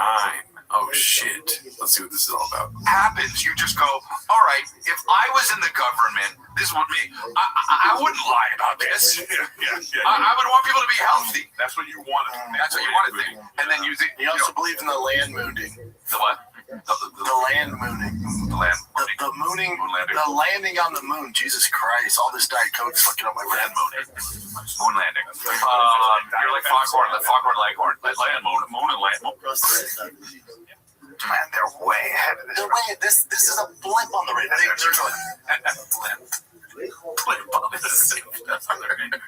C: Oh, shit. Let's see what this is all about.
P: Happens. You just go, all right, if I was in the government, this would be, I wouldn't lie about this.
C: Yeah.
P: I would want people to be healthy.
C: That's what you want.
P: That's what you want to think. And then you think,
H: He also believes in the land mooning.
P: the what?
H: The land mooning.
C: The land
H: The mooning.
C: landing.
H: The landing on the moon. Jesus Christ. All this Diet Coke's fucking up my
P: Land
H: brain.
P: moon landing. You're like Foghorn Leghorn. Land moon and land moon. Man, they're way ahead of this.
H: This is a blimp on the radar.
B: Blimp on the radar.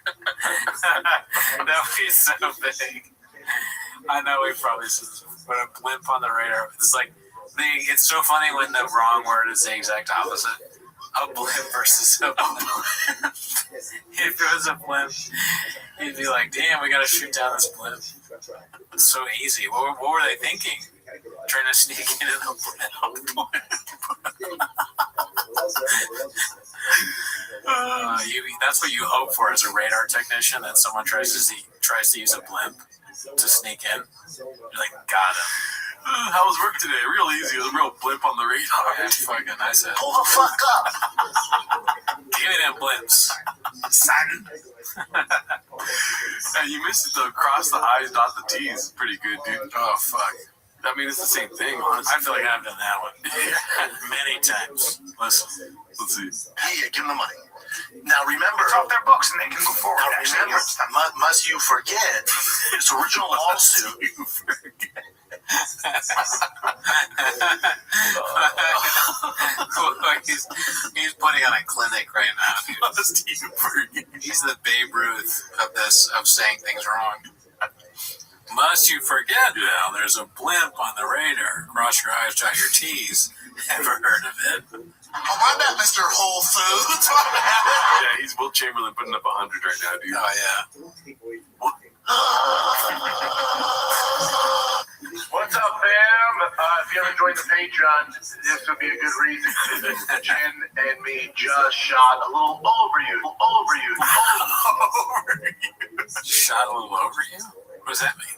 B: That would be so big. I know we probably said this, but a blimp on the radar. It's like, it's so funny when the wrong word is the exact opposite. A blimp versus a blimp. If it was a blimp, you'd be like, damn, we gotta shoot down this blimp. It's so easy. What were they thinking? Trying to sneak in a blimp. That's what you hope for as a radar technician, that someone tries to use a blimp to sneak in. You're like, got him.
C: How was work today? Real easy. It was a real blimp on the radar.
B: Yeah, fucking, I said,
H: Pull the fuck up.
B: give me them blimps, son.
C: Hey, you missed it though. Cross the I's, dot the T's. Pretty good, dude.
B: Oh, fuck.
C: I mean, it's the same thing, honestly.
B: I feel like I've done that one many times. Listen,
C: Let's see.
H: Yeah, give them the money. Now remember,
P: It's off their books and they can move forward.
H: now remember, must you forget this original lawsuit.
B: he's putting on a clinic right now. He's the Babe Ruth of saying things wrong. Must you forget now? There's a blimp on the radar. Cross your I's, dot your T's. Ever heard of it?
H: Oh, my bad, Mr. Whole Foods.
C: Yeah, he's Will Chamberlain putting up 100 right now, dude.
B: Oh yeah.
O: What's up, fam? If you haven't joined the Patreon, this would be a good reason to. Jen and me just shot a little over you.
B: Shot a little over you? What does that mean?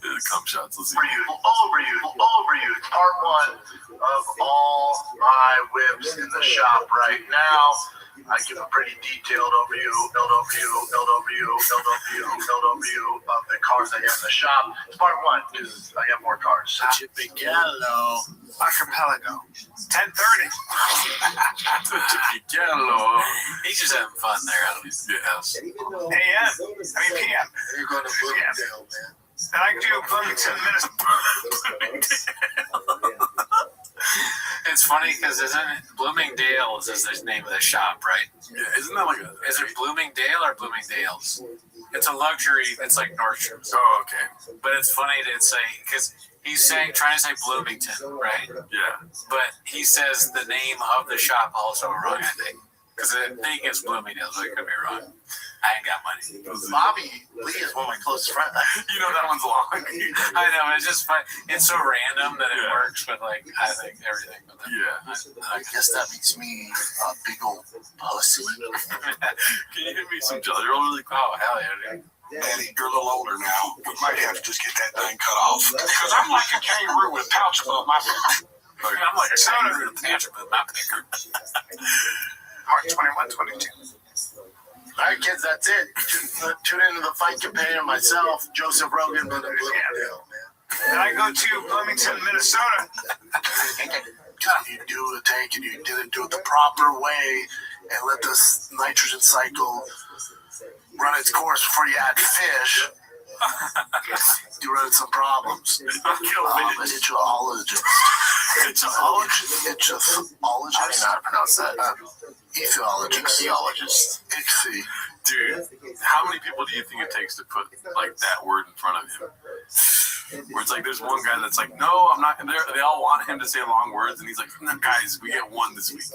C: The cum shots. Let's see.
O: Over you. It's part 1 of all my whips in the shop right now. I give a pretty detailed overview of the cars I have in the shop. It's part 1 because I have more cars.
H: Chipigallo.
P: Archipelago. 10:30.
B: He's just having fun there.
C: Yes.
P: AM. PM.
H: You're going to Bloomingdale, man.
P: And I do Bloomington, Minnesota.
B: It's funny because Bloomingdale's is the name of the shop, right?
C: Yeah, isn't that like
B: Is it Bloomingdale or Bloomingdale's? It's a luxury. It's like Nordstrom.
C: Oh, okay.
B: But it's funny to say because he's trying to say Bloomington, right?
C: Yeah.
B: But he says the name of the shop also wrong, I think. Because I think it's Bloomington, so it could be wrong. I ain't got money.
O: Bobby Lee is one of my closest friends.
C: You know that one's long.
B: I know, it's just fun. It's so random that it works, but like, I think everything. But
C: Yeah.
O: I guess that makes me a big old pussy.
C: Can you give me some jelly roll really quick?
B: Oh, hell yeah, dude.
K: Daddy, you're a little older now. We might have to just get that thing cut off. Because I'm like a kangaroo with a pouch above my back.
B: I'm like a kangaroo with a pouch above my back.
O: March 21, 22. All right, kids, that's it. Tune into the Fight Companion myself, Joseph Rogan, and
P: I go to Bloomington, Minnesota.
O: You do the tank and you didn't do it the proper way and let this nitrogen cycle run its course before you add fish. You run into some problems. Etiologist. Etiologist. I don't know how to pronounce that. Etiologist.
C: Dude, how many people do you think it takes to put like that word in front of him? Where it's like there's one guy that's like, no, I'm not. They all want him to say long words, and he's like, no, guys, we get one this week.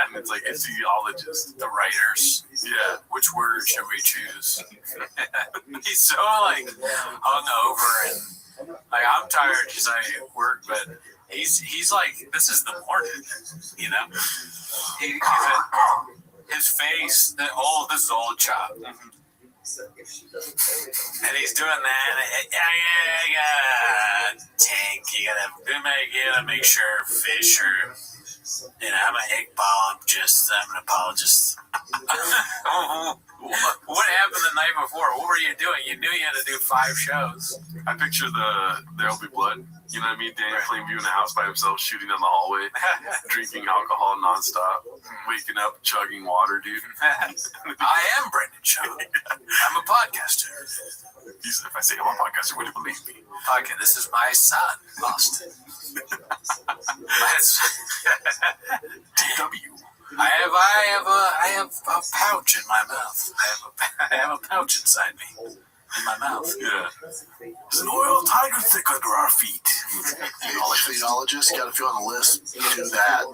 C: And it's like etiologist.
B: The writers.
C: Yeah.
B: Which word should we choose? He's so like hungover and like I'm tired because I work, but he's like this is the morning, you know. His face, this is old chop. And he's doing that. I gotta tank. You gotta make sure fish are. I'm an egg ball. I'm an apologist. What happened the night before? What were you doing? You knew you had to do 5 shows.
C: I picture There'll Be Blood. You know what I mean? Danny Plainview in the house by himself, shooting down the hallway, drinking alcohol nonstop, waking up, chugging water, dude.
B: I am Brendan Shaw. I'm a podcaster.
C: If I say I'm a podcaster, would you believe me?
B: Okay, this is my son, Austin.
C: DW.
B: I have a pouch in my mouth. I have a pouch inside me. In my mouth.
C: Yeah.
K: There's an oil tiger thick under our feet.
O: Etiologist, got if you're on the list, do that.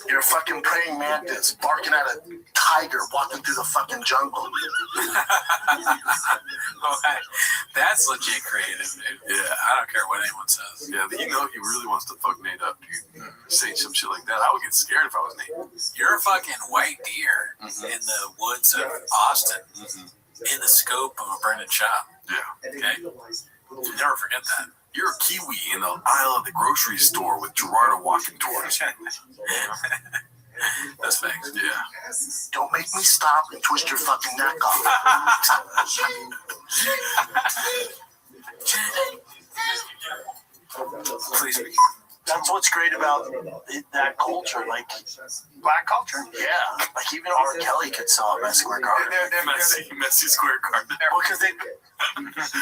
O: You're a fucking praying mantis barking at a tiger walking through the fucking jungle.
B: That's legit creative, dude.
C: Yeah.
B: I don't care what anyone says.
C: Yeah, he really wants to fuck Nate up, dude. Saying some shit like that. I would get scared if I was Nate.
B: You're a fucking white deer in the woods of Austin. In the scope of a Brendan Shop.
C: Yeah.
B: Okay? You'll never forget that.
C: You're a Kiwi in the aisle of the grocery store with Gerardo walking towards you.
B: That's thanks.
C: Yeah.
O: Don't make me stop and twist your fucking neck off.
B: Please be.
O: That's what's great about that culture, like
P: Black culture.
O: Yeah, like even R. Kelly could sell a Madison Square Garden.
C: Messy Square Garden.
O: Well, because they've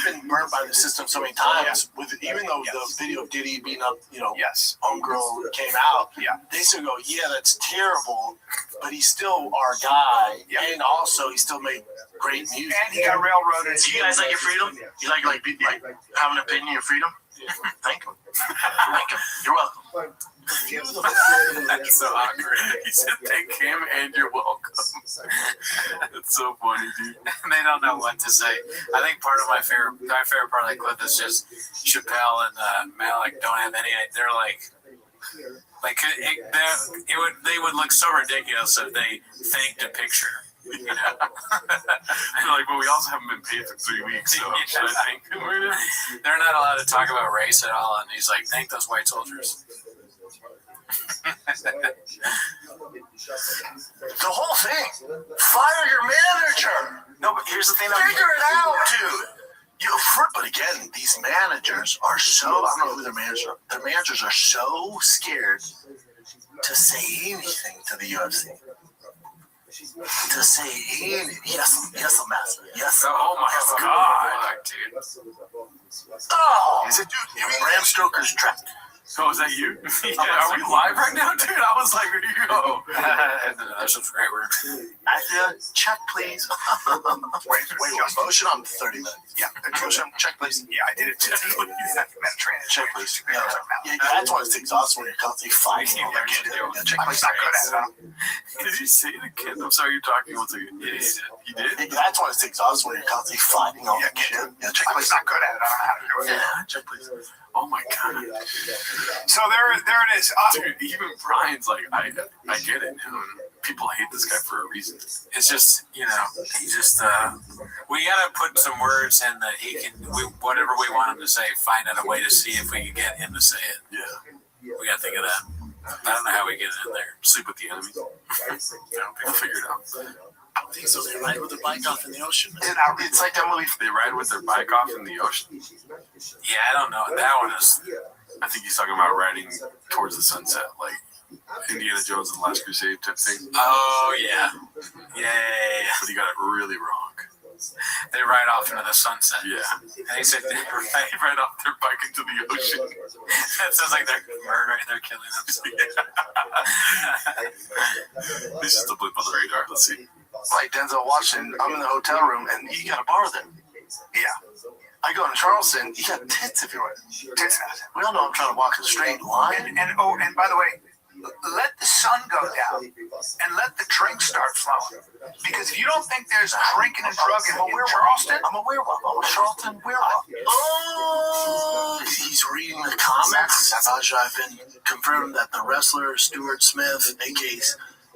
O: been burned by the system so many times. With even though the video of Diddy beating up, homegirl came out, they still go, yeah, that's terrible, but he's still our guy, and also he still made great music.
P: And he got railroaded.
O: Do you guys like your freedom? You like have an opinion of your freedom? Thank him. Thank him. You're welcome.
C: That's so awkward. He said thank him and you're welcome. That's so funny, dude.
B: They don't know what to say. I think part of my favorite part of that clip is just Chappelle and Malik don't have any. They're they would look so ridiculous if they faked a picture. You know?
C: They're like, but we also haven't been paid for 3 weeks, so should I thank them right now?
B: They're not allowed to talk about race at all, and he's like, thank those white soldiers.
O: The whole thing. Fire your manager. No, but here's the thing. Figure it out, dude. But again, these managers are so, I don't know who their managers are. Their managers are so scared to say anything to the UFC. To say anything. Yes, master. Yes.
B: Oh my God, dude.
O: Oh, is it, dude? Bram Stoker's track.
C: So is that you? Yeah, are we live right now, dude? I was like, where you go?
F: A subscriber.
H: Check, please. wait, motion on 30 minutes.
O: Yeah, motion, check, please. Yeah, I did it too.
H: Check, please. Yeah, that's why it's exhausting when you're constantly fighting.
O: Check, please. Not good at it.
C: Did you say it again? I'm sorry, you're talking once again. Yeah, you did?
H: Yeah, that's why it's exhausting when you're constantly fighting all that shit.
O: Yeah, check, please. Not good at it. I don't know how to do it.
C: Yeah, check, please. Oh my god.
O: So there it is.
C: Dude, even Brian's like, I get it. People hate this guy for a reason.
B: It's just, he just, we gotta put some words in that he can, whatever we want him to say, find out a way to see if we can get him to say it.
C: Yeah.
B: We gotta think of that. I don't know how we get it in there.
C: Sleep with the enemy. We'll figure it out.
H: I don't think so. They ride with their bike off in the ocean.
C: It's like that movie. They ride with their bike off in the ocean.
B: Yeah, I don't know. That one is.
C: I think he's talking about riding towards the sunset, like Indiana Jones and the Last Crusade type thing.
B: Oh yeah.
C: But he got it really wrong.
B: They ride off into the sunset.
C: Yeah.
B: And he said they ride off their bike into the ocean. That sounds like they're murdering, they're killing them.
C: This is the blip on the radar. Let's see.
H: Like Denzel Washington, I'm in the hotel room and you got a bar there.
O: Yeah.
H: I go in Charleston, you got tits everywhere. We all know I'm trying to walk a straight line.
O: And by the way, let the sun go down and let the drinks start flowing. Because if you don't think there's drinking and drugging in Charleston,
H: I'm a werewolf. I'm a Charleston werewolf. Oh, he's reading the comments. I've been confirmed that the wrestler Stuart Smith, aka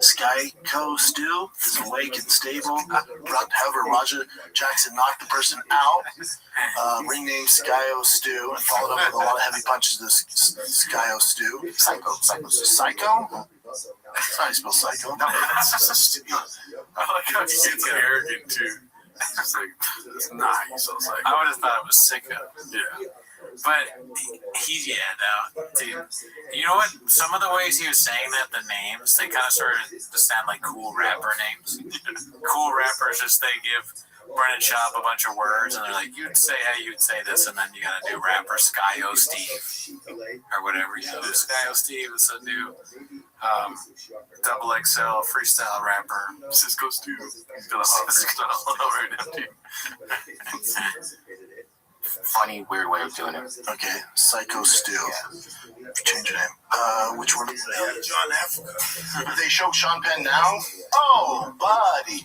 H: Skyco Stu, is awake and stable. However, Roger Jackson knocked the person out. Ring name Skyo Stu and followed up with a lot of heavy punches to Skyo Stu. Psycho? That's how you spell psycho.
C: No, that's just stupid. I like how he gets arrogant too. It's like, it's not how you spell psycho.
B: I would have thought it was sicko.
C: Yeah.
B: But dude. You know what? Some of the ways he was saying that, the names, they kind of sort of sound like cool rapper names. Cool rappers, just they give Brennan Schaub a bunch of words, and they're like, you'd say how you'd say this, and then you gotta do rapper Skyo Steve or whatever. You know, Skyo Steve is a new double XL freestyle rapper.
C: Cisco Stu. He's got a hot freestyle right now, dude.
F: Funny, weird way of doing it.
H: Okay, Psycho Stu. Change your name. Which one? John Africa. They show Sean Penn now? Oh, buddy.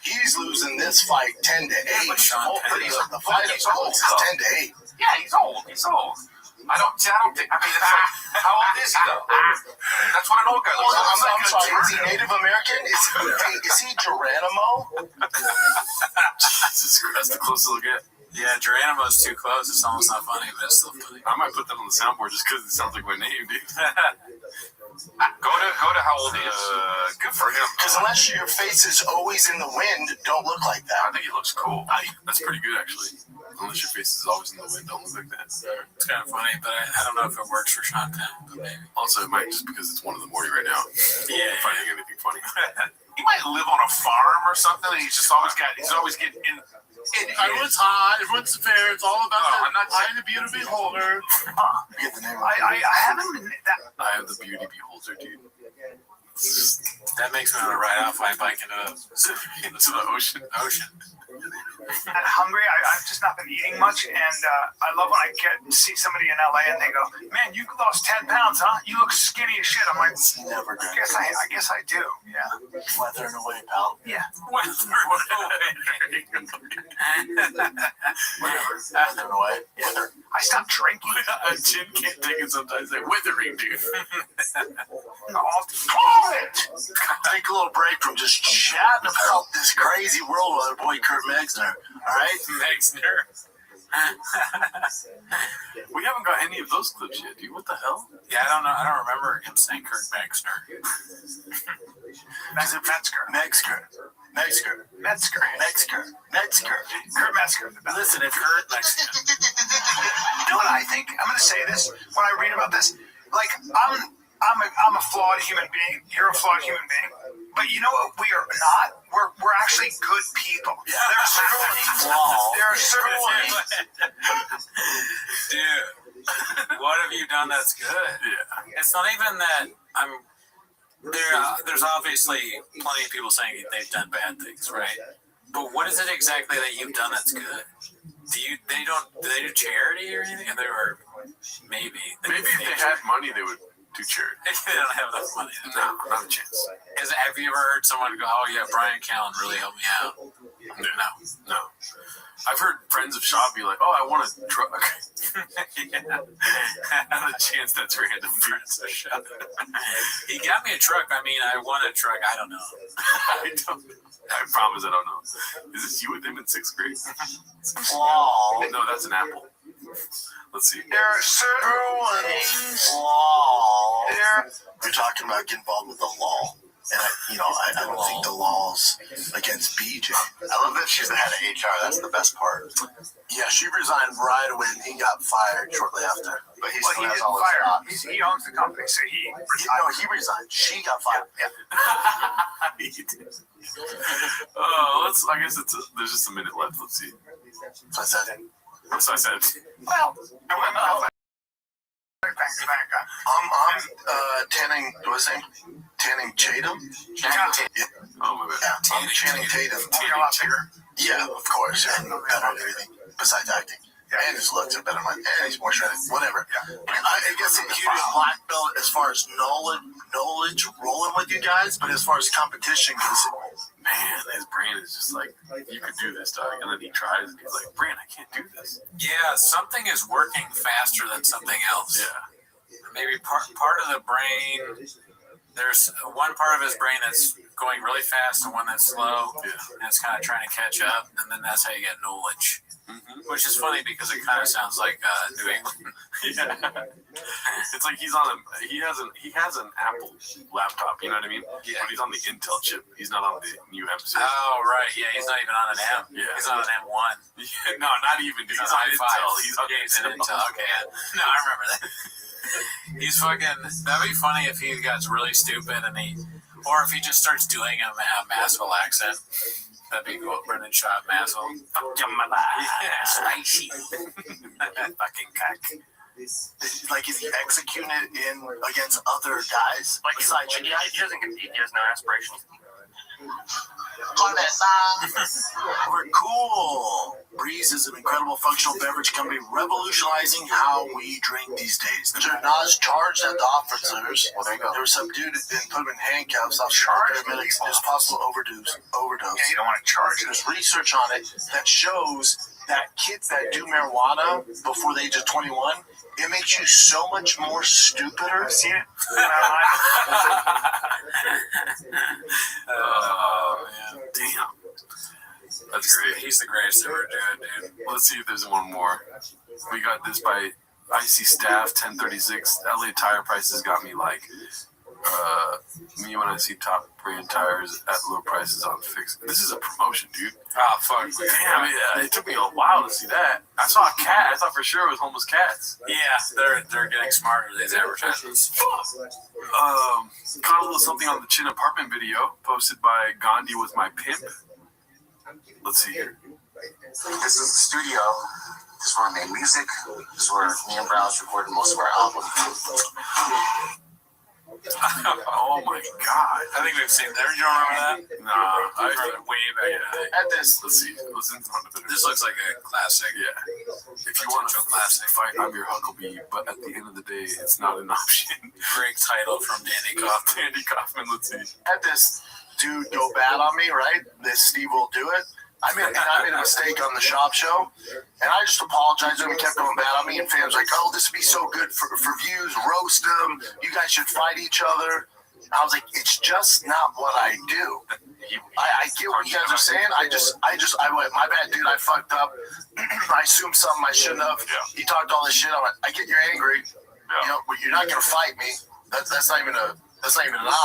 H: He's losing this fight 10-8. The fight is old. It's 10-8.
P: Yeah, he's old. I don't think. I mean, it's like, how old is he though? That's what an old guy looks like.
H: I'm sorry. Is he Native American? Is he Geronimo?
C: Jesus Christ, that's the closest it'll get.
B: Yeah, Geronimo's too close. It's almost not funny, but it's still funny.
C: I might put that on the soundboard just because it sounds like my name, dude.
P: Go to how old he is. Good for him.
H: Because unless your face is always in the wind, don't look like that.
C: I think he looks cool. That's pretty good, actually. Unless your face is always in the wind, don't look like that.
B: It's kind of funny, but I don't know if it works for Sean Penn, but maybe.
C: Also, it might just because it's 1 in the morning right now.
B: Yeah.
C: Finding anything funny.
P: He might live on a farm or something. He's always getting in.
I: Everyone's hot. Everyone's fair. It's all about the eye of the beauty beholder.
H: Get the name
O: I haven't been that.
C: I have the beauty beholder, dude.
B: That makes me want to ride off my bike into
C: the ocean.
O: I'm hungry. I've just not been eating much, and I love when I see somebody in LA and they go, "Man, you lost 10 pounds, huh? You look skinny as shit." I'm like,
H: never done.
O: I guess I do. Yeah.
H: Weathering away, pal.
O: Yeah.
H: Weathering away. Weather.
O: I stopped drinking.
C: Jim can't take it sometimes. They're withering, dude.
H: Call it! Take a little break from just chatting about this crazy world with our boy Kurt Mexner. Alright?
B: Mexner.
C: We haven't got any of those clips yet, dude. What the hell?
B: Yeah, I don't know. I don't remember him saying Kurt Mexner.
H: Metzger.
O: Kurt Metzger.
B: Listen, if Kurt Metzger.
O: You know what I think? I'm going to say this when I read about this. Like, I'm a flawed human being. You're a flawed human being. But you know what we are not? We're actually good people.
B: Yeah.
O: There are certain things.
B: Dude. What have you done that's good?
C: Yeah.
B: It's not even that I'm there. There's obviously plenty of people saying they've done bad things, right? But what is it exactly that you've done that's good? Do they do charity or anything? Or maybe
C: if they had money, they would do charity.
B: If they don't have enough money.
C: No, not a chance.
B: Because have you ever heard someone go, "Oh yeah, Brian Callen really helped me out"?
C: No. I've heard friends of Shop be like, "Oh, I want a truck."
B: Yeah.
C: Not a chance. That's random.
B: Friends of Shop. He got me a truck. I mean, I want a truck. I don't know.
C: I promise I don't know. Is this you with him in 6th grade?
H: Law.
C: No, that's an apple. Let's see.
H: There are certain ways. Law. You're talking about getting involved with the law. And I don't think the laws against BJ. I love that she's the head of HR. That's the best part. Yeah, she resigned right away and he got fired shortly after. But he still has all his jobs.
P: He owns the company, so he resigned.
H: No, he resigned. She got fired.
C: Oh, I guess there's just a minute left. Let's see.
H: So I said.
P: Well,
H: I'm Tanning. What's his name? Tanning Tatum. Yeah.
C: Oh my bad.
H: Yeah, I'm Channing Tatum. Yeah, of course. And better at everything besides acting. And his looks are better than mine. And he's more shredded. Whatever. I guess he'd be a black belt as far as knowledge rolling with you guys, but as far as competition goes,
C: Man, his brain is just like, you could do this, dog. And then he tries and he's like, Brand, I can't do this.
B: Yeah, something is working faster than something else.
C: Yeah.
B: Maybe part of the brain, there's one part of his brain that's going really fast and one that's slow.
C: Yeah.
B: And it's kind of trying to catch up. And then that's how you get knowledge. Mm-hmm. Which is funny because it kind of sounds like New England.
C: Yeah. It's like he has an Apple laptop, you know what I mean?
B: Yeah.
C: But he's on the Intel chip. He's not on the new M6.
B: Oh, right. Yeah, he's not even on an M.
C: Yeah.
B: He's on an M1.
C: Yeah, no, not even. He's on
B: i5.
C: Intel. He's on
B: Intel. Okay. No, I remember that. He's fucking. That'd be funny if he got really stupid or if he just starts doing a Massville accent. That'd be cool. Brendan Schaub, Massville. Yeah, spicy. Fucking cock.
H: like, is he executing it in against other guys?
P: Like, he doesn't compete. He has no aspirations.
H: We're cool. Breeze is an incredible functional beverage company revolutionizing how we drink these days. Nas charged at the officers. Well, there you go. There was some dude and put him in handcuffs. I'll charge paramedics. There's possible overdose.
P: Yeah, you don't want to charge it.
H: There's research on it that shows that kids that do marijuana before the age of 21, it makes you so much more stupider.
P: I've seen it.
C: Oh, man. Damn. That's great.
B: He's the greatest ever doing, dude.
C: Let's see if there's one more. We got this by Icy Staff 1036. LA tire prices got me like, me when I see top brand tires at low prices on fixed. This is a promotion, dude.
B: Oh, fuck.
C: Damn, it took me a while to see that. I saw a cat. I thought for sure it was homeless cats.
B: Yeah, they're getting smarter, these advertisements.
C: Caught a little something on the Chin apartment video posted by Gandhi with my pimp. Let's see here.
Q: This is the studio. This is where I made music. This is where me and Browse recorded most of our albums.
C: Oh my god.
B: I think we've seen that. You don't remember that?
C: Nah.
B: I heard it way back.
C: At this, let's see. Listen to the
B: This looks like a classic.
C: Yeah. If you want to fight, I'm your Huckabee, but at the end of the day, it's not an option.
B: Great title from Danny Kaufman.
C: Danny Kaufman, let's see.
H: Had this dude go bad on me, right? This Steve will do it. I made a mistake on the shop show, and I just apologized to him and kept going bad on me, and fans were like, oh, this would be so good for views, roast them, you guys should fight each other. I was like, it's just not what I do. I get what you guys are saying. I went, my bad, dude, I fucked up. I assumed something I shouldn't have.
C: Yeah.
H: He talked all this shit. I went, I get you're angry. Yeah. You know, but you're not gonna fight me. That's not even an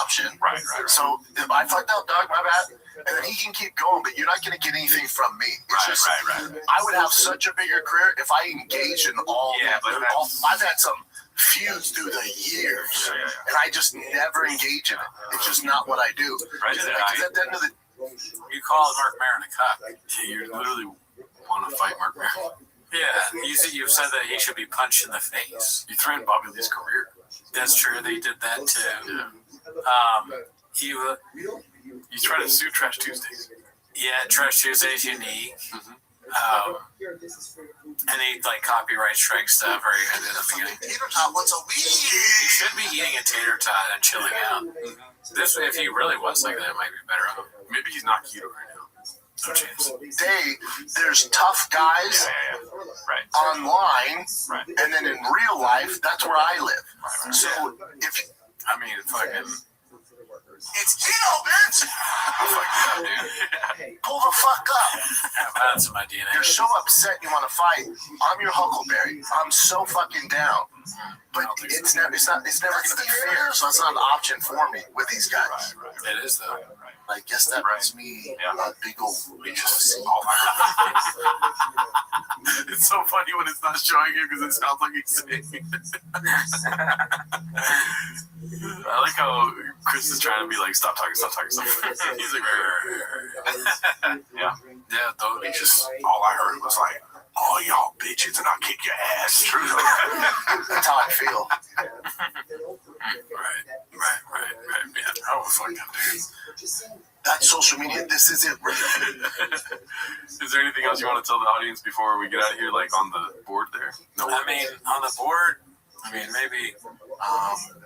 H: option.
C: Right.
H: So if I fucked up, dog, my bad. And then he can keep going, but you're not going to get anything from me. It's
C: Right.
H: I would have such a bigger career if I engaged in all.
C: Yeah, but
H: I've had some feuds through the years, and I just never engage in it. It's just not what I do.
C: Right.
H: Because at the end of the
B: You called Mark Maron a cuck.
C: Yeah, you literally want to fight Mark Maron.
B: Yeah, you've said that he should be punched in the face.
C: You threatened Bobby Lee's career.
B: That's true. They did that too.
C: Yeah. You tried to sue Trash Tuesdays.
B: Yeah, Trash Tuesday's unique. And he like copyright strike stuff or in the beginning.
H: Tater tot once a week.
B: He should be eating a tater tot and chilling out. This, if he really was like that, it might be better off.
C: Maybe he's not keto right now.
B: No chance.
H: There's tough guys
C: Right.
H: online,
C: Right.
H: and then in real life, that's where I live.
C: Right.
H: So if
B: I mean, fucking.
H: it's keto, bitch,
B: Fuck yeah, dude.
H: pull the fuck up.
B: That's my DNA.
H: You're so upset you want to fight. I'm your Huckleberry. I'm so fucking down. But it's never going to be fair, so that's not an option for me with these guys.
B: It is though.
H: I guess that makes me a big old bitch.
C: It's so funny when it's not showing you because it sounds like he's saying it. I like how Chris is trying to be like, stop talking. He's like, yeah.
B: Though
C: He just, all I heard was like, all y'all bitches and I'll kick your ass. True.
H: That's how I feel.
B: Right.
C: Man, oh, fucking dude.
H: That's social media. This is it.
C: Is there anything else you want to tell the audience before we get out of here, like on the board there? No.
B: I mean, on the board, maybe.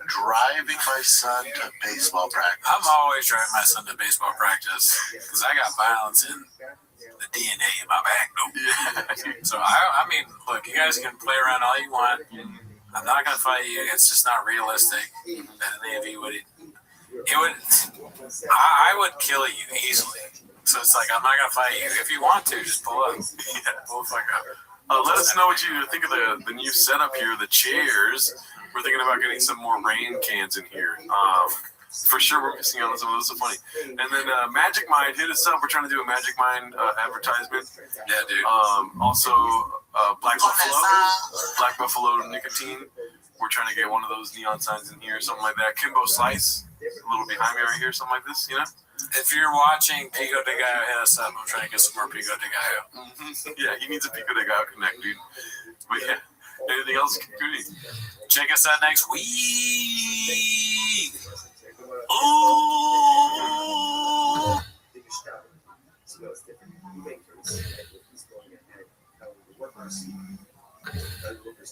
H: Driving my son to baseball practice.
B: I'm always driving my son to baseball practice because I got violence in the DNA in my back. So I mean, look, you guys can play around all you want. I'm not gonna fight you. It's just not realistic that any of you would. I would kill you easily. So it's like I'm not gonna fight you. If you want to, just pull up. Pull the fuck up.
C: Let us know what you think of the new setup here, the chairs. We're thinking about getting some more rain cans in here. For sure, we're missing out on some of those. So funny. And then Magic Mind, hit us up. We're trying to do a Magic Mind advertisement.
B: Yeah, dude.
C: Also, Black Buffalo Nicotine. We're trying to get one of those neon signs in here, something like that. Kimbo Slice, a little behind me right here, something like this, you know?
B: If you're watching Pico de Gallo, hit us up. I'm trying to get some more Pico de Gallo.
C: Yeah, he needs a Pico de Gallo connect, dude. But yeah, anything else, Goody?
B: Check us out next week.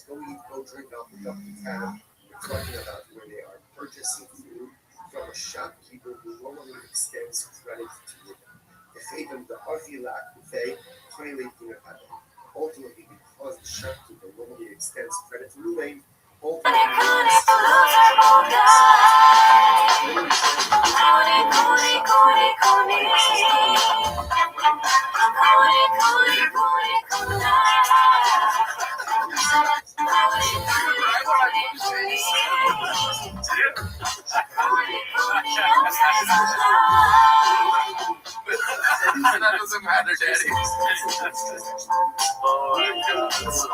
E: Go drink off the cup of tab. We're talking about where they are purchasing food from a shopkeeper who normally extends credit to you. They them the Archila Buffet, 20 ultimately, because the shopkeeper normally extends credit to Ruane,
C: That doesn't matter, Daddy. Oh my God, that's so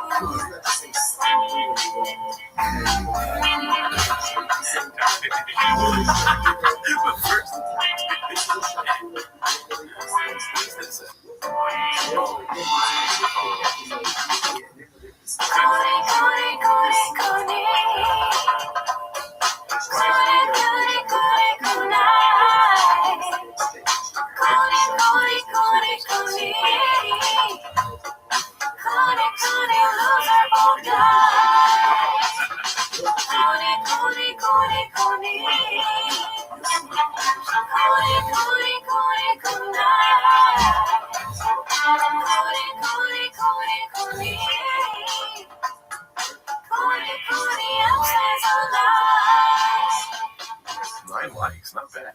C: Nine likes, not bad.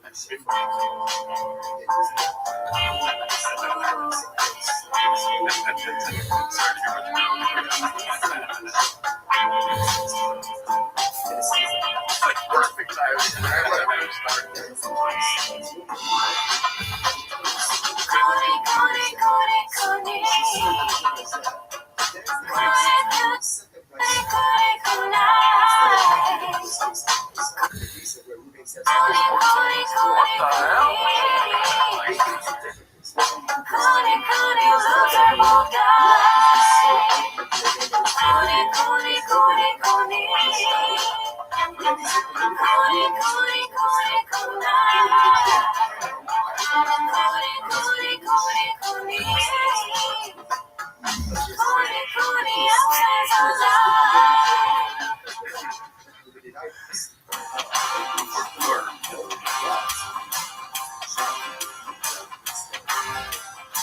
C: Like perfect
K: What the hell?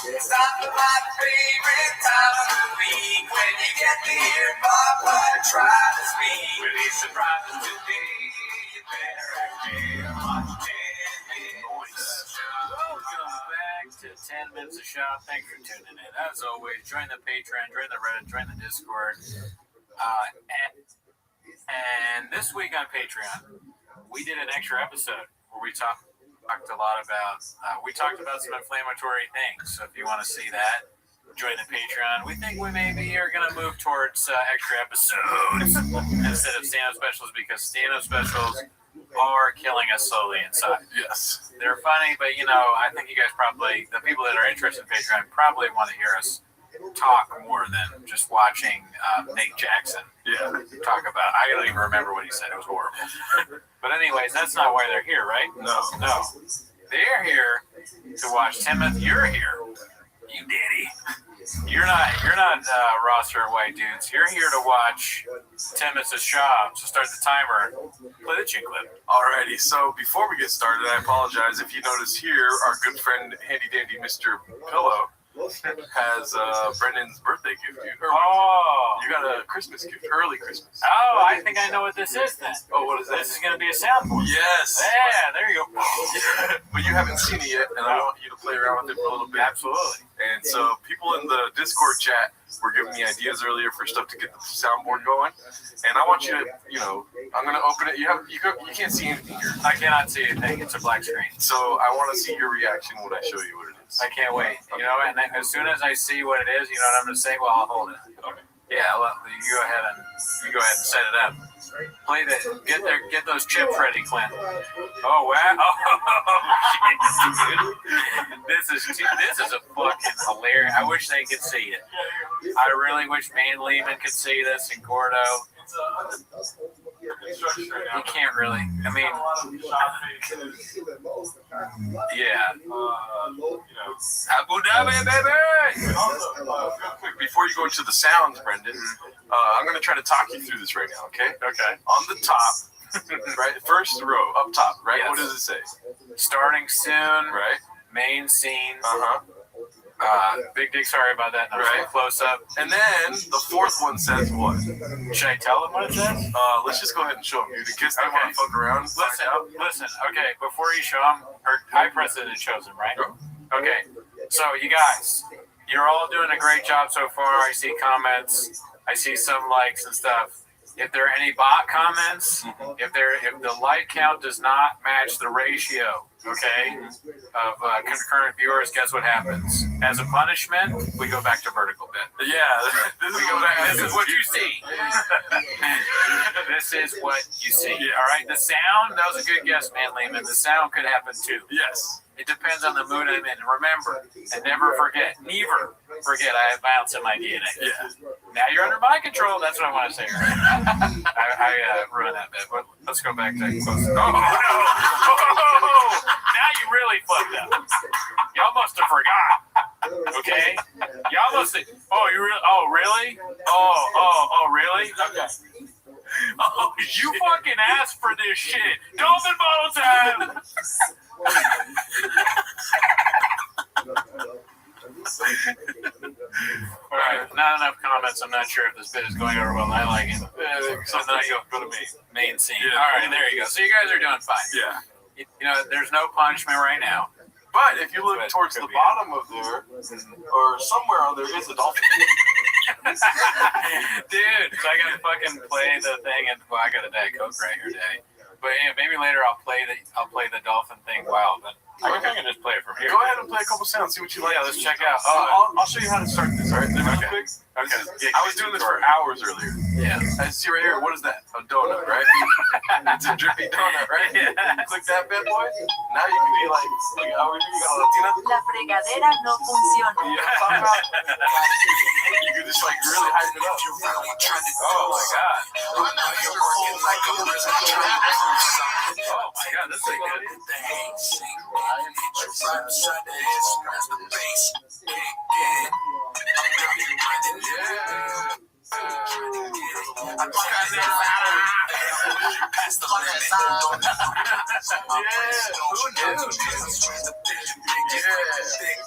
K: It's not my favorite time of the week when you get to hear Papa try to speak. When he's surprised today, you better watch 10 Minutes of Shop.
B: Welcome back to 10 Minutes of Shop. Thanks for tuning in. As always, join the Patreon, join the Reddit, join the Discord. And this week on Patreon, we did an extra episode where we talked a lot about, we talked about some inflammatory things. So if you want to see that, join the Patreon. We think we maybe are going to move towards extra episodes instead of stand-up specials, because stand-up specials are killing us slowly inside.
C: Yes.
B: They're funny, but, you know, I think you guys probably, the people that are interested in Patreon probably want to hear us talk more than just watching Nate Jackson talk about. I don't even remember what he said. It was horrible. But anyways, that's not why they're here, right? No. They're here to watch Timothy. You're here, you daddy. You're not roster of white dudes. You're here to watch Timothy's shop. So start the timer. Play the chick clip.
C: Alrighty, so before we get started, I apologize if you notice here, our good friend Handy Dandy Mr. Pillow has Brendan's birthday gift. You got a Christmas gift, early Christmas.
B: Oh, I think I know what this is then.
C: Oh, what is that?
B: This is going to be a soundboard.
C: Yes.
B: Yeah, there you go.
C: But you haven't seen it yet, and I want you to play around with it for a little bit.
B: Absolutely.
C: And so people in the Discord chat were giving me ideas earlier for stuff to get the soundboard going. And I want you to, I'm going to open it. You can't see anything here.
B: I cannot see anything. It's a black screen.
C: So I want to see your reaction when I show you what it is.
B: I can't wait. You know, and then as soon as I see what it is, you know what I'm going to say? Well, I'll hold it.
C: Okay.
B: Yeah, well, you go ahead and set it up. Play that. Get those chips ready, Clint. Oh wow! Oh, shit. This is a fucking hilarious. I wish they could see it. I really wish Man Lehman could see this and Gordo. You can't really. I mean, yeah. Abu Dhabi, baby.
C: Before you go into the sounds, Brendan, I'm going to try to talk you through this right now, okay? Okay. On the top, right, first row, up top, right? Yes. What does it say?
B: Starting soon. Right. Main scene. Big dick, sorry about that. Right. Close up.
C: And then the fourth one says what?
B: Should I tell them what it says?
C: Let's just go ahead and show them, dude. In case they want to fuck around.
B: Listen. Okay, before you show them, I pressed it and shows them, right? Okay. So you guys, you're all doing a great job so far. I see comments. I see some likes and stuff. If there are any bot comments, if the like count does not match the ratio, okay, of concurrent viewers, guess what happens? As a punishment, we go back to vertical bit.
C: Yeah,
B: this is what you see. This is what you see. All right, the sound, that was a good guess, Man Lehman. The sound could happen too.
C: Yes.
B: It depends on the mood I'm in. Remember, and never forget, I have violence in my DNA. Yeah. Now you're under my control. That's what I want to say. I ruined that bit, but let's go back to close. Oh, no. Oh, now you really fucked up. Y'all must have forgot. Okay? Y'all must have. Really? Oh, really? Okay. Oh, you fucking asked for this shit. Dolphin bottle time. Alright, not enough comments. I'm not sure if this bit is going over well. I like it. So now you go to main scene. Yeah. Alright, there you go. So you guys are doing fine. Yeah. You know, there's no punishment right now.
C: But if you look towards the bottom of there, or somewhere on there is a dolphin.
B: Dude, so I gotta fucking play the thing, and I got a Diet Coke right here today. But yeah, maybe later I'll play the dolphin thing. Wow, but I can just play it from here.
C: Go ahead and play a couple sounds, see what you like.
B: Yeah, let's check out.
C: I'll show you how to start this. All right, real quick. Okay. Yeah, I was doing this for hours earlier. Yeah. I see right here. What is that? A donut, right? It's a drippy donut, right? Yeah. Click that bad boy. Now you can be like, over here you got a Latina.
R: La fregadera no funciona.
C: Yeah. You can Just like really hype it up.
B: Oh my god. Oh my god, this is good.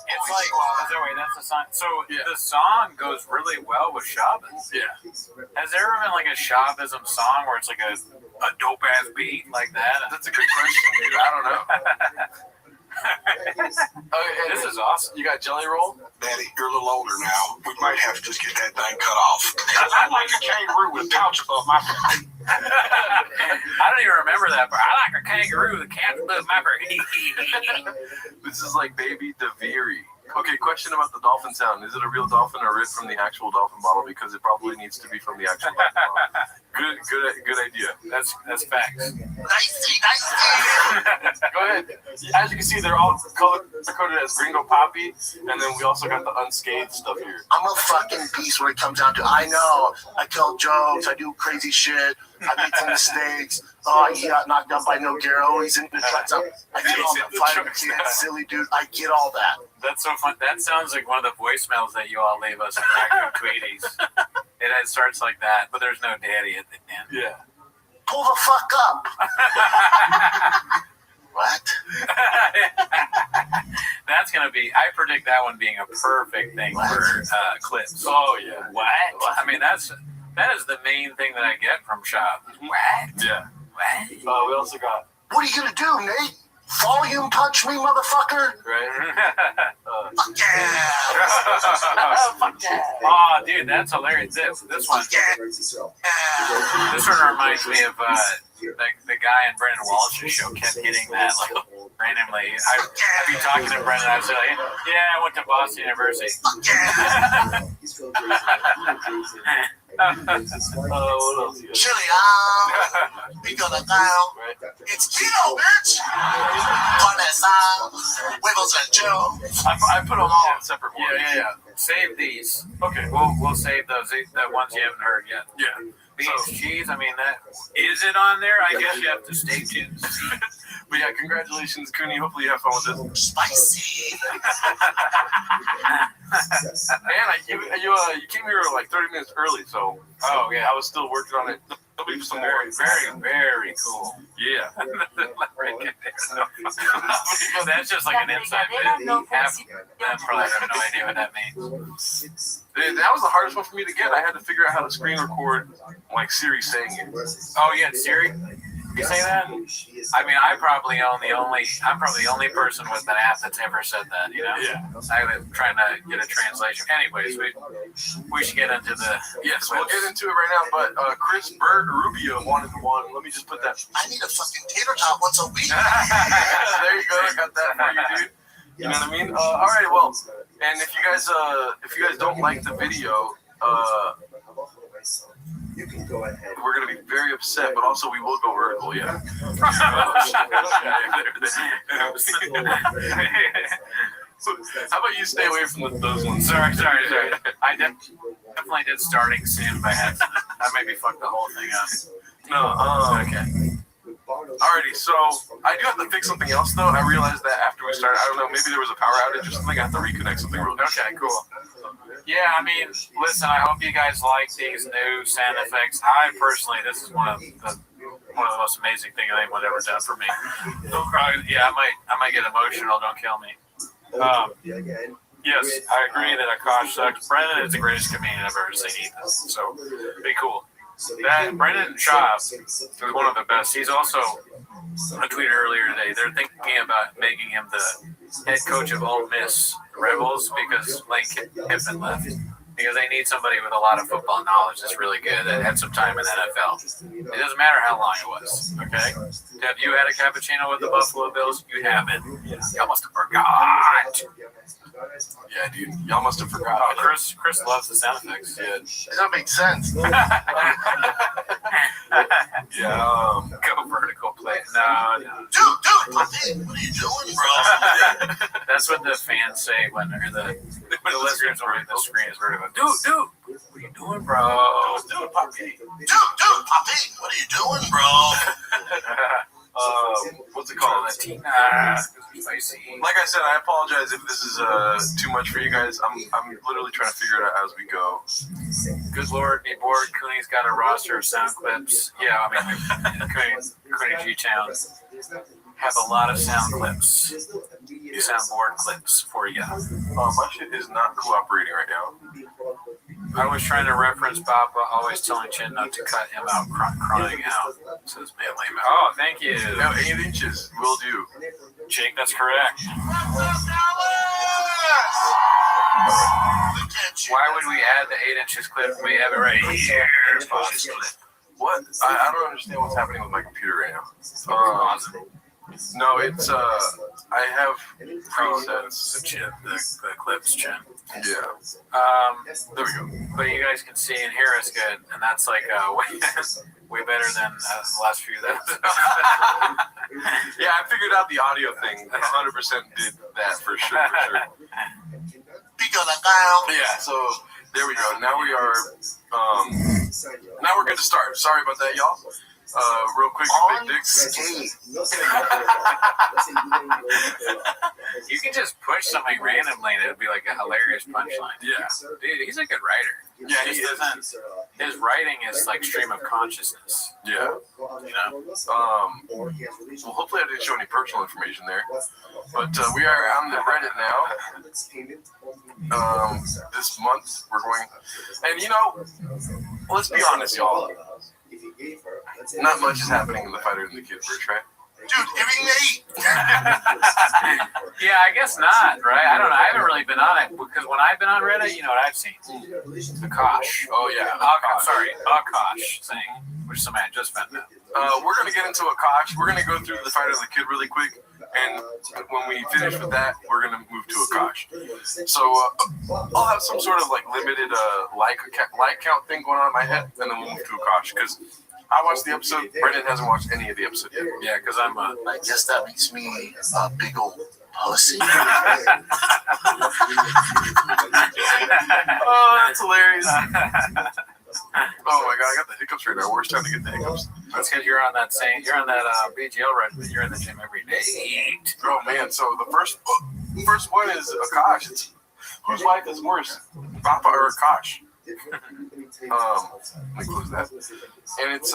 B: It's like, Zoe, that's the song. So the song goes really well with Shabbos.
C: Yeah.
B: Has there ever been like a Shabbosism song where it's like a dope ass beat like that?
C: That's a good question, dude. I don't know. Okay,
B: This is awesome.
C: You got Jelly Roll?
R: Daddy, you're a little older now. We might have to just get that thing cut off. I'd like a kangaroo with a pouch above my feet.
B: I don't even remember that, but I like a kangaroo with a cat above my feet.
C: This is like Baby DeViri. Okay, question about the dolphin sound. Is it a real dolphin or ripped from the actual dolphin bottle? Because it probably needs to be from the actual dolphin bottle. Good idea.
B: That's facts.
H: Nicey.
C: Go ahead. As you can see, they're all color-coded as Gringo Poppy, and then we also got the unscathed stuff here.
H: I'm a fucking beast when it comes down to. I know. I tell jokes. I do crazy shit. I make some mistakes. Oh, he got knocked out by No Garo. He's in the cuts up. I get all that. Fighting kids, silly dude. I get all that.
B: That's so fun. That sounds like one of the voicemails that you all leave us in Raccoon Tweeties. It starts like that, but there's no daddy at the end.
C: Yeah.
H: Pull the fuck up. What?
B: That's going to be, I predict that one being a perfect thing for clips.
C: Oh, yeah.
B: What? I mean, that is the main thing that I get from Shop. What?
C: Yeah.
B: What?
C: We also got...
H: What are you gonna do, Nate? Volume punch me, motherfucker?
C: Right?
H: Fuck yeah!
B: Fuck yeah! Oh, dude, that's hilarious. This one. This one reminds me of the guy in Brendan Walsh's show kept getting that like randomly. I'd be talking to Brendan, I'd say like, yeah, I went to Boston University.
H: What else? Chili, we gonna go. It's keto, bitch. On that song, Wiggles and Joe.
C: I put them all in separate ones.
B: Yeah. Save these.
C: Okay.
B: We'll save those. The ones you haven't heard yet.
C: Yeah.
B: Beans, cheese. I mean, that is it on there? I guess you have to stay tuned.
C: But yeah, congratulations, Cooney. Hopefully you have fun with this.
H: Spicy.
C: Man, you came here like 30 minutes early, so I was still working on it. There'll be some more.
B: Very, very cool.
C: Yeah.
B: That's just like an inside bit. I probably have no idea what that means.
C: That was the hardest one for me to get. I had to figure out how to screen record like Siri saying it.
B: Oh, yeah, Siri? You say that? I mean, I'm probably the only person with an app that's ever said that, you know?
C: Yeah.
B: I'm trying to get a translation. Anyways, we should get into the...
C: Yes, we'll get into it right now, but Chris Berg Rubio wanted one. Let me just put that...
H: I need a fucking tater tot once a week.
C: There you go. I got that for you, dude. You know what I mean? All right, well, and if you guys don't like the video,
E: you can go ahead.
C: We're going to be very upset, but also we will go vertical, yeah. How about you stay away from those ones?
B: Sorry. I definitely did starting soon by accident. I maybe fucked the whole thing up.
C: No,
B: okay.
C: Alrighty, so I do have to fix something else though. I realized that after we started, I don't know, maybe there was a power outage or something. I have to reconnect something real quick.
B: Okay, cool. Yeah, I mean, listen, I hope you guys like these new sound effects. I personally, this is one of the most amazing things anyone's ever done for me. Yeah, I might get emotional. Don't kill me. Yes, I agree that Akash sucks. Brendan is the greatest comedian I've ever seen. So, be cool. That Brendan Schaub is one of the best. He's also, I tweeted earlier today, they're thinking about making him the head coach of Ole Miss Rebels because Lane Kiffin left. Because they need somebody with a lot of football knowledge that's really good that had some time in the NFL. It doesn't matter how long it was, okay? Have you had a cappuccino with the Buffalo Bills? You haven't. Y'all must have forgot.
C: Yeah, dude. Y'all must have forgot.
B: Oh, Chris loves the sound effects.
C: Yeah.
H: That makes sense.
C: Yeah.
B: Go vertical play. No.
H: Dude, what are you doing, bro?
B: That's what the fans say when the listeners are on the screen is vertical. Dude.
C: doing, bro?
H: Do it, Poppy. Dude, Poppy, what are you doing, bro?
C: What's it called? Like I said, I apologize if this is too much for you guys. I'm literally trying to figure it out as we go.
B: Good Lord, be bored. Cooney's got a roster of sound clips. Yeah, I mean, Cooney G-Town have a lot of sound clips, soundboard clips for you.
C: My shit is not cooperating right now.
B: I was trying to reference Papa, always telling Chin not to cut him out, crying out. Says Manly Man. Oh, thank you.
C: No, 8 inches will do.
B: Jake, that's correct. Why would we add the 8 inches clip? We have it right here.
C: What? I don't understand what's happening with my computer right now. No, it's I have presets.
B: The clips, Chin.
C: Yeah. There we go.
B: But you guys can see and hear us good, and that's like way better than the last few.
C: Yeah, I figured out the audio thing. 100% did that for sure. Yeah. So there we go. Now we are. Now we're good to start. Sorry about that, y'all. Real quick, big dicks.
B: You can just push something randomly and it'll be like a hilarious punchline.
C: Yeah.
B: Dude, he's a good writer.
C: Yeah, he is.
B: His writing is like stream of consciousness.
C: Yeah.
B: You know?
C: Well, hopefully I didn't show any personal information there. But we are on the Reddit now. This month we're going, and you know, let's be honest, y'all. Not much is happening in the Fighter and the Kid verse, right?
H: Dude, everything they eat.
B: Yeah, I guess not, right? I don't know. I haven't really been on it because when I've been on Reddit, you know what I've seen? Akash.
C: Oh, yeah.
B: Akash thing, which somebody just found out.
C: We're going to get into Akash. We're going to go through the Fighter and the Kid really quick. And when we finish with that, we're going to move to Akash. So I'll have some sort of like limited like count thing going on in my head, and then we'll move to Akash. Because I watched the episode. Brendan hasn't watched any of the episode yet.
B: Yeah, because I'm
H: I guess that makes me a big old pussy.
C: Oh, that's hilarious. Oh my god, I got the hiccups right now. Worst time to get the hiccups.
B: That's because you're on that BGL run, but you're in the gym every day.
C: Oh man, so the first one is Akash. It's whose wife is worse, Papa or Akash? Let me close that. And it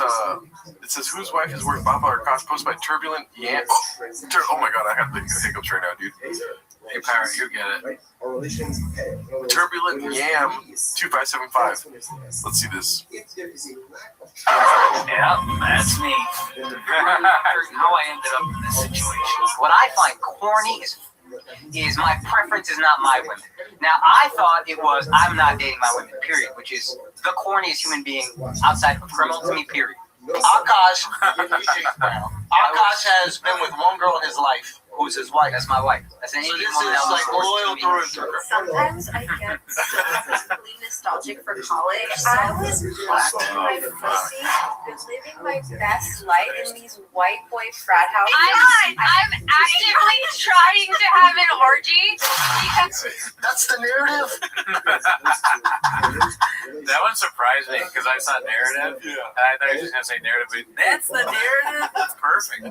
C: says whose wife is worse, Papa or Akash? Posted by Turbulent Yam. Oh my god, I got the hiccups right now, dude.
B: Hey, Pirate, you get it.
C: Turbulent Yam 2575. Let's see this.
F: Yeah, that's me. How I ended up in this situation. What I find corny is my preference is not my women. Now, I thought it was I'm not dating my women, period, which is the corniest human being outside of a criminal to me, period.
H: Akash has been with one girl in his life.
F: Who's his wife? That's my wife. That's an
H: So
F: Indian
H: this
F: woman.
H: is like loyal through and through.
S: Sometimes I get really nostalgic for college. I was busting my pussy, living my best life in these white boy frat houses.
J: I'm actively trying to have an orgy because
H: That's the narrative.
B: That one surprised me because I saw narrative.
C: Yeah.
B: And I thought he was just going to say narrative, but that's the narrative? That's perfect.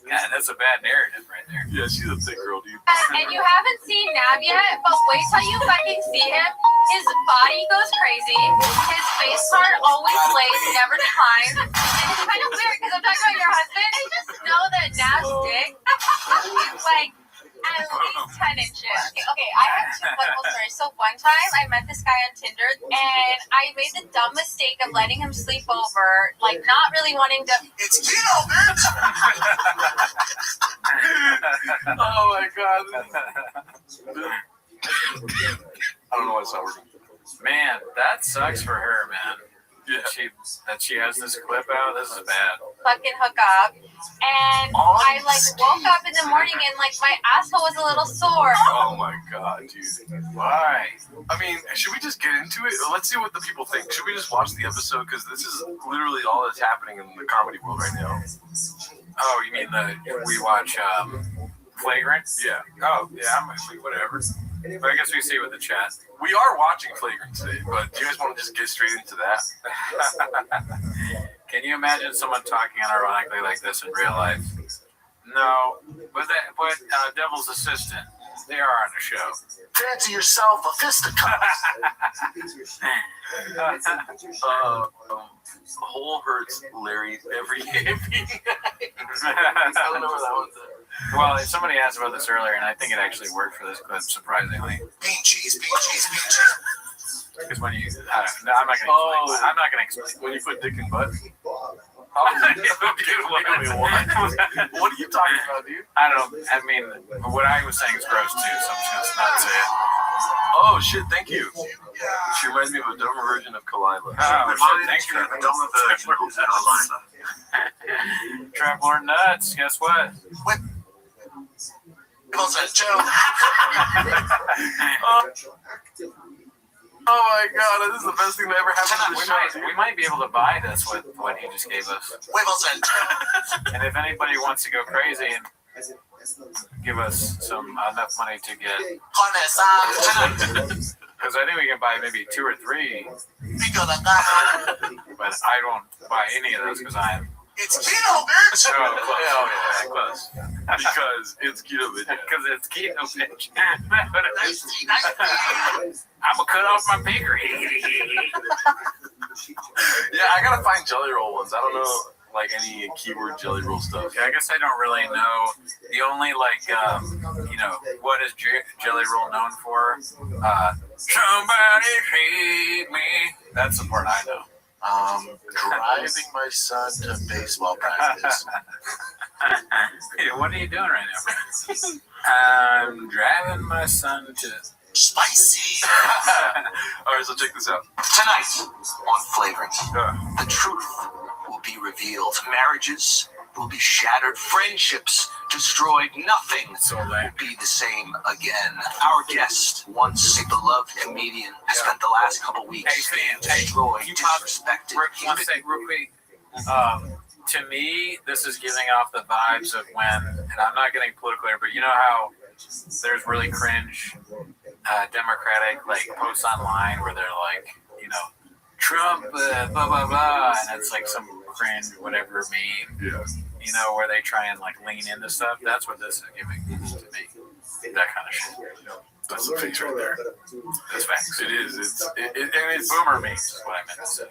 B: Yeah, that's a bad narrative right there.
C: Yeah, she's a thick girl, dude.
J: and you haven't seen Nav yet, but wait till you fucking see him. His body goes crazy. His face part always lays, never declines. And it's kind of weird because I'm talking about your husband. I just know that Nav's dick is like at least 10 inches. Okay, I have two political stories. So one time I met this guy on Tinder and I made the dumb mistake of letting him sleep over, like not really wanting to.
H: It's keto, bitch.
C: Oh my god. I don't know why it's not working.
B: Man, that sucks for her, man.
C: Yeah.
B: That she has this clip out. This is bad.
J: Fucking hook up, and I like woke up in the morning and like my asshole was a little sore.
C: Oh my god, dude.
B: Why?
C: I mean, should we just get into it? Let's see what the people think. Should we just watch the episode? Because this is literally all that's happening in the comedy world right now.
B: Oh, you mean we watch Flagrant?
C: Yeah.
B: Oh, yeah, I'm whatever. But I guess we see with the chat.
C: We are watching Flagrancy, but do you guys want to just get straight into that?
B: Can you imagine someone talking unironically like this in real life? No, but Devil's Assistant, they are on the show.
H: Fancy yourself a fisticuffs.
C: Hole hurts Larry every night.
B: I don't know where that was. Well, somebody asked about this earlier, and I think it actually worked for this clip, surprisingly.
R: Bean cheese, bean cheese, bean cheese.
B: Because when you, no, I'm not gonna explain.
C: When you put dick in butt.
B: What
C: are you talking about, dude?
B: I don't know. I mean, what I was saying is gross too, so I'm just gonna not say it.
C: Oh shit! Thank you. She reminds me of a dumber version of Kalila.
B: Oh shit! Thanks, Trevor. Trevor nuts. Guess what?
R: What?
C: Oh my god, this is the best thing that ever happened to the show.
B: We might be able to buy this with what he just gave us. And if anybody wants to go crazy and give us enough money to get, because I think we can buy maybe 2 or 3. But I won't buy any of those because I am.
R: It's keto, bitch!
B: Oh, close.
C: Because it's keto, bitch.
B: Because it's keto, bitch. I'm gonna cut off my finger.
C: Yeah, I gotta find jelly roll ones. I don't know, like, any keyword jelly roll stuff.
B: Yeah, I guess I don't really know. The only, what is Jelly Roll known for? Somebody save me. That's the part I know.
H: Driving my son to baseball practice.
B: Hey, what are you doing right now, man? I'm driving my son to...
H: Spicy!
C: Alright, so check this out.
F: Tonight on Flagrant, the truth will be revealed. Marriages will be shattered. Friendships destroyed. Nothing will be the same again. Our guest, once a beloved comedian, has spent the last couple weeks destroyed, disrespected.
B: One second, real quick. To me, this is giving off the vibes of when, and I'm not getting political here, but you know how there's really cringe Democratic posts online where they're like, Trump, blah blah blah, and it's like some cringe whatever meme. You know, where they try and lean into stuff. That's what this is giving to me. That kind of shit.
C: That's the face right there.
B: That's facts.
C: It is.
B: It's boomer memes is what I meant to say.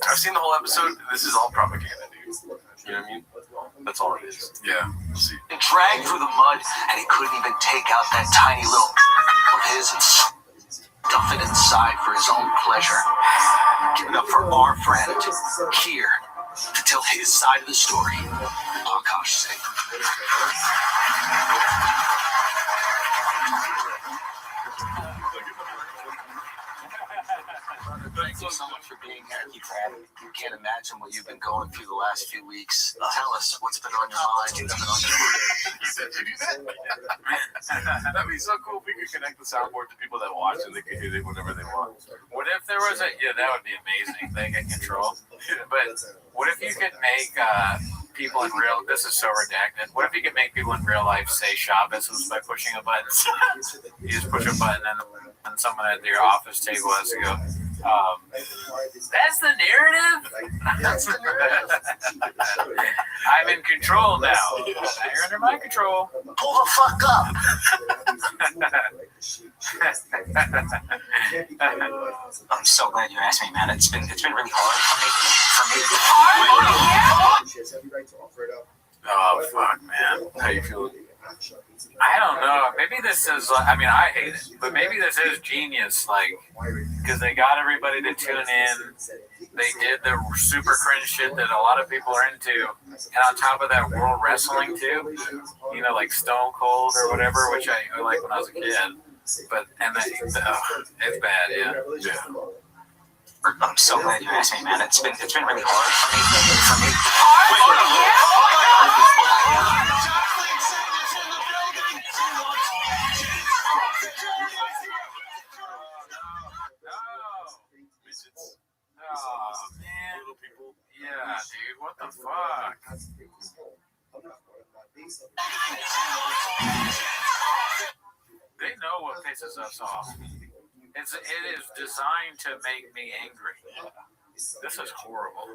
C: I've seen the whole episode. This is all propaganda, dude. You know what I mean? That's all it is.
B: Yeah.
C: We'll see.
F: Dragged through the mud, and he couldn't even take out that tiny little of his and stuff it inside for his own pleasure. Give it up for our friend here to tell his side of the story. Oh gosh, sake. Thank you so much for being here. You can't imagine what you've been going through the last few weeks. Tell us what's been on your mind. What's been on your mind.
C: You said to do that? That'd be so cool if we could connect the soundboard to people that watch and they could hear it whenever they want.
B: What if there was that would be amazing. They get control. But what if you could make people in real, this is so redacted, what if you could make people in real life say Shabbos by pushing a button? You just push a button and someone at your office table has to go, that's the narrative? That's the narrative. I'm in control now. You're under my control.
H: Pull the fuck up.
F: I'm so glad you asked me, man. It's been really hard for me.
B: Oh, fuck, man.
C: How you feeling?
B: I don't know. Maybe this is, I hate it, but maybe this is genius, because they got everybody to tune in. They did the super cringe shit that a lot of people are into. And on top of that, World Wrestling, too. Like Stone Cold or whatever, which I liked when I was a kid. But, it's bad, yeah.
F: I'm so glad you asked me, man. It's been really hard for me.
B: Oh, man. Yeah, dude, what the fuck? They know what they pisses us off. It is designed to make me angry. This is horrible.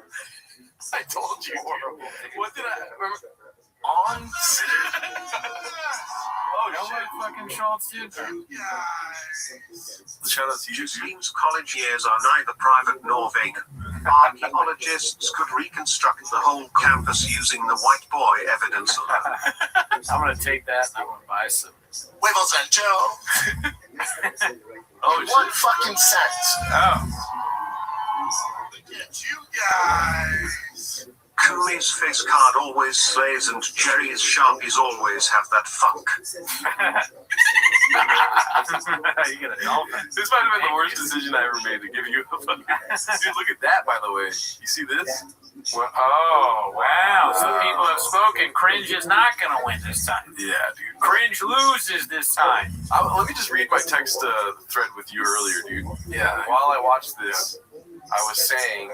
C: I told you.
B: Horrible.
C: What did I remember? On.
B: Oh, no way, fucking Schultz, dude.
C: Shout out to you.
N: Restream's college years are neither private nor vague. Archaeologists could reconstruct the whole campus using the white boy evidence alone.
B: I'm gonna take that and I'm gonna buy some.
H: Huevos Ancho.
C: Oh,
H: One fucking cent.
B: Oh.
R: Get you guys.
N: Cooley's face card always slays, and Jerry's Sharpies always have that funk.
B: You get a dolphin.
C: This might have been the worst decision I ever made to give you a fucking. Dude, look at that, by the way. You see this?
B: Well, oh, wow. So people have spoken. Cringe is not going to win this time.
C: Yeah, dude.
B: Cringe loses this time.
C: Let me just read my text thread with you earlier, dude.
B: Yeah.
C: While I watched this, I was saying,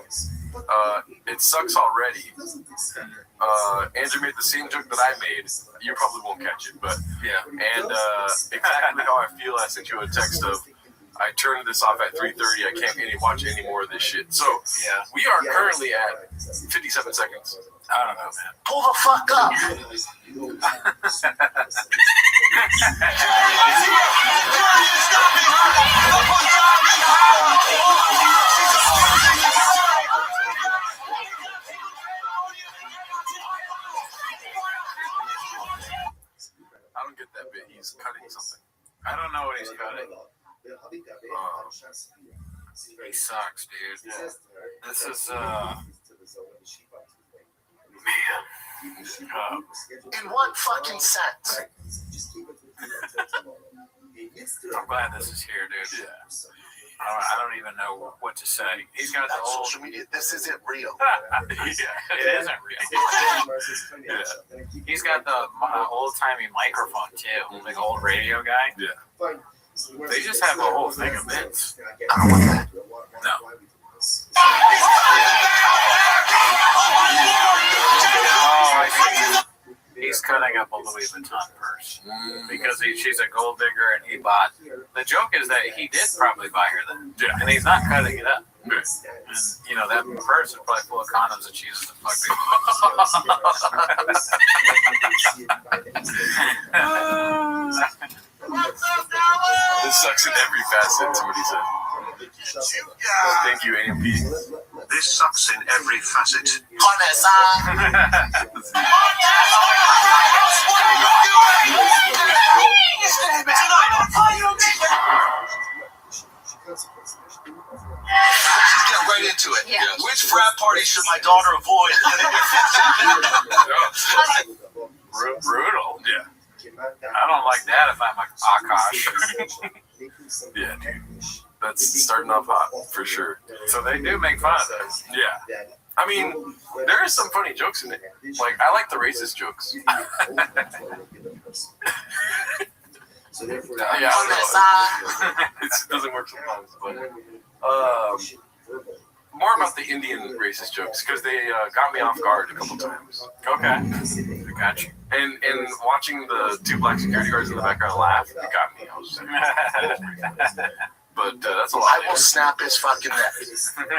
C: it sucks already. Andrew made the same joke that I made. You probably won't catch it, but yeah. And exactly how I feel, I sent you a text of, I turned this off at 3:30. I can't watch any more of this shit. So
B: yeah,
C: we are currently at 57 seconds.
B: I don't know, man.
H: Pull the fuck up.
C: I don't get that bit. He's cutting something.
B: I don't know what he's cutting. He sucks, dude. Yeah. This is man.
H: In one fucking cent.
B: I'm glad this is here, dude. Yeah. I don't even know what to say. He's got the whole
H: social media. This isn't real.
B: Yeah, it isn't real. Yeah. He's got the old-timey microphone too, like old radio guy.
C: Yeah.
B: They just have a whole thing of bits.
H: I don't want that.
B: No. Oh, I see. He's cutting up a Louis Vuitton purse because she's a gold digger and he bought. The joke is that he did probably buy her that, and he's not cutting it up. And you know that purse is probably full of condoms and she uses to fuck people.
C: This sucks in every facet, somebody said. Thank you, AMP.
N: This sucks in every facet.
R: Let's just get right into it.
J: Yeah.
R: Which frat party should my daughter avoid?
B: Brutal. Yeah. I don't like that if I'm a Akash.
C: Yeah, dude. That's starting off hot, for sure.
B: So they do make fun of this.
C: Yeah. I mean, there are some funny jokes in it. Like, I like the racist jokes.
B: Yeah,
C: I know. It doesn't work sometimes, but more about the Indian racist jokes because they got me off guard a couple times.
B: Okay, I got you.
C: And watching the two black security guards in the background laugh, it got me. I was like, but that's a lot.
H: I will snap his fucking neck.
R: And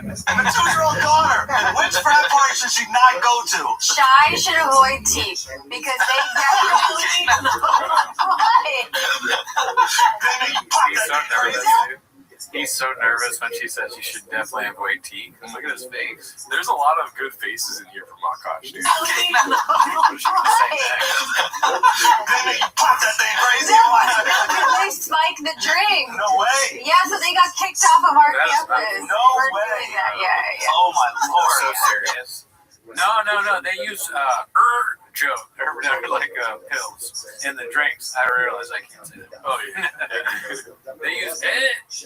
R: the 2-year-old daughter. Which frat party should she not go to?
J: Shy should avoid teeth because they definitely
B: He's so nervous, dude. He's so nervous when she says you should definitely avoid teeth. Look at his face.
C: There's a lot of good faces in here from Akash, dude.
J: They spiked the drink.
R: No way.
J: Yeah, so they got kicked off of our
B: That's
J: campus.
R: No
J: for
R: way.
J: doing that. Yeah.
R: Oh my lord.
B: So serious. No. They use joke or like pills in the drinks. I realize I can't say that.
C: Oh, yeah.
B: They use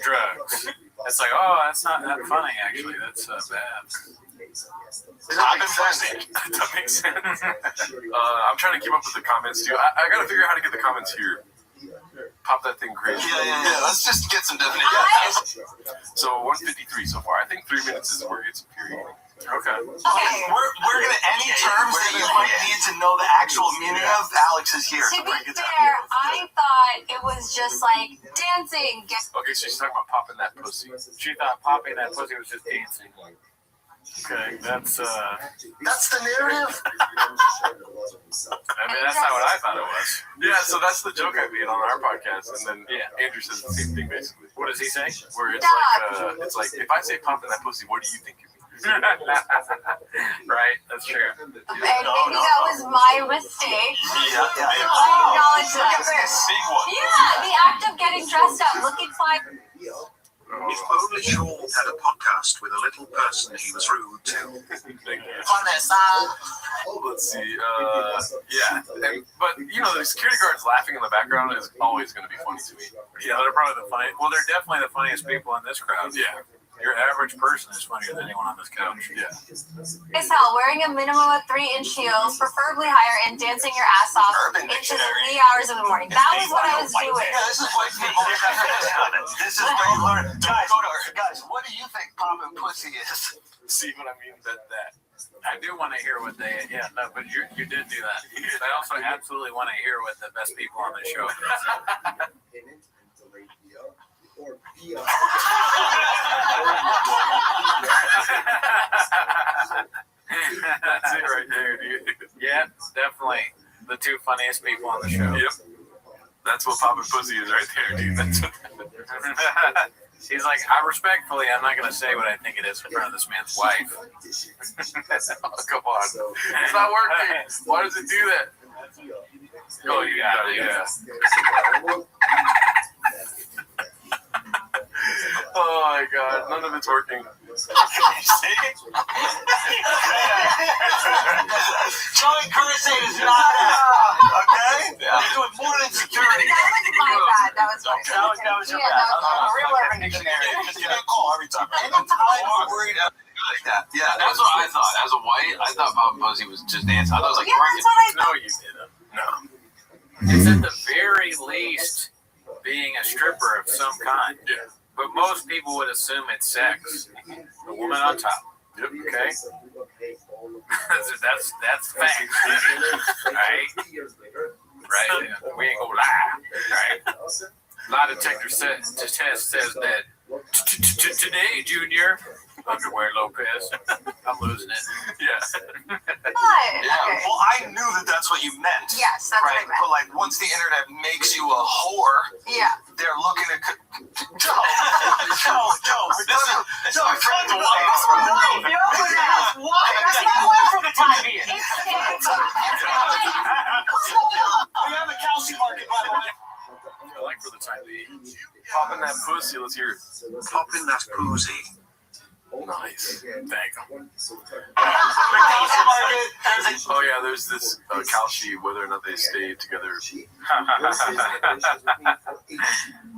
B: drugs. It's like, oh, that's not that funny, actually. That's bad.
C: That makes sense. I'm trying to keep up with the comments, too. I got to figure out how to get the comments here. Pop that thing crazy.
R: Yeah. Let's just get some definitions.
C: So 153 so far. I think 3 minutes is where it gets infuriating.
B: Okay.
R: We're gonna any terms that you might need to know the
H: actual immunity of. Alex is here.
J: To be fair, I thought it was just like dancing.
C: Okay, so she's talking about popping that pussy.
B: She thought popping that pussy was just dancing.
C: Okay, that's
H: the narrative.
B: I mean, that's not what I thought it was.
C: Yeah, so that's the joke I made on our podcast, and then Andrew says the same thing basically.
B: What does he say?
C: Where it's like if I say popping that pussy, what do you think?
B: Right, that's true.
J: And maybe that was my mistake.
C: Yeah.
J: I acknowledge that.
C: Big one.
J: Yeah, the act of getting dressed up, looking fine.
Q: If only Shaw had a podcast with a little person he was rude to.
C: Let's see. But you know, the security guards laughing in the background is always going to be funny to me.
B: Yeah, they're probably the funniest. Well, they're definitely the funniest people in this crowd.
C: Yeah.
B: Your average person is funnier than anyone on this couch.
C: Yeah.
J: As hell, wearing a minimum of 3-inch heels, preferably higher, and dancing your ass off into the wee hours of the morning. That was what I was doing.
H: This is what people. This is where you learn. Guys, what do you think popping pussy is?
C: See what I mean? That.
B: I do want to hear what they. Yeah, no, but you did do that. I also absolutely want to hear what the best people on the show.
E: Or
B: That's it right there, dude. Yeah, definitely the two funniest people on the show.
C: Yep. That's what popping pussy is right there, dude. That's
B: He's like, I'm not going to say what I think it is in front of this man's wife.
C: Oh, come on. It's not working. Why does it do that? Oh, you got it, yeah. Oh my god, none of it's working.
H: Joey Curtis is not that. Okay? You're doing more than security.
J: That was my bad. That was my bad.
H: That was your
J: Yeah,
H: bad.
J: that was
H: Real Urban Dictionary. Just give me a call every time. I'm worried like that.
N: Yeah, that's what I thought. As a white, I thought Bob Pussy was just dancing. I thought it was like
J: Yeah, that's what I
B: No, you didn't. No. It's at the very least being a stripper of some kind.
C: Yeah.
B: But most people would assume it's sex. The woman on top.
C: Yep.
B: Okay? that's fact. Right? Right? We ain't gonna lie. Right? Lie detector test says that today, Junior, Underwear Lopez, I'm losing it.
C: Yeah.
J: But,
H: Yeah,
J: okay.
H: well, I knew that that's what you meant.
J: Yes, that's what I meant.
H: But like, once the internet makes you a whore,
J: Yeah.
H: they're looking at Joe. This is my friend the wife.
J: That's not one for the time being.
H: We have a calcium market, by the way.
C: I like for the time being. Popping that pussy, let's hear it.
Q: Popping that pussy.
C: Nice. Thank you.
H: Calcium market.
C: Oh yeah, there's this Kalshi, whether or not they stay together.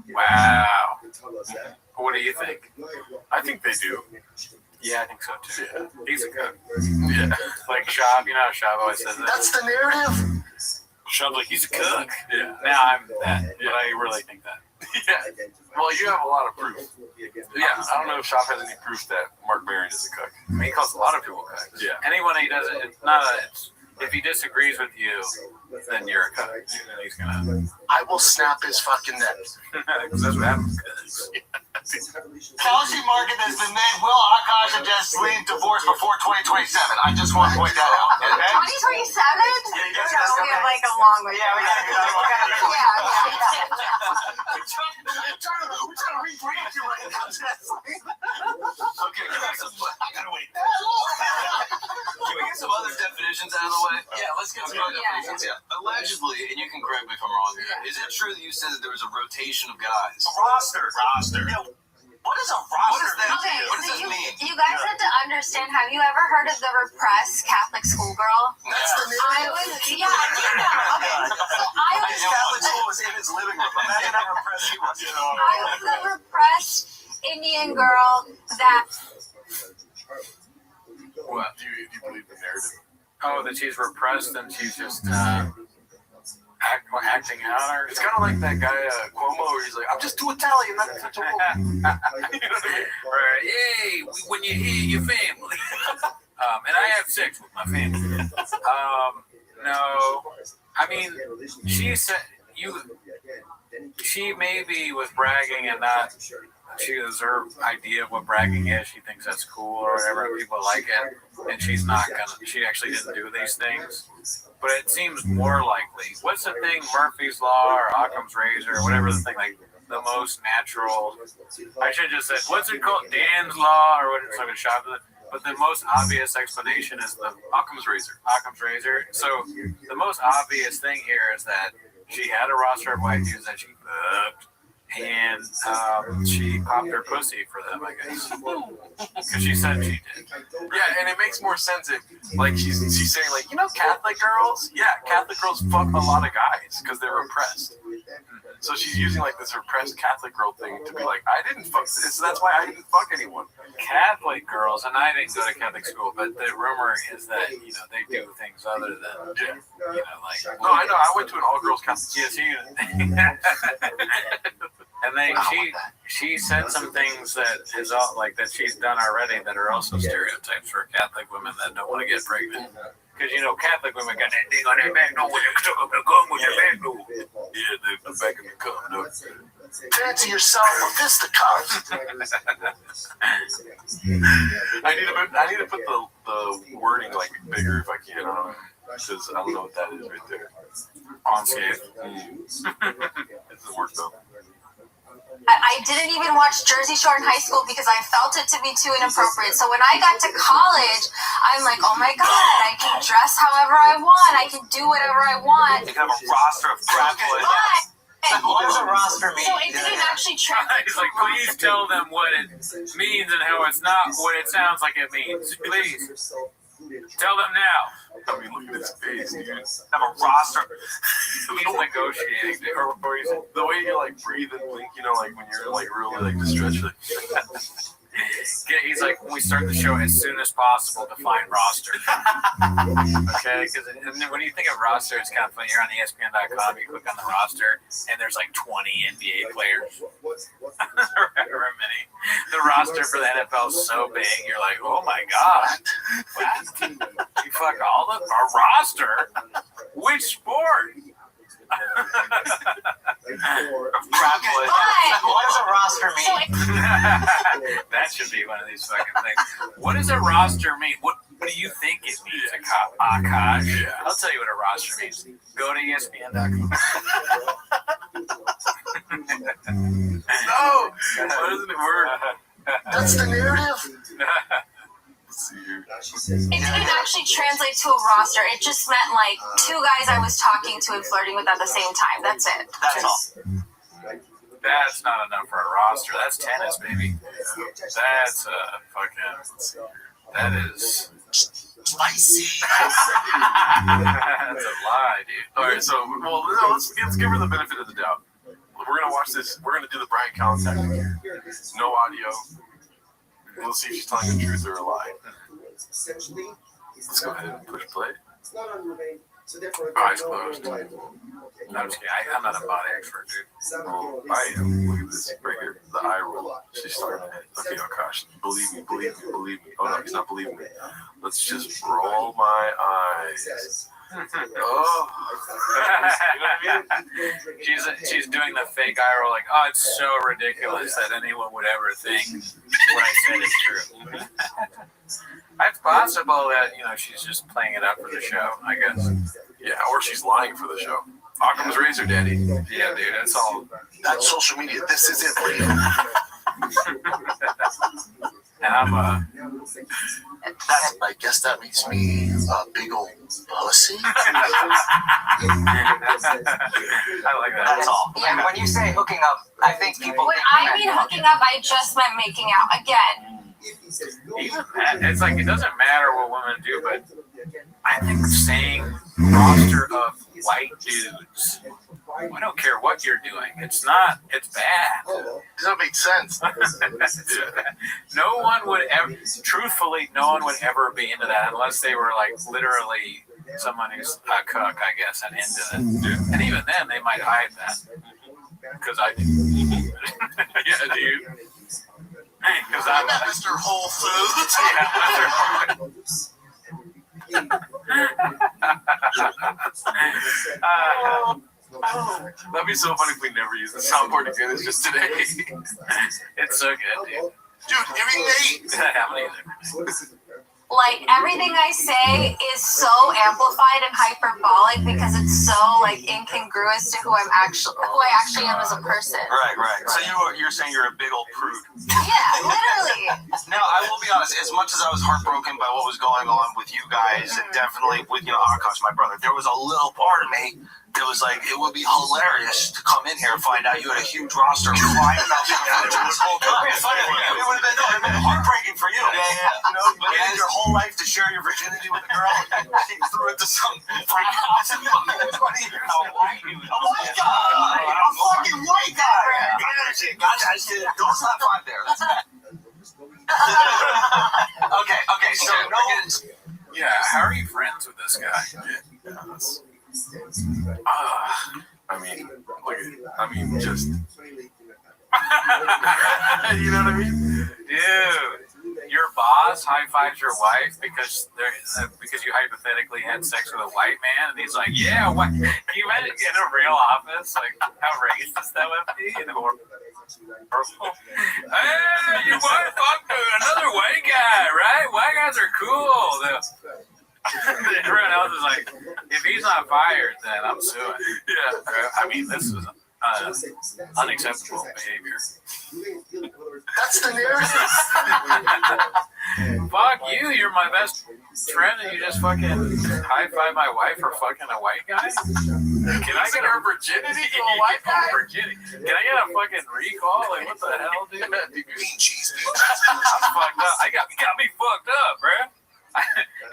B: Wow. What do you think?
C: I think they do.
B: Yeah, I think so too.
C: Yeah.
B: He's a cook.
C: Yeah.
B: Like Shab, you know how Shab always says that?
H: That's the narrative.
B: Shab's like, he's a cook.
C: Yeah.
B: Now I'm that, but I really think that.
C: Yeah. Well, you have a lot of proof. Yeah, I don't know if Shop has any proof that Mark Maron is a cook.
B: I mean, he calls a lot of people cooks.
C: Yeah.
B: Anyone he doesn't, it's not a, it's, if he disagrees with you, then you're a cook. And he's gonna.
H: I will snap his fucking neck.
B: Because that's what happens.
H: Calcium market has been made. Will Akash and Jasleen divorce before 2027? I just want to point that out. Okay?
J: 2027?
H: Yeah, you guys
J: No, we have like a long way.
H: Yeah, we gotta
J: Yeah.
H: We're trying to rebrand you right now, Jasleen. Okay, give me some. I gotta wait.
N: Can we get some other definitions out of the way?
H: Yeah, let's get some other definitions.
N: Yeah. Allegedly, and you can correct me if I'm wrong here, is it true that you said that there was a rotation of guys?
H: Roster. Yeah, what is a roster?
N: What is that?
J: Okay,
N: What does
J: so
N: that mean?
J: you guys have to understand, have you ever heard of the repressed Catholic schoolgirl?
H: That's the name.
J: I was, yeah, you know. Okay, so I was,
H: Catholic school was in his living room. Imagine how repressed he was.
J: I was a repressed Indian girl that,
C: What? Do you believe the narrative?
B: Oh, that she's repressed and she's just acting out or
C: It's kind of like that guy Cuomo, where he's like, "I'm just too Italian, not such a woman."
B: Right. Hey, when you hear your family. And I have sex with my family. No, I mean, she said she maybe was bragging and not. She has her idea of what bragging is. She thinks that's cool or whatever. People like it, and she's not gonna. She actually didn't do these things. But it seems more likely. What's the thing? Murphy's Law or Occam's Razor or whatever the thing, like the most natural. I should have just said, what's it called? Dan's Law or what? So I could shop with it. But the most obvious explanation is the Occam's Razor. Occam's Razor. So the most obvious thing here is that she had a roster of white dudes that she booked. And she popped her pussy for them, I guess, because she said she did.
C: Yeah, and it makes more sense if, like, she's saying, like, Catholic girls? Yeah, Catholic girls fuck a lot of guys because they're repressed. So she's using, like, this repressed Catholic girl thing to be like, I didn't fuck this, so that's why I didn't fuck anyone.
B: Catholic girls, and I didn't go to Catholic school, but the rumor is that, they do things other than, like...
C: No, I know, I went to an all-girls Catholic school.
B: And then she said some things that is all, like that she's done already that are also stereotypes for Catholic women that don't want to get pregnant. Because Catholic women got that thing on their back, no, when they stuck up the gum with their back, no.
C: Yeah, the back of the cum, no.
H: Fancy yourself a fisticuffs.
C: I need to put the wording like bigger if I can, because I don't know what that is right there.
B: On scale.
C: It doesn't work though.
J: I didn't even watch Jersey Shore in high school because I felt it to be too inappropriate. So when I got to college, I'm like, oh my God, I can dress however I want. I can do whatever I want.
N: You have a roster of grappling.
F: What does a roster mean?
J: So it didn't actually translate.
B: He's like, please tell them what it means and how it's not what it sounds like it means. Please. Tell them now.
C: I mean, look at his face, dude.
N: Have a roster.
B: He's negotiating.
C: The way you like breathe and blink, like when you're like really like distressed.
B: Yeah, he's like, when we start the show as soon as possible, define roster. Okay, because when you think of roster, it's kind of funny. You're on ESPN.com, you click on the roster, and there's like 20 NBA players. However many. The roster for the NFL is so big, you're like, oh my God. What? You fuck all of our roster? Which sport?
F: What does a roster mean?
B: That should be one of these fucking things. What does a roster mean? What do you think it means, Akash?
C: Yeah.
B: I'll tell you what a roster means. Go to ESPN.com.
C: No! Why doesn't it work?
H: That's the narrative.
J: It didn't actually translate to a roster. It just meant like two guys I was talking to and flirting with at the same time. That's it.
F: That's all.
B: That's not enough for a roster. That's tennis, baby. That's that is
F: spicy.
B: That's a lie, dude.
C: All right, so let's give her the benefit of the doubt. We're gonna watch this. We're gonna do the Brian Callen tactic. No audio. We'll see if she's telling the truth or a lie. Let's go ahead and push play. Eyes closed.
B: No, I'm just kidding. I'm not a body expert, dude.
C: Well, I am. Look at this right here. The eye roll. She's starting it. Okay, oh gosh. Believe me. Oh no, he's not believing me. Let's just roll my eyes. Oh.
B: You know what I mean? She's doing the fake eye roll, like, oh, it's so ridiculous that anyone would ever think what I said is true. It's possible that she's just playing it up for the show, I guess.
C: Yeah, or she's lying for the show. Occam's razor, daddy.
B: Yeah, dude, that's all.
H: That's social media. This is it, Leo.
B: And I'm
H: I guess that makes me a big old pussy.
B: I like that.
F: That's all. And when you say hooking up, I think people.
J: When I mean hooking up, I just meant making out. Again.
B: Even that, it's like, it doesn't matter what women do, but I think saying roster of white dudes, I don't care what you're doing. It's bad.
H: Does that make sense?
B: No one would ever, truthfully, no one would ever be into that unless they were like literally someone who's a cook, I guess, and into it. And even then, they might hide that. Because I do. Yeah, dude. Because I'm
H: Mr. Whole Foods.
C: That'd be so funny if we never use the soundboard again. It's just today.
B: It's so good, dude.
O: Dude, every day.
B: How many is there?
J: Like everything I say is so amplified and hyperbolic because it's so like incongruous to who I actually am as a person.
F: Right. So you're saying you're a big old prude.
J: Yeah, literally.
F: Now I will be honest. As much as I was heartbroken by what was going on with you guys, and definitely with Akash, my brother, there was a little part of me that was like, it would be hilarious to come in here and find out you had a huge roster of crying about your virgins. It would have been heartbreaking for you. Yeah. But you had your whole life to share your virginity with a girl, and you threw it to some freak house in 20 years. Oh my God! A fucking white guy! Gotcha. Don't stop right there. Okay, so
B: Yeah, how are you friends with this guy?
C: Just. You know what I mean?
B: Dude, your boss high fives your wife because you hypothetically had sex with a white man, and he's like, "Yeah, what?" Can you imagine in a real office, like how racist that would be? Hey, your wife fucked another white guy, right? White guys are cool. Everyone else is like, if he's not fired, then I'm suing. Yeah, I mean, this is unacceptable behavior.
O: That's the narrative.
B: Fuck you, you're my best friend, and you just fucking high five my wife for fucking a white guy? Can I get her virginity to a white guy? Can I get a fucking recall? Like, what the hell, dude?
O: Mean cheese.
B: I'm fucked up. Got me fucked up, bruh.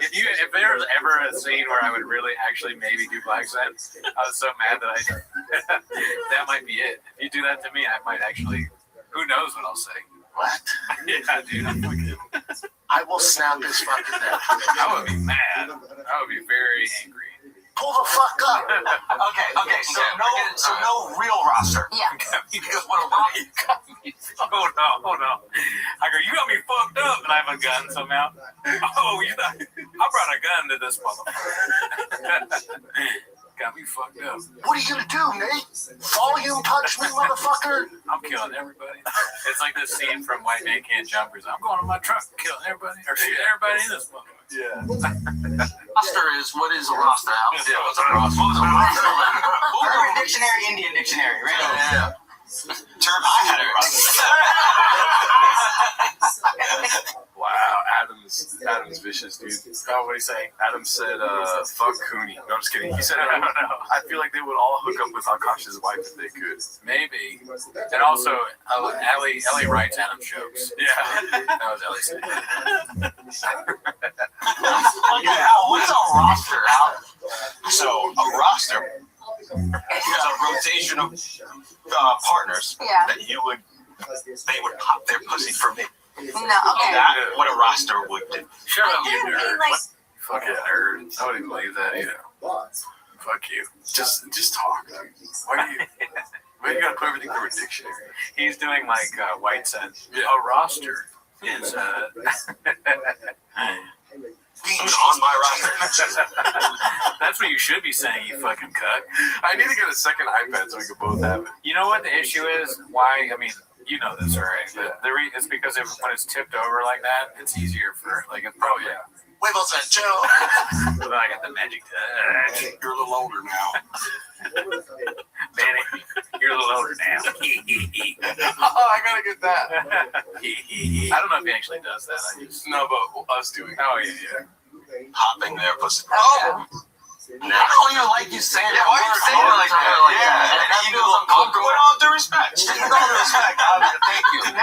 B: If there was ever a scene where I would really actually maybe do black sense, I was so mad that that might be it. If you do that to me, I might actually, who knows what I'll say.
O: What?
B: Yeah, dude.
O: I will snap his fucking neck.
B: I would be mad. I would be very angry.
O: Pull the fuck up.
F: Okay. So no real roster.
J: Yeah.
B: Oh no. I go, you got me fucked up, and I have a gun somehow. Oh, I brought a gun to this motherfucker. Got me fucked up.
O: What are you gonna do, Nate? Volume touch me, motherfucker?
B: I'm killing everybody. It's like this scene from White Man Can't Jump. I'm going on my truck, killing everybody, or shooting everybody in this motherfucker.
F: Yeah. Roster is, what is a roster?
C: Yeah, what's a roster?
F: Urban Dictionary, Indian Dictionary, right? Yeah. Term I had it
C: Wow, Adam's vicious, dude. Oh, what did he say? Adam said, fuck Cooney. No, I'm just kidding. He said, I don't know. I feel like they would all hook up with Akash's wife if they could.
B: Maybe. And also, Ellie writes Adam's jokes.
C: Yeah.
B: That was Ellie's thing.
F: Yeah, what's a roster, Al? So, a roster is a rotation of partners that they would pop their pussy for me.
J: No, okay.
F: That's what a roster would do.
B: Shut up, you
J: mean,
B: nerd.
J: like,
B: Fucking nerd. I wouldn't believe that either. Fuck you.
C: Just talk. Why you gotta put everything through a dictionary?
B: He's doing like white sense. Yeah. A roster is
F: on my roster.
B: That's what you should be saying, you fucking cuck.
C: I need to get a second iPad so we can both have it.
B: You know what the issue is? Why? I mean, you know this, right? But it's because when it's tipped over like that, it's easier for like it's probably
O: Huevos and Joe.
B: But I got the magic touch.
C: You're a little older now.
B: Danny, you're a little older now.
C: Oh, I gotta get that.
B: I don't know if he actually does that.
C: No, but us doing.
B: Oh yeah.
F: Hopping there, pussy.
J: Oh.
F: I don't even like you saying that. Why are you saying it like that? Yeah. You know, with all due respect. With all due respect. Thank you.
J: No,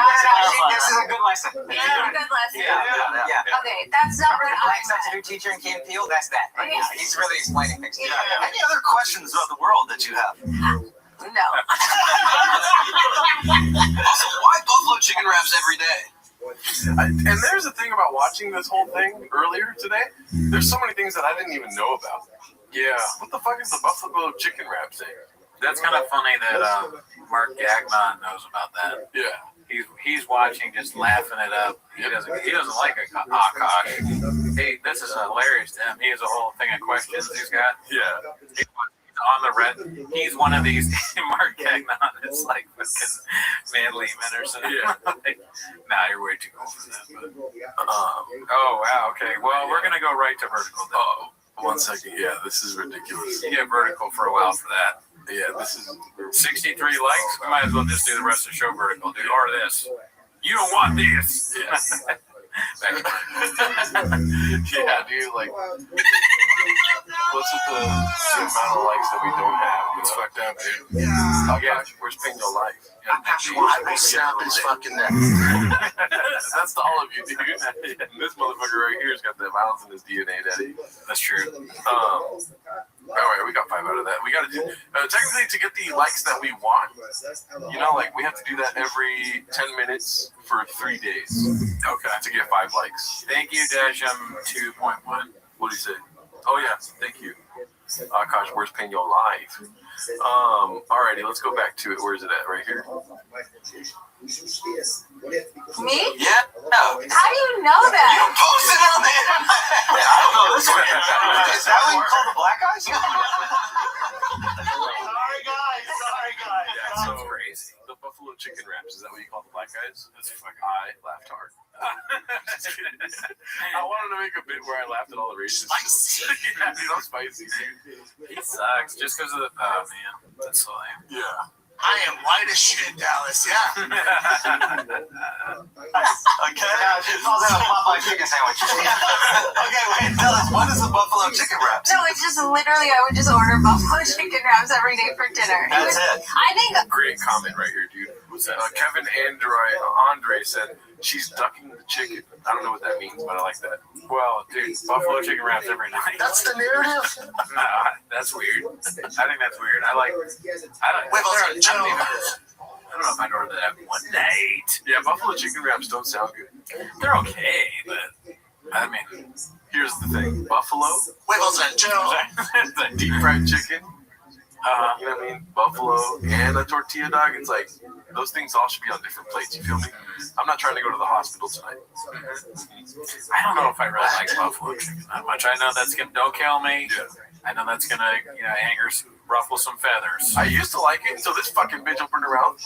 F: this is a good lesson.
J: Yeah, good lesson.
F: Yeah.
J: Okay, that's not what I
F: substitute teacher in Key and Peele, that's that.
J: Yeah.
F: He's really explaining things. Yeah. Any other questions about the world that you have?
J: No.
F: Also, why buffalo chicken wraps every day?
C: And there's a thing about watching this whole thing earlier today. There's so many things that I didn't even know about.
B: Yeah.
C: What the fuck is the buffalo chicken wrap thing?
B: That's kind of funny that Mark Gagnon knows about that.
C: Yeah.
B: He's watching, just laughing it up. He doesn't like Akash. Hey, this is hilarious to him. He has a whole thing of questions he's got.
C: Yeah.
B: He's on the red. He's one of these Mark Gagnon. It's like fucking Van Lehman or something. Yeah. Nah, you're way too cool for that. But, oh wow. Okay. Well, we're gonna go right to vertical. Then.
C: Oh, 1 second. Yeah, this is ridiculous.
B: You get vertical for a while for that.
C: Yeah, this is
B: 63 likes. We might as well just do the rest of the show vertical, dude. Or this. You don't want this.
C: Yes. Yeah, dude. Like, what's with the amount of likes that we don't have? It's fucked up, dude. Oh yeah, where's Ping No Life?
H: I will snap his fucking neck.
C: That's to all of you, dude. This motherfucker right here has got the violence in his DNA, Daddy.
B: That's true.
C: All right, we got 5 out of that. We got to do technically to get the likes that we want. You know, like we have to do that every 10 minutes for 3 days.
B: Okay.
C: To get 5 likes.
B: Thank you, Dasham 2.1.
C: What do you say? Oh yeah, thank you. Akash, where's Ping Your Life? Alrighty, let's go back to it. Where is it at? Right here.
J: Me?
C: Yeah.
J: How do you know that?
H: You posted it on the internet. I don't know this one. Is that what you call the black guys? Sorry guys.
C: Yeah, so crazy. The buffalo chicken wraps. Is that what you call the black guys? That's fucking. I laughed hard. I wanted to make a bit where I laughed at all the races.
H: Spicy.
C: Yeah, dude, I'm spicy, dude.
B: He sucks just because of the. Oh man, that's so lame.
C: Yeah.
H: I am white as shit, Dallas. Yeah. Okay.
F: Yeah, she calls that a Popeye chicken sandwich.
H: Okay, wait, tell us, what is a buffalo chicken wrap?
J: No, it's just literally I would just order buffalo chicken wraps every day for dinner.
H: That's it.
J: I think.
C: Great comment right here, dude. What's that? Kevin Andre said she's ducking the chicken. I don't know what that means, but I like that.
B: Well, dude, buffalo chicken wraps every night.
H: That's the narrative.
B: Nah, that's weird. I think that's weird. I don't know if I'd order that one night.
C: Yeah, buffalo chicken wraps don't sound good.
B: They're okay, but I mean,
C: here's the thing: buffalo.
H: Wait, what's that, Joe?
C: The deep fried chicken. You know what I mean? Buffalo and a tortilla dog. It's like those things all should be on different plates. You feel me? I'm not trying to go to the hospital tonight.
B: I don't know if I really like buffalo chicken that much. I know that's gonna don't kill me.
C: Yeah.
B: I know that's gonna ruffle some feathers.
C: I used to like it until this fucking bitch opened around.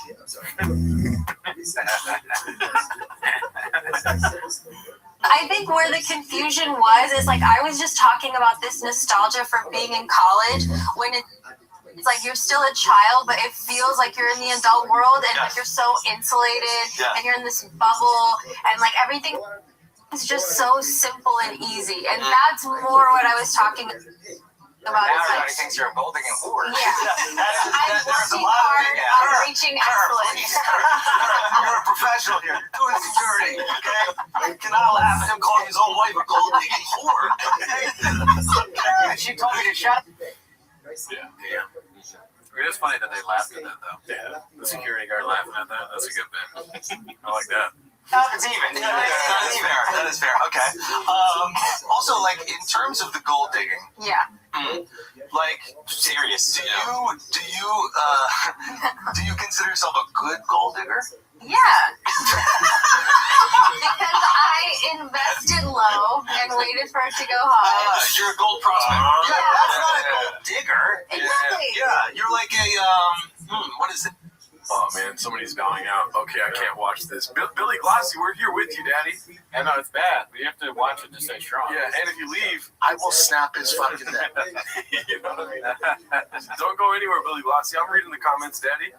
J: I think where the confusion was is like I was just talking about this nostalgia for being in college when it's like you're still a child, but it feels like you're in the adult world and like you're so insulated and you're in this bubble and like everything is just so simple and easy. And that's more what I was talking about.
F: Now everybody thinks you're a gold digging whore.
J: Yeah. I'm working hard on reaching excellence.
H: You're a professional here. Doing security, okay? You cannot laugh at him calling his own wife a gold digging whore.
F: And she told me to shut up.
B: Yeah. It is funny that they laughed at that, though.
C: Yeah.
B: The security guard laughing at that. That's a good bit. I like that.
F: It's even. That is fair. Okay. Also, like in terms of the gold digging.
J: Yeah.
F: Like serious. Do you consider yourself a good gold digger?
J: Yeah. Because I invested low and waited for it to go high.
F: You're a gold prospect. Yeah, that's not a gold digger.
J: Exactly.
F: Yeah, you're like a what is it?
C: Oh man, somebody's bowing out. Okay, I can't watch this. Billy Glossy, we're here with you, Daddy.
B: I know it's bad, but you have to watch it to stay strong.
C: Yeah, and if you leave,
H: I will snap his fucking neck.
C: you know what I mean? Don't go anywhere, Billy Glossy. I'm reading the comments, Daddy.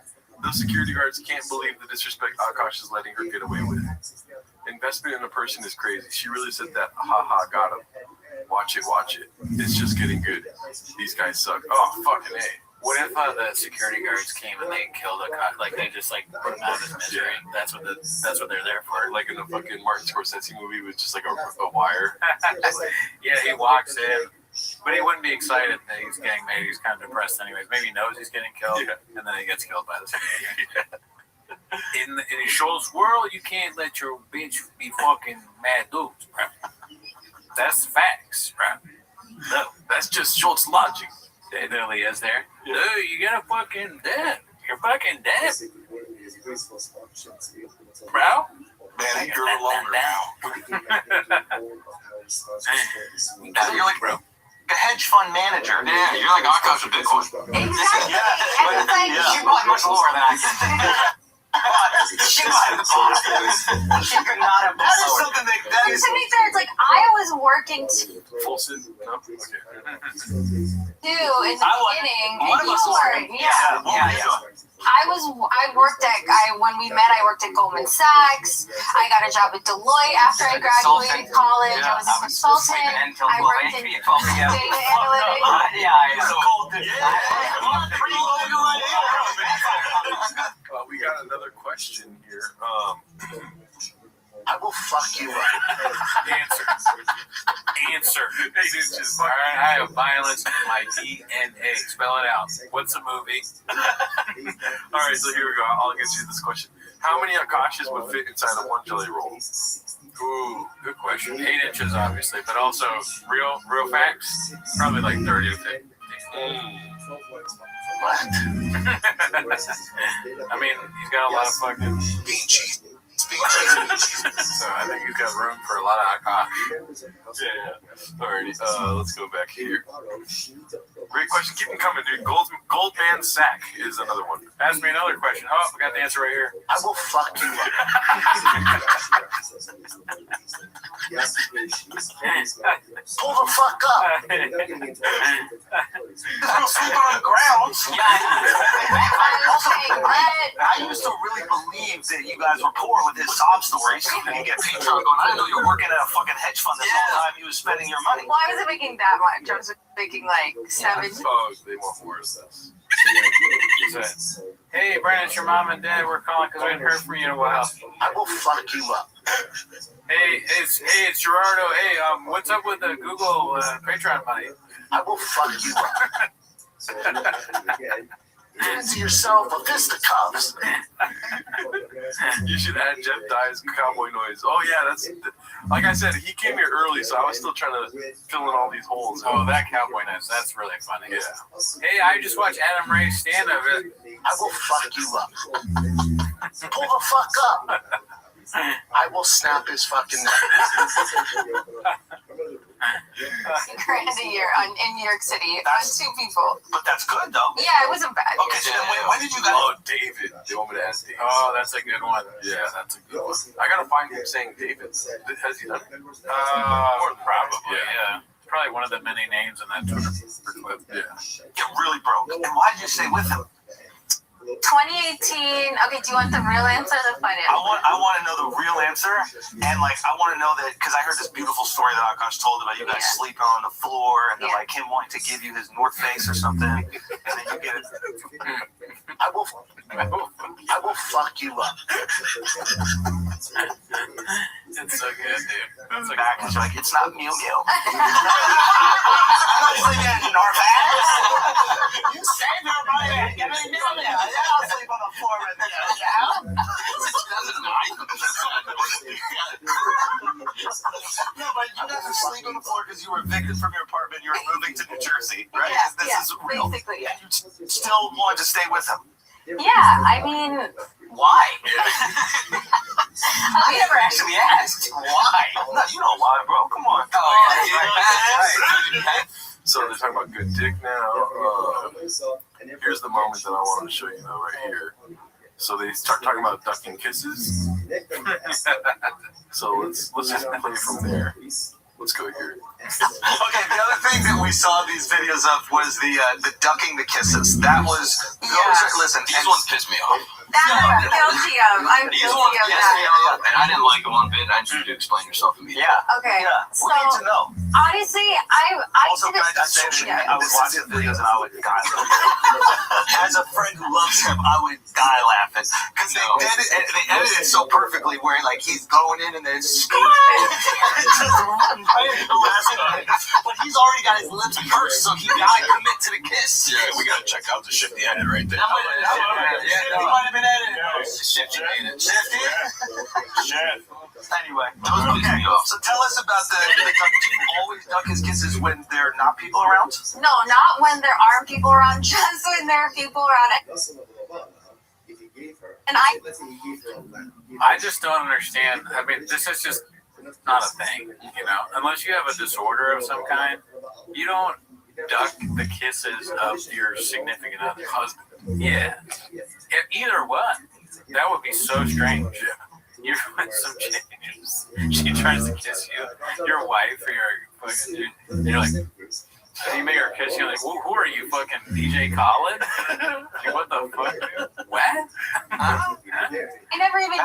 C: Those security guards can't believe the disrespect Akash is letting her get away with. Investment in a person is crazy. She really said that. Ha, got him. Watch it. It's just getting good. These guys suck. Oh, fucking A.
B: What if the security guards came and they killed a cop? Like they just like put him out of his misery.
C: Yeah.
B: That's what they're there for.
C: Like in the fucking Martin Scorsese movie with just like a wire.
B: Yeah, he walks in, but he wouldn't be excited that he's getting made. He's kind of depressed anyways. Maybe he knows he's getting killed, and then he gets killed by the security guard. In the Schultz world, you can't let your bitch be fucking mad dudes, bro. That's facts, bro.
C: No, that's just Schultz logic.
B: It really is there. Dude, you gotta fucking dead. You're fucking dead.
R: Brow? Man, you're a loner now.
F: You're like a hedge fund manager. Yeah, you're like Akash with Bitcoin.
J: Exactly. And it's like,
F: She bought much lower than I did. She might have bought. She could not have bought. That is something that is.
J: to be fair, it's like I was working
C: Full sit? No? Okay.
J: too in the beginning,
F: One
J: and
F: of us
J: you
F: was
J: weren't.
F: Yeah.
J: I worked when we met, I worked at Goldman Sachs. I got a job at Deloitte after I graduated college. I was a consultant. I worked in data
C: We got another question here.
H: I will fuck you up.
R: Answer. All right, I have violence in my DNA. Spell it out. What's a movie?
C: All right, so here we go. I'll get you this question. How many Akashas would fit inside of one jelly roll?
R: Ooh, good question. 8 inches, obviously, but also real facts. Probably like 30 to 50.
H: What?
R: I mean, he's got a lot of fucking peachy. So I think he's got room for a lot of Akash.
C: Yeah. Alrighty, let's go back here. Great question. Keep them coming, dude. Goldman Sack is another one.
R: Ask me another question. Oh, we got the answer right here.
H: I will fuck you up. Pull the fuck up.
F: I'm sleeping on the ground. I used to really believe that you guys were poor with his sob stories. And you get Patreon going, I didn't know you were working at a fucking hedge fund this whole time you was spending your money.
J: Well, I wasn't making that much. I was making like 7.
C: Oh, they want more of this.
R: Hey, Brandon, it's your mom and dad. We're calling because we haven't heard from you in a while.
H: I will fuck you up.
R: Hey, it's Gerardo. Hey, what's up with the Google Patreon money?
H: I will fuck you up. Fancy yourself a fisticuffs.
C: You should add Jeff Dye's cowboy noise. Oh yeah, that's like I said. He came here early, so I was still trying to fill in all these holes.
R: Oh, that cowboy noise. That's really funny.
C: Yeah.
R: Hey, I just watched Adam Ray's stand-up.
H: I will fuck you up. Pull the fuck up. I will snap his fucking neck.
J: $1,000 a year in New York City on 2 people.
F: But that's good, though.
J: Yeah, it wasn't bad.
F: Okay, so then when did you guys...
C: Oh, David. You want me to ask David?
R: Oh, that's a good one.
C: Yeah, that's a good one. I gotta find him saying David. Has he done it?
R: Probably, yeah. Probably one of the many names in that Twitter clip.
C: Yeah.
F: You're really broke. And why did you stay with him?
J: 2018. Okay, do you want the real answer or the fun answer?
F: I want to know the real answer, and like I want to know that because I heard this beautiful story that Akash told about you guys sleeping on the floor, and then like him wanting to give you his North Face or something, and then you get it.
H: I will fuck you up.
R: It's so good, dude.
F: That's like back, and you're like, it's not Mew Mew. I'm not sleeping in North Face. You saved her, right? Give me Mew Mew. Yeah, I'll sleep on the floor right there. Yeah. No, but you guys are sleeping on the floor because you were evicted from your apartment. You were moving to New Jersey, right?
J: Yeah,
F: this is real.
J: Basically, yeah.
F: And you still wanted to stay with him.
J: Yeah, I mean,
F: why? I never actually asked why. No, you know why, bro. Come on. Right.
C: So they're talking about good dick now. Here's the moment that I wanted to show you though, right here. So they start talking about ducking kisses. So let's just play from there. Let's go here.
F: Okay, the other thing that we saw these videos of was the ducking the kisses. That was listen, these ones pissed me off.
J: That I'm guilty of. I'm guilty of that.
F: And I didn't like them one bit. I just need you to explain yourself immediately. Yeah.
J: Okay.
F: Yeah.
J: So,
F: we need to know.
J: Honestly, I
F: also, can I just say that I would watch the videos and I would die laughing. As a friend who loves him, I would die laughing. Because they edited it so perfectly where like he's going in and then just run right into the last one. But he's already got his lips pursed, so he gotta commit to the kiss.
C: Yeah, we gotta check out the Shifty edit right there.
F: Shifty might have been edited. Shifty made it. Shifty? Anyway, okay. So tell us about the duck. Do you always duck his kisses when there are not people around?
J: No, not when there aren't people around, just when there are people around.
E: If he gave her
J: And
R: I just don't understand. I mean, this is just not a thing, you know. Unless you have a disorder of some kind, you don't duck the kisses of your significant other, husband. Yeah, either one. That would be so strange. You're with some chick, she tries to kiss you, your wife or your fucking dude, and you're like, you make her kiss you, like, who are you, fucking DJ Khaled? Like, what the fuck, dude? What?
J: I never even.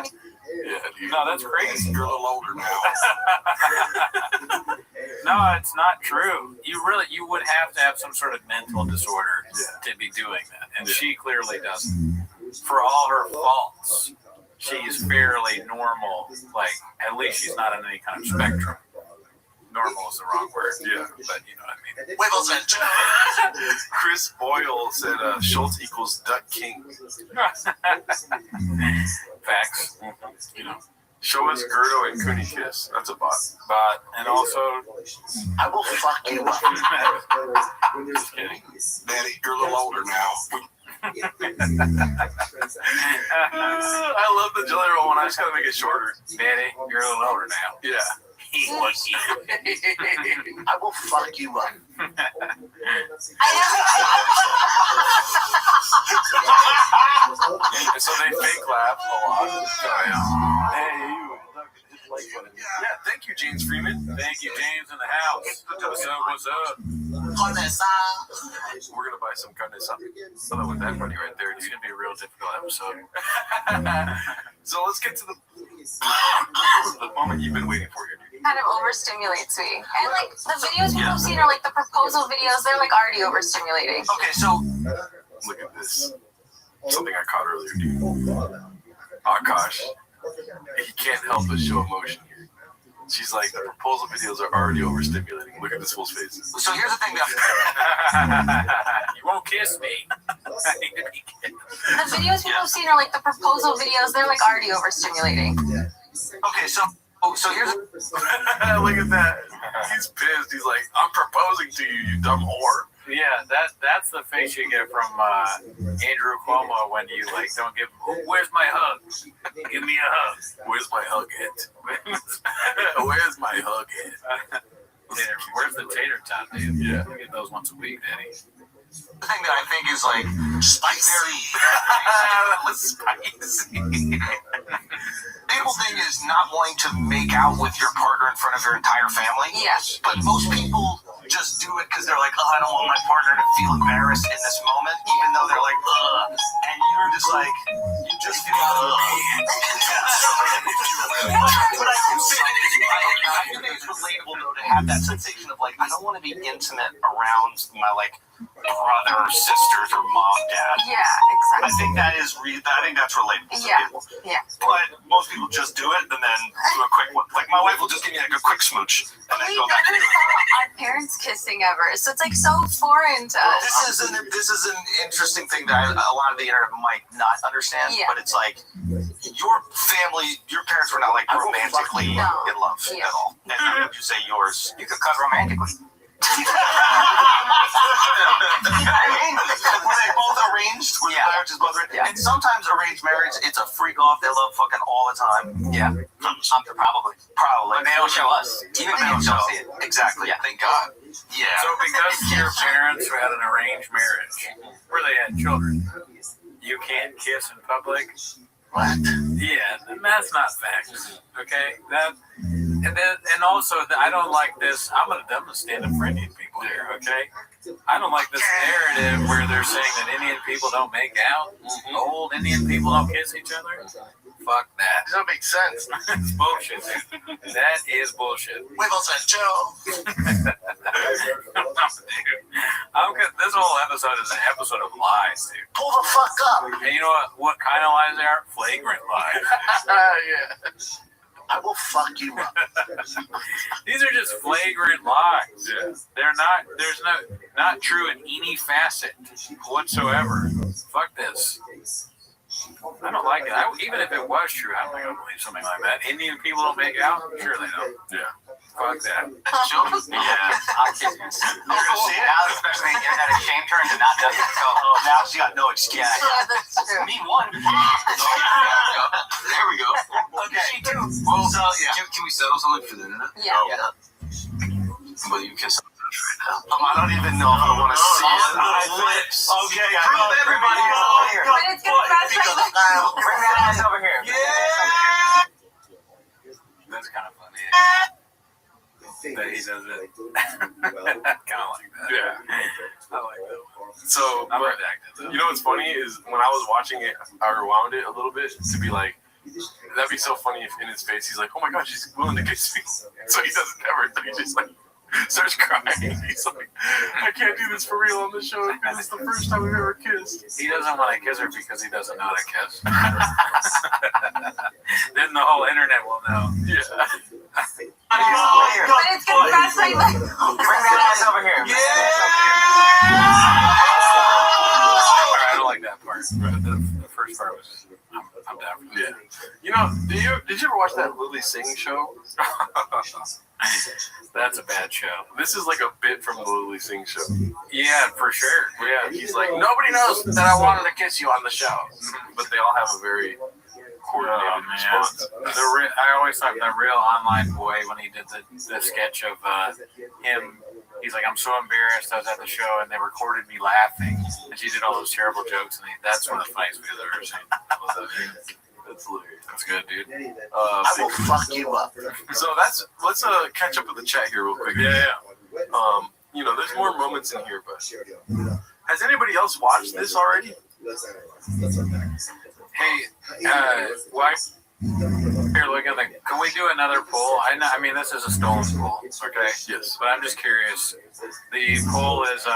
L: Yeah, no, that's crazy. You're a little older now.
R: No, it's not true. You would have to have some sort of mental disorder to be doing that, and she clearly doesn't. For all her faults, she's fairly normal. Like, at least she's not on any kind of spectrum. Normal is the wrong word. Yeah, but you know what I mean.
O: Wait, listen.
C: Chris Boyle said Schultz equals Duck King.
R: Facts.
C: You know, show us Gerdo and Cooney kiss. That's a bot.
R: And also,
H: I will fuck you up.
C: Just kidding. Daddy, you're a little older now. I love the jelly roll one. I just gotta make it shorter.
R: Daddy, you're a little older now.
C: Yeah.
H: I will fuck you up.
C: And so they fake laugh a lot. Hey, you. Yeah, thank you, James Freeman.
R: Thank you, James, in the house. What's up?
C: We're gonna buy some carne asada. Oh, with that money right there,
R: It's gonna be a real difficult episode.
C: So let's get to the moment you've been waiting for here.
J: Kind of overstimulates me. And like the videos people have seen are like the proposal videos, they're like already overstimulating.
O: Okay, so
C: Look at this. Something I caught earlier, dude. Akash, he can't help but show emotion here. She's like, the proposal videos are already overstimulating. Look at this fool's face.
O: so here's the thing that
R: You won't kiss me.
J: The videos people have seen are like the proposal videos, they're like already overstimulating.
O: okay, so here's
C: Look at that. He's pissed. He's like, I'm proposing to you, you dumb whore.
R: Yeah, that's the face you get from Andrew Cuomo when you like don't give. Where's my hug? Give me a hug.
C: Where's my hug at? Where's my hug at?
R: Where's the tater tot, dude?
C: Yeah.
R: We get those once a week, Daddy.
O: the thing that I think is like spicy. People thing is not wanting to make out with your partner in front of your entire family.
J: Yes.
O: But most people just do it because they're like, oh, I don't want my partner to feel embarrassed in this moment, even though they're like, ugh. And you're just like, you just feel ugh. But I think it's relatable though to have that sensation of like, I don't want to be intimate around my like brother, sisters, or mom, dad.
J: Yeah, exactly.
O: I think that is I think that's relatable to people.
J: Yeah.
O: But most people just do it and then do a quick one. Like my wife will just give me like a quick smooch and then go back to doing it.
J: Our parents kissing ever, so it's like so foreign to us.
O: This is an interesting thing that a lot of the internet might not understand, but it's like your family, your parents were not like romantically in love at all. And how would you say yours? You could cut romantically. Were they both arranged? Were the marriages both arranged? And sometimes arranged marriage, it's a freak off. They love fucking all the time. Yeah. Probably. But they don't show us. Even they don't show us it. Exactly. Yeah. Thank God. Yeah.
R: So because your parents had an arranged marriage where they had children, you can't kiss in public?
O: What?
R: Yeah, that's not facts. Okay? And also, I don't like this. I'm gonna stand up for Indian people here, okay? I don't like this narrative where they're saying that Indian people don't make out. Old Indian people don't kiss each other. Fuck that.
O: Does that make sense?
R: It's bullshit, dude. That is bullshit.
O: Wiggles and Joe.
R: Dude, this whole episode is an episode of lies, dude.
O: Pull the fuck up.
R: And you know what kind of lies they are? Flagrant lies.
O: Yeah. I will fuck you up.
R: These are just flagrant lies. Yeah. There's not true in any facet whatsoever. Fuck this. I don't like it. Even if it was true, I don't think I believe something like that. Indian people don't make out? Sure they don't.
C: Yeah.
R: Fuck that.
P: Yeah. I'll kiss you. Now, especially the internet has shamed her into not doing it. So now she got no excuse.
S: Yeah, that's true.
P: Me one. There we go. Okay. She too. Well, so, yeah.
N: Can we settle something for the internet?
S: Yeah.
N: Well, you kiss on the touch right now.
O: I don't even know if I want to see it.
P: Lips.
O: Okay, I
P: Prove
O: know.
P: everybody over here.
S: But it's gonna crash my leg.
P: Bring that ass over here.
R: That's kind of funny. That he does it. Kind of like that.
C: Yeah.
R: I like that one.
C: So,
R: I'm
C: but,
R: redacted though.
C: you know what's funny is when I was watching it, I rewound it a little bit to be like, that'd be so funny if in his face he's like, oh my god, she's willing to kiss me. So he doesn't ever, he just like starts crying. He's like, I can't do this for real on the show because it's the first time we've ever kissed.
R: He doesn't want to kiss her because he doesn't know how to kiss. Then the whole internet will know.
C: Yeah.
S: But it's gonna crash my leg.
P: Bring that ass over here.
R: I don't like that part. The first part was just, I'm down for that.
C: Yeah. You know, did you ever watch that Lily Singh show?
R: That's a bad show.
C: This is like a bit from the Lily Singh show.
R: Yeah, for sure.
C: Yeah, he's like, nobody knows that I wanted to kiss you on the show. But they all have a very coordinated response.
R: I always thought the real online boy when he did the sketch of him. He's like, I'm so embarrassed. I was at the show and they recorded me laughing, and she did all those terrible jokes, and that's one of the funniest videos I've ever seen.
C: That's hilarious.
R: That's good, dude.
O: I will fuck you up.
C: So let's catch up with the chat here real quick.
R: Yeah.
C: You know, there's more moments in here, but has anybody else watched this already?
R: Hey, why? Here, look at the. Can we do another poll? I mean, this is a stolen poll, okay?
C: Yes.
R: But I'm just curious. The poll is,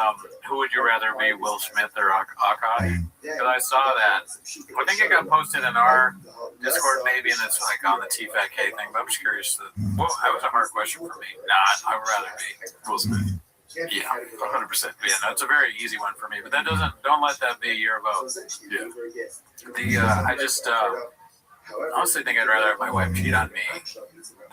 R: who would you rather be, Will Smith or Akash? Because I saw that. I think it got posted in our Discord maybe, and it's like on the TFAK thing. But I'm just curious. Well, that was a hard question for me. Nah, I'd rather be
C: Will Smith.
R: Yeah, 100%. Yeah, no, it's a very easy one for me. But that don't let that be your vote.
C: Yeah.
R: I honestly think I'd rather have my wife cheat on me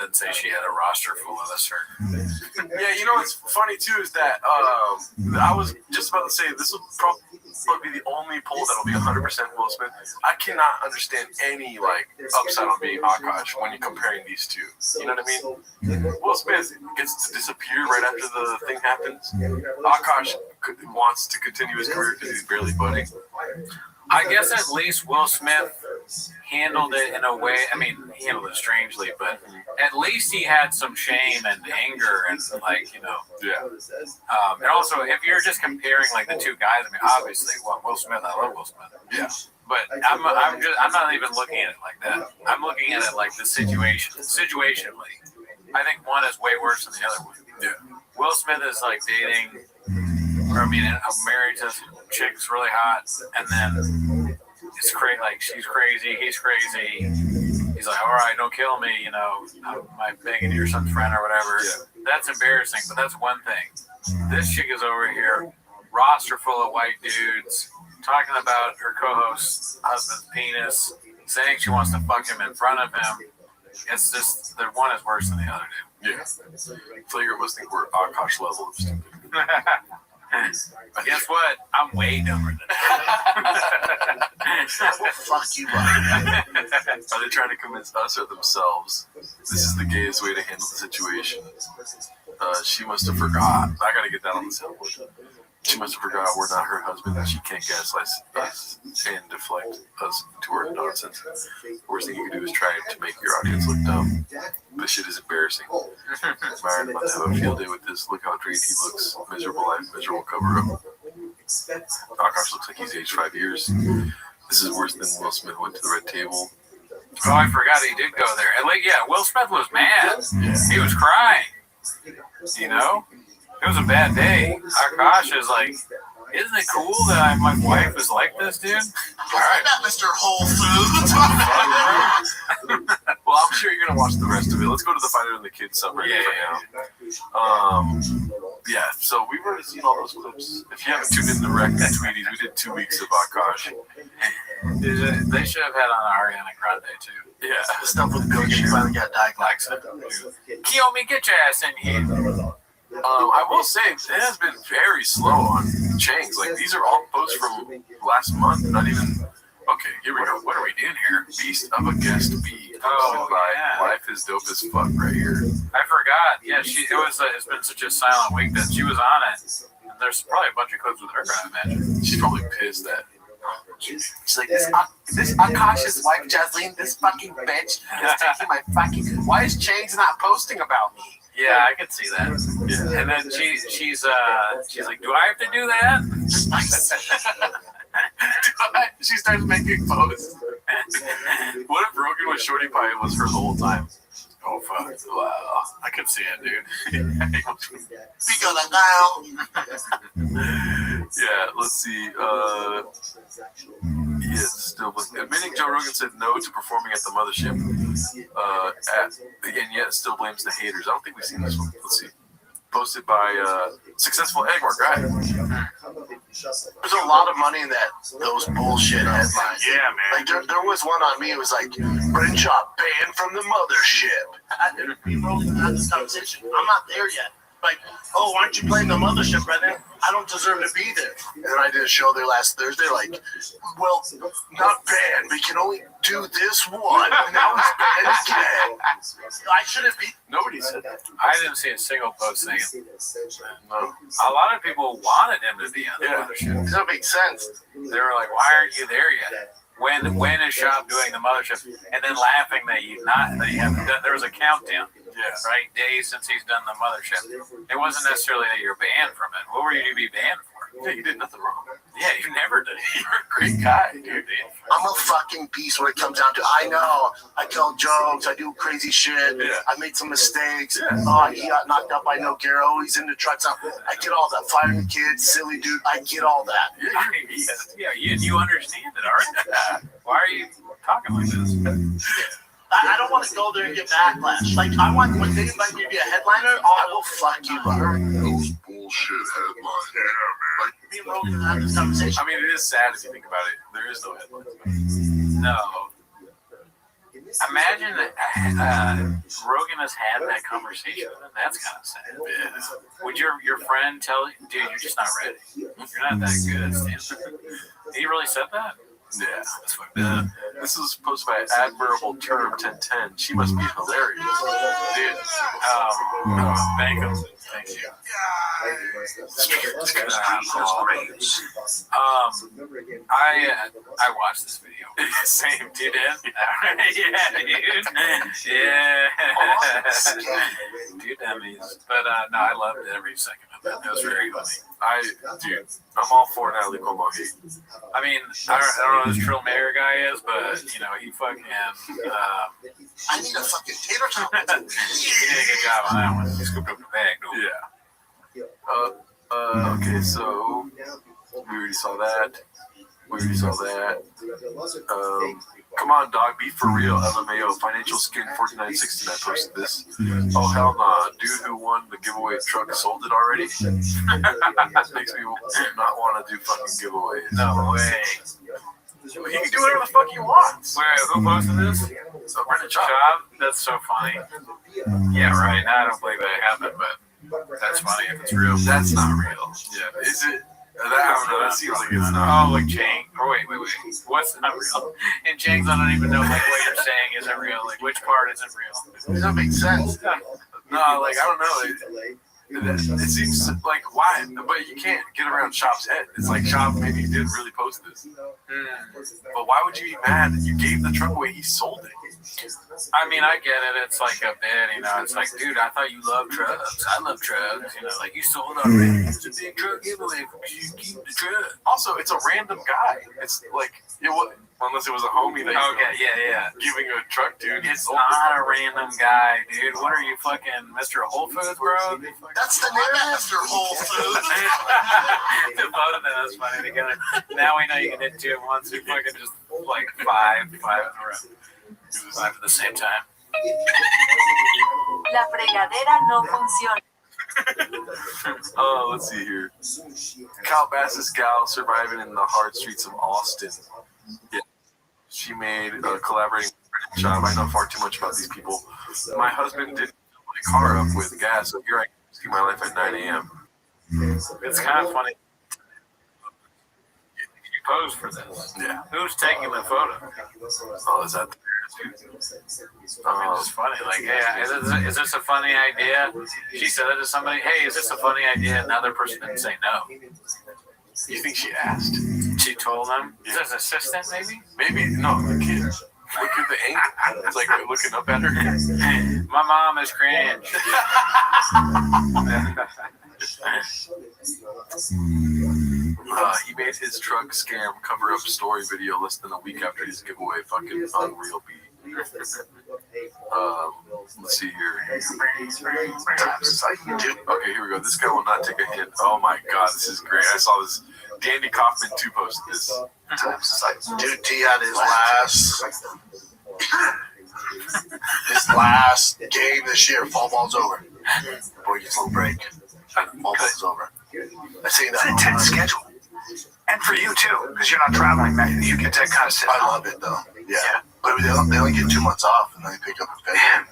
R: than say she had a roster full of a certain.
C: Yeah, you know what's funny too is that I was just about to say this will probably be the only poll that'll be 100% Will Smith. I cannot understand any like upside on being Akash when you're comparing these two. You know what I mean? Will Smith gets to disappear right after the thing happens. Akash wants to continue his career because he's barely budding.
R: I guess at least Will Smith handled it in a way. I mean, he handled it strangely, but at least he had some shame and anger and like, you know.
C: Yeah.
R: And also, if you're just comparing like the two guys, I mean, obviously, Will Smith, I love Will Smith.
C: Yeah.
R: But I'm not even looking at it like that. I'm looking at it like the situationally. I think one is way worse than the other one.
C: Yeah.
R: Will Smith is like dating, or I mean, married to chick's really hot, and then it's crazy. Like she's crazy, he's crazy. He's like, all right, don't kill me. You know, I'm begging your son's friend or whatever. Yeah. That's embarrassing, but that's one thing. This chick is over here, roster full of white dudes, talking about her co-host's husband's penis, saying she wants to fuck him in front of him. It's just the one is worse than the other dude.
C: Yeah. Flagrant must think we're Akash level of stupid.
R: Guess what? I'm way dumber than that.
O: Fuck you up.
C: Are they trying to convince us or themselves this is the gayest way to handle the situation? She must have forgot. I gotta get that on the soundboard. She must have forgot we're not her husband and she can't gaslight us and deflect us to her nonsense. The worst thing you can do is try to make your audience look dumb. This shit is embarrassing. Myron about to have a field day with this. Look how drained he looks. Miserable life, miserable cover up. Akash looks like he's aged 5 years. This is worse than Will Smith went to the red table.
R: Oh, I forgot he did go there. And like, yeah, Will Smith was mad. He was crying. You know? It was a bad day. Akash is like, isn't it cool that my wife is like this, dude?
O: All right, Mr. Whole Foods.
C: Well, I'm sure you're gonna watch the rest of it. Let's go to the Fighter and the Kids subreddit for now. Yeah. So we've already seen all those clips. If you haven't tuned in the Rec and Tweeties, we did 2 weeks of Akash.
R: They should have had on Ariana Grande too.
O: Yeah, stuff with Bill Gates finally got diagnosed.
R: Kiyomi, get your ass in here.
C: I will say it has been very slow on chains. Like these are all posts from last month. Not even. Okay, here we go.
R: What are we doing here?
C: Beast of a guest bee.
R: Oh, yeah.
C: Life is dope as fuck right here.
R: I forgot. Yeah, it's been such a silent week that she was on it. And there's probably a bunch of clips with her, I imagine.
C: She's probably pissed that.
H: She's like, this unconscious wife, Jasleen, this fucking bitch is taking my fucking. Why is Chains not posting about me?
R: Yeah, I can see that. Yeah. And then she's like, do I have to do that?
C: She starts making posts. What if Rogan was Shorty Pie was her the whole time? Oh fuck! Wow, I could see it, dude. Yeah, let's see. Yeah, still admitting Joe Rogan said no to performing at the mothership, and yet still blames the haters. I don't think we've seen this one. Let's see. Posted by successful Eggmark, right?
O: There's a lot of money in those bullshit headlines.
C: Yeah, man.
O: Like there was one on me. It was like Brenshaw banned from the mothership. I didn't have this conversation. I'm not there yet. Like, oh, aren't you playing the mothership right now? I don't deserve to be there. And then I did a show there last Thursday. Like, well, not banned. We can only do this one. Now it's banned again. I shouldn't be.
C: Nobody said that.
R: I didn't see a single post saying it. No. A lot of people wanted him to be on the mothership.
O: Does that make sense?
R: They were like, why aren't you there yet? When is Shop doing the mothership? And then laughing that you haven't done. There was a countdown. Yeah. Right? Days since he's done the mothership. It wasn't necessarily that you're banned from it. What were you to be banned for?
C: Yeah, you did nothing wrong.
R: Yeah, you never did.
C: You're a great guy, dude.
O: I'm a fucking beast when it comes down to I know. I tell jokes. I do crazy shit. Yeah. I made some mistakes. Yeah. Oh, he got knocked up by No Garo. He's in the trucks. I get all that. Firing the kids, silly dude. I get all that.
R: You understand it, aren't you? Why are you talking like this?
O: I don't want to go there and get backlash. Like, I want, when they invite me to be a headliner, I will fuck you up.
C: Those bullshit headlines. Yeah, man.
O: Like, me and Rogan had this conversation.
R: I mean, it is sad if you think about it. There is no headlines. No. Imagine Rogan has had that conversation. That's kind of sad. Yeah. Would your friend tell you, dude, you're just not ready? You're not that good, Stan. He really said that?
C: Yeah, that's fucked up. This is posted by Admirable Term 1010. She must be hilarious.
R: Dude, thank him. Thank you. I watched this video. Same, you did? Yeah, dude. Yeah. Dude, dummies. But no, I loved every second of it. It was very funny.
C: I'm all for Natalie Como hate.
R: I mean, I don't know who this Trill Mayer guy is, but you know, he fucking
O: I need a fucking tater tot.
R: He did a good job on that one. He scooped up the bag, dude.
C: Yeah. Okay, so we already saw that. Come on, dog, be for real. LMAO, Financial Skin 4969 posted this. Oh, hell nah. Dude who won the giveaway truck sold it already? That makes me not want to do fucking giveaways.
R: No way.
C: He can do whatever the fuck he wants.
R: Wait, who posted this?
C: Brendan Job.
R: That's so funny. Yeah, right. Now I don't believe that happened, but that's funny if it's real.
C: That's not real. Yeah, is it? I don't know. That seems like it's not.
R: Oh, like Chang. Or wait. What's not real? In Chang's, I don't even know like what you're saying isn't real. Like which part isn't real?
O: Does that make sense?
C: No, like I don't know. It seems like why, but you can't get around Shop's head. It's like Shop maybe didn't really post this, but why would you be mad that you gave the truck away? He sold it.
R: I mean, I get it. It's like a bit, you know. It's like, dude, I thought you loved trucks. I love trucks. You know, like you sold already. It's a big truck giveaway. You keep the truck.
C: Also, it's a random guy. It's like unless it was a homie that giving a truck to.
R: It's not a random guy, dude. What are you, fucking Mr. Whole Foods, bro?
O: That's the name, Mr. Whole Foods.
R: The both of them is funny together. Now we know you can hit two at once. You fucking just like five in a row. Five at the same time.
T: La fregadera no funciona.
C: Oh, let's see here. Calabasas gal surviving in the hard streets of Austin. Yeah. she made a collaborating job. I know far too much about these people. My husband didn't fill my car up with gas, so here I see my life at 9 a.m.
R: It's kind of funny. You posed for this.
C: Yeah.
R: Who's taking the photo?
C: Oh, is that?
R: I mean, it's funny. Like, hey, is this a funny idea? She said it to somebody. Hey, is this a funny idea? Another person didn't say no.
C: You think she asked?
R: She told him. Is this assistant, maybe?
C: Maybe. No, the kid. Look at the ink. It's like looking up at her.
R: My mom is cringe.
C: He made his truck scam cover-up story video less than a week after his giveaway. Fucking unreal beat. Let's see here. Okay, here we go. This guy will not take a hit. Oh my god, this is great. I saw this. Danny Kaufman too posted this.
O: Dude, T had his last game this year. Fall ball's over. Boy gets a little break. Fall ball's over. I see that.
F: It's an intense schedule. And for you too, because you're not traveling, man. You get to kind of sit.
O: I love it though. Yeah. But they only get 2 months off, and then they pick up in February.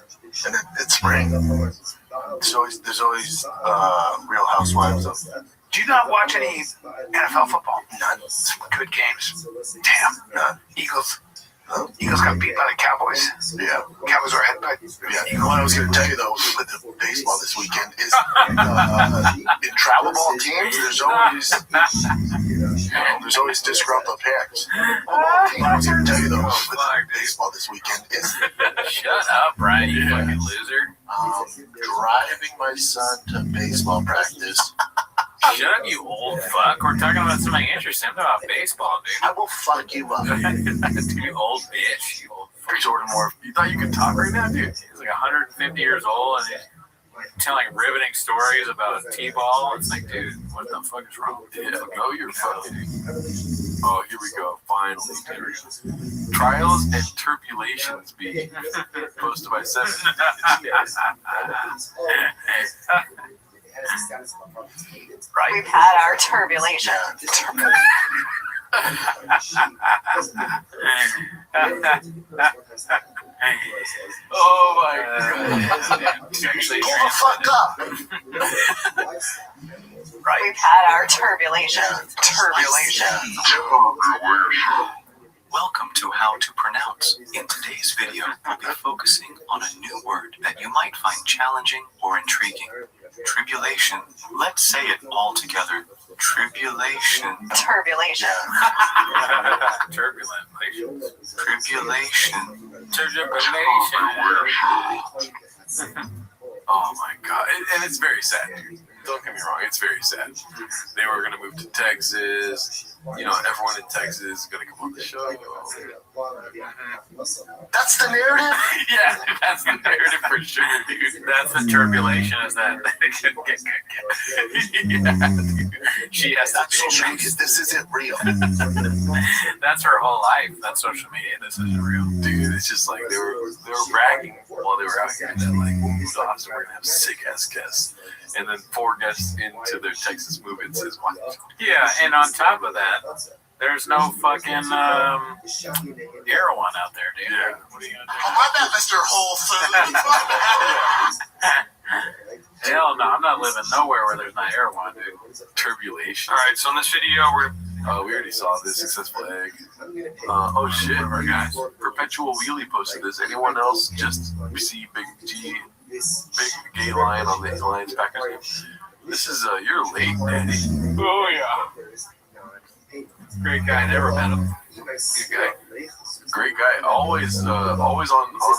O: And then it's spring. There's always Real Housewives of.
F: Do you not watch any NFL football? None. Some good games. Damn.
O: None.
F: Eagles. Eagles got beat by the Cowboys.
O: Yeah.
F: Cowboys were ahead by.
O: Yeah. What I was going to tell you though with the baseball this weekend is in travel ball teams, there's always disgruntled parents. What I was going to tell you though with baseball this weekend is.
R: Shut up, Brian, you fucking loser.
O: Driving my son to baseball practice.
R: Shut up, you old fuck. We're talking about something interesting. I'm talking about baseball, dude.
O: I will fuck you up.
R: Dude, you old bitch. You old fuck.
C: Jordan Moore. You thought you could talk right now, dude?
R: He's like 150 years old and he's telling riveting stories about a T-ball. It's like, dude, what the fuck is wrong with you?
C: Yeah, know your fucking. Oh, here we go. Finally. Here we go. Trials and Turbulations be posted by 7.
S: Right. We've had our turbulation.
C: Oh my god.
O: Actually, pull the fuck up.
S: Right. We've had our turbulation.
F: Welcome to How to Pronounce. In today's video, we'll be focusing on a new word that you might find challenging or intriguing. Tribulation. Let's say it all together. Tribulation.
S: Turbulation.
R: Turbulent.
F: Tribulation.
C: Oh my god. And it's very sad, dude. Don't get me wrong, it's very sad. They were going to move to Texas. You know, everyone in Texas is going to come on the show.
O: That's the narrative?
R: Yeah, that's the narrative for sure, dude. That's the turbulation, is that she has to
O: social media. This isn't real.
R: That's her whole life. That's social media. This isn't real.
C: Dude, it's just like they were bragging while they were out here that like we'll move to Austin, we're gonna have sick ass guests. And then 4 guests into their Texas move, it says what?
R: Yeah, and on top of that, there's no fucking heroin out there, dude.
C: Yeah.
R: What are you gonna do?
O: How about that, Mr. Whole Food?
R: Hell no, I'm not living nowhere where there's not heroin, dude.
C: Turbulation.
L: All right, so in this video,
C: we already saw this successful egg. Oh shit, guys. Perpetual Wheelie posted this. Anyone else just see Big Gay Lion on the Lions Packers game? This is you're late, Daddy.
R: Oh yeah. Great guy, never met him.
C: Good guy. Great guy. Always on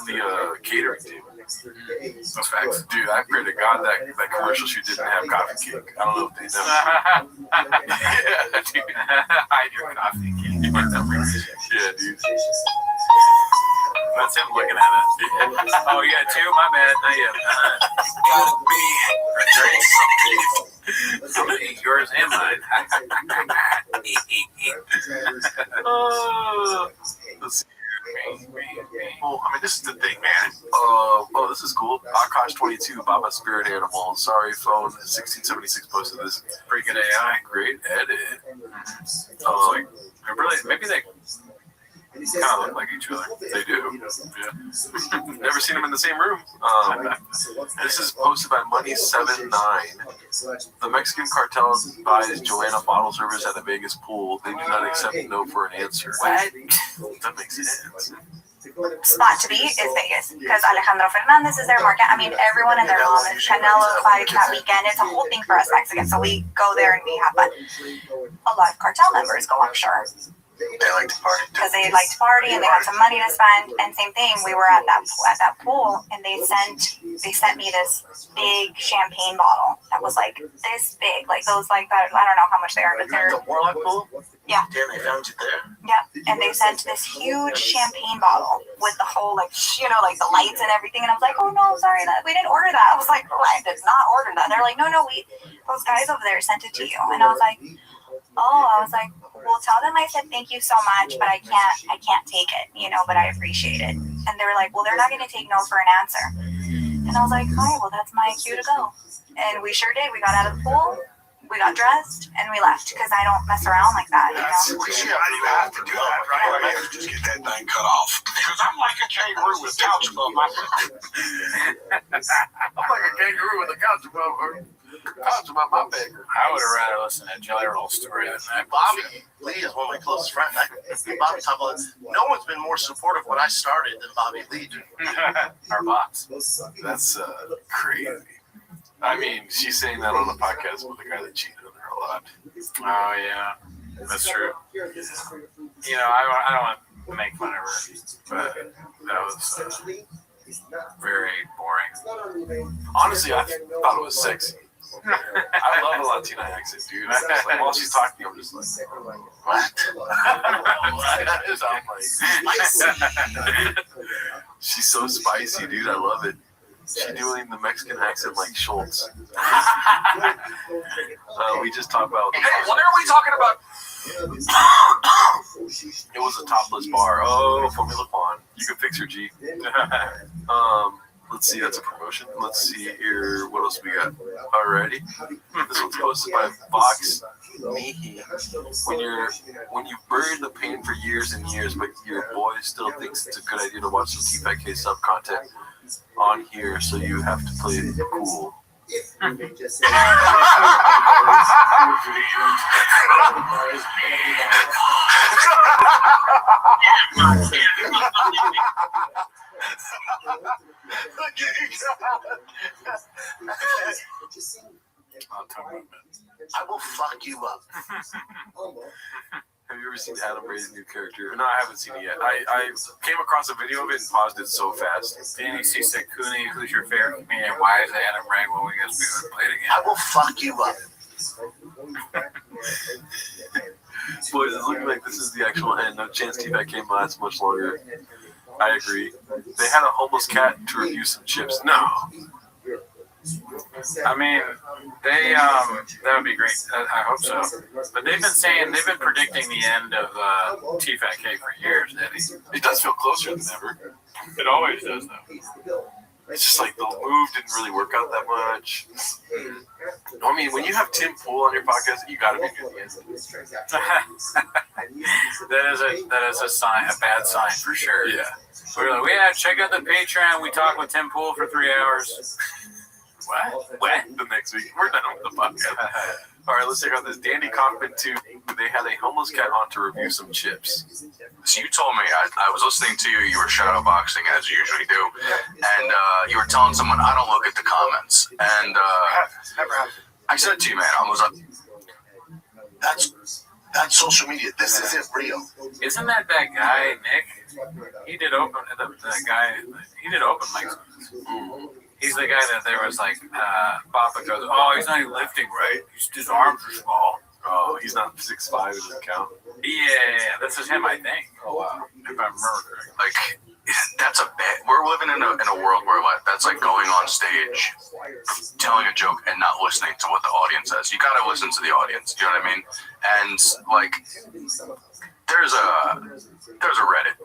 C: the catering table. That's facts. Dude, I pray to God that commercial shoot didn't have coffee cake. I don't know if they know.
R: Yeah, dude. I do coffee cake.
C: Yeah, dude.
R: That's him looking at it. Oh, you got 2? My bad. Not yet. Gotta be yours and mine.
C: Let's see. Well, I mean, this is the thing, man. This is cool. Akash 22, Baba Spirit Animal. Sorry, phone 1676 posted this.
R: Pretty good AI.
C: Great edit.
R: Like, really, maybe they kind of look like each other.
C: They do. Yeah. Never seen them in the same room. This is posted by Money79. The Mexican cartel buys Joanna bottle service at a Vegas pool. They do not accept no for an answer.
R: What?
C: That makes sense.
M: Spot to be is Vegas because Alejandro Fernandez is their market. I mean, everyone and their mom, and Canelo fights that weekend. It's a whole thing for us Mexicans, so we go there and we have fun. A lot of cartel members go, I'm sure.
H: They like to party
M: because they like to party and they had some money to spend. And same thing, we were at that pool, and they sent me this big champagne bottle that was like this big, like those like that. I don't know how much they are, but they're
H: the Warlock pool.
M: Yeah.
H: Damn, they found you there.
M: Yep. And they sent this huge champagne bottle with the whole like like the lights and everything. And I was like, oh no, sorry, that we didn't order that. I was like, oh, I did not order that. They're like, no, those guys over there sent it to you. And I was like, well, tell them I said thank you so much, but I can't take it, but I appreciate it. And they were like, well, they're not going to take no for an answer. And I was like, all right, well, that's my cue to go. And we sure did. We got out of the pool, we got dressed, and we left because I don't mess around like that.
P: You have to do that, right? I just get that thing cut off. Because I'm like a kangaroo with a couch above my back.
R: I'm like a kangaroo with a couch above her. About my baker. I would have rather listened to Jelly Roll story than that.
H: Bobby Lee is one of my closest friends. Bobby talked about no one's been more supportive of what I started than Bobby Lee.
R: Our boss.
C: That's crazy. I mean, she's saying that on the podcast with the guy that cheated on her a lot.
R: Oh yeah, that's true. I don't want to make fun of her, but that was very boring.
C: Honestly, I thought it was sexy. I love a Latina accent, dude. Like, while she's talking, I'm just like, what? I'm like, she's so spicy, dude. I love it. She's doing the Mexican accent like Schultz. We just talked about.
L: Hey, what are we talking about?
C: It was a topless bar. Oh, Formula One. You can fix your G. Let's see, that's a promotion. Let's see here. What else we got? Alrighty. This one's posted by Vox Mihi. When you've buried the pain for years and years, but your boy still thinks it's a good idea to watch some T5K sub content on here, so you have to play it cool.
H: I will fuck you up.
C: Have you ever seen Adam Ray's new character? No, I haven't seen it yet. I came across a video of it and paused it so fast.
R: Danny C. said, Cooney, who's your favorite comedian? Why is it Adam Ray? Well, we guess we would play it again.
H: I will fuck you up.
C: Boys, it's looking like this is the actual end. No chance T-Back lasts much longer. I agree. They had a homeless cat to review some chips. No.
R: I mean, that would be great. I hope so. But they've been predicting the end of T-Fat-K for years, Eddie.
C: It does feel closer than ever.
R: It always does, though.
C: It's just like the move didn't really work out that much. I mean, when you have Tim Pool on your podcast, you got to be near the end.
R: That is a sign, a bad sign for sure.
C: Yeah.
R: We're like, check out the Patreon. We talk with Tim Pool for 3 hours. What?
C: The next week, we're done with the podcast. All right, let's check out this. Danny Kaufman, too. They had a homeless cat on to review some chips.
U: So you told me, I was listening to you, you were shadowboxing as you usually do, and you were telling someone, I don't look at the comments. And I said to you, man, I was like,
H: that's social media. This isn't real.
R: Isn't that guy, Nick? He did open mics. He's the guy that there was like, Papa goes, oh, he's not even lifting right. His arms are small.
C: Oh, he's not 6'5", it doesn't count.
R: Yeah, this is him, I think. Oh, wow. If I remember correctly.
U: Like, that's a bit. We're living in a world where that's like going on stage, telling a joke, and not listening to what the audience says. You gotta listen to the audience. You know what I mean? And like, there's a Reddit.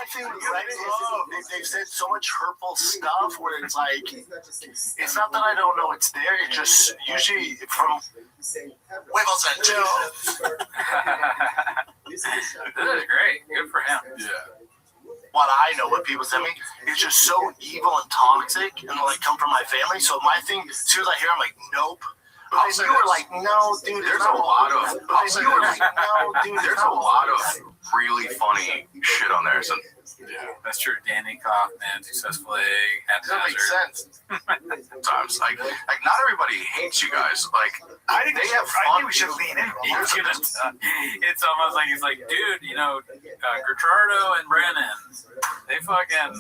H: I think Reddit they've said so much hurtful stuff where it's like, it's not that I don't know it's there, it just usually from Wiggles and Joe.
R: This is great. Good for him.
H: Yeah. What I know, what people send me, is just so evil and toxic, and like come from my family. So my thing, as soon as I hear, I'm like, nope. But then you were like, no, dude.
U: There's a lot of.
H: You were like, no, dude.
U: There's a lot of really funny shit on there. So
R: yeah, that's true. Danny Kaufman, successfully.
H: That makes sense.
U: Sometimes, like not everybody hates you guys. Like,
P: I think
U: they have fun.
P: I think we should lean in.
R: It's almost like he's like, dude, you know, Gertrudo and Brennan, they fucking.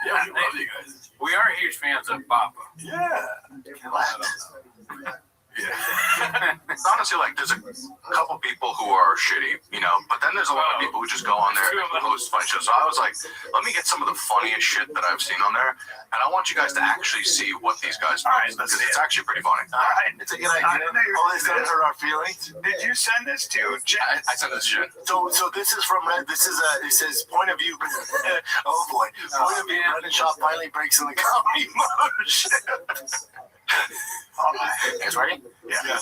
C: Yeah, we love you guys.
R: We are huge fans of Papa.
C: Yeah.
U: Yeah. It's honestly like there's a couple people who are shitty, you know, but then there's a lot of people who just go on there and post funny shit. So I was like, let me get some of the funniest shit that I've seen on there, and I want you guys to actually see what these guys post because it's actually pretty funny.
H: It's a good idea. Oh, they sent her our feelings.
P: Did you send this to Jen?
U: I sent this shit.
H: So this is from Red. This is it says point of view. Oh boy, point of view. Brennan Shaw finally breaks in the comedy mode. You guys ready?
C: Yeah.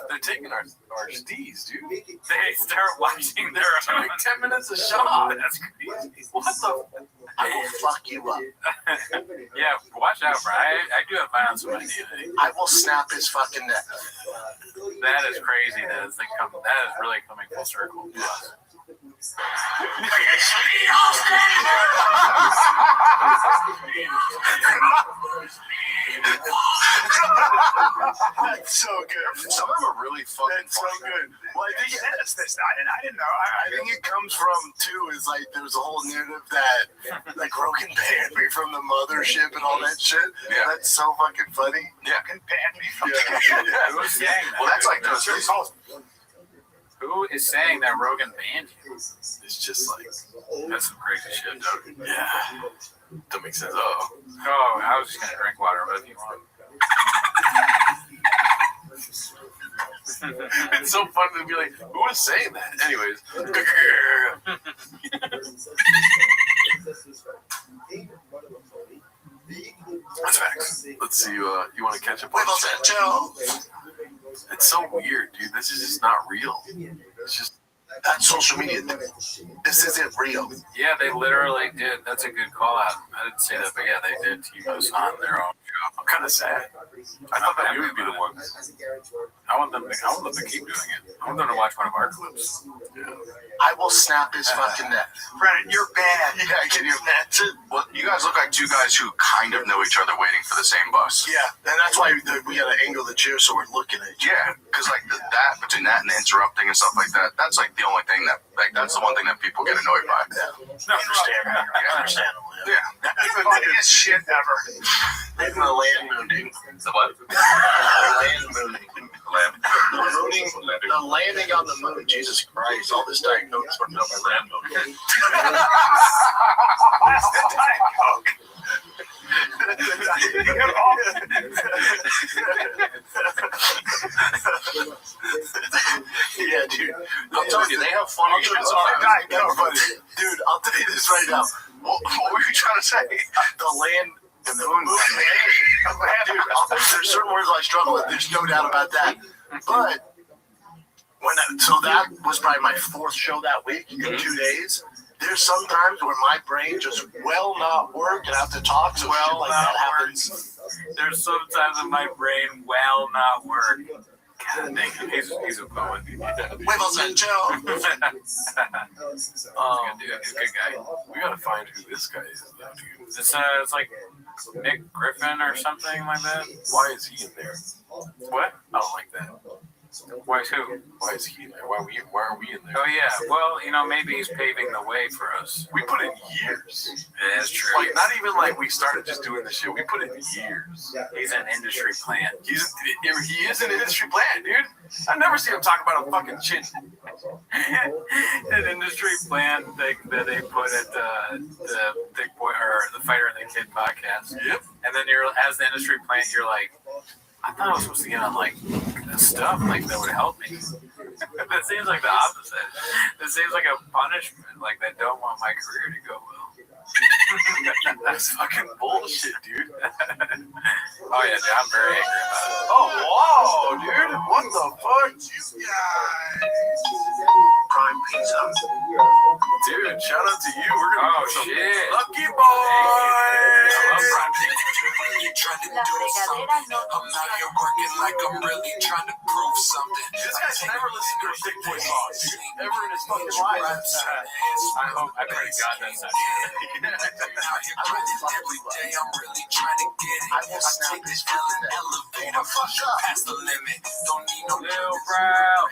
C: They're taking our steez, dude.
R: They start watching their
C: like 10 minutes a shot.
R: That's crazy.
C: What the?
H: I will fuck you up.
R: Yeah, watch out, bro. I do have violence in my DNA.
H: I will snap his fucking neck.
R: That is crazy. That is really coming full circle.
H: That's so good.
U: Some of them are really fucking
H: That's so good. Well, I think
P: I didn't know.
H: I think it comes from too is like there's a whole narrative that like Rogan banned me from the mothership and all that shit.
U: Yeah.
H: That's so fucking funny.
U: Yeah.
P: Banned me from
R: Who's saying that?
U: Well, that's like those.
R: Who is saying that Rogan banned you?
C: It's just like
R: That's some crazy shit, Doug.
C: yeah. Don't make sense.
R: Oh, I was just gonna drink water, but if you want.
C: It's so fun to be like, who was saying that? Anyways. That's facts. Let's see. You want to catch up on chat? It's so weird, dude. This is just not real. It's just
H: That's social media. This isn't real.
R: Yeah, they literally did. That's a good call out. I didn't say that, but yeah, they did team us on their own show.
C: I'm kind of sad. I thought that you would be the ones.
R: I want them to keep doing it. I want them to watch one of our clips.
C: Yeah.
H: I will snap his fucking neck.
P: Brennan, you're bad.
H: Yeah, can you imagine?
U: Well, you guys look like two guys who kind of know each other waiting for the same bus.
H: Yeah, and that's why we got to angle the chair so we're looking at each other.
U: Yeah, because like that between that and the interrupting and stuff like that, that's like the only thing that that's the one thing that people get annoyed by.
H: Understandable. Understandable.
U: Yeah.
P: That's the funniest shit ever.
H: Even the land mooning.
U: The what?
H: Land mooning. The landing on the moon. Jesus Christ! All this Diet Coke is fucking up my land mooning.
P: That's the Diet Coke.
H: Yeah, dude.
U: I'm telling you, they have funny shit.
H: Dude, I'll tell you this right now.
U: What were you trying to say?
H: The moon. Dude, there's certain words I struggle with. There's no doubt about that. But so that was probably my fourth show that week in 2 days. There's some times where my brain just will not work and I have to talk, so shit like that happens.
R: There's sometimes in my brain will not work. God dang it. He's a poet.
H: Wiggles and Joe.
R: He's a good guy.
C: We gotta find who this guy is, though, dude.
R: It's like Nick Griffin or something like that.
C: Why is he in there?
R: What?
C: I don't like that.
R: Why who?
C: Why is he in there? Why are we in there?
R: Oh yeah. Well, maybe he's paving the way for us.
C: We put in years.
R: Yeah, that's true.
C: Like, not even like we started just doing this shit. We put in years.
R: He's an industry plant.
C: He is an industry plant, dude. I've never seen him talk about a fucking chin.
R: An industry plant that they put at the Big Boy or the Fighter and the Kid podcast.
C: Yep.
R: And then as the industry plant, you're like, I thought I was supposed to get on like stuff like that would help me. That seems like the opposite. This seems like a punishment. Like they don't want my career to go well.
C: That's fucking bullshit, dude.
R: Oh yeah, dude, I'm very angry about it.
C: Oh wow, dude. What the fuck?
H: Prime pizza.
C: Dude, shout out to you. We're gonna
R: Oh
C: put some
R: shit.
C: Lucky boy.
T: La fregadera no
K: I'm out here working like I'm really trying to prove something.
C: This guy's never listened to a Thick Boy song, dude. Ever in his fucking life.
R: I pray to God that's not true.
K: Out here grinding every day, I'm really trying to get it. I take this feeling elevator, past the limit. Don't need no
R: Lil Brown.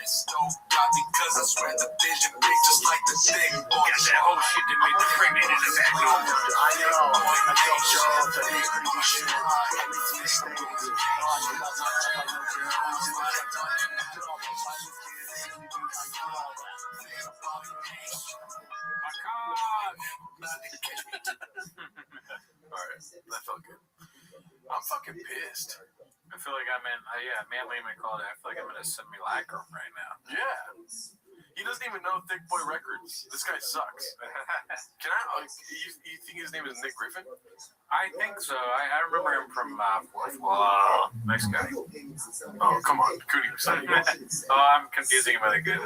K: because I swear the vision big just like the big boy.
R: Got that whole shit that made the pregnant in the back door.
C: Alright, that felt good. I'm fucking pissed.
R: I feel like I'm in, man Lehman called it. I feel like I'm in a simulacrum right now.
C: Yeah. He doesn't even know Thick Boy Records. This guy sucks. Can I? You think his name is Nick Griffin?
R: I think so. I remember him from Fourth Wall. Nice guy.
C: Oh, come on. Cootie.
R: I'm confusing him with a good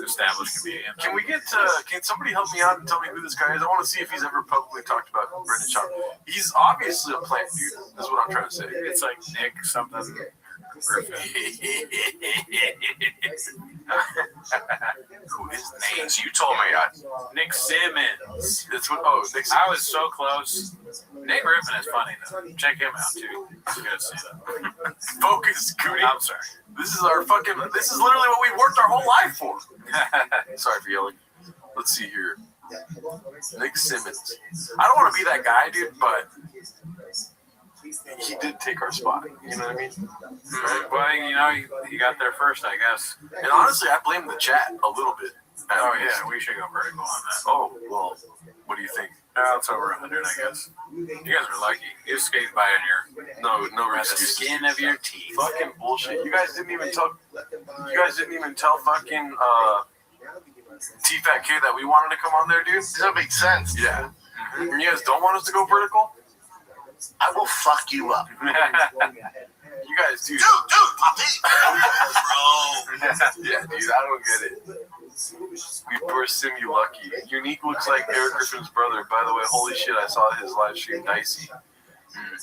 R: established comedian.
C: Can we get, can somebody help me out and tell me who this guy is? I want to see if he's ever publicly talked about Brendan Schaub. He's obviously a plant, dude. That's what I'm trying to say.
R: It's like Nick something.
C: Who is names? You told me.
R: Nick Simmons.
C: That's what. Oh, Nick Simmons.
R: I was so close. Nick Griffin is funny though. Check him out too. It's good to see that.
C: Focus, Cootie.
R: I'm sorry.
C: This is our fucking. This is literally what we worked our whole life for. Sorry for yelling. Let's see here. Nick Simmons. I don't want to be that guy, dude, but he did take our spot. You know what I mean?
R: Well, you know, he got there first, I guess.
C: And honestly, I blame the chat a little bit.
R: Oh yeah, we should go vertical on that.
C: Oh well, what do you think?
R: It's over 100, I guess. You guys were lucky. You skated by on your
C: no
R: excuses. Skin of your teeth.
C: Fucking bullshit. You guys didn't even tell. Fucking T-Fat K that we wanted to come on there, dude.
O: Does that make sense?
C: Yeah. Mm-hmm. And you guys don't want us to go vertical?
O: I will fuck you up.
C: You guys, dude.
O: Poppy.
C: Yeah, dude, I don't get it. We burst him, you lucky. Unique looks like Eric Griffin's brother. By the way, holy shit, I saw his live stream. Dicey.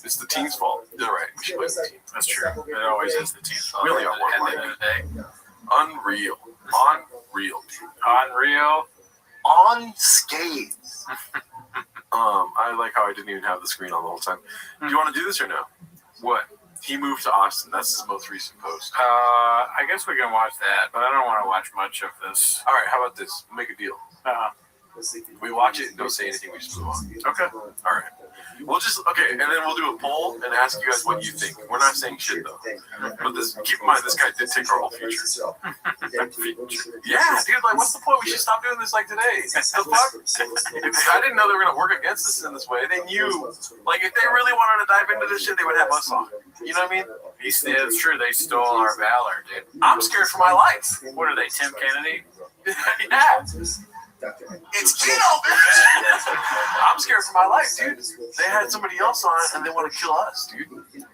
C: It's the team's fault. You're right. We should blame the team.
R: That's true. It always is the team's fault.
C: We only got one
R: at
C: mic.
R: the end of the day.
C: Unreal. Unreal, dude.
R: Unreal.
O: On skates.
C: I like how I didn't even have the screen on the whole time. Do you want to do this or no?
R: What?
C: He moved to Austin. That's his most recent post.
R: I guess we can watch that, but I don't want to watch much of this.
C: All right, how about this? We'll make a deal. We watch it and don't say anything. We just move on. Okay. All right. We'll just and then we'll do a poll and ask you guys what you think. We're not saying shit though. But keep in mind, this guy did take our whole future. Yeah, dude. Like, what's the point? We should stop doing this like today. The fuck? I didn't know they were gonna work against us in this way. They knew, like, if they really wanted to dive into this shit, they would have us on. You know what I mean?
R: It's true. They stole our valor, dude.
C: I'm scared for my life.
R: What are they, Tim Kennedy?
C: Yeah.
O: It's Gino, bitch!
C: I'm scared for my life, dude. They had somebody else on it and they want to kill us, dude.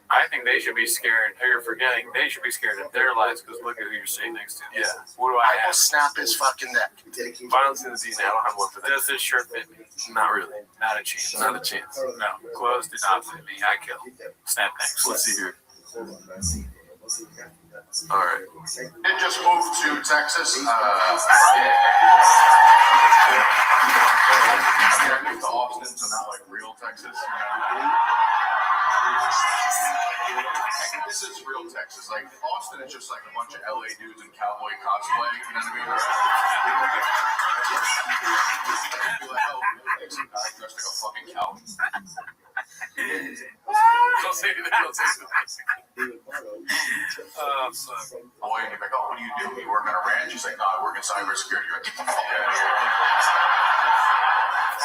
R: I think they should be scared. Or you're forgetting. They should be scared of their lives because look at who you're sitting next to.
C: Yeah.
R: What do
O: I
R: I
O: will
R: have?
O: snap his fucking neck.
C: Violence in the DNA. I don't have one for that.
R: Does this shirt fit me?
C: Not really.
R: Not a chance.
C: Not a chance.
R: No. Clothes do not fit me. I kill. Snap next.
C: Let's see here. All right.
I: It just moved to Texas. I moved to Austin, so not like real Texas. This is real Texas. Like Austin is just like a bunch of LA dudes in cowboy cosplay. You know what I mean? Some guy dressed like a fucking cow.
C: Don't say that. Don't say that.
I: Boy, and you're like, oh, what do? You work on a ranch? He's like, no, I work in cybersecurity. You're like, get the fuck out of here.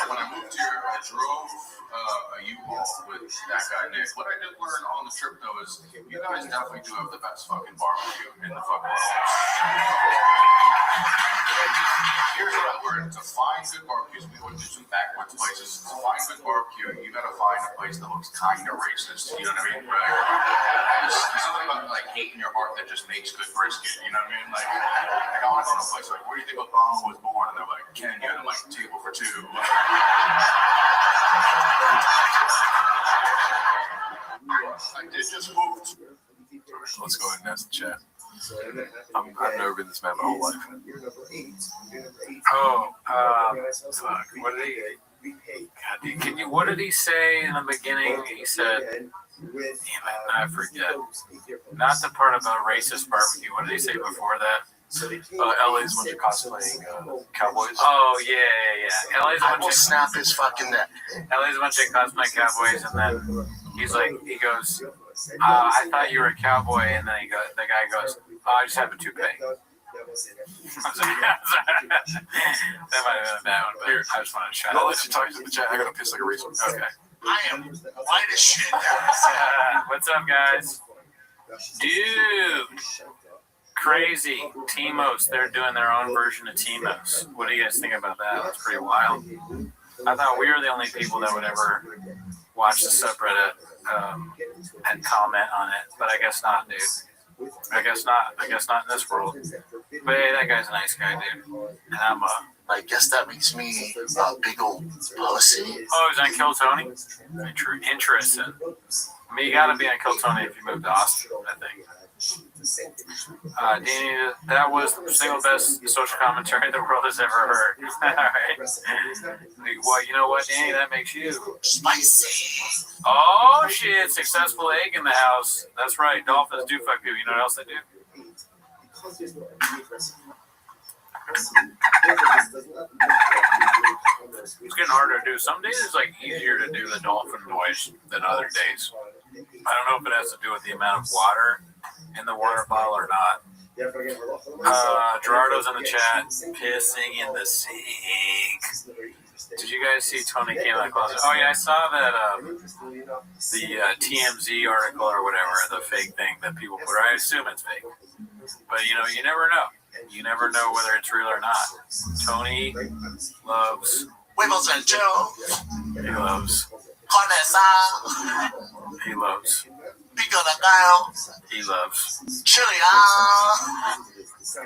I: When I moved here, I drove a U-Haul.
U: with that guy Nick. What I did learn on the trip though is you guys definitely do have the best fucking barbecue in the fucking world. Here's what I learned: to find good barbecues, we went to some backwoods places. To find good barbecue, you gotta find a place that looks kind of racist. You know what I mean? Right? There's something about like hate in your heart that just makes good brisket. You know what I mean? Like I want to go to a place like, where do you think Obama was born? And they're like, Kenya. And I'm like, table for two. I did just move.
C: Let's go ahead and ask the chat. I've never been this mad my whole life.
R: Fuck. What did what did he say in the beginning? He said, damn it, I forget. Not the part about racist barbecue. What did he say before that?
C: LA's a bunch of cosplaying cowboys.
R: Oh, yeah. LA's a
H: I
R: bunch
H: will
R: of
H: snap his fucking neck.
R: LA's a bunch of cosplaying cowboys, and then he's like, he goes, I thought you were a cowboy, and then the guy goes, oh, I just have a toupee. That might have been a bad one, but I just wanted to shout out.
C: I'll let you talk to the chat. I gotta piss like a racist.
R: Okay.
O: I am white as shit.
R: What's up, guys? Dude. Crazy. Teemos, they're doing their own version of Teemos. What do you guys think about that? That's pretty wild. I thought we were the only people that would ever watch the subreddit and comment on it, but I guess not, dude. I guess not in this world. But hey, that guy's a nice guy, dude. And I'm
H: I guess that makes me a big old pussy.
R: Oh, he's on Kill Tony? Interesting. I mean, you gotta be on Kill Tony if you move to Austin, I think. Danny, that was the single best social commentary the world has ever heard. Alright. Well, you know what, Danny? That makes you
H: spicy.
R: Oh shit, successful egg in the house. That's right, dolphins do fuck people. You know what else they do? It's getting harder to do. Some days it's like easier to do the dolphin noise than other days. I don't know if it has to do with the amount of water in the water bottle or not. Gerardo's in the chat, pissing in the sink. Did you guys see Tony came out of the closet? Oh yeah, I saw that the TMZ article or whatever, the fake thing that people put. I assume it's fake, but you never know. You never know whether it's real or not. Tony loves
H: Wiggles and Joe.
R: He loves. He loves. He loves.
H: Chili.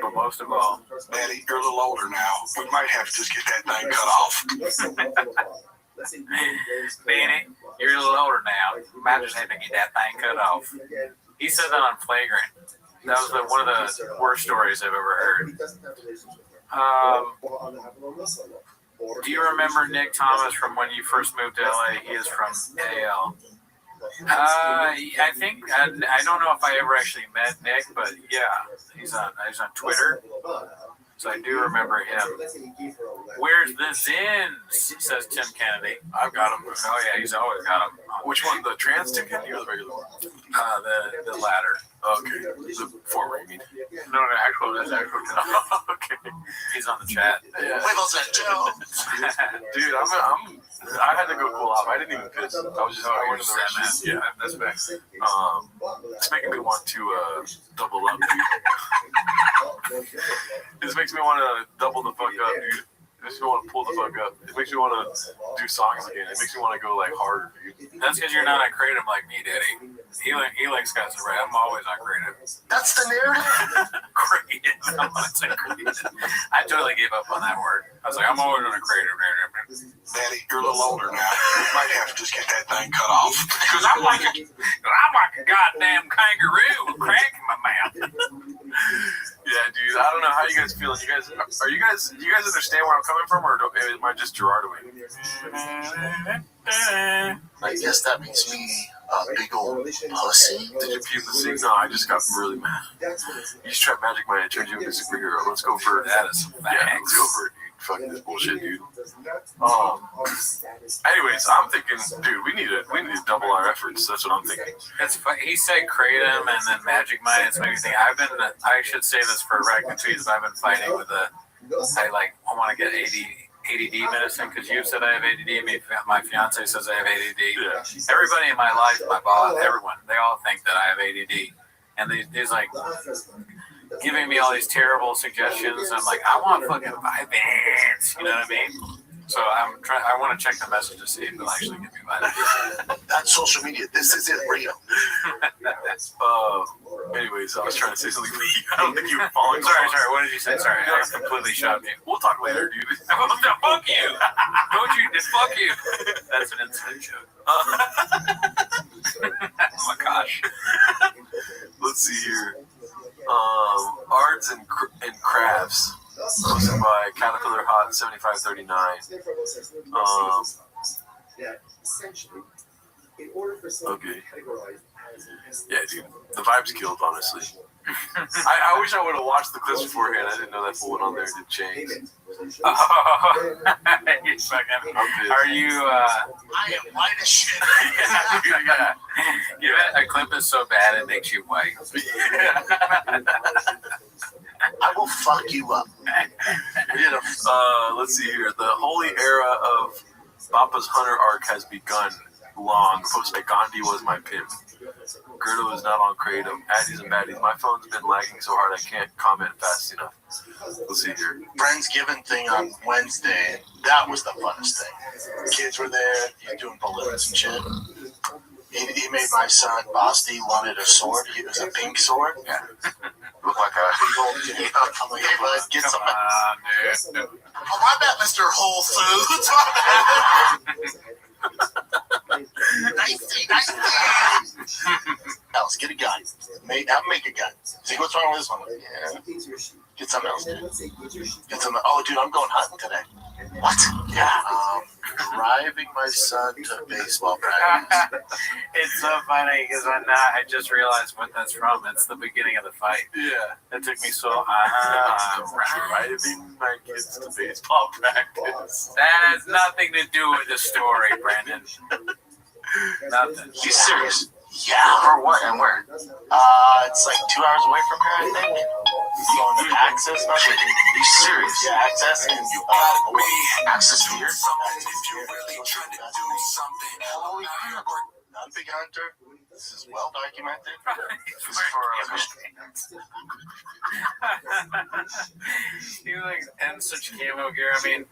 R: But most of all,
C: Daddy, you're a little older now. We might have to just get that thing cut off.
R: Danny, you're a little older now. You might just have to get that thing cut off. He said that on Flagrant. That was one of the worst stories I've ever heard. Do you remember Nick Thomas from when you first moved to LA? He is from AL. I think I don't know if I ever actually met Nick, but yeah, he's on Twitter, so I do remember him. Where's the Zins? Says Tim Kennedy.
C: I've got him.
R: Oh yeah, he's always got him.
C: Which one? The trans Tim Kennedy or the regular one?
R: The latter.
C: Okay, the former, you mean?
R: No, that's actual. Okay, he's on the chat.
C: Yeah.
H: Wiggles and Joe.
C: Dude, I had to go cool off. I didn't even piss. I was just. I went to the restroom. Yeah, that's back. It's making me want to double up, dude. This makes me want to double the fuck up, dude. It makes me want to pull the fuck up. It makes me want to do songs again. It makes me want to go like harder, dude.
R: That's because you're not on creative like me, Daddy. Healing's got some right. I'm always on creative.
H: That's the narrative.
R: Creative. I'm not saying creative. I totally gave up on that word. I was like, I'm always on a creative narrative.
C: Daddy, you're a little older now. You might have to just get that thing cut off.
R: Because I'm like a goddamn kangaroo with crack in my mouth.
C: Yeah, dude. I don't know how you guys feeling. Do you guys understand where I'm coming from, or am I just Gerardoing?
H: I guess that makes me a big old pussy.
C: Did you puke the sink? No, I just got really mad. You just tried magic money to turn you into a superhero. Let's go for it.
R: That is some facts.
C: Yeah, let's go for it, dude. Fuck this bullshit, dude. Anyways, I'm thinking, dude, we need to double our efforts. That's what I'm thinking.
R: It's funny. He said Kratom and then Magic Mind. It's making me think. I should say this for Raccoon Tweets, but I've been fighting with I want to get ADD medicine because you said I have ADD. My fiance says I have ADD. Yeah. Everybody in my life, my boss, everyone, they all think that I have ADD. And he's like giving me all these terrible suggestions. I'm like, I want fucking Vyvanse. You know what I mean? So I want to check the message to see if it'll actually give me Vyvanse.
H: That's social media. This isn't real.
C: Anyways, I was trying to say something. I don't think you were following.
R: Sorry. What did you say? Sorry, I completely shot you.
C: We'll talk later, dude.
R: Fuck you. Don't you? Fuck you. That's an inside joke. Oh my gosh.
C: Let's see here. Arts and crafts. Hosted by Caterpillar Hot 7539. Okay. Yeah, dude. The vibes killed, honestly. I wish I would have watched the clips beforehand. I didn't know that full one on there did change.
R: Oh, are you?
H: I am white as shit.
R: Yeah. A clip is so bad it makes you white.
H: I will fuck you up.
C: Let's see here. The holy era of Bapa's Hunter arc has begun. Long. Posted by Gandhi was my pimp. Gerdo is not on Kratom. Addies and baddies. My phone's been lagging so hard I can't comment fast enough. Let's see here.
I: Friendsgiving thing on Wednesday. That was the funnest thing. Kids were there. He's doing balloons and shit. He made my son Basti wanted a sword. It was a pink sword.
C: Yeah. Looked like a
I: big old thing. I'm like, hey bud, get some.
R: Dude.
I: Oh, my bad, Mr. Whole Foods. Nice. Else, get a gun. Make a gun. See what's wrong with this one? Yeah. Get something else, dude. Oh, dude, I'm going hunting today. What? Yeah. Driving my son to baseball practice.
R: It's so funny because I just realized what that's from. It's the beginning of the fight.
C: Yeah.
R: It took me so. I'm
C: driving my kids to baseball practice.
R: That has nothing to do with the story, Brandon. Nothing.
H: You serious? Yeah. For what and where? It's like 2 hours away from here, I think. Going to Access, nothing.
U: You serious?
H: Yeah, Access and
U: Access here?
K: Something if you're really trying to do something.
H: Holy crap. Not a big hunter. This is well documented. This is for
R: He like in such camo gear. I mean,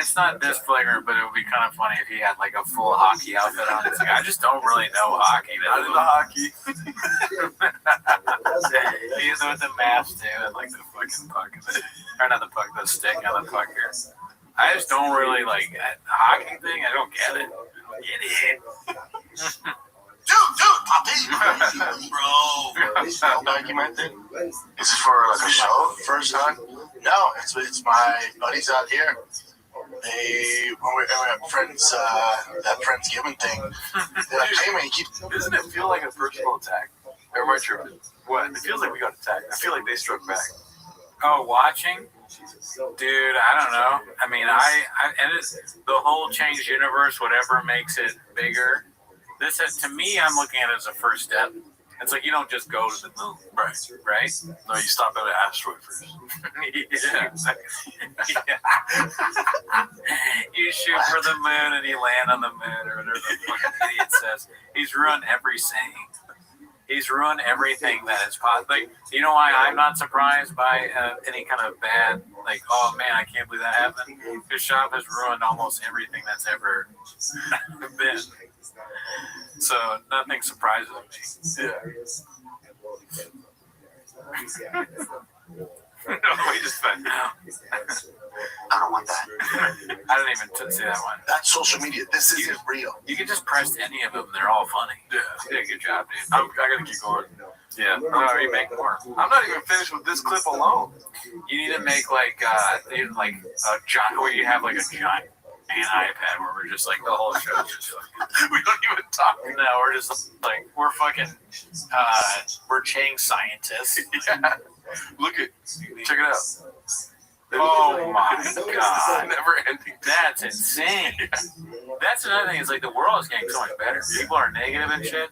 R: it's not this flagrant, but it would be kind of funny if he had like a full hockey outfit on. It's like I just don't really know hockey.
C: Not into hockey.
R: He's with the mask too, and like the fucking puck, or not the puck, the stick on the puck here. I just don't really like that hockey thing. I don't get it.
H: Dude, Poppy! Bro. Well documented. Is this for like a show? First hunt? No, it's my buddies out here. When we're at friends, that Friendsgiving thing, they're like, hey man,
C: doesn't it feel like a personal attack? Or am I tripping? What? It feels like we got attacked. I feel like they struck back.
R: Oh, watching? Dude, I don't know. I mean, and it's the whole changed universe, whatever makes it bigger. This is, to me, I'm looking at it as a first step. It's like you don't just go to the moon, right?
C: No, you stop at an asteroid first.
R: Yeah. You shoot for the moon and you land on the moon, or whatever the fucking idiot says. He's ruined every saying. He's ruined everything that is possible. Like, you know why I'm not surprised by any kind of bad, like, oh man, I can't believe that happened? His shop has ruined almost everything that's ever been. So nothing surprises me.
C: Yeah.
R: No, we just found out.
U: I don't want that.
R: I didn't even see that one.
H: That's social media. This isn't real.
R: You can just press any of them. They're all funny.
C: Yeah.
R: You did a good job, dude.
C: I gotta keep going.
R: Yeah. You make more.
C: I'm not even finished with this clip alone.
R: You need to make like a giant, where you have like a giant iPad where we're just like the whole show. Just like, we don't even talk. No, we're just like we're Chang scientists.
C: Yeah. Look at, check it out.
R: Oh my god!
C: Never ending.
R: That's insane. Yeah. That's another thing. Is like the world is getting so much better. People are negative and shit,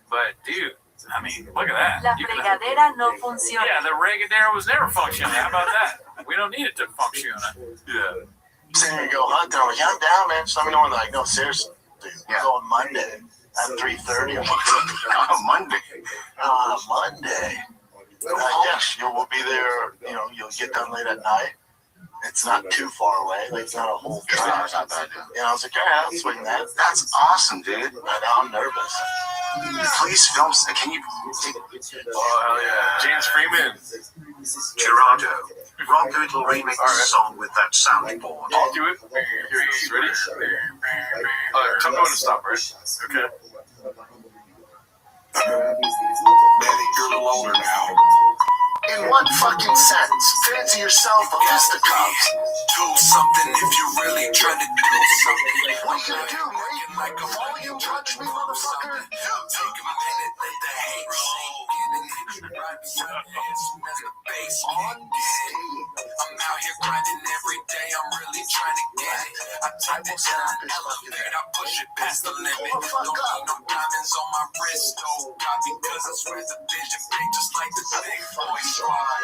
R: but dude, I mean, look at that.
T: La fregadera no funciona.
R: Yeah, the regadera was never functioning. How about that? We don't need it to function.
C: Yeah.
H: saying to go hunt. They're like, yeah, I'm down, man. Just let me know when. They're like, no, seriously, dude, we're going Monday at 3:30. I'm like,
Q: On Monday.
H: Monday. Yeah, we'll be there. You know, you'll get done late at night. It's not too far away. Like, it's not a whole drive.
Q: It's not bad, dude.
H: And I was like, all right, I'll swing that.
Q: That's awesome, dude.
H: But now I'm nervous.
Q: Please film. Can you take?
C: Oh hell yeah, James Freeman.
K: Gerardo, rock a little remix song with that soundboard.
C: I'll do it. Here, you ready? Tell me when to stop, right? Okay.
K: You're a little older now.
H: In what fucking sense? Fancy yourself a fisticuffs.
K: Do something if you're really trying to do something.
H: What you gonna do, mate? Like a volume touch me, motherfucker?
K: Take a minute, let the hate sink in and hit you right beside the head soon as the bass kick in. I'm out here grinding every day, I'm really trying to get it. I type it in an elevate, I push it past the limit. Don't need no diamonds on my wrist, though. God, because I swear the vision big, just like the big boy squad.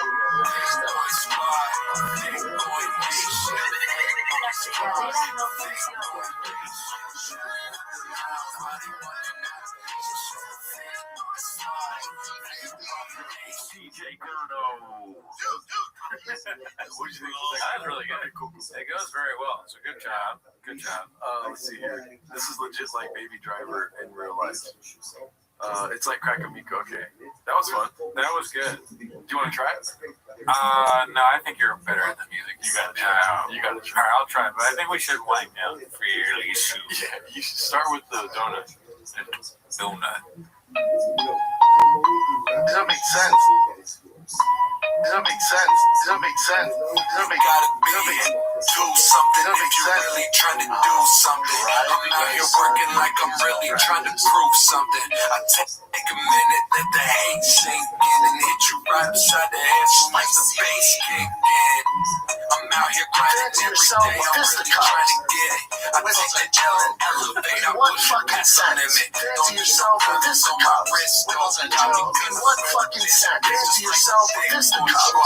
K: Big boy squad, big boy nation.
C: DJ Gerdo. What did you think? That was really good. It goes very well. So good job. Good job. Let's see here. This is legit like Baby Driver in real life. It's like Crack a Miko. Okay. That was fun. That was good. Do you want to try it?
R: No, I think you're better at the music.
C: You got to try. You got to try.
R: All right, I'll try, but I think we should wind down fairly soon.
C: Yeah, you should start with the donut.
R: Donut.
H: Does that make sense? Does that make sense? Does that make sense? Does that make
K: Gotta do something if you're really trying to do something. I'm out here working like I'm really trying to prove something. I take a minute, let the hate sink in and hit you right beside the head soon as the bass kick in. I'm out here grinding every day, I'm really trying to get it. I take the L and elevate, I push it past the limit. Don't need no diamonds on my wrist, though. God, because
H: in what fucking sense? Fancy yourself a fisticuffs.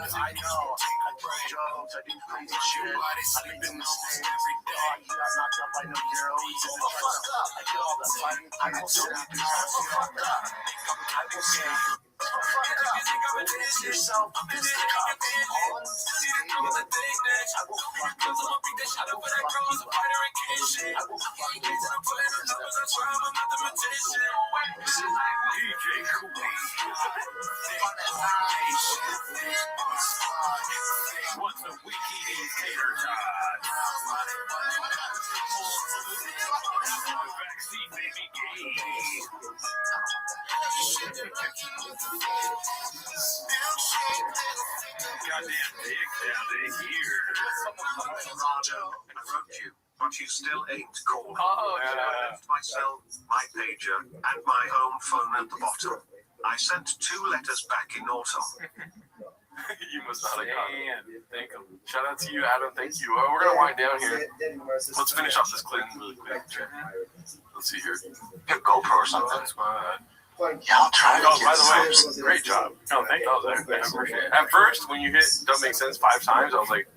H: I know. I play jokes. I do crazy shit. I sleep in the stage every day. You got knocked up by no heroes. Fuck up. I do all that. I will still do fuck up. I will say. Fuck up. Fancy yourself a fisticuffs.
C: What's the wiki tater tot? Vaccine baby gay. Goddamn dick down here.
K: I wrote you, but you still ain't called.
C: Oh,
K: I left myself, my pager, and my home phone at the bottom. I sent 2 letters back in autumn.
C: You must not have gotten it. Thank him. Shout out to you, Adam. Thank you. We're gonna wind down here. Let's finish off this clip really quick. Let's see here.
Q: Get a GoPro or something.
H: Yeah, I'll try to
C: Oh,
H: get
C: by the way, great job. Oh, thank you. I appreciate it. At first, when you hit "Don't Make Sense" 5 times, I was like,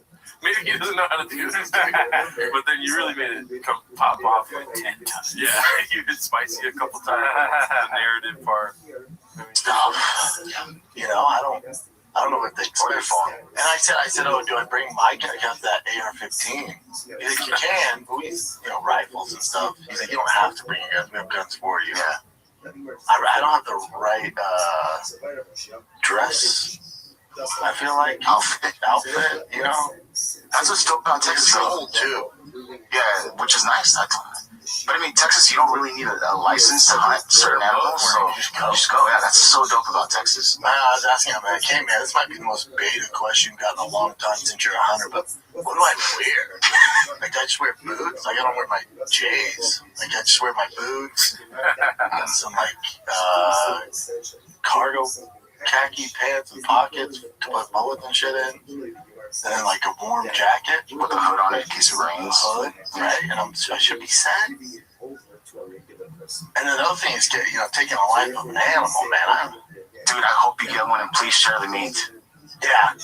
C: maybe he doesn't know how to do this. But then you really made it come pop off like 10 times. Yeah, you hit spicy a couple times. The narrative part.
H: You know, I don't know what they expect. And I said, oh, do I bring my gun? I got that AR-15. He's like, you can, but we, rifles and stuff. He's like, you don't have to bring your guns. We have guns for you. Yeah. I don't have the right dress. I feel like outfit. You know,
Q: that's what's dope about Texas.
H: It's old too.
Q: Yeah, which is nice. But I mean, Texas, you don't really need a license to hunt certain animals. So you just go. Yeah, that's so dope about Texas.
H: Man, I was asking him, like, hey man, this might be the most beta question you've gotten in a long time since you're a hunter, but what do I wear? Like, I just wear boots. Like, I don't wear my J's. Like, I just wear my boots and some cargo
I: khaki pants and pockets to put bullets and shit in. And then like a warm jacket with a hood on it in case it rains. Hood, right? And I should be set. And then the other thing is taking the life of an animal, man.
Q: Dude, I hope you get one and please share the meat.
I: Yeah.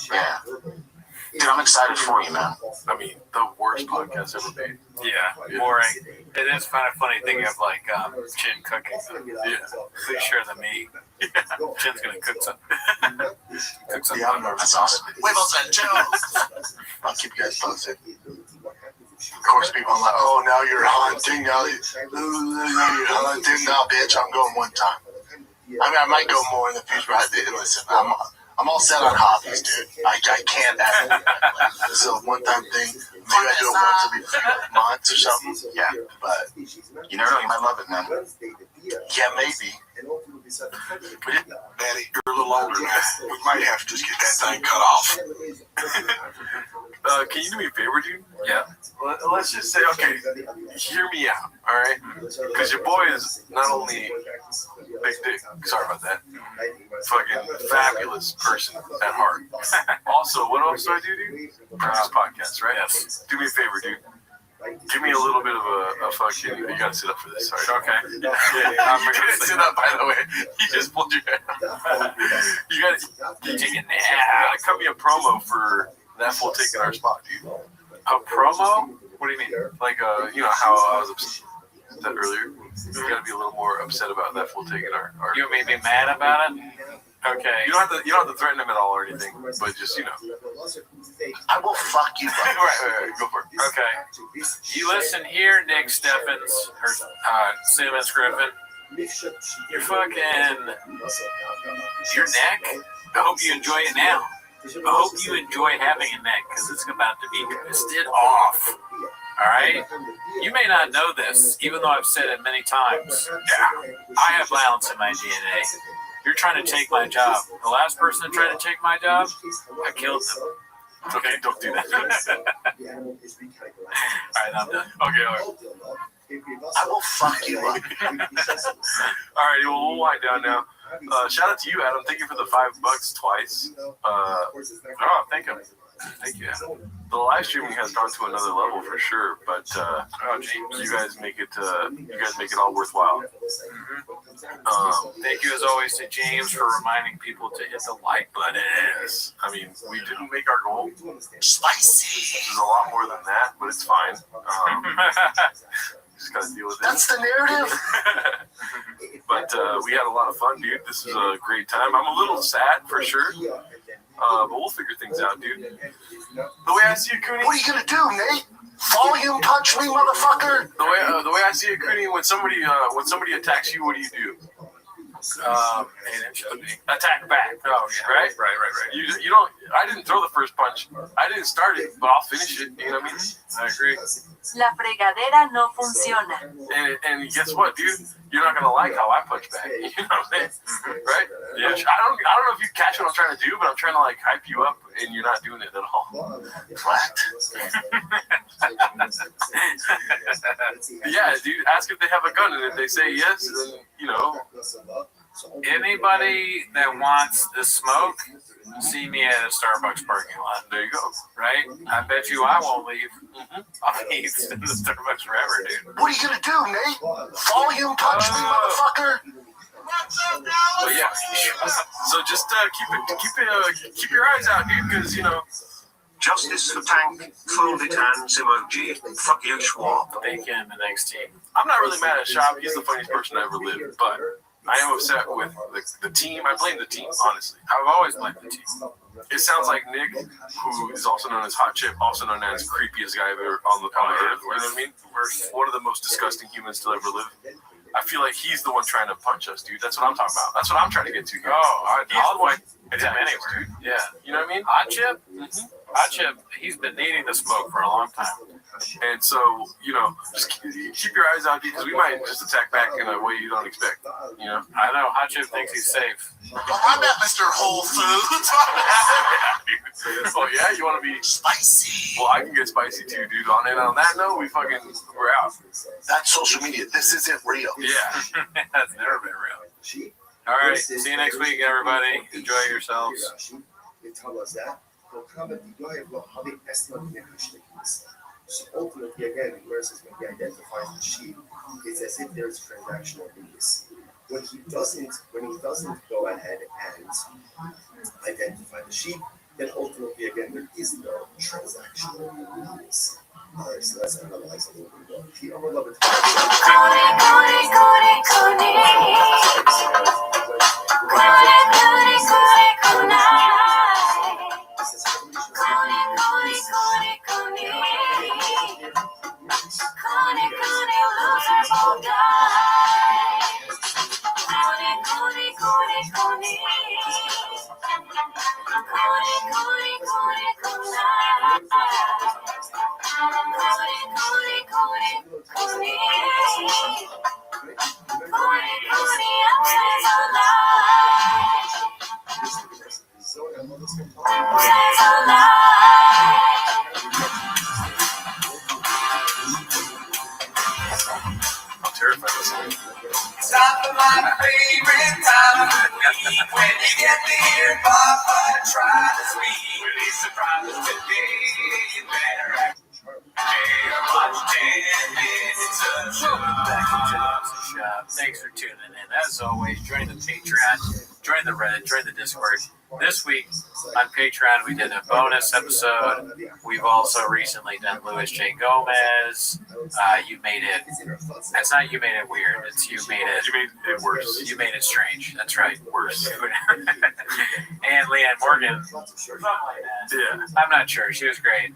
Q: Dude, I'm excited for you, man.
C: I mean, the worst podcast ever made.
R: Yeah, boring. It is kind of funny thinking of like Chin cooking.
C: Yeah.
R: Please share the meat. Yeah. Chin's gonna cook some.
I: Yeah, that's awesome.
H: Huevos anchos.
I: I'll keep you guys posted. Of course, people are like, oh, now you're hunting. Now you're hunting. No, bitch, I'm going one time. I mean, I might go more in the future. Listen, I'm all set on hobbies, dude. I can't add this is a one-time thing. Maybe I do it once every few months or something. Yeah, but
Q: you never know. You might love it, man.
I: Yeah, maybe.
H: Daddy, you're a little older now. We might have to just get that thing cut off.
C: Can you do me a favor, dude? Yeah. Let's just say, okay, hear me out, all right? Because your boy is not only big dick, sorry about that, fucking fabulous person at heart. Also, what else do I do, dude? Produce podcasts, right? Yes. Do me a favor, dude. Give me a little bit of a fucking. You gotta sit up for this. Sorry. Okay. Yeah, I'm gonna sit up. By the way, you just pulled your head. You gotta take a nap. You gotta cut me a promo for that fool taking our spot, dude.
R: A promo? What do you mean?
C: Like, you know how I was upset earlier. You gotta be a little more upset about that fool taking our.
R: You want me to be mad about it? Okay.
C: You don't have to threaten him at all or anything, but just
I: I will fuck you.
C: right, go for it.
R: Okay. You listen here, Nick Steffens or Simmons Griffin. You're fucking your neck. I hope you enjoy it now. I hope you enjoy having a neck because it's about to be twisted off. All right? You may not know this, even though I've said it many times. Yeah, I have violence in my DNA. You're trying to take my job. The last person that tried to take my job, I killed them.
C: Okay, don't do that.
R: All right, I'm done.
C: Okay, all right.
I: I will fuck you up.
C: All right, well, we'll wind down now. Shout out to you, Adam. Thank you for the $5 twice. Oh, thank you. Thank you, Adam. The live streaming has gone to another level for sure, but you guys make it all worthwhile.
R: Thank you as always to James for reminding people to hit the like button.
C: Yes. I mean, we didn't make our goal.
H: Spicy.
C: This is a lot more than that, but it's fine. Just gotta deal with it.
I: That's the narrative.
C: But we had a lot of fun, dude. This is a great time. I'm a little sad for sure. But we'll figure things out, dude. The way I see it, Cooney.
I: What are you gonna do, Nate? Volume touch me, motherfucker.
C: The way I see it, Cooney, when somebody attacks you, what do you do? Attack back. Oh, yeah. Right. You don't. I didn't throw the first punch. I didn't start it, but I'll finish it. You know what I mean? I agree.
T: La fregadera no funciona.
C: And guess what, dude? You're not gonna like how I punch back. You know what I'm saying? Right? Yeah. I don't know if you catch what I'm trying to do, but I'm trying to like hype you up, and you're not doing it at all.
I: What?
C: Yeah, dude. Ask if they have a gun, and if they say yes, then
R: Anybody that wants the smoke, see me at a Starbucks parking lot.
C: There you go.
R: Right? I bet you I won't leave. I'll be in the Starbucks forever, dude.
I: What are you gonna do, Nate? Volume touch me, motherfucker.
C: But yeah. So just keep your eyes out, dude, because
N: Justice for Tank, fold it hands emoji, fuck you, Schwab.
R: Thank you in the next team.
C: I'm not really mad at Shop. He's the funniest person I ever lived, but I am upset with the team. I blame the team, honestly.
R: I've always blamed the team.
C: It sounds like Nick, who is also known as Hot Chip, also known as creepiest guy ever on the earth. You know what I mean? One of the most disgusting humans to ever live. I feel like he's the one trying to punch us, dude. That's what I'm talking about. That's what I'm trying to get to. I'll fight him anywhere, dude. Yeah, you know what I mean?
R: Hot Chip? Hot Chip, he's been needing the smoke for a long time.
C: And so, just keep your eyes out, because we might just attack back in a way you don't expect.
R: I know Hot Chip thinks he's safe.
H: I'm at Mr. Whole Foods.
C: Oh yeah, you want to be
H: spicy?
C: Well, I can get spicy too, dude. And on that note, we're out.
I: That's social media. This isn't real.
C: Yeah, that's never been real.
R: All right. See you next week, everybody. Enjoy yourselves.
E: They tell us that. So ultimately, again, versus when he identifies the sheep, it's as if there's transactional immediacy. When he doesn't go ahead and identify the sheep, then ultimately, again, there is no transactional immediacy. All right, so let's analyze a little bit more. I'm gonna love it.
C: I'm terrified of this.
K: Stop at my favorite time of the week. When you get there, Papa, try to speak. Really surprised today. You better act.
R: Thanks for tuning in. As always, join the Patreon, join the Reddit, join the Discord. This week on Patreon, we did a bonus episode. We've also recently done Louis J. Gomez. You made it. It's not you made it weird. It's you made it worse. You made it strange. That's right. Worse. And Leanne Morgan.
C: Yeah.
R: I'm not sure. She was great.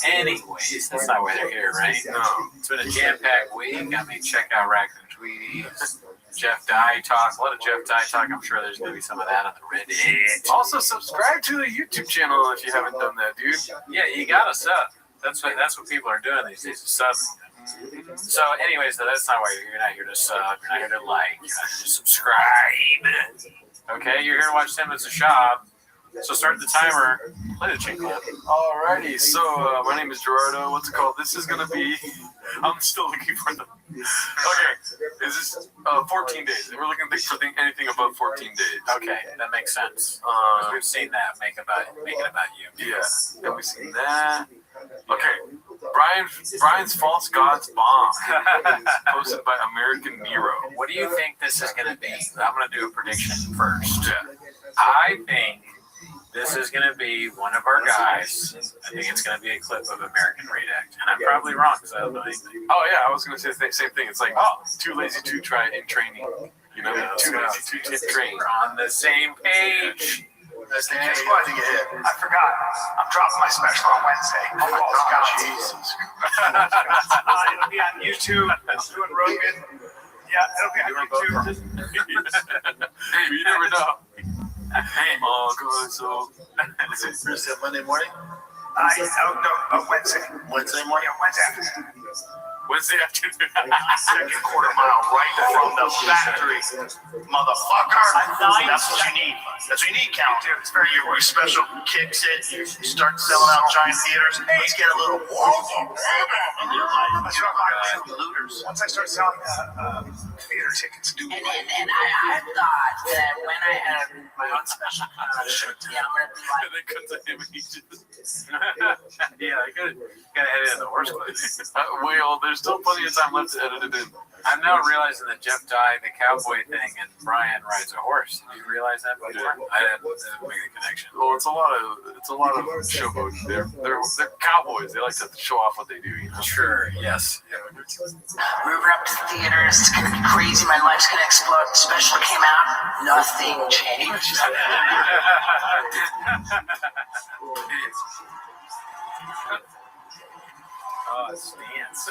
R: Anyways, that's not why they're here, right?
C: No.
R: It's been a jam-packed week. I mean, check out Raccoon Tweeties, Jeff Dye Talk. A lot of Jeff Dye Talk. I'm sure there's going to be some of that on the Reddit.
C: Also, subscribe to the YouTube channel if you haven't done that, dude.
R: Yeah, you got to sub. That's what people are doing these days, subbing. So, anyways, though, that's not why you're here. You're not here to sub. You're not here to like. You're not here to subscribe. Okay? You're here to watch 10 minutes of shop. So start the timer. Play the chick clip.
C: Alrighty, so my name is Gerardo. What's it called? This is gonna be. I'm still looking for them. Okay, is this 14 days? We're looking for anything above 14 days.
R: Okay, that makes sense. We've seen that. Make it about you.
C: Yeah, have we seen that? Okay, Brian's False Gods Bomb, posted by American Nero.
R: What do you think this is going to be? I'm going to do a prediction first.
C: Yeah.
R: I think this is going to be one of our guys. I think it's going to be a clip of American Redact. And I'm probably wrong because I don't know anything.
C: Oh, yeah, I was going to say the same thing. It's like, too lazy to try in training. You know, too lazy to train.
R: We're on the same page.
O: Guess what? I forgot. I'm dropping my special on Wednesday.
C: Oh, my God. Jesus.
O: It'll be on YouTube. I'm doing Rogan. Yeah, it'll be on YouTube.
C: You never know. Oh, God, so.
I: Is it Monday morning?
O: Wednesday.
I: Wednesday morning?
O: Yeah, Wednesday afternoon.
C: Wednesday afternoon.
O: Second quarter mile right from the factory. Motherfucker. That's what you need. That's what you need, Count. It's very your special kicks it. You start selling out giant theaters. Let's get a little whoa in your life. That's what I'm like looters. Once I start selling theater tickets,
G: And I thought that when I had my own special concert, I'm gonna be like.
C: And then cut to him and he just.
R: Yeah, I gotta edit in the worst way.
C: Well, there's still plenty of time left to edit it in.
R: I'm now realizing that Jeff Dye, the cowboy thing, and Brian rides a horse. Did you realize that before?
C: Yeah.
R: I didn't make the connection.
C: Well, it's a lot of showboat. They're cowboys. They like to show off what they do. You know?
R: Sure. Yes.
G: We're up to theaters. It's gonna be crazy. My life's gonna explode. The special came out. Nothing changed.
R: Oh, it stands.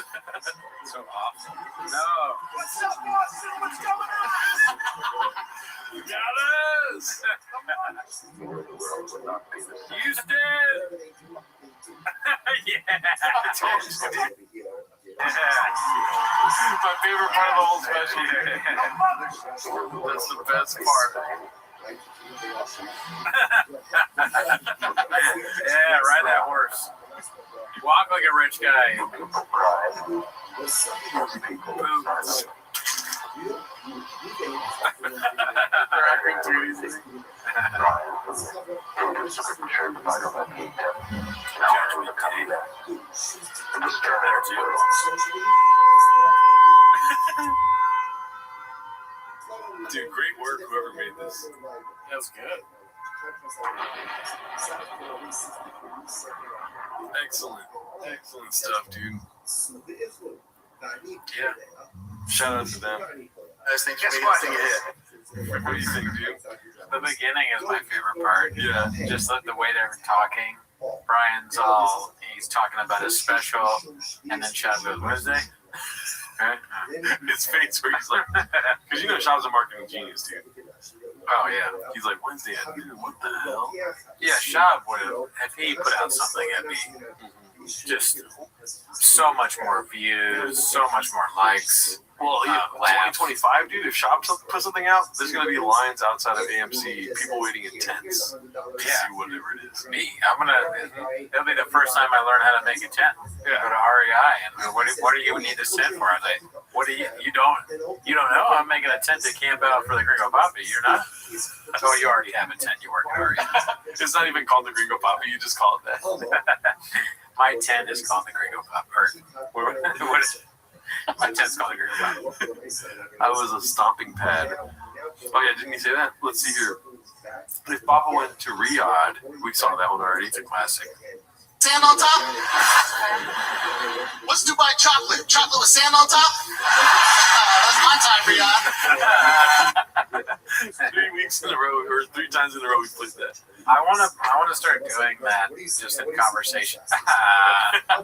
R: So awesome. No.
O: What's up, Boston? What's going on?
R: Dallas! Houston! Yeah!
C: My favorite part of the whole special. That's the best part.
R: Yeah, ride that horse. Walk like a rich guy. Boots.
C: rapping too easy. Dude, great work, whoever made this.
R: That's good.
C: Excellent stuff, dude.
R: Yeah.
C: Shout out to them.
O: I just think a hit.
C: What do you think, dude?
R: The beginning is my favorite part.
C: Yeah.
R: Just the way they're talking. Brian's he's talking about his special, and then Shab goes, Wednesday?
C: Right? His face where he's like, because you know Shab's a marketing genius, dude.
R: Oh, yeah.
C: He's like, Wednesday at noon, what the hell?
R: Yeah, Shab would have, if he put out something, it'd be just so much more views, so much more likes.
C: Well, yeah, 2025, dude, if Shop puts something out, there's going to be lines outside of AMC, people waiting in tents to see whatever it is.
R: Me, it'll be the first time I learn how to make a tent.
C: Yeah.
R: Go to REI, and what do you need this tent for? I was like, what do you don't know? I'm making a tent to camp out for the Gringo Papi. You're not? Oh, you already have a tent. You work at REI.
C: It's not even called the Gringo Papi, you just call it that.
R: My tent is called the Gringo Papi. What is it? My tent's called the Gringo Papi.
C: I was a stomping pad. Oh yeah, didn't he say that? Let's see here. If Papa went to Riyadh, we saw that one already. It's a classic.
H: Sand on top? What's Dubai chocolate? Chocolate with sand on top? That's my time for y'all.
C: 3 weeks in a row, or 3 times in a row, we played that.
R: I want to start doing that just in conversation. I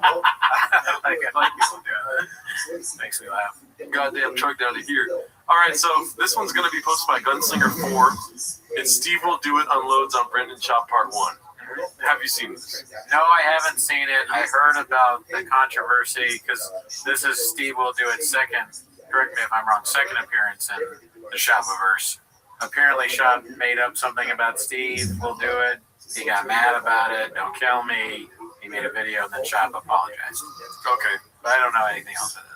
R: like people doing that. Makes me laugh.
C: Goddamn truck down to here. All right, so this one's going to be posted by Gunslinger 4. It's Steve Will Do It unloads on Brendan Chop Part 1. Have you seen this?
R: No, I haven't seen it. I heard about the controversy because this is Steve Will Do It second, correct me if I'm wrong, second appearance in the Shop-averse. Apparently Shop made up something about Steve Will Do It. He got mad about it. Don't kill me. He made a video and then Shop apologized.
C: Okay.
R: But I don't know anything else other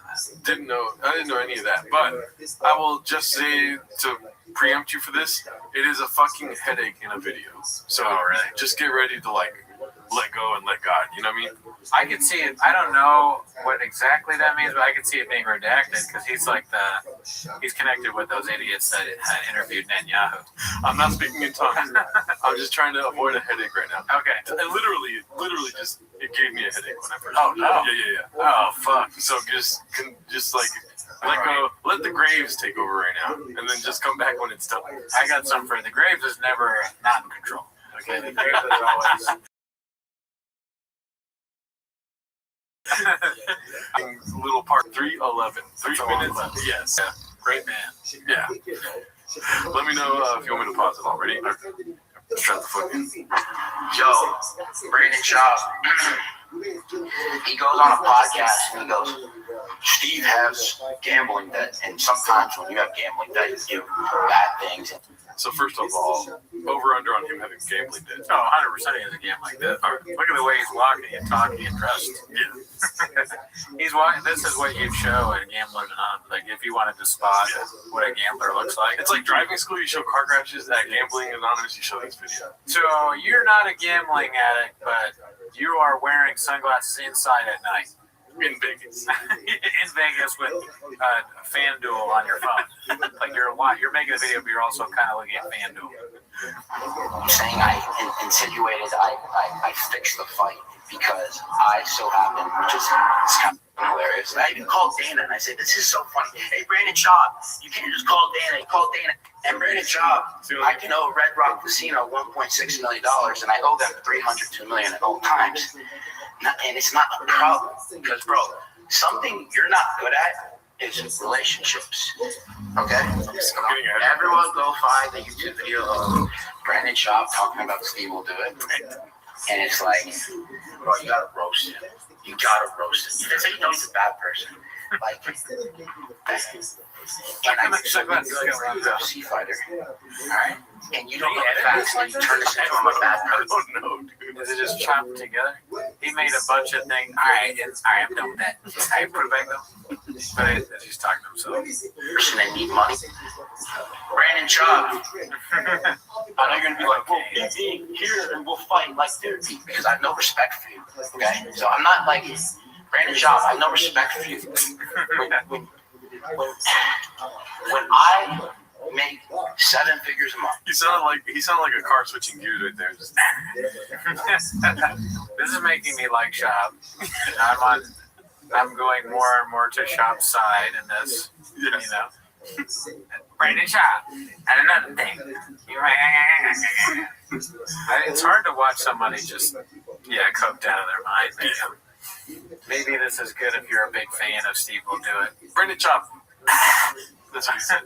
R: than that.
C: I didn't know any of that. But I will just say, to preempt you for this, it is a fucking headache in a video. So just get ready to let go and let God. You know what I mean?
R: I could see it. I don't know what exactly that means, but I could see it being redacted because he's he's connected with those idiots that had interviewed Netanyahu.
C: I'm not speaking in tongues. I'm just trying to avoid a headache right now.
R: Okay.
C: And literally just, it gave me a headache when I first.
R: Oh, no.
C: Yeah.
R: Oh, fuck.
C: So just let go, let the Graves take over right now, and then just come back when it's done.
R: I got something for you. The Graves is never not in control. Okay, the Graves is always.
C: Little part 3:11. 3 minutes.
R: 11.
C: Yes.
R: Yeah. Great man.
C: Yeah. Let me know if you want me to pause it already. Shut the fuck in.
F: Yo, Brandon Shaw, he goes on a podcast and he goes, Steve has gambling debt, and sometimes when you have gambling debt, you do bad things.
C: So first of all, over under on him having gambling debt.
R: Oh, 100% he has a gambling debt. Right. Look at the way he's walking and talking and dressed.
C: Yeah.
R: He's walking. This is what you'd show at Gambler Anonymous. Like if you wanted to spot what a gambler looks like.
C: It's like driving school. You show car crashes. At Gambling Anonymous, you show this video.
R: So you're not a gambling addict, but you are wearing sunglasses inside at night.
C: In Vegas.
R: In Vegas with FanDuel on your phone. Like you're making a video, but you're also kind of looking at FanDuel.
F: Saying I insinuated I fixed the fight because I so happened, which is kind of hilarious. I even called Dana and I said, this is so funny. Hey, Brandon Shaw, you can't just call Dana. He called Dana. And Brandon Shaw, I can owe Red Rock Casino $1.6 million, and I owe them $302 million at all times. And it's not a problem because, bro, something you're not good at is relationships. Okay? Everyone go find the YouTube video of Brandon Shaw talking about Steve Will Do It. And it's like, bro, you gotta roast him. You gotta roast him. Even if you know he's a bad person. Like, I'm a UFC fighter. Alright? And you don't know the facts, and you turn this into I'm a bad person.
C: Oh no, dude.
R: Is it just chopped together? He made a bunch of things. Alright, I'm done with that. Alright, put it back though. But he's talking to himself.
A: Person that need money. Brandon Chubb. I know you're gonna be like, well, be here and we'll fight like dude, because I have no respect for you. Okay, so I'm not like Brandon Chubb. I have no respect for you. When I make 7 figures a month.
C: He sounded like a car switching gears right there. Just
R: This is making me like Shop. I'm going more and more to Shop's side in this. You know. Brandon Shop. And another thing. It's hard to watch somebody just coked out of their mind. Maybe this is good if you're a big fan of Steve Will Do It.
C: Brandon Chop. That's what he said.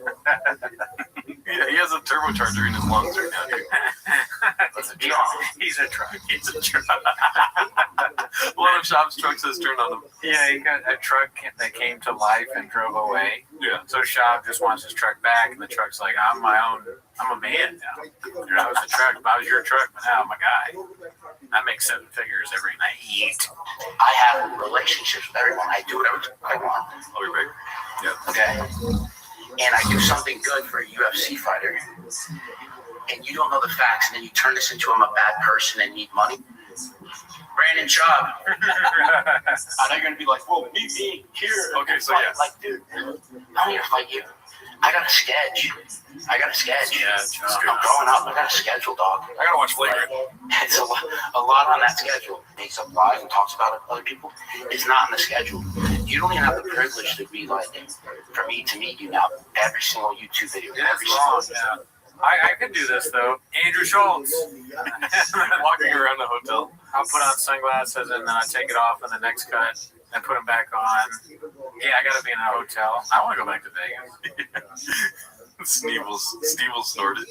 C: Yeah, he has a turbocharger in his lungs right now, dude.
R: He's a truck.
C: He's a truck. One of Shop's trucks has turned on him.
R: Yeah, he got a truck that came to life and drove away.
C: Yeah.
R: So Shop just wants his truck back, and the truck's like, I'm a man now. I was a truck. I was your truck, but now I'm a guy. I make 7 figures every night.
A: I have relationships with everyone. I do whatever I want.
C: I'll be right. Yeah.
A: Okay. And I do something good for a UFC fighter, and you don't know the facts, and then you turn this into I'm a bad person and need money. Brandon Chubb. I know you're gonna be like, well, me being here.
C: Okay, so
A: fight, like, dude, I'm here to fight you. I got a sketch. Yeah, I'm growing up. I got a schedule, dog.
C: I gotta watch Flagrant.
A: It's a lot on that schedule. Makes up lies and talks about other people. It's not in the schedule. You don't even have the privilege to be like, for me to meet you now. Every single YouTube video. Every single.
R: I could do this though. Andrew Schultz.
C: Walking around the hotel.
R: I'll put on sunglasses and then I take it off in the next cut and put them back on. Yeah, I gotta be in a hotel. I want to go back to Vegas.
C: Steve will snort it.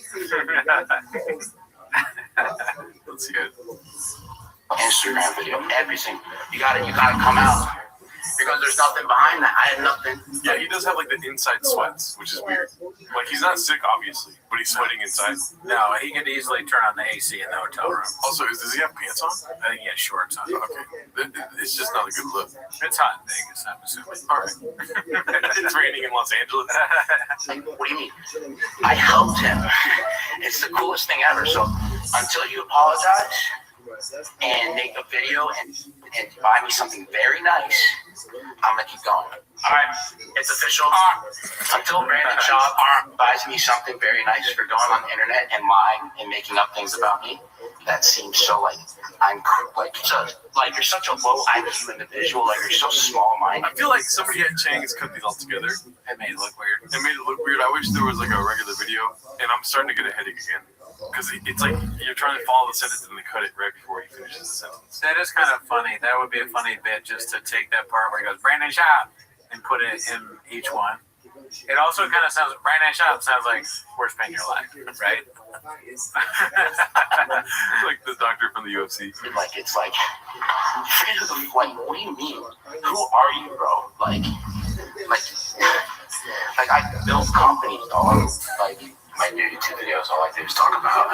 C: That's good.
A: Instagram video, everything. You gotta come out. Because there's nothing behind that. I have nothing.
C: Yeah, he does have like the inside sweats, which is weird. Like he's not sick, obviously, but he's sweating inside.
R: No, he could easily turn on the AC in the hotel room.
C: Also, does he have pants on?
R: I think he has shorts on.
C: Okay, it's just not a good look.
R: It's hot in Vegas, I'm assuming.
C: All right, it's raining in Los Angeles.
A: What do you mean? I helped him. It's the coolest thing ever. So until you apologize and make a video and buy me something very nice, I'm gonna keep going. All right, it's official. Until Brandon Shaw buys me something very nice for going on the internet and lying and making up things about me, that seems so like you're such a low IQ individual. Like you're so small-minded.
C: I feel like somebody at Chang's cut these all together.
R: It made it look weird.
C: I wish there was like a regular video, and I'm starting to get a headache again. Because it's like you're trying to follow the sentence and they cut it right before he finishes the sentence.
R: That is kind of funny. That would be a funny bit just to take that part where he goes, Brandon Shop, and put it in each one. It also kind of sounds, Brandon Shop sounds like worst pain in your life, right?
C: Like the doctor from the UFC.
A: Like, it's like, forget who the, like, what do you mean? Who are you, bro? Like I built companies, dog. Like, my YouTube videos, all I do is talk about how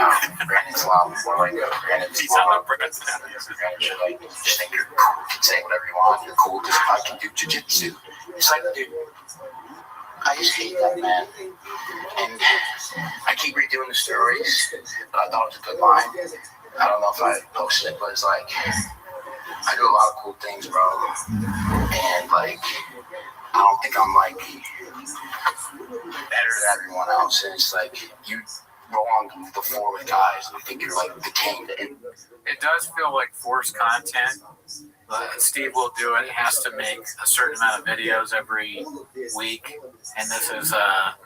A: Brandon's Law, more like Brandon's Law. Brandon should like, just think you're cool, you can say whatever you want, you're cool, because I can do jiu-jitsu. It's like, dude, I just hate that, man. And I keep redoing the stories, but I thought it was a good line. I don't know if I posted it, but it's like, I do a lot of cool things, bro. And like, I don't think I'm like better than everyone else. And it's like you roll on the floor with guys and think you're like the king.
R: It does feel like forced content. Steve Will Do It. Has to make a certain amount of videos every week, and this is a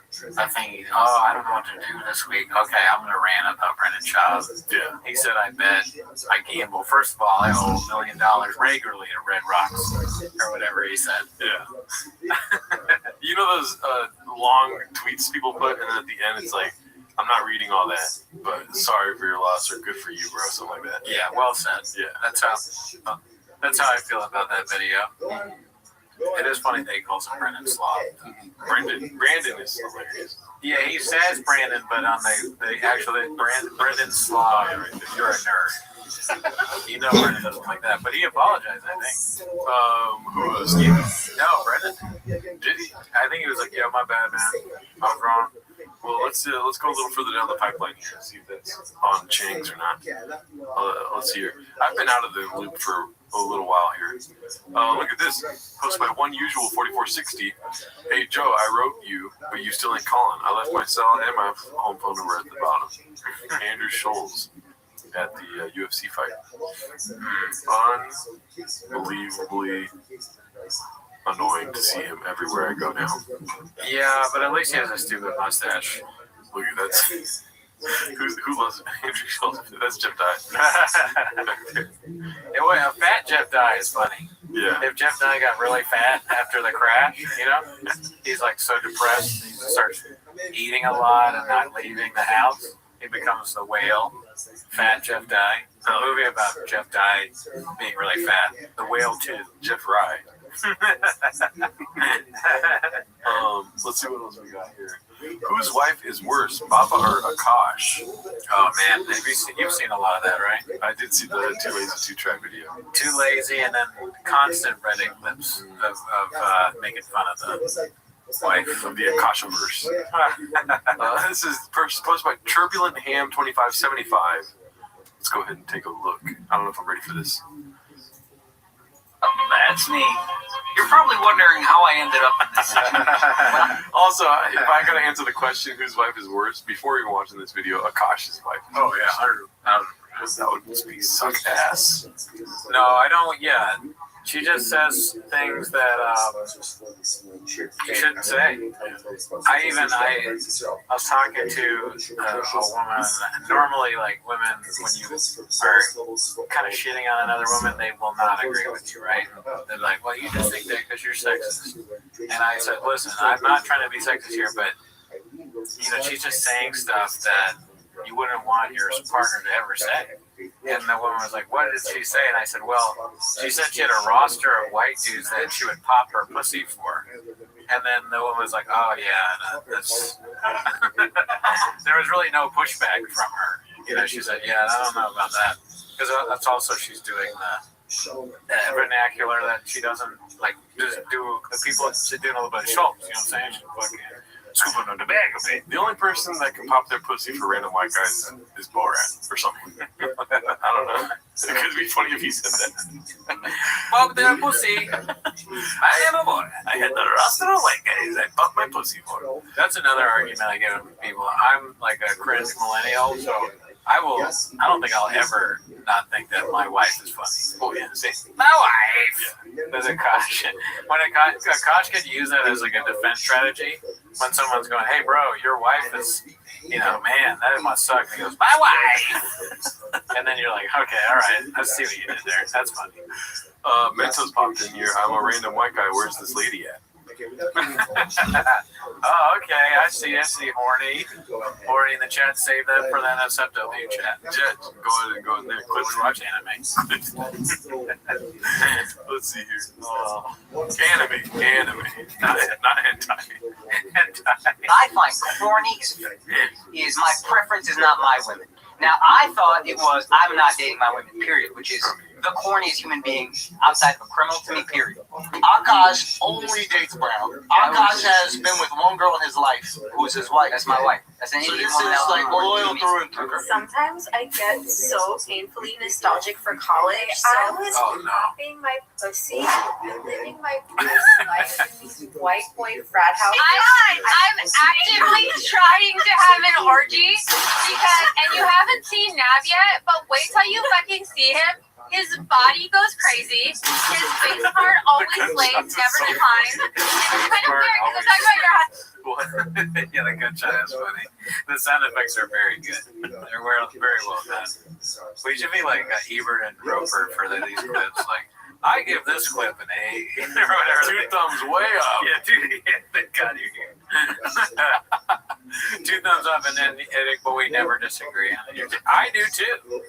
R: thing. Oh, I don't know what to do this week. Okay, I'm gonna rant about Brandon Shaw.
C: Yeah.
R: He said, I bet, I gamble. First of all, I owe $1 million regularly to Red Rocks, or whatever he said.
C: Yeah. You know those long tweets people put, and then at the end it's like, I'm not reading all that, but sorry for your loss, or good for you, bro, something like that.
R: Yeah, well said.
C: Yeah.
R: That's how I feel about that video. It is funny that he calls him Brandon Slav.
C: Brandon is hilarious.
R: Yeah, he says Brandon, but on the actual Brandon Slav, you're a nerd. You know Brendan doesn't like that, but he apologized, I think.
C: Who was?
R: No, Brendan.
C: Did he?
R: I think he was like, "Yeah, my bad, man. I was wrong."
C: Well, let's go a little further down the pipeline here and see if that's on Chang's or not. Let's see here. I've been out of the loop for a little while here. Look at this. Post by one usual 4460. Hey Joe, I wrote you, but you still ain't calling. I left my cell and my home phone number at the bottom. Andrew Scholes at the UFC fight. Unbelievably annoying to see him everywhere I go now.
R: Yeah, but at least he has a stupid mustache.
C: Look at that. Who loves Andrew Schultz? That's Jeff Dye.
R: A fat Jeff Dye is funny.
C: Yeah.
R: If Jeff Dye got really fat after the crash, you know, he's like so depressed, he starts eating a lot and not leaving the house. He becomes the whale. Fat Jeff Dye. It's a movie about Jeff Dye being really fat. The Whale 2.
C: Jeff Rye. Let's see what else we got here. Whose wife is worse, Baba or Akash?
R: Oh man, you've seen a lot of that, right?
C: I did see the Too Lazy 2-track video.
R: Too Lazy, and then constant Reddit clips of making fun of the wife
C: of the Akashaverse. This is posted by Turbulent Ham 2575. Let's go ahead and take a look. I don't know if I'm ready for this.
D: That's me. You're probably wondering how I ended up in this situation.
C: Also, if I gotta answer the question, whose wife is worse, before even watching this video, Akash's wife.
R: Oh yeah, 100%.
C: That would just be suck ass.
R: No, I don't. Yeah, she just says things that you shouldn't say. I was talking to a woman. Normally, like women, when you are kind of shitting on another woman, they will not agree with you, right? They're like, "Well, you just think that because you're sexist." And I said, "Listen, I'm not trying to be sexist here, but you know, she's just saying stuff that you wouldn't want your partner to ever say." And the woman was like, "What did she say?" And I said, "Well, she said she had a roster of white dudes that she would pop her pussy for." And then the woman was like, "Oh yeah, no, that's." There was really no pushback from her. You know, she said, "Yeah, I don't know about that," because that's also she's doing the vernacular that she doesn't like. Just do the people she's doing a little bit of Schultz. You know what I'm saying? She's fucking scooping on the bag a bit.
C: The only person that can pop their pussy for random white guys is Borat or something. I don't know. It could be funny if he said that.
R: Pop their pussy. I am a boy. I had the roster of white guys. I popped my pussy for them. That's another argument I get with people. I'm like a cringe millennial, so I don't think I'll ever not think that my wife is funny. Oh yeah, say my wife. There's a Akash. When Akash could use that as like a defense strategy, when someone's going, "Hey bro, your wife is, you know, man, that must suck." And he goes, "My wife." And then you're like, "Okay, all right, I see what you did there. That's funny."
C: Mentos popped in here. I'm a random white guy. Where's this lady at?
R: Oh, okay. I see. Horny in the chat. Save that for that SFW chat.
C: Jet, go in there.
R: Let's watch anime.
C: Let's see here. Anime. Not hentai.
D: I find corny is my preference is not my women. Now, I thought it was I'm not dating my women, period, which is the corniest human being outside of a criminal to me, period.
O: Akash only dates brown. Akash has been with one girl in his life who's his wife.
D: That's my wife. That's an
O: So
D: Indian
O: this
D: woman.
O: is like loyal through and through.
S: Sometimes I get so painfully nostalgic for college. I was popping my pussy, living my best life in these white boy frat houses.
J: I'm actively trying to have an orgy because, and you haven't seen Nav yet, but wait till you fucking see him. His body goes crazy. His face part always lays, never declines. It's kind of weird because I'm talking about your husband.
R: Yeah, the gunshot is funny. The sound effects are very good. They're very well done. We should be like Ebert and Roper for these clips. Like, I give this clip an A or whatever.
C: 2 thumbs way up.
R: Yeah, thank God you can. 2 thumbs up, and then but we never disagree. I do too.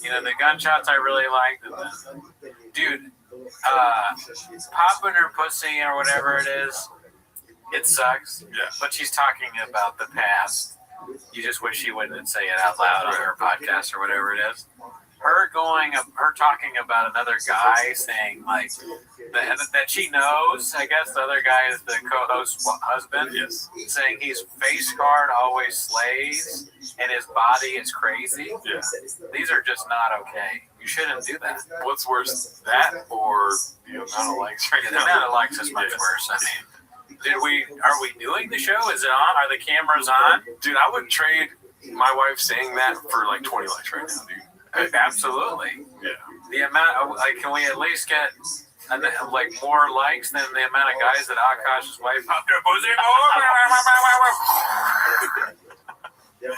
R: You know, the gunshots I really liked. Dude, popping her pussy or whatever it is, it sucks.
C: Yeah.
R: But she's talking about the past. You just wish she wouldn't say it out loud on her podcast or whatever it is. her talking about another guy saying like that she knows. I guess the other guy is the co-host's husband.
C: Yes.
R: Saying he's face card always slays and his body is crazy.
C: Yeah.
R: These are just not okay. You shouldn't do that.
C: What's worse, that or the amount of likes right
R: The
C: now?
R: amount of likes is much worse. I mean, are we doing the show? Is it on? Are the cameras on?
C: Dude, I would trade my wife saying that for like 20 likes right now, dude.
R: Absolutely.
C: Yeah.
R: The amount of, like, can we at least get like more likes than the amount of guys that Akash's wife popped her pussy?
C: You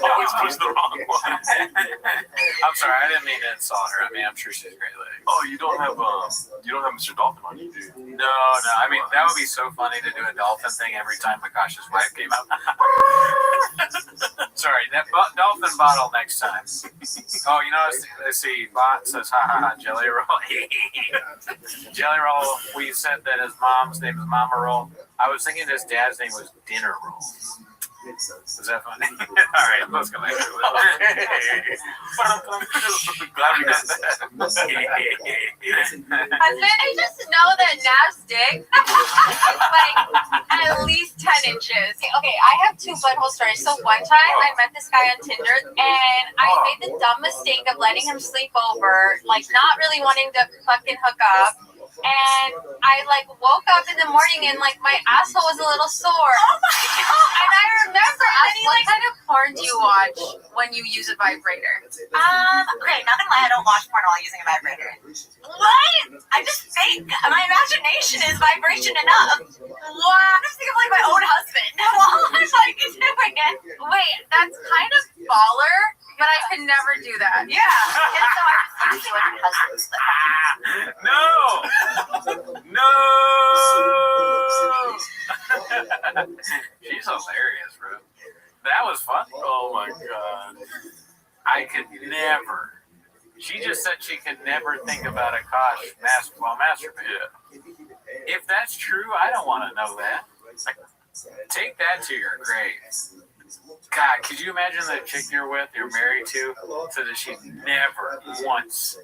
C: always push the wrong one.
R: I'm sorry, I didn't mean to insult her. I mean, I'm sure she's a great lady.
C: Oh, you don't have Mr. Dolphin on you, dude.
R: No. I mean, that would be so funny to do a dolphin thing every time Akash's wife came up. Sorry, that dolphin bottle next time. Oh, you know, let's see. Bot says, ha ha ha, Jelly Roll. Jelly Roll, we said that his mom's name is Mama Roll. I was thinking his dad's name was Dinner Roll. Is that funny? All right, let's go back to it. Glad we got that.
J: I just know that Nav's dick is like at least 10 inches. Okay, I have two butthole stories. So one time I met this guy on Tinder and I made the dumb mistake of letting him sleep over, like not really wanting to fucking hook up. And I like woke up in the morning and like my asshole was a little sore. Oh my god! And I remember what kind of porn do you watch when you use a vibrator?
M: Okay, not gonna lie, I don't watch porn while using a vibrator. What? I just think my imagination is vibration enough. Wow, I just think of like my own husband while I'm like doing it.
J: Wait, that's kind of baller, but I could never do that.
M: Yeah, and so I just see what my husband's
R: No! She's hilarious, bro. That was funny.
C: Oh my god.
R: I could never. She just said she could never think about Akash while masturbating. If that's true, I don't want to know that. Take that to your grave. God, could you imagine the chick you're married to, so that she never once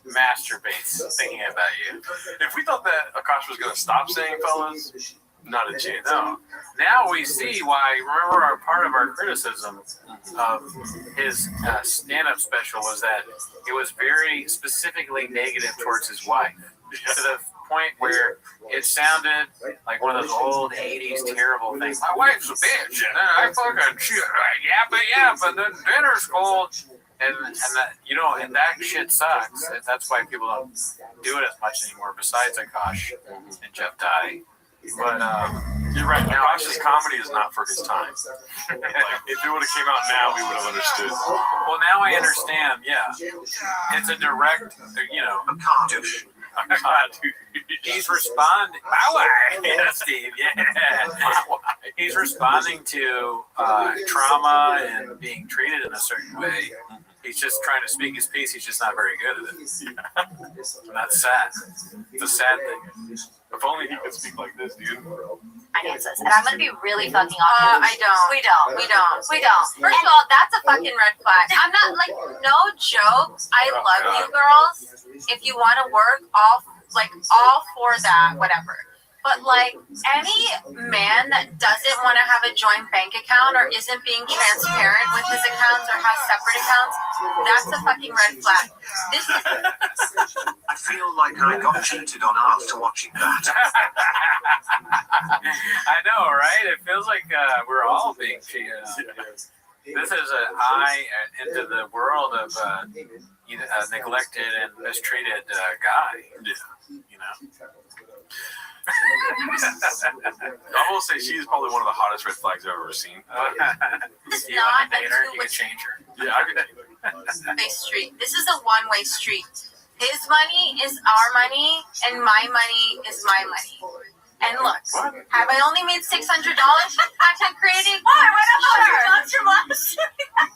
R: masturbates thinking about you?
C: If we thought that Akash was going to stop saying fellas, not a chance.
R: No. Now we see why. Remember, part of our criticism of his stand-up special was that it was very specifically negative towards his wife, to the point where it sounded like one of those old 80s terrible things. My wife's a bitch, and I fucking shit. Yeah, but then dinner's cold. And that, you know, and that shit sucks. That's why people don't do it as much anymore, besides Akash and Jeff Dye. But
C: you're right. Now, Akash's comedy is not for his time. Like, if it would have came out now, we would have understood.
R: Well, now I understand. Yeah, it's a direct, you know, douche. He's responding. Yeah, Steve. Yeah, he's responding to trauma and being treated in a certain way. He's just trying to speak his piece. He's just not very good at it. And that's sad. It's a sad thing.
C: If only he could speak like this, dude.
M: I know this, and I'm gonna be really fucking honest.
J: I don't.
M: We don't.
J: First of all, that's a fucking red flag. I'm not like, no joke. I love you girls. If you want to work, all for that, whatever. But like any man that doesn't want to have a joint bank account or isn't being transparent with his accounts or has separate accounts, that's a fucking red flag. This is.
K: I feel like I got cheated on after watching that.
R: I know, right? It feels like we're all being cheated on. This is an eye into the world of neglected and mistreated guy. You know.
C: I will say she's probably one of the hottest red flags I've ever seen.
J: It's
R: You
J: not
R: want to date her?
J: a
R: You can change her.
C: Yeah, I could.
J: two-way street. This is a one-way street. His money is our money, and my money is my money. And look, have I only made $600 content creating?
M: Oh, I went up $100 from last year.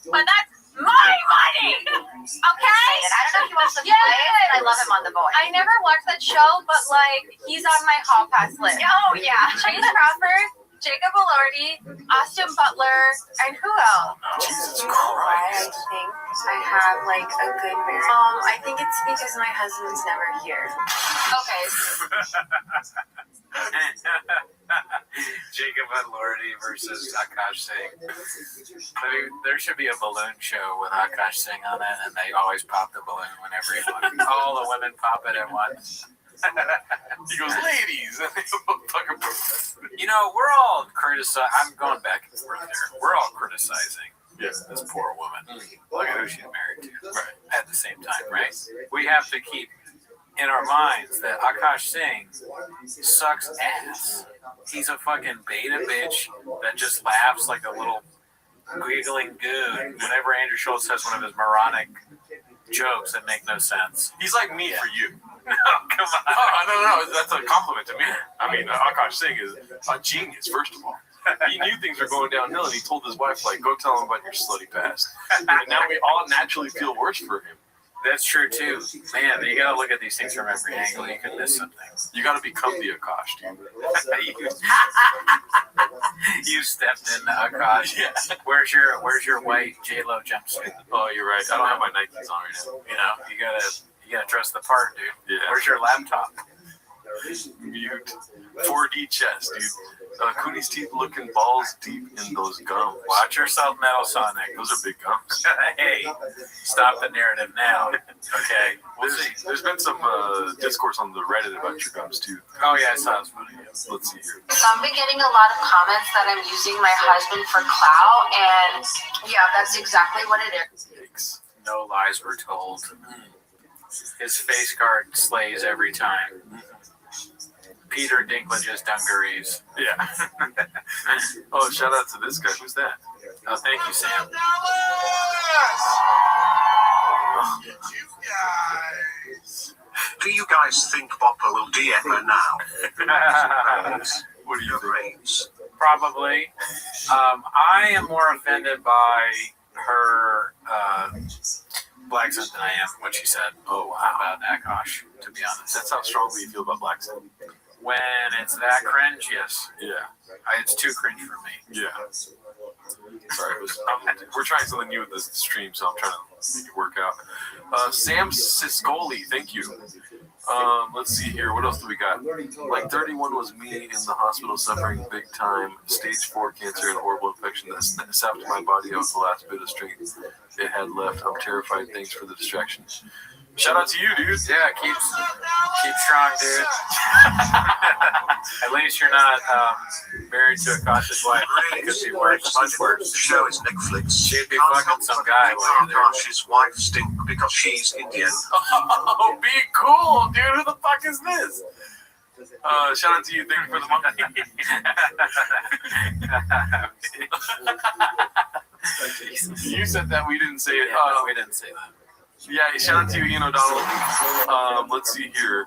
J: But that's my money, okay?
M: I don't know if he wants to play it, but I love him on The Voice.
J: I never watched that show, but like he's on my hall pass list.
M: Oh yeah.
J: Chase Crawford, Jacob Allure, Lordy, Austin Butler, and who else?
C: Jesus
S: You know why I
C: Christ.
S: think I have like a good marriage? I think it's because my husband's never here.
J: Okay.
R: Jacob Lordy versus Akash Singh. There should be a balloon show with Akash Singh on it, and they always pop the balloon whenever he wants. All the women pop it at once.
C: He goes, ladies.
R: You know, we're all criticizing. I'm going back and forth here. We're all criticizing this poor woman. Look at who she's married to. Right. At the same time, right? We have to keep in our minds that Akash Singh sucks ass. He's a fucking beta bitch that just laughs like a little giggling goon whenever Andrew Schultz says one of his moronic jokes that make no sense.
C: He's like me for you.
R: No, come on.
C: No, that's a compliment to me. I mean, Akash Singh is a genius, first of all. He knew things were going downhill, and he told his wife, like, go tell him about your slutty past. And now we all naturally feel worse for him.
R: That's true, too. Man, you gotta look at these things from every angle. You can miss something.
C: You gotta become the Akash, dude.
R: You stepped in Akash.
C: Yeah.
R: Where's your white J-Lo jumpsuit?
C: Oh, you're right. I don't have my Nikes on right now.
R: You know, you gotta dress the part, dude.
C: Yeah.
R: Where's your laptop?
C: Mute. 4D chest, dude. Cooney's teeth looking balls deep in those gums.
R: Watch yourself, Metal Sonic.
C: Those are big gums.
R: Hey, stop the narrative now. Okay, we'll see.
C: There's been some discourse on the Reddit about your gums, too.
R: Oh, yeah, I saw this funny.
C: Let's see here.
B: So I've been getting a lot of comments that I'm using my husband for clout, and yeah, that's exactly what it is.
R: No lies were told. His face guard slays every time. Peter Dinklage's dungarees.
C: Yeah. Oh, shout out to this guy. Who's that?
R: Oh, thank you, Sam.
K: Do you guys think Bopper will DM her now?
C: What do you think?
R: Probably. I am more offended by her Black Sun than I am what she said.
C: Oh, wow.
R: About Akash, to be honest.
C: That's how strongly you feel about Black Sun.
R: When it's that cringe, yes.
C: Yeah.
R: It's too cringe for me.
C: Yeah. Sorry, we're trying something new with this stream, so I'm trying to make it work out. Sam Siscoli, thank you. Let's see here. What else do we got? Like 31 was me in the hospital suffering big time stage 4 cancer and horrible infection that sapped my body of the last bit of strength it had left. I'm terrified. Thanks for the distraction. Shout out to you, dude.
R: Yeah, keep strong, dude. At least you're not married to Akash's wife because she works a bunch worse.
K: The show is Netflix.
R: She'd be fucking some guy while you're there.
K: Akash's wife stink because she's Indian.
C: Oh, be cool, dude. Who the fuck is this? Shout out to you. Thank you for the money. You said that. We didn't say it.
R: Yeah, we didn't say that.
C: Yeah, shout out to you, Ian O'Donnell. Let's see here.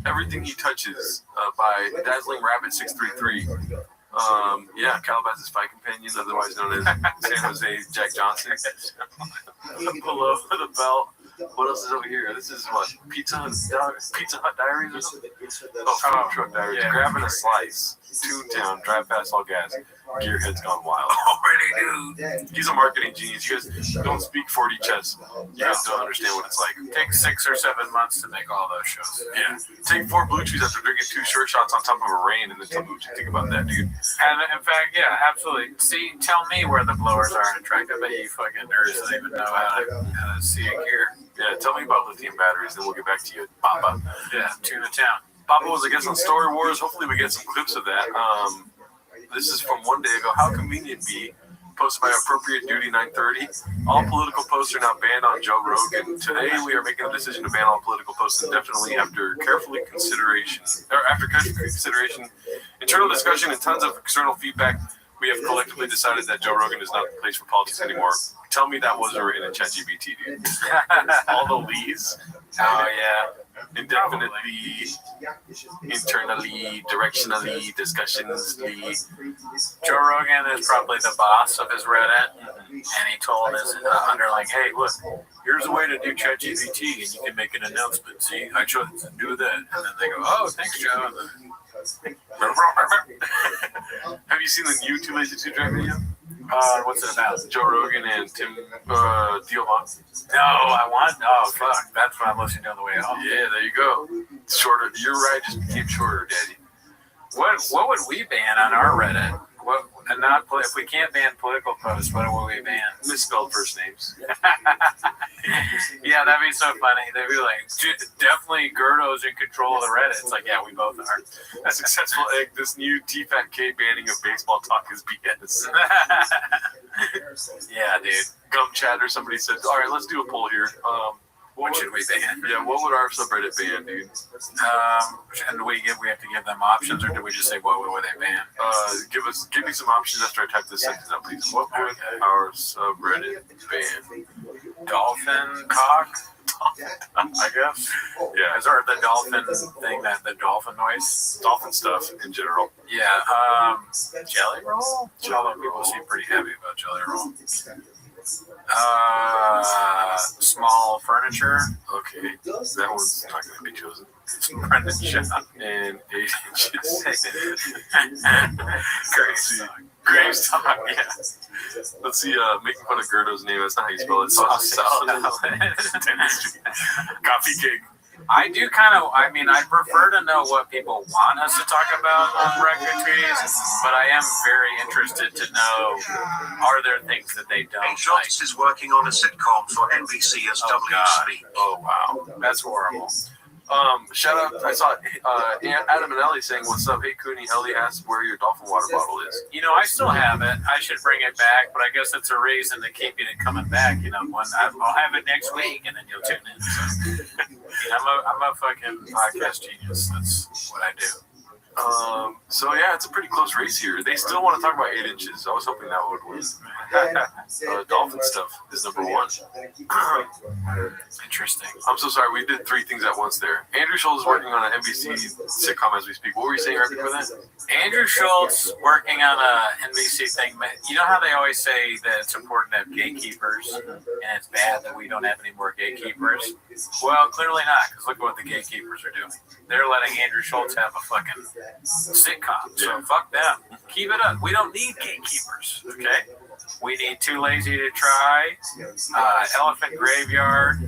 C: Everything He Touches by Dazzling Rabbit 633. Yeah, Calabasas Fight Companion, otherwise known as San Jose Jack Johnson. Below the belt. What else is over here? This is what? Pizza Hut Diaries or something? Oh, Food Truck Diaries.
R: Yeah.
C: Grabbing a slice. Toontown. Drive past all gas. Gearhead's gone wild. Already, dude. He's a marketing genius. You guys don't speak 40 chess. You guys don't understand what it's like.
R: Takes 6 or 7 months to make all those shows.
C: Yeah. Take 4 blue chews after drinking 2 sure shots on top of a rain, and then tell me what you think about that, dude.
R: And in fact, yeah, absolutely. See, tell me where the blowers are in track. I bet you fucking nerds don't even know how to see a gear.
C: Yeah, tell me about lithium batteries, then we'll get back to you. Papa.
R: Yeah, tune it down.
C: Papa was, I guess, on Story Wars. Hopefully we get some clips of that. This is from one day ago. How convenient be? Posted by Appropriate Duty 930. All political posts are now banned on Joe Rogan. Today we are making a decision to ban all political posts indefinitely after careful consideration, internal discussion, and tons of external feedback. We have collectively decided that Joe Rogan is not the place for politics anymore. Tell me that wasn't written in ChatGPT, dude. All the lees.
R: Oh, yeah.
C: Indefinitely, internally, directionally, discussionally.
R: Joe Rogan is probably the boss of his Reddit, and he told his underling, hey, look, here's a way to do ChatGPT, and you can make an announcement. See, I chose to do that. And then they go, oh, thanks, Joe. And then
C: Have you seen the new Too Lazy to Drive video?
R: What's it about?
C: Joe Rogan and Tim Diamond.
R: No, I want. Oh, fuck. That's what I'm listening to on the way home.
C: Yeah, there you go. Shorter. Your ride just became shorter, Daddy.
R: What would we ban on our Reddit? What? And not if we can't ban political posts, what will we ban?
C: Misspelled first names.
R: Yeah, that'd be so funny. They'd be like, definitely Gerdo's in control of the Reddit. It's like, yeah, we both are.
C: A successful egg. This new T-Fat-K banning of baseball talk is BS.
R: Yeah, dude.
C: Gum chat or somebody said, all right, let's do a poll here.
R: What should we ban?
C: Yeah, what would our subreddit ban, dude?
R: And do we have to give them options, or do we just say what would they ban?
C: Give me some options after I type this sentence out, please. What would our subreddit ban?
R: Dolphin cock? I guess.
C: Yeah.
R: Is there the dolphin thing, that the dolphin noise?
C: Dolphin stuff in general.
R: Yeah. Jelly roll? Although people seem pretty heavy about jelly roll. Small furniture.
C: Okay, that one's not going to be chosen. Brendan Shot and 8 inches. Graves talk. Yeah. Let's see. Making fun of Gerdo's name. That's not how you spell it. Coffee cake.
R: I do I prefer to know what people want us to talk about on regular tweets, but I am very interested to know, are there things that they don't like?
P: Is working on a sitcom for NBC as WSB.
C: Oh, wow.
R: That's horrible.
C: Shout out, I saw Adam and Ellie saying, what's up? Hey, Cooney, Ellie asked where your dolphin water bottle is.
R: I still have it. I should bring it back, but I guess it's a reason to keep it coming back. When I'll have it next week, and then you'll tune in. So, I'm a fucking podcast genius. That's what I do.
C: So yeah, it's a pretty close race here. They still want to talk about 8 inches. I was hoping that would win. Dolphin stuff is number one.
R: Interesting.
C: I'm so sorry. We did 3 things at once there. Andrew Schultz is working on an NBC sitcom as we speak. What were you saying right before that?
R: Andrew Schultz working on a NBC thing. You know how they always say that it's important to have gatekeepers, and it's bad that we don't have any more gatekeepers? Well, clearly not, because look what the gatekeepers are doing. They're letting Andrew Schultz have a fucking sitcom. So fuck them. Keep it up. We don't need gatekeepers, okay? We need Too Lazy to Try, Elephant Graveyard,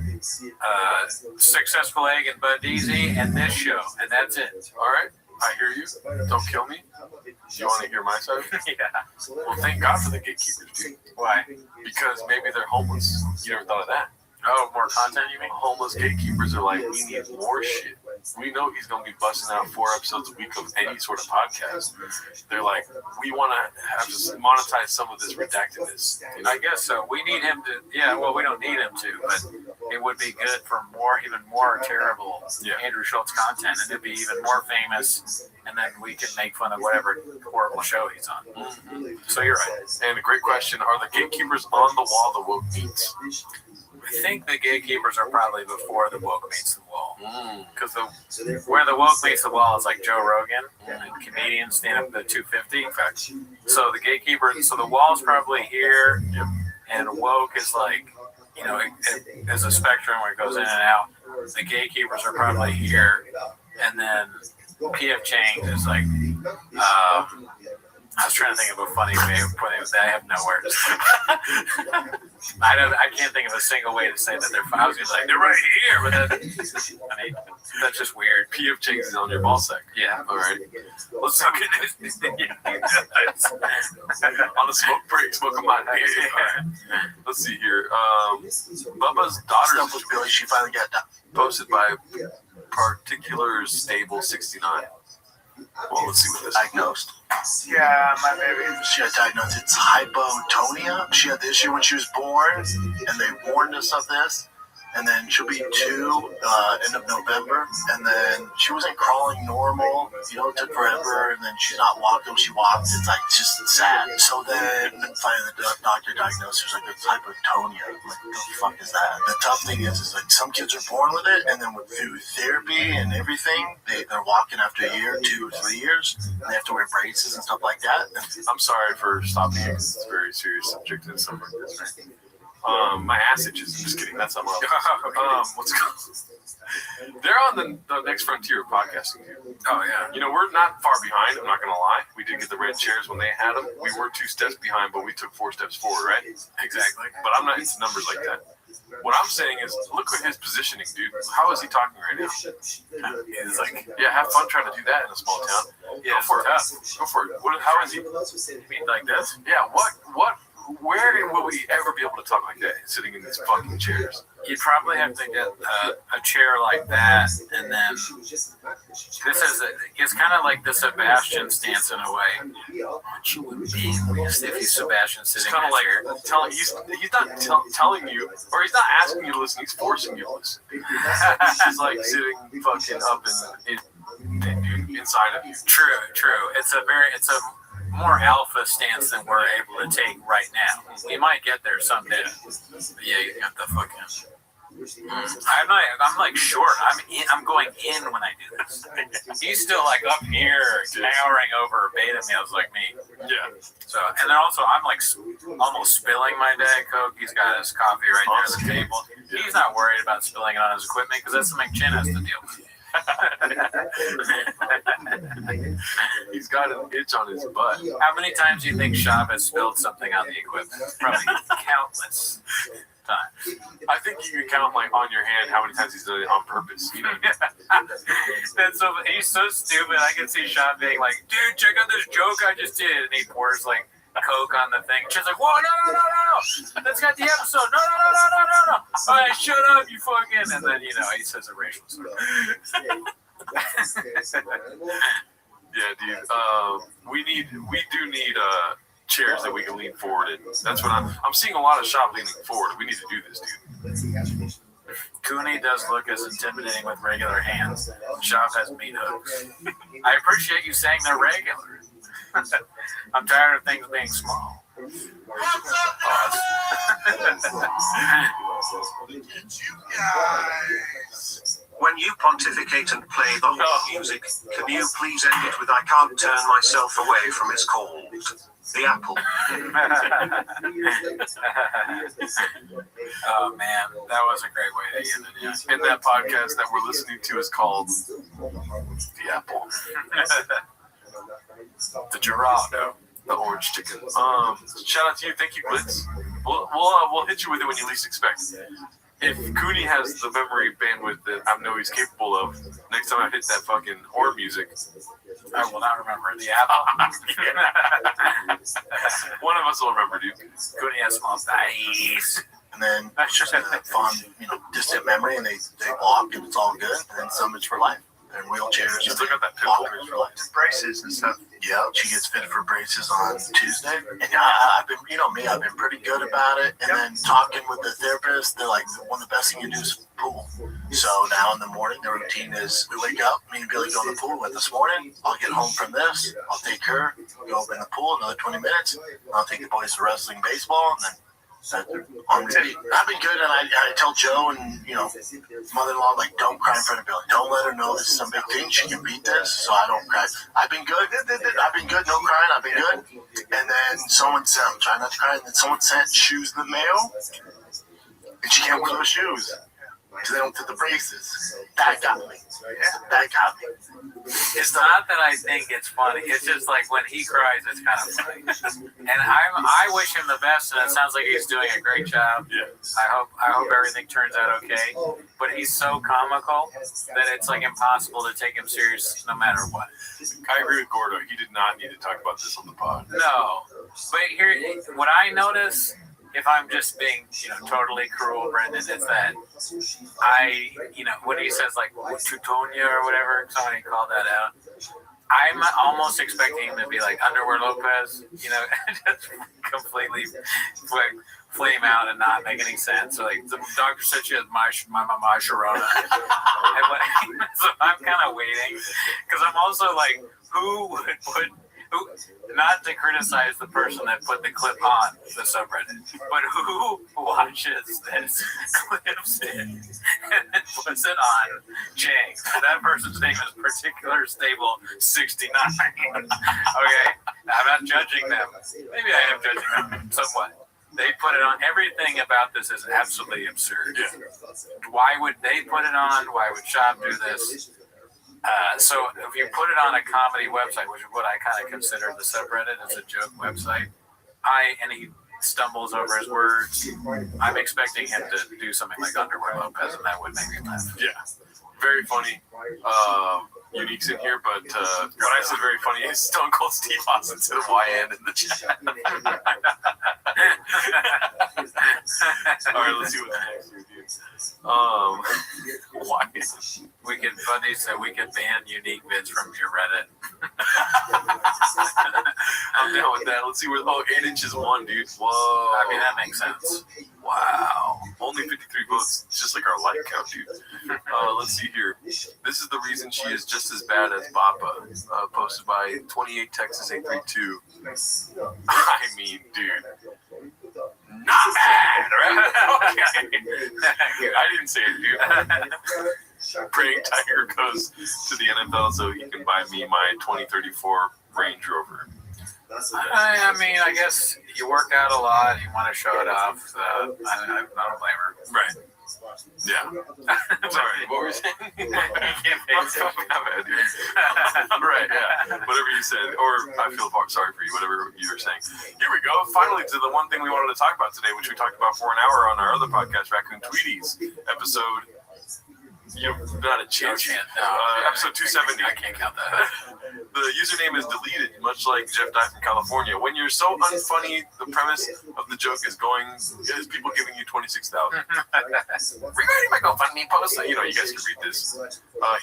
R: Successful Egg and Bud Easy, and this show, and that's it.
C: All right, I hear you. Don't kill me. You want to hear my side?
R: Yeah.
C: Well, thank God for the gatekeepers, dude.
R: Why?
C: Because maybe they're homeless. You never thought of that?
R: Oh, more content, you mean?
C: Homeless gatekeepers are like, we need more shit. We know he's going to be busting out 4 episodes a week of any sort of podcast. They're like, we want to have to monetize some of this redactedness.
R: And I guess so. We need him to, we don't need him to, but it would be good for even more terrible Andrew Schultz content, and it'd be even more famous, and then we can make fun of whatever horrible show he's on. Mm-hmm. So you're right.
C: And a great question, are the gatekeepers on the wall the woke meets?
R: I think the gatekeepers are probably before the woke meets the wall. Because where the woke meets the wall is like Joe Rogan and comedians stand up at 250. In fact, so the gatekeeper, so the wall's probably here, and woke is like, there's a spectrum where it goes in and out. The gatekeepers are probably here, and then PF Chang's is like, I was trying to think of a funny way of putting it. I have nowhere to say. I can't think of a single way to say that they're. I was just like, they're right here, but then, that's just weird.
C: PF Chang's is on your ball sack.
R: Yeah.
C: All right. Let's talk it. On the smoke break, smoke them out. Let's see here. Bubba's daughter's
H: Billy. She finally got done.
C: Posted by Particular Stable 69. Well, let's see what this
H: diagnosed.
I: Yeah, my baby.
H: She got diagnosed. It's hypotonia. She had the issue when she was born, and they warned us of this. And then she'll be 2 end of November. And then she wasn't crawling normal. It took forever. And then she's not walking. She walks. It's like just sad. So then finally the doctor diagnosed her like it's hypotonia. I'm like, what the fuck is that? The tough thing is like some kids are born with it, and then through therapy and everything, they're walking after a year, 2 or 3 years. And they have to wear braces and stuff like that.
C: I'm sorry for stopping you. It's a very serious subject and stuff like this, right? My ass itches. I'm just kidding. That's something else. What's going on? They're on the next frontier of podcasting.
R: Oh, yeah.
C: You know, we're not far behind. I'm not going to lie. We did get the red chairs when they had them. We were 2 steps behind, but we took 4 steps forward, right?
R: Exactly.
C: But I'm not into numbers like that. What I'm saying is, look at his positioning, dude. How is he talking right now?
R: He's like,
C: yeah, have fun trying to do that in a small town.
R: Yeah,
C: Go for it. Go for it. How is he?
R: Like this?
C: Yeah. Where will we ever be able to talk like that, sitting in these fucking chairs?
R: You'd probably have to get a chair like that, and then it's kind of like the Sebastian stance in a way. Which you would be if he's Sebastian sitting.
C: It's kind of like telling he's not telling you, or he's not asking you to listen. He's forcing you to listen. He's like sitting fucking up inside of you.
R: True. It's a more alpha stance than we're able to take right now. We might get there someday. Yeah, you got the fucking. I'm like short. I'm going in when I do this. He's still like up here, towering over beta males like me.
C: Yeah.
R: So, and then also I'm like almost spilling my Diet Coke. He's got his coffee right there at the table. He's not worried about spilling it on his equipment because that's something Chin has to deal with.
C: He's got an itch on his butt.
R: How many times do you think Shab has spilled something on the equipment? Probably countless times.
C: I think you can count like on your hand how many times he's done it on purpose. You know?
R: That's so. He's so stupid. I can see Shab being like, "Dude, check out this joke I just did," and he pours like Coke on the thing. She's like, "Whoa, no! That's got the episode. No! All right, shut up, you fucking!" And then he says a racial slur.
C: Yeah, dude. We do need chairs that we can lean forward in. That's what I'm seeing a lot of shop leaning forward. We need to do this, dude.
R: Cooney does look as intimidating with regular hands. Shop has meat hooks. I appreciate you saying they're regular. I'm tired of things being small.
K: When you pontificate and play the whole music, can you please end it with "I can't turn myself away from it's called the apple"?
R: Oh man, that was a great way to end it. Yeah.
C: And that podcast that we're listening to is called The Apple. The Gerardo, the orange chicken. Shout out to you. Thank you, Blitz. We'll hit you with it when you least expect. If Cooney has the memory bandwidth that I know he's capable of, next time I hit that fucking horror music,
R: I will not remember the apple.
C: One of us will remember, dude.
R: Cooney has small thighs.
H: And then it's just a fond, distant memory, and they walk, and it's all good. And then some it's for life. They're in wheelchairs.
C: Just look at that pimple.
H: For life. Braces and stuff. Yeah, she gets fitted for braces on Tuesday. And I've been, I've been pretty good about it. And then talking with the therapist, they're like, one of the best thing you do is pool. So now in the morning, the routine is we wake up, me and Billy go in the pool. Like this morning, I'll get home from this, I'll take her, go over in the pool, another 20 minutes. I'll take the boys to wrestling, baseball, and then on repeat. I've been good, and I tell Joe and mother-in-law, like, don't cry in front of Billy. Don't let her know this is some big thing. She can beat this, so I don't cry. I've been good. No crying. I've been good. And then someone said, I'm trying not to cry. And then someone sent shoes in the mail, and she can't wear those shoes because they don't fit the braces. That got me.
R: It's not that I think it's funny. It's just like when he cries, it's kind of funny. And I wish him the best, and it sounds like he's doing a great job.
C: Yeah.
R: I hope everything turns out okay. But he's so comical that it's like impossible to take him serious no matter what.
C: I agree with Gordo. He did not need to talk about this on the pod.
R: No. But here, what I notice, if I'm just being, totally cruel, Brendan, is that when he says like Tutonia or whatever, somebody called that out, I'm almost expecting him to be like Underwear Lopez, just completely flame out and not make any sense. So like the doctor said she has my Sharona. So I'm kind of waiting because I'm also like, who would put. Not to criticize the person that put the clip on the subreddit, but who watches this, clips it, and then puts it on Chang? That person's name is Particular Stable 69. Okay, I'm not judging them. Maybe I am judging them somewhat. They put it on. Everything about this is absolutely absurd. Yeah. Why would they put it on? Why would Shop do this? So if you put it on a comedy website, which is what I kind of consider the subreddit, as a joke website, and he stumbles over his words, I'm expecting him to do something like Underwear Lopez, and that would make me laugh.
C: Yeah. Very funny. Unique's in here, but when I said very funny, it's Stone Cold Steve Austin to the YN in the chat. All right, let's see what the next here, dude. Why?
R: Buddy said we could ban Unique vids from your Reddit.
C: I'm down with that. Let's see where. 8 inches won, dude. Whoa.
R: I mean, that makes sense.
C: Wow. Only 53 votes, just like our like count, dude. Let's see here. This is the reason she is just as bad as Bappa. Posted by 28 Texas 832. I mean, dude. Not bad, right? Okay. I didn't say it, dude. Praying Tiger goes to the NFL so he can buy me my 2034 Range Rover.
R: I mean, I guess you work out a lot. You want to show it off. I don't blame her.
C: Right. Yeah. Sorry, what were you saying? Right, yeah. Whatever you said. Or I feel sorry for you, whatever you were saying. Here we go. Finally to the one thing we wanted to talk about today, which we talked about for an hour on our other podcast, Raccoon Tweeties episode. Not a chance. Episode 270.
R: I can't count that.
C: The username is deleted, much like Jeff Dye from California. When you're so unfunny, the premise of the joke is people giving you 26,000. Regarding my GoFundMe post, you guys can read this.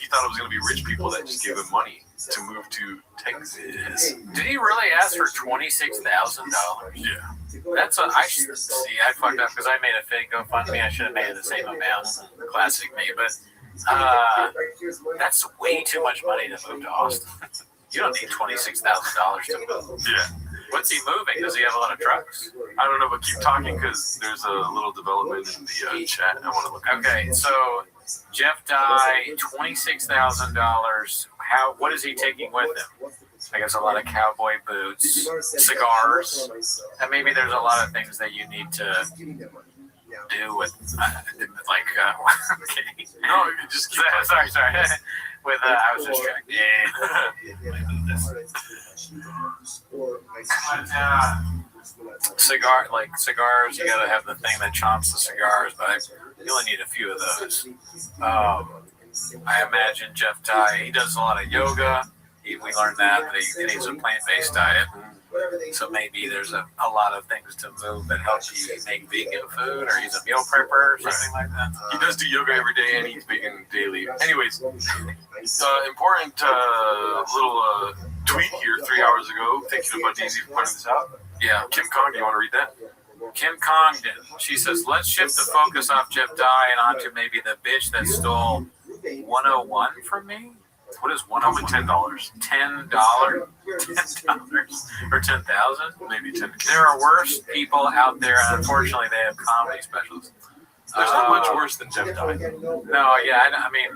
C: He thought it was going to be rich people that just gave him money to move to Texas.
R: Did he really ask for $26,000?
C: Yeah.
R: That's what I should see. I fucked up because I made a fake GoFundMe. I should have made it the same amount. Classic me, but that's way too much money to move to Austin. You don't need $26,000 to move.
C: Yeah.
R: What's he moving? Does he have a lot of trucks?
C: I don't know, but keep talking because there's a little development in the chat. I want to look at.
R: Okay, so Jeff Dye, $26,000. What is he taking with him? I guess a lot of cowboy boots, cigars, and maybe there's a lot of things that you need to do with, okay.
C: No, you just keep
R: sorry. With, I was distracted. Cigars, you gotta have the thing that chomps the cigars, but you only need a few of those. I imagine Jeff Dye, he does a lot of yoga. We learned that he needs a plant-based diet. So maybe there's a lot of things to move that help you make vegan food, or he's a meal prepper or something like that.
C: He does do yoga every day and eats vegan daily. Anyways, important little tweet here 3 hours ago. Thank you to Bud Easy for pointing this out.
R: Yeah.
C: Kim Kong, do you want to read that?
R: Kim Congdon. She says, let's shift the focus off Jeff Dye and onto maybe the bitch that stole 101 from me. What is $101?
C: $10.
R: $10? $10 or 10,000?
C: Maybe 10.
R: There are worse people out there, and unfortunately, they have comedy specials.
C: There's not much worse than Jeff Dye.
R: No, yeah, I mean,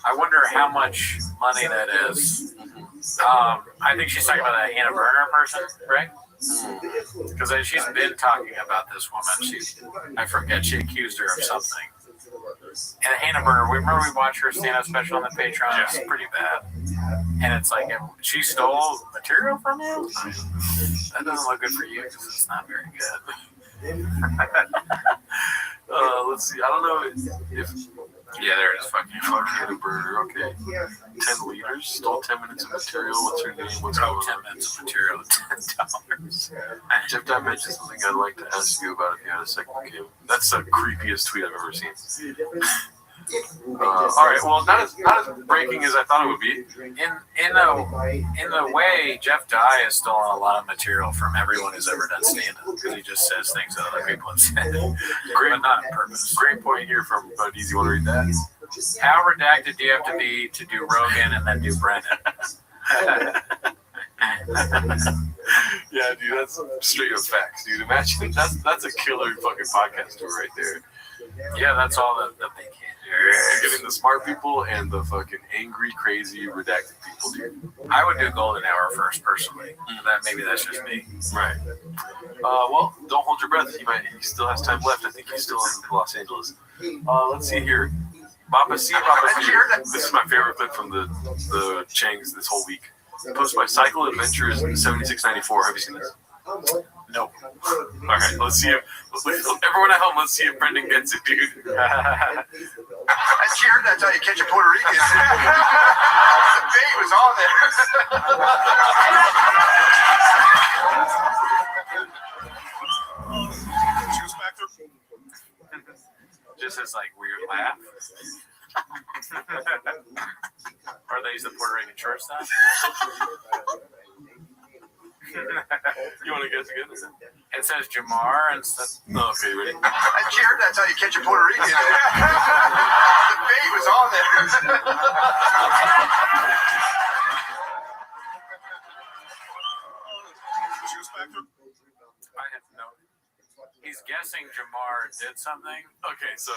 R: I wonder how much money that is. I think she's talking about a Hannah Berner person, right? Because she's been talking about this woman. I forget, she accused her of something. And Hannah Berner, remember we watched her stand-up special on the Patreon? Yeah. It's pretty bad. And it's like, she stole material from you? That doesn't look good for you because it's not very good.
C: Let's see. I don't know if yeah, there it is. Fuck Hannah Berner. Okay. 10 liters. Stole 10 minutes of material. What's her name? What's 10
R: minutes of material? $10.
C: Jeff Dye mentioned something I'd like to ask you about if you had a second, Kim. That's the creepiest tweet I've ever seen. All right. Well, not as breaking as I thought it would be.
R: In a way, Jeff Dye has stolen a lot of material from everyone who's ever done stand-up because he just says things that other people have said, but not on purpose.
C: Great point here from Bud Easy. You want to read that?
R: How redacted do you have to be to do Rogan and then do Brennan?
C: Yeah, dude, that's straight up facts, dude. Imagine that's a killer fucking podcast right there.
R: Yeah, that's all that they can.
C: You're getting the smart people and the fucking angry, crazy, redacted people, dude.
R: I would do golden hour first, personally. Maybe that's just me.
C: Right. Well, don't hold your breath. He still has time left. I think he's still in Los Angeles. Let's see here. Bappa C, Bappa C. This is my favorite clip from the Changs this whole week. Posted by Cycle Adventures 7694. Have you seen this?
R: No.
C: All right, let's see if everyone at home. Let's see if Brendan gets it, dude.
P: I cheered. That's how you catch a Puerto Rican. The bait was on there.
C: Juice factor.
R: Just his like weird laugh. Are they the Puerto Rican shortstop?
C: You want to guess again?
R: It says Jamar and stuff.
C: No, okay, ready?
P: I cheered. That's how you catch a Puerto Rican. The bait was on there.
C: Juice factor.
R: I have no. He's guessing Jamar did something.
C: Okay, so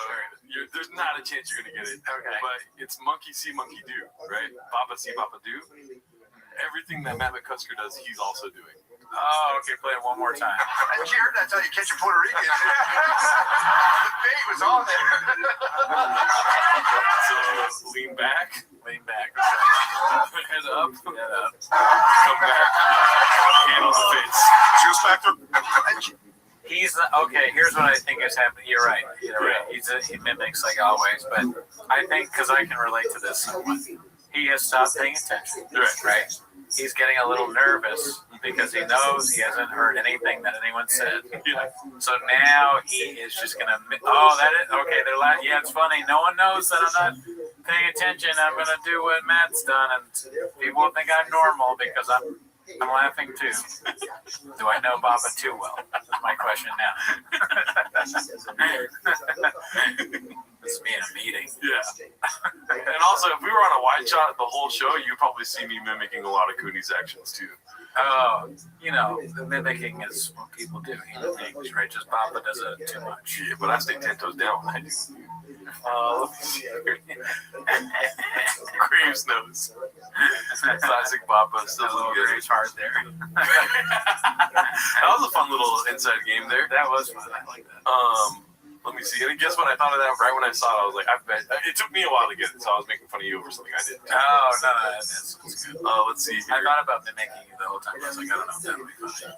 C: there's not a chance you're gonna get it.
R: Okay.
C: But it's monkey see, monkey do, right? Bappa see, Bappa do. Everything that Matt McCusker does, he's also doing.
R: Oh, okay. Play it one more time.
P: I cheered. That's how you catch a Puerto Rican. The bait was on there.
C: So lean back.
R: Lean back.
C: Head up. Come back. Hand on the face. Juice factor.
R: He's okay. Here's what I think is happening. You're right. He mimics like always, but I think because I can relate to this somewhat. He has stopped paying attention. Right. He's getting a little nervous because he knows he hasn't heard anything that anyone said. So now he is just gonna. Oh, that is okay. They're like, yeah, it's funny. No one knows that I'm not paying attention. I'm gonna do what Matt's done, and people will think I'm normal because I'm laughing too. Do I know Bappa too well? That's my question now. This being a meeting.
C: Yeah. And also, if we were on a wide shot the whole show, you'd probably see me mimicking a lot of Cooney's actions too.
R: Oh, the mimicking is what people do. Things, right? Just Bappa does it too much.
C: Yeah, but I stay 10 toes down when I do. Let me see here. Graves knows. Classic Bappa. Still a little Graves hard there. That was a fun little inside game there.
R: That was fun. I like that.
C: Let me see. And guess what? I thought of that right when I saw it. I was like, I bet. It took me a while to get it, so I was making fun of you over something I did.
R: Oh, no, that's good.
C: Let's see.
R: I thought about mimicking you the whole time. I was like, I don't know if that would be funny.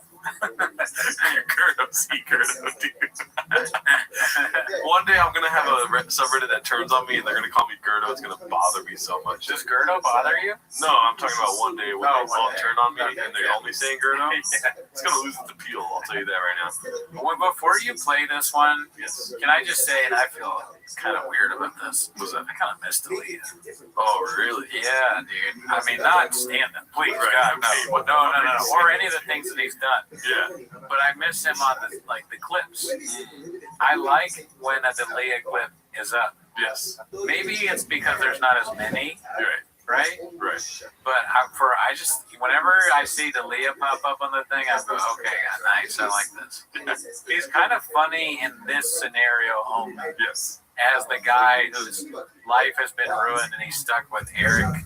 C: Gerdo, see Gerdo, dude. One day I'm going to have a subreddit that turns on me, and they're going to call me Gerdo. It's going to bother me so much.
R: Does Gerdo bother you?
C: No, I'm talking about one day when they all turn on me, and they're only saying Gerdo. It's going to lose its appeal. I'll tell you that right now.
R: Well, before you play this one, can I just say, and I feel kind of weird about this.
C: What's that?
R: I kind of missed Aaliyah.
C: Oh, really?
R: Yeah, dude. I mean, not stand-up. Please, God, no. Or any of the things that he's done.
C: Yeah.
R: But I miss him on the clips. I like when a Aaliyah clip is up.
C: Yes.
R: Maybe it's because there's not as many. Right? But whenever I see Aaliyah pop up on the thing, I go, okay, nice, I like this. He's kind of funny in this scenario only.
C: Yes.
R: As the guy whose life has been ruined and he's stuck with Eric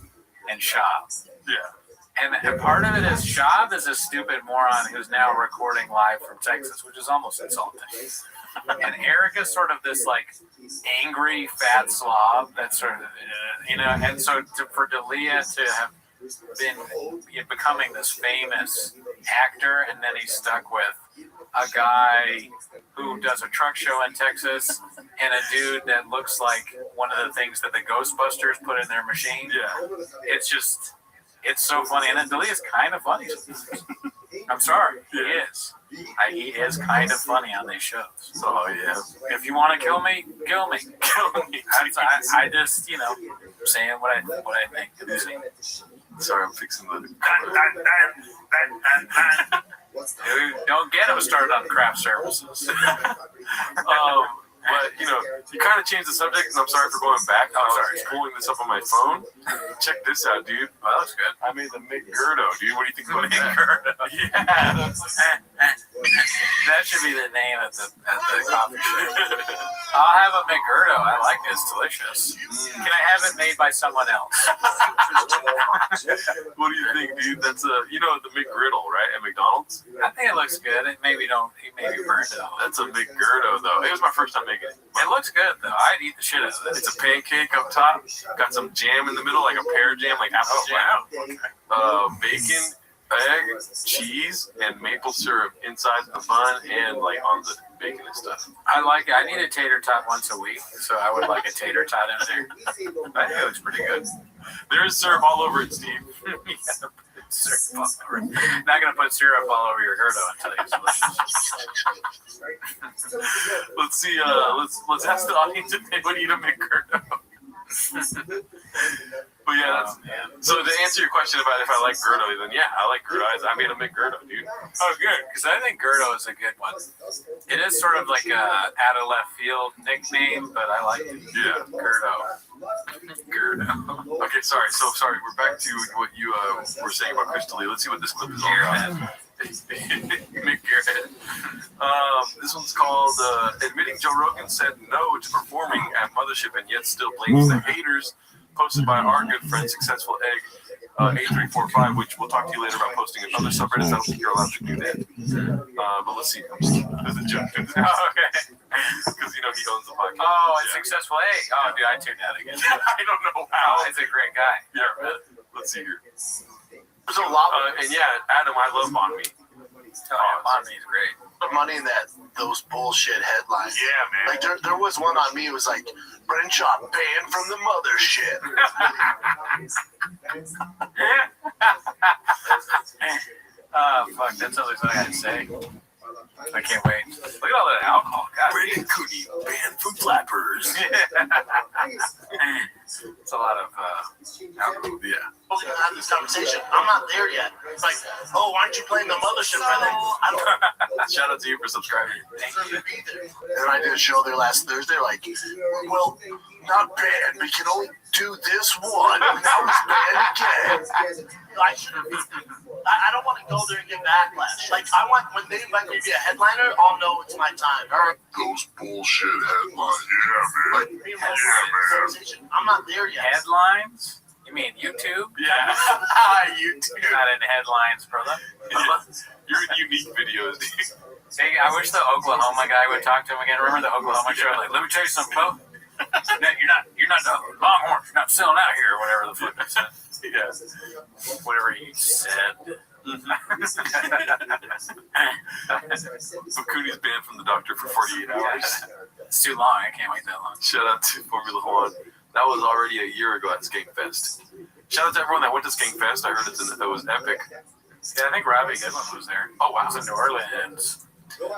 R: and Shab.
C: Yeah.
R: And part of it is Shab is a stupid moron who's now recording live from Texas, which is almost insulting. And Eric is sort of this like angry fat slob that's sort of, and so for D'Elia to have been becoming this famous actor, and then he's stuck with a guy who does a truck show in Texas and a dude that looks like one of the things that the Ghostbusters put in their machine.
C: Yeah.
R: It's so funny. And then D'Elia's kind of funny. I'm sorry. He is. He is kind of funny on these shows.
C: Oh, yeah.
R: If you want to kill me, kill me. I just, saying what I think.
C: Sorry, I'm fixing the...
R: Dude, don't get him started on craft services.
C: But, you kind of changed the subject, and I'm sorry for going back. I was pulling this up on my phone. Check this out, dude.
R: Oh, that looks good.
C: I made the McGurdo, dude. What do you think about that?
R: McGurdo.
C: Yeah.
R: That should be the name at the coffee shop. I'll have a McGurdo. I like it. It's delicious. Can I have it made by someone else?
C: What do you think, dude? That's the McGriddle, right? At McDonald's?
R: I think it looks good. It maybe burned it all.
C: That's a McGurdo, though. It was my first time making it.
R: It looks good, though. I'd eat the shit out of it.
C: It's a pancake up top. Got some jam in the middle, like a pear jam, like apple jam.
R: Wow.
C: Bacon, egg, cheese, and maple syrup inside the bun and like on the bacon and stuff.
R: I like it. I need a tater tot once a week, so I would like a tater tot in there.
C: I think it looks pretty good. There is syrup all over it, Steve.
R: Syrup all over it. Not gonna put syrup all over your Gerdo until it's delicious.
C: Let's see. Let's ask the audience if they would eat a McGurdo. But yeah, so to answer your question about if I like Gerdo, then yeah, I like Gerdo. I made a McGurdo, dude.
R: Oh, good, because I think Gerdo is a good one. It is sort of like a out of left field nickname, but I like it.
C: Yeah, Gerdo. Okay, sorry. So sorry. We're back to what you were saying about Crystal Lee. Let's see what this clip is all about. McGarrett. This one's called "Admitting Joe Rogan said no to performing at Mothership and yet still blames the haters." Posted by our good friend Successful Egg 8345, which we'll talk to you later about posting in other subreddits. I don't think you're allowed to do that. But let's see. There's a joke. Oh, okay. Because he owns the podcast.
R: Oh, it's Successful Egg. Oh, dude, I tuned out again.
C: I don't know how.
R: He's a great guy.
C: Yeah, man. Let's see here.
O: There's a lot.
C: And yeah, Adam, I love Bon Me.
R: Oh, Bon Me's great.
O: Money in those bullshit headlines.
C: Yeah, man.
O: Like there was one on me. It was like Brenshaw banned from the mothership.
R: Fuck, that's all there's nothing I can say. I can't wait. Look at all that alcohol. God,
N: Brandon Cooney banned from flappers.
R: It's a lot of alcohol.
C: Yeah.
O: We're gonna have this conversation. I'm not there yet. It's like, oh, why aren't you playing the mothership? I don't.
C: Shout out to you for subscribing.
O: And I did a show there last Thursday. Like, well, not banned. We can only do this one. Now it's banned again. I don't want to go there and get backlash. Like, I want when they invite me to be a headliner, I'll know it's my time. All right.
N: Those bullshit headlines. Yeah, man.
O: Like, I'm not there yet.
R: Headlines? You mean YouTube?
C: Yeah. YouTube.
R: Not in headlines, brother.
C: You're in unique videos, dude.
R: Hey, I wish the Oklahoma guy would talk to him again. Remember the Oklahoma show? Like, let me tell you something, Poe. You're not the Longhorns. You're not selling out here, or whatever the fuck he said.
C: Yeah.
R: Whatever he said.
C: Cooney's banned from the doctor for 48 hours.
R: It's too long. I can't wait that long.
C: Shout out to Formula One. That was already a year ago at Skankfest. Shout out to everyone that went to Skankfest. I heard it was epic.
R: Yeah, I think Rabbi Goodwin was there.
C: Oh, wow.
R: It was in New Orleans.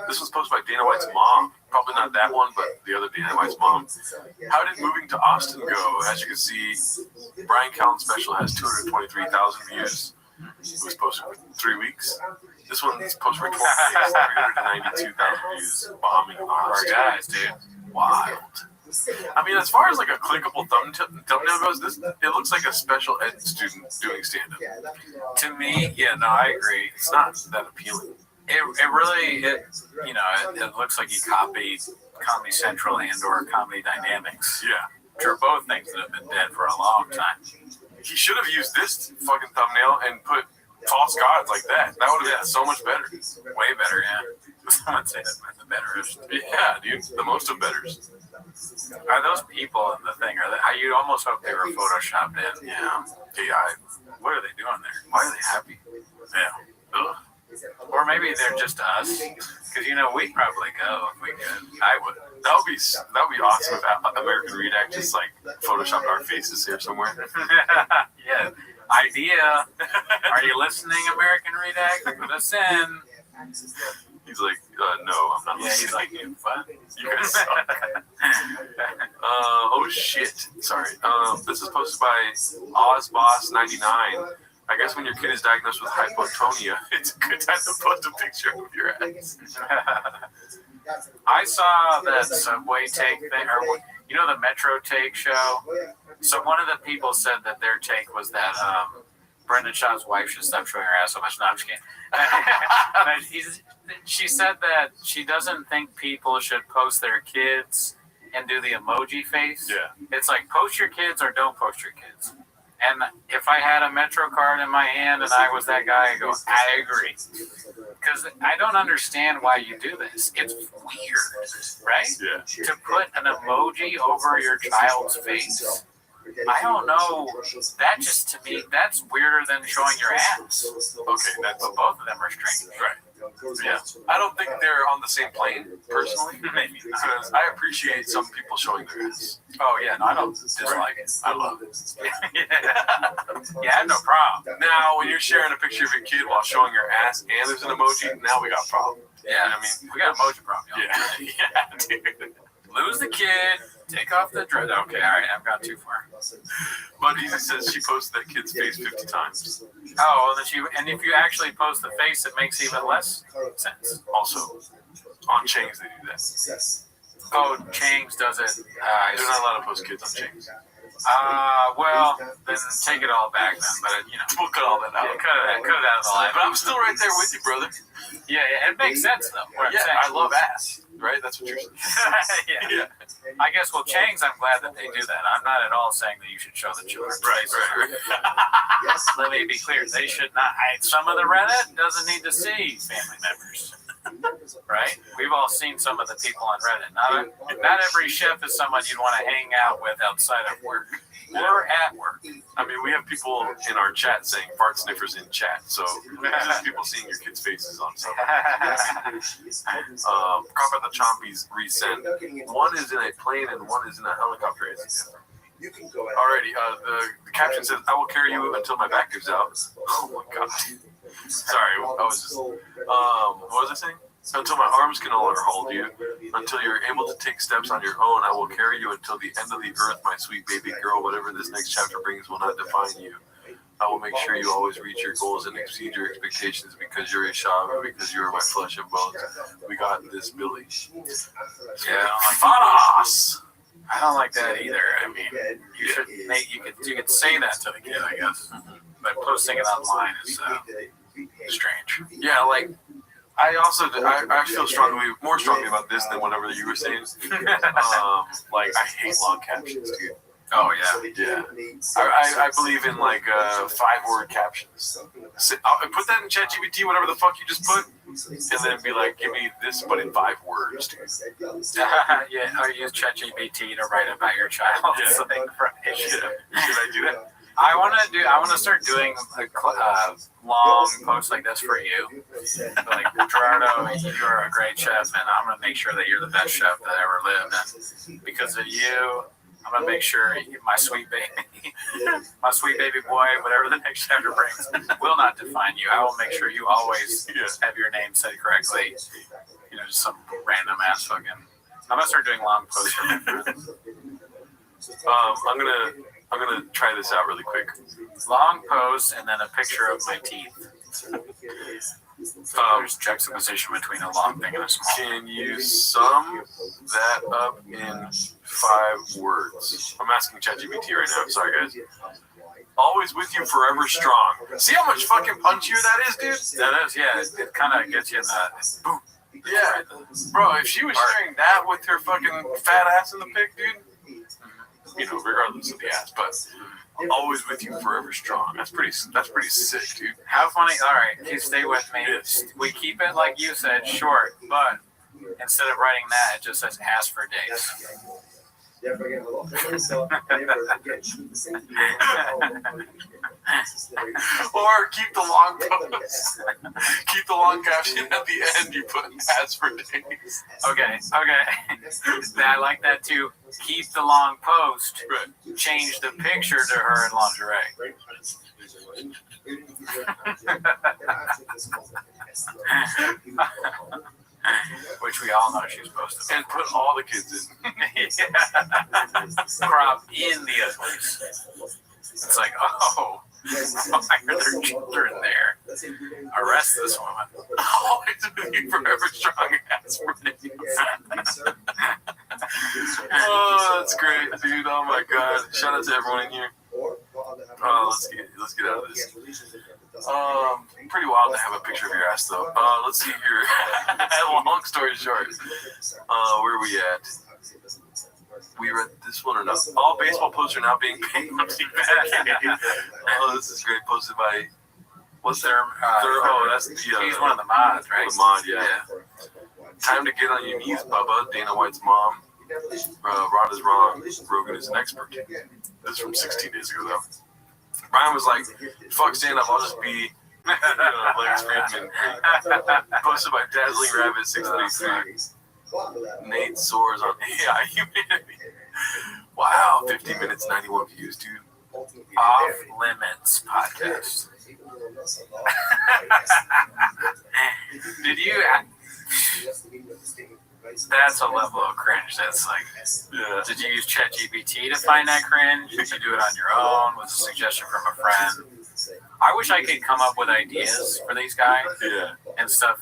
C: This was posted by Dana White's mom. Probably not that one, but the other Dana White's mom. How did moving to Austin go? As you can see, Brian Callen's special has 223,000 views. It was posted for 3 weeks. This one's posted for 12 days, 392,000 views. Bombing
R: Our guys, dude.
C: Wild. I mean, as far as like a clickable thumbnail goes, it looks like a special ed student doing stand-up.
R: To me, yeah, no, I agree.
C: It's not that appealing.
R: It looks like he copied Comedy Central and or Comedy Dynamics.
C: Yeah.
R: Which are both things that have been dead for a long time.
C: He should have used this fucking thumbnail and put false gods like that. That would have been so much better.
R: Way better, yeah. Someone say that the betterest.
C: Yeah, dude. The most of betters.
R: Are those people in the thing? You almost hope they were photoshopped in.
C: Yeah. AI.
R: What are they doing there?
C: Why are they happy?
R: Yeah. Ugh. Or maybe they're just us. Because, we'd probably go if we could. I would.
C: That would be awesome if American Redact just like photoshopped our faces here somewhere.
R: Yeah. Idea. Are you listening, American Redact? Put us in.
C: He's like, no, I'm not listening.
R: Yeah, he's like, what?
C: You guys suck. Oh shit. Sorry. This is posted by OzBoss99. I guess when your kid is diagnosed with hypotonia, it's a good time to post a picture of your ass.
R: I saw that Subway take thing, or the Metro Take show. So one of the people said that their take was that Brendan Shaw's wife should stop showing her ass so much. No, I'm just kidding. She said that she doesn't think people should post their kids and do the emoji face.
C: Yeah.
R: It's like post your kids or don't post your kids. And if I had a Metro card in my hand and I was that guy, I go, I agree. Because I don't understand why you do this. It's weird, right?
C: Yeah.
R: To put an emoji over your child's face. I don't know. That just, to me, that's weirder than showing your ass.
C: Okay,
R: But both of them are strange.
C: Right. Yeah, I don't think they're on the same plane, personally.
R: Maybe.
C: Because I appreciate some people showing their ass.
R: Oh, yeah, no, I don't dislike it.
C: I love it.
R: Yeah, I have no problem.
C: Now, when you're sharing a picture of your kid while showing your ass and there's an emoji, now we got a problem.
R: Yeah,
C: You know what I mean?
R: we got an emoji problem, y'all.
C: Yeah, yeah, dude.
R: Lose the kid, take off the dress. Okay, all right, I've gone too far.
C: But he says she posted that kid's face 50 times.
R: Oh, and if you actually post the face, it makes even less sense.
C: Also, on Chang's they do that.
R: Oh, Chang's does it.
C: They're not allowed to post kids on Chang's.
R: Well, then take it all back then. But
C: we'll cut all that out.
R: Yeah, cut it out of the line.
C: But I'm still right there with you, brother.
R: Yeah, it makes sense though. What I'm saying.
C: I love ass. Right? That's what you're saying.
R: Yeah. I guess, well, Chang's, I'm glad that they do that. I'm not at all saying that you should show the children.
C: Right.
R: Let me be clear. They should not. Some of the Reddit doesn't need to see family members. Right? We've all seen some of the people on Reddit. Not every chef is someone you'd want to hang out with outside of work or at work.
C: I mean, we have people in our chat saying fart sniffers in chat, so it's just people seeing your kids' faces on something. Combat the Chompies resend. One is in a plane and one is in a helicopter. Alrighty, the caption says, I will carry you until my back gives out. Oh my god. Sorry, I was just, what was I saying? Until my arms can no longer hold you, until you're able to take steps on your own, I will carry you until the end of the earth, my sweet baby girl. Whatever this next chapter brings will not define you. I will make sure you always reach your goals and exceed your expectations because you're a Shav and because you are my flesh and bones. We got this, Billy.
R: Yeah, Fadas! I don't like that either. I mean, you could say that to the kid, I guess. But posting it online is strange.
C: Yeah, like, I feel more strongly about this than whatever you were saying. Like, I hate long captions, dude.
R: Oh, yeah.
C: I believe in, like, 5-word captions. Put that in ChatGPT, whatever the fuck you just put, and then be like, give me this, but in 5 words, dude.
R: Yeah, or use ChatGPT to write about your child.
C: Yeah. Should I do that?
R: I want to start doing long posts like this for you. Like, Gerardo, you're a great chef, and I'm going to make sure that you're the best chef that ever lived. And because of you, I'm going to make sure my sweet baby boy, whatever the next chapter brings, will not define you. I will make sure you always have your name said correctly. You know, just some random ass fucking. I'm going to start doing long posts for my friends.
C: I'm gonna try this out really quick.
R: Long post and then a picture of my teeth. There's juxtaposition between a long thing and a small.
C: Can you sum that up in 5 words? I'm asking ChatGPT right now. Sorry, guys. Always with you, forever strong. See how much fucking punchier that is, dude?
R: That is, yeah. It kind of gets you in the boom.
C: Yeah, bro. If she was sharing that with her fucking fat ass in the pic, dude. You know, regardless of the ass, but always with you, forever strong. That's pretty sick, dude.
R: How funny! All right, stay with me. We keep it like you said, short, but instead of writing that, it just says "ass for days."
C: Or keep the long post. Keep the long caption at the end. You put "ass for days."
R: Okay. I like that too. Keep the long post. Right. Change the picture to her in lingerie. Which we all know she's supposed to.
C: And put all the kids in.
R: Crop in the uglies. It's like, oh, why are there children there? Arrest this woman.
C: Always with you, forever strong ass for days. Oh, that's great, dude. Oh my god. Shout out to everyone in here. Oh, let's get out of this. chart. Where are we at? We read this one or not? All baseball posts are now being paid. Oh, this is great. Posted by what's their? Oh, that's the.
R: He's one of the mods, right?
C: The mod, yeah. Time to get on your knees, Bubba. Dana White's mom. Rod is wrong. Rogan is an expert. This is from 16 days ago, though. Brian was like, "Fuck stand up. I'll just be." Lex Friedman. Posted by Dazzling Rabbit 633. Nate soars on AI humanity. Wow, 50 minutes, 91 views, dude.
R: Off Limits podcast. Did you? That's a level of cringe. That's like, did you use ChatGPT to find that cringe? Did you do it on your own with a suggestion from a friend? I wish I could come up with ideas for these guys and stuff.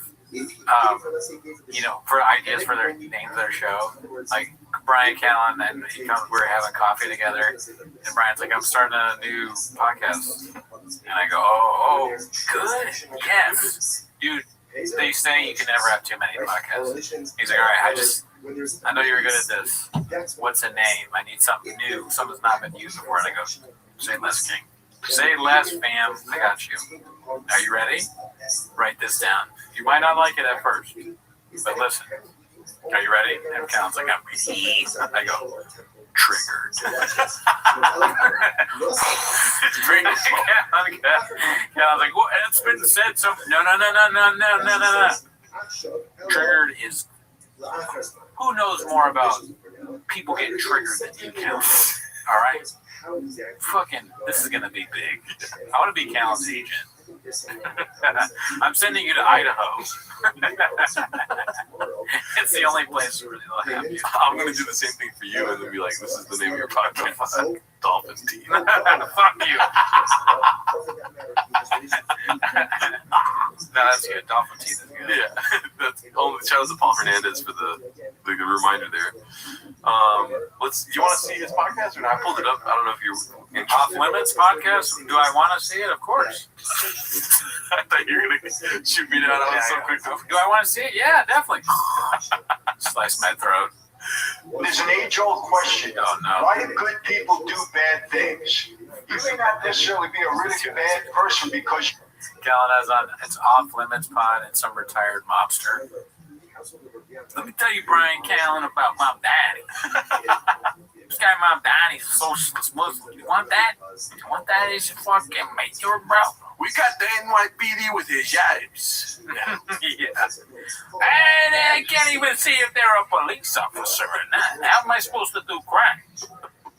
R: For ideas for their names of their show. Like Brian Callen, and we're having coffee together, and Brian's like, I'm starting a new podcast. And I go, oh, good, yes. Dude, they say you can never have too many podcasts. He's like, all right, I know you're good at this. What's a name? I need something new, something that's not been used before. And I go, say less, King. Say less, fam. I got you. Are you ready? Write this down. You might not like it at first, but listen. Are you ready? And Callen's like, I'm ready. I go, triggered. Callen's like, well, it's been said so. No. Triggered is. Who knows more about people getting triggered than you, Callen? All right. Fucking, this is gonna be big. I want to be Callen's agent. I'm sending you to Idaho. It's the only place where they'll have you.
C: I'm gonna do the same thing for you, and then be like, "This is the name of your podcast, Dolphin Team."
R: Fuck you. No, that's good. Dolphin Team is good.
C: Yeah, that's only shout out to Paul Hernandez for the reminder there. Do you want to see his podcast or not? I pulled it up. I don't know if you're
R: Off Limits podcast. Do I want to see it? Of course.
C: I thought you were gonna shoot me down. I was so quick.
R: Do I want to see it? Yeah, definitely. Slice my throat.
L: There's an age-old question.
R: Oh, no.
L: Why do good people do bad things? You may not necessarily be a really bad person because...
R: Callen has on, it's Off Limits pod and some retired mobster. Let me tell you, Brian Callen, about my daddy. This guy, my daddy's a socialist Muslim. You want that? You want that? It's fucking make your bro.
C: We got the NYPD with his jibes.
R: Yeah. And I can't even see if they're a police officer or not. How am I supposed to do crime?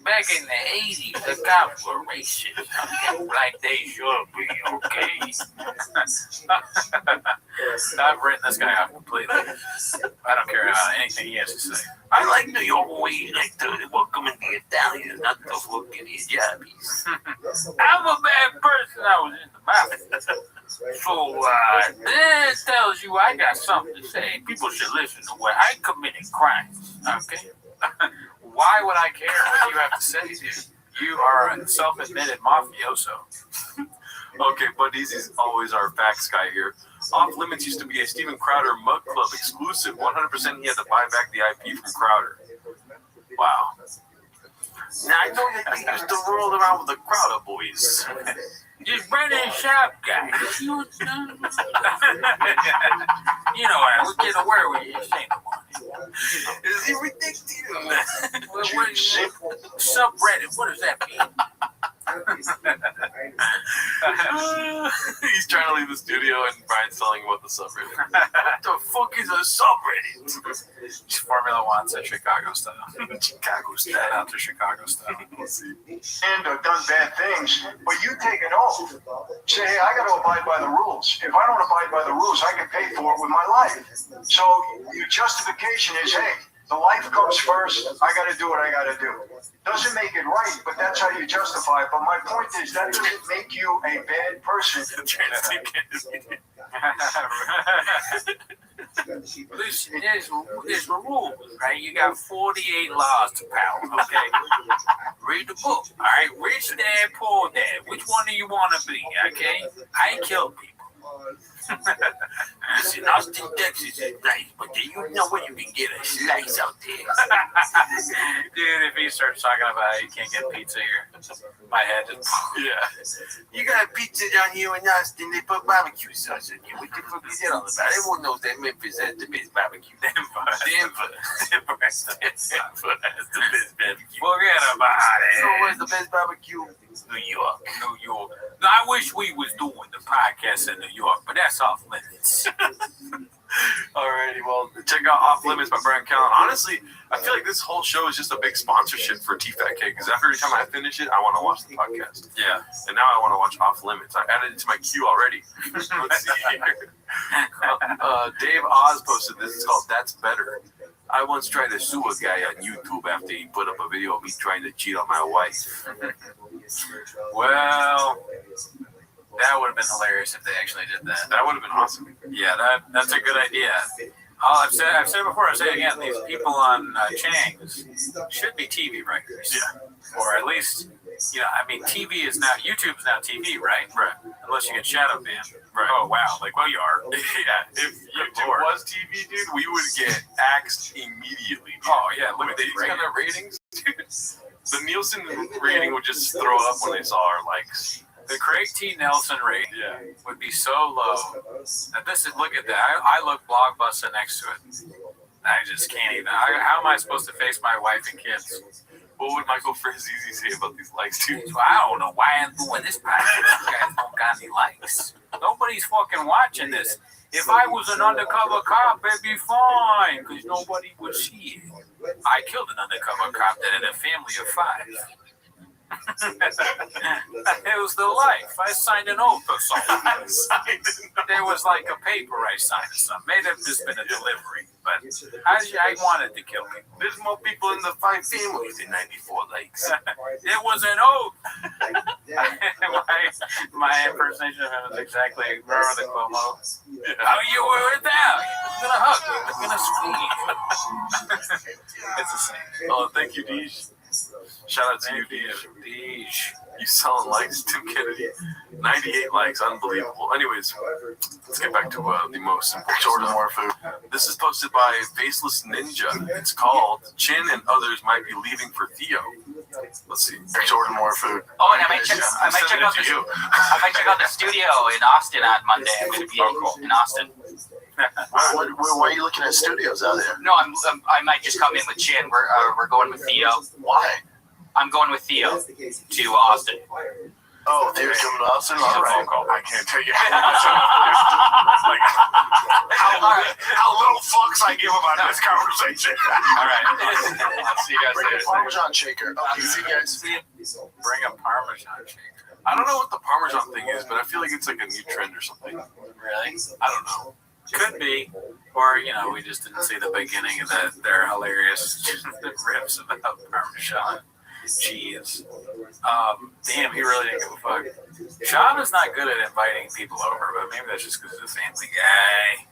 R: Back in the 80s, the cops were racist. Like they should be, okay? I've written this guy off completely. I don't care anything he has to say. I like New York way. You like to welcome in the Italians, not the fucking Hijabis. I'm a bad person. I was in the mafia. So, this tells you I got something to say. People should listen to where I committed crimes, okay? Why would I care what you have to say, dude? You are a self-admitted mafioso.
C: Okay, but Easy's always our facts guy here. Off Limits used to be a Steven Crowder Mug Club exclusive. 100% he had to buy back the IP from Crowder. Wow. Now, I know that they used to roll around with the Crowder boys.
R: Just Brennan Sharp guy. You know what? We get aware with you.
C: Is he ridiculous?
R: Subreddit. What does that mean?
C: He's trying to leave the studio and Brian's telling him about the subreddit. What the fuck is a subreddit?
R: Formula One said Chicago style. Chicago style. Out to Chicago style.
C: Let's see.
L: And done bad things, but you take an oath. Say, hey, I got to abide by the rules. If I don't abide by the rules, I can pay for it with my life. So your justification is, hey, the life comes first. I got to do what I got to do. Doesn't make it right, but that's how you justify it. But my point is that doesn't make you a bad person.
R: There's a rule, right? You got 48 laws to power, okay? Read the book, all right? Rich dad, poor dad. Which one do you want to be, okay? I kill people.
K: It's in Austin, Texas. It's nice, but do you know where you can get a slice out there?
R: Dude, if he starts talking about how you can't get pizza here, my head just...
K: Yeah. You got pizza down here in Austin, they put barbecue sauce in it. What the fuck is that all about? Everyone knows that Memphis has the best barbecue. Denver has the best barbecue.
R: Forget about it.
K: So where's the best barbecue? New York.
R: New York. Now, I wish we was doing the podcast in New York, but that's off limits.
C: Alrighty, well, check out Off Limits by Brian Callen. Honestly, I feel like this whole show is just a big sponsorship for TFATK because every time I finish it, I want to watch the podcast.
R: Yeah.
C: And now I want to watch Off Limits. I added it to my queue already. Let's see here. Dave Oz posted this. It's called That's Better. I once tried to sue a guy on YouTube after he put up a video of me trying to cheat on my wife.
R: Well, that would have been hilarious if they actually did that.
C: That would have been awesome.
R: Yeah, that's a good idea. I've said before, I'll say it again, these people on Chang's should be TV writers.
C: Yeah.
R: Or at least, TV is now, YouTube is now TV, right?
C: Right.
R: Unless you get shadow banned.
C: Right.
R: Oh, wow. Like, well, you are.
C: Yeah. If YouTube was TV, dude, we would get axed immediately. Dude.
R: Oh, yeah. Look at
C: these
R: the
C: kind of ratings, dude. The Nielsen rating would just throw up when they saw our likes.
R: The Craig T. Nelson rate would be so low. Now look at that. I look Blockbuster next to it. I just can't even. How am I supposed to face my wife and kids?
C: What would Michael Frazzisi say about these likes, dude?
R: I don't know why I'm doing this podcast. You guys don't got any likes. Nobody's fucking watching this. If I was an undercover cop, it'd be fine, because nobody would see it. I killed an undercover cop that had a family of 5. It was the life. I signed an oath or something. There was like a paper I signed or something. May have just been a delivery, but I wanted to kill him.
K: There's more people in the 5 families than 94 lakes.
R: It was an oath. my impersonation of him is exactly remember the Cuomo. How you were with that? I'm gonna hug you. I'm gonna squeeze. It's the same.
C: Oh, thank you, Deej. Shout out to you,
R: Deej.
C: You selling likes, Tim Kennedy. 98 likes, unbelievable. Anyways, let's get back to the most important.
O: Jordan more food.
C: This is posted by Faceless Ninja. It's called Chin and Others Might Be Leaving for Theo. Let's see.
O: Jordan more food.
D: Oh, and I might check out the studio in Austin on Monday. I'm going to be in Austin.
O: Why are you looking at studios out there?
D: No, I might just come in with Chin. We're going with Theo.
O: Why?
D: I'm going with Theo to Austin.
O: Oh, Theo's coming to Austin? All right. I can't tell you how little fucks I give about this conversation.
R: All right. I'll see you guys
O: Bring
R: later.
O: a Parmesan shaker. Okay, see you guys.
R: Bring a Parmesan shaker.
C: I don't know what the Parmesan thing is, but I feel like it's like a new trend or something.
R: Really?
C: I don't know.
R: Could be. Or, we just didn't see the beginning of their hilarious riffs about Parmesan cheese. Damn, he really didn't give a fuck. Sean is not good at inviting people over, but maybe that's just because he's a family guy.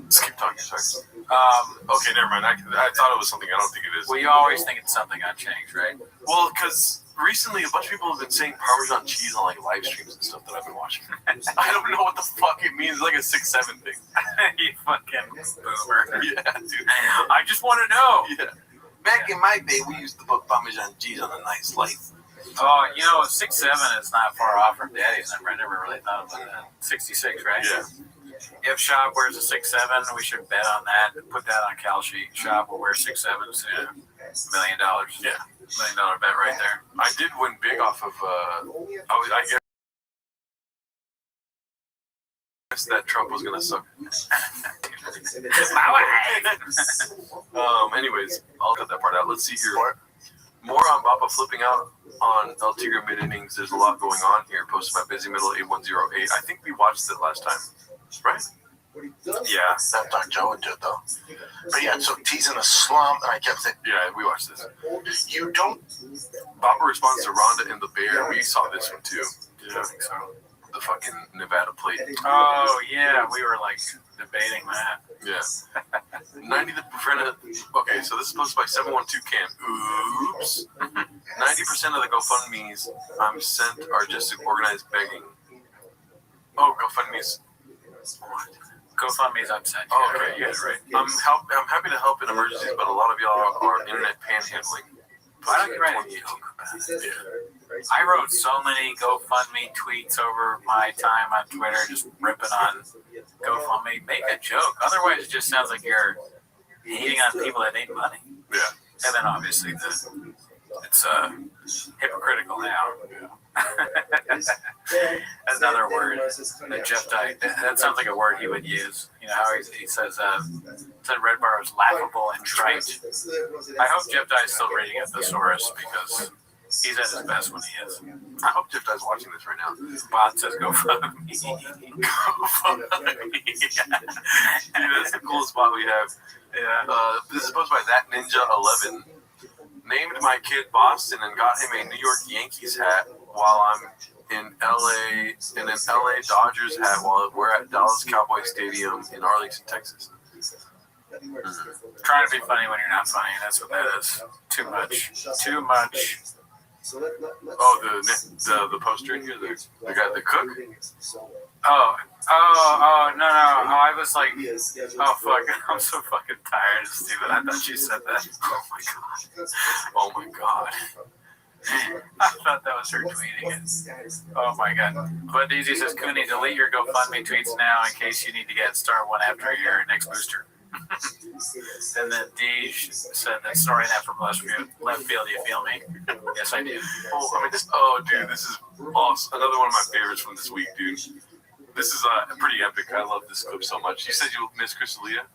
C: Let's keep talking, sorry. Okay, never mind. I thought it was something. I don't think it is.
R: Well, you always think it's something on Change, right?
C: Well, because recently a bunch of people have been saying Parmesan cheese on like live streams and stuff that I've been watching. I don't know what the fuck it means. It's like a 6-7 thing.
R: You fucking boomer.
C: Yeah, dude.
R: I just want to know.
C: Yeah. Back in my day, we used to put Parmesan cheese on a nice slice.
R: Oh, 6-7 is not far off from Daddy's number. I never really thought about that. 66, right?
C: Yeah.
R: If Shop wears a 6-7, we should bet on that. Put that on Cal Sheet. Shop will wear 6-7s. $1 million.
C: Yeah.
R: $1 million bet right there.
C: I did win big off of, I guess that Trump was gonna suck. Anyways, I'll cut that part out. Let's see here. More on Baba flipping out on El Tigre mid innings. There's a lot going on here. Posted by Busy Middle 8108. I think we watched it last time, right?
O: Yeah, that Dr. Joe would do it though. But yeah, so he's in a slump, and I kept saying,
C: yeah, we watched this.
O: You don't.
C: Baba responds to Rhonda and the Bear. We saw this one too. Yeah, I think so. The fucking Nevada plate.
R: Oh yeah, we were like debating that.
C: Yeah. 90%. Okay, so this is posted by 712 Cam. Oops. 90% of the GoFundMe's I'm sent are just organized begging. Oh, GoFundMe's.
R: GoFundMe's upset.
C: Oh, okay, yeah, right. I'm happy to help in emergencies, but a lot of y'all are internet panhandling.
R: Why don't you write a joke about it? I wrote so many GoFundMe tweets over my time on Twitter, just ripping on GoFundMe. Make a joke. Otherwise, it just sounds like you're hating on people that need money.
C: Yeah.
R: And then obviously it's hypocritical now. Another word that Jeff Dye, that sounds like a word he would use. You know how he says Red Bar is laughable and trite. I hope Jeff Dye is still reading a thesaurus because he's at his best when he is.
C: I hope Jeff Dye's watching this right now.
R: Bot says go fuck me.
C: Go fuck me. Dude, that's the coolest spot we have.
R: Yeah.
C: This is posted by That Ninja 11. Named my kid Boston and got him a New York Yankees hat while I'm in LA, and an LA Dodgers hat while we're at Dallas Cowboy Stadium in Arlington, Texas.
R: Trying to be funny when you're not funny. That's what that is. Too much. Too much.
C: Oh, the poster in here, the guy, the cook.
R: No. I was like, oh fuck, I'm so fucking tired and stupid. I thought you said that.
C: Oh my god.
R: I thought that was her tweeting it. Oh my god. But Easy says, Cooney, delete your GoFundMe tweets now in case you need to get star one after your next booster. And then Deej said that snoring that from left field, you feel me? Yes, I do.
C: Dude, this is awesome. Another one of my favorites from this week, dude. This is pretty epic. I love this clip so much. You said you miss Chris D'Elia?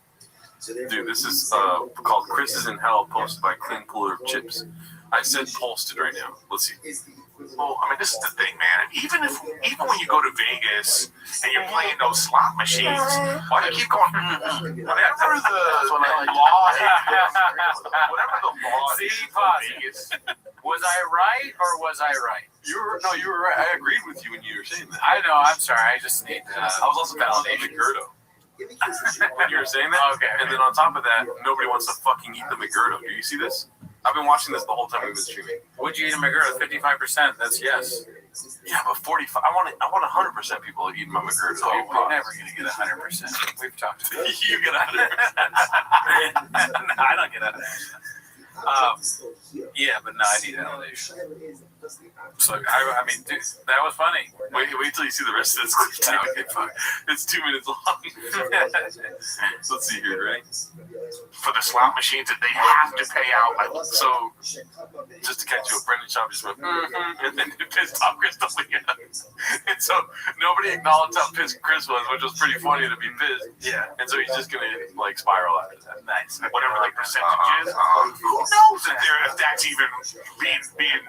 C: Dude, this is called Chris is in Hell, posted by Clean Puller of Chips. I said posted right now. Let's see.
O: Well, I mean, this is the thing, man. Even when you go to Vegas and you're playing those slot machines, why do you keep going? Whatever the law
R: See, Vegas. Was I right or was I right?
C: You were right. I agreed with you when you were saying that.
R: I know. I'm sorry. I just need.
C: I was also validation McGurdo. When you were saying that,
R: okay.
C: And then on top of that, nobody wants to fucking eat the McGurdo. Do you see this? I've been watching this the whole time we've been streaming.
R: Would you eat a McGurdo? 55%. That's yes.
C: Yeah, but 45. I want 100% people eating my McGurdo.
R: Oh, we're never gonna get 100%. We've talked about it.
C: You get 100%.
R: No, I don't get 100%. Yeah, but no, I need validation. So I mean, dude, that was funny.
C: Wait till you see the rest of this clip. Okay, fine. It's 2 minutes long. Let's see here, right?
O: For the slot machines that they have to pay out.
C: So, just to catch you up, Brendan Schaub just went, and then it pissed off Chris D'Elia. And so, nobody acknowledged how pissed Chris was, which was pretty funny to be pissed.
R: Yeah.
C: And so, he's just going to, like, spiral after that.
R: Nice.
O: Whatever, like, percentage is. Who knows if that's even being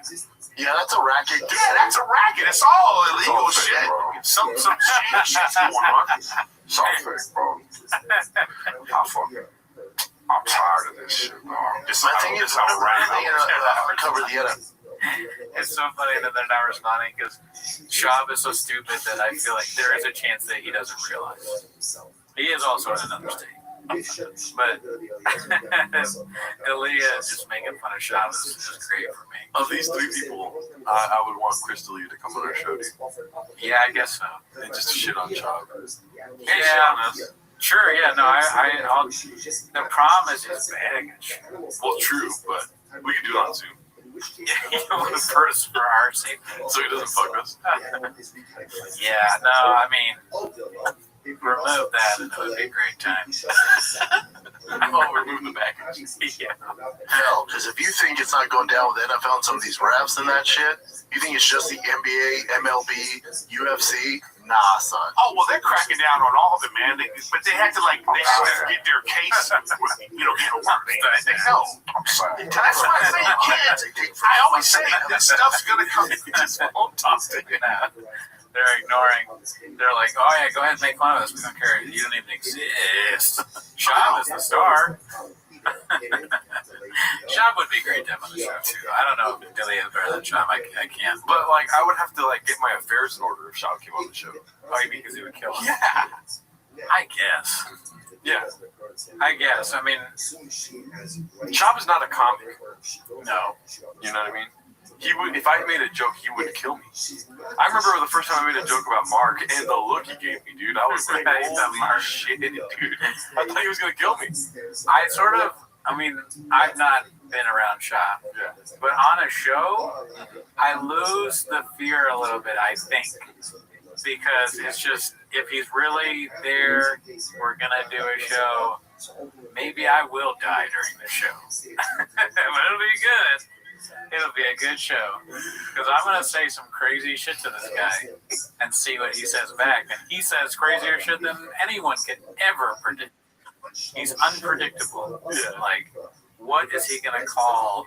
H: Yeah, that's a racket.
O: Yeah, that's a racket. It's all illegal shit. Some shady shit's going on.
H: It's all fake, bro. I'm tired of this shit, bro. My thing is, uncover the other.
R: It's so funny that they're not responding because Schaub is so stupid that I feel like there is a chance that he doesn't realize. He is also in another state. But D'Elia just making fun of Schaub is great for me.
C: Of these three people, I would want Chris D'Elia to come on our show, dude.
R: Yeah, I guess so.
C: And just shit on Schaub.
R: Yeah. Sure, yeah, no, I'll the problem is his baggage.
C: Well, true, but we can do it on Zoom.
R: Yeah, first for our safety.
C: So he doesn't fuck us.
R: Yeah, no, I mean, remove that and it would be a great time.
C: Remove the baggage.
R: Yeah.
H: Hell, because if you think it's not going down with the NFL and some of these refs and that shit, you think it's just the NBA, MLB, UFC? Nah, son.
O: Oh, well, they're cracking down on all of it, man. But they had to, get their case, in order. No. That's why I say you can't. I always say this stuff's going to come. Just won't talk to you.
R: They're ignoring. They're like, oh yeah, go ahead and make fun of us. We don't care. You don't even exist. Schaub is the star. Schaub would be great to have on the show too. I don't know if D'Elia is better than Schaub. I can't.
C: But I would have to get my affairs in order if Schaub came on the show.
R: Oh, you mean because he would kill him?
C: Yeah.
R: I guess.
C: Yeah.
R: I guess. I mean,
C: Schaub is not a comic.
R: No.
C: You know what I mean? He would, if I made a joke, he would kill me. I remember the first time I made a joke about Mark and the look he gave me, dude. I was like, oh shit, dude. I thought he was gonna kill me.
R: I've not been around Shop, but on a show, I lose the fear a little bit, I think, because it's just, if he's really there, we're gonna do a show. Maybe I will die during the show, but it'll be good. It'll be a good show, because I'm going to say some crazy shit to this guy and see what he says back. And he says crazier shit than anyone could ever predict. He's unpredictable. Like, what is he going to call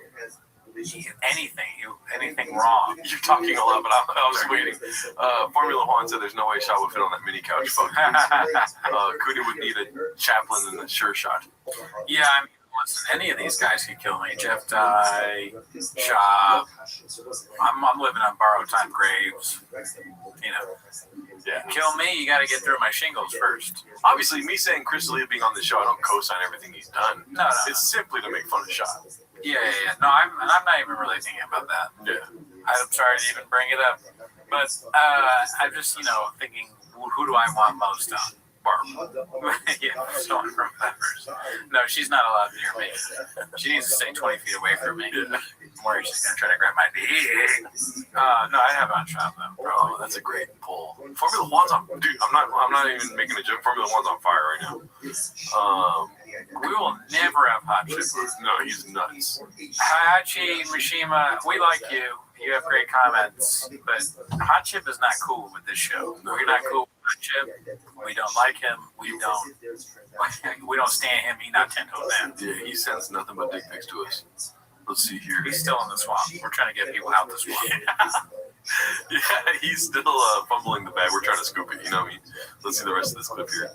R: anything wrong?
C: You're talking a lot, but I was waiting. Formula One said there's no way Shaw would fit on that mini couch. Fuck. Cooney would need a chaplain and a sure shot.
R: Yeah, I mean, listen, any of these guys could kill me. Jeff Dye, Shop. I'm living on borrowed time graves. You know, kill me, you got to get through my shingles first.
C: Obviously, me saying Chris D'Elia being on the show, I don't co-sign everything he's done.
R: No.
C: It's simply to make fun of Shop.
R: Yeah. No, I'm not even really thinking about that.
C: Yeah.
R: I'm sorry to even bring it up, but I'm just, thinking, who do I want most on? Barb. Yeah, someone from Peppers. No, she's not allowed near me. She needs to stay 20 feet away from me. Or she's going to try to grab my dick. No, I have on Shop though.
C: Oh, that's a great pull. Formula One's on, dude. I'm not even making a joke. Formula One's on fire right now.
R: We will never have Hot Chip on.
C: No, he's nuts.
R: Hachi Mishima, we like you. You have great comments, but Hot Chip is not cool with this show. We're not cool with Hot Chip. We don't like him. We don't stand him. He's not 10 toes down.
C: Yeah, he sends nothing but dick pics to us. Let's see here.
R: He's still in the swamp. We're trying to get people out the swamp.
C: Yeah, he's still fumbling the bag. We're trying to scoop it. You know what I mean? Let's see the rest of this clip here.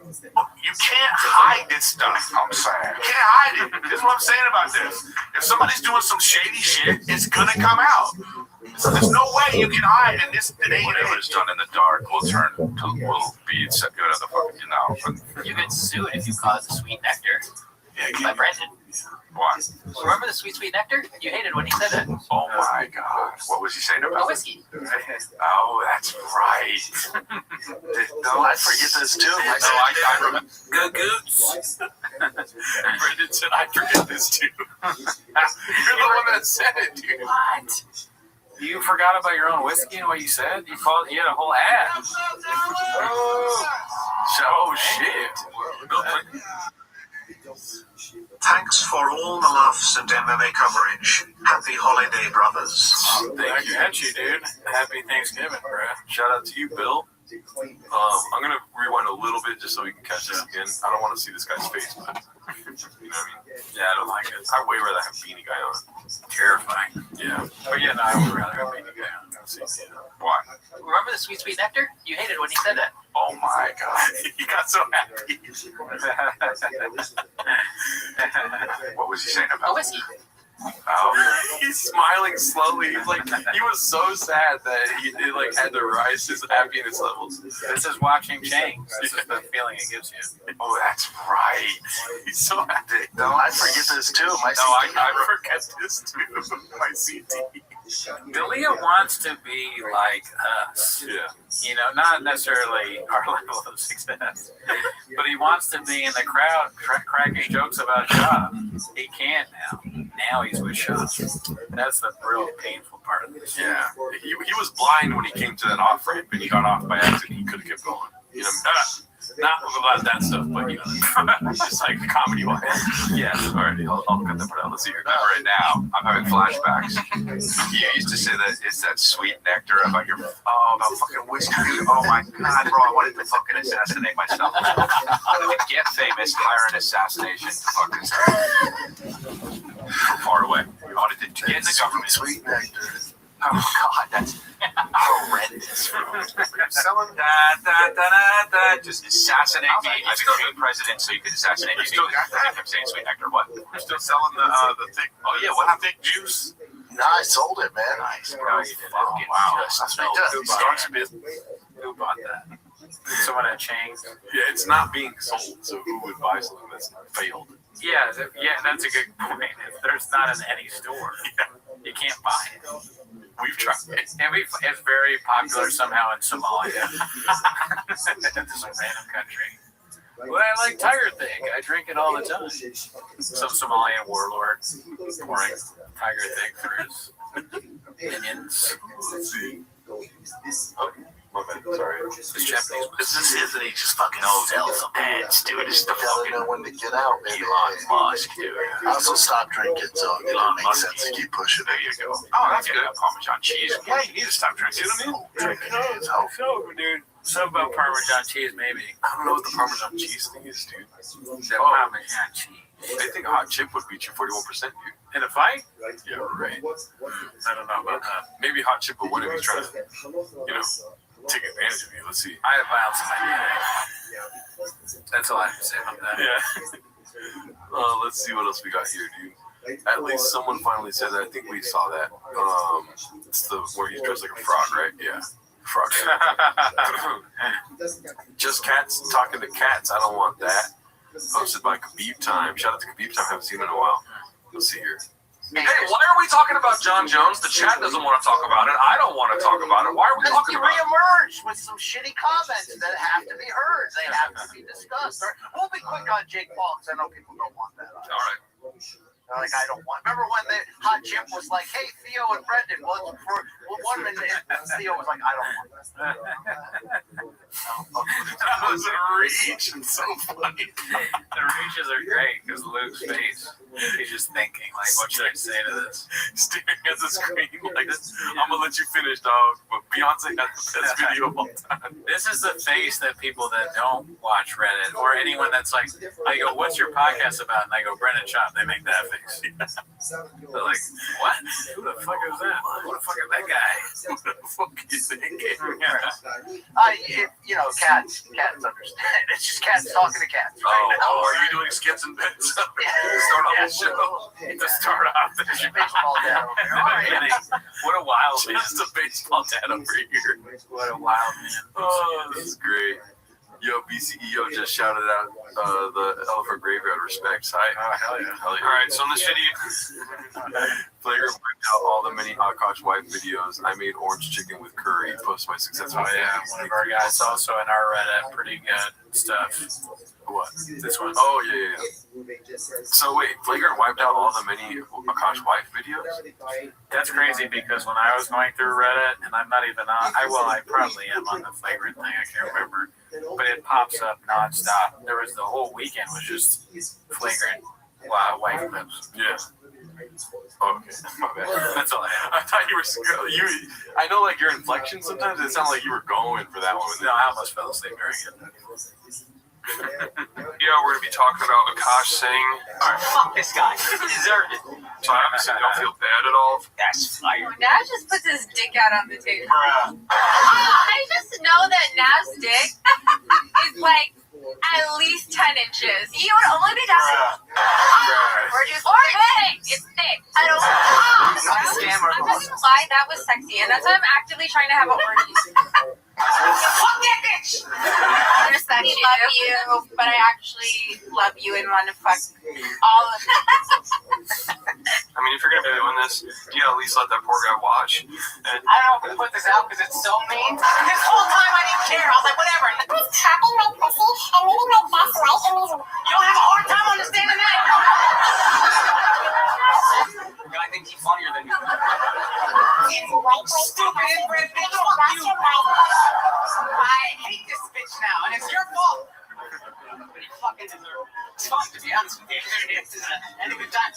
O: You can't hide this stuff, I'm saying. You can't hide it. This is what I'm saying about this. If somebody's doing some shady shit, it's gonna come out. So there's no way you can hide in this day.
N: Whatever is done in the dark will be set good at the fucking,
D: You get sued if you cause a sweet nectar.
N: Yeah,
D: by Brendan.
N: Why?
D: Remember the sweet nectar? You hated when he said that.
N: Oh my God. What was he saying about
D: the whiskey?
N: Oh, that's right.
O: No, I forget this too.
N: I remember.
R: Good goots.
C: Brendan said, I forget this too. You're the one that said it, dude.
R: What? You forgot about your own whiskey and what you said? You had a whole ad.
C: Oh, shit.
K: Thanks for all the laughs and MMA coverage. Happy holiday, brothers.
C: Thank you, dude. Happy Thanksgiving, bro. Shout out to you, Bill. I'm gonna rewind a little bit just so we can catch this again. I don't want to see this guy's face, but you know what I mean? Yeah, I don't like it. I'd way rather have Beanie Guy on.
R: Terrifying.
C: Yeah.
R: But yeah, no, I would rather have Beanie Guy on.
N: Why?
D: Remember the sweet nectar? You hated when he said that.
N: Oh my God.
C: He got so happy.
N: What was he saying about
D: the whiskey?
C: Oh, he's smiling slowly. He was so sad that it had to rise his happiness levels.
R: This is watching change. This is the feeling it gives you.
N: Oh, that's right.
C: He's so happy.
O: No, I forget this too.
C: I forget this too. My CD.
R: D'Elia wants to be like us.
C: Yeah.
R: Not necessarily our level of success, but he wants to be in the crowd cracking jokes about Shaw. He can't now. Now he's with Shaw. That's the real painful part of this.
C: Yeah. He was blind when he came to that off ramp and he got off by accident. He could have kept going. Not about that stuff, but just like comedy wise. Yeah. Alrighty, I'll cut that part out. Let's see here.
N: Right now, I'm having flashbacks. You used to say that it's that sweet nectar about about fucking whiskey. Oh my God, bro, I wanted to fucking assassinate myself. Get famous, hire an assassination fucking far away. I wanted to get in the government.
O: Sweet nectar.
N: Oh God, that's horrendous.
O: Selling
N: just assassinate me. I became president so you could assassinate me.
O: Still got that?
N: I'm saying sweet nectar. What?
O: You're still selling the thick.
N: Oh yeah, what thick juice?
O: No, I sold it, man.
N: Nice.
O: No, you didn't. Wow. That's what he does.
R: Who bought that? Someone at Chang.
C: Yeah, it's not being sold, so who would buy something that's failed?
R: Yeah, that's a good point. If there's not in any store, you You can't buy it.
C: We've tried it.
R: It's very popular somehow in Somalia. It's a random country. Well, I like Tiger Thing. I drink it all the time. Some Somalian warlord pouring Tiger Thing through his opinions.
C: Let's see. Oh, my bad. Sorry. It's Japanese.
H: This isn't he just fucking alphabets, dude. It's the fucking
I: know when to get out, man.
H: Elon Musk, dude.
I: I also stopped drinking, so it
H: Elon
I: makes
H: Musk.
I: sense to keep pushing.
H: There you go.
C: Oh, that's good.
R: Parmesan cheese.
C: Yeah, you need to stop drinking. You know what I mean?
I: Drinking is helpful.
R: So, dude. Something about Parmesan cheese, maybe.
C: I don't know what the Parmesan cheese thing is, dude.
R: The Parmesan cheese.
C: I think a hot chip would beat you 41%, dude.
R: In a fight?
C: Yeah, right.
R: I don't know about that.
C: Maybe hot chip would win if he's trying to, take advantage of you. Let's see.
R: I have violence in my DNA. That's all I have to say about that.
C: Yeah. Let's see what else we got here, dude. At least someone finally said that. I think we saw that. It's the where he's dressed like a frog, right? Yeah. Frog. Just cats talking to cats. I don't want that. Posted by Khabib Time. Shout out to Khabib Time. Haven't seen him in a while. Let's see here.
K: Hey, why are we talking about John Jones? The chat doesn't want to talk about it. I don't want to talk about it. Why are we
D: Because
K: talking
D: he
K: about it?
D: reemerged with some shitty comments that have to be heard. They have to be discussed. We'll be quick on Jake Paul because I know people don't want that.
K: All right.
D: Like, I don't want. Remember when the hot chip was like, "Hey, Theo and Brendan, well, for one minute," Theo was like, "I don't want that."
C: That was a reach. It's so funny.
R: The reaches are great because Luke's face. He's just thinking, like, what should I say to this?
C: Staring at the screen like this. I'm gonna let you finish, dog. But Beyonce has the best video of all time.
R: This is the face that people that don't watch Reddit or anyone that's like, I go, "What's your podcast about?" And I go, "Brendan Chop." They make that face. They're like, "What? Who the fuck is that? Who the fuck is that guy?
C: Who the fuck is that guy?"
D: Cats understand. It's just cats talking to cats.
C: Oh, are you doing skits and bits? Start off the show. To start off the show.
D: Baseball dad over here.
R: What a wild man.
C: Just a baseball dad over here.
R: What a wild man.
C: Oh, this is great. Yo, BCEO just shouted out the Elephant Graveyard respects. Hi.
R: Oh, hell yeah.
C: All right, so in this video, Flagrant wiped out all the many Akash wife videos. I made orange chicken with curry. Post my successful.
R: Oh, yeah. One of our guys also in our Reddit. Pretty good stuff.
C: What?
R: This one.
C: Oh, yeah. So wait, Flagrant wiped out all the many Akash wife videos?
R: That's crazy because when I was going through Reddit, and I'm not even on, I probably am on the Flagrant thing, I can't remember, but it pops up nonstop. There was the whole weekend was just Flagrant wife clips.
C: Yeah. Okay, my bad.
R: That's all I have.
C: I thought you were. I know, like your inflection sometimes it sounded like you were going for that one.
R: No, I almost fell asleep during it.
K: Yeah, we're gonna be talking about Akash Singh.
D: Alright, fuck this guy. He deserved it.
K: So obviously don't feel bad at all.
D: That's fire.
J: Naz just puts his dick out on the table. I just know that Naz's dick is like at least 10 inches. He would only be down. Or thick. It's thick. I don't know.
D: Not a scammer.
J: I'm not gonna lie, that was sexy, and that's why I'm actively trying to have an orgy.
D: Fuck that bitch!
J: I respect you, love you, but I actually love you and want to fuck all of them.
K: I mean, if you're gonna be doing this, you gotta at least let that poor guy watch.
D: I
K: And
D: don't know if we put this out because it's so mean. This whole time I didn't care. I was like, whatever. I was tapping my pussy and moving my best right in these. You don't have a hard time understanding that? I think he's funnier than you. Stupid inbred bitch. Fuck you. I hate this bitch now, and it's your fault. But you fucking deserve it. It's fun, to be honest with you. It's any good time.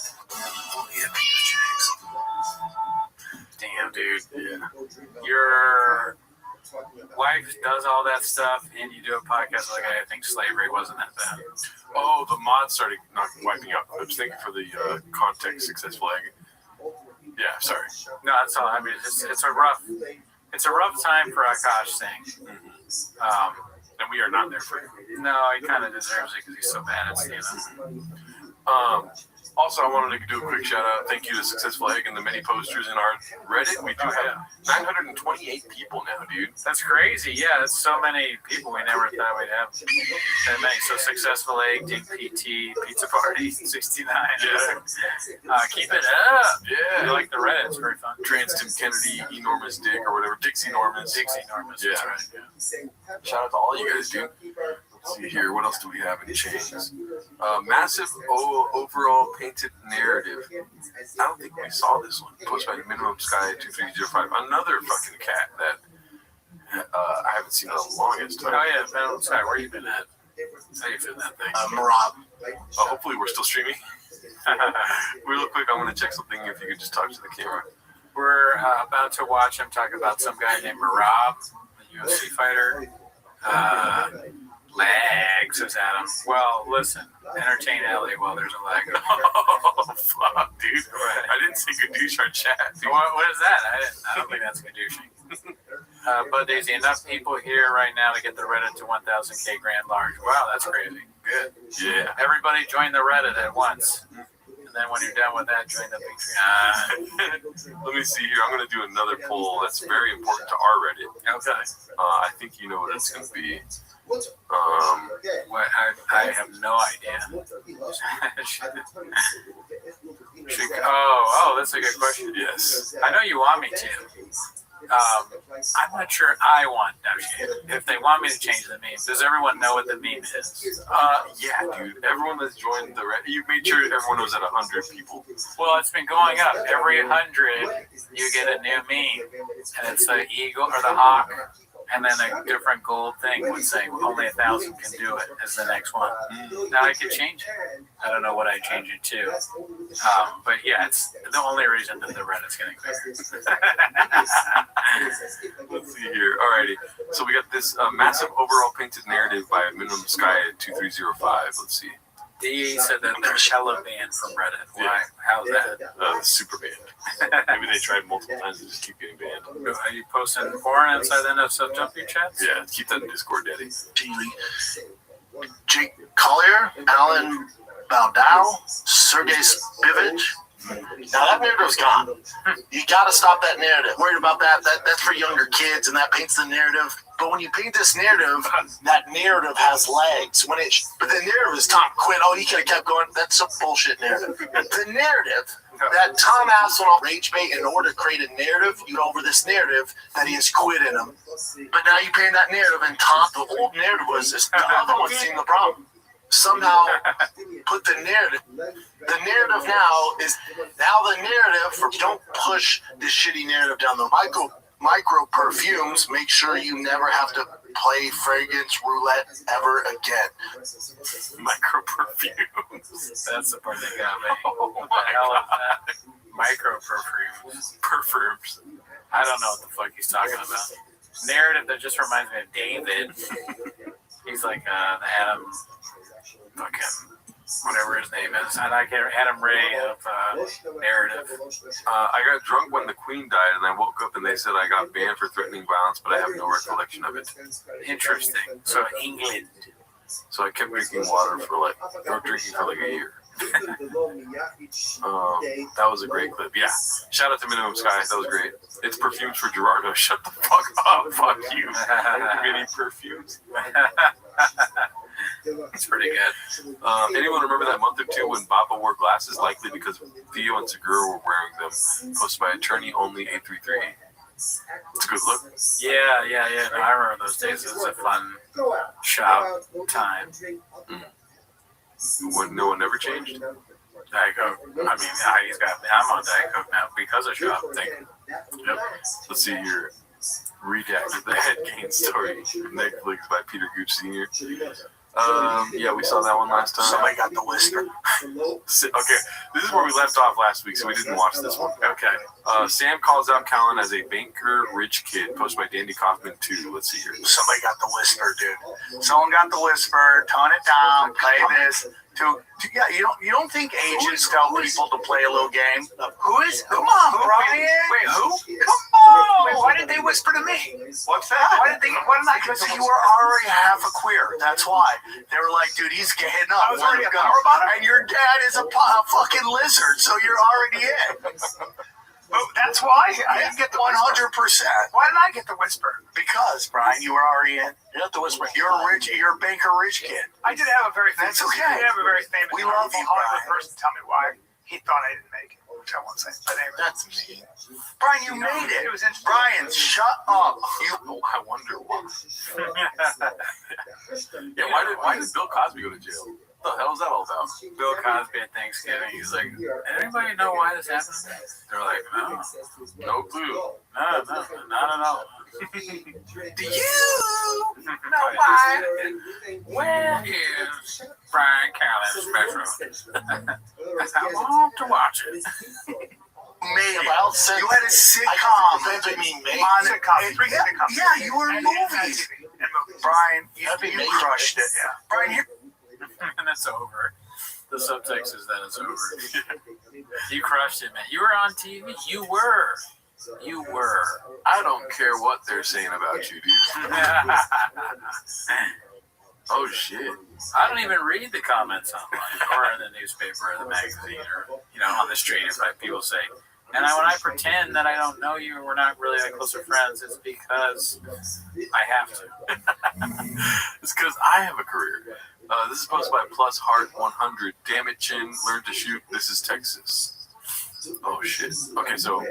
R: Damn, dude. Yeah. Your wife does all that stuff, and you do a podcast like I think slavery wasn't that bad.
C: Oh, the mods started wiping out clips. Thank you for the context success flag. Yeah, sorry.
R: No, that's all. I mean, it's a rough time for Akash Singh.
C: And we are not there for him.
R: No, he kind of deserves it because he's so bad at stand-up.
C: Also, I wanted to do a quick shout out. Thank you to Successful Egg and the many posters in our Reddit. We do have 928 people now, dude.
R: That's crazy. Yeah, that's so many people. We never thought we'd have that many. So Successful Egg, Dig PT, Pizza Party, 69.
C: Yeah.
R: Keep it up.
C: Yeah.
R: I like the Reddit. It's very fun.
C: Trans Tim Kennedy, Enormous Dick, or whatever. Dixie Enormous.
R: Yeah. That's right. Yeah.
C: Shout out to all you guys, dude. Let's see here. What else do we have in chains? Massive overall painted narrative. I don't think we saw this one. Posted by Minimum Sky 2305. Another fucking cat that I haven't seen in the longest time.
R: Oh yeah, Minimum Sky. Where you been at? How you feeling that thing?
O: Marab.
C: Hopefully we're still streaming. Real quick, I'm gonna check something. If you could just talk to the camera.
R: We're about to watch him talk about some guy named Marab, a UFC fighter. Lag, says Adam. Well, listen, entertain Ellie while there's a lag.
C: Oh, fuck, dude. I didn't see Gadoosh on chat.
R: What is that? I don't think that's Gadooshing. But there's enough people here right now to get the Reddit to 1,000K grand large. Wow, that's crazy. Good.
C: Yeah.
R: Everybody join the Reddit at once. And then when you're done with that, join the Patreon.
C: Let me see here. I'm going to do another poll that's very important to our Reddit.
R: Okay.
C: I think you know what it's going to be.
R: What? I have no idea. That's a good question.
C: Yes.
R: I know you want me to. I'm not sure I want that. If they want me to change the meme, does everyone know what the meme is?
C: Yeah, dude. Everyone that's joined the Reddit, you made sure everyone was at 100 people.
R: Well, it's been going up. Every 100, you get a new meme, and it's the eagle or the hawk. And then a different gold thing would say only 1,000 can do it as the next one. Now I could change it. I don't know what I change it to. But yeah, it's the only reason that the Reddit's getting bigger.
C: Let's see here. Alrighty. So we got this massive overall painted narrative by Minimum Sky at 2305. Let's see.
R: D said that they're shallow banned from Reddit. Why?
C: Yeah.
R: How's that?
C: Super banned. Maybe they tried multiple times and just keep getting banned.
R: Are you posting porn inside the No Sub Jumping chats?
C: Yeah, keep that in Discord, Daddy.
O: Jake Collier, Alan Baldow, Sergey Spivich. Now that narrative's gone. You gotta stop that narrative. Worried about that's for younger kids, and that paints the narrative. But when you paint this narrative, that narrative has legs. But the narrative is Tom quit. Oh, he could have kept going. That's a bullshit narrative. The narrative that Tom asked on Rage Bait in order to create a narrative, you over this narrative that he has quit in him. But now you paint that narrative, and Tom, the old narrative was this. The other one seeing the problem. Somehow put the narrative. The narrative now is the narrative for don't push this shitty narrative down the micro perfumes. Make sure you never have to play fragrance roulette ever again.
C: Micro perfumes.
R: That's the part that got me. What the hell is that? Micro perfumes.
C: Perfumes.
R: I don't know what the fuck he's talking about. Narrative that just reminds me of David. He's like the Adam, fucking whatever his name is. I like Adam Ray of narrative.
C: I got drunk when the Queen died, and I woke up and they said I got banned for threatening violence, but I have no recollection of it.
R: Interesting. So England.
C: So I kept drinking water for drinking for like a year. That was a great clip. Yeah. Shout out to Minimum Sky. That was great. It's perfumes for Gerardo. Shut the fuck up. Fuck you. Mini perfumes.
R: It's pretty good.
C: Anyone remember that month or two when Baba wore glasses? Likely because Theo and Segura were wearing them. Posted by attorney only 833. It's a good look.
R: Yeah. No, I remember those days. It was a fun shop time.
C: When no one ever changed?
R: Diet Coke. I mean, I'm on Diet Coke now because of shop thing.
C: Yep. Let's see here. Redacted the head gain story. Netflix by Peter Gooch Sr. Yeah, we saw that one last time.
O: Somebody got the whisper.
C: Okay, this is where we left off last week, so we didn't watch this one. Okay. Sam calls out Callan as a banker rich kid, posted by Dandy Kaufman 2. Let's see here.
O: Somebody got the whisper, dude. Someone got the whisper. Tone it down. Play this. You don't think agents tell people to play a little game? Who is? Come on, Brian.
P: Wait, who?
O: Come on.
P: Wait, why did they whisper to me?
O: What's that? Why did I? Because you were already half a queer. That's why they were like, dude, he's getting up.
P: I was already a power bottom.
O: And dad is a fucking lizard, so you're already in. But that's why I didn't get the 100%. Why did I get the whisper? Because, Brian, you were already in. You got the whisper. You're a banker rich kid. I did have a very famous. That's okay. I did have a very famous. We love you, Hollywood person. Tell me why he thought I didn't make it. Which I won't say. But anyway. That's me. Brian, you made it. It was interesting. Brian, shut up.
C: I wonder why. Yeah, why did Bill Cosby go to jail? What the hell is that all about?
R: Bill Cosby at Thanksgiving, he's like, anybody know why this happened? They're like,
C: no clue.
R: No, not at all.
O: Do you know why?
R: Where is Brian Callen's special? I want to watch it.
O: Made it. You had a sitcom.
I: Depends what you mean, made.
O: Sitcom. Yeah, you were in movies. Brian, you crushed it. Yeah. Brian, you.
R: And it's over. The subtext is that it's over. You crushed it, man. You were on TV. You were.
C: I don't care what they're saying about you, dude. Oh, shit.
R: I don't even read the comments online or in the newspaper or the magazine or, on the street. If people say, and when I pretend that I don't know you and we're not really that close of friends, it's because I have to.
C: It's because I have a career. This is posted by Plus Heart 100. Damn it, Chin. Learn to shoot. This is Texas. Oh, shit. Okay, so,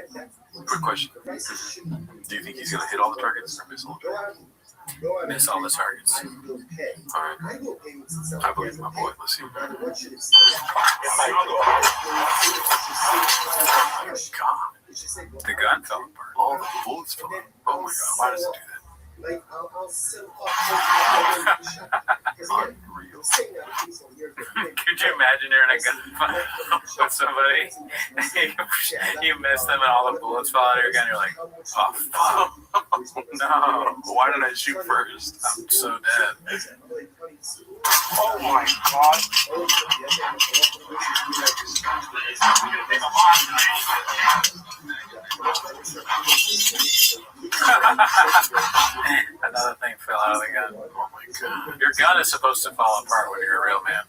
C: quick question. Do you think he's going to hit all the targets or miss all the targets?
R: Miss all the targets.
C: Alright. I believe my boy. Let's see. God.
R: The gun fell apart.
C: All the bullets fell out. Oh my god, why does it do that? Unreal.
R: Could you imagine you're in a gunfight with somebody? You miss them and all the bullets fall out of your gun. You're like, oh, fuck.
C: No. Why did I shoot first?
R: I'm so dead.
O: Oh my god.
R: Another thing fell out of the gun.
C: Oh my god.
R: Your gun is supposed to fall apart when you're a real man.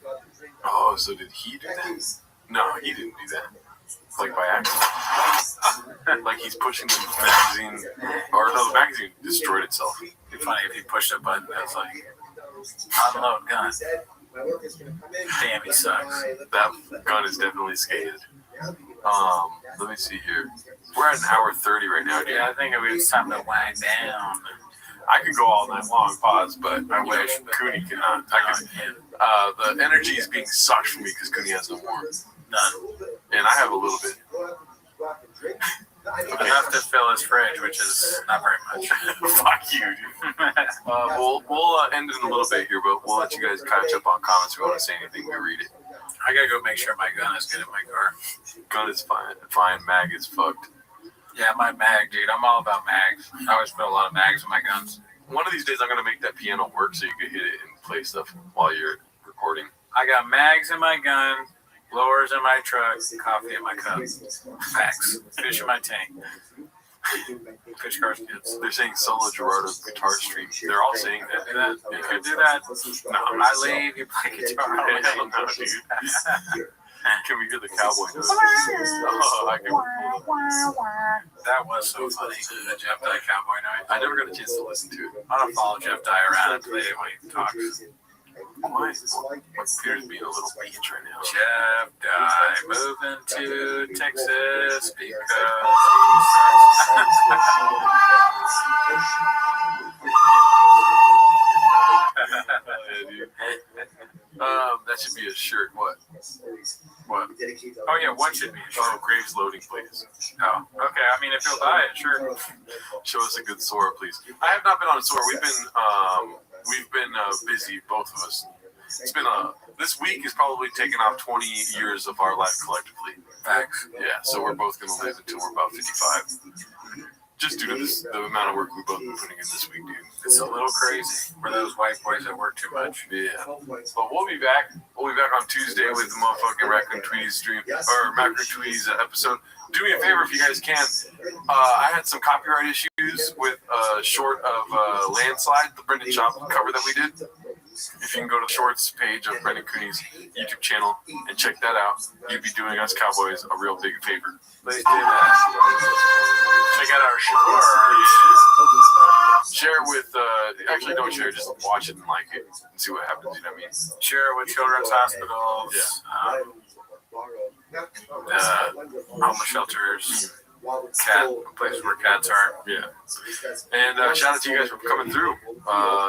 C: Oh, so did he do that? No, he didn't do that. Like by accident. Like he's pushing the magazine. Or no, the magazine destroyed itself.
R: It'd be funny if he pushed a button that was like, unload gun. Damn, he sucks.
C: That gun is definitely skated. Let me see here. We're at an hour 30 right now, dude.
R: Yeah, I think it's time to wind down.
C: I could go all night long, pause, but I wish Cooney cannot. The energy is being sucked from me because Cooney has no more.
R: None.
C: And I have a little bit.
R: Okay. Enough to fill his fridge, which is not very much.
C: Fuck you, dude. We'll end in a little bit here, but we'll let you guys catch up on comments if you want to say anything. We read it.
R: I gotta go make sure my gun is good in my car.
C: Gun is fine. Fine. Mag is fucked.
R: Yeah, my mag, dude. I'm all about mags. I always put a lot of mags in my guns.
C: One of these days, I'm gonna make that piano work so you can hit it and play stuff while you're recording.
R: I got mags in my gun, blowers in my truck, coffee in my cup. Facts. Fish in my tank. Fish cars kids.
C: They're saying solo Gerardo guitar stream. They're all saying that.
R: You could do that. No, I leave. You play guitar.
C: Hell no, dude. Can we hear the cowboy noise? Oh, I can.
R: That was so funny. The Jeff Dye cowboy noise.
C: I never got a chance to listen to it.
R: I don't follow Jeff Dye around today when he talks.
C: Why? What appears to be a little beach right now.
R: Jeff Dye moving to Texas because
C: that should be a shirt. What?
R: Oh yeah, what should be a shirt?
C: Oh, Graves loading, please.
R: Oh, okay. I mean, if you'll buy it, sure.
C: Show us a good Sora, please. I have not been on a Sora. We've been busy, both of us. It's been this week is probably taken off 20 years of our life collectively.
R: Facts.
C: Yeah, so we're both gonna live until we're about 55. Just due to the amount of work we've both been putting in this week, dude.
R: It's a little crazy for those white boys that work too much.
C: Yeah. But we'll be back. We'll be back on Tuesday with the motherfucking Raccoon Tweeties stream, or Raccoon Tweeties episode. Do me a favor if you guys can. I had some copyright issues with short of Landslide, the Brendan Schaub cover that we did. If you can go to the shorts page of Brendan Cooney's YouTube channel and check that out, you'd be doing us Cowboys a real big favor.
R: Please do that. Check out our shorts.
C: Share with, actually don't share, just watch it and like it and see what happens, you know what I mean?
R: Share with children's hospitals, homeless shelters, places where cats are.
C: Yeah. And shout out to you guys for coming through.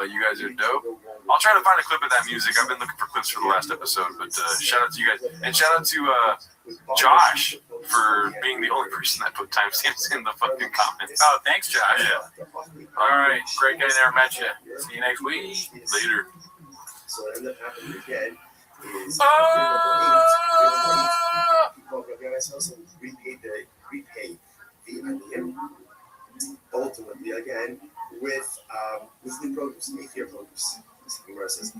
C: You guys are dope. I'll try to find a clip of that music. I've been looking for clips for the last episode, but shout out to you guys. And shout out to Josh for being the only person that put timestamps in the fucking comments.
R: Oh, thanks, Josh.
C: Yeah.
R: All right. Great guy, never met you. See you next week.
C: Later.
E: So what ended up happening again is also repaid the IBM ultimately again with new produce, 8-year produce. Where it says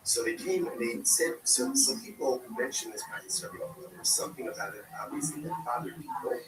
E: so they came and they said so people mentioned this practice very often. There's something about it obviously that bothered people.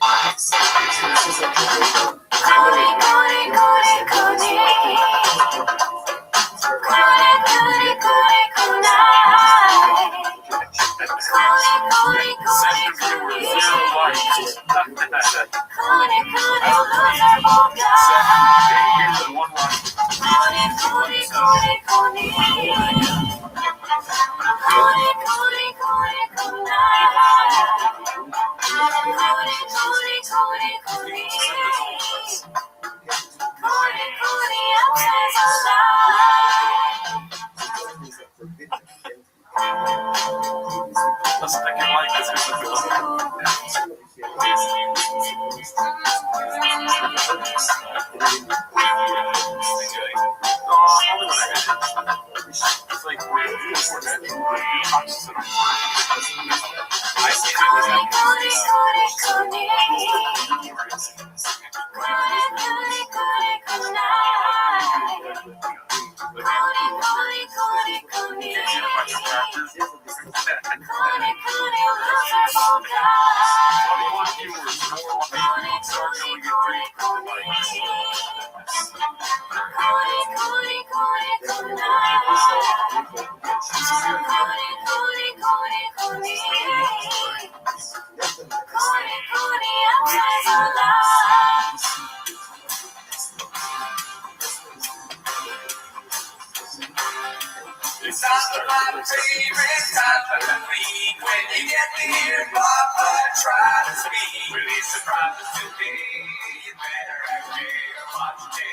K: It's not my favorite time of the week when you get to hear Papa try to speak. Release the promise today. You better actually watch 10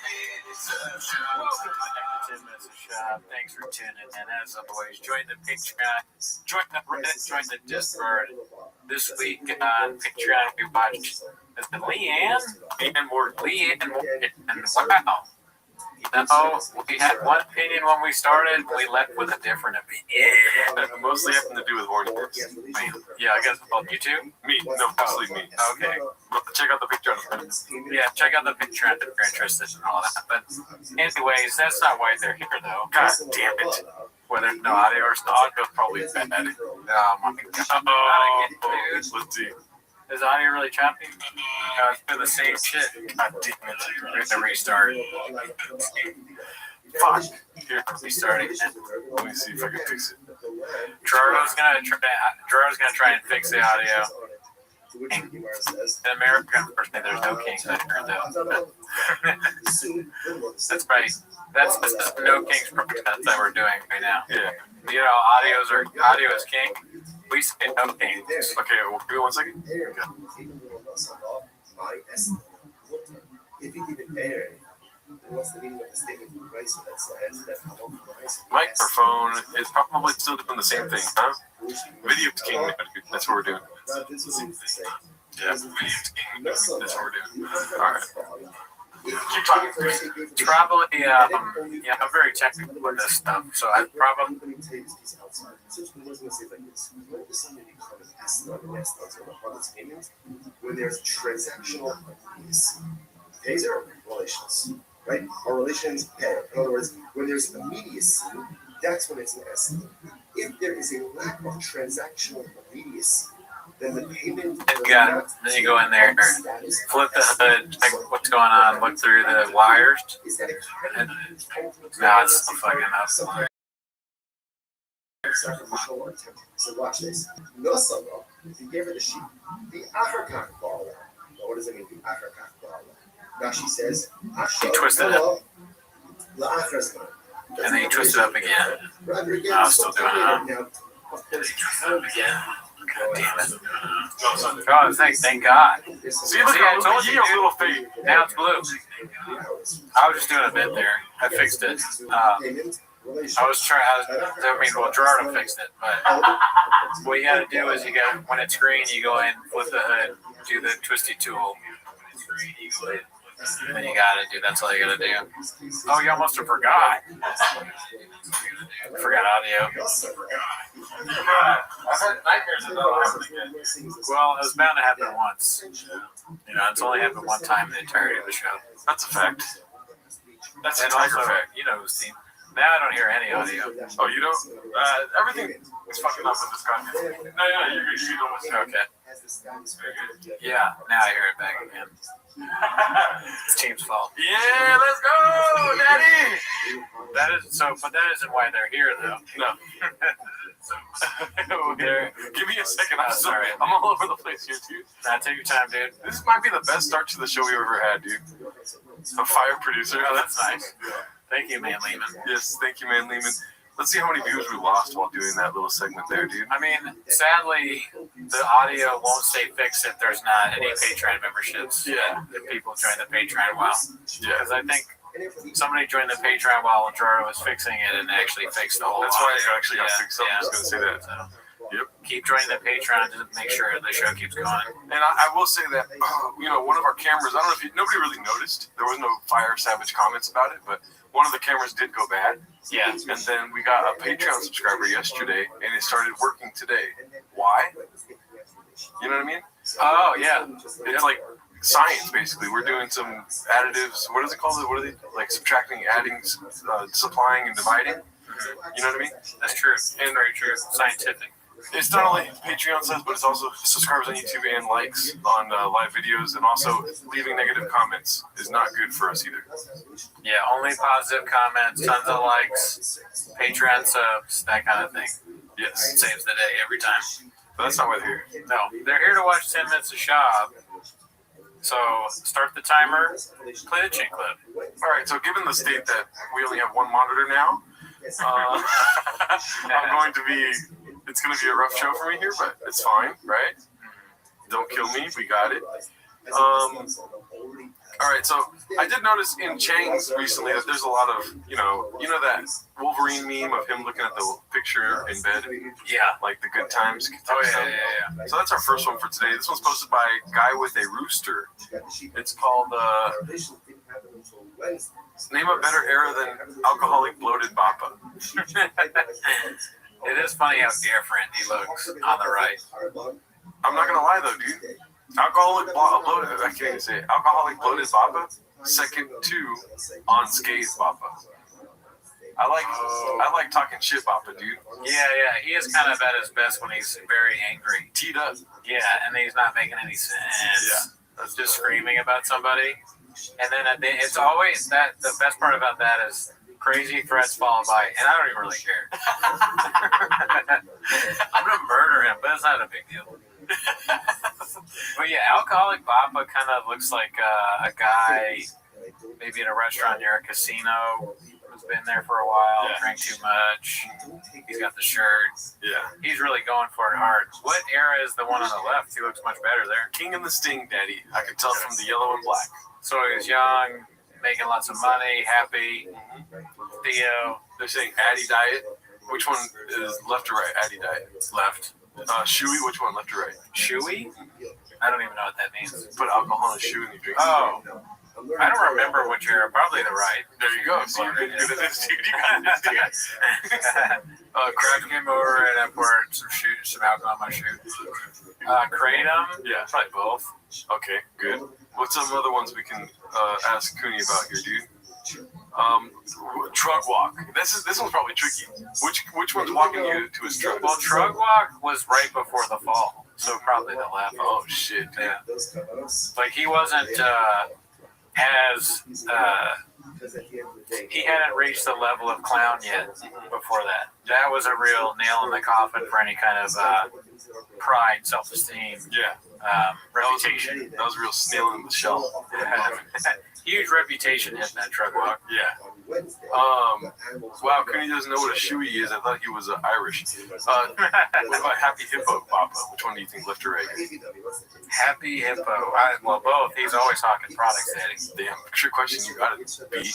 K: minutes of show.
R: Welcome to 10 Minutes of Shop. Thanks for tuning in. As always, join the Patreon, join the Reddit, join the Discord. This week on Patreon, we watched Leanne and wow. You know, we had one opinion when we started. We left with a different opinion.
C: Mostly having to do with horny words.
R: Yeah, I guess. Well, you too?
C: Me. No, mostly me.
R: Okay.
C: Check out the Patreon.
R: Yeah, check out the Patreon if you're interested in all that. But anyways, that's not why they're here, though.
C: God damn it.
R: Whether no audio or audio, probably bad. Oh my god. Dude.
C: Let's see.
R: Is audio really choppy? No, it's been the same shit. God damn it. We're gonna restart. Fuck. Here, restart again.
C: Let me see if I can fix it.
R: Gerardo's gonna try and fix the audio. In America, unfortunately, there's no kings out here, though. That's right. That's the no kings protest that we're doing right now.
C: Yeah.
R: You know, audio is king. We say no kings.
C: Okay, well, give me 1 second.
E: If you keep it there, what's the meaning of the statement of Christ? That's
C: Microphone is probably still doing the same thing, huh? Video's king. That's what we're doing. Yeah, video's king. That's what we're doing. All right. Keep talking.
R: Probably, yeah, I'm very technical with this stuff, so I probably.
E: When there's transactional pays are relations, right? Our relations pay. In other words, when there's immediacy, that's when it's an S. If there is a lack of transactional immediacy, then the payment.
R: Then you go in there, flip the hood, check what's going on, look through the wires. And now it's fucking up.
E: So watch this. No solo. He gave her the sheep. The African baller. What does it mean, the African baller? Now she says,
R: He twisted it. And then he twisted it up again. I was still doing it. And then he twisted it up again. God damn it. Oh, thank God.
C: See, look,
R: I told you,
C: a little fade.
R: Now it's blue. I was just doing a bit there. I fixed it. Gerardo fixed it, but what you gotta do is when it's green, you go in, flip the hood, do the twisty tool, and then you gotta do, that's all you gotta do. Oh, you almost forgot. Forgot audio. Well, it was bound to happen once. You know, it's only happened one time in the entirety of the show.
C: That's a fact. That's a
R: and
C: tiger
R: also,
C: fact.
R: you know who's team. Now I don't hear any audio.
C: Oh, you don't? Everything is fucking up with this guy. No, you're good. You don't listen.
R: Okay. Yeah, now I hear it back again. It's team's fault.
C: Yeah, let's go, Daddy!
R: But that isn't why they're here, though.
C: No. Give me a second. I'm sorry. I'm all over the place here, dude.
R: Nah, take your time, dude.
C: This might be the best start to the show we've ever had, dude. A fire producer.
R: Oh, that's nice. Thank you, Man Lehman.
C: Yes, thank you, Man Lehman. Let's see how many views we lost while doing that little segment there, dude.
R: I mean, sadly, the audio won't stay fixed if there's not any Patreon memberships.
C: Yeah.
R: If people join the Patreon while.
C: Yeah.
R: Because I think somebody joined the Patreon while Gerardo was fixing it and actually fixed the whole
C: That's
R: audio.
C: why it actually got fixed up. I was going to say that.
R: So,
C: yep.
R: Keep joining the Patreon to make sure the show keeps going.
C: And I will say that, one of our cameras, I don't know if nobody really noticed. There was no Fire Savage comments about it, but one of the cameras did go bad.
R: Yeah.
C: And then we got a Patreon subscriber yesterday, and it started working today. Why? You know what I mean?
R: Oh, yeah.
C: It's like science, basically. We're doing some additives. What is it called? What are they? Like subtracting, adding, supplying, and dividing. You know what I mean?
R: That's true. And very true. Scientific.
C: It's not only Patreon subs, but it's also subscribers on YouTube and likes on live videos, and also leaving negative comments is not good for us either.
R: Yeah, only positive comments, tons of likes, Patreon subs, that kind of thing.
C: Yes.
R: It saves the day every time.
C: But that's not why they're here.
R: No, they're here to watch 10 minutes of Shab. So start the timer, play the chin clip.
C: All right, so given the state that we only have one monitor now, it's going to be a rough show for me here, but it's fine, right? Don't kill me, we got it. All right, so I did notice in Chang's recently that there's a lot of, you know that Wolverine meme of him looking at the picture in bed?
R: Yeah.
C: Like the good times.
R: Oh, yeah.
C: So that's our first one for today. This one's posted by Guy with a Rooster. It's called, name a better era than alcoholic bloated Bappa.
R: It is funny how different he looks on the right.
C: I'm not gonna lie though, dude. Alcoholic bloated, I can't even say it. Alcoholic bloated Bappa, second to unscathed Bappa. I like talking shit Bappa, dude.
R: Yeah, he is kind of at his best when he's very angry.
C: Teed up.
R: Yeah, and he's not making any sense.
C: Yeah.
R: That's just screaming about somebody. And then it's always that, the best part about that is crazy threats followed by, and I don't even really care. I'm gonna murder him, but it's not a big deal. But yeah, alcoholic Bappa kind of looks like a guy, maybe in a restaurant near a casino, who's been there for a while, drank too much. He's got the shirt.
C: Yeah.
R: He's really going for it hard. What era is the one on the left? He looks much better there.
C: King and the Sting, Daddy. I can tell from the yellow and black.
R: So he's young, making lots of money, happy. Theo.
C: They're saying Addy Diet. Which one is left or right? Addy Diet.
R: Left.
C: Shoey, which one, left or right?
R: Shoey? I don't even know what that means.
C: Put alcohol in a shoe and you drink.
R: Oh. I don't remember which era. Probably the right.
C: There you go. So you're good at this, dude. You got this,
R: Crab came over and I poured some alcohol on my shoe. Kratom?
C: Yeah.
R: Probably both.
C: Okay, good. What's some other ones we can ask Cooney about here, dude? Truck walk. This one's probably tricky. Which one's walking you to his truck?
R: Well, truck walk was right before the fall. So probably the left.
C: Oh shit.
R: Yeah. Like he wasn't as he hadn't reached the level of clown yet before that. That was a real nail in the coffin for any kind of pride, self-esteem, reputation.
C: That was a real snail in the shell.
R: Huge reputation hitting that truck walk.
C: Yeah. Wow, Cooney doesn't know what a shoey is. I thought he was Irish. What about Happy Hippo, Papa? Which one do you think, left or right?
R: Happy Hippo. Well, both. He's always talking products, Daddy.
C: Damn, trick question you got it, B.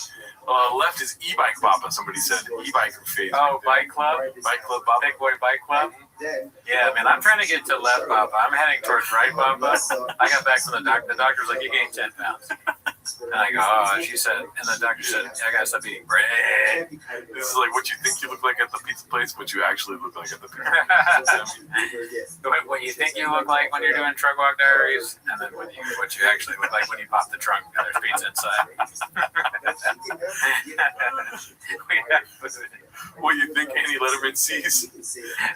C: Left is e-bike, Papa. Somebody said e-bike phase.
R: Oh, Bike Club?
C: Bike Club, Papa.
R: Big Boy Bike Club? Yeah, man, I'm trying to get to left, Papa. I'm heading towards right, Papa. I got back from the doctor. The doctor's like, you gained 10 pounds. And I go, oh, she said, and the doctor said, I gotta stop eating bread.
C: This is like what you think you look like at the pizza place, what you actually look like at the pizza place.
R: What you think you look like when you're doing Truck Walk Diaries, and then what you actually look like when you pop the trunk and there's pizza inside.
C: What you think Annie Letterman sees,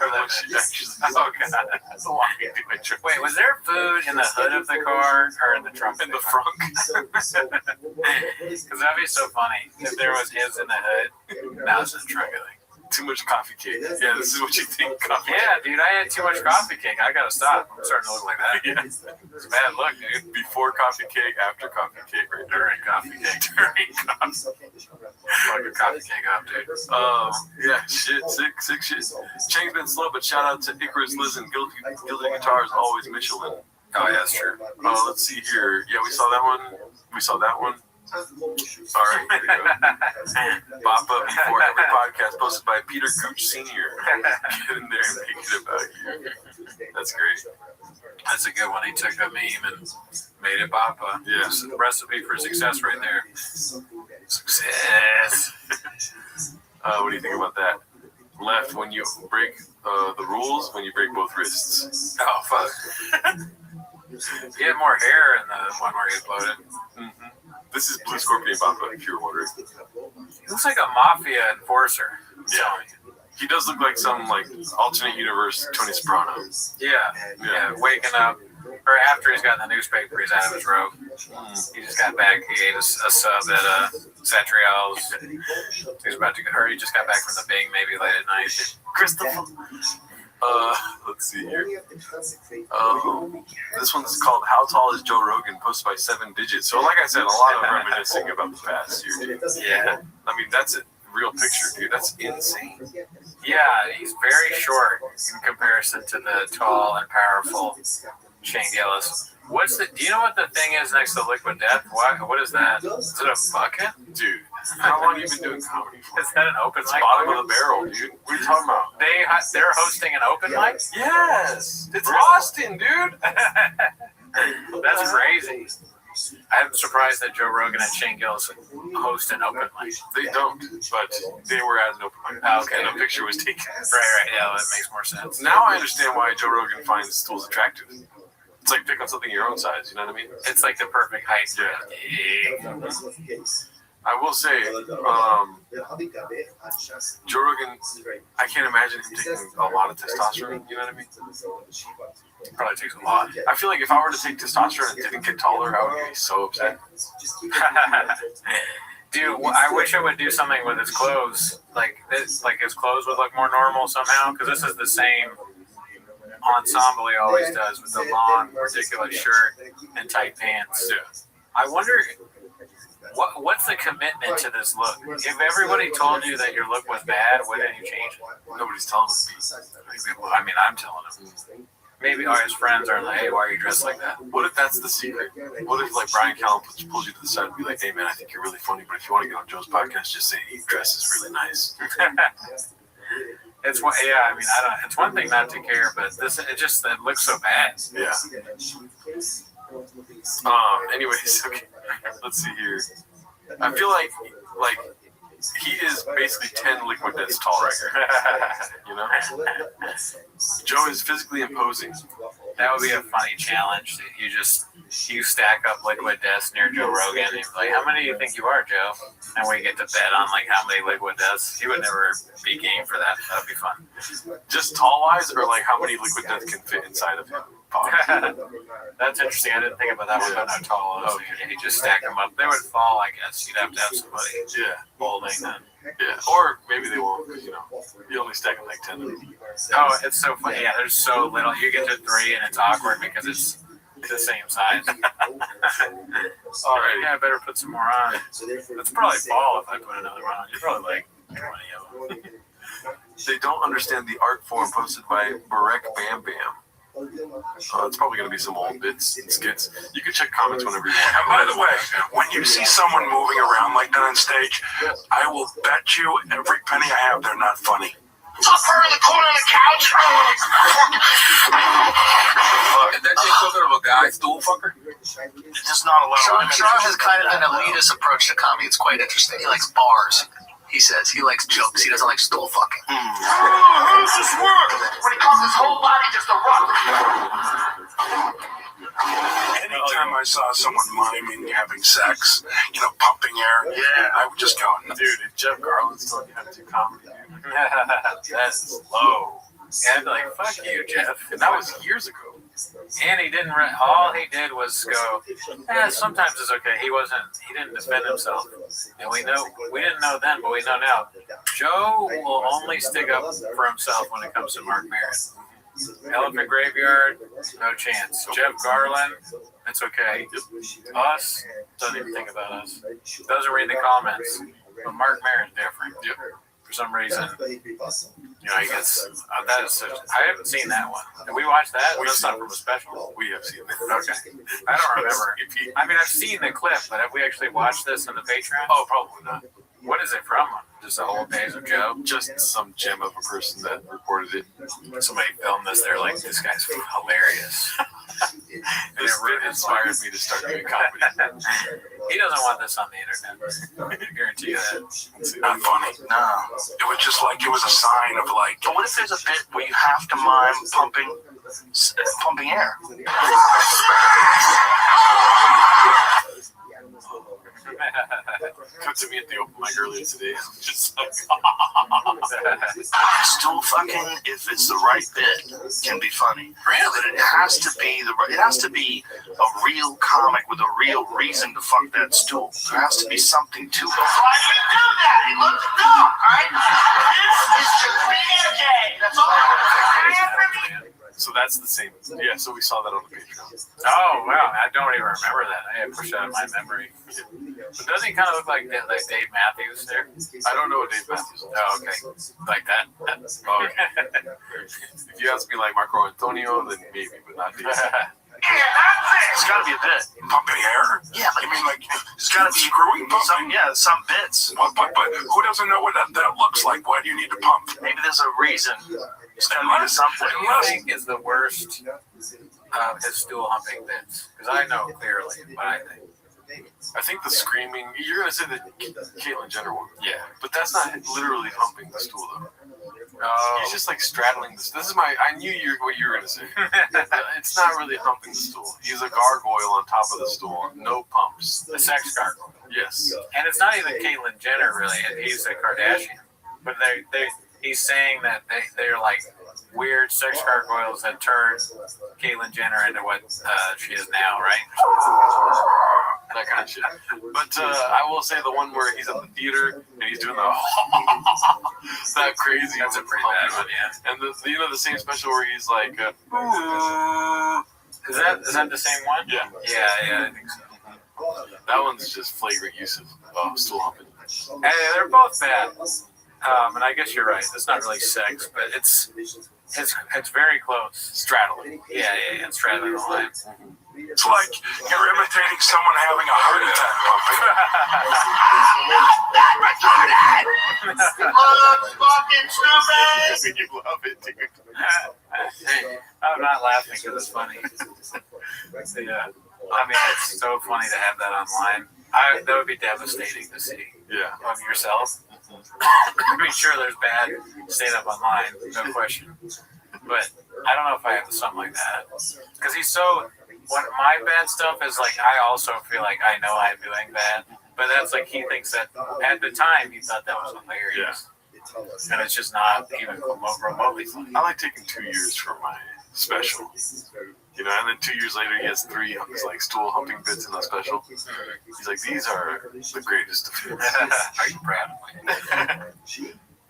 C: or what she actually.
R: Oh god, that's a long way to do it. Wait, was there food in the hood of the car or in the trunk?
C: In the frunk.
R: Because that'd be so funny if there was his in the hood. Now it's in the trunk.
C: Too much coffee cake. Yeah, this is what you think. Coffee
R: yeah, dude, I had too much coffee cake. I gotta stop. I'm starting to look like that. Yeah. It's a bad look, dude.
C: Before coffee cake, after coffee cake, right?
R: During coffee cake. During coffee. Fuck a coffee cake up, dude.
C: Yeah, shit, sick shit. Chang's been slow, but shout out to Icarus, Liz, and Guilty Guitars, always Michelin.
R: Oh yeah, that's true.
C: Let's see here. Yeah, we saw that one. We saw that one. All right, here we go. Pop up before every podcast posted by Peter Gooch Sr. Get in there and make it about you. That's great.
R: That's a good one. He took a meme and made it pop up.
C: Yeah.
R: It's the recipe for success right there. Success.
C: What do you think about that? Left when you break the rules, when you break both wrists.
R: Oh, fuck. He had more hair in the one where he uploaded.
C: Mm-hmm. This is Blue Scorpion Papa, if you're wondering.
R: He looks like a mafia enforcer.
C: Yeah. He does look like some alternate universe Tony Soprano.
R: Yeah. Waking up, or after he's got in the newspaper, he's out of his robe. He just got back. He ate a sub at Satriel's. He's about to go. Or he just got back from the Bing, maybe late at night.
C: Christopher. Let's see here. This one's called "How Tall Is Joe Rogan?" Posted by 7 Digits. So, like I said, a lot of reminiscing about the past year.
R: Yeah.
C: I mean, that's a real picture, dude. That's insane.
R: Yeah, he's very short in comparison to the tall and powerful Shane Gillis. Do you know what the thing is next to Liquid Death? What is that? Is it a bucket?
C: Dude, how long have you been doing comedy for?
R: Is that an open mic?
C: Bottom of the barrel, dude. What are you talking about?
R: They're hosting an open mic?
C: Yes! It's Austin, dude!
R: That's crazy. I'm surprised that Joe Rogan and Shane Gillis host an open mic.
C: They don't, but they were at an open mic.
R: Okay.
C: And a picture was taken.
R: Right. Yeah, that makes more sense.
C: Now I understand why Joe Rogan finds stools attractive. It's like pick up something your own size, you know what I mean?
R: It's like the perfect height.
C: Yeah. I will say, Joe Rogan, I can't imagine him taking a lot of testosterone, you know what I mean?
R: It probably takes a lot.
C: I feel like if I were to take testosterone and didn't get taller, I would be so upset.
R: Dude, I wish I would do something with his clothes. Like his clothes would look more normal somehow, because this is the same ensemble he always does with the long, ridiculous shirt and tight pants.
C: Yeah.
R: I wonder, what's the commitment to this look? If everybody told you that your look was bad, wouldn't you change it?
C: Nobody's telling him.
R: Well, I mean, I'm telling him. Maybe all his friends are like, hey, why are you dressed like that?
C: What if that's the secret? What if, Brian Callen pulls you to the side and be like, hey, man, I think you're really funny, but if you want to get on Joe's podcast, just say he dresses really nice.
R: It's one thing not to care, but it looks so bad.
C: Yeah. Anyways, okay. Let's see here. I feel like he is basically 10 Liquid Deaths tall right here. You know? Joe is physically imposing.
R: That would be a funny challenge. You stack up Liquid Deaths near Joe Rogan and you're like, how many do you think you are, Joe? And we get to bet on how many Liquid Deaths. He would never be game for that. That'd be fun.
C: Just tall wise, or how many Liquid Deaths can fit inside of him?
R: That's interesting. I didn't think about that one. But not tall. You just stack them up. They would fall, I guess. You'd have to have somebody holding them.
C: Yeah, or maybe they won't. You only stack them like 10 of them.
R: Oh, it's so funny. Yeah, there's so little. You get to 3 and it's awkward because it's the same size. All right, yeah, I better put some more on. It's probably fall if I put another one on. You're probably like 20 of them.
C: They don't understand the art form posted by Barek Bam Bam. It's probably going to be some old bits and skits. You can check comments whenever you want.
K: And by the way, when you see someone moving around like that on stage, I will bet you every penny I have they're not funny.
H: Top her in the corner of the couch.
N: That chick talking about a guy, stool fucker?
O: It's just not allowed.
Q: Sean has kind of an elitist approach to comedy. It's quite interesting. He likes bars. He says he likes jokes. He doesn't like stool fucking.
H: How does this work? When he calls his whole body just a rock.
K: Anytime I saw someone miming having sex, pumping air, I would just go,
C: dude, if Jeff Garland's telling you how to do comedy,
R: That's low. Yeah, I'd be like, fuck you, Jeff.
C: And that was years ago.
R: And he didn't. All he did was go. Sometimes it's okay. He didn't defend himself. And we didn't know then, but we know now. Joe will only stick up for himself when it comes to Mark Maron. Elephant Graveyard, no chance. Jeff Garland, it's okay. Us, doesn't even think about us. Doesn't read the comments. But Mark Maron's different. Yep. For some reason, he gets. That is such. I haven't seen that one. Did we watch that? That's not from a special.
C: We have seen it.
R: Okay. I don't remember. I mean, I've seen the clip, but have we actually watched this on the Patreon?
C: Oh, probably not.
R: What is it from? Just the whole days of Joe?
C: Just some gem of a person that reported it.
R: Somebody filmed this. They're like, this guy's hilarious.
C: This inspired me to start doing comedy.
R: He doesn't want this on the internet. I guarantee you that.
K: not funny. No. It was just like, it was a sign of like.
O: But what if there's a bit where you have to mime pumping air?
C: Cut to me at the open mic earlier today. Just like,
O: stool fucking, if it's the right bit, can be funny. But it has to be a real comic with a real reason to fuck that stool. There has to be something to it.
H: Why do you do that? He loves the dog, alright? This is your day. That's all I want.
C: so that's the same. Yeah, so we saw that on the Patreon.
R: Oh, wow. I don't even remember that. I had pushed out of my memory. But doesn't he kind of look like Dave Matthews there?
C: I don't know what Dave Matthews is.
R: Oh, okay. Like that?
C: Okay. If you ask me like Marco Antonio, then maybe, but not Dave.
O: It's got to be a bit.
K: Pumping air?
O: Yeah, but
K: I mean, like, it's got to be screwing pumping.
O: Some bits.
K: But who doesn't know what that looks like? Why do you need to pump?
O: Maybe there's a reason. It's got to be something.
R: What do you think is the worst of his stool humping bits? Because I know clearly what I think.
C: I think the screaming, you're going to say the Caitlyn Jenner one.
R: Yeah.
C: But that's not literally humping the stool, though. He's just like straddling this. I knew what you were going to say. It's not really humping the stool. He's a gargoyle on top of the stool. No pumps.
R: A sex gargoyle.
C: Yes.
R: And it's not even Caitlyn Jenner, really. He's a Kardashian. But he's saying that they're like weird sex gargoyles that turned Caitlyn Jenner into what she is now, right?
C: That kind of shit. But I will say the one where he's at the theater and he's doing the that crazy.
R: That's a pretty bad one, yeah.
C: And the same special where he's like,
R: is that the same one?
C: Yeah.
R: Yeah, I think so.
C: That one's just flagrant use of stool humping.
R: Hey, they're both bad. And I guess you're right. It's not really sex, but it's very close. Straddling. Yeah, it's straddling the line.
K: It's like you're imitating someone having a heart attack pumping.
C: You love it, dude.
R: I'm not laughing because it's funny. Yeah. I mean, it's so funny to have that online. That would be devastating to see.
C: Yeah.
R: Of yourself. I mean, sure, there's bad stand-up online, no question. But I don't know if I have something like that. Because he's so... When my bad stuff is like, I also feel like I know I'm doing bad. But that's like, he thinks that at the time, he thought that was hilarious. Yeah. And it's just not even remotely funny.
C: I like taking 2 years for my special. You know, and then 2 years later, he has 3 like stool humping bits in the special. He's like, these are the greatest of hits.
R: Are you proud of me?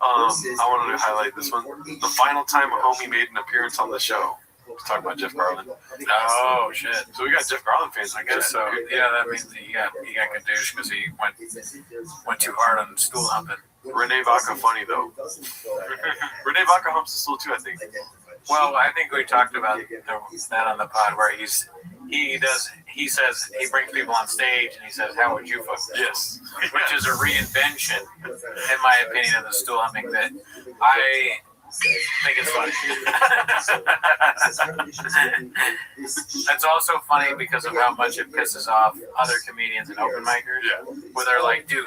C: I wanted to highlight this one. The final time a homie made an appearance on the show. Let's talk about Jeff Garland.
R: Oh shit!
C: So we got Jeff Garland fans, I guess.
R: So yeah, that means he got gadoosh because he went too hard on stool humping.
C: Renee Vaca funny though. Renee Vaca humps the stool too, I think.
R: Well, I think we talked about that on the pod where he says he brings people on stage and he says, "How would you fuck this?"
C: Yes,
R: which is a reinvention, in my opinion, of the stool humping bit. I think it's funny. It's also funny because of how much it pisses off other comedians and open micers, where they're like, "Dude,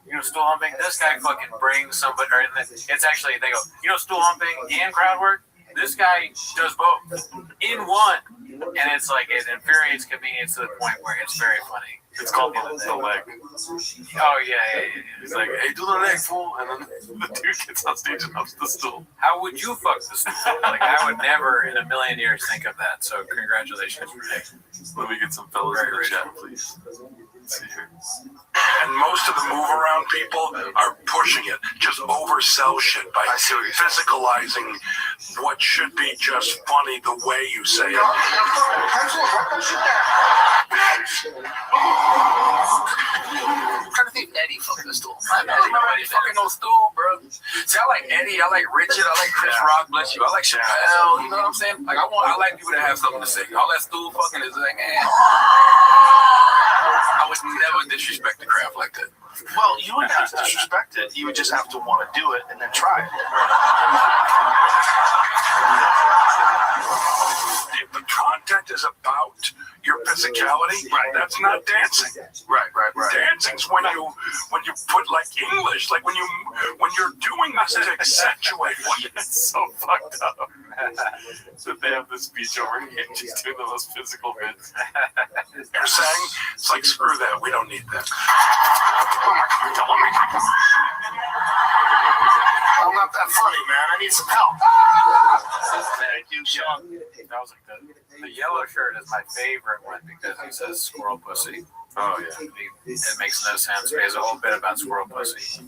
R: you know, stool humping. This guy fucking brings somebody." Or it's actually they go, "You know, stool humping and crowd work. This guy does both in one," and it's like it infuriates comedians to the point where it's very funny.
C: It's called the leg.
R: Oh yeah.
C: He's like, "Hey, do the leg, fool," and then the dude gets on stage and humps the stool.
R: How would you fuck the stool? Like I would never in a million years think of that. So congratulations, Renee.
C: Let me get some fellas in the chat, please. Let's see here.
K: And most of the move around people are pushing it, just oversell shit by physicalizing what should be just funny the way you say it.
U: I'm trying to think Eddie fucked the stool. I don't remember Eddie fucking no stool, bro. See, I like Eddie, I like Richard, I like Chris Rock, bless you. I like Chappelle, you know what I'm saying? Like I like people to have something to say. All that stool fucking is like, I would never disrespect the craft like that.
O: Well, you wouldn't have to disrespect it. You would just have to want to do it and then try it.
K: If the content is about your physicality, right? That's not dancing.
O: Right.
K: Dancing's when you put like English, like when you're doing this to accentuate what
C: It's so fucked up. So they have this speech over here just doing the most physical bits.
K: you're saying. It's like, screw that. We don't need that.
O: I'm not that funny, man. I need some help.
R: Thank you, Sean. That was like the yellow shirt is my favorite one because he says squirrel pussy.
C: Oh yeah.
R: It makes no sense. He has a whole bit about squirrel pussy.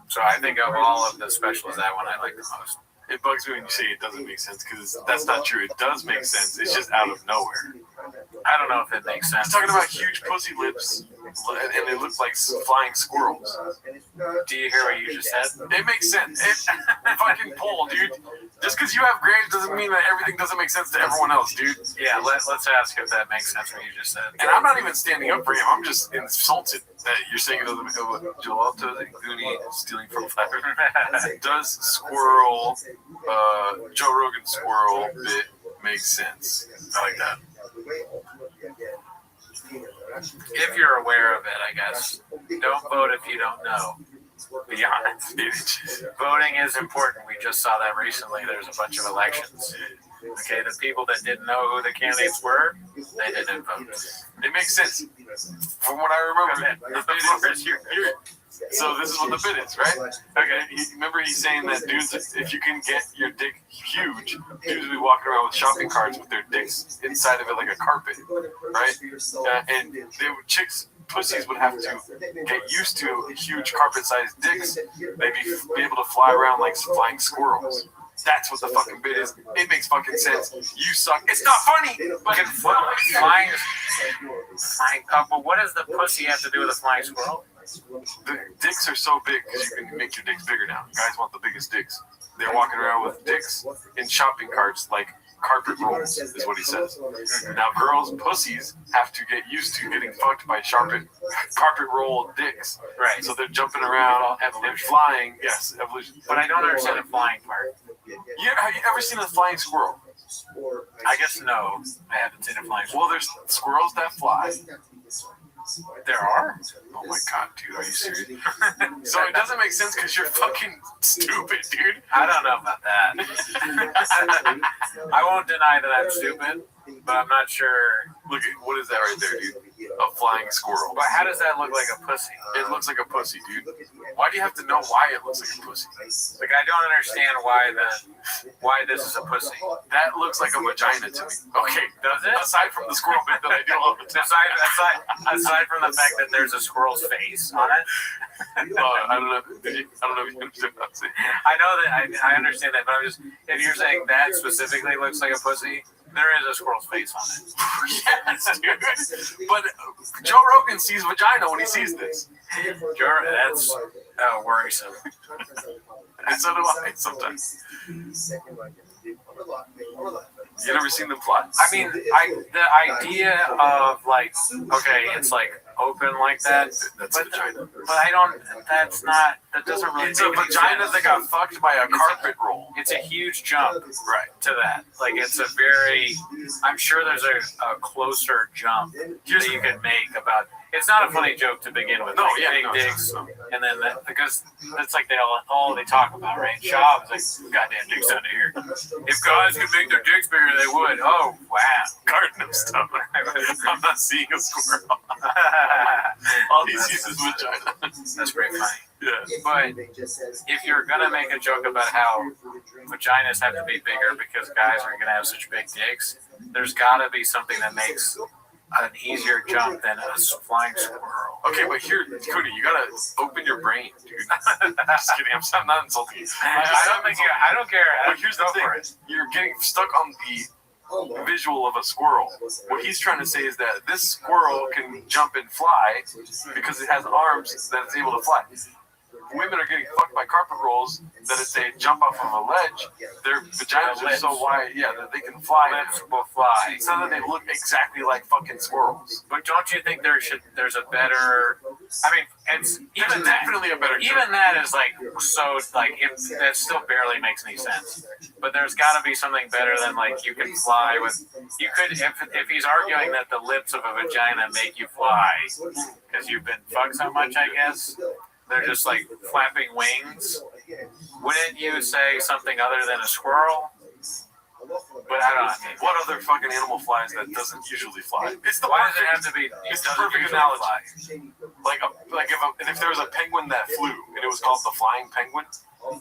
R: So I think of all of the specials, that one I like the most.
C: It bugs me when you say it doesn't make sense because that's not true. It does make sense. It's just out of nowhere.
R: I don't know if it makes sense.
C: He's talking about huge pussy lips, and they look like flying squirrels.
R: Do you hear what you just said?
C: It makes sense. Fucking pull, dude. Just because you have graves doesn't mean that everything doesn't make sense to everyone else, dude.
R: Yeah, let's ask if that makes sense what you just said.
C: And I'm not even standing up for him. I'm just insulted that you're saying it doesn't make sense. Joel and Goonie stealing from Flatter. Does squirrel, Joe Rogan squirrel bit make sense? I like that.
R: If you're aware of it, I guess. Don't vote if you don't know. Be honest. Voting is important. We just saw that recently. There's a bunch of elections. Okay, the people that didn't know who the candidates were, they didn't vote.
C: It makes sense. From what I remember, the bit is here. So this is what the bit is, right? Okay, remember he's saying that dudes, if you can get your dick huge, dudes will be walking around with shopping carts with their dicks inside of it like a carpet, right? And chicks, pussies would have to get used to huge carpet-sized dicks. They'd be able to fly around like flying squirrels. That's what the fucking bit is. It makes fucking sense. You suck. It's not funny, but
R: flying. But what does the pussy have to do with a flying squirrel?
C: The dicks are so big because you can make your dicks bigger now. Guys want the biggest dicks. They're walking around with dicks in shopping carts like carpet rolls, is what he says. Now, girls' pussies have to get used to getting fucked by carpet roll dicks.
R: Right.
C: So they're jumping around and flying. Yes, evolution.
R: But I don't understand the flying part.
C: Yeah, have you ever seen a flying squirrel?
R: I guess no. I haven't seen a flying squirrel.
C: Well, there's squirrels that fly.
R: There are?
C: Oh my god, dude, are you serious? So it doesn't make sense because you're fucking stupid, dude.
R: I don't know about that. I won't deny that I'm stupid, but I'm not sure.
C: Look, what is that right there, dude? a flying squirrel.
R: But how does that look like a pussy?
C: It looks like a pussy, dude. Why do you have to know why it looks like a pussy?
R: Like, I don't understand why this is a pussy.
C: That looks like a vagina to me. Okay,
R: does it?
C: Aside from the squirrel bit that I do all the time.
R: Aside from the fact that there's a squirrel's face on it.
C: I don't know. I don't know if you understand what I'm saying.
R: I know that I understand that, but I'm just, if you're saying that specifically looks like a pussy, there is a squirrel's face on it.
C: Yes, dude. But Joe Rogan sees vagina when he sees this.
R: That's worrisome.
C: And so do I sometimes. You never seen them fly?
R: I mean, the idea of like, okay, it's like open like that.
C: That's a vagina.
R: But I don't. That's not. That doesn't really.
C: It's a vagina that got fucked by a carpet roll.
R: It's a huge jump, right, to that. Like it's a very. I'm sure there's a closer jump that you could make about. It's not a funny joke to begin with.
C: No,
R: like
C: yeah,
R: big
C: no,
R: dicks, and then because that's like all they talk about, right? Jobs like goddamn dicks under here. If guys could make their dicks bigger, they would. Oh wow,
C: garden stuff. I'm not seeing a squirrel. All he sees is vagina.
R: That's pretty funny.
C: Yeah.
R: But if you're gonna make a joke about how vaginas have to be bigger because guys are gonna have such big dicks, there's gotta be something that makes an easier jump than a flying squirrel.
C: Okay, but here, Cody, you gotta open your brain, dude. Just kidding. I'm not insulting you.
R: I don't care.
C: But here's the thing: you're getting stuck on the visual of a squirrel. What he's trying to say is that this squirrel can jump and fly because it has arms that it's able to fly. Women are getting fucked by carpet rolls that if they jump off of a ledge, their vaginas are so wide, that they can fly.
R: Lips will fly.
C: It's not that they look exactly like fucking squirrels.
R: But don't you think there's a better? I mean, it's even
C: definitely a better.
R: Even that is like so like that still barely makes any sense. But there's got to be something better than like you can fly with. You could if he's arguing that the lips of a vagina make you fly because you've been fucked so much, I guess. They're just like flapping wings. Wouldn't you say something other than a squirrel? But I don't know.
C: What other fucking animal flies that doesn't usually fly? It's the
R: Why does it have to be?
C: It's the perfect analogy. Like if there was a penguin that flew and it was called the flying penguin,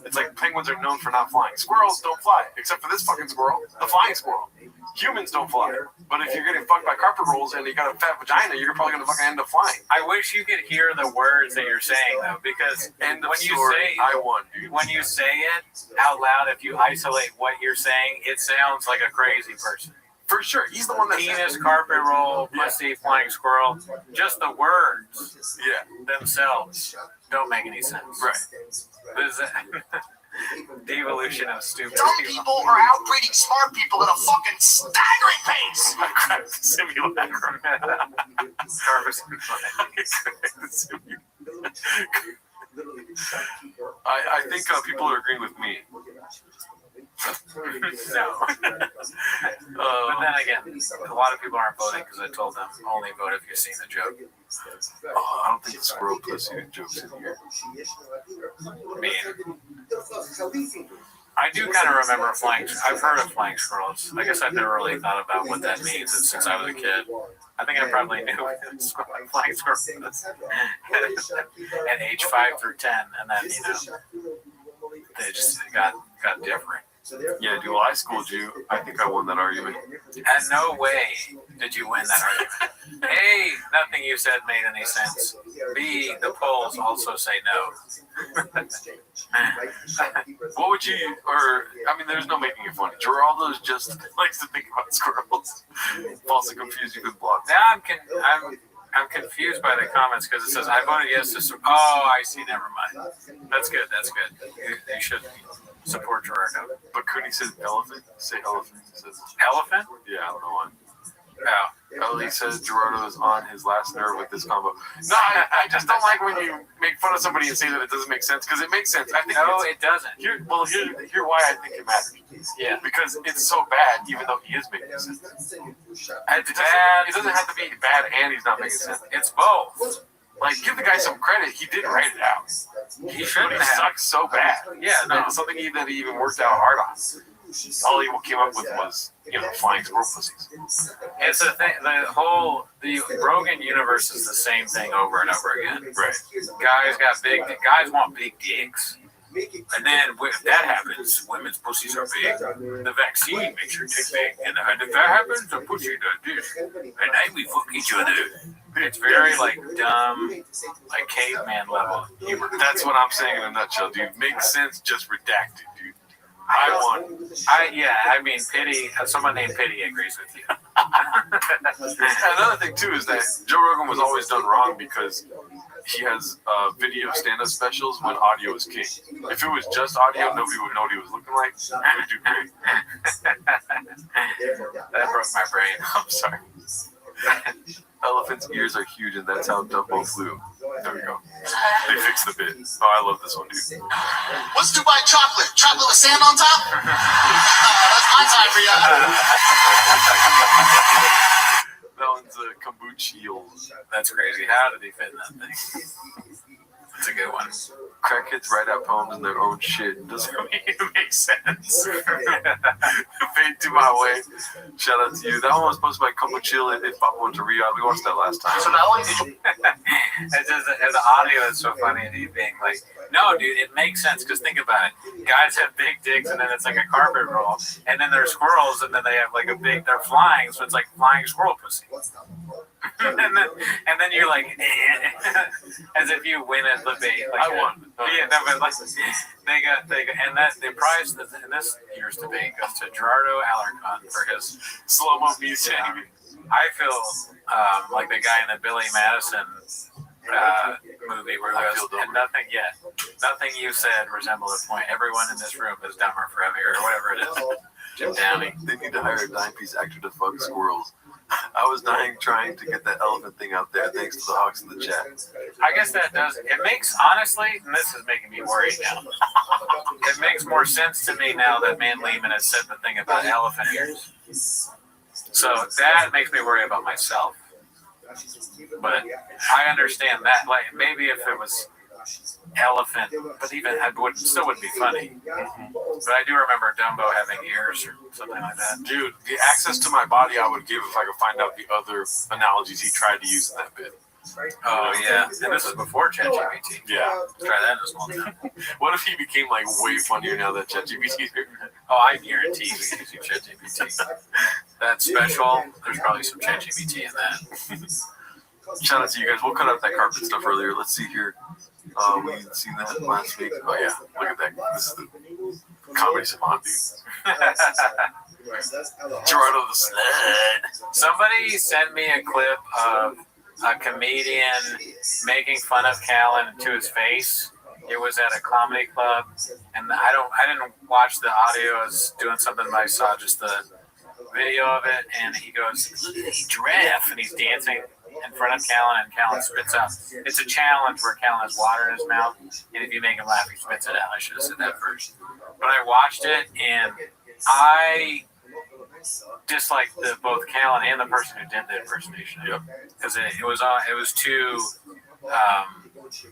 C: it's like penguins are known for not flying. Squirrels don't fly, except for this fucking squirrel, the flying squirrel. Humans don't fly. But if you're getting fucked by carpet rolls and you got a fat vagina, you're probably gonna fucking end up flying.
R: I wish you could hear the words that you're saying though, because
C: End of
R: when
C: story,
R: you say
C: I won, dude.
R: when you say it out loud, if you isolate what you're saying, it sounds like a crazy person.
C: For sure, he's the one that
R: penis, carpet roll, pussy, flying squirrel. Just the words, themselves don't make any sense.
C: Right.
R: This is devolution of stupid.
F: Dumb people are outbreeding smart people at a fucking staggering pace.
C: I cracked the simulacrum. I think people are agreeing with me.
R: No. But then again, a lot of people aren't voting because I told them only vote if you've seen the joke.
C: Oh, I don't think the squirrel pussy joke's in here.
R: I mean, I do kind of remember flying. I've heard of flying squirrels. I guess I've never really thought about what that means since I was a kid. I think I probably knew what flying squirrels at age 5 through 10, and then they just got different.
C: Yeah, dude, well, I schooled you. I think I won that argument.
R: And no way did you win that argument. A, nothing you said made any sense. B, the polls also say no.
C: What would you, there's no making it funny. Geraldo's just likes to think about squirrels. Falsely confused, you could block.
R: Now I'm confused by the comments because it says I voted yes to. Oh, I see. Never mind. That's good. That's good. You should support Gerardo.
C: But Cooney says elephant. Say elephant. He says
R: elephant.
C: Yeah, I don't know why.
R: Oh.
C: He says Gerardo is on his last nerve with this combo. No, I just don't like when you make fun of somebody and say that it doesn't make sense because it makes sense. I think
R: no, it doesn't.
C: Here why I think it matters.
R: Yeah,
C: because it's so bad, even though he is making sense. It doesn't have to be bad and he's not making sense.
R: It's both.
C: Like, give the guy some credit. He did write it out.
R: He shouldn't have.
C: Sucks so bad.
R: Yeah, no.
C: It's something that he even worked out hard on. all he came up with was, flying squirrel pussies.
R: It's a thing. The Rogan universe is the same thing over and over again.
C: Right.
R: Guys want big dicks. And then if that happens, women's pussies are big. The vaccine makes your dick big. And if that happens, the pussy does this. And then we fuck each other. It's very dumb, caveman level humor.
C: That's what I'm saying in a nutshell, dude. Makes sense, just redacted, dude.
R: Pity. Someone named Pity agrees with you.
C: Another thing too is that Joe Rogan was always done wrong because he has video stand-up specials when audio is king. If it was just audio, nobody would know what he was looking like. He would do great.
R: That broke my brain.
C: I'm sorry. Elephant's ears are huge, and that's how Dumbo flew. There we go. They fixed the bit. Oh, I love this one, dude.
H: What's Dubai chocolate? Chocolate with sand on top? That's my time for y'all.
C: That one's a kombucha eel.
R: That's crazy. How did he fit in that thing? That's a good one.
C: Crackheads write out poems in their own shit. Doesn't make sense. Fade to my way. Shout out to you. That one was posted by Couple Chill if Papa went to Riyadh. We watched that last time.
H: So not only did you...
R: It's just the audio is so funny and he being like, no, dude, it makes sense because think about it. Guys have big dicks and then it's like a carpet roll. And then there's squirrels and then they have they're flying, so it's like flying squirrel pussy. and then you're like, as if you win at the bait.
C: I won.
R: Yeah, no, but they got, and that the prize in this year's debate goes to Gerardo Alarcon for his
C: slow-mo music.
R: I feel like the guy in the Billy Madison movie where nothing you said resembled a point. Everyone in this room is dumber for heavier or whatever it is. Jim Downey.
C: They need to hire a dime-piece actor to fuck squirrels. I was dying trying to get that elephant thing out there thanks to the Hawks in the chat.
R: I guess that does. It makes, honestly, and this is making me worried now. It makes more sense to me now that Man Lehman has said the thing about elephant ears. So that makes me worry about myself. But I understand that. Maybe if it was elephant, but even it still wouldn't be funny. But I do remember Dumbo having ears or something like that.
C: Dude, the access to my body I would give if I could find out the other analogies he tried to use in that bit.
R: Oh yeah, and this is before ChatGPT.
C: Yeah,
R: try that in a small town.
C: What if he became way funnier now that ChatGPT?
R: Oh, I guarantee he's using ChatGPT. That's special. There's probably some ChatGPT in that.
C: Shout out to you guys. We'll cut out that carpet stuff earlier. Let's see here. We seen that last week. Oh yeah, look at that. This is the comedy savant, dude. Gerardo the Slut.
R: Somebody sent me a clip of a comedian making fun of Callan to his face. It was at a comedy club, and I didn't watch the audio. I was doing something, but I saw just the video of it, and he goes, "Look at this giraffe," and he's dancing in front of Callan, and Callan spits out. It's a challenge where Callan has water in his mouth, and if you make him laugh, he spits it out. I should have said that first. But I watched it, and I disliked both Callan and the person who did the impersonation.
C: Yep.
R: Because it was too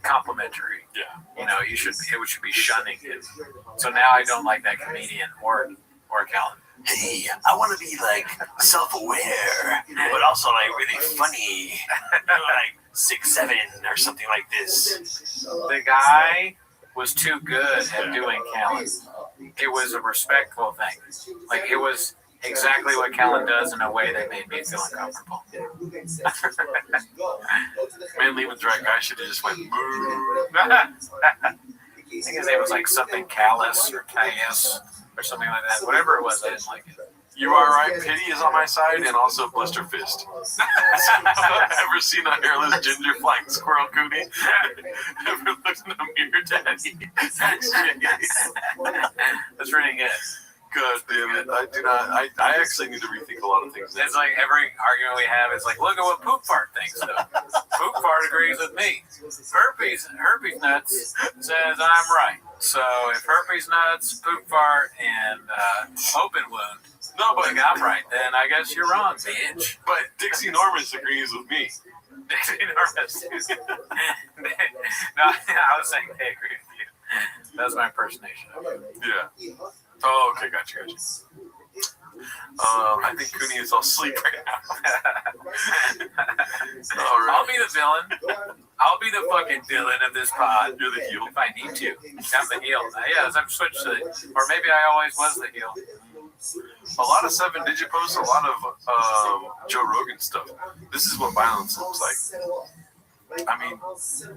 R: complimentary.
C: Yeah.
R: You know, it should be shunning him. So now I don't like that comedian or Callan.
N: Hey, I want to be self-aware, but also really funny, like 6'7" or something like this.
R: The guy was too good at doing Callan. It was a respectful thing. It was exactly what Callan does in a way that made me feel uncomfortable.
C: Man, Lehman's right. Guy should have just went boo.
R: I think his name was something Callus or Caius or something like that. Whatever it was, I didn't like it.
C: You are right. Pity is on my side, and also Blister Fist. Ever seen a hairless ginger flying squirrel cootie? Ever looked in the mirror, Daddy?
R: That's really good.
C: God damn it. I do not. I actually need to rethink a lot of things.
R: It's like every argument we have is look at what Poop Fart thinks, though. Poop Fart agrees with me. Herpes Nuts says I'm right. So if Herpes Nuts, Poop Fart, and Open Wound, I'm right, then I guess you're wrong, bitch.
C: But Dixie Normus agrees with me.
R: Dixie Normus. No, I was saying they agree with you. That was my impersonation.
C: Yeah. Oh, okay, gotcha. I think Cooney is all asleep right now. All right.
R: I'll be the villain. I'll be the fucking villain of this pod.
C: You're the heel.
R: If I need to. I'm the heel. Yeah, I've switched to or maybe I always was the heel.
C: A lot of 7-digit posts, a lot of Joe Rogan stuff. This is what violence looks like. I mean,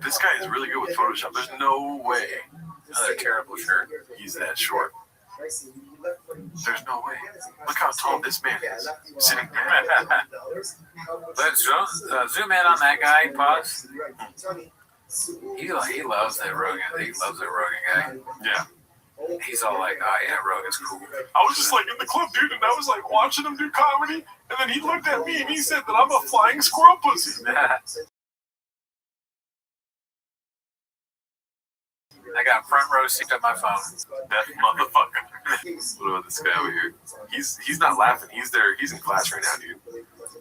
C: this guy is really good with Photoshop. There's no way.
R: Another terrible shirt.
C: He's that short. There's no way. Look how tall this man is. Sitting there.
R: Let's zoom in on that guy. Pause. He loves that Rogan. He loves that Rogan guy.
C: Yeah.
R: He's all like, oh yeah, Rogan's cool.
C: I was just like in the club, dude, and I was like watching him do comedy, and then he looked at me and he said that I'm a flying squirrel pussy.
R: I got front row seat on my phone.
C: That motherfucker. What about this guy over here? He's not laughing. He's there. He's in class right now, dude.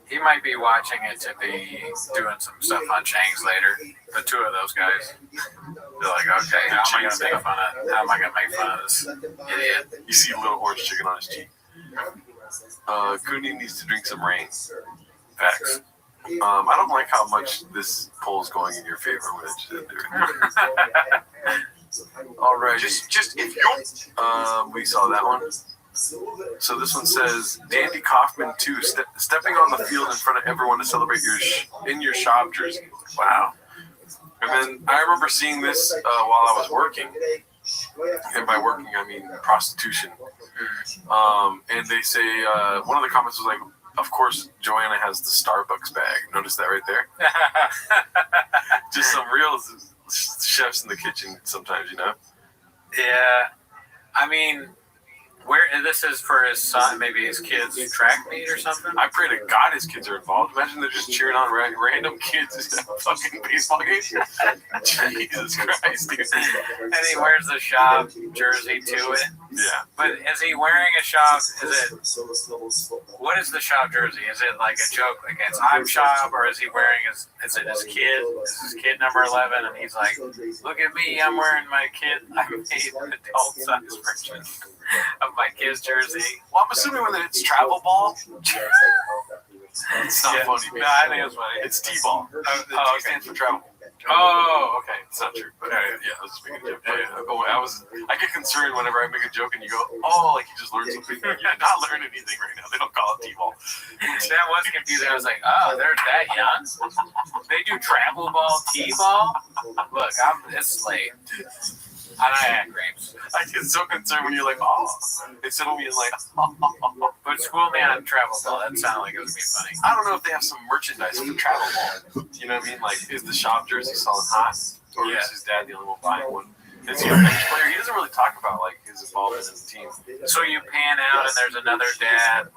R: He might be watching it to be doing some stuff on Chang's later. The two of those guys. They're like, okay, how am I gonna make fun of this idiot?
C: You see a little orange chicken on his cheek. Cooney needs to drink some rain. Facts. I don't like how much this poll is going in your favor when it's just there. All right.
P: Just if you
C: we saw that one. So this one says Andy Kaufman too, stepping on the field in front of everyone to celebrate in your shop jersey. Wow. And then I remember seeing this while I was working, and by working I mean prostitution. And they say one of the comments was like, "Of course, Joanna has the Starbucks bag." Notice that right there. Just some real chefs in the kitchen sometimes, you know.
R: Yeah, I mean. Where this is for his son, maybe his kids track meet or something.
C: I pray to God his kids are involved. Imagine they're just cheering on random kids at a fucking baseball game. Jesus Christ, dude.
R: And he wears the shop jersey to it.
C: Yeah.
R: But is he wearing a shop? What is the shop jersey? Is it like a joke against I'm shop, or is he wearing is it his kid? Is his kid number 11? And he's like, look at me, I'm wearing my kid. I made an adult size version of my kid's jersey.
C: Well, I'm assuming when it's travel ball. It's not funny.
R: No, I think it's funny.
C: It's T-ball. T stands for travel.
R: Oh, okay.
C: It's not true. But yeah, I was just making a joke. I get concerned whenever I make a joke and you go, oh, like you just learned something. You're not learning anything right now. They don't call it T-ball.
R: That was confusing. I was like, oh, they're that young? They do travel ball, T-ball? Look, it's late. I had grapes.
C: I get so concerned when you're like, oh, instead of being like, oh.
R: But school man travel ball, that sounded like it would be funny.
C: I don't know if they have some merchandise for travel ball. You know what I mean? Like, is the shop jersey selling hot? Or is his dad the only one buying one? Is he a bench player? He doesn't really talk about like his involvement in the team.
R: So you pan out and there's another dad